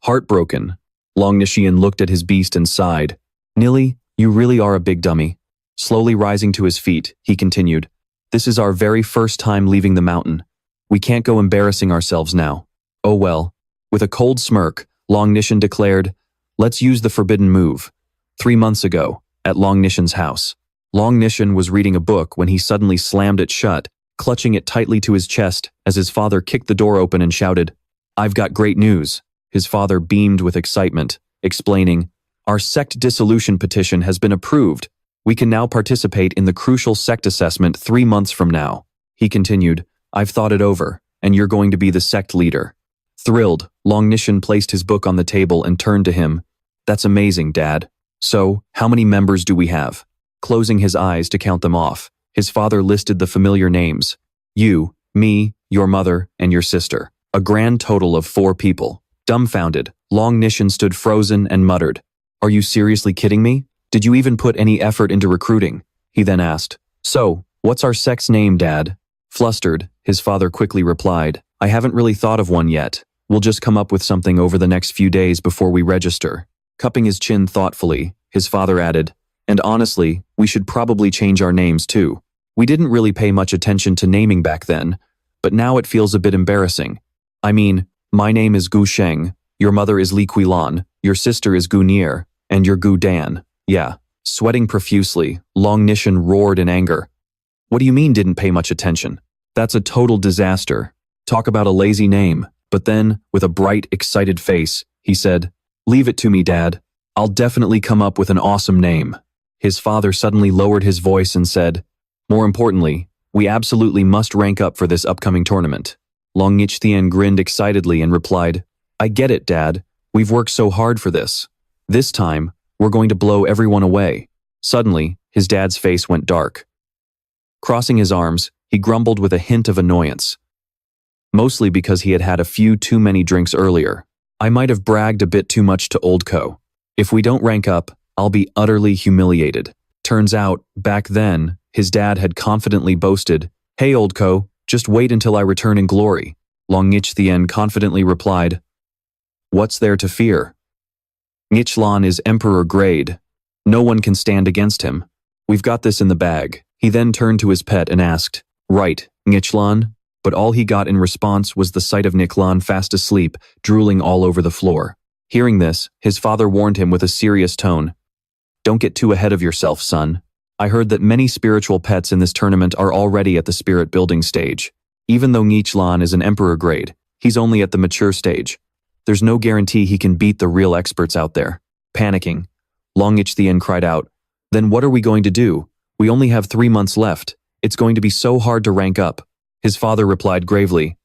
Heartbroken, Long Nishan looked at his beast and sighed. Neely, you really are a big dummy. Slowly rising to his feet, he continued, This is our very first time leaving the mountain. We can't go embarrassing ourselves now. Oh well. With a cold smirk, Long Nishan declared, Let's use the forbidden move. 3 months ago, at Long Nishan's house. Long Nishan was reading a book when he suddenly slammed it shut, clutching it tightly to his chest as his father kicked the door open and shouted, I've got great news. His father beamed with excitement, explaining, Our sect dissolution petition has been approved. We can now participate in the crucial sect assessment 3 months from now. He continued, I've thought it over, and you're going to be the sect leader. Thrilled, Long Nishan placed his book on the table and turned to him. That's amazing, Dad. So, how many members do we have? Closing his eyes to count them off, his father listed the familiar names. You, me, your mother, and your sister. A grand total of 4 people. Dumbfounded, Long Nishan stood frozen and muttered, Are you seriously kidding me? Did you even put any effort into recruiting? He then asked, So, what's our sect's name, Dad? Flustered, his father quickly replied, I haven't really thought of one yet. We'll just come up with something over the next few days before we register. Cupping his chin thoughtfully, his father added, And honestly, we should probably change our names too. We didn't really pay much attention to naming back then, but now it feels a bit embarrassing. I mean, my name is Gu Sheng, your mother is Li Quilan, your sister is Gu Nier, and you're Gu Dan. Yeah. Sweating profusely, Long Nishan roared in anger. What do you mean didn't pay much attention? That's a total disaster. Talk about a lazy name. But then, with a bright, excited face, he said, Leave it to me, Dad. I'll definitely come up with an awesome name. His father suddenly lowered his voice and said, More importantly, we absolutely must rank up for this upcoming tournament. Long Nichthian grinned excitedly and replied, I get it, Dad. We've worked so hard for this. This time, we're going to blow everyone away. Suddenly, his dad's face went dark. Crossing his arms, he grumbled with a hint of annoyance. Mostly because he had had a few too many drinks earlier. I might have bragged a bit too much to Old Co. If we don't rank up, I'll be utterly humiliated. Turns out, back then, his dad had confidently boasted, Hey Old Co, just wait until I return in glory. Long Nichthian confidently replied, What's there to fear? Nichlan is emperor grade. No one can stand against him. We've got this in the bag. He then turned to his pet and asked, Right, Nichlan. But all he got in response was the sight of Nichlan fast asleep, drooling all over the floor. Hearing this, his father warned him with a serious tone. Don't get too ahead of yourself, son. I heard that many spiritual pets in this tournament are already at the spirit building stage. Even though Nichlan is an emperor grade, he's only at the mature stage. There's no guarantee he can beat the real experts out there. Panicking, Long Nichthien cried out, Then what are we going to do? We only have 3 months left. It's going to be so hard to rank up. His father replied gravely,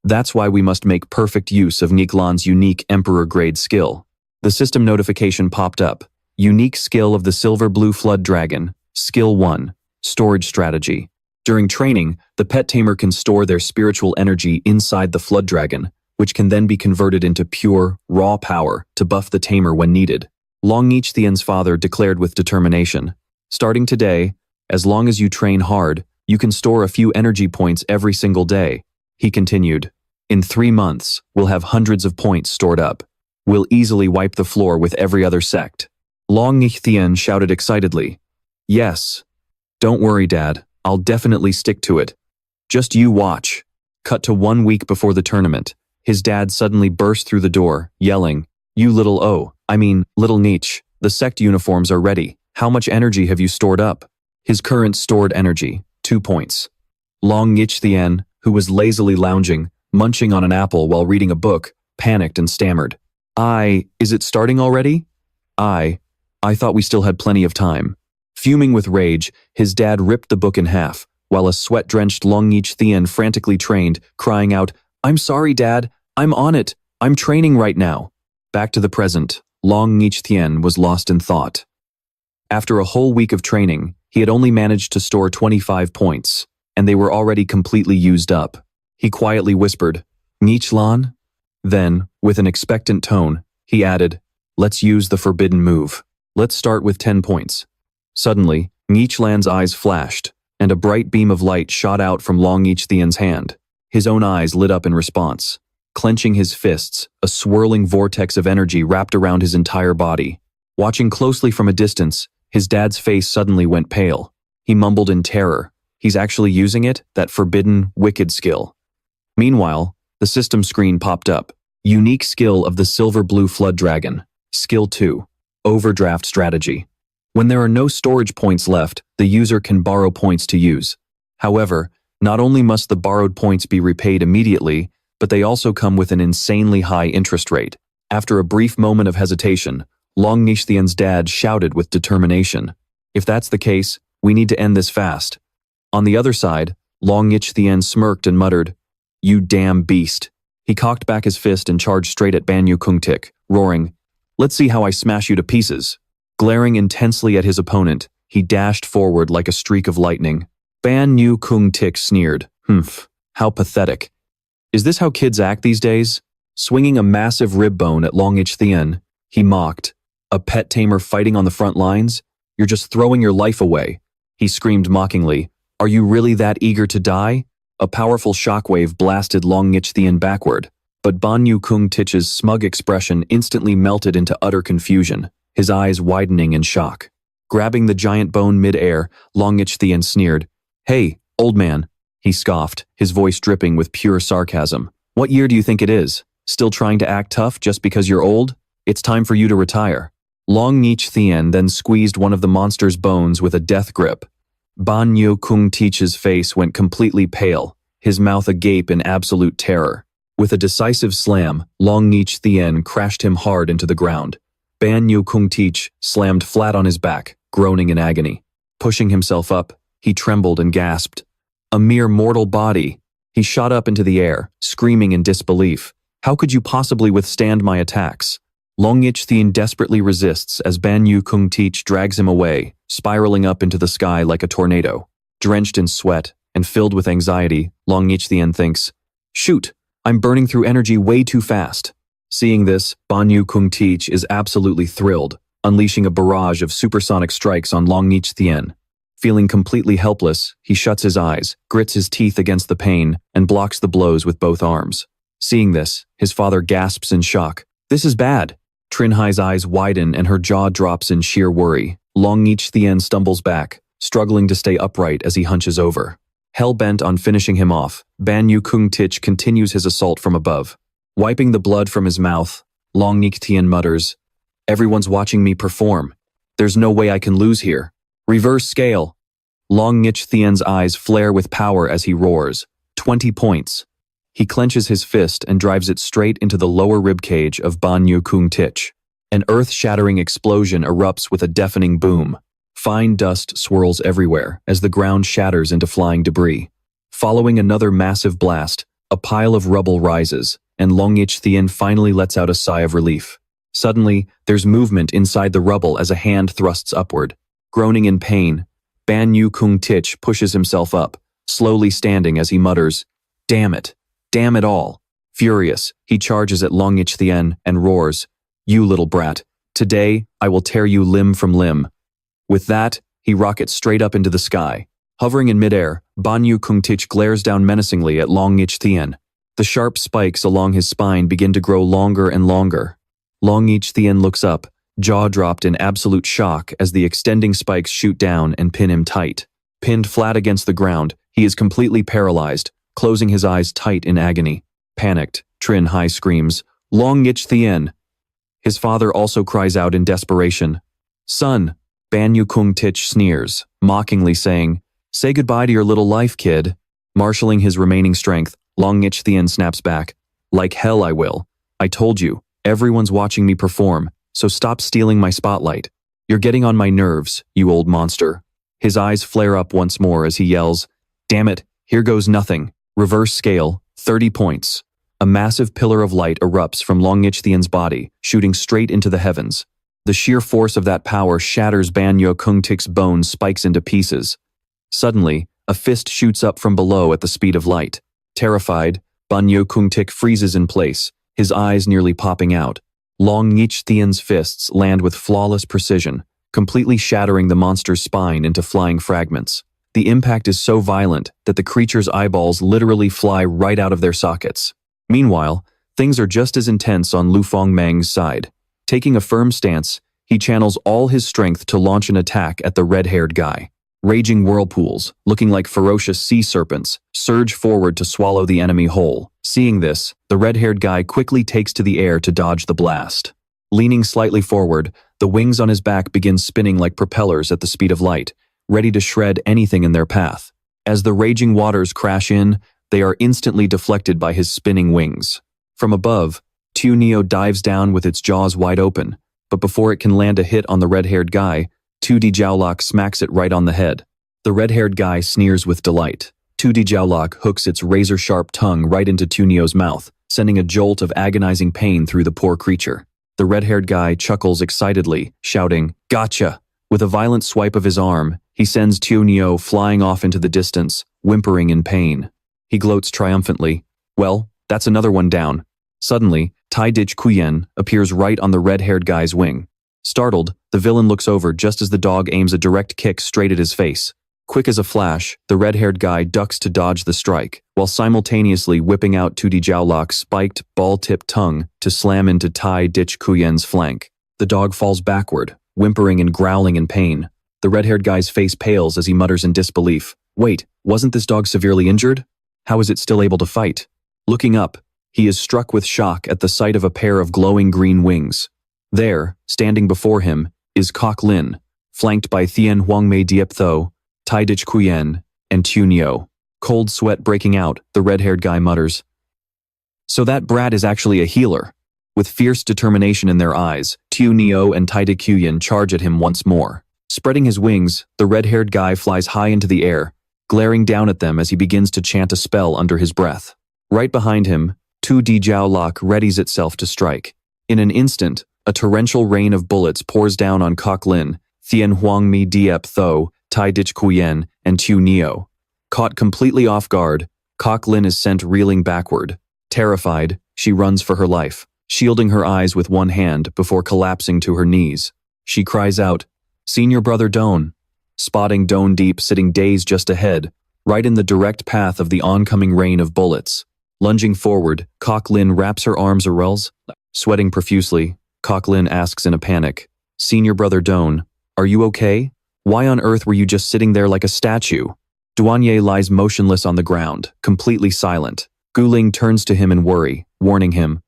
That's why we must make perfect use of Nichlan's unique emperor grade skill. The system notification popped up. Unique skill of the Silver Blue Flood Dragon. Skill 1. Storage Strategy. During training, the pet tamer can store their spiritual energy inside the Flood Dragon, which can then be converted into pure, raw power to buff the tamer when needed. Long Nichthien's father declared with determination, Starting today, as long as you train hard, you can store a few energy points every single day. He continued, In 3 months, we'll have hundreds of points stored up. We'll easily wipe the floor with every other sect. Long Nichthien shouted excitedly, Yes. Don't worry, Dad. I'll definitely stick to it. Just you watch. Cut to 1 week before the tournament. His dad suddenly burst through the door, yelling, You little Nich, the sect uniforms are ready. How much energy have you stored up? His current stored energy, 2 points. Long Nichthien, who was lazily lounging, munching on an apple while reading a book, panicked and stammered. Is it starting already? I thought we still had plenty of time. Fuming with rage, his dad ripped the book in half, while a sweat-drenched Long Nichthien frantically trained, crying out, I'm sorry, Dad. I'm on it. I'm training right now. Back to the present, Long Nichthien was lost in thought. After a whole week of training, he had only managed to store 25 points, and they were already completely used up. He quietly whispered, Nichlan? Then, with an expectant tone, he added, Let's use the forbidden move. Let's start with 10 points. Suddenly, Nichlan's eyes flashed, and a bright beam of light shot out from Long Nichthien's hand. His own eyes lit up in response. Clenching his fists, a swirling vortex of energy wrapped around his entire body. Watching closely from a distance, his dad's face suddenly went pale. He mumbled in terror. He's actually using it, that forbidden, wicked skill. Meanwhile, the system screen popped up. Unique skill of the Silver Blue Flood Dragon. Skill 2. Overdraft Strategy. When there are no storage points left, the user can borrow points to use. However, not only must the borrowed points be repaid immediately, but they also come with an insanely high interest rate. After a brief moment of hesitation, Long Nichthien's dad shouted with determination, If that's the case, we need to end this fast. On the other side, Long Nichthien smirked and muttered, You damn beast. He cocked back his fist and charged straight at Banyu Kungtik, roaring, Let's see how I smash you to pieces. Glaring intensely at his opponent, he dashed forward like a streak of lightning. Banyu Kungtik sneered, How pathetic. Is this how kids act these days? Swinging a massive rib bone at Long Nichthien, he mocked, A pet tamer fighting on the front lines? You're just throwing your life away. He screamed mockingly, Are you really that eager to die? A powerful shockwave blasted Long Nichthien backward, but Banyu Kungtik's smug expression instantly melted into utter confusion, his eyes widening in shock. Grabbing the giant bone mid-air, Long Nichthien sneered, Hey, old man, he scoffed, his voice dripping with pure sarcasm. What year do you think it is? Still trying to act tough just because you're old? It's time for you to retire. Long Nichthien then squeezed one of the monster's bones with a death grip. Banyu Kungtik's face went completely pale, his mouth agape in absolute terror. With a decisive slam, Long Nichthien crashed him hard into the ground. Banyu Kungtik slammed flat on his back, groaning in agony. Pushing himself up, he trembled and gasped. A mere mortal body. He shot up into the air, screaming in disbelief. How could you possibly withstand my attacks? Long Nichthien desperately resists as Banyu Kungtik drags him away, spiraling up into the sky like a tornado. Drenched in sweat and filled with anxiety, Long Nichthien thinks, Shoot, I'm burning through energy way too fast. Seeing this, Banyu Kungtik is absolutely thrilled, unleashing a barrage of supersonic strikes on Long Nichthien. Feeling completely helpless, he shuts his eyes, grits his teeth against the pain, and blocks the blows with both arms. Seeing this, his father gasps in shock. This is bad. Trinhai's eyes widen and her jaw drops in sheer worry. Long Nichthien stumbles back, struggling to stay upright as he hunches over. Hell-bent on finishing him off, Banyu Kung Tich continues his assault from above. Wiping the blood from his mouth, Long Nichtien mutters, "Everyone's watching me perform. There's no way I can lose here. Reverse scale." Long Nichthien's eyes flare with power as he roars, 20 points. He clenches his fist and drives it straight into the lower ribcage of Banyu Kung Tich. An earth-shattering explosion erupts with a deafening boom. Fine dust swirls everywhere as the ground shatters into flying debris. Following another massive blast, a pile of rubble rises, and Long Nichtien finally lets out a sigh of relief. Suddenly, there's movement inside the rubble as a hand thrusts upward. Groaning in pain, Banyu Kung Tich pushes himself up, slowly standing as he mutters, "Damn it! Damn it all!" Furious, he charges at Long Nichtien and roars, "You little brat, today I will tear you limb from limb." With that, he rockets straight up into the sky. Hovering in midair, Banyu Kung Tich glares down menacingly at Long Nichtien. The sharp spikes along his spine begin to grow longer and longer. Long Nichtien looks up, jaw dropped in absolute shock as the extending spikes shoot down and pin him tight. Pinned flat against the ground, he is completely paralyzed, closing his eyes tight in agony. Panicked, Trin Hai screams, "Long Nichtien!" His father also cries out in desperation, "Son!" Banyu Kung Tich sneers, mockingly saying, "Say goodbye to your little life, kid." Marshalling his remaining strength, Long Nichtien snaps back, "Like hell I will. I told you, everyone's watching me perform, so stop stealing my spotlight. You're getting on my nerves, you old monster." His eyes flare up once more as he yells, "Damn it, here goes nothing." Reverse scale, 30 points. A massive pillar of light erupts from Long Nichthien's body, shooting straight into the heavens. The sheer force of that power shatters Banyu Kung Tich's bones spikes into pieces. Suddenly, a fist shoots up from below at the speed of light. Terrified, Banyu Kung Tich freezes in place, his eyes nearly popping out. Long Nichthien's fists land with flawless precision, completely shattering the monster's spine into flying fragments. The impact is so violent that the creature's eyeballs literally fly right out of their sockets. Meanwhile, things are just as intense on Liu Fengmang's side. Taking a firm stance, he channels all his strength to launch an attack at the red-haired guy. Raging whirlpools, looking like ferocious sea serpents, surge forward to swallow the enemy whole. Seeing this, the red-haired guy quickly takes to the air to dodge the blast. Leaning slightly forward, the wings on his back begin spinning like propellers at the speed of light, ready to shred anything in their path. As the raging waters crash in, they are instantly deflected by his spinning wings. From above, Tunio dives down with its jaws wide open, but before it can land a hit on the red-haired guy, 2D Jiaolok smacks it right on the head. The red-haired guy sneers with delight. 2D Jiaolok hooks its razor-sharp tongue right into Tunio's mouth, sending a jolt of agonizing pain through the poor creature. The red-haired guy chuckles excitedly, shouting, "Gotcha!" With a violent swipe of his arm, he sends Tunio flying off into the distance, whimpering in pain. He gloats triumphantly, "Well, that's another one down." Suddenly, Tai Dich Kuyen appears right on the red-haired guy's wing. Startled, the villain looks over just as the dog aims a direct kick straight at his face. Quick as a flash, the red-haired guy ducks to dodge the strike, while simultaneously whipping out 2D Jiaolok's spiked, ball-tipped tongue to slam into Tai Dich Kuyen's flank. The dog falls backward, whimpering and growling in pain. The red-haired guy's face pales as he mutters in disbelief, "Wait, wasn't this dog severely injured? How is it still able to fight?" Looking up, he is struck with shock at the sight of a pair of glowing green wings. There, standing before him, is Kok Lin, flanked by Thien Huangmei Dieptho, Tai Dich Kuyen, and Tunio. Cold sweat breaking out, the red-haired guy mutters, "So that brat is actually a healer." With fierce determination in their eyes, Tunio and Tai Dich Kuyen charge at him once more. Spreading his wings, the red-haired guy flies high into the air, glaring down at them as he begins to chant a spell under his breath. Right behind him, 2D Jiaolok readies itself to strike. In an instant, a torrential rain of bullets pours down on Kok Lin, Thien Huangmi Dieptho, Tai Dich Kuyen, and Tunio. Caught completely off guard, Kok Lin is sent reeling backward. Terrified, she runs for her life, shielding her eyes with one hand before collapsing to her knees. She cries out, "Senior brother Don," spotting Don Deep sitting dazed just ahead, right in the direct path of the oncoming rain of bullets. Lunging forward, Kok Lin wraps her arms around. Sweating profusely, Kok Lin asks in a panic, "Senior brother Don, are you okay? Why on earth were you just sitting there like a statue?" Duanye lies motionless on the ground, completely silent. Guling turns to him in worry, warning him,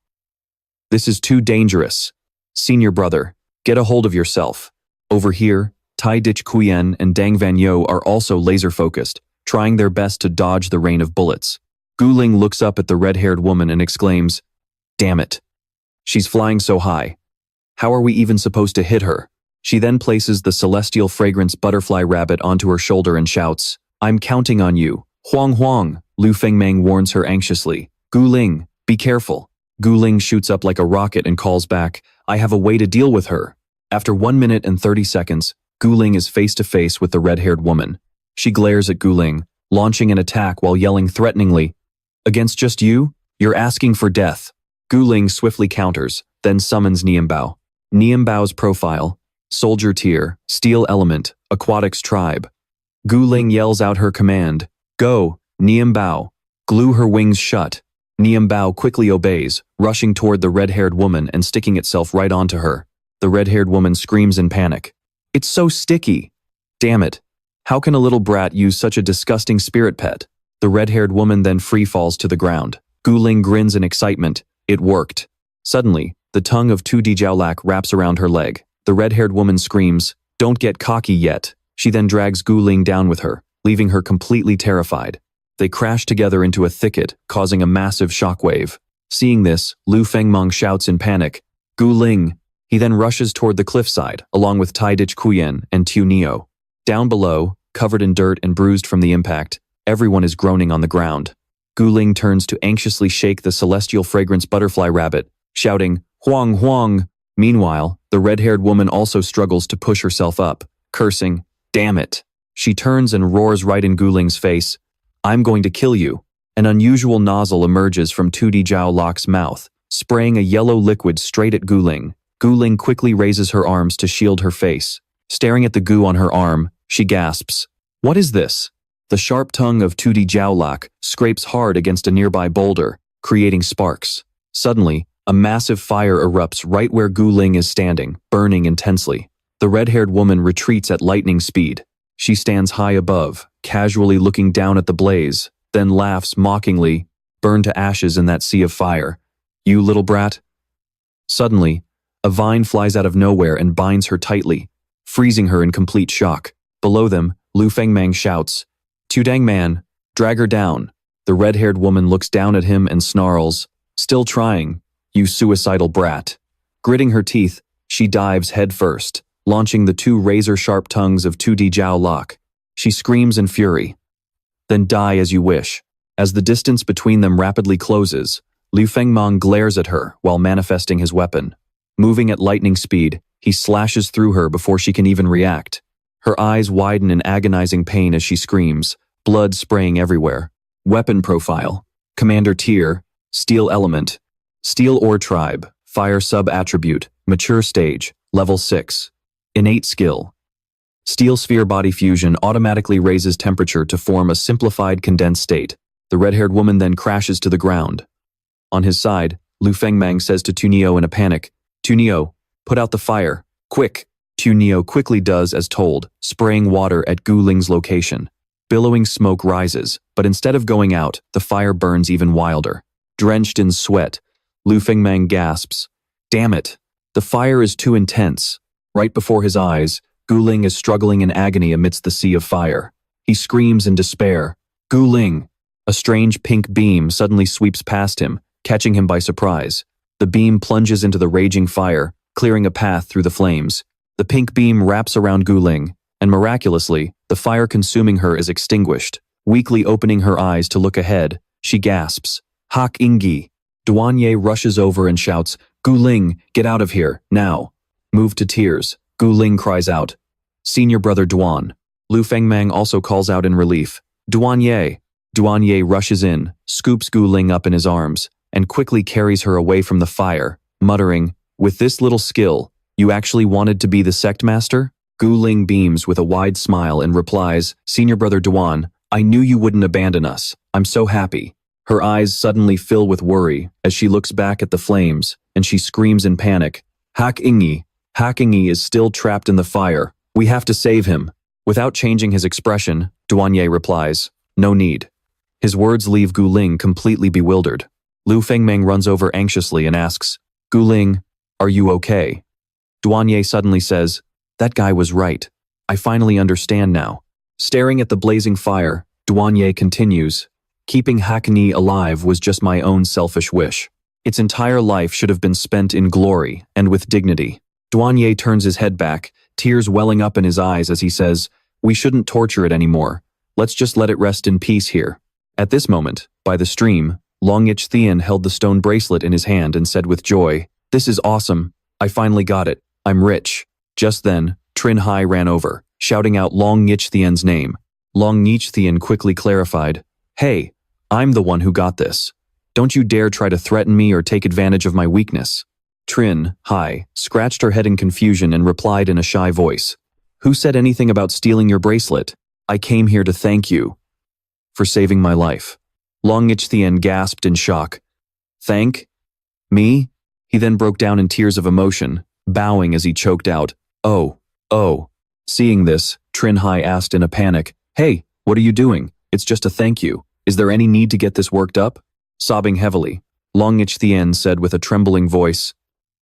"This is too dangerous. Senior brother, get a hold of yourself." Over here, Tai Dich Kuyen and Dang Van Yo are also laser-focused, trying their best to dodge the rain of bullets. Guling looks up at the red-haired woman and exclaims, "Damn it. She's flying so high. How are we even supposed to hit her?" She then places the celestial fragrance butterfly rabbit onto her shoulder and shouts, "I'm counting on you. Huang Huang." Liu Fengmang warns her anxiously, "Guling, be careful." Guling shoots up like a rocket and calls back, "I have a way to deal with her." After 1 minute and 30 seconds, Guling is face-to-face with the red-haired woman. She glares at Guling, launching an attack while yelling threateningly, "Against just you? You're asking for death." Guling swiftly counters, then summons Nianbao. Nianbao's profile: Soldier Tier, Steel Element, Aquatics Tribe. Guling yells out her command, "Go, Nianbao." Glue her wings shut. Nianbao quickly obeys, rushing toward the red-haired woman and sticking itself right onto her. The red-haired woman screams in panic. "It's so sticky. Damn it. How can a little brat use such a disgusting spirit pet?" The red-haired woman then free falls to the ground. Guling grins in excitement. It worked. Suddenly, the tongue of Tu Dijiaolak wraps around her leg. The red-haired woman screams, "Don't get cocky yet." She then drags Guling down with her, leaving her completely terrified. They crash together into a thicket, causing a massive shockwave. Seeing this, Liu Fengmang shouts in panic, "Guling!" He then rushes toward the cliffside, along with Tai Dich Kuyen and Tu Neo. Down below, covered in dirt and bruised from the impact, everyone is groaning on the ground. Guling turns to anxiously shake the celestial fragrance butterfly rabbit, shouting, "Huang Huang!" Meanwhile, the red-haired woman also struggles to push herself up, cursing, "Damn it!" She turns and roars right in Guling's face, "I'm going to kill you." An unusual nozzle emerges from Tu Dijiaolak's mouth, spraying a yellow liquid straight at Guling. Guling quickly raises her arms to shield her face. Staring at the goo on her arm, she gasps, "What is this?" The sharp tongue of Tu Dijiaolak scrapes hard against a nearby boulder, creating sparks. Suddenly, a massive fire erupts right where Guling is standing, burning intensely. The red-haired woman retreats at lightning speed. She stands high above, casually looking down at the blaze, then laughs mockingly, "Burn to ashes in that sea of fire. You little brat." Suddenly, a vine flies out of nowhere and binds her tightly, freezing her in complete shock. Below them, Liu Fengmang shouts, "Tudang man, drag her down." The red-haired woman looks down at him and snarls, "Still trying, you suicidal brat." Gritting her teeth, she dives headfirst, launching the two razor-sharp tongues of Tu Dijiaolak. She screams in fury. "Then die as you wish." As the distance between them rapidly closes, Liu Fengmang glares at her while manifesting his weapon. Moving at lightning speed, he slashes through her before she can even react. Her eyes widen in agonizing pain as she screams, blood spraying everywhere. Weapon profile: Commander Tier, Steel Element, Steel Ore Tribe, Fire Sub-Attribute, Mature Stage, Level 6. Innate Skill: Steel Sphere Body Fusion automatically raises temperature to form a simplified condensed state. The red-haired woman then crashes to the ground. On his side, Liu Fengmang says to Tu Neo in a panic, "Tu Neo, put out the fire, quick." Tu Neo quickly does as told, spraying water at Guling's location. Billowing smoke rises, but instead of going out, the fire burns even wilder. Drenched in sweat, Liu Fengmang gasps, "Damn it, the fire is too intense." Right before his eyes, Guling is struggling in agony amidst the sea of fire. He screams in despair, "Guling!" A strange pink beam suddenly sweeps past him, catching him by surprise. The beam plunges into the raging fire, clearing a path through the flames. The pink beam wraps around Guling, and miraculously, the fire consuming her is extinguished. Weakly opening her eyes to look ahead, she gasps, "Hak Ingi!" Duanye rushes over and shouts, "Guling, get out of here, now!" Moved to tears, Guling cries out, "Senior brother Duan." Liu Fengmang also calls out in relief, "Duanye!" Duanye rushes in, scoops Guling up in his arms, and quickly carries her away from the fire, muttering, "With this little skill, you actually wanted to be the sect master?" Guling beams with a wide smile and replies, "Senior brother Duan, I knew you wouldn't abandon us. I'm so happy." Her eyes suddenly fill with worry as she looks back at the flames, and she screams in panic, "Hak Ingi! Hak Ingi is still trapped in the fire. We have to save him." Without changing his expression, Duanye replies, no need. His words leave Gu Ling completely bewildered. Liu Fengmang runs over anxiously and asks, Gu Ling, are you okay? Duanye suddenly says, that guy was right. I finally understand now. Staring at the blazing fire, Duanye continues, keeping Hackney alive was just my own selfish wish. Its entire life should have been spent in glory and with dignity. Duanye turns his head back, tears welling up in his eyes as he says, we shouldn't torture it anymore. Let's just let it rest in peace here. At this moment, by the stream, Longish Thean held the stone bracelet in his hand and said with joy, this is awesome. I finally got it. I'm rich. Just then, Trin Hai ran over, shouting out Longish Thean's name. Longish Thean quickly clarified, hey, I'm the one who got this. Don't you dare try to threaten me or take advantage of my weakness. Trin Hai scratched her head in confusion and replied in a shy voice, who said anything about stealing your bracelet? I came here to thank you for saving my life. Longish Thean gasped in shock. Thank me? He then broke down in tears of emotion, bowing as he choked out, oh. Seeing this, Trin Hai asked in a panic, hey, what are you doing? It's just a thank you. Is there any need to get this worked up? Sobbing heavily, Longish Thean said with a trembling voice,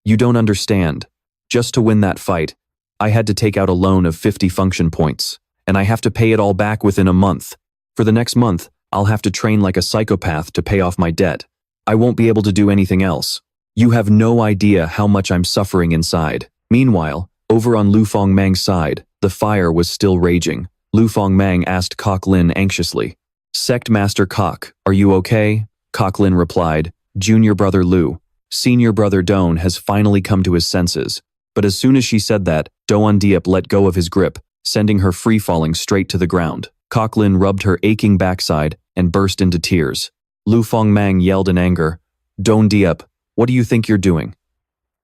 you don't understand. Just to win that fight, I had to take out a loan of 50 function points, and I have to pay it all back within a month. For the next month, I'll have to train like a psychopath to pay off my debt. I won't be able to do anything else. You have no idea how much I'm suffering inside. Meanwhile, over on Liu Fengmang's side, the fire was still raging. Liu Fengmang asked Kok Lin anxiously, Sect Master Kok, are you okay? Kok Lin replied, Junior brother Liu. Senior brother Don has finally come to his senses. But as soon as she said that, Doan Diep let go of his grip, sending her free-falling straight to the ground. Kok Lin rubbed her aching backside and burst into tears. Liu Fengmang yelled in anger, Don Diep, what do you think you're doing?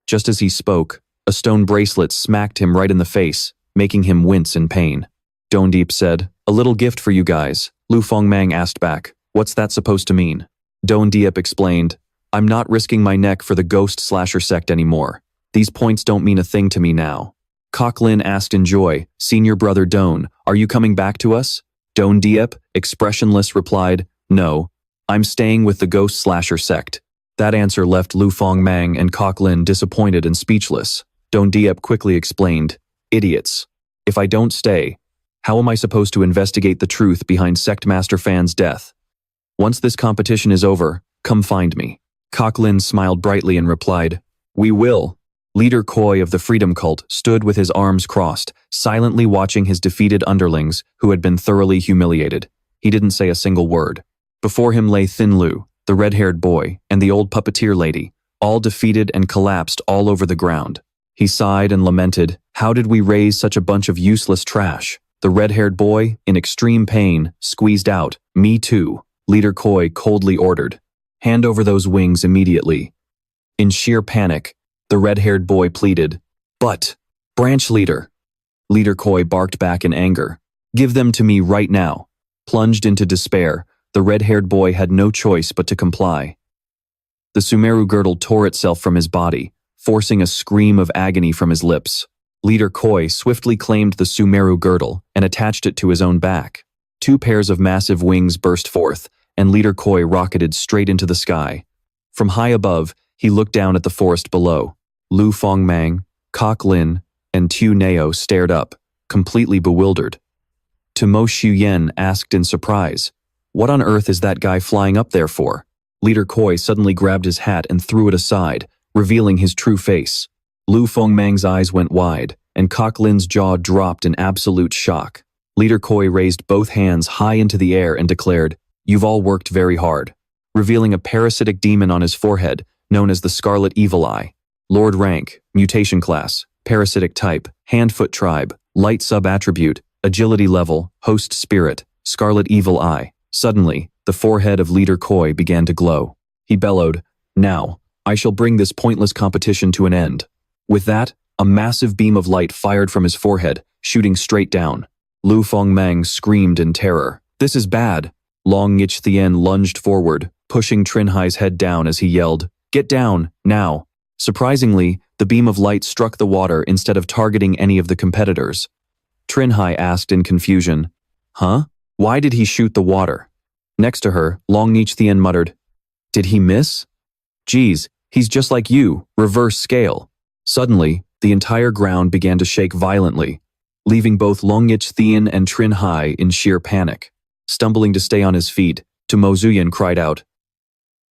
Just as he spoke, a stone bracelet smacked him right in the face, making him wince in pain. Don Diep said, a little gift for you guys. Liu Fengmang asked back, what's that supposed to mean? Don Diep explained, I'm not risking my neck for the ghost slasher sect anymore. These points don't mean a thing to me now. Kok Lin asked in joy, Senior brother Don, are you coming back to us? Don Diep, expressionless, replied, no, I'm staying with the ghost slasher sect. That answer left Liu Fengmang and Kok Lin disappointed and speechless. Don Diep quickly explained, idiots. If I don't stay, how am I supposed to investigate the truth behind Sect Master Fan's death? Once this competition is over, come find me. Kok Lin smiled brightly and replied, we will. Leader Koi of the Freedom Cult stood with his arms crossed, silently watching his defeated underlings who had been thoroughly humiliated. He didn't say a single word. Before him lay Thin Lu, the red-haired boy, and the old puppeteer lady, all defeated and collapsed all over the ground. He sighed and lamented, how did we raise such a bunch of useless trash? The red-haired boy, in extreme pain, squeezed out, me too. Leader Koi coldly ordered, hand over those wings immediately. In sheer panic, the red-haired boy pleaded, but, branch leader. Leader Koi barked back in anger, give them to me right now. Plunged into despair, the red-haired boy had no choice but to comply. The Sumeru girdle tore itself from his body, forcing a scream of agony from his lips. Leader Koi swiftly claimed the Sumeru girdle and attached it to his own back. 2 pairs of massive wings burst forth, and Leader Koi rocketed straight into the sky. From high above, he looked down at the forest below. Liu Fengmang, Kok Lin, and Tu Neo stared up, completely bewildered. Mo Shuyen asked in surprise, what on earth is that guy flying up there for? Leader Koi suddenly grabbed his hat and threw it aside, revealing his true face. Liu Fengmang's eyes went wide, and Kok Lin's jaw dropped in absolute shock. Leader Koi raised both hands high into the air and declared, you've all worked very hard, revealing a parasitic demon on his forehead, known as the Scarlet Evil Eye. Lord rank, mutation class, parasitic type, hand-foot tribe, light sub-attribute, agility level, host spirit, Scarlet Evil Eye. Suddenly, the forehead of Leader Koi began to glow. He bellowed, now, I shall bring this pointless competition to an end. With that, a massive beam of light fired from his forehead, shooting straight down. Liu Fengmang screamed in terror. This is bad. Longish Thean lunged forward, pushing Trin Hai's head down as he yelled, get down, now. Surprisingly, the beam of light struck the water instead of targeting any of the competitors. Trin Hai asked in confusion, huh? Why did he shoot the water? Next to her, Long Nichthian muttered, Did he miss? Geez, he's just like you, reverse scale. Suddenly, the entire ground began to shake violently, leaving both Long Nichthian and Trin Hai in sheer panic. Stumbling to stay on his feet, Mo Zuyan cried out,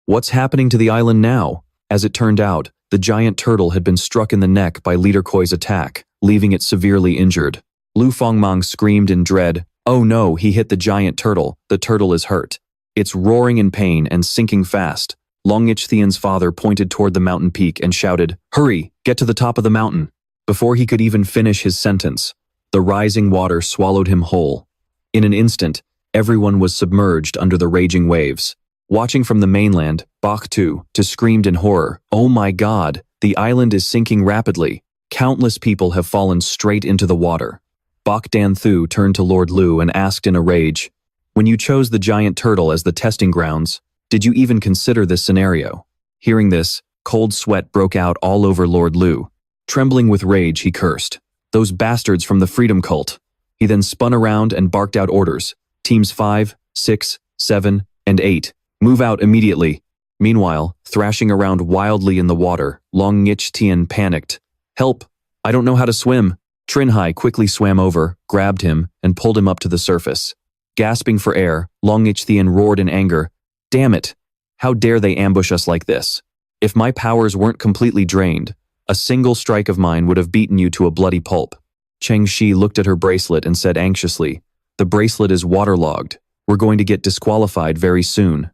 What's happening to the island now? As it turned out, the giant turtle had been struck in the neck by Leader Koi's attack, leaving it severely injured. Liu Fengmang screamed in dread, Oh no, he hit the giant turtle, the turtle is hurt. It's roaring in pain and sinking fast. Long Nichthian's father pointed toward the mountain peak and shouted, Hurry, get to the top of the mountain. Before he could even finish his sentence, the rising water swallowed him whole. In an instant, everyone was submerged under the raging waves. Watching from the mainland, Bach Tu screamed in horror, Oh my God, the island is sinking rapidly. Countless people have fallen straight into the water. Bak Dan Thu turned to Lord Liu and asked in a rage, When you chose the giant turtle as the testing grounds, did you even consider this scenario? Hearing this, cold sweat broke out all over Lord Liu. Trembling with rage, he cursed, Those bastards from the Freedom Cult. He then spun around and barked out orders. Teams 5, 6, 7, and 8. Move out immediately. Meanwhile, thrashing around wildly in the water, Long Nichthian panicked. Help! I don't know how to swim. Trin Hai quickly swam over, grabbed him, and pulled him up to the surface. Gasping for air, Long Nichthian roared in anger. Damn it! How dare they ambush us like this? If my powers weren't completely drained, a single strike of mine would have beaten you to a bloody pulp. Cheng Shi looked at her bracelet and said anxiously, The bracelet is waterlogged. We're going to get disqualified very soon.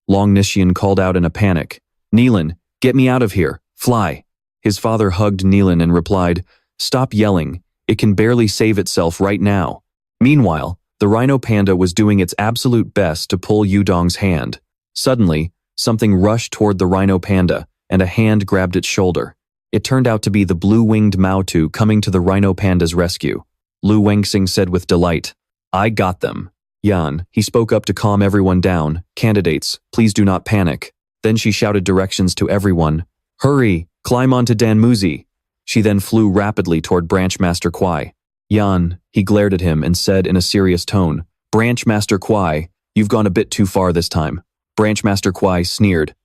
Long Nichthian called out in a panic, Nilan, get me out of here, fly. His father hugged Nilan and replied, Stop yelling, it can barely save itself right now. Meanwhile, the rhino panda was doing its absolute best to pull Yudong's hand. Suddenly, something rushed toward the rhino panda, and a hand grabbed its shoulder. It turned out to be the blue-winged Mautu coming to the rhino panda's rescue. Lu Wengxing said with delight, I got them. Yan, he spoke up to calm everyone down, Candidates, please do not panic. Then she shouted directions to everyone, Hurry, climb onto Danmuzi. She then flew rapidly toward Branch Master Kuai. Yan, he glared at him and said in a serious tone, Branch Master Kuai, you've gone a bit too far this time. Branch Master Kuai sneered,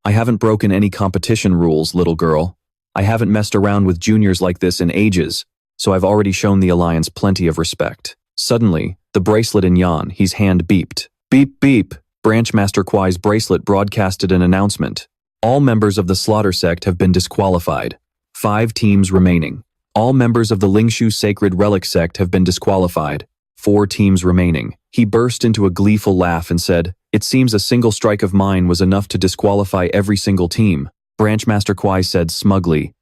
I haven't broken any competition rules, little girl. I haven't messed around with juniors like this in ages, so I've already shown the Alliance plenty of respect. Suddenly, the bracelet in Yan, his hand beeped. Beep beep, Branch Master Kuai's bracelet broadcasted an announcement. All members of the Slaughter Sect have been disqualified. 5 teams remaining. All members of the Lingxiao Sacred Relic Sect have been disqualified. 4 teams remaining. He burst into a gleeful laugh and said, It seems a single strike of mine was enough to disqualify every single team. Branch Master Kuai said smugly,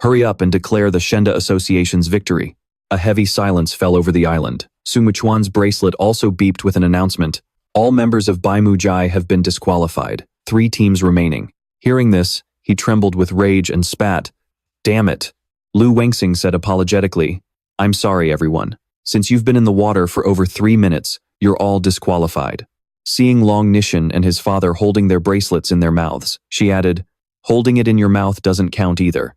Hurry up and declare the Shenda Association's victory. A heavy silence fell over the island. Su Muchuan's bracelet also beeped with an announcement. All members of Bai Mu Jai have been disqualified. 3 teams remaining. Hearing this, he trembled with rage and spat. Damn it. Lu Wengxing said apologetically, I'm sorry everyone. Since you've been in the water for over 3 minutes, you're all disqualified. Seeing Long Nichthian and his father holding their bracelets in their mouths, she added, Holding it in your mouth doesn't count either.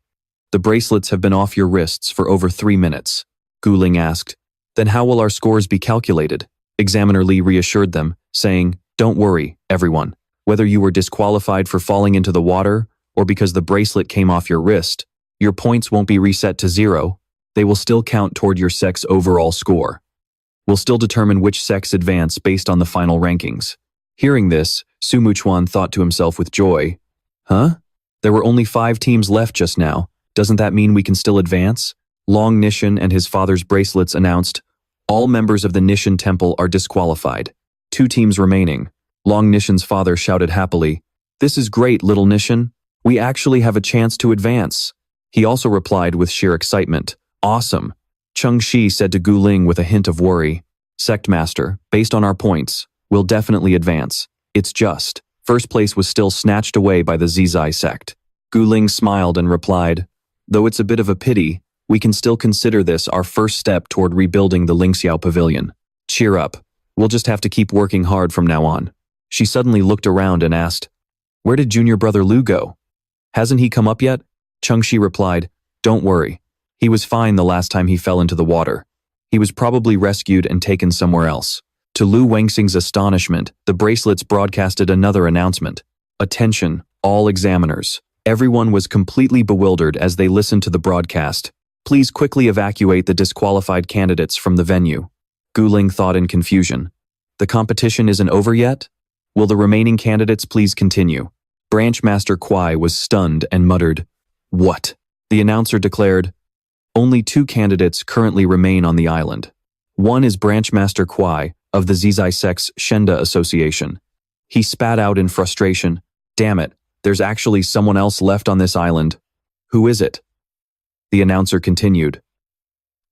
The bracelets have been off your wrists for over 3 minutes. Gu Ling asked, Then how will our scores be calculated? Examiner Li reassured them, saying, Don't worry, everyone. Whether you were disqualified for falling into the water, or because the bracelet came off your wrist, your points won't be reset to 0. They will still count toward your sect's overall score. We'll still determine which sects advance based on the final rankings. Hearing this, Su Muchuan thought to himself with joy, Huh? There were only 5 teams left just now. Doesn't that mean we can still advance? Long Nichthian and his father's bracelets announced, All members of the Nichthian Temple are disqualified. 2 teams remaining. Long Nichthian's father shouted happily, This is great, little Nichthian. We actually have a chance to advance. He also replied with sheer excitement, Awesome. Cheng Shi said to Gu Ling with a hint of worry, Sect Master, based on our points, we'll definitely advance. It's just, first place was still snatched away by the Zizai sect. Gu Ling smiled and replied, Though it's a bit of a pity, we can still consider this our first step toward rebuilding the Lingxiao Pavilion. Cheer up. We'll just have to keep working hard from now on. She suddenly looked around and asked, Where did junior brother Liu go? Hasn't he come up yet? Cheng Shi replied, Don't worry. He was fine the last time he fell into the water. He was probably rescued and taken somewhere else. To Liu Fengmang's astonishment, the bracelets broadcasted another announcement. Attention, all examiners. Everyone was completely bewildered as they listened to the broadcast. Please quickly evacuate the disqualified candidates from the venue. Guling thought in confusion. The competition isn't over yet? Will the remaining candidates please continue? Branch Master Kuai was stunned and muttered, "What?" The announcer declared, "Only 2 candidates currently remain on the island. One is Branch Master Kuai of the Zizai Sect's Shenda Association." He spat out in frustration, "Damn it, there's actually someone else left on this island. Who is it?" The announcer continued,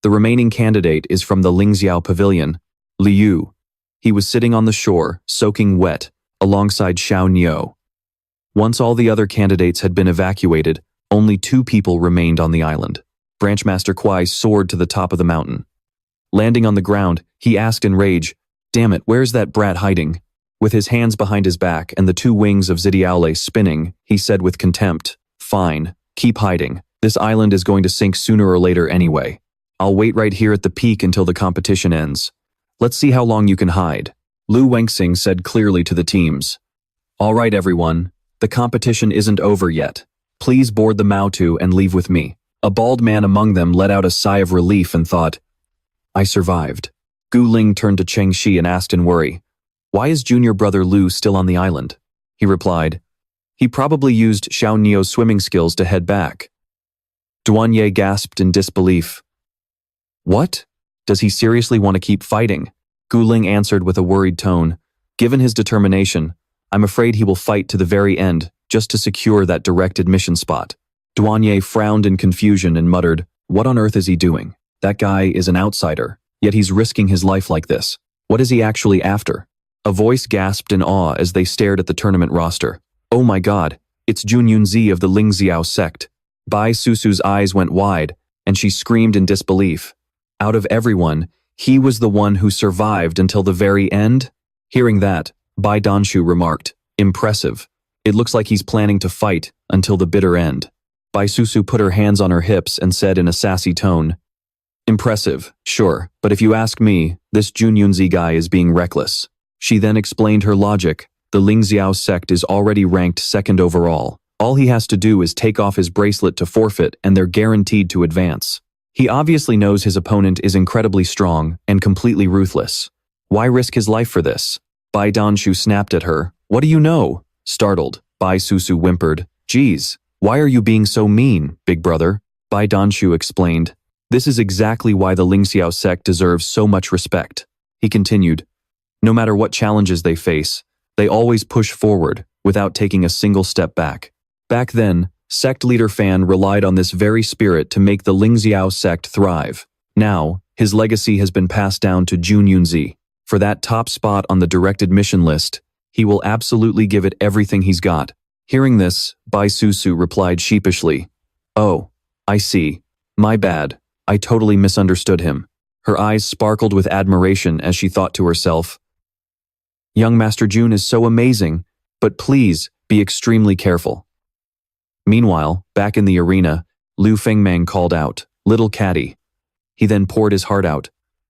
"The remaining candidate is from the Lingxiao Pavilion, Liu. He was sitting on the shore, soaking wet, alongside Xiao Niu. Once all the other candidates had been evacuated, only 2 people remained on the island." Branch Master Kuai soared to the top of the mountain. Landing on the ground, he asked in rage, "Damn it, where's that brat hiding?" With his hands behind his back and the 2 wings of Zidiaole spinning, he said with contempt, "Fine, keep hiding. This island is going to sink sooner or later anyway. I'll wait right here at the peak until the competition ends. Let's see how long you can hide." Liu Fengmang said clearly to the teams, "All right, everyone, the competition isn't over yet. Please board the Mao-Tu and leave with me." A bald man among them let out a sigh of relief and thought, "I survived." Guling turned to Cheng Shi and asked in worry, "Why is junior brother Liu still on the island?" He replied, "He probably used Xiao Niu's swimming skills to head back." Duanye gasped in disbelief. "What? Does he seriously want to keep fighting?" Guling answered with a worried tone, "Given his determination, I'm afraid he will fight to the very end just to secure that direct admission spot." Duanye frowned in confusion and muttered, "What on earth is he doing? That guy is an outsider, yet he's risking his life like this. What is he actually after?" A voice gasped in awe as they stared at the tournament roster. "Oh my god, it's Jun Yunzi of the Lingxiao sect." Bai Susu's eyes went wide, and she screamed in disbelief. Out of everyone, he was the one who survived until the very end? Hearing that, Bai Danshu remarked, "Impressive. It looks like he's planning to fight until the bitter end." Bai Susu put her hands on her hips and said in a sassy tone, "Impressive, sure, but if you ask me, this Jun Yunzi guy is being reckless." She then explained her logic. The Lingxiao sect is already ranked 2nd overall. All he has to do is take off his bracelet to forfeit and they're guaranteed to advance. He obviously knows his opponent is incredibly strong and completely ruthless. Why risk his life for this? Bai Danshu snapped at her. "What do you know?" Startled, Bai Susu whimpered, "Geez, why are you being so mean, big brother?" Bai Danshu explained, "This is exactly why the Lingxiao sect deserves so much respect." He continued, "No matter what challenges they face, they always push forward without taking a single step back. Back then, sect leader Fan relied on this very spirit to make the Lingxiao sect thrive. Now, his legacy has been passed down to Jun Yunzi. For that top spot on the direct admission list, he will absolutely give it everything he's got." Hearing this, Bai Susu replied sheepishly, "Oh, I see. My bad. I totally misunderstood him." Her eyes sparkled with admiration as she thought to herself, "Young Master Jun is so amazing, but please be extremely careful." Meanwhile, back in the arena, Liu Fengmang called out, "Little catty." He then poured his heart out.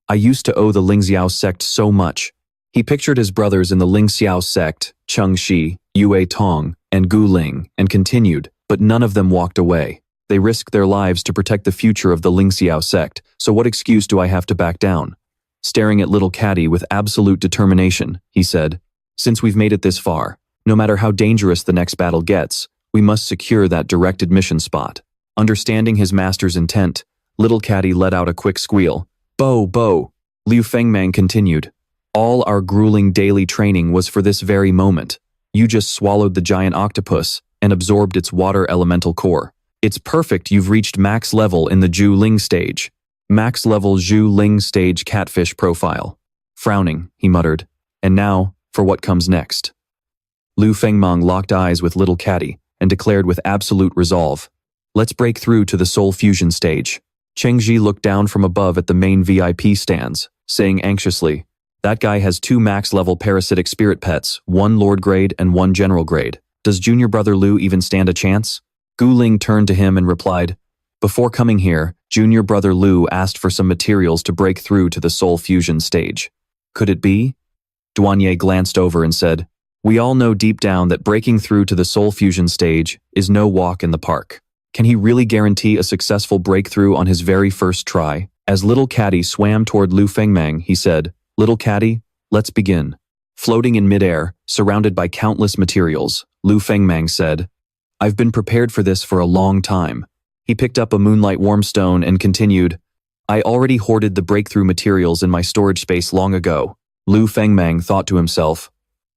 "I used to owe the Lingxiao sect so much." He pictured his brothers in the Lingxiao sect, Cheng Shi, Yue Tong, and Gu Ling, and continued, "But none of them walked away. They risked their lives to protect the future of the Lingxiao sect, so what excuse do I have to back down?" Staring at little catty with absolute determination, he said, "Since we've made it this far, no matter how dangerous the next battle gets, we must secure that direct admission spot." Understanding his master's intent, little catty let out a quick squeal. "Bo, bo." Liu Fengmang continued, "All our grueling daily training was for this very moment. You just swallowed the giant octopus and absorbed its water elemental core. It's perfect you've reached max level in the Zhu Ling stage. Max level Zhu Ling stage catfish profile." Frowning, he muttered, "And now, for what comes next." Liu Fengmang locked eyes with little catty and declared with absolute resolve, "Let's break through to the soul fusion stage." Cheng Ji looked down from above at the main VIP stands, saying anxiously, "That guy has 2 max-level parasitic spirit pets, 1 Lord grade and 1 General grade. Does junior brother Liu even stand a chance?" Gu Ling turned to him and replied, Before coming here, junior brother Liu asked for some materials to break through to the soul fusion stage. Could it be? Douanier glanced over and said, "We all know deep down that breaking through to the soul fusion stage is no walk in the park. Can he really guarantee a successful breakthrough on his very first try?" As little Caddy swam toward Liu Fengmang, he said, "Little Caddy, let's begin." Floating in midair, surrounded by countless materials, Liu Fengmang said, "I've been prepared for this for a long time." He picked up a moonlight warmstone and continued, "I already hoarded the breakthrough materials in my storage space long ago." Liu Fengmang thought to himself,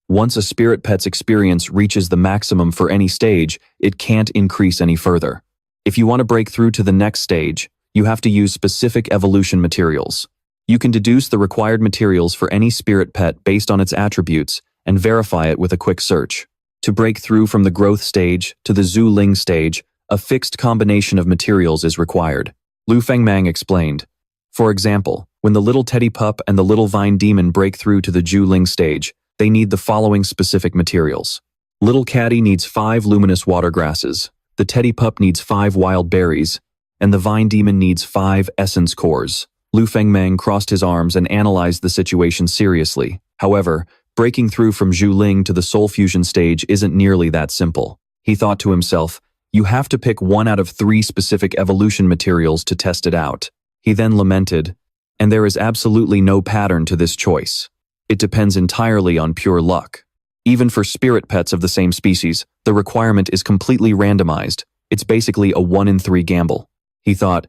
once a spirit pet's experience reaches the maximum for any stage, it can't increase any further. If you want to break through to the next stage, you have to use specific evolution materials. You can deduce the required materials for any spirit pet based on its attributes and verify it with a quick search. To break through from the growth stage to the Zhu Ling stage, a fixed combination of materials is required. Liu Fengmang explained. For example, when the little teddy pup and the little vine demon break through to the Zhu Ling stage, they need the following specific materials. Little Caddy needs 5 luminous water grasses, the teddy pup needs 5 wild berries, and the vine demon needs 5 essence cores. Liu Fengmang crossed his arms and analyzed the situation seriously. However, breaking through from Zhu Ling to the soul fusion stage isn't nearly that simple. He thought to himself, you have to pick 1 out of 3 specific evolution materials to test it out. He then lamented, and there is absolutely no pattern to this choice. It depends entirely on pure luck. Even for spirit pets of the same species, the requirement is completely randomized. It's basically a 1 in 3 gamble. He thought,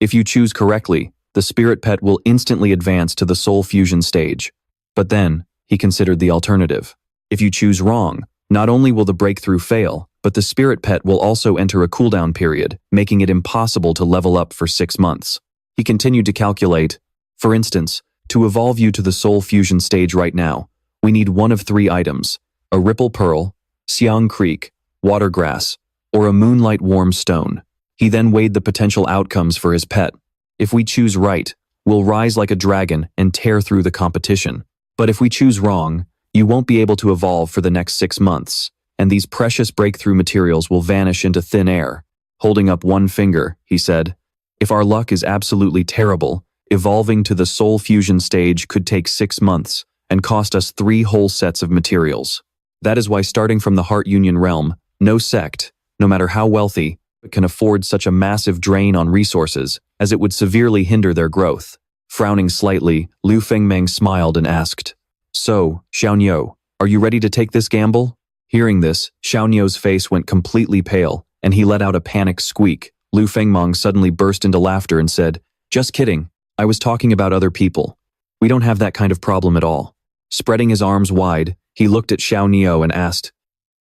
if you choose correctly, the spirit pet will instantly advance to the soul fusion stage. But then, he considered the alternative. If you choose wrong, not only will the breakthrough fail, but the spirit pet will also enter a cooldown period, making it impossible to level up for 6 months. He continued to calculate, for instance, to evolve you to the soul fusion stage right now, we need 1 of 3 items, a ripple pearl, Xiang Creek, water grass, or a moonlight warm stone. He then weighed the potential outcomes for his pet. If we choose right, we'll rise like a dragon and tear through the competition. But if we choose wrong, you won't be able to evolve for the next 6 months, and these precious breakthrough materials will vanish into thin air. Holding up one finger, he said, if our luck is absolutely terrible, evolving to the soul fusion stage could take 6 months and cost us 3 whole sets of materials. That is why starting from the Heart Union realm, no sect, no matter how wealthy, can afford such a massive drain on resources, as it would severely hinder their growth. Frowning slightly, Liu Fengmang smiled and asked, So, Xiaoniu, are you ready to take this gamble? Hearing this, Xiaoniu's face went completely pale, and he let out a panicked squeak. Liu Fengmang suddenly burst into laughter and said, Just kidding, I was talking about other people. We don't have that kind of problem at all. Spreading his arms wide, he looked at Xiaoniu and asked,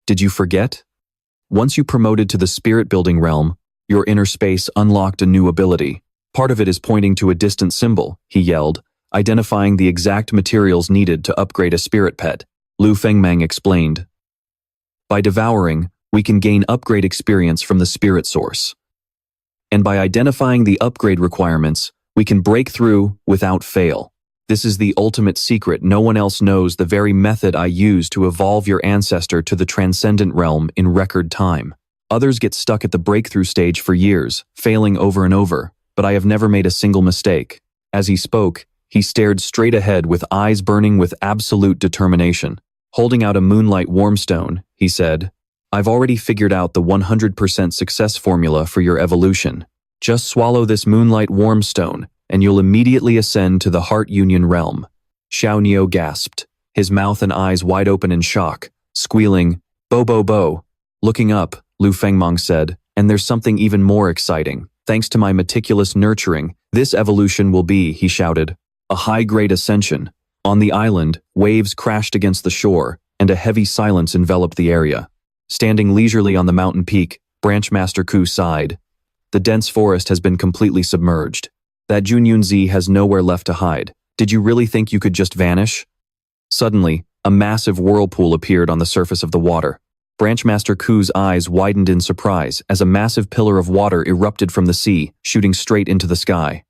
Did you forget? Once you promoted to the spirit-building realm, your inner space unlocked a new ability. Part of it is pointing to a distant symbol, he yelled, identifying the exact materials needed to upgrade a spirit pet. Liu Fengmang explained. By devouring, we can gain upgrade experience from the spirit source. And by identifying the upgrade requirements, we can break through without fail. This is the ultimate secret. No one else knows the very method I use to evolve your ancestor to the transcendent realm in record time. Others get stuck at the breakthrough stage for years, failing over and over, but I have never made a single mistake. As he spoke, he stared straight ahead with eyes burning with absolute determination. Holding out a moonlight warmstone, he said, I've already figured out the 100% success formula for your evolution. Just swallow this moonlight warmstone, and you'll immediately ascend to the Heart Union realm. Xiaoniu gasped, his mouth and eyes wide open in shock, squealing, Bo bo bo. Looking up, Liu Fengmang said, and there's something even more exciting. Thanks to my meticulous nurturing, this evolution will be, he shouted, a high-grade ascension. On the island, waves crashed against the shore, and a heavy silence enveloped the area. Standing leisurely on the mountain peak, Branch Master Ku sighed. The dense forest has been completely submerged. That Junyunzi has nowhere left to hide. Did you really think you could just vanish? Suddenly, a massive whirlpool appeared on the surface of the water. Branch Master Ku's eyes widened in surprise as a massive pillar of water erupted from the sea, shooting straight into the sky.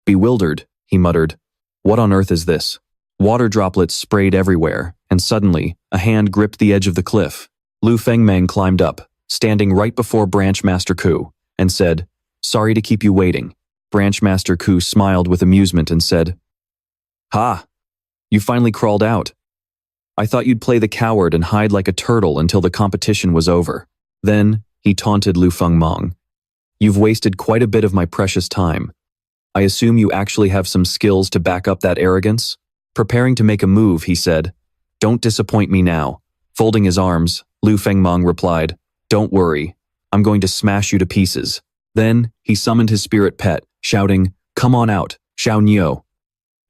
Bewildered, he muttered, What on earth is this? Water droplets sprayed everywhere, and suddenly, a hand gripped the edge of the cliff. Liu Fengmang climbed up, standing right before Branch Master Ku, and said, Sorry to keep you waiting. Branch Master Ku smiled with amusement and said, Ha! You finally crawled out. I thought you'd play the coward and hide like a turtle until the competition was over. Then, he taunted Liu Fengmang. You've wasted quite a bit of my precious time. I assume you actually have some skills to back up that arrogance? Preparing to make a move, he said. Don't disappoint me now. Folding his arms, Liu Fengmang replied, Don't worry. I'm going to smash you to pieces. Then, he summoned his spirit pet, shouting, Come on out, Xiao Niu.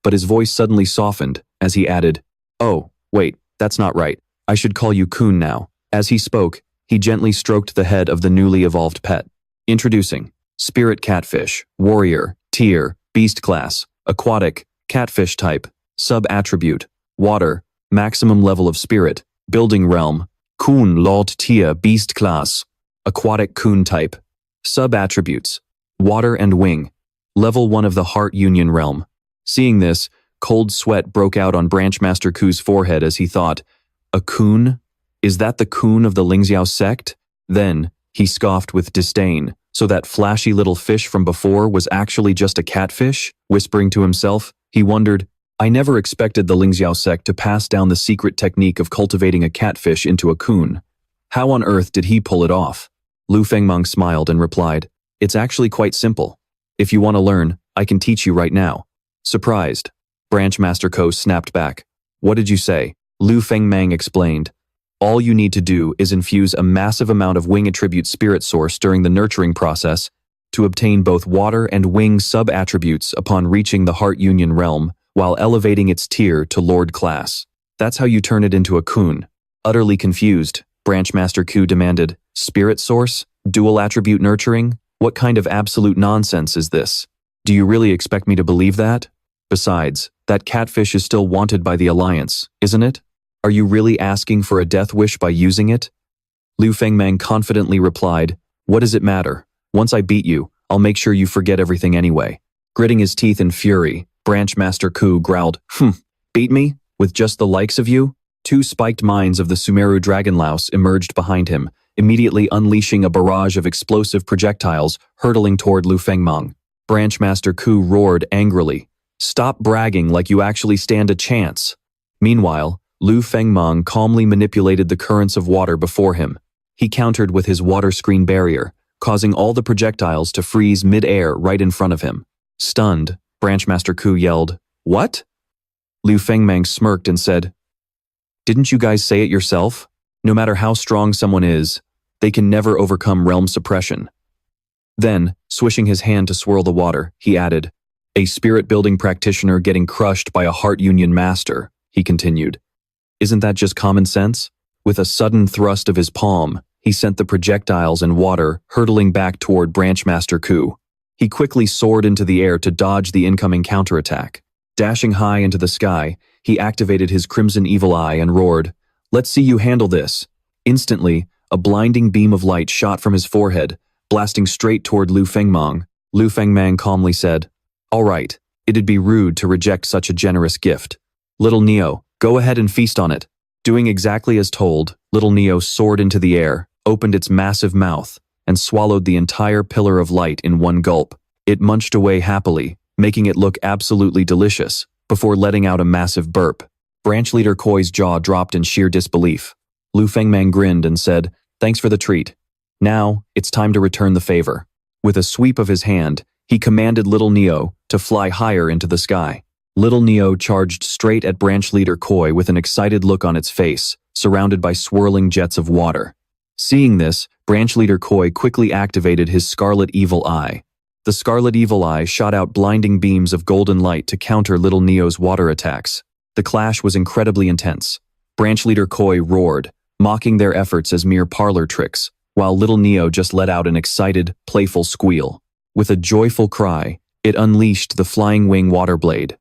But his voice suddenly softened as he added, Oh, wait, that's not right. I should call you Kun now. As he spoke, he gently stroked the head of the newly evolved pet. Introducing, Spirit Catfish, Warrior, Tier, Beast Class, Aquatic, Catfish Type, Sub-Attribute, Water, Maximum Level of Spirit, Building Realm, Kun Laut Tier Beast Class, Aquatic Kun Type, Sub-Attributes, Water and Wing, Level 1 of the Heart Union Realm. Seeing this, cold sweat broke out on Branch Master Ku's forehead as he thought, A Kun? Is that the Kun of the Lingxiao sect? Then, he scoffed with disdain. So that flashy little fish from before was actually just a catfish? Whispering to himself, he wondered, I never expected the Lingxiao sect to pass down the secret technique of cultivating a catfish into a Kun. How on earth did he pull it off? Liu Fengmang smiled and replied, It's actually quite simple. If you want to learn, I can teach you right now. Surprised, Branch Master Ko snapped back. What did you say? Liu Fengmang explained. All you need to do is infuse a massive amount of wing attribute spirit source during the nurturing process to obtain both water and wing sub-attributes upon reaching the Heart Union realm while elevating its tier to Lord class. That's how you turn it into a Kun. Utterly confused, Branch Master Ku demanded, Spirit source? Dual attribute nurturing? What kind of absolute nonsense is this? Do you really expect me to believe that? Besides, that catfish is still wanted by the Alliance, isn't it? Are you really asking for a death wish by using it? Liu Fengmang confidently replied, What does it matter? Once I beat you, I'll make sure you forget everything anyway. Gritting his teeth in fury, Branch Master Ku growled, Beat me? With just the likes of you? Two spiked mines of the Sumeru Dragonlouse emerged behind him, immediately unleashing a barrage of explosive projectiles hurtling toward Liu Fengmang. Branch Master Ku roared angrily, Stop bragging like you actually stand a chance. Meanwhile, Liu Fengmang calmly manipulated the currents of water before him. He countered with his water screen barrier, causing all the projectiles to freeze mid-air right in front of him. Stunned, Branch Master Ku yelled, What? Liu Fengmang smirked and said, Didn't you guys say it yourself? No matter how strong someone is, they can never overcome realm suppression. Then, swishing his hand to swirl the water, he added, A spirit-building practitioner getting crushed by a Heart Union master, he continued. Isn't that just common sense? With a sudden thrust of his palm, he sent the projectiles and water hurtling back toward Branch Master Ku. He quickly soared into the air to dodge the incoming counterattack. Dashing high into the sky, he activated his Crimson Evil Eye and roared, Let's see you handle this. Instantly, a blinding beam of light shot from his forehead, blasting straight toward Liu Fengmang. Liu Fengmang calmly said, All right, it'd be rude to reject such a generous gift. Little Neo, go ahead and feast on it. Doing exactly as told, Little Neo soared into the air, opened its massive mouth, and swallowed the entire pillar of light in one gulp. It munched away happily, making it look absolutely delicious, before letting out a massive burp. Branch Leader Koi's jaw dropped in sheer disbelief. Liu Fengmang grinned and said, Thanks for the treat. Now, it's time to return the favor. With a sweep of his hand, he commanded Little Neo to fly higher into the sky. Little Neo charged straight at Branch Leader Koi with an excited look on its face, surrounded by swirling jets of water. Seeing this, Branch Leader Koi quickly activated his Scarlet Evil Eye. The Scarlet Evil Eye shot out blinding beams of golden light to counter Little Neo's water attacks. The clash was incredibly intense. Branch Leader Koi roared, mocking their efforts as mere parlor tricks, while Little Neo just let out an excited, playful squeal. With a joyful cry, it unleashed the Flying Wing Water Blade.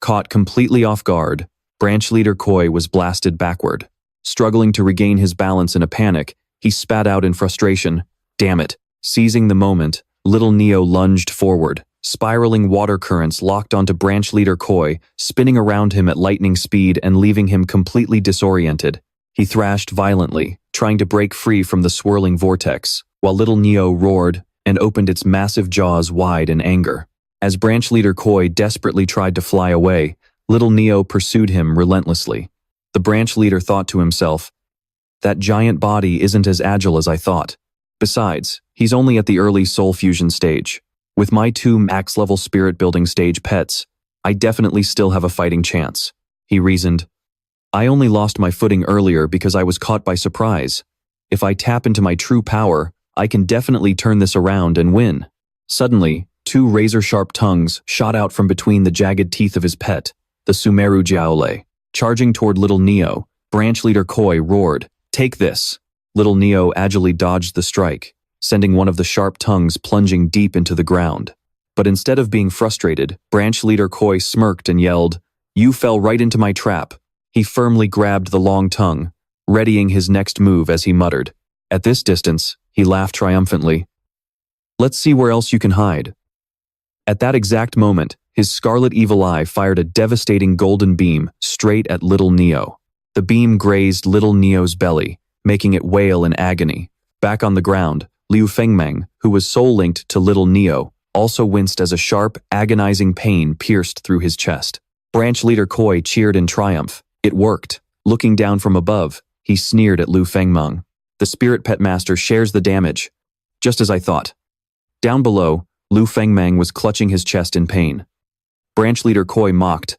Caught completely off guard, Branch Leader Koi was blasted backward. Struggling to regain his balance in a panic, he spat out in frustration, Damn it. Seizing the moment, Little Neo lunged forward. Spiraling water currents locked onto Branch Leader Koi, spinning around him at lightning speed and leaving him completely disoriented. He thrashed violently, trying to break free from the swirling vortex, while Little Neo roared, and opened its massive jaws wide in anger. As branch leader Koi desperately tried to fly away, little Neo pursued him relentlessly. The branch leader thought to himself, "That giant body isn't as agile as I thought. Besides, he's only at the early soul fusion stage. With my 2 max-level spirit building stage pets, I definitely still have a fighting chance," he reasoned. "I only lost my footing earlier because I was caught by surprise. If I tap into my true power, I can definitely turn this around and win." Suddenly, 2 razor-sharp tongues shot out from between the jagged teeth of his pet, the Sumeru Jiaole. Charging toward little Neo, branch leader Koi roared, "Take this!" Little Neo agilely dodged the strike, sending one of the sharp tongues plunging deep into the ground. But instead of being frustrated, branch leader Koi smirked and yelled, "You fell right into my trap." He firmly grabbed the long tongue, readying his next move as he muttered. At this distance, he laughed triumphantly. "Let's see where else you can hide." At that exact moment, his scarlet evil eye fired a devastating golden beam straight at little Neo. The beam grazed little Neo's belly, making it wail in agony. Back on the ground, Liu Fengmang, who was soul-linked to little Neo, also winced as a sharp, agonizing pain pierced through his chest. Branch leader Koi cheered in triumph. It worked. Looking down from above, he sneered at Liu Fengmang. "The spirit pet master shares the damage. Just as I thought." Down below, Liu Fengmang was clutching his chest in pain. Branch leader Koi mocked.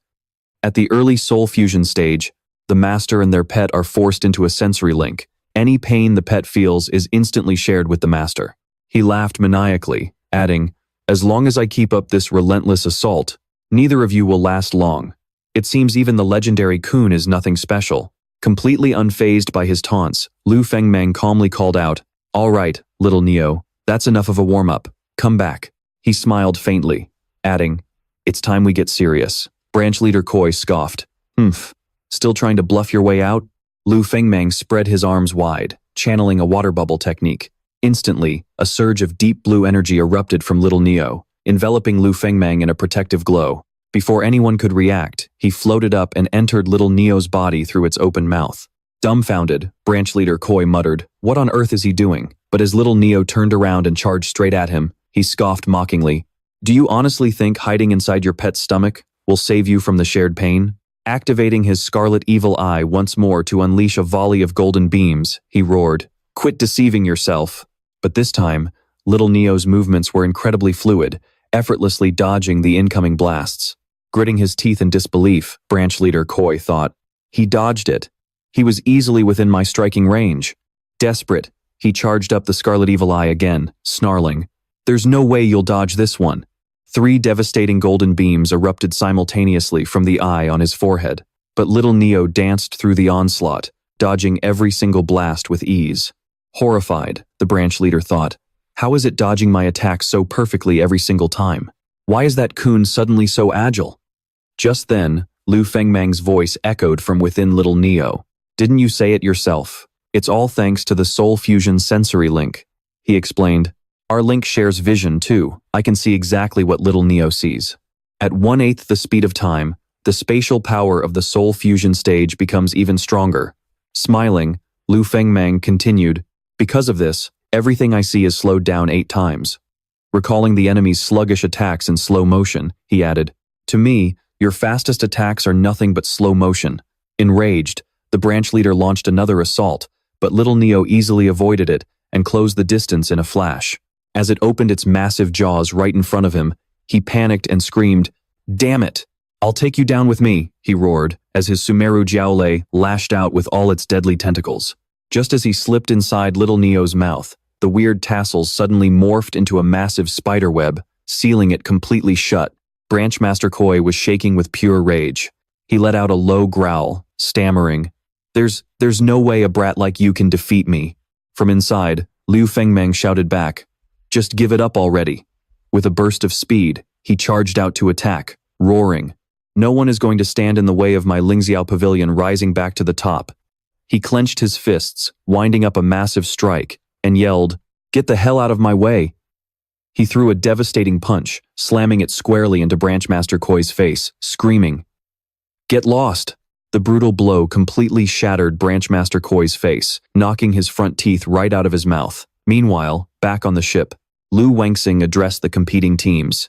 At the early soul fusion stage, the master and their pet are forced into a sensory link. Any pain the pet feels is instantly shared with the master. He laughed maniacally, adding, "As long as I keep up this relentless assault, neither of you will last long." It seems even the legendary Kun is nothing special. Completely unfazed by his taunts, Liu Fengmang calmly called out, "All right, little Neo, that's enough of a warm-up. Come back." He smiled faintly, adding, "It's time we get serious." Branch leader Koi scoffed. "Humph, still trying to bluff your way out?" Liu Fengmang spread his arms wide, channeling a water bubble technique. Instantly, a surge of deep blue energy erupted from little Neo, enveloping Liu Fengmang in a protective glow. Before anyone could react, he floated up and entered little Neo's body through its open mouth. Dumbfounded, branch leader Koi muttered, "What on earth is he doing?" But as little Neo turned around and charged straight at him, he scoffed mockingly. "Do you honestly think hiding inside your pet's stomach will save you from the shared pain?" Activating his scarlet evil eye once more to unleash a volley of golden beams, he roared, "Quit deceiving yourself." But this time, little Neo's movements were incredibly fluid, effortlessly dodging the incoming blasts. Gritting his teeth in disbelief, branch leader Koi thought, "He dodged it. He was easily within my striking range." Desperate, he charged up the scarlet evil eye again, snarling, "There's no way you'll dodge this one." 3 devastating golden beams erupted simultaneously from the eye on his forehead, but little Neo danced through the onslaught, dodging every single blast with ease. Horrified, the branch leader thought, "How is it dodging my attacks so perfectly every single time? Why is that Kun suddenly so agile?" Just then, Liu Fengmang's voice echoed from within little Neo. "Didn't you say it yourself? It's all thanks to the soul fusion sensory link," he explained. "Our link shares vision too. I can see exactly what little Neo sees." At 1/8 the speed of time, the spatial power of the soul fusion stage becomes even stronger. Smiling, Liu Fengmang continued, "Because of this, everything I see is slowed down 8 times." Recalling the enemy's sluggish attacks in slow motion, he added, "To me, your fastest attacks are nothing but slow motion." Enraged, the branch leader launched another assault, but little Neo easily avoided it and closed the distance in a flash. As it opened its massive jaws right in front of him, he panicked and screamed, "Damn it! I'll take you down with me," he roared, as his Sumeru Jiaole lashed out with all its deadly tentacles. Just as he slipped inside little Neo's mouth, the weird tassels suddenly morphed into a massive spider web, sealing it completely shut. Branch Master Koi was shaking with pure rage. He let out a low growl, stammering, There's no way a brat like you can defeat me." From inside, Liu Fengmang shouted back, "Just give it up already." With a burst of speed, he charged out to attack, roaring, "No one is going to stand in the way of my Lingxiao Pavilion rising back to the top." He clenched his fists, winding up a massive strike, and yelled, "Get the hell out of my way." He threw a devastating punch, slamming it squarely into Branch Master Koi's face, screaming, "Get lost!" The brutal blow completely shattered Branch Master Koi's face, knocking his front teeth right out of his mouth. Meanwhile, back on the ship, Liu Fengmang addressed the competing teams.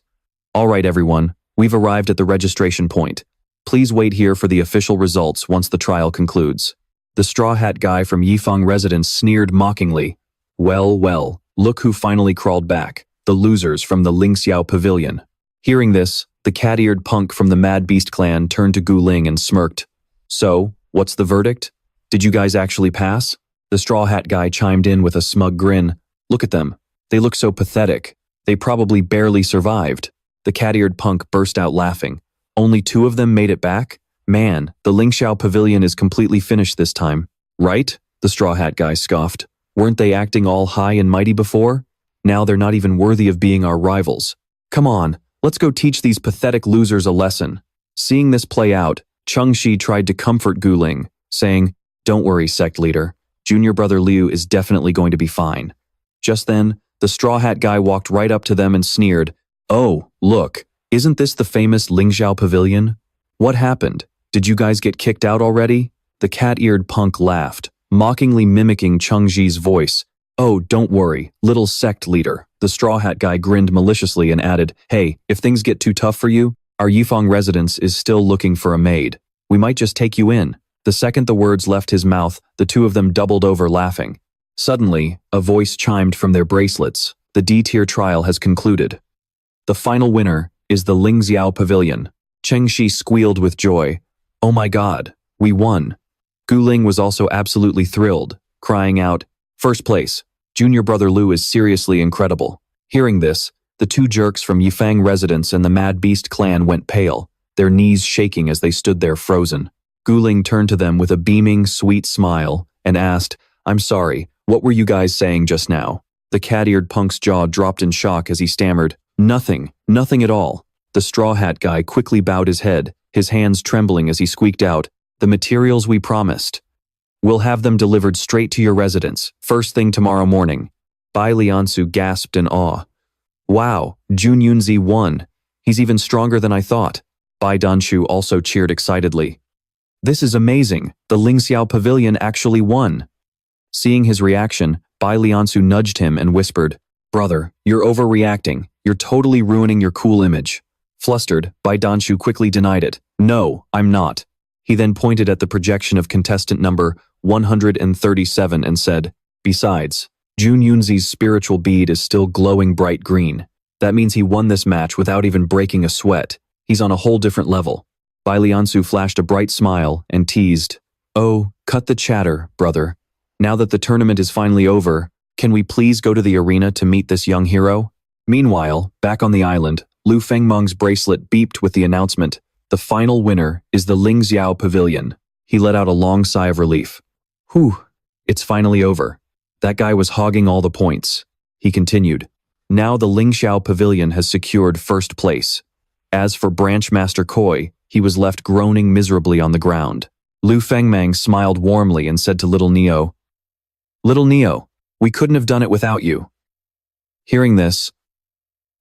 All right, everyone, we've arrived at the registration point. Please wait here for the official results once the trial concludes. The straw hat guy from Yifeng residence sneered mockingly. Well, well, look who finally crawled back, the losers from the Lingxiao Pavilion. Hearing this, the cat-eared punk from the Mad Beast clan turned to Guling and smirked. So, what's the verdict? Did you guys actually pass? The straw hat guy chimed in with a smug grin. Look at them. They look so pathetic. They probably barely survived. The cat-eared punk burst out laughing. Only 2 of them made it back? Man, the Lingxiao Pavilion is completely finished this time. Right? The straw hat guy scoffed. Weren't they acting all high and mighty before? Now they're not even worthy of being our rivals. Come on, let's go teach these pathetic losers a lesson. Seeing this play out, Chengxi tried to comfort Guling, saying, Don't worry, sect leader. Junior brother Liu is definitely going to be fine. Just then, the straw hat guy walked right up to them and sneered, Oh, look, isn't this the famous Lingxiao Pavilion? What happened? Did you guys get kicked out already? The cat-eared punk laughed, mockingly mimicking Chengxi's voice. Oh, don't worry, little sect leader. The straw hat guy grinned maliciously and added, Hey, if things get too tough for you, our Yifeng residence is still looking for a maid. We might just take you in. The second the words left his mouth, the 2 of them doubled over laughing. Suddenly, a voice chimed from their bracelets. The D-tier trial has concluded. The final winner is the Lingxiao Pavilion. Chengxi squealed with joy. Oh my god, we won. Guling was also absolutely thrilled, crying out, First place, junior brother Liu is seriously incredible. Hearing this, the 2 jerks from Yifeng residence and the Mad Beast clan went pale, their knees shaking as they stood there frozen. Guling turned to them with a beaming, sweet smile and asked, I'm sorry, what were you guys saying just now? The cat-eared punk's jaw dropped in shock as he stammered, Nothing at all. The straw hat guy quickly bowed his head, his hands trembling as he squeaked out, The materials we promised. We'll have them delivered straight to your residence, first thing tomorrow morning. Bai Liansu gasped in awe. Wow, Jun Yunzi won. He's even stronger than I thought. Bai Danshu also cheered excitedly. This is amazing, the Lingxiao Pavilion actually won. Seeing his reaction, Bai Liansu nudged him and whispered, Brother, you're overreacting. You're totally ruining your cool image. Flustered, Bai Danshu quickly denied it. No, I'm not. He then pointed at the projection of contestant number 137 and said, Besides, Jun Yunzi's spiritual bead is still glowing bright green. That means he won this match without even breaking a sweat. He's on a whole different level. Bai Liansu flashed a bright smile and teased, Oh, cut the chatter, brother. Now that the tournament is finally over, can we please go to the arena to meet this young hero? Meanwhile, back on the island, Liu Fengmang's bracelet beeped with the announcement, The final winner is the Lingxiao Pavilion. He let out a long sigh of relief. Whew, it's finally over. That guy was hogging all the points. He continued, Now the Lingxiao Pavilion has secured first place. As for Branch Master Koi, he was left groaning miserably on the ground. Liu Fengmang smiled warmly and said to Little Neo, Little Neo, we couldn't have done it without you. Hearing this,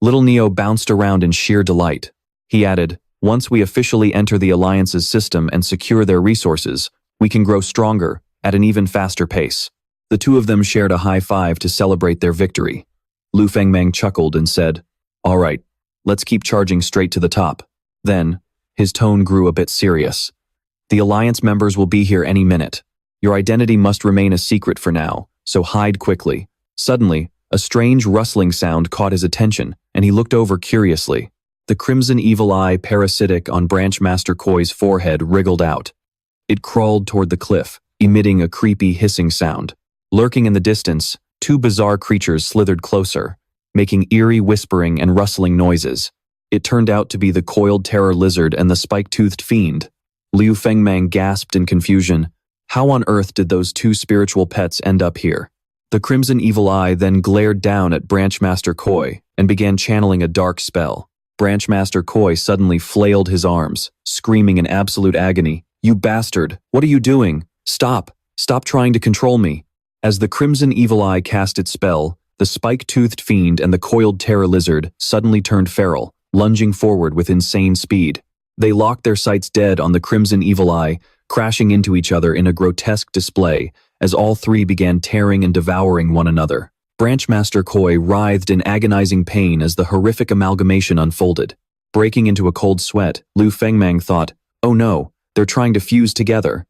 Little Neo bounced around in sheer delight. He added, Once we officially enter the Alliance's system and secure their resources, we can grow stronger, at an even faster pace. The 2 of them shared a high five to celebrate their victory. Liu Fengmang chuckled and said, All right, let's keep charging straight to the top. Then, his tone grew a bit serious. The Alliance members will be here any minute. Your identity must remain a secret for now, so hide quickly. Suddenly, a strange rustling sound caught his attention, and he looked over curiously. The crimson evil eye parasitic on Branch Master Koi's forehead wriggled out. It crawled toward the cliff, emitting a creepy hissing sound. Lurking in the distance, 2 bizarre creatures slithered closer, making eerie whispering and rustling noises. It turned out to be the coiled terror lizard and the spike-toothed fiend. Liu Fengmang gasped in confusion. How on earth did those 2 spiritual pets end up here? The crimson evil eye then glared down at Branch Master Koi and began channeling a dark spell. Branch Master Koi suddenly flailed his arms, screaming in absolute agony, You bastard! What are you doing? Stop! Stop trying to control me! As the crimson evil eye cast its spell, the spike-toothed fiend and the coiled terror lizard suddenly turned feral, lunging forward with insane speed. They locked their sights dead on the crimson evil eye, crashing into each other in a grotesque display as all 3 began tearing and devouring one another. Branchmaster Koi writhed in agonizing pain as the horrific amalgamation unfolded. Breaking into a cold sweat, Liu Fengmang thought, "Oh no, they're trying to fuse together."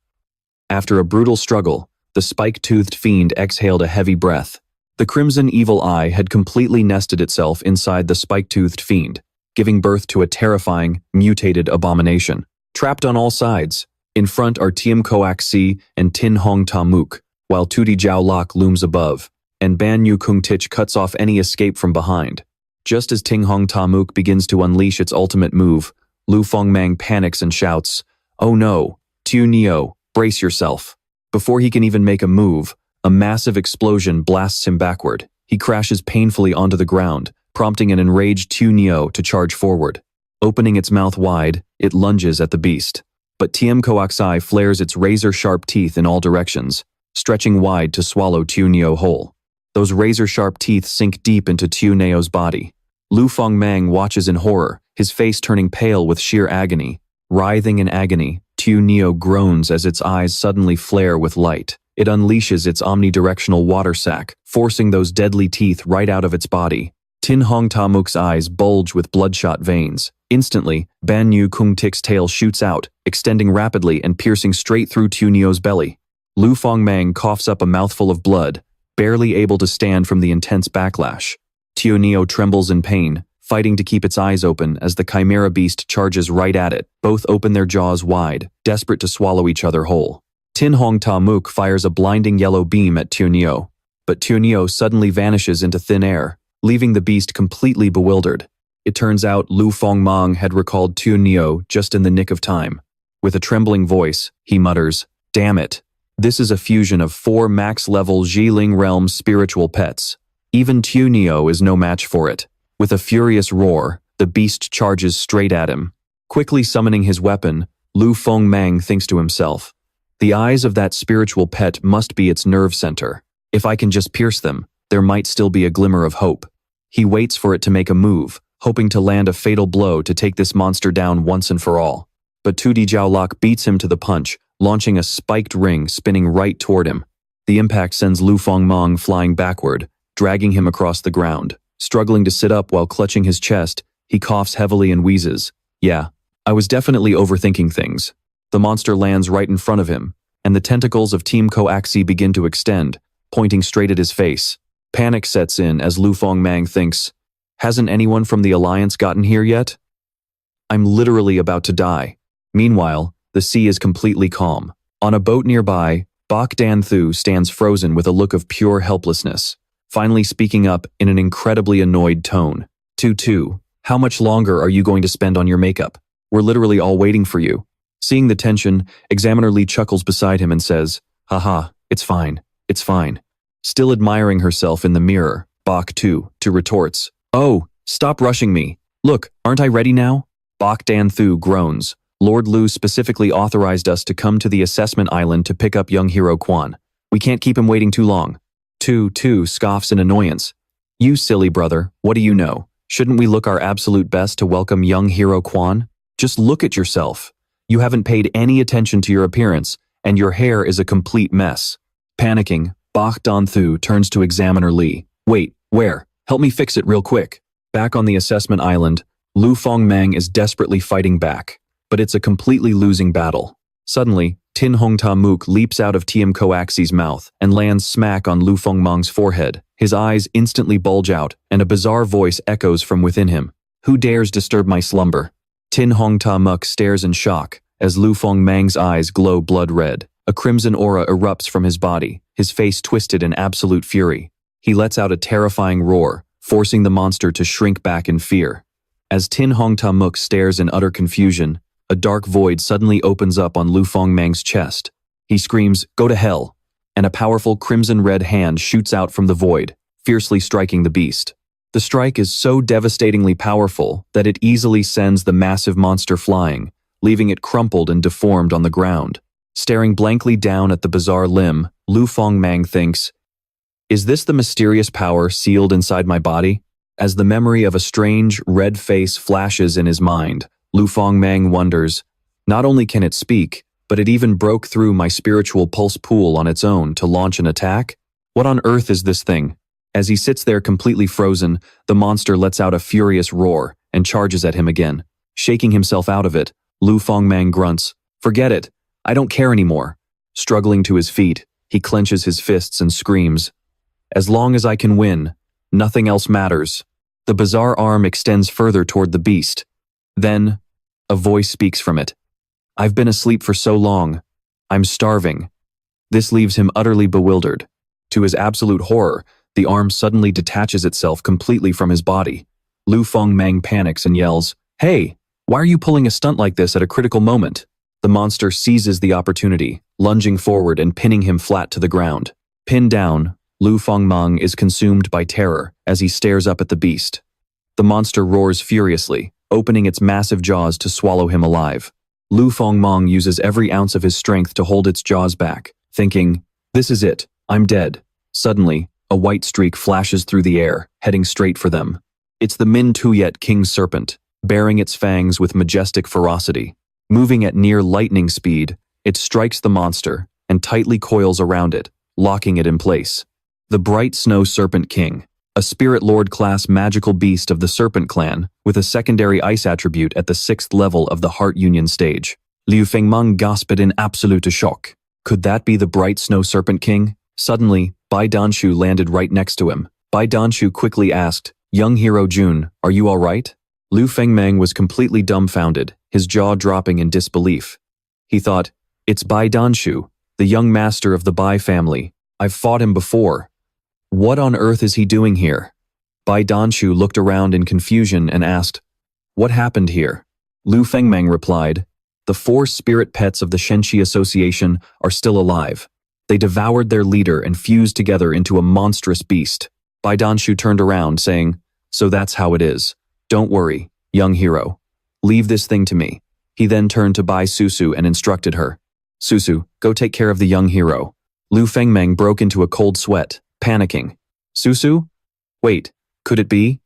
After a brutal struggle, the spike-toothed fiend exhaled a heavy breath. The crimson evil eye had completely nested itself inside the spike-toothed fiend, giving birth to a terrifying, mutated abomination. Trapped on all sides, in front are Tiem Koak Si and Tin Hong Ta Mook, while Tudi Jiao Lok looms above, and Ban Yu Kung Tich cuts off any escape from behind. Just as Ting Hong Ta Mook begins to unleash its ultimate move, Liu Fengmang panics and shouts, "Oh no, Tu Neo, brace yourself." Before he can even make a move, a massive explosion blasts him backward. He crashes painfully onto the ground, prompting an enraged Tu Neo to charge forward. Opening its mouth wide, it lunges at the beast. But Tiem Koaksai flares its razor-sharp teeth in all directions, stretching wide to swallow Tu Neo whole. Those razor-sharp teeth sink deep into Tu Neo's body. Liu Fengmang watches in horror, his face turning pale with sheer agony. Writhing in agony, Tu Neo groans as its eyes suddenly flare with light. It unleashes its omnidirectional water sac, forcing those deadly teeth right out of its body. Tin Hong Ta Mook's eyes bulge with bloodshot veins. Instantly, Ban Yu Kung Tik's tail shoots out, extending rapidly and piercing straight through Tu Neo's belly. Liu Fengmang coughs up a mouthful of blood, barely able to stand from the intense backlash. Tu Neo trembles in pain, fighting to keep its eyes open as the chimera beast charges right at it. Both open their jaws wide, desperate to swallow each other whole. Tin Hong Ta Mook fires a blinding yellow beam at Tu Neo, but Tu Neo suddenly vanishes into thin air, leaving the beast completely bewildered. It turns out Liu Fengmang had recalled Tu Neo just in the nick of time. With a trembling voice, he mutters, "Damn it. This is a fusion of 4 max-level Xiling realm spiritual pets. Even Tu Neo is no match for it." With a furious roar, the beast charges straight at him. Quickly summoning his weapon, Liu Fengmang thinks to himself, "The eyes of that spiritual pet must be its nerve center. If I can just pierce them, there might still be a glimmer of hope." He waits for it to make a move, hoping to land a fatal blow to take this monster down once and for all. But Tudi Jiao Lok beats him to the punch, launching a spiked ring spinning right toward him. The impact sends Liu Fengmang flying backward, dragging him across the ground. Struggling to sit up while clutching his chest, he coughs heavily and wheezes. "Yeah, I was definitely overthinking things." The monster lands right in front of him, and the tentacles of Team Koaxi begin to extend, pointing straight at his face. Panic sets in as Liu Fengmang thinks, "Hasn't anyone from the Alliance gotten here yet? I'm literally about to die." Meanwhile, the sea is completely calm. On a boat nearby, Bok Dan Thu stands frozen with a look of pure helplessness, finally speaking up in an incredibly annoyed tone. "Tu, how much longer are you going to spend on your makeup? We're literally all waiting for you." Seeing the tension, Examiner Li chuckles beside him and says, "Haha, it's fine, it's fine." Still admiring herself in the mirror, Bok Tu retorts, "Oh, stop rushing me. Look, aren't I ready now?" Bok Dan Thu groans. "Lord Liu specifically authorized us to come to the assessment island to pick up young hero Quan. We can't keep him waiting too long." Tu scoffs in annoyance. "You silly brother, what do you know? Shouldn't we look our absolute best to welcome young hero Quan? Just look at yourself. You haven't paid any attention to your appearance, and your hair is a complete mess." Panicking, Bok Dan Thu turns to Examiner Li. "Wait, where? Help me fix it real quick." Back on the assessment island, Liu Fengmang is desperately fighting back, but it's a completely losing battle. Suddenly, Tin Hong Ta Mook leaps out of Tiem Koaxi's mouth and lands smack on Liu Fengmang's forehead. His eyes instantly bulge out, and a bizarre voice echoes from within him. "Who dares disturb my slumber?" Tin Hong Ta Mook stares in shock as Liu Fengmang's eyes glow blood red. A crimson aura erupts from his body, his face twisted in absolute fury. He lets out a terrifying roar, forcing the monster to shrink back in fear. As Tin Hong Ta Mook stares in utter confusion, a dark void suddenly opens up on Liu Fengmang's chest. He screams, "Go to hell!" and a powerful crimson-red hand shoots out from the void, fiercely striking the beast. The strike is so devastatingly powerful that it easily sends the massive monster flying, leaving it crumpled and deformed on the ground. Staring blankly down at the bizarre limb, Liu Fengmang thinks, "Is this the mysterious power sealed inside my body?" As the memory of a strange, red face flashes in his mind, Liu Fengmang wonders, not only can it speak, but it even broke through my spiritual pulse pool on its own to launch an attack? What on earth is this thing? As he sits there completely frozen, the monster lets out a furious roar and charges at him again. Shaking himself out of it, Liu Fengmang grunts, "Forget it. I don't care anymore." Struggling to his feet, he clenches his fists and screams, "As long as I can win, nothing else matters." The bizarre arm extends further toward the beast. Then, a voice speaks from it. "I've been asleep for so long. I'm starving." This leaves him utterly bewildered. To his absolute horror, the arm suddenly detaches itself completely from his body. Liu Fengmang panics and yells, "Hey, why are you pulling a stunt like this at a critical moment?" The monster seizes the opportunity, lunging forward and pinning him flat to the ground. Pinned down, Liu Fengmang is consumed by terror as he stares up at the beast. The monster roars furiously, opening its massive jaws to swallow him alive. Liu Fengmang uses every ounce of his strength to hold its jaws back, thinking, "This is it, I'm dead." Suddenly, a white streak flashes through the air, heading straight for them. It's the Min-duel king serpent, baring its fangs with majestic ferocity. Moving at near lightning speed, it strikes the monster and tightly coils around it, locking it in place. The bright snow serpent king, a spirit lord class magical beast of the serpent clan with a secondary ice attribute at the 6th level of the heart union stage. Liu Fengmang gasped in absolute shock. Could that be the bright snow serpent king? Suddenly, Bai Danshu landed right next to him. Bai Danshu quickly asked, "Young hero Jun, are you all right?" Liu Fengmang was completely dumbfounded, his jaw dropping in disbelief. He thought, "It's Bai Danshu, the young master of the Bai family. I've fought him before. What on earth is he doing here?" Bai Danshu looked around in confusion and asked, "What happened here?" Liu Fengmang replied, "The 4 spirit pets of the Shenqi Association are still alive. They devoured their leader and fused together into a monstrous beast." Bai Danshu turned around, saying, "So that's how it is. Don't worry, young hero. Leave this thing to me." He then turned to Bai Susu and instructed her, "Susu, go take care of the young hero." Liu Fengmang broke into a cold sweat, panicking. "Susu? Wait, could it be?"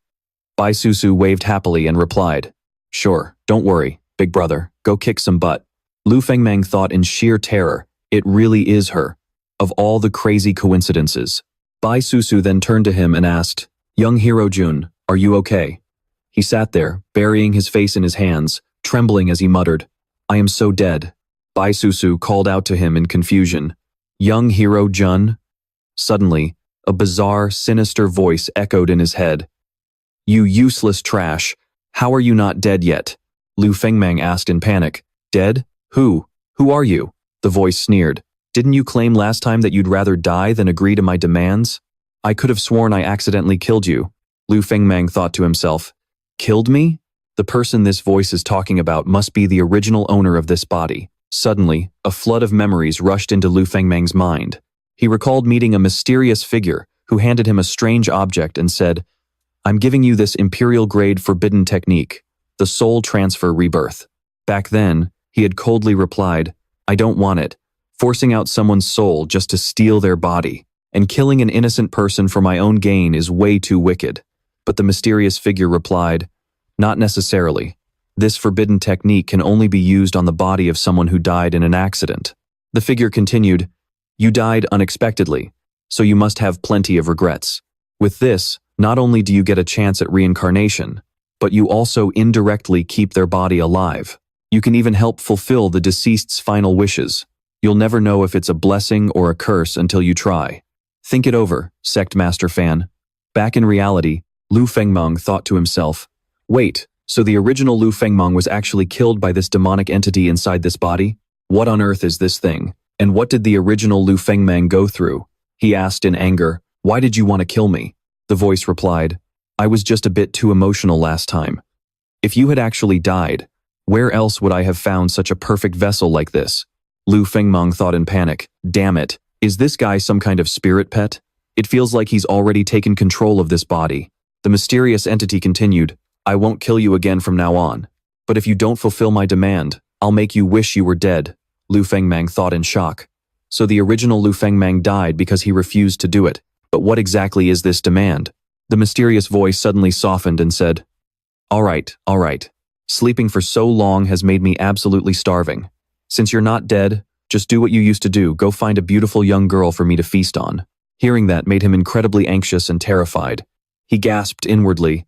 Bai Susu waved happily and replied, "Sure, don't worry, big brother, go kick some butt." Liu Fengmang thought in sheer terror, it really is her. Of all the crazy coincidences. Bai Susu then turned to him and asked, "Young hero Jun, are you okay?" He sat there, burying his face in his hands, trembling as he muttered, "I am so dead." Bai Susu called out to him in confusion, "Young hero Jun?" Suddenly, a bizarre, sinister voice echoed in his head. "You useless trash, how are you not dead yet?" Liu Fengmang asked in panic. "Dead? Who? Who are you?" The voice sneered. "Didn't you claim last time that you'd rather die than agree to my demands? I could have sworn I accidentally killed you." Liu Fengmang thought to himself, "Killed me? The person this voice is talking about must be the original owner of this body." Suddenly, a flood of memories rushed into Liu Fengmang's mind. He recalled meeting a mysterious figure who handed him a strange object and said, "I'm giving you this imperial-grade forbidden technique, the soul transfer rebirth." Back then, he had coldly replied, "I don't want it," forcing out someone's soul just to steal their body, and killing an innocent person for my own gain is way too wicked. But the mysterious figure replied, "Not necessarily. This forbidden technique can only be used on the body of someone who died in an accident." The figure continued, "You died unexpectedly, so you must have plenty of regrets. With this, not only do you get a chance at reincarnation, but you also indirectly keep their body alive. You can even help fulfill the deceased's final wishes. You'll never know if it's a blessing or a curse until you try. Think it over, Sect Master Fan." Back in reality, Liu Fengmang thought to himself, "Wait, so the original Liu Fengmang was actually killed by this demonic entity inside this body? What on earth is this thing? And what did the original Liu Fengmang go through?" He asked in anger, "Why did you want to kill me?" The voice replied, "I was just a bit too emotional last time. If you had actually died, where else would I have found such a perfect vessel like this?" Liu Fengmang thought in panic, "Damn it, is this guy some kind of spirit pet? It feels like he's already taken control of this body." The mysterious entity continued, "I won't kill you again from now on. But if you don't fulfill my demand, I'll make you wish you were dead." Liu Fengmang thought in shock. So the original Liu Fengmang died because he refused to do it. But what exactly is this demand? The mysterious voice suddenly softened and said, all right. Sleeping for so long has made me absolutely starving. Since you're not dead, just do what you used to do. Go find a beautiful young girl for me to feast on." Hearing that made him incredibly anxious and terrified. He gasped inwardly.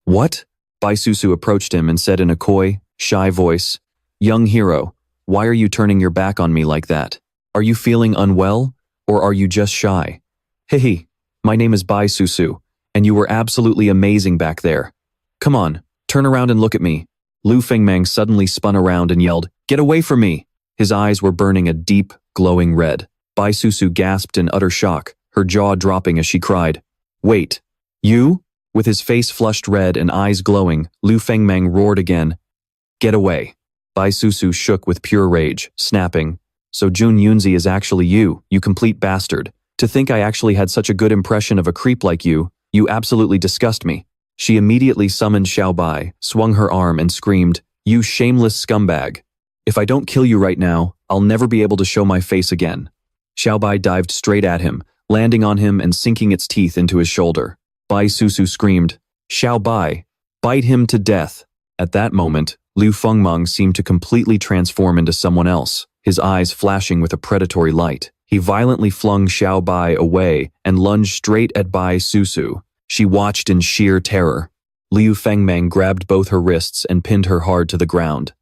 What? Bai Susu approached him and said in a coy, shy voice, Young hero, why are you turning your back on me like that? Are you feeling unwell, or are you just shy? Hehe, my name is Bai Susu, and you were absolutely amazing back there. Come on, turn around and look at me. Liu Fengmang suddenly spun around and yelled, Get away from me! His eyes were burning a deep, glowing red. Bai Susu gasped in utter shock, her jaw dropping as she cried, Wait, you? With his face flushed red and eyes glowing, Liu Fengmang roared again, Get away. Bai Susu shook with pure rage, snapping, So Jun Yunzi is actually you, you complete bastard. To think I actually had such a good impression of a creep like you absolutely disgust me. She immediately summoned Xiao Bai, swung her arm and screamed, You shameless scumbag. If I don't kill you right now, I'll never be able to show my face again. Xiao Bai dived straight at him, landing on him and sinking its teeth into his shoulder. Bai Susu screamed, Xiao Bai, bite him to death. At that moment, Liu Fengmang seemed to completely transform into someone else, his eyes flashing with a predatory light. He violently flung Xiao Bai away and lunged straight at Bai Susu. She watched in sheer terror. Liu Fengmang grabbed both her wrists and pinned her hard to the ground.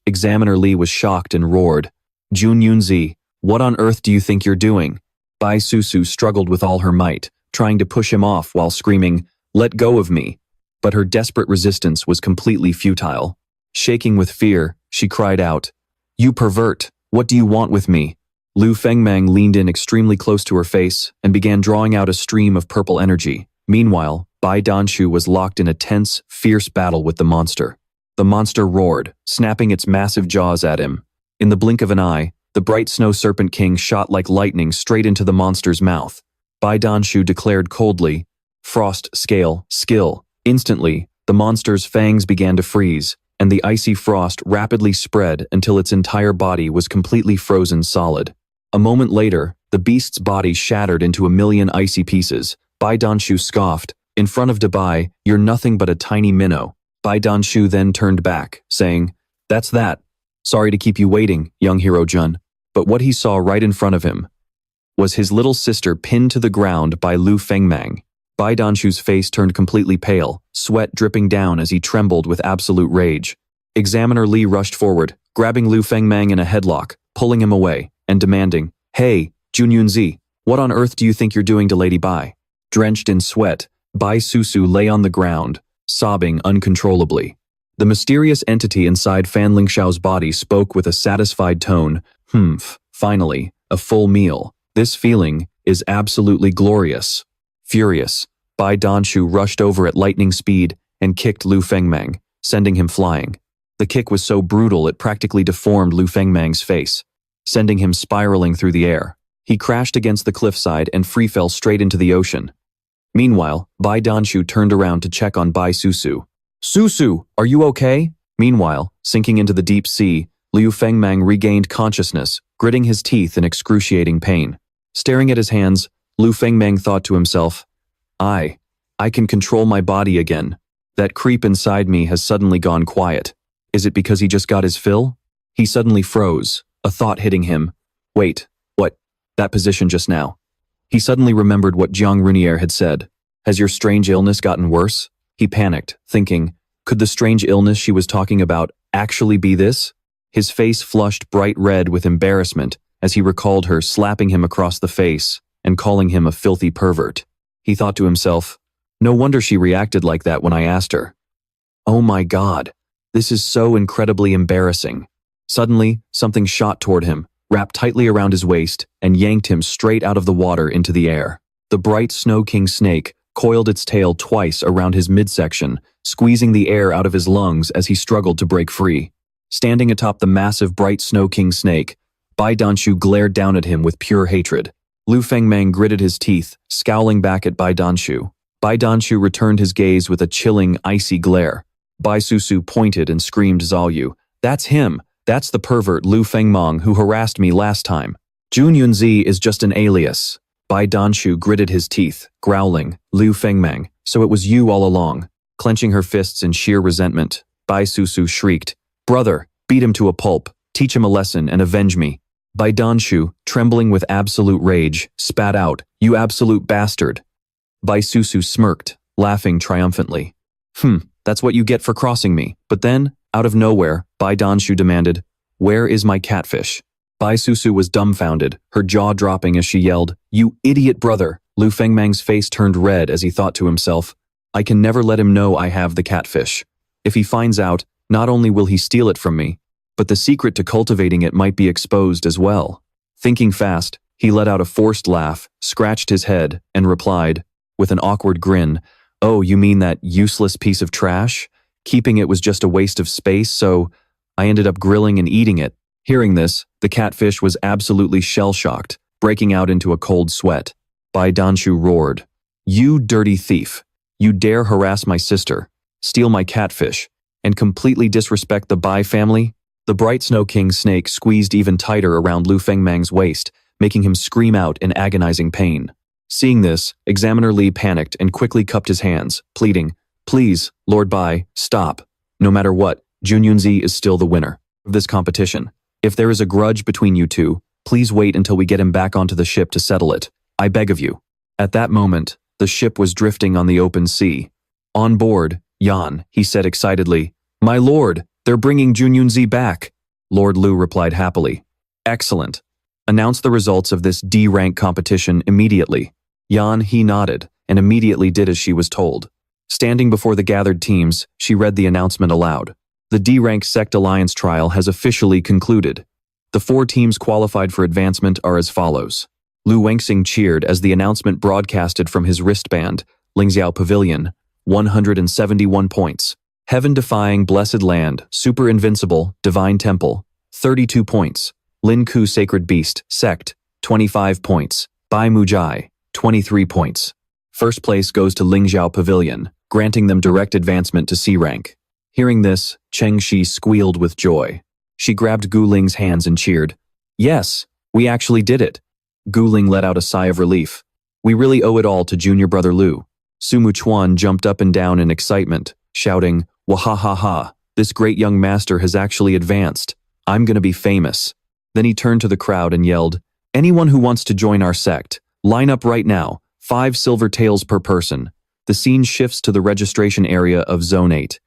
Examiner Li was shocked and roared, Jun Yunzi, what on earth do you think you're doing? Bai Susu struggled with all her might, trying to push him off while screaming, Let go of me. But her desperate resistance was completely futile. Shaking with fear, she cried out, You pervert, what do you want with me? Liu Fengmang leaned in extremely close to her face and began drawing out a stream of purple energy. Meanwhile, Bai Danshu was locked in a tense, fierce battle with the monster. The monster roared, snapping its massive jaws at him. In the blink of an eye, the bright snow serpent king shot like lightning straight into the monster's mouth. Bai Danshu declared coldly, Frost, scale, skill. Instantly, the monster's fangs began to freeze, and the icy frost rapidly spread until its entire body was completely frozen solid. A moment later, the beast's body shattered into a million icy pieces. Bai Danshu scoffed, In front of Dabai, you're nothing but a tiny minnow. Bai Danshu then turned back, saying, That's that. Sorry to keep you waiting, young hero Jun. But what he saw right in front of him was his little sister pinned to the ground by Liu Fengmang. Bai Danshu's face turned completely pale, sweat dripping down as he trembled with absolute rage. Examiner Li rushed forward, grabbing Liu Fengmang in a headlock, pulling him away, and demanding, Hey, Jun Yunzi, what on earth do you think you're doing to Lady Bai? Drenched in sweat, Bai Susu lay on the ground, sobbing uncontrollably. The mysterious entity inside Fan Lingxiao's body spoke with a satisfied tone, Finally, a full meal. This feeling is absolutely glorious. Furious, Bai Danshu rushed over at lightning speed and kicked Liu Fengmang, sending him flying. The kick was so brutal it practically deformed Liu Fengmang's face, sending him spiraling through the air. He crashed against the cliffside and free fell straight into the ocean. Meanwhile, Bai Danshu turned around to check on Bai Susu. Susu, are you okay? Meanwhile, sinking into the deep sea, Liu Fengmang regained consciousness, gritting his teeth in excruciating pain. Staring at his hands, Liu Fengmang thought to himself, I can control my body again. That creep inside me has suddenly gone quiet. Is it because he just got his fill? He suddenly froze, a thought hitting him. Wait, what? That position just now. He suddenly remembered what Jiang Runier had said. Has your strange illness gotten worse? He panicked, thinking, could the strange illness she was talking about actually be this? His face flushed bright red with embarrassment as he recalled her slapping him across the face and calling him a filthy pervert. He thought to himself, no wonder she reacted like that when I asked her. Oh my God, this is so incredibly embarrassing. Suddenly, something shot toward him, wrapped tightly around his waist, and yanked him straight out of the water into the air. The bright Snow King snake coiled its tail twice around his midsection, squeezing the air out of his lungs as he struggled to break free. Standing atop the massive bright Snow King snake, Bai Danshu glared down at him with pure hatred. Liu Fengmang gritted his teeth, scowling back at Bai Danshu. Bai Danshu returned his gaze with a chilling, icy glare. Bai Susu pointed and screamed Zhaoyu, That's him! That's the pervert Liu Fengmang who harassed me last time. Jun Yunzi is just an alias. Bai Danshu gritted his teeth, growling, Liu Fengmang, so it was you all along. Clenching her fists in sheer resentment, Bai Susu shrieked, Brother, beat him to a pulp, teach him a lesson and avenge me. Bai Danshu, trembling with absolute rage, spat out, "You absolute bastard." Bai Susu smirked, laughing triumphantly. That's what you get for crossing me." But then, out of nowhere, Bai Danshu demanded, "Where is my catfish?" Bai Susu was dumbfounded, her jaw dropping as she yelled, "You idiot brother!" Liu Fengmang's face turned red as he thought to himself, "I can never let him know I have the catfish. If he finds out, not only will he steal it from me, but the secret to cultivating it might be exposed as well." Thinking fast, he let out a forced laugh, scratched his head, and replied, with an awkward grin, "Oh, you mean that useless piece of trash? Keeping it was just a waste of space, so I ended up grilling and eating it." Hearing this, the catfish was absolutely shell-shocked, breaking out into a cold sweat. Bai Danshu roared, "You dirty thief! You dare harass my sister, steal my catfish, and completely disrespect the Bai family?" The Bright Snow King snake squeezed even tighter around Liu Fengmang's waist, making him scream out in agonizing pain. Seeing this, Examiner Li panicked and quickly cupped his hands, pleading, "Please, Lord Bai, stop. No matter what, Junyunzi is still the winner of this competition. If there is a grudge between you two, please wait until we get him back onto the ship to settle it. I beg of you." At that moment, the ship was drifting on the open sea. "On board, Yan," he said excitedly. "My lord, they're bringing Junyunzi back." Lord Liu replied happily. "Excellent. Announce the results of this D-rank competition immediately." Yan he nodded, and immediately did as she was told. Standing before the gathered teams, she read the announcement aloud. The D-rank Sect Alliance trial has officially concluded. The 4 teams qualified for advancement are as follows. Liu Wengxing cheered as the announcement broadcasted from his wristband, Lingxiao Pavilion, 171 points. Heaven-Defying Blessed Land, Super Invincible, Divine Temple, 32 points. Lin Ku Sacred Beast, Sect, 25 points. Bai Mujai, 23 points. First place goes to Lingxiao Pavilion, granting them direct advancement to C rank. Hearing this, Cheng Shi squealed with joy. She grabbed Gu Ling's hands and cheered. "Yes, we actually did it." Gu Ling let out a sigh of relief. "We really owe it all to junior brother Liu." Su Muchuan jumped up and down in excitement, shouting, "Wahahaha, this great young master has actually advanced. I'm gonna be famous." Then he turned to the crowd and yelled, "Anyone who wants to join our sect, line up right now, 5 silver taels per person." The scene shifts to the registration area of Zone 8.